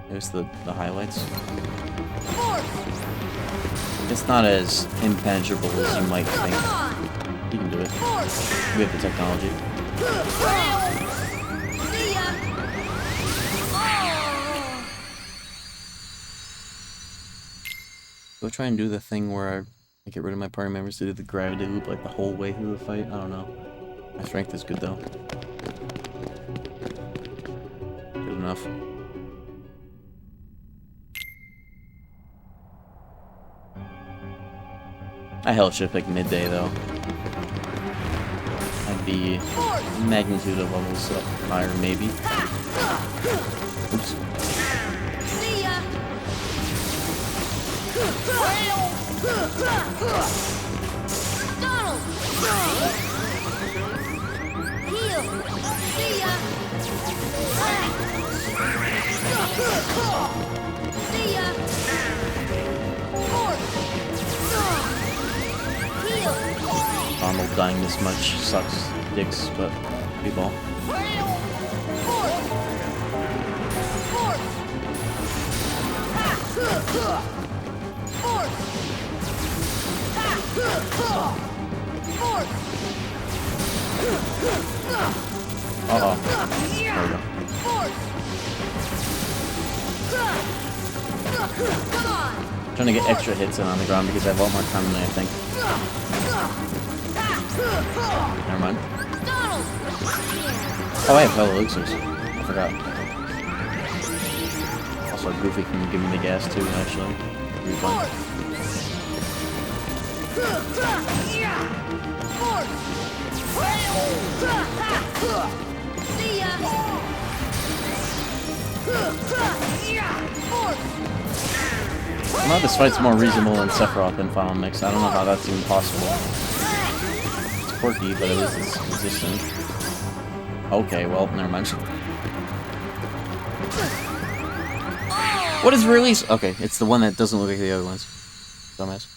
There's the highlights. It's not as impenetrable as you might think. You can do it. We have the technology. Go try and do the thing where I get rid of my party members to do the gravity loop like the whole way through the fight. I don't know. My strength is good though. Good enough. I hell should have picked midday though. I'd be magnitude of levels up higher maybe. Oops. See ya! dying this much sucks dicks, but people. Uh-oh. There we go. I'm trying to get extra hits in on the ground because I have a lot more time than I think. Never mind. Oh, I have fellow elixirs. I forgot. Also, Goofy can give me the gas too, actually. It'll be fun. Somehow this fight's more reasonable than Sephiroth in Final Mix. I don't know how that's even possible. It's quirky, but at least it's consistent. Okay, well, never mind. What is release? Okay, it's the one that doesn't look like the other ones. Dumbass.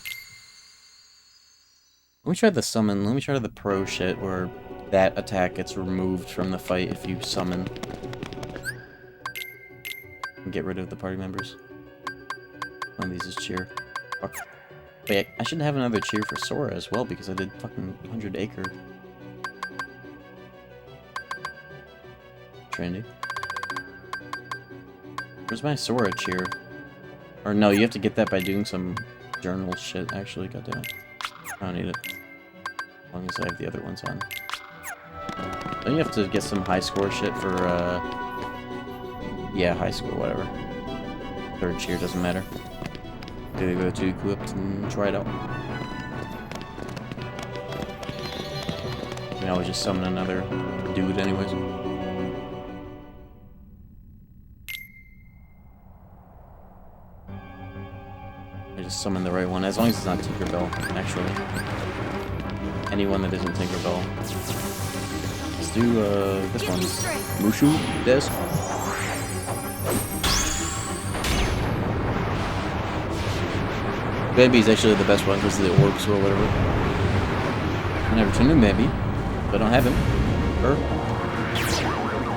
Let me try the summon. Let me try the pro shit where that attack gets removed from the fight if you summon. And get rid of the party members. One of these is cheer. Fuck. Wait, I should have another cheer for Sora as well because I did fucking 100 acre. Trendy. Where's my Sora cheer? Or no, you have to get that by doing some journal shit, actually, goddammit. I don't need it. As long as I have the other ones on. Then you have to get some high score shit for, yeah, high score, whatever. Third cheer, doesn't matter. Gotta go to equipped and try it out. I mean, I was just summon another dude anyways. I just summoned the right one, as long as it's not Tinkerbell, actually. Anyone that isn't Tinkerbell. Let's do, this one. Mushu, this. Baby's actually the best one because of the orcs or whatever. I never turned him Baby, but I don't have him. Her.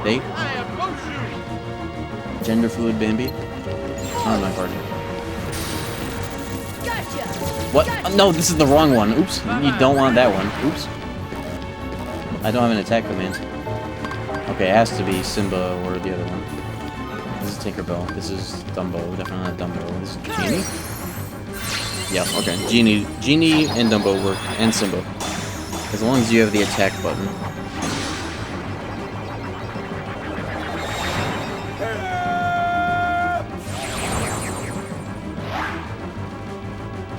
They. Gender fluid Bambi. Not my party. What? No, this is the wrong one. Oops. You don't want that one. Oops. I don't have an attack command. Okay, it has to be Simba or the other one. This is Tinkerbell. This is Dumbo. Definitely not Dumbo. This is Genie? Yeah, okay. Genie and Dumbo work, and Simba. As long as you have the attack button.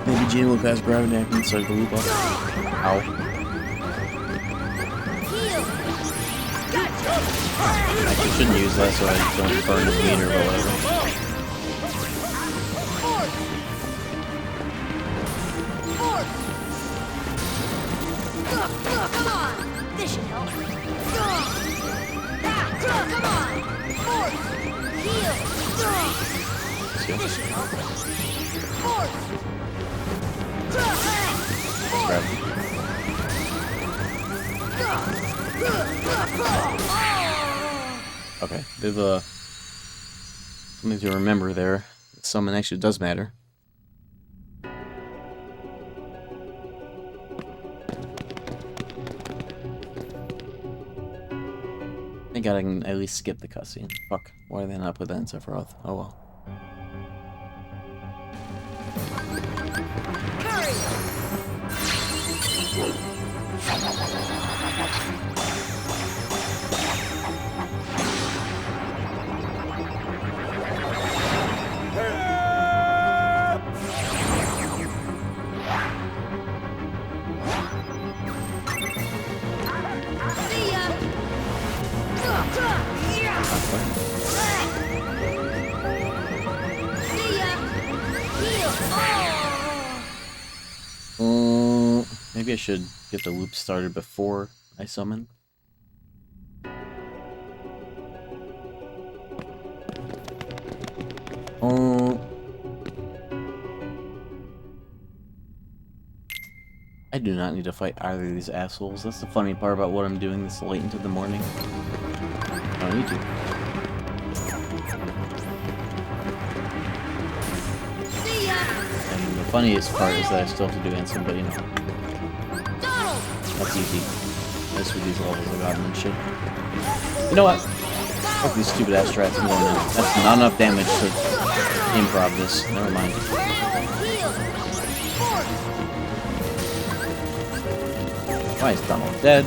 Maybe Genie will pass gravity and start the loop up. Ow. Actually, shouldn't use that so I don't burn his meter or whatever. Come on! This should help. Come on! Force! Heal! This should help. Force! Grab. Okay, there's something to remember there. The summon actually does matter. Thank God I can at least skip the cutscene. Fuck, why did they not put that in Sephiroth? Oh well. Maybe I should get the loop started before I summon. I do not need to fight either of these assholes. That's the funny part about what I'm doing this late into the morning. I don't need to. And the funniest part is that I still have to do Ansem, but you know. That's easy. That's with these levels I got and shit. You know what? Fuck these stupid ass strats, I'm going in. That's not enough damage to improv this. Never mind. Why is Donald dead?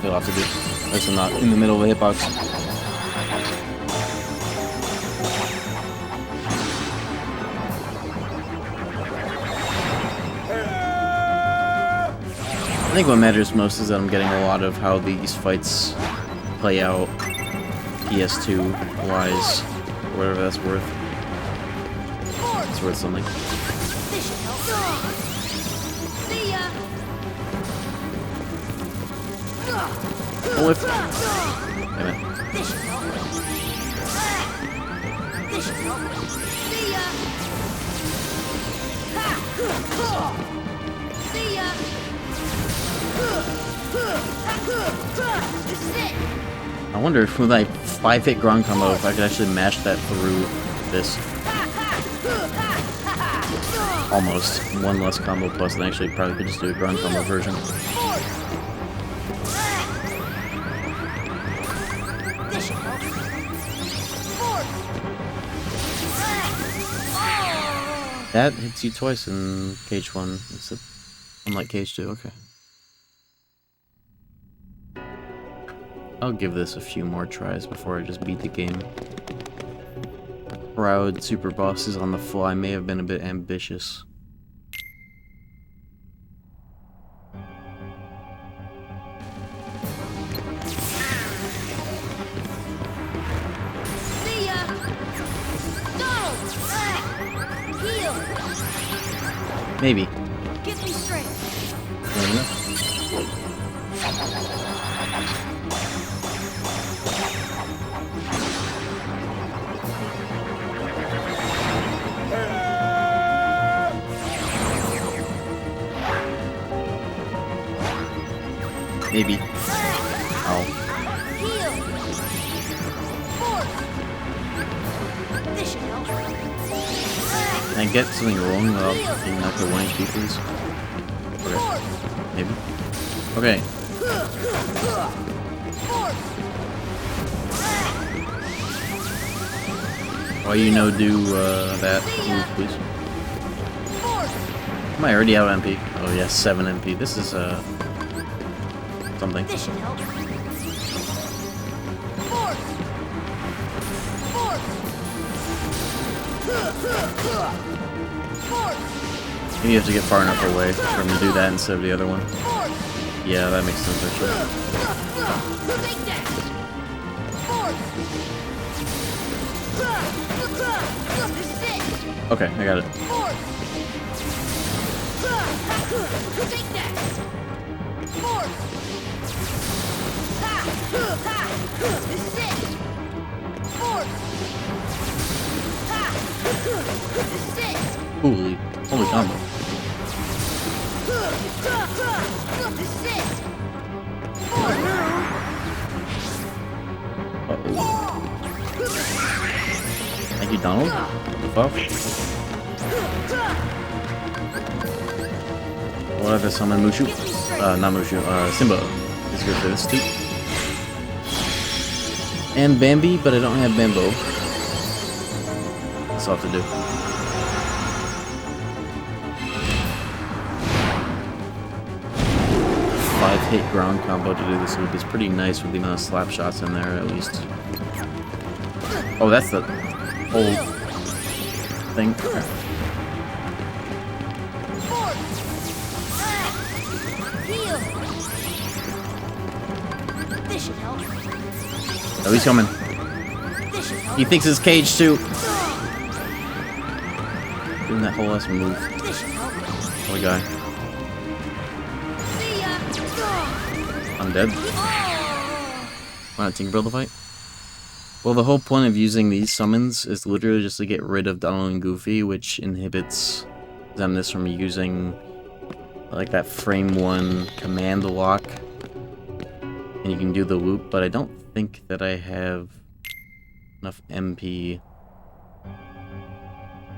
He'll have to do. At least I'm not in the middle of the hitbox. I think what matters most is that I'm getting a lot of how these fights play out PS2 wise, whatever that's worth. It's worth something. Oh, if... Damn it. I wonder if with like 5-hit ground combo, if I could actually mash that through this. Almost. One less combo plus, and actually probably could just do a ground combo version. That hits you twice in KH1, except unlike KH2, okay. I'll give this a few more tries before I just beat the game. Crowd super bosses on the fly may have been a bit ambitious. Maybe. Give me strength. Maybe. Ow. Can I get something wrong without being knocked at 1 HP, please? Okay. Maybe. Okay. Why you no do that move, please? Am I already out of MP? Oh yes, 7 MP. This is something. This should help. Maybe you have to get far enough away for him to do that instead of the other one. Yeah, that makes sense actually. Okay, I got it. Holy combo. Uh-oh. Thank you, Donald. What the fuck? What if I summon Mushu? Not Mushu, Simba is good for this too. And Bambi, but I don't have Bambo. That's all I have to do. Hit ground combo to do this loop is pretty nice with the amount of slap shots in there, at least. Oh, that's the whole thing. Oh, he's coming. He thinks it's KH2. Doing that whole ass move. Poor guy. I'm dead. Wanna Tinkerbell the fight? Well, the whole point of using these summons is literally just to get rid of Donald and Goofy, which inhibits Xemnas from using like that frame 1 command lock. And you can do the loop, but I don't think that I have enough MP.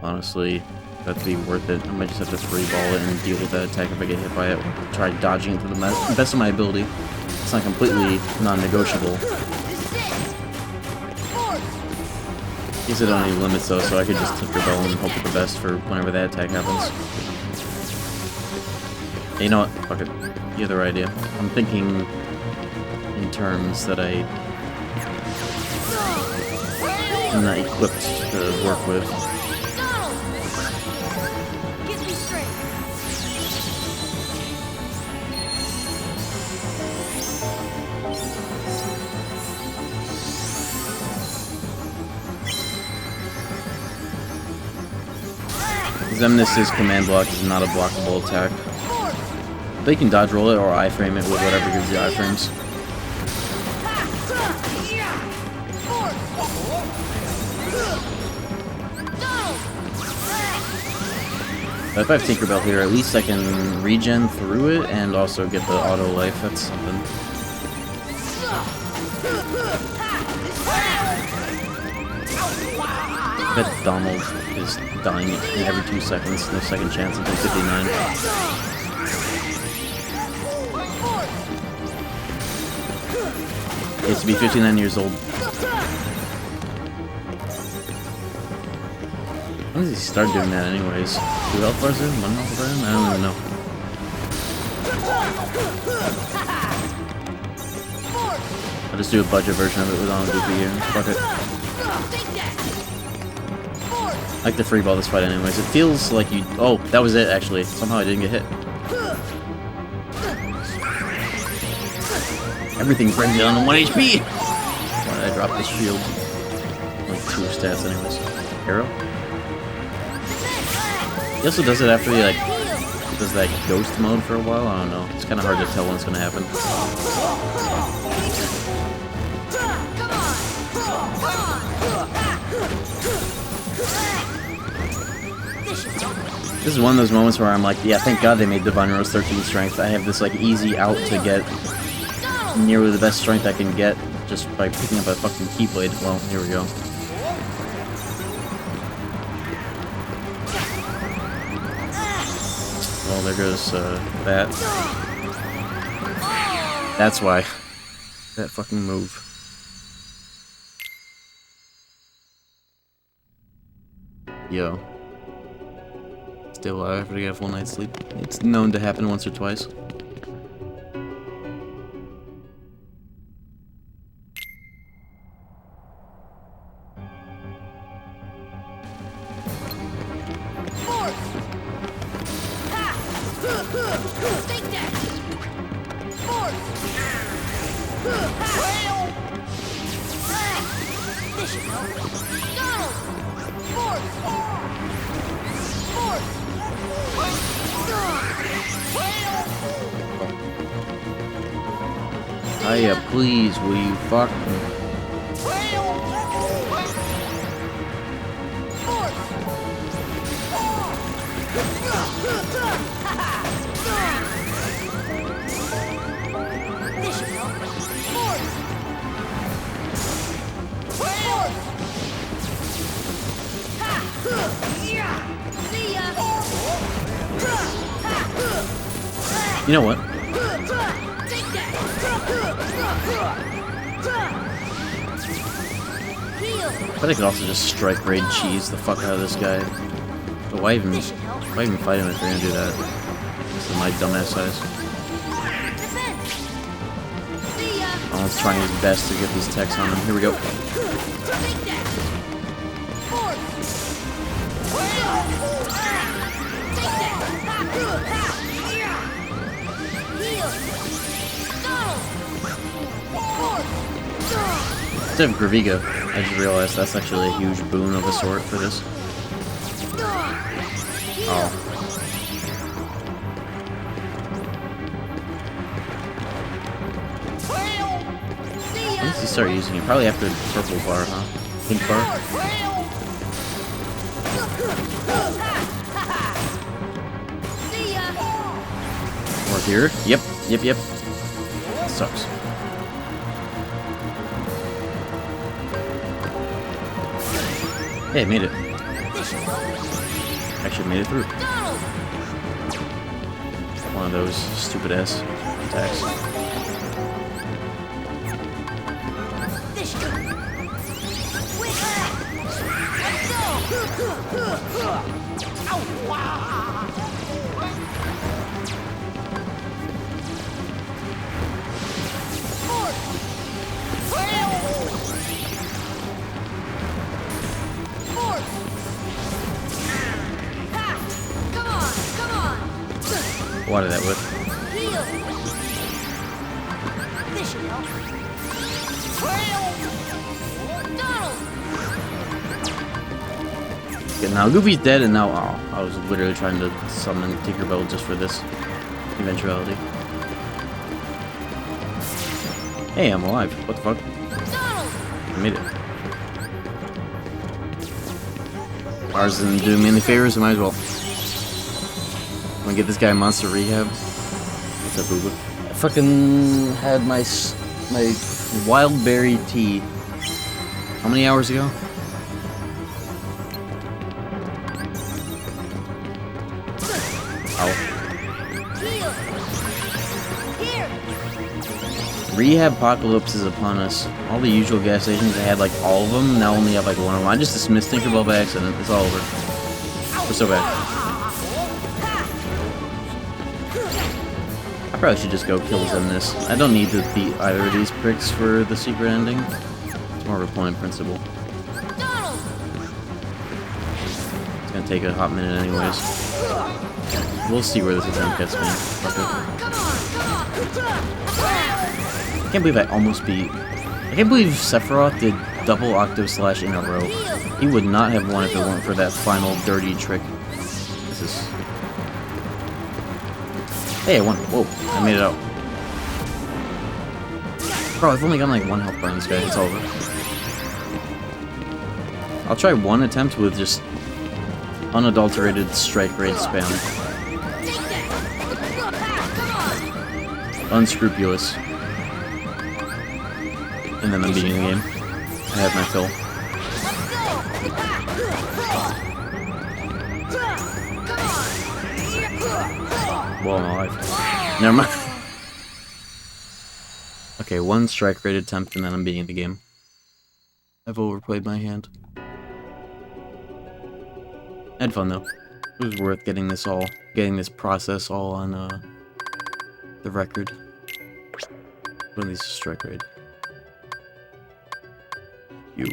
Honestly, that'd be worth it. I might just have to free ball it and deal with that attack if I get hit by it. Try dodging it to the best of my ability. It's not completely non-negotiable. Guess it only limits though, so I could just tip your bell and hope for the best for whenever that attack happens. Hey, you know what? Fuck it. You have the right idea. I'm thinking in terms that I'm not equipped to work with. Xemnas' command block is not a blockable attack. They can dodge roll it or iframe it with whatever gives you iframes. But if I have Tinkerbell here, at least I can regen through it and also get the auto life. That's something. I bet Donald is dying every 2 seconds. No second chance until 59. He has to be 59 years old. When does he start doing that anyways? 2 health bars in? 1 health bar in? I don't even know. I'll just do a budget version of it with on Goofy here. Fuck it. I like to free ball this fight anyways. It feels like you... Oh, that was it actually. Somehow I didn't get hit. Everything brings it on 1 HP! Why did I drop this shield? Like 2 stats anyways. Arrow? He also does it after he like does that ghost mode for a while. I don't know. It's kind of hard to tell when it's going to happen. This is one of those moments where I'm like, yeah, thank God they made Divine Rose 13 strength. I have this like easy out to get nearly the best strength I can get just by picking up a fucking Keyblade. Well, here we go. Well, there goes that. That's why. That fucking move. Yo. Still alive after you get a full night's sleep. It's known to happen once or twice. Hiya, please, will you fuck me? You know what? But I could also just strike raid cheese the fuck out of this guy. But why even fight him if they're gonna do that? This is my dumbass size. Alan's trying his best to get these techs on him. Here we go. Instead of Graviga, I just realized that's actually a huge boon of a sort for this. Oh. Why is he start using it? Probably after the purple bar, huh? Pink bar? Or here? Yep. Sucks. Hey, made it. Actually made it through. One of those stupid ass attacks. Water that with. Okay, now Goofy's dead, and now I was literally trying to summon Tinkerbell just for this eventuality. Hey, I'm alive. What the fuck? I made it. Ours isn't doing me any favors, so might as well. I'm gonna get this guy Monster Rehab. What's up, Booba? I fucking had my wild berry tea. How many hours ago? Ow. Rehab apocalypse is upon us. All the usual gas stations, I had like all of them. Now only have like one of them. I just dismissed Tinkerbell by accident. It's all over. We're so bad. I probably should just go kill Zemnis. I don't need to beat either of these pricks for the secret ending. It's more of a point principle. It's gonna take a hot minute anyways. We'll see where this attempt gets me. I can't believe I almost beat... I can't believe Sephiroth did double octave slash in a row. He would not have won if it weren't for that final dirty trick. This is... Hey, I won. Whoa, I made it out. Bro, I've only gotten like one health bar on this guy. It's over. I'll try one attempt with just unadulterated strike rate spam. Unscrupulous. And then I'm beating the game. I have my fill. Well, I'm alive. Never mind. Okay, one strike rate attempt and then I'm beating the game. I've overplayed my hand. I had fun though. It was worth getting this process all on the record. What are these strike rate? You.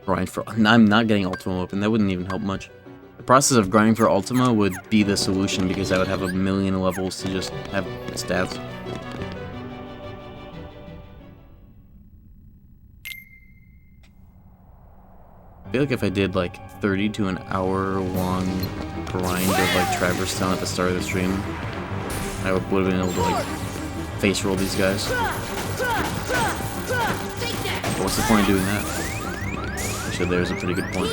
Grind for. I'm not getting Ultima Weapon. That wouldn't even help much. The process of grinding for Ultima would be the solution because I would have a million levels to just have stats. I feel like if I did like 30 to an hour long grind of like Traverse Town at the start of the stream, I would have been able to like face roll these guys. But what's the point of doing that? Actually, there's a pretty good point.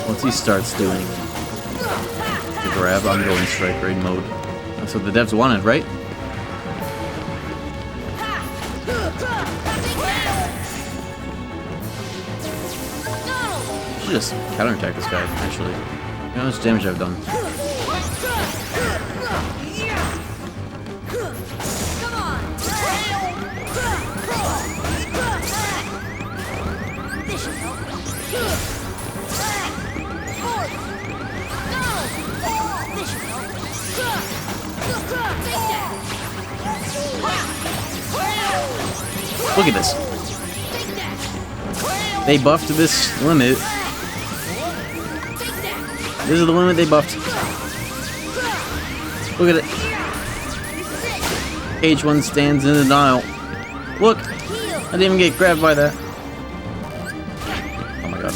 Once he starts doing the grab, I'm going strike raid mode. That's what the devs wanted, right? I should just counterattack this guy, actually. You know how much damage I've done. Look at this. They buffed this limit. This is the limit they buffed. Look at it. KH1 stands in denial. Look! I didn't even get grabbed by that. Oh my god.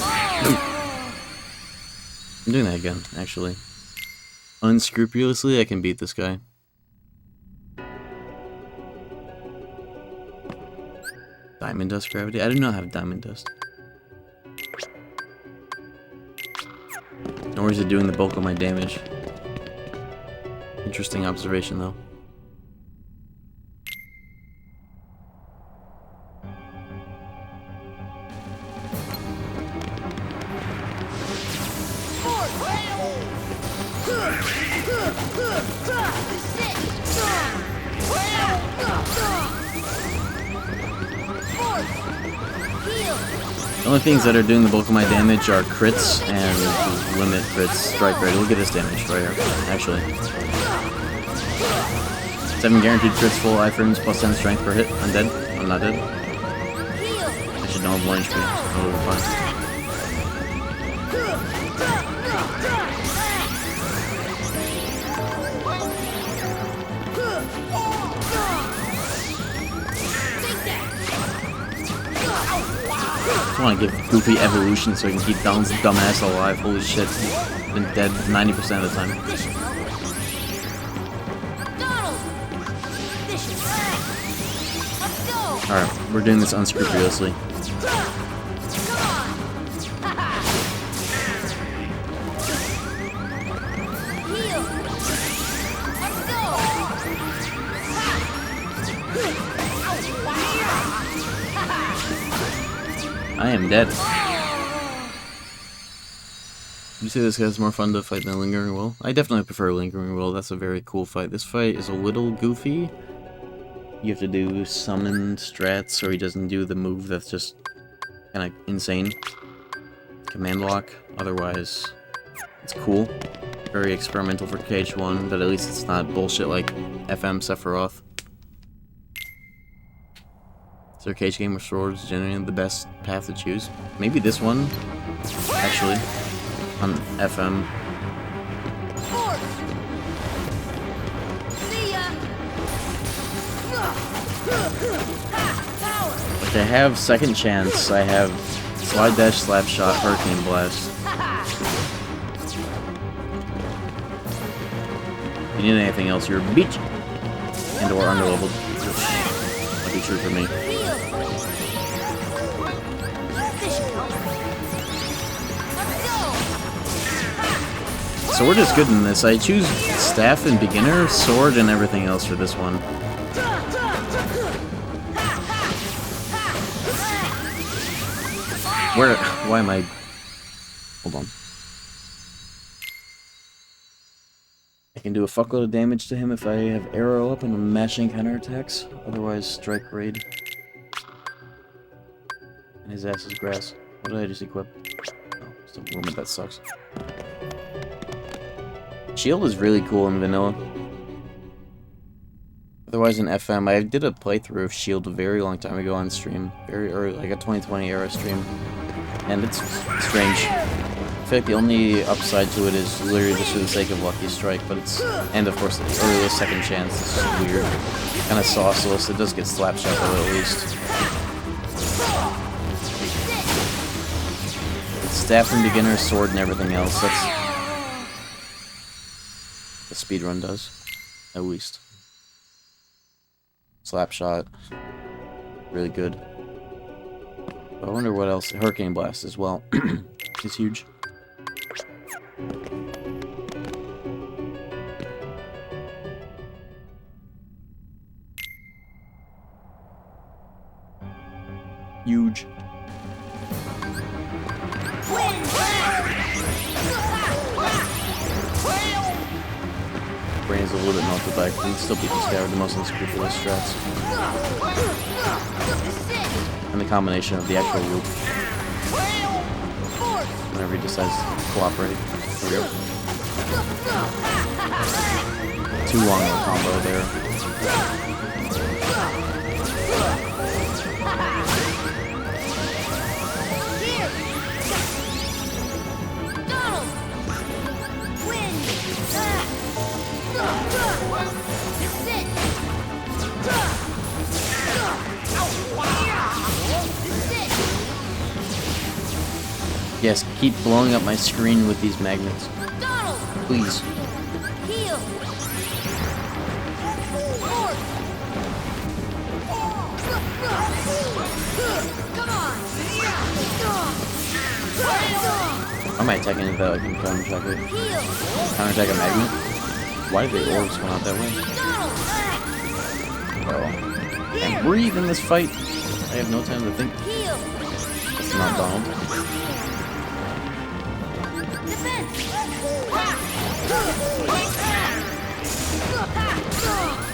I'm doing that again, actually. Unscrupulously, I can beat this guy. Diamond dust gravity? I do not have diamond dust. Nor is it doing the bulk of my damage. Interesting observation, though. The only things that are doing the bulk of my damage are crits and limit crits, strike rate. Look at this damage right here, actually. 7 guaranteed crits, full iframes, plus 10 strength per hit. I'm dead. I'm not dead. I should know I'm 1 HP. Oh, we're fine. I want to give Goofy evolution so he can keep Donald's dumbass alive. Holy shit, he's been dead 90% of the time. Alright, we're doing this unscrupulously. I am dead. Would you say this guy's more fun to fight than Lingering Will? I definitely prefer Lingering Will. That's a very cool fight. This fight is a little goofy. You have to do summon strats, or he doesn't do the move that's just kind of insane. Command block. Otherwise, it's cool. Very experimental for KH1, but at least it's not bullshit like FM Sephiroth. Is there a KH game where swords generally the best path to choose? Maybe this one, actually, on FM. Like I have second chance, I have slide dash, slap shot, hurricane blast. If you need anything else, you're beach and or underleveled. That'd be true for me. Sword is good in this. I choose staff and beginner, sword, and everything else for this one. Why am I... Hold on. I can do a fuckload of damage to him if I have arrow up and I'm mashing counterattacks. Otherwise, strike raid. And his ass is grass. What did I just equip? Oh, still movement, that sucks. Shield is really cool in vanilla. Otherwise in FM, I did a playthrough of Shield a very long time ago on stream. Very early, like a 2020 era stream. And it's strange. I feel like the only upside to it is literally just for the sake of Lucky Strike, but it's... And of course the earliest second chance is just weird. Kinda sauceless, it does get slap shot though at least. It's staff and beginner, sword and everything else, that's... The speedrun does, at least. Slap shot, really good. But I wonder what else. Hurricane blast as well, is huge. Huge. Brain's a little bit melted back, but we can still beat this guy with the most unscrupulous strats. And the combination of the actual loop. Whenever he decides to cooperate. There we go. Too long of a combo there. Yes, keep blowing up my screen with these magnets. Donald! Please. Heal! Come on! I might attack into that like in Counter Chocolate. Counter attack a magnet? Why did the orbs come out that way? Oh. And breathe in this fight. I have no time to think. That's not Donald.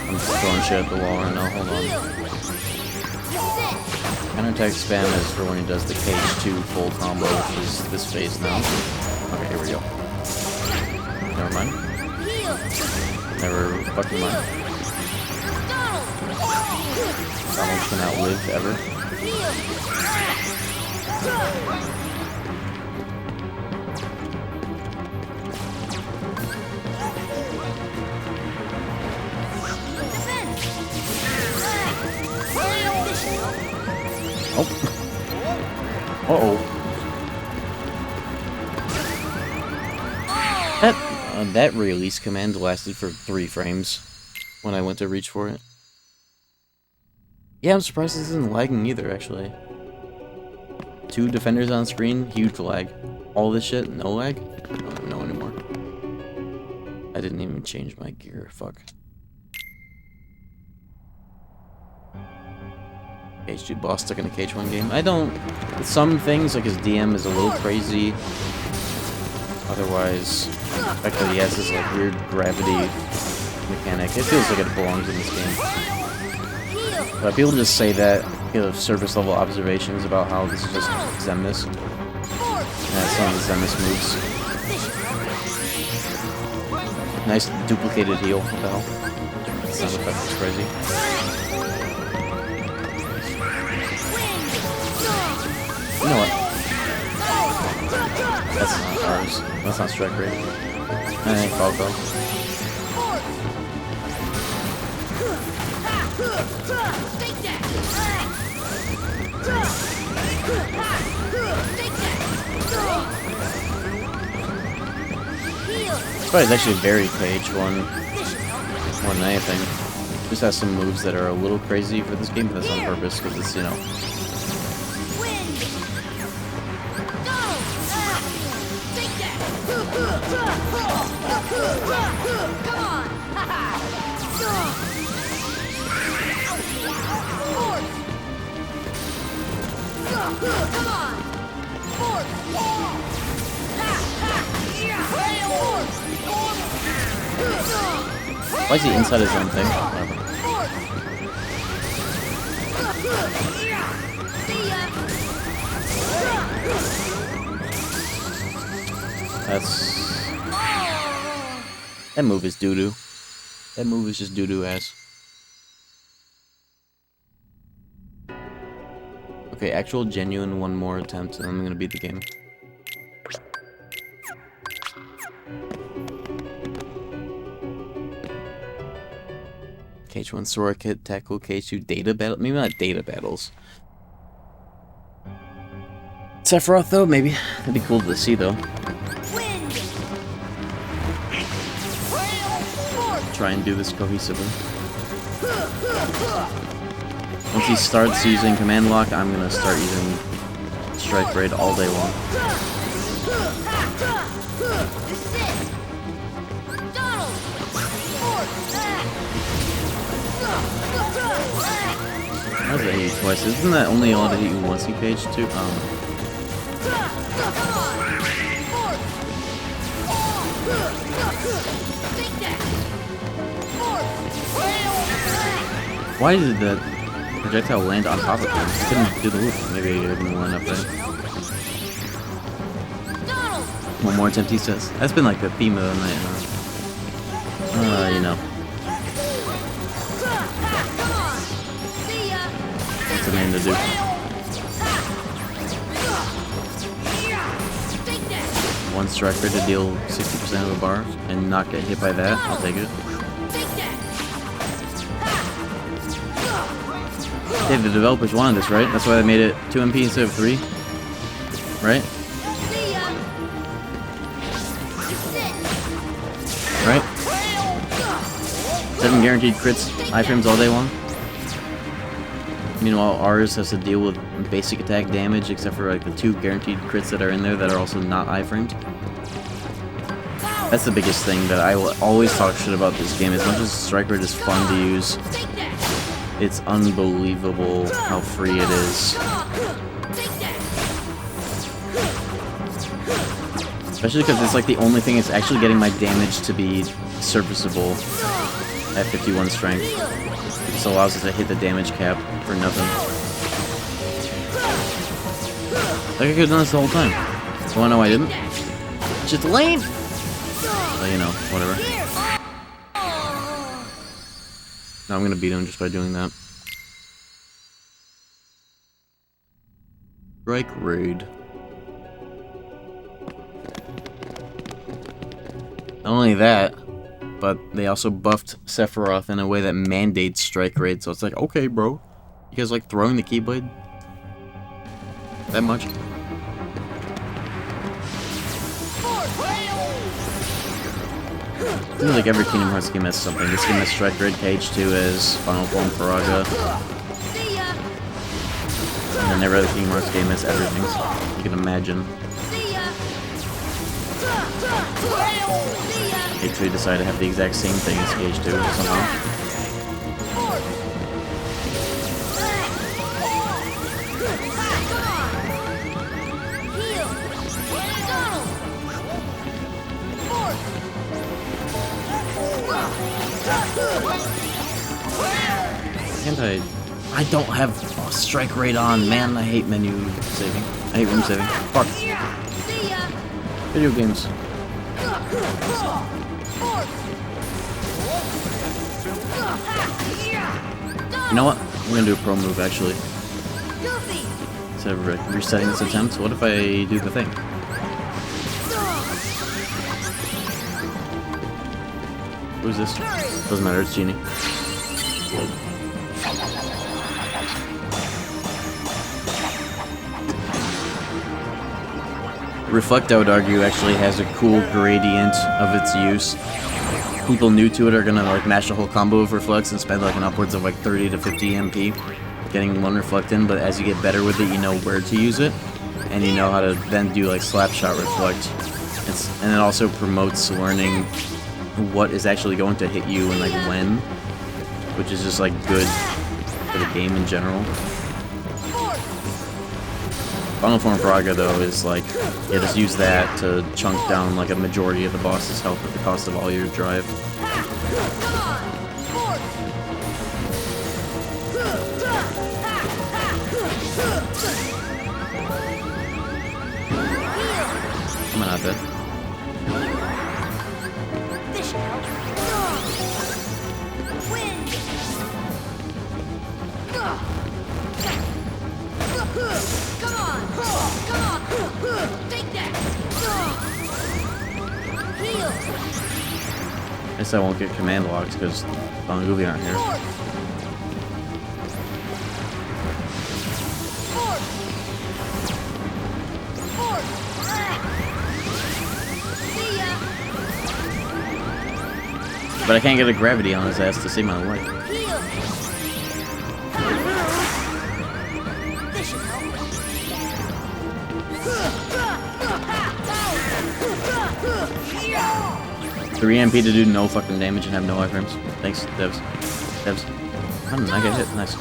I'm just throwing shit at the wall right now. Hold on. Counter-attack spam is for when he does the KH2 full combo, which is this phase now. Okay, here we go. Never mind. Never fucking mind. Donald can outlive ever. Oh. Uh-oh. That release command lasted for 3 frames when I went to reach for it. Yeah, I'm surprised this isn't lagging either, actually. 2 defenders on screen, huge lag. All this shit, no lag? I don't know anymore. I didn't even change my gear, fuck. KH2 boss stuck in a KH1 game. I don't... Some things, like his DM is a little crazy. Otherwise, the fact that he has this like weird gravity mechanic, it feels like it belongs in this game. But people just say that, you know, surface level observations about how this is just Xemnas. And that's some of the Xemnas moves. Nice duplicated heal, what the hell? Sound effect is crazy. You know what? That's not ours. That's not strike rate. I ain't Falco. This fight is actually very KH1 more than anything. Just has some moves that are a little crazy for this game, but that's on purpose because it's, you know. Why is he inside his own thing? Whatever. That move is doo-doo. That move is just doo-doo ass. Okay, actual genuine one more attempt and I'm gonna beat the game. KH1 Sora Kit, Tackle, KH2 data battle. Maybe not data battles. Sephiroth though, maybe. That'd be cool to see though. Try and do this cohesively. Once he starts using command lock, I'm gonna start using strike raid all day long. How does that hit you twice? Isn't that only allowed to hit you once in KH2? Why did the projectile land on top of him? He couldn't do the loop. Maybe he didn't line up right. One more attempt, he says. That's been like the theme of the night, huh? You know. What's the name to do? One strike rate to deal 60% of a bar and not get hit by that. I'll take it. Hey, the developers wanted this, right? That's why they made it 2 MP instead of 3, right? Right? 7 guaranteed crits, iframes all day long. Meanwhile, ours has to deal with basic attack damage, except for like the 2 guaranteed crits that are in there that are also not iframed. That's the biggest thing that I will always talk shit about this game. As much as Strike Rate is fun to use, it's unbelievable how free it is. Especially because it's like the only thing that's actually getting my damage to be serviceable at 51 strength. It just allows us to hit the damage cap for nothing. Like I could have done this the whole time. You wanna know why I didn't? It's just lame! Well, you know, whatever. Now I'm gonna beat him just by doing that. Strike Raid. Not only that, but they also buffed Sephiroth in a way that mandates Strike Raid, so it's like, okay, bro. You guys like throwing the Keyblade? That much? I feel like every Kingdom Hearts game has something. This game has Strike Raid, KH2 has Final Form Paraga. And then every other Kingdom Hearts game has everything, you can imagine. KH3 decided to have the exact same thing as KH2 somehow. And I don't have Strike Raid on, man. I hate menu saving. I hate room saving. Fuck. Video games. You know what? I'm gonna do a pro move actually. Instead of resetting this attempt, what if I do the thing? Who's this? Doesn't matter, it's Genie. Reflect, I would argue, actually has a cool gradient of its use. People new to it are gonna like mash a whole combo of Reflects and spend like an upwards of like 30 to 50 MP getting one Reflect in, but as you get better with it, you know where to use it, and you know how to then do like Slapshot Reflect. And it also promotes learning what is actually going to hit you and like when, which is just like good for the game in general. Final Form Paraga though is like, yeah, just use that to chunk down like a majority of the boss's health at the cost of all your drive. Come on, not dead. I guess I won't get command locks because Bon and Goofy aren't here. But I can't get a gravity on his ass to save my life. Three MP to do no fucking damage and have no iframes. Thanks, Devs. Devs. How did I get hit? Nice.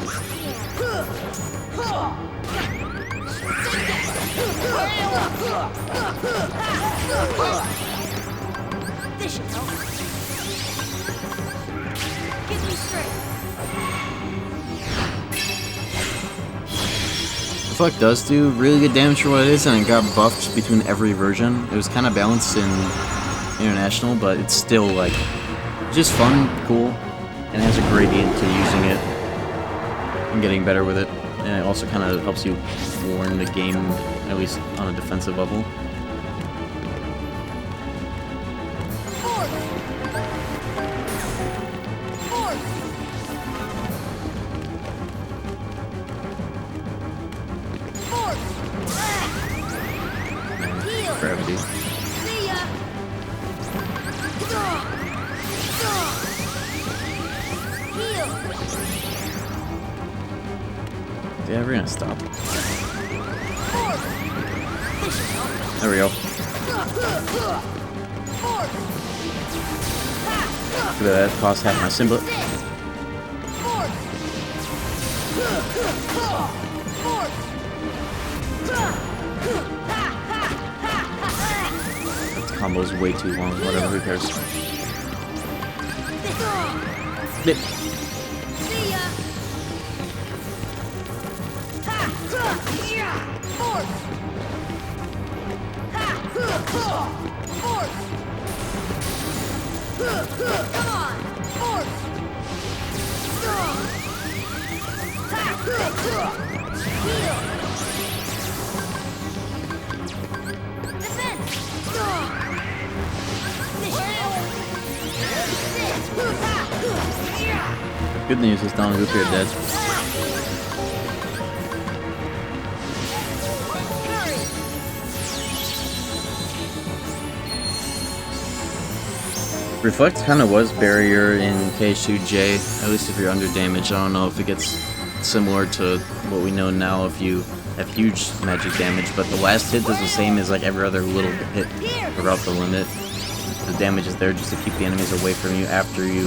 This should help. Get me straight. Reflect does do really good damage for what it is, and it got buffed between every version. It was kind of balanced in International, but it's still like just fun, cool, and has a gradient to using it and getting better with it. And it also kind of helps you learn the game, at least on a defensive level. Gravity. Yeah, we're gonna stop. There we go. Look at that, cost half my symbol. This combo's way too long, whatever, who cares? Bip. Good news is Donald Goofy are dead. Reflect kind of was barrier in KH2J, at least if you're under damage. I don't know if it gets similar to what we know now if you have huge magic damage, but the last hit does the same as like every other little hit throughout the limit. The damage is there just to keep the enemies away from you after you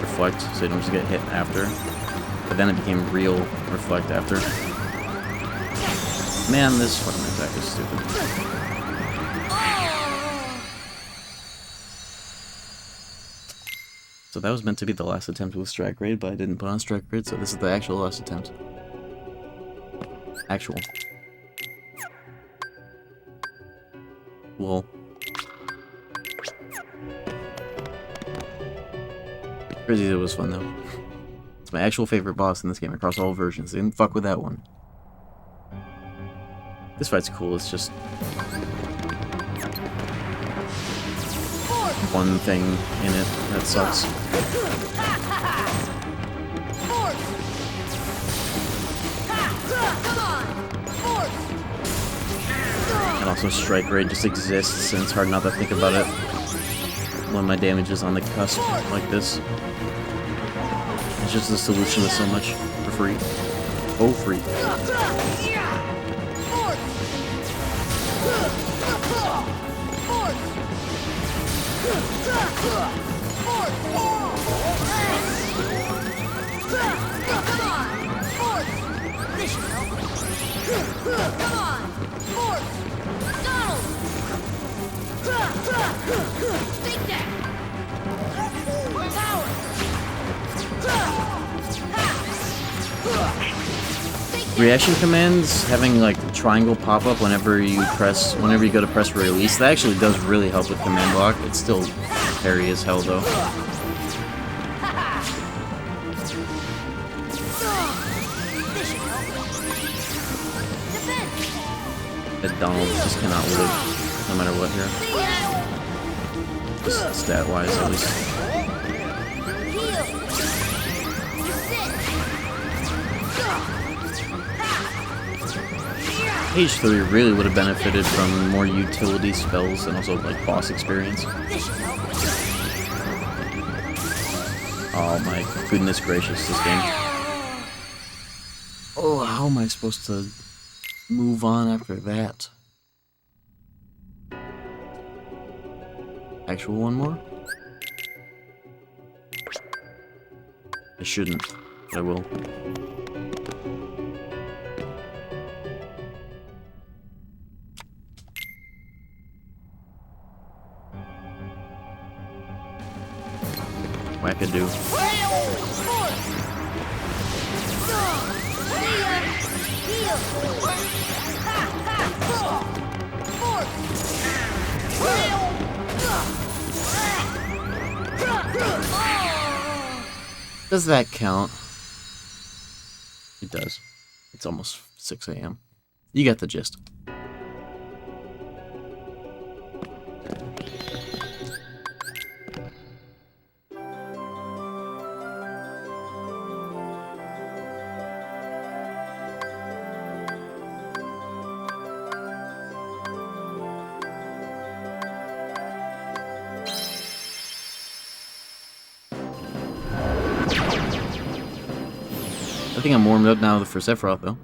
reflect, so you don't just get hit after. But then it became real reflect after. Man, this fucking attack is stupid. So that was meant to be the last attempt with Strike Raid, but I didn't put on Strike Raid, so this is the actual last attempt. Actual. Well. Crazy, it was fun though. It's my actual favorite boss in this game across all versions. They didn't fuck with that one. This fight's cool, it's just one thing in it that sucks. And also Strike Raid just exists and it's hard not to think about it when my damage is on the cusp like this. It's just the solution to so much for free. Oh, free. Reaction commands, having like the triangle pop up whenever you go to press release, that actually does really help with command block. It's still parry as hell though. That Donald just cannot live no matter what here. Just stat wise at least. KH3 really would have benefited from more utility spells and also like boss experience. Oh my goodness gracious, this game. Oh, how am I supposed to move on after that? Actual one more? I shouldn't, but I will. Wackadoo. Does that count? It does. It's almost 6 a.m. You get the gist. think I'm warmed up now for Sephiroth, though.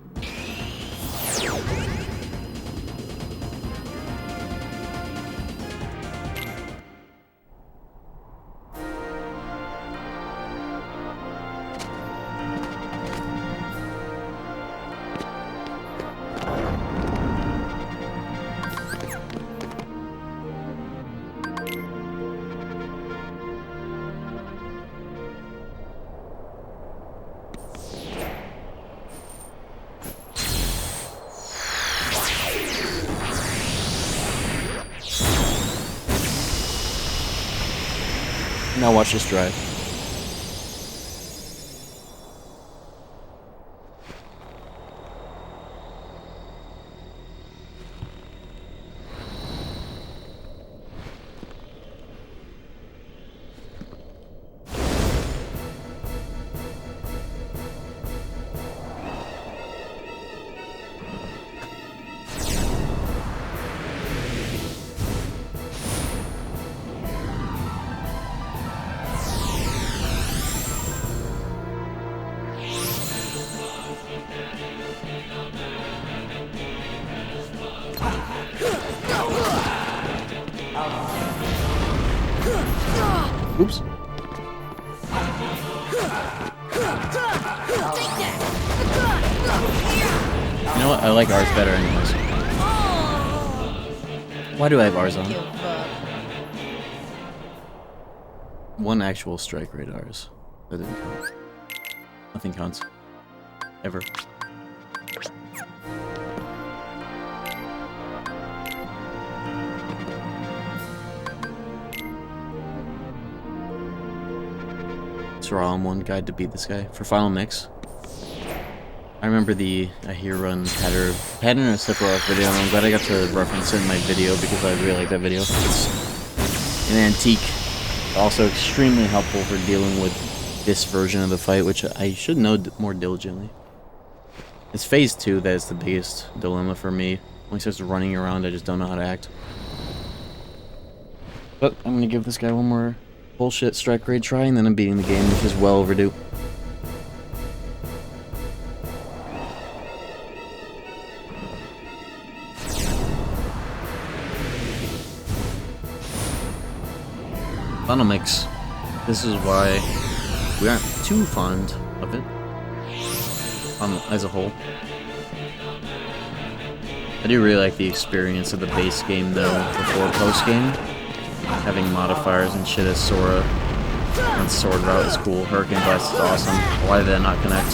Now watch this drive. Oops. You know what? I like ours better anyways. Why do I have ours on? One actual strike rate ours. That didn't count. Nothing counts. Ever. Raw one guide to beat this guy for final mix. I remember the Ahirun pattern of Sephiroth video, and I'm glad I got to reference it in my video because I really like that video. It's an antique, also extremely helpful for dealing with this version of the fight, which I should know more diligently. It's phase 2 that is the biggest dilemma for me. When he starts running around, I just don't know how to act. But I'm gonna give this guy one more bullshit strike rate try, and then I'm beating the game, which is well overdue. Final mix. This is why we aren't too fond of it as a whole. I do really like the experience of the base game though before post game. Having modifiers and shit as Sora and Sword Route is cool. Hurricane Blast is awesome. Why did that not connect?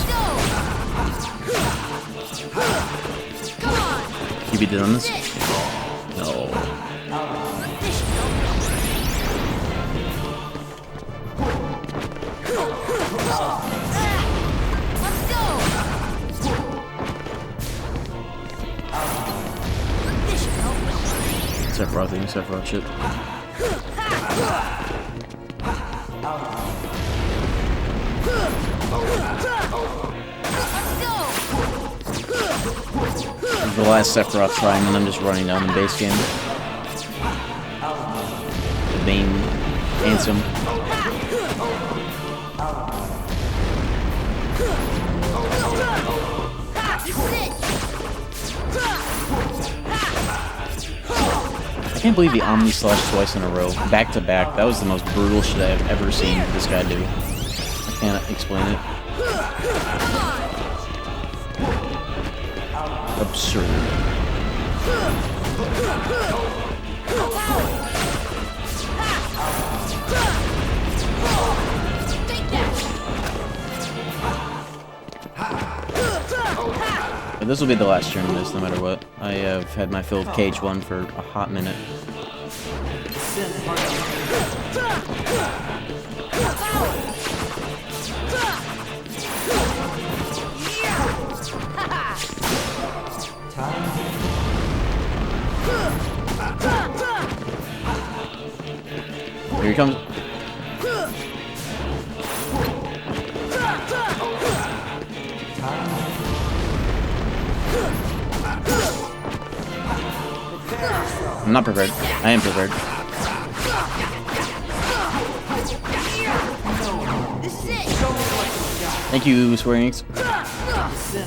You be doing this? No. Sephiroth thing, Sephiroth shit. The last Sephiroth try, and then I'm just running down the base game. The main anthem. I can't believe the Omni Slash twice in a row, back to back. That was the most brutal shit I've ever seen this guy do. I can't explain it. Absurd. But this will be the last turn of this, no matter what. I have had my fill of KH1 for a hot minute. Here he comes. I'm not prepared. I am prepared. Thank you, Square Enix. That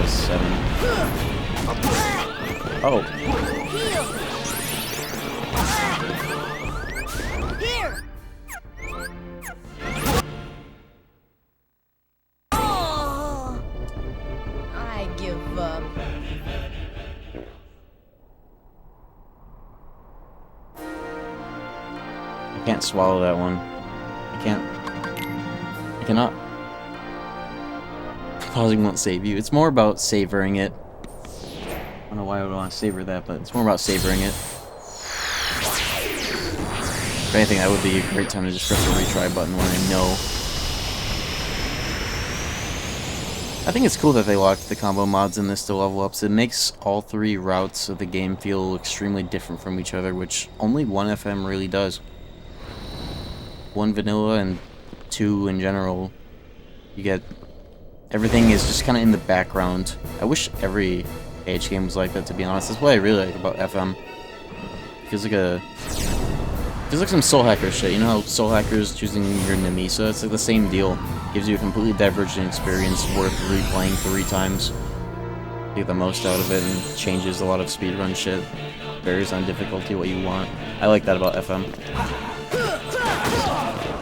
was 7. Oh. Here. Oh, I give up. I can't swallow that one. I cannot. Pausing won't save you. It's more about savoring it. I don't know why I would want to savor that, but it's more about savoring it. If anything, that would be a great time to just press the retry button when I know. I think it's cool that they locked the combo mods in this to level ups. It makes all 3 routes of the game feel extremely different from each other, which only 1FM really does. 1 vanilla and 2 in general. You get... everything is just kind of in the background. I wish every KH game was like that, to be honest. That's what I really like about FM. Feels like some Soul Hacker shit. You know how Soul Hackers choosing your Nemesa? It's like the same deal. Gives you a completely divergent experience worth replaying 3 times. You get the most out of it and changes a lot of speedrun shit. Varies on difficulty what you want. I like that about FM.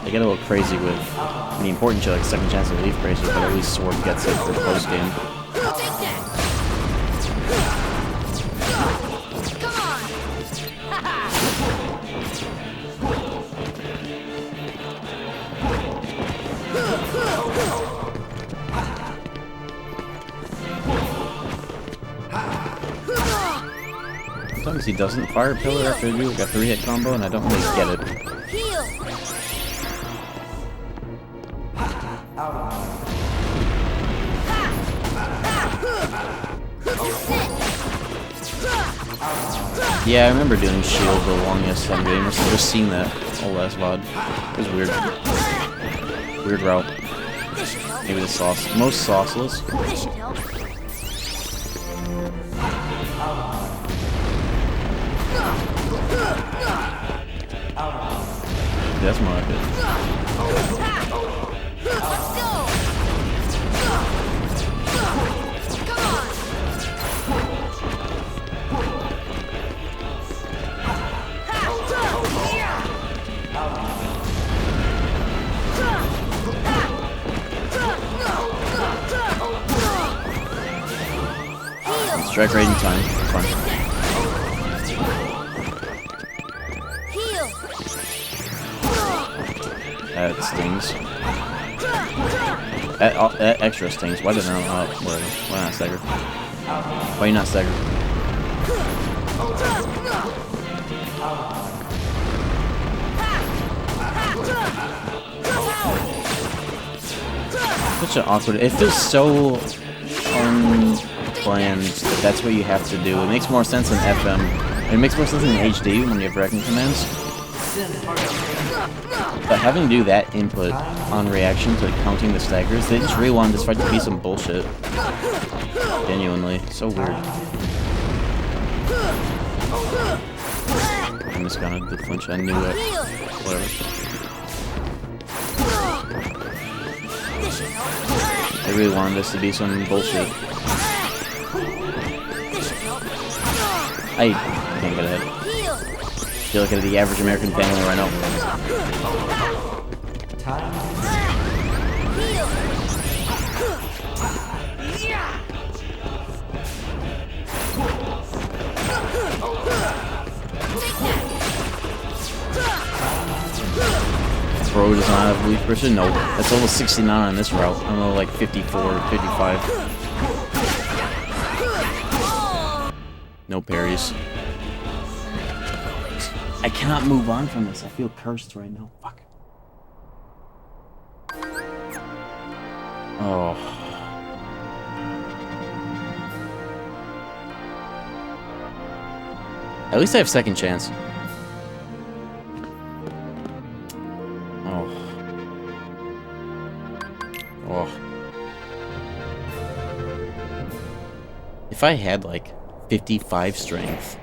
They get a little crazy with the important shit like Second Chance to Leaf crazy, but at least Sword gets it for post game. Sometimes he doesn't fire pillar after you do like a 3-hit combo, and I don't really get it. Yeah, I remember doing shield the longest time game. I must have just seen that whole last VOD. It was weird. Weird route. Maybe the sauce. Most sauceless. That's more like it. Strike rate in time. Fun. That stings. That extra stings. Why didn't I not? Why not stagger? Why you not stagger? Such an awkward. It feels so unplanned that that's what you have to do. It makes more sense in FM. It makes more sense in HD when you have wrecking commands. But having to do that input on reaction to counting the staggers, they just really wanted this fight to be some bullshit. Genuinely. So weird. I'm just gonna do flinch. I knew it. Whatever. I really wanted this to be some bullshit. I can't get ahead. I feel like I'm the average American family right now. Bro does not have leaf precision? No. That's almost 69 on this route. I'm only like 54, 55. No parries. I cannot move on from this. I feel cursed right now. Fuck. Oh. At least I have second chance. Oh. Oh. If I had like 55 strength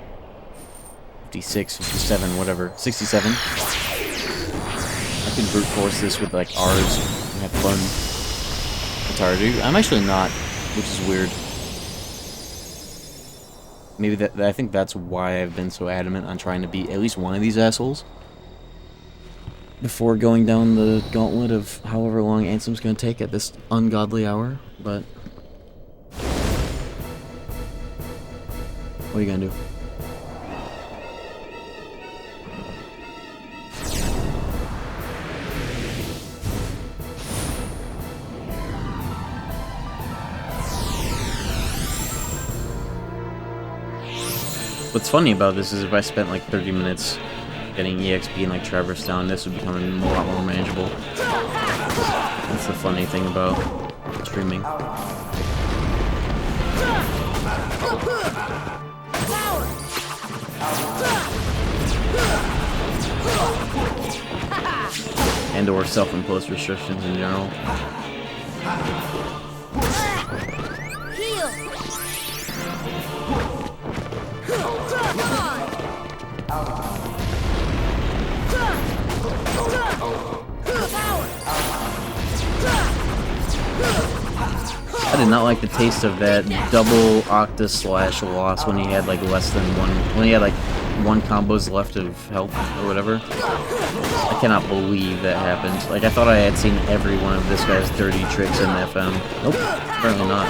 56, 57, whatever. 67. I can brute force this with like R's and have fun. It's hard to do. I'm actually not, which is weird. Maybe I think that's why I've been so adamant on trying to beat at least one of these assholes before going down the gauntlet of however long Ansem's gonna take at this ungodly hour, but what are you gonna do? What's funny about this is if I spent like 30 minutes getting EXP and like Traverse Town, this would become a lot more manageable. That's the funny thing about streaming. And or self-imposed restrictions in general. I did not like the taste of that double Octa slash loss when he had like less than one, when he had like one combos left of health or whatever. I cannot believe that happened. Like I thought I had seen every one of this guy's dirty tricks in FM. Nope, apparently not.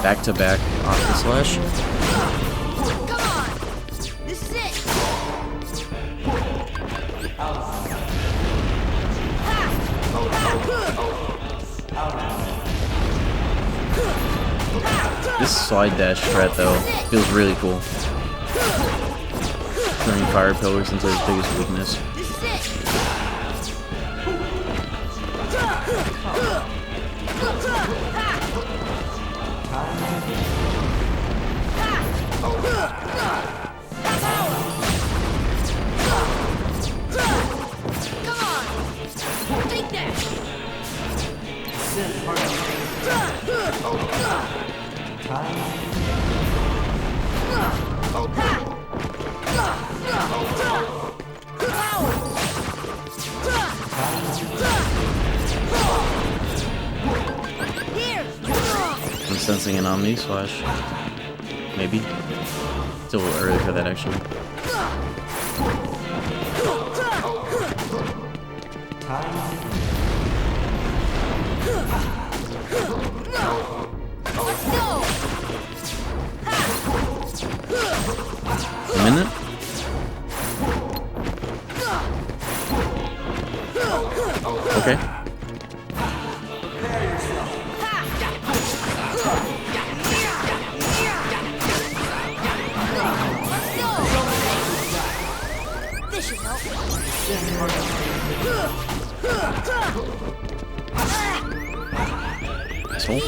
Back to back Octa slash. This slide dash strat though feels really cool. Turning fire pillars into his biggest weakness. I'm sensing an Omni slash. Maybe. Still a little early for that actually. A minute? Okay. This should help. Asshole.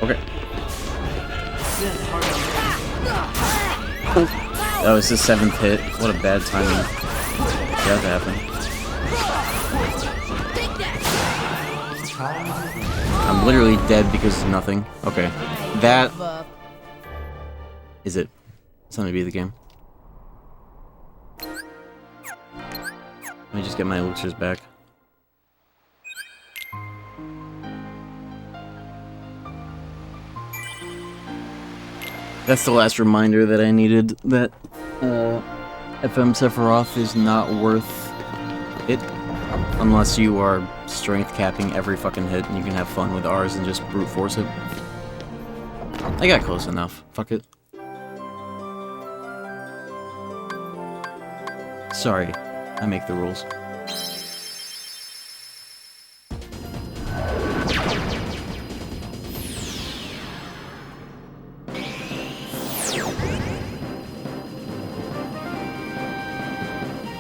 Okay. That was the 7th hit. What a bad timing. That happened. I'm literally dead because of nothing. Okay. That is it. It's time to beat the game. Let me just get my elixirs back. That's the last reminder that I needed that FM Sephiroth is not worth it unless you are strength capping every fucking hit and you can have fun with R's and just brute force it. I got close enough. Fuck it. Sorry, I make the rules.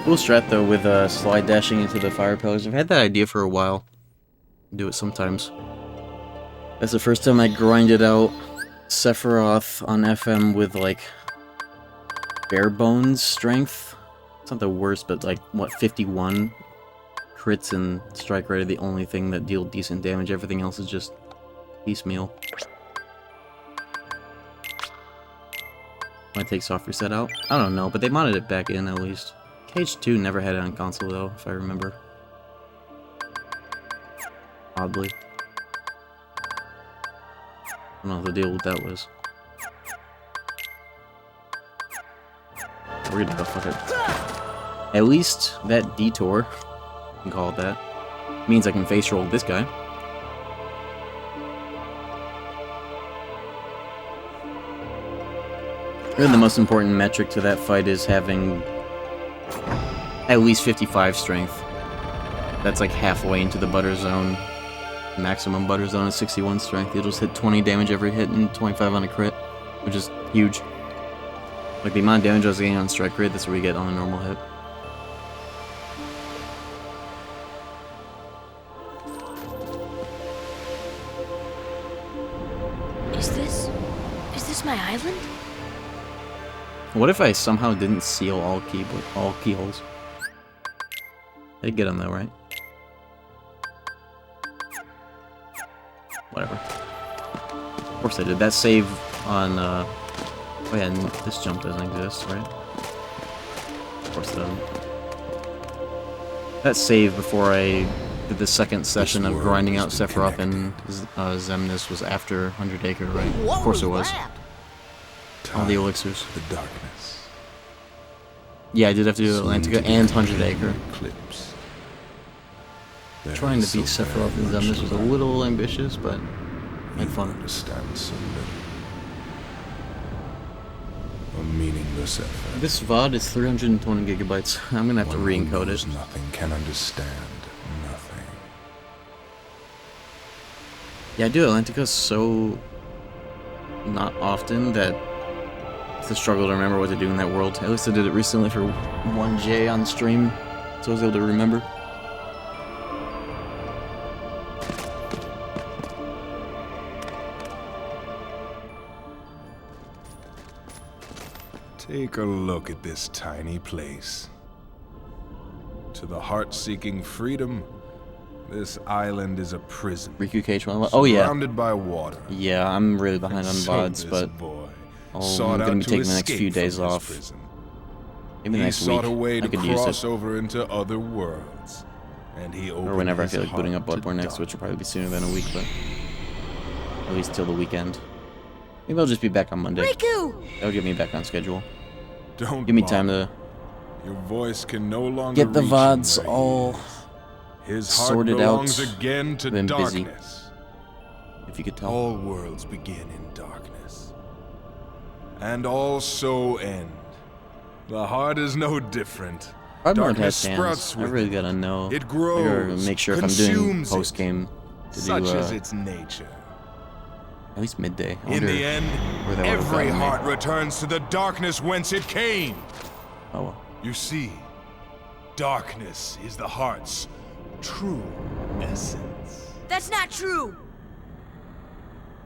Cool strat though with slide dashing into the fire pillars. I've had that idea for a while. Do it sometimes. That's the first time I grinded out Sephiroth on FM with like bare bones strength. It's not the worst, but like, what, 51? Crits and strike rate are the only thing that deal decent damage. Everything else is just piecemeal. Might take soft reset out? I don't know, but they modded it back in at least. KH2 never had it on console though, if I remember. Oddly. I don't know what the deal with that was. We're gonna go fuck it. At least that detour, you can call it that, means I can face roll this guy. Really the most important metric to that fight is having at least 55 strength. That's like halfway into the butter zone. Maximum butter zone is 61 strength. You'll just hit 20 damage every hit and 25 on a crit, which is huge. Like the amount of damage I was getting on strike rate, that's what we get on a normal hit. Is this my island? What if I somehow didn't seal all keyholes? I did get them though, right? Whatever. Of course I did. That save on, oh yeah, and this jump doesn't exist, right? Of course it doesn't. That save before I did the second session of grinding out Sephiroth and Xemnas was after 100 Acre, right? Of course it was. All the elixirs. The darkness. Yeah, I did have to do Atlantica and 100 Acre. Trying to beat Sephiroth and Xemnas was a little ambitious, but had fun. Understand so little. A meaningless effort. This VOD is 320 gigabytes. I'm gonna have to re-encode it. Nothing can understand nothing. Yeah, I do Atlantica so not often that it's a struggle to remember what to do in that world. At least I did it recently for 1J on stream, so I was able to remember. Take a look at this tiny place. To the heart-seeking freedom, this island is a prison. Riku KH1FM. Oh yeah. Surrounded by water. Yeah, I'm really behind on VODs, but I'm gonna be taking the next few days off. Maybe next week. I could use it. Over into other worlds, and he or whenever I feel like booting up Bloodborne next, which will probably be sooner than a week, but at least till the weekend. Maybe I'll just be back on Monday. Riku! That'll get me back on schedule. Don't give me time to your voice can no longer get the VODs all his sorted out. Again to been darkness. busy. If you could tell. All worlds begin in darkness, and all so end. The heart is no different. Hardmode has hands. I really gotta know. It grows. I gotta make sure if I'm doing post game to such do is its nature. At least midday. In the end, every heart returns to the darkness whence it came. Oh well. You see, darkness is the heart's true essence. That's not true!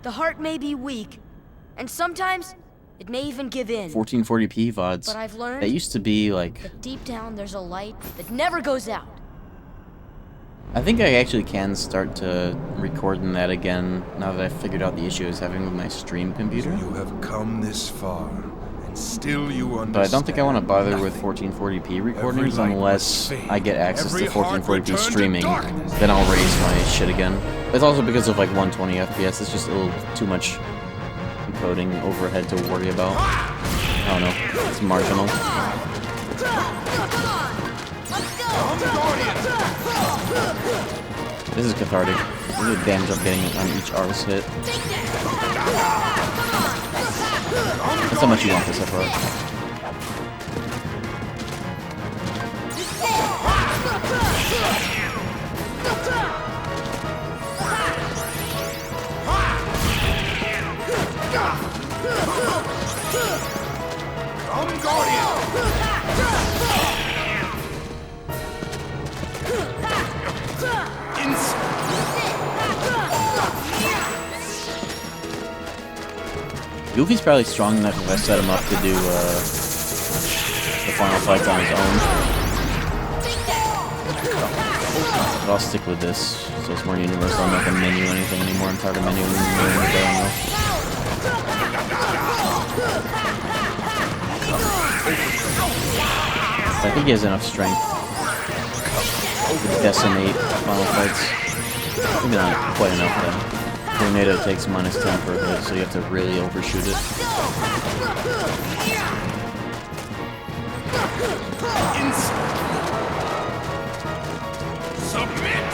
The heart may be weak, and sometimes it may even give in. 1440p VODs. But I've learned that used to be like that deep down there's a light that never goes out. I think I actually can start to record in that again now that I've figured out the issue I was having with my stream computer. You have come this far, and still you understand. But I don't think I want to bother with 1440p recordings unless I get access to 1440p streaming. Then I'll raise my shit again. It's also because of like 120 FPS. It's just a little too much encoding overhead to worry about. I don't know. It's marginal. This is cathartic. Look at the damage I'm getting on each Ars hit. That's how much you want this approach. Yuffie's probably strong enough if I set him up to do the final fight's on his own. But I'll stick with this, so it's more universal. I'm not gonna menu anything anymore. I'm tired of menuing I think he has enough strength to decimate final fights. Maybe not quite enough though. Tornado takes -10 per hit, so you have to really overshoot it. Submit!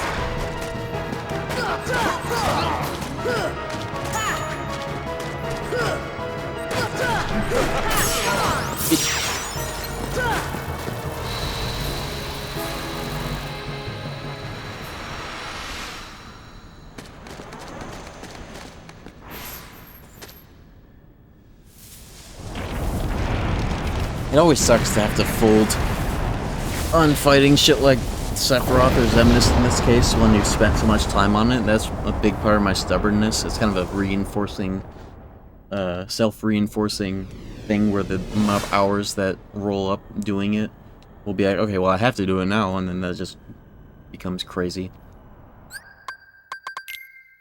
It always sucks to have to fold on fighting shit like Sephiroth or Xemnas in this case when you've spent so much time on it. That's a big part of my stubbornness. It's kind of a reinforcing, self-reinforcing thing where the amount of hours that roll up doing it will be like, okay, well I have to do it now, and then that just becomes crazy.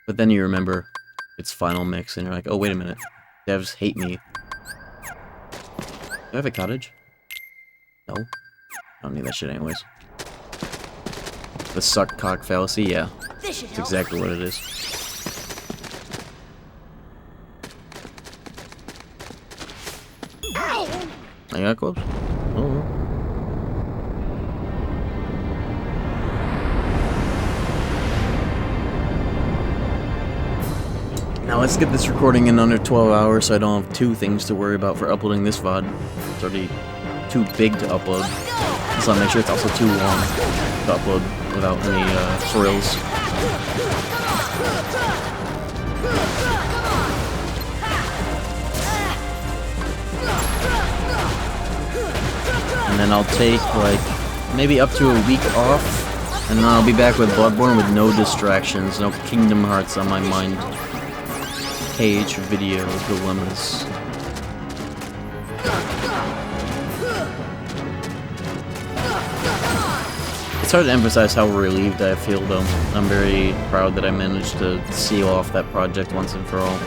But then you remember it's final mix and you're like, oh wait a minute, devs hate me. Do I have a cottage? No. I don't need that shit anyways. The suck cock fallacy? Yeah. That's exactly what it is. I got close. Oh. Now let's get this recording in under 12 hours so I don't have 2 things to worry about for uploading this VOD. It's already too big to upload. So I'll make sure it's also too long to upload without any frills. And then I'll take like maybe up to a week off, and then I'll be back with Bloodborne with no distractions, no Kingdom Hearts on my mind. KH video dilemmas. It's hard to emphasize how relieved I feel though. I'm very proud that I managed to seal off that project once and for all.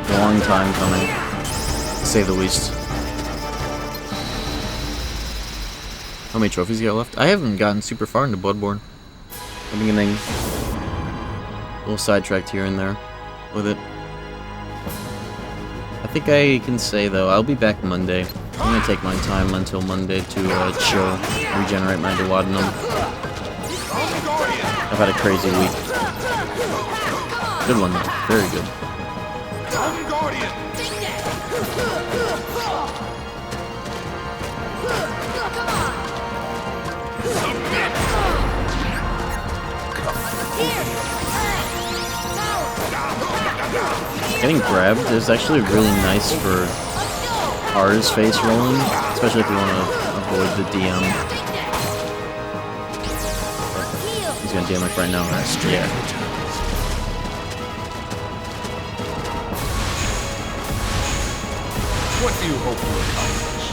A long time coming, to say the least. How many trophies you got left? I haven't gotten super far into Bloodborne. I'm getting a little sidetracked here and there with it. I think I can say though, I'll be back Monday. I'm gonna take my time until Monday to chill, regenerate my duodenum. I've had a crazy week. Good one though, very good. Getting grabbed is actually really nice for R's face rolling, especially if you want to avoid the DM. He's gonna DM like right now, right? Yeah. What do you hope to accomplish?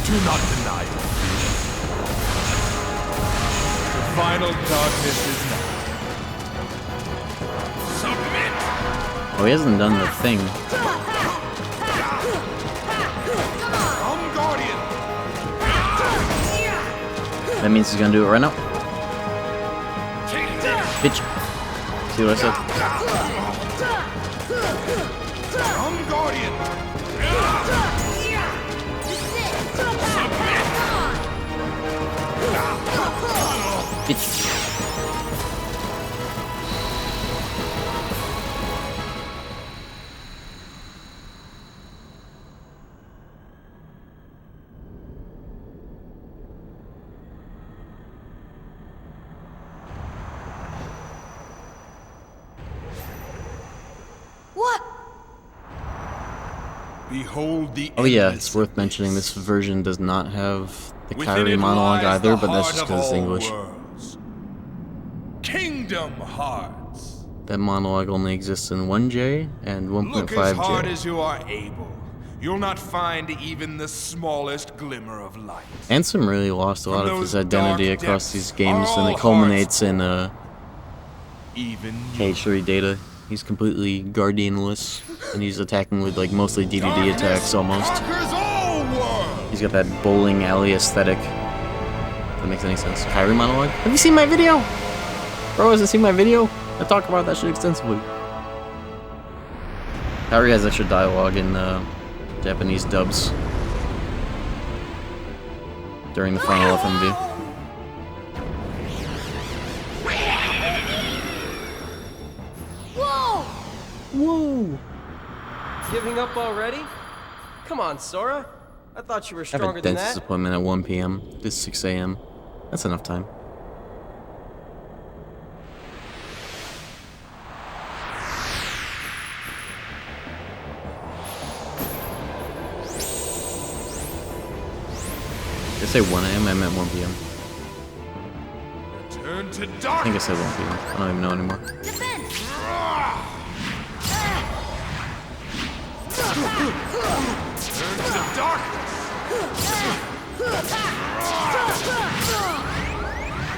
Do not deny it. The final darkness is now. Submit! Oh, he hasn't done the thing. That means he's gonna do it right now. Bitch. See what I said? Bitch. Behold the oh yeah, it's worth mentioning this version does not have the Kyrie monologue either, but that's just because it's English. Kingdom Hearts. That monologue only exists in 1J and 1.5J. Look as hard as you are able. you'll not find even the smallest glimmer of light. Ansem really lost a lot of his identity across these games, and it all culminates in even KH3 Data. He's completely guardianless, and he's attacking with like mostly DDD attacks almost. He's got that bowling alley aesthetic. If that makes any sense. Kyrie monologue? Have you seen my video? Bro, hasn't seen my video? I talk about that shit extensively. Kyrie has extra dialogue in Japanese dubs during the final FMV. Whoa! Whoa! Giving up already? Come on, Sora. I thought you were I have stronger a than dentist that. appointment at 1 p.m. This is 6 a.m. That's enough time. Did I say 1 a.m.? I meant 1 p.m. Turn to I dark. think I said 1 p.m. I don't even know anymore. Turn to darkness.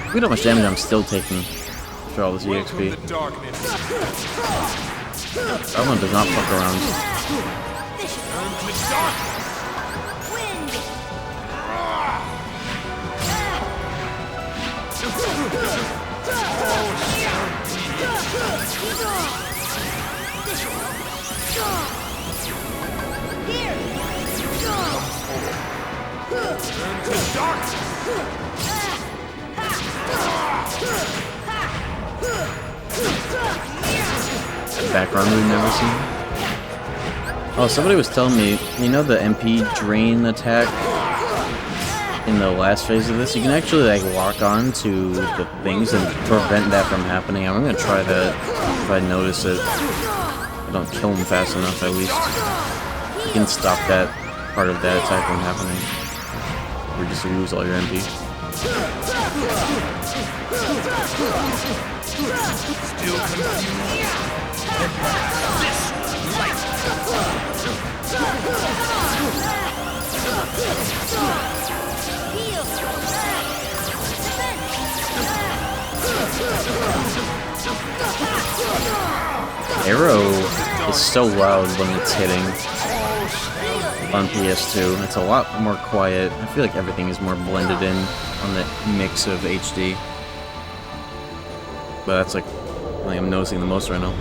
Look at how much damage I'm still taking after all this EXP. That one does not fuck around. Turn to darkness. Turn to darkness. Background we've never seen. Oh, somebody was telling me, you know the MP drain attack in the last phase of this? You can actually like lock on to the things and prevent that from happening. I'm gonna try that if I notice it. I don't kill him fast enough at least. You can stop that part of that attack from happening. Or just lose all your MP. Still confused? This light. Arrow is so loud when it's hitting on PS2. It's a lot more quiet. I feel like everything is more blended in on the mix of HD. But that's like I think I'm noticing the most right now.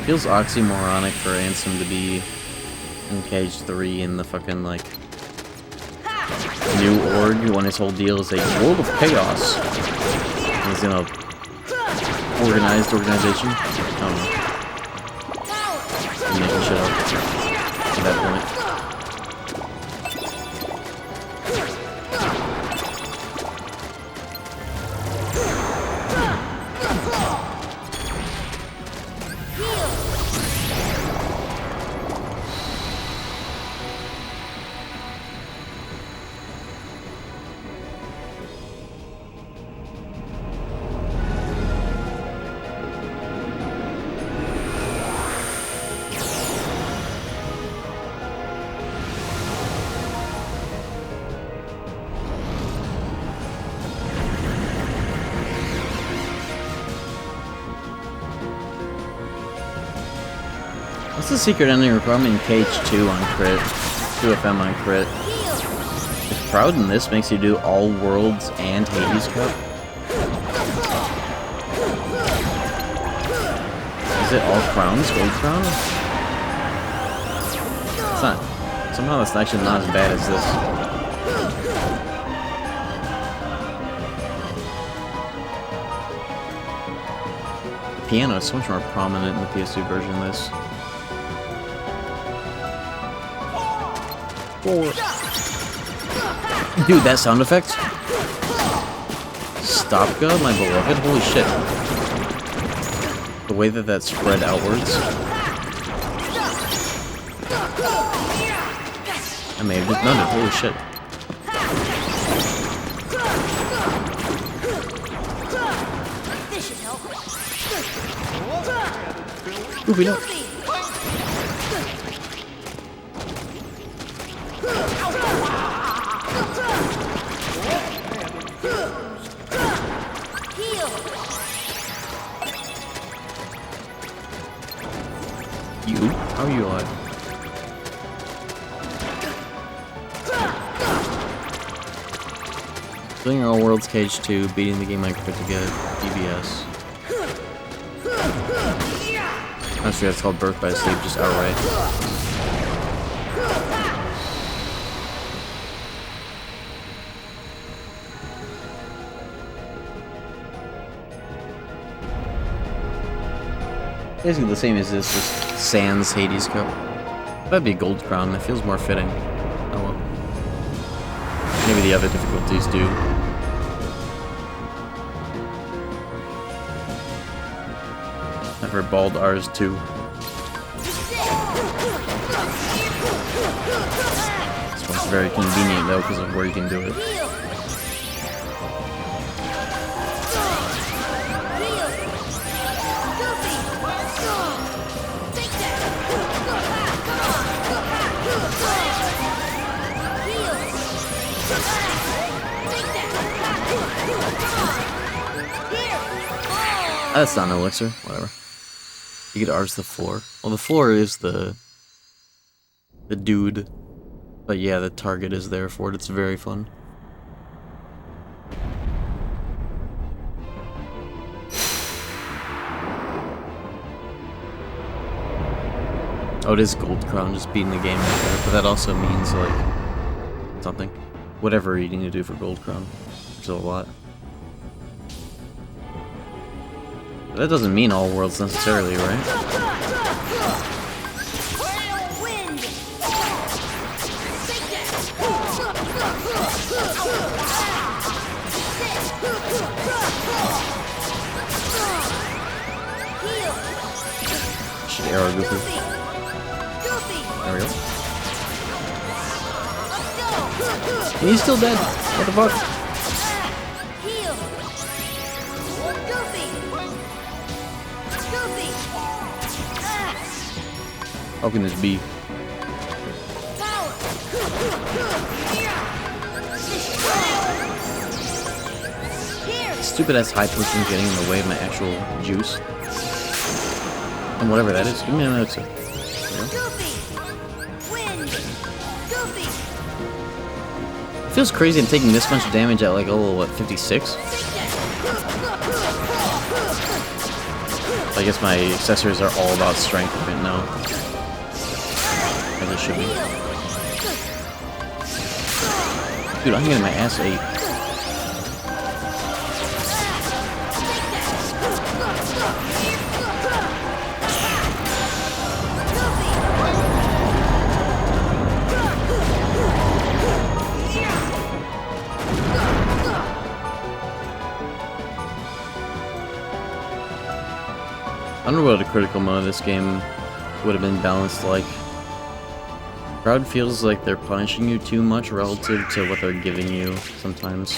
Feels oxymoronic for Ansem to be in KH3 in the fucking, like, new org when his whole deal is a world of chaos. He's in a organized organization. I don't know. I'm making shit up at that point. What's the secret ending requirement in KH2 on crit? 2FM on crit. If Proud in this makes you do all worlds and Hades Cup? Is it all crowns? Gold crown? It's not. Somehow it's actually not as bad as this. The piano is so much more prominent in the PS2 version of this. Dude, that sound effect? Stopka, my beloved? Holy shit. The way that that spread outwards. I may have just done it. Holy shit. This should help. Goofy, no. You? How are you alive? Doing All Worlds KH2, beating the game I quit to get DBS. I'm sure that's called Birth by Sleep, just outright. Basically the same as this, just Sans Hades Cup. That'd be a gold crown, it feels more fitting. Oh well. Maybe the other difficulties do. I've heard bald R's too. This one's very convenient though because of where you can do it. That's not an elixir, whatever. You get R's the floor. Well, the floor is the dude. But yeah, the target is there for it. It's very fun. Oh, it is Gold Crown, just beating the game like that. But that also means, like, something. Whatever you need to do for Gold Crown. Which is a lot. But that doesn't mean all worlds necessarily, right? Should arrow Goofy. There we go. And he's still dead. What the fuck? How can this be? Stupid ass high potion getting in the way of my actual juice. And whatever that is. Give me an elixir. It feels crazy I'm taking this much damage at like, oh, what, 56? I guess my accessories are all about strength right now. As it should be. Dude, I'm getting my ass ate. I don't know what a critical mode of this game would have been balanced like. Crowd feels like they're punishing you too much relative to what they're giving you sometimes.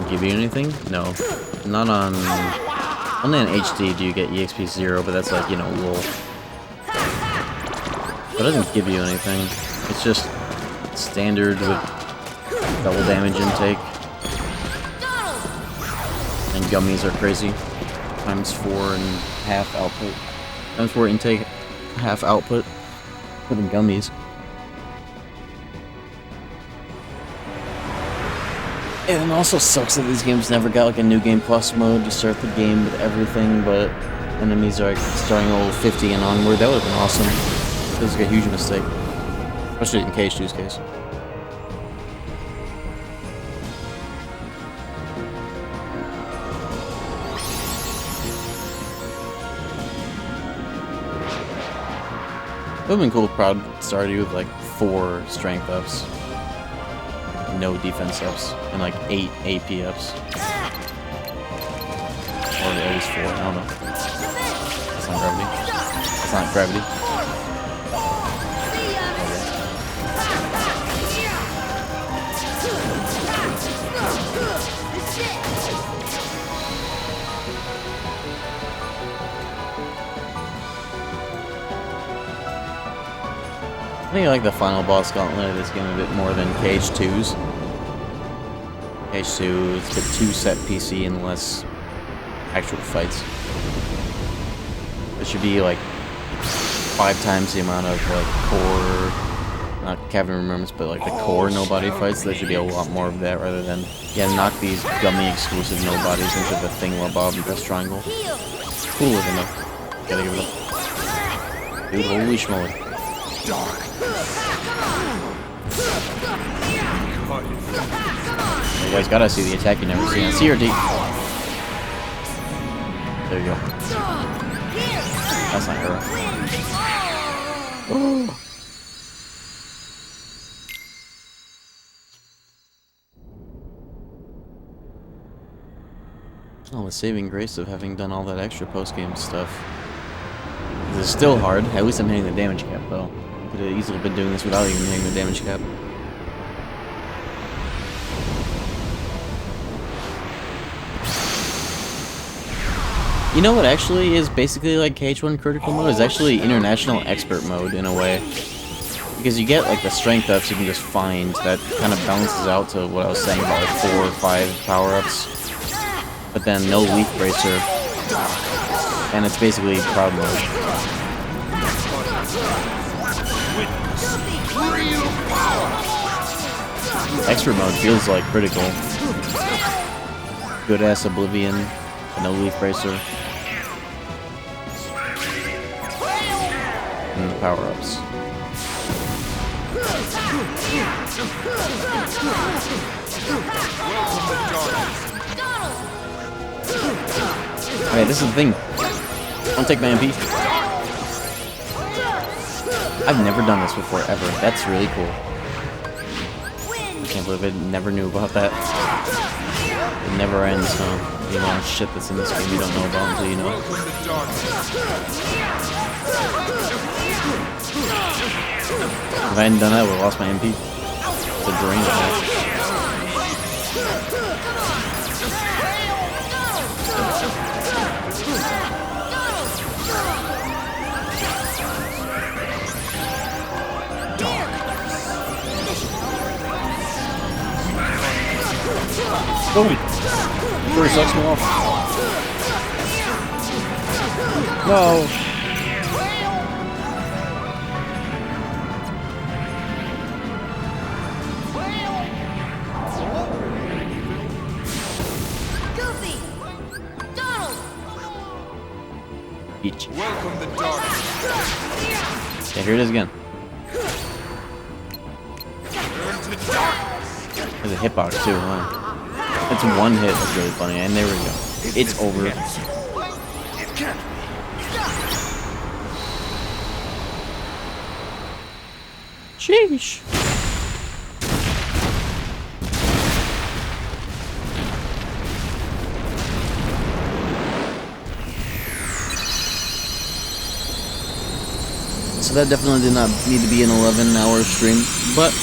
Give you anything? No. Not on... Only on HD do you get EXP 0, but that's like, you know, lol. But it doesn't give you anything. It's just standard with double damage intake. And gummies are crazy. Times 4 and half output. Times 4 intake, half output for the gummies. And it also sucks that these games never got like a new game plus mode to start the game with everything, but enemies are like starting level 50 and onward. That would have been awesome. It was like a huge mistake. Especially in KH2's case. would have been cool if Proud started with like 4 strength ups, no defense ups, and like 8 AP ups. Or at least 4, I don't know. That's not gravity. That's not gravity. I think I like the final boss gauntlet of this game a bit more than KH2's. KH2 is a bit too set PC and less actual fights. It should be like 5 times the amount of like core, not cavern moments, but like the core nobody fights. There should be a lot more of that rather than, yeah, knock these gummy exclusive nobodies into the thingamabob and press triangle. Cool looking though. Gotta give it up. Dude, holy schmoly. You guys gotta see the attack you never see on CRT. There you go. That's not her. Oh. Oh, the saving grace of having done all that extra post-game stuff. This is still hard. At least I'm hitting the damage cap, though. Could have easily been doing this without even hitting the damage cap. You know what actually is basically like KH1 critical mode? Is actually international expert mode in a way. Because you get like the strength ups you can just find. That kind of balances out to what I was saying about like 4 or 5 power-ups. But then no leaf bracer. And it's basically Proud mode. Expert mode feels like critical. Good ass Oblivion, no leaf bracer. And the power-ups. Okay, this is the thing. Don't take my MP. I've never done this before, ever. That's really cool. I can't believe I never knew about that. It never ends, huh? You know, shit that's in this game you don't know about until you know. If I hadn't done that, I would have lost my MP. It's a drain attack. Go me! Sure sucks me off. No! Goofy! Donald! Each. Welcome the dark. Yeah, here it is again. There's a hitbox too, huh? It's one hit, that's really funny, and there we go. It's over. Sheesh. So that definitely did not need to be an 11-hour stream, but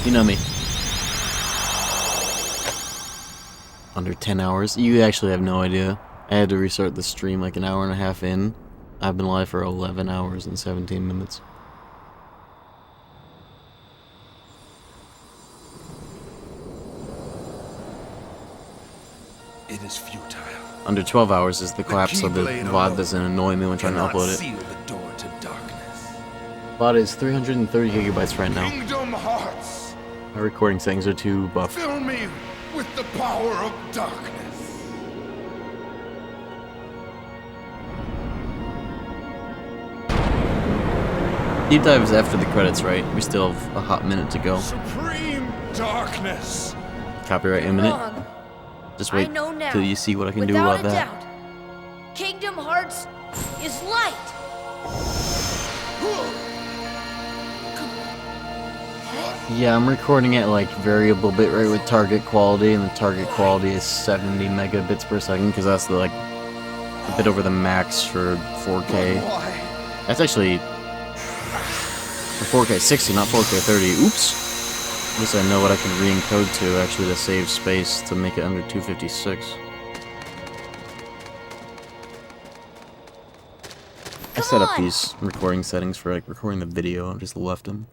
you know me. Under 10 hours? You actually have no idea. I had to restart the stream like an hour and a half in. I've been live for 11 hours and 17 minutes. It is futile. Under 12 hours is the collapse, so the VOD doesn't annoy me when trying to upload it. The door to darkness. VOD is 330 gigabytes right now. Kingdom Hearts. My recording settings are too buff. Fill me with the power of darkness. Deep dive is after the credits, right? We still have a hot minute to go. Supreme darkness. Copyright imminent. Just wait till you see what I can do about that. King Kingdom Hearts is light. Yeah, I'm recording at like variable bitrate with target quality, and the target quality is 70 megabits per second because that's the, like a bit over the max for 4K. That's actually for 4K 60, not 4K 30. Oops. At least I know what I can re-encode to actually to save space to make it under 256. I set up these recording settings for like recording the video. I just left them.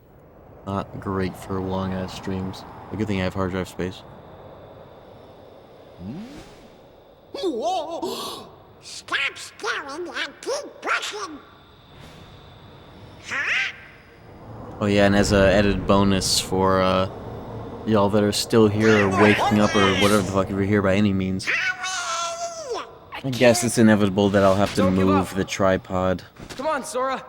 Not great for long ass streams. A good thing I have hard drive space. Whoa! Stop staring and keep pushing! Huh? Oh yeah, and as a added bonus for y'all that are still here or waking up or whatever the fuck, if you're here by any means, I guess it's inevitable that I'll have to move the tripod. Come on, Sora.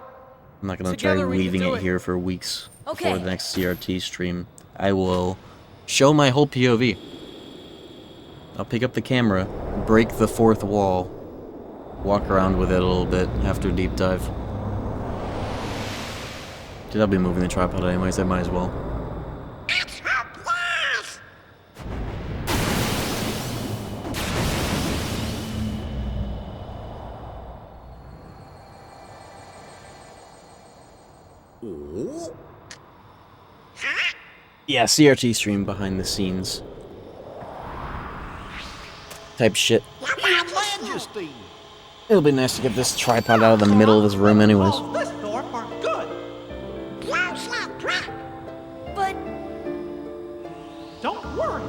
I'm not gonna try leaving it here for weeks before the next CRT stream. I will show my whole POV. I'll pick up the camera, break the fourth wall, walk around with it a little bit after deep dive. Dude, I'll be moving the tripod anyways, I might as well. Yeah, CRT stream behind the scenes. Type shit. Majesty. It'll be nice to get this tripod out of the middle of this room anyways. This door for good. But don't worry.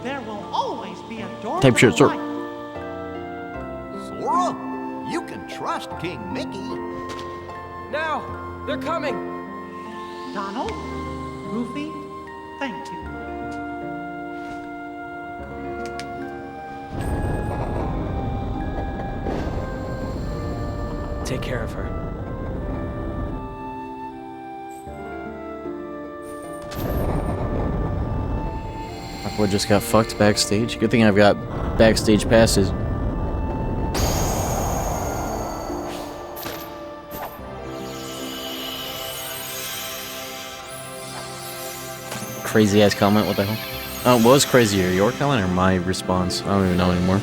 There will always be a door. Type shit, sir. Sora, you can trust King Mickey. Now, they're coming. Donald, Goofy, thank you. Take care of her. My boy just got fucked backstage. Good thing I've got backstage passes. Crazy ass comment, what the hell? Oh, what was crazier, your comment or my response? I don't even know anymore.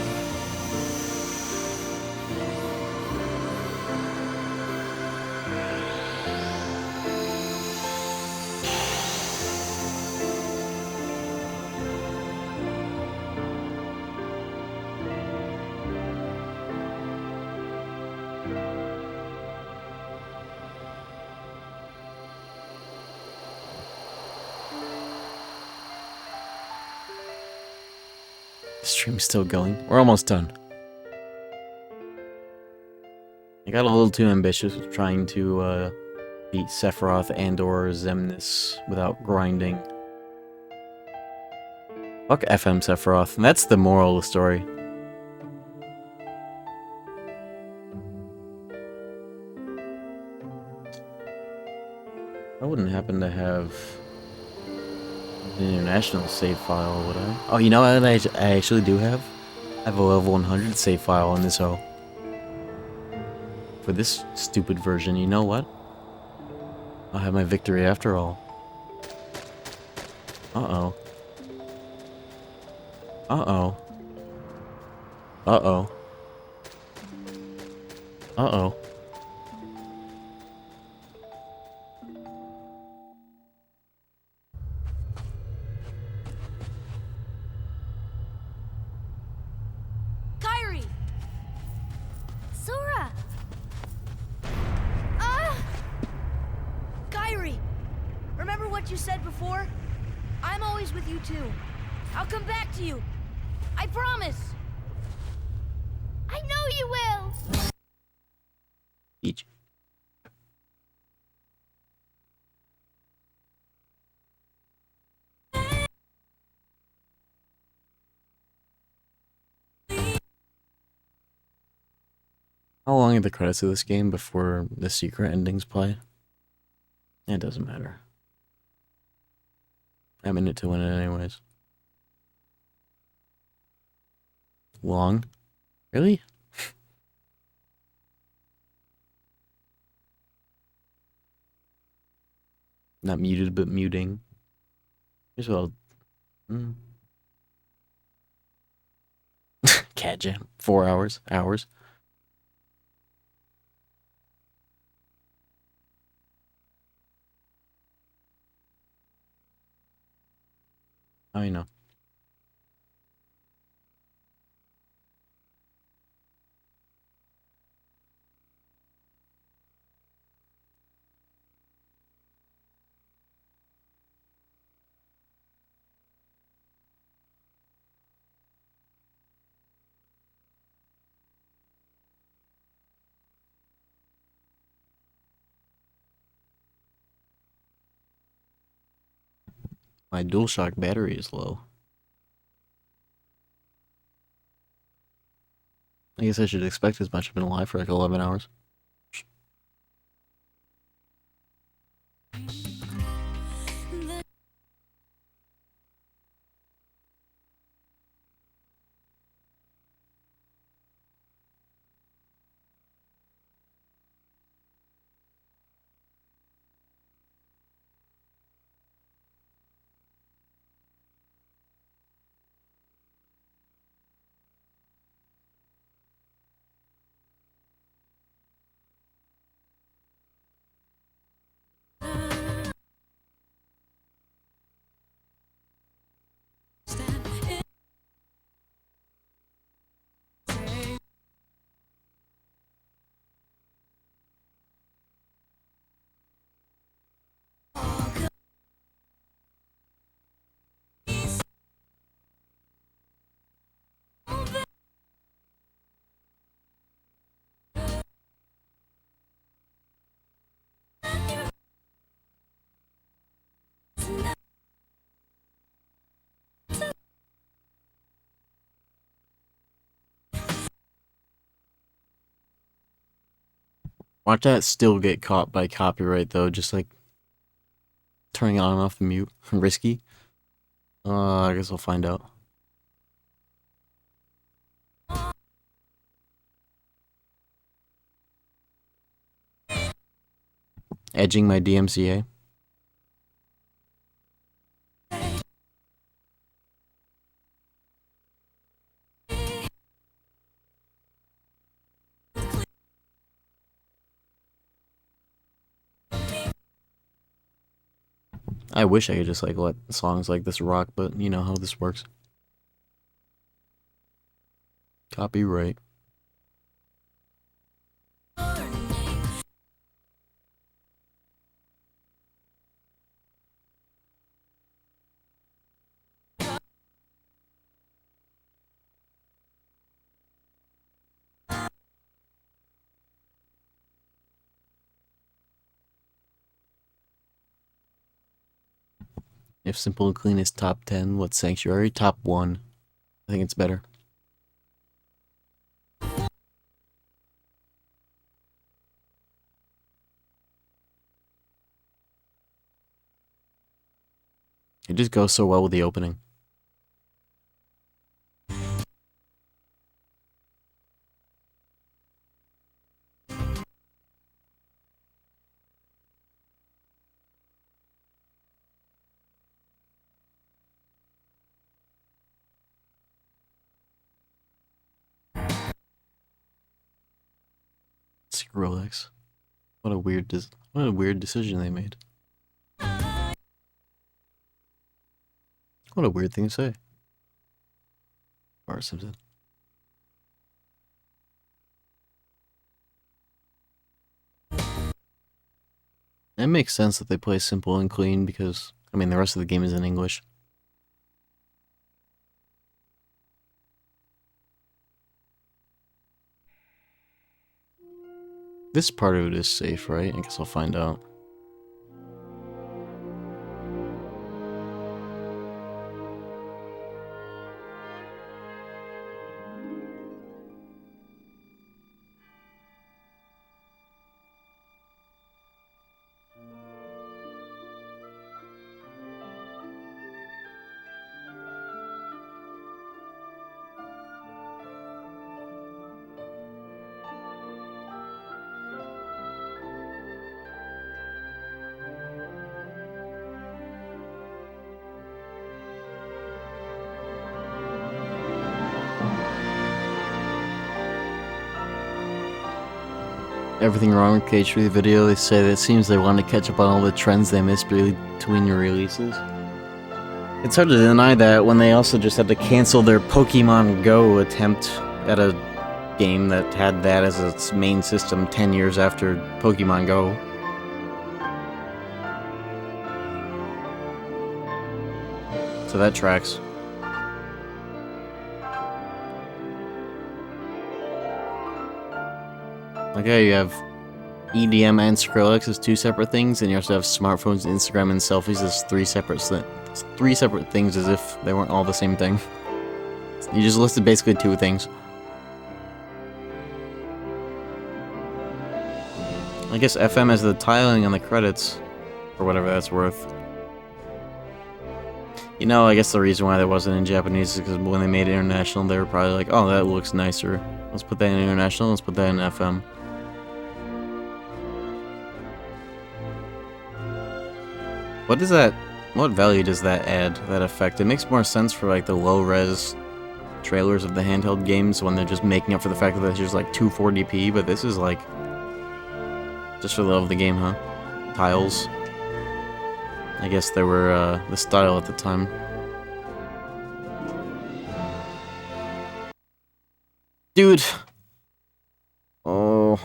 The stream's still going. We're almost done. I got a little too ambitious with trying to beat Sephiroth and or Xemnas without grinding. Fuck FM Sephiroth. And that's the moral of the story. I wouldn't happen to have an international save file, would I? Oh, you know what I actually do have? I have a level 100 save file on this hoe. For this stupid version, you know what? I'll have my victory after all. Uh-oh. Uh-oh. Uh-oh. Uh-oh. Sora! Kyrie! Remember what you said before? I'm always with you too. I'll come back to you. I promise! I know you will! Each. How long are the credits of this game before the secret endings play? It doesn't matter. I'm in it to win it anyways. Long? Really? Not muted, but muting. Here's what I'll... Cat jam. 4 hours. Hours. How you know? My DualShock battery is low. I guess I should expect as much. I've been alive for like 11 hours. Watch that still get caught by copyright though, just like turning on and off the mute. Risky. I guess I'll find out. Edging my DMCA. I wish I could just like let songs like this rock, but you know how this works. Copyright. If Simple and Clean is top 10, what's Sanctuary? Top 1. I think it's better. It just goes so well with the opening. Rolex. What a weird decision they made. What a weird thing to say. Bart Simpson. It makes sense that they play Simple and Clean because, I mean, the rest of the game is in English. This part of it is safe, right? I guess I'll find out. everything wrong with KH3 video. They say that it seems they want to catch up on all the trends they missed between your releases. It's hard to deny that when they also just had to cancel their Pokemon Go attempt at a game that had that as its main system 10 years after Pokemon Go. So that tracks. Like, yeah, you have EDM and Skrillex as 2 separate things, and you also have smartphones, Instagram, and selfies as 3 separate things, as if they weren't all the same thing. You just listed basically 2 things. I guess FM has the tiling on the credits, for whatever that's worth. You know, I guess the reason why that wasn't in Japanese is because when they made it international, they were probably like, oh, that looks nicer. Let's put that in international, let's put that in FM. What is that? What value does that add, that effect? It makes more sense for like the low-res trailers of the handheld games when they're just making up for the fact that there's just like 240p, but this is like just for the love of the game, huh? Tiles. I guess they were the style at the time. Dude. Oh.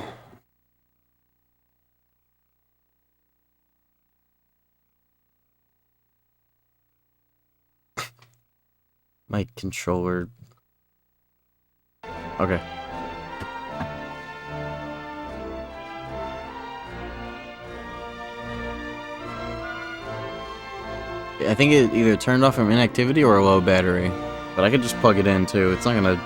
My controller. Okay. I think it either turned off from inactivity or a low battery. But I could just plug it in too. It's not gonna...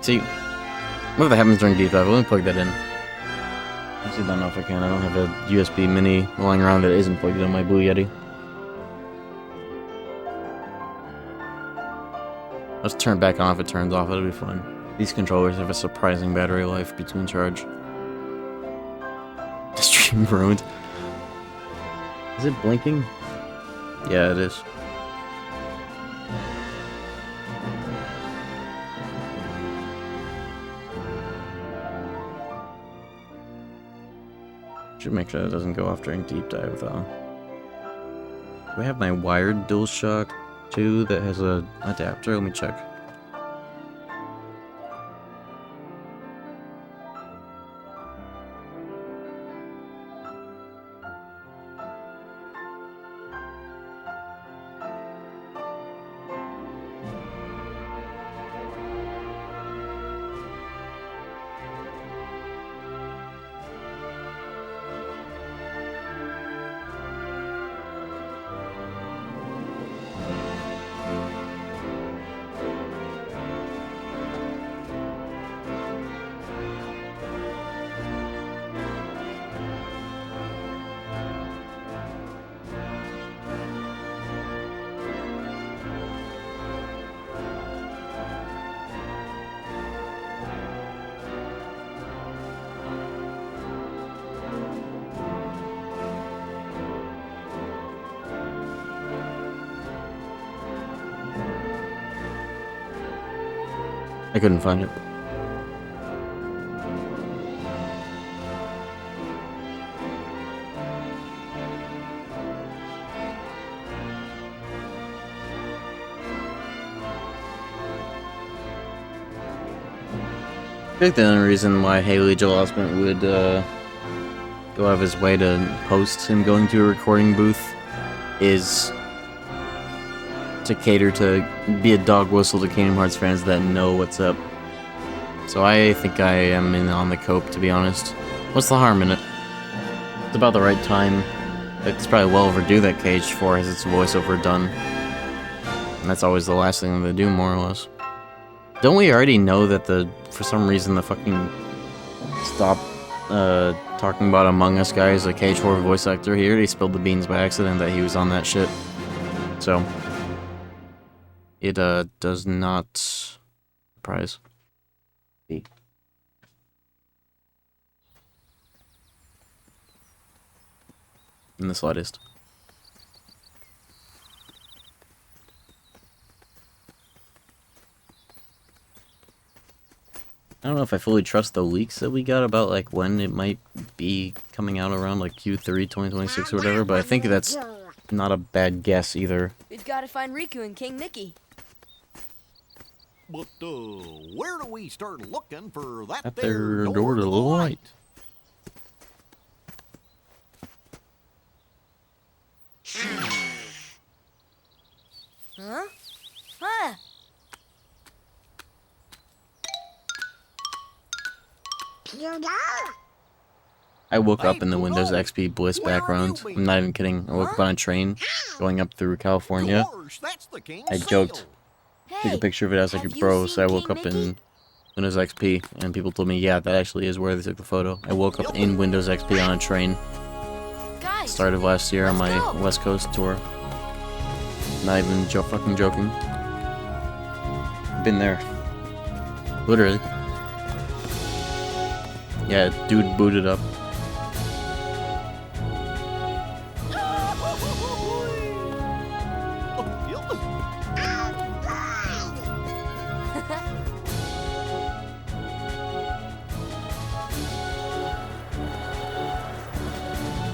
See, what if that happens during deep dive? Let me plug that in. Actually, I don't know if I can. I don't have a USB mini lying around that isn't plugged in on my Blue Yeti. Let's turn it back on. If it turns off, it'll be fine. These controllers have a surprising battery life between charge. Stream ruined. Is it blinking? Yeah, it is. Should make sure that doesn't go off during deep dive though. Do I have my wired DualShock 2 that has a adapter? Let me check. I couldn't find it. I think the only reason why Haley Joel Osment would go out of his way to post him going to a recording booth is to cater to be a dog whistle to Kingdom Hearts fans that know what's up. So I think I am in on the cope, to be honest. What's the harm in it? It's about the right time. It's probably well overdue that KH4 has its voiceover done. And that's always the last thing they do, more or less. Don't we already know that for some reason the fucking stop talking about Among Us guy is a KH4 voice actor? He already spilled the beans by accident that he was on that shit. So it does not surprise me. In the slightest. I don't know if I fully trust the leaks that we got about like when it might be coming out around like Q3 2026 or whatever, but I think that's not a bad guess either. We've got to find Riku and King Mickey. But, where do we start looking for that At there their door to the light. Huh? Huh? I woke up in the Windows XP Bliss background. I'm not even kidding. I woke up on a train going up through California. I joked. Took a picture of it. I was like, bro, so I woke up in Windows XP, and people told me, yeah, that actually is where they took the photo. I woke up in Windows XP on a train. Started last year on my West Coast tour. Not even fucking joking. Been there. Literally. Yeah, dude booted up.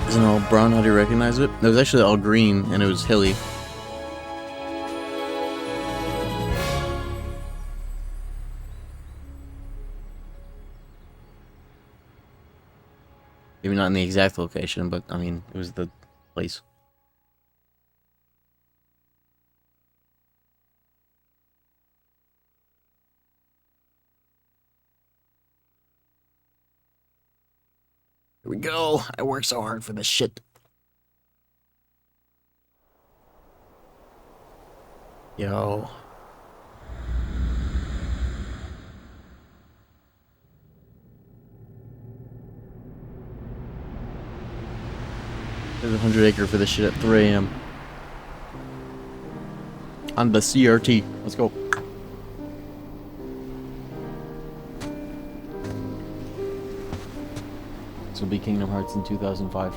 Isn't all brown? How do you recognize it? It was actually all green, and it was hilly. Maybe not in the exact location, but I mean, it was the place. Here we go. I work so hard for this shit. Yo. There's a 100-acre for this shit at 3 AM. On the CRT. Let's go. This will be Kingdom Hearts in 2005.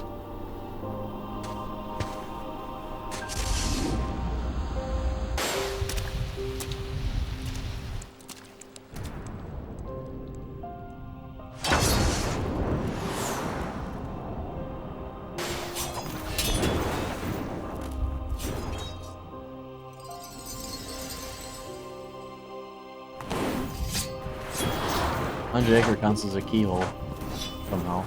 Acre counts as a keyhole somehow.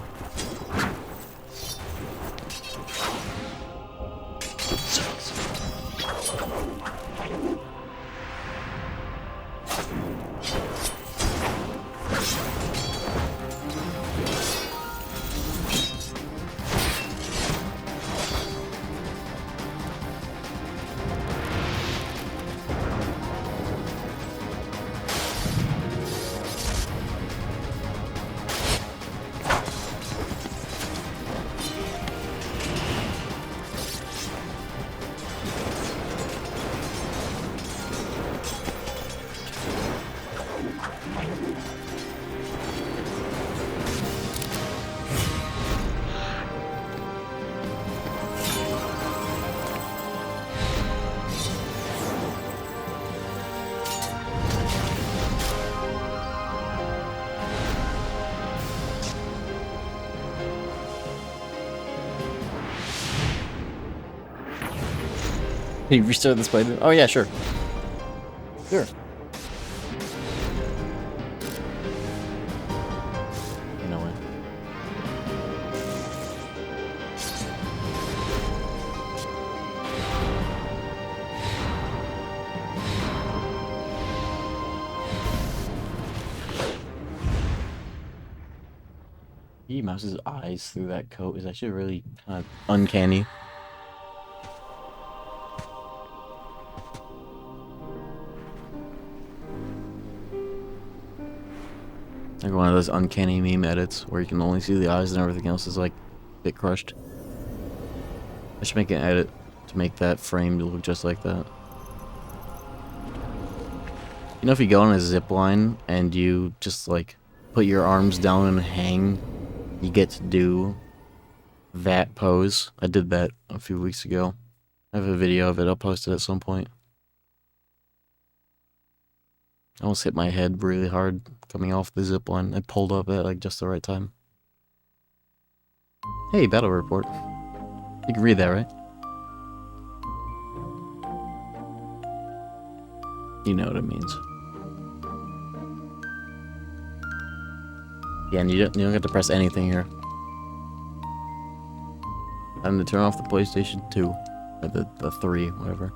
Can you restart this playthrough? Oh yeah, sure. Sure. You know what? He mouses eyes through that coat is actually really kind of uncanny. Like one of those uncanny meme edits where you can only see the eyes and everything else is like a bit crushed. I should make an edit to make that frame to look just like that. You know, if you go on a zip line and you just like put your arms down and hang, you get to do that pose. I did that a few weeks ago. I have a video of it. I'll post it at some point. I almost hit my head really hard coming off the zipline. I pulled up at like just the right time. Hey, battle report. You can read that, right? You know what it means. Yeah, and you don't get to press anything here. Time to turn off the PlayStation 2. Or the 3, whatever.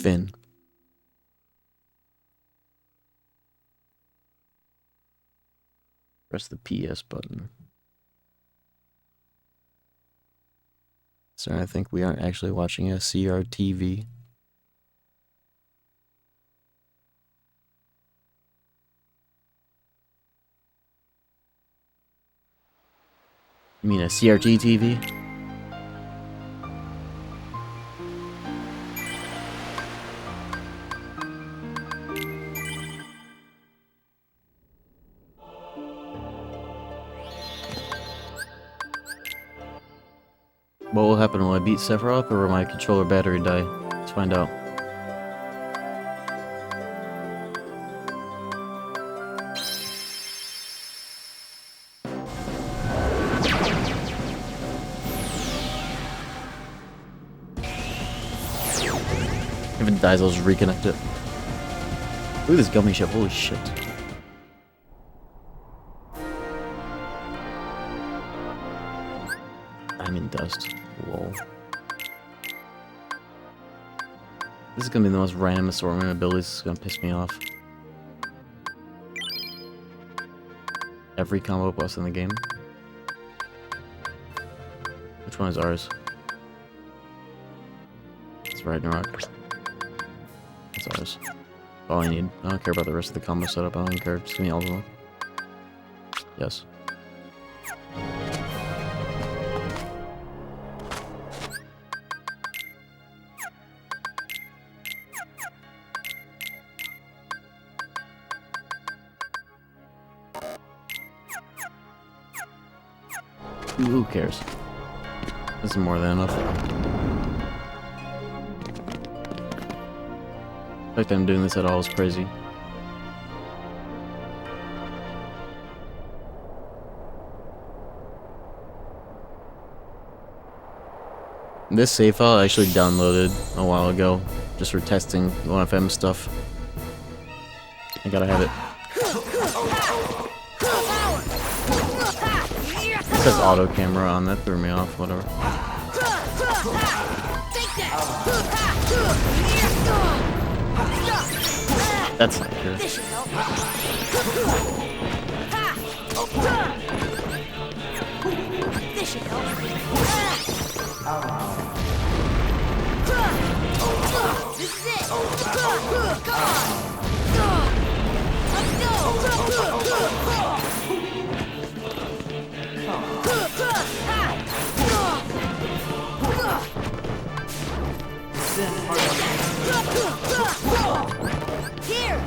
Finn. Press the PS button. So I think we aren't actually watching a CRTV. You mean a CRT TV? What will happen? Will I beat Sephiroth or will my controller battery die? Let's find out. If it dies, I'll just reconnect it. Look at this gummy ship, holy shit. Diamond dust. Lol. This is gonna be the most random assortment of abilities. It's gonna piss me off. Every combo boss in the game. Which one is ours? It's Ragnarok. It's ours. All I need. I don't care about the rest of the combo setup. I don't care. Just give me all of them. Yes. Who cares? This is more than enough. The fact that I'm doing this at all is crazy. This save file I actually downloaded a while ago, just for testing 1FM stuff. I gotta have it. It says auto camera on that, threw me off, whatever. That's not good. This should help. This is it. Come on. Let's go. Here.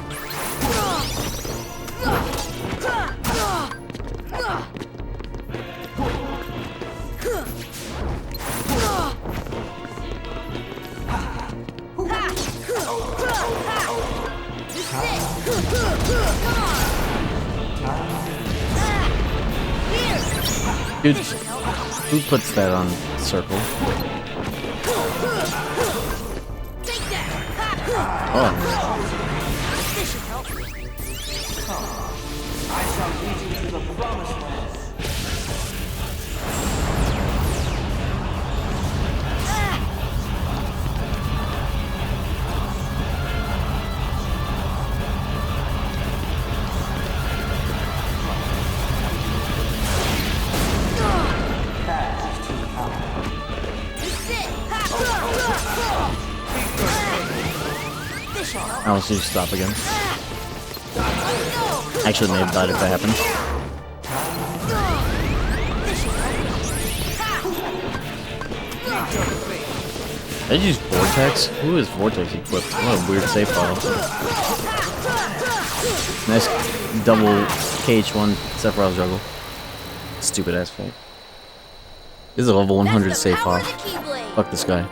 Dude, who puts that on circle? Oh. This should help. I shall lead you to the promised land. I'll just stop again. Actually, maybe that if that happens. Did I use Vortex? Who is Vortex equipped? What a weird save file. Nice double KH1 Sephiroth juggle. Stupid ass fight. This is a level 100 save file. Fuck this guy.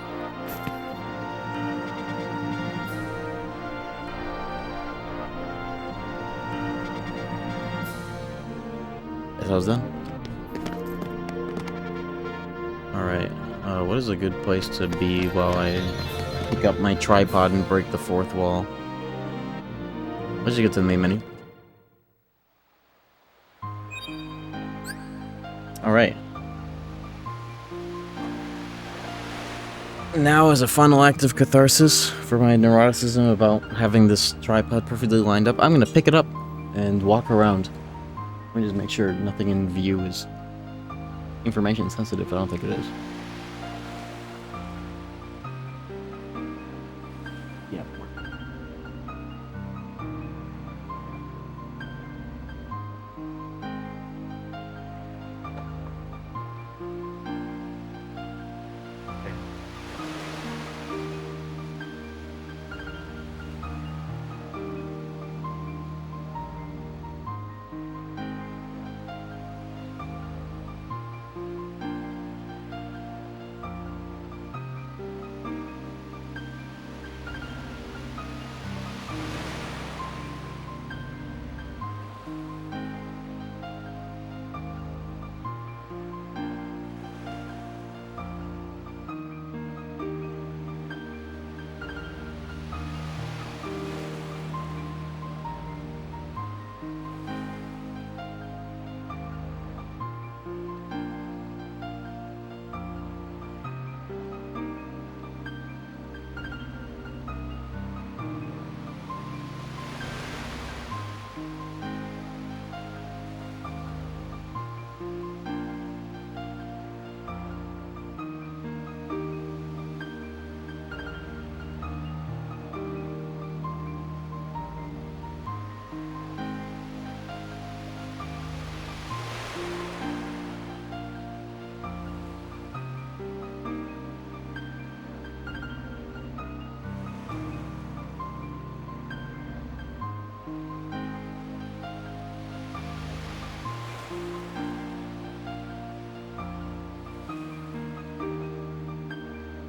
Guess I was done. Alright, what is a good place to be while I pick up my tripod and break the fourth wall? Let's just get to the main menu. Alright. Now, as a final act of catharsis for my neuroticism about having this tripod perfectly lined up, I'm gonna pick it up and walk around. Let me just make sure nothing in view is information sensitive. I don't think it is. Yep.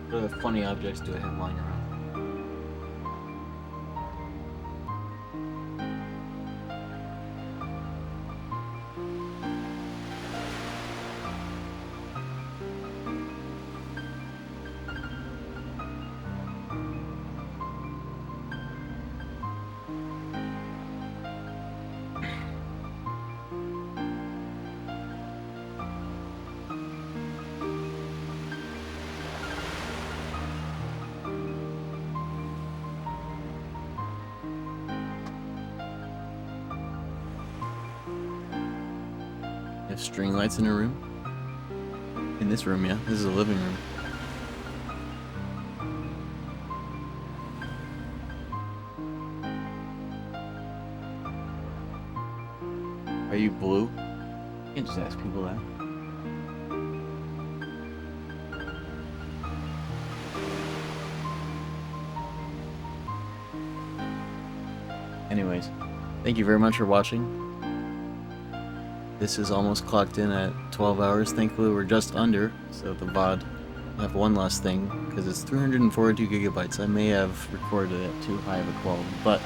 What other funny objects do I have lying around? Have string lights in a room? In this room, yeah. This is a living room. Are you blue? You can just ask people that. Anyways, thank you very much for watching. This is almost clocked in at 12 hours. Thankfully, we're just under, so the VOD. I have one last thing, because it's 342 gigabytes. I may have recorded it at too high of a quality, but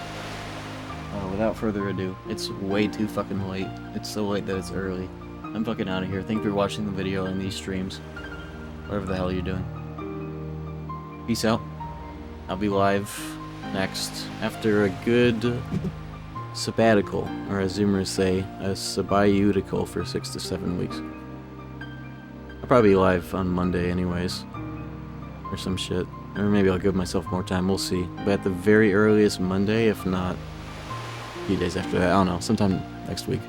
without further ado, it's way too fucking late. It's so late that it's early. I'm fucking out of here. Thank you for watching the video and these streams. Whatever the hell you're doing. Peace out. I'll be live next after a good sabbatical, or as Zoomers say, a sabbatical for 6 to 7 weeks. I'll probably be live on Monday anyways, or some shit, or maybe I'll give myself more time, we'll see. But at the very earliest Monday, if not a few days after that, I don't know, sometime next week.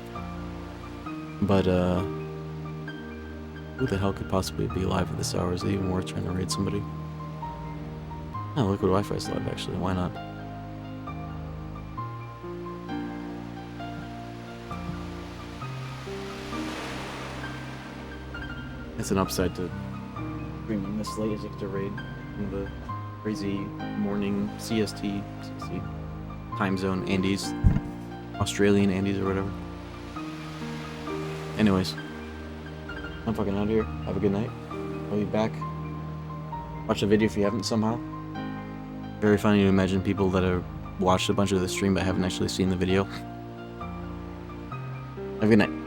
But who the hell could possibly be live at this hour? Is it even worth trying to raid somebody? Oh, Liquid Wi-Fi is live actually, why not? It's an upside to bringing this laser to raid. in the crazy morning CST time zone Andes, Australian Andes or whatever. Anyways, I'm fucking out of here. Have a good night. I'll be back. Watch the video if you haven't somehow. Very funny to imagine people that have watched a bunch of the stream but haven't actually seen the video. Have a good night.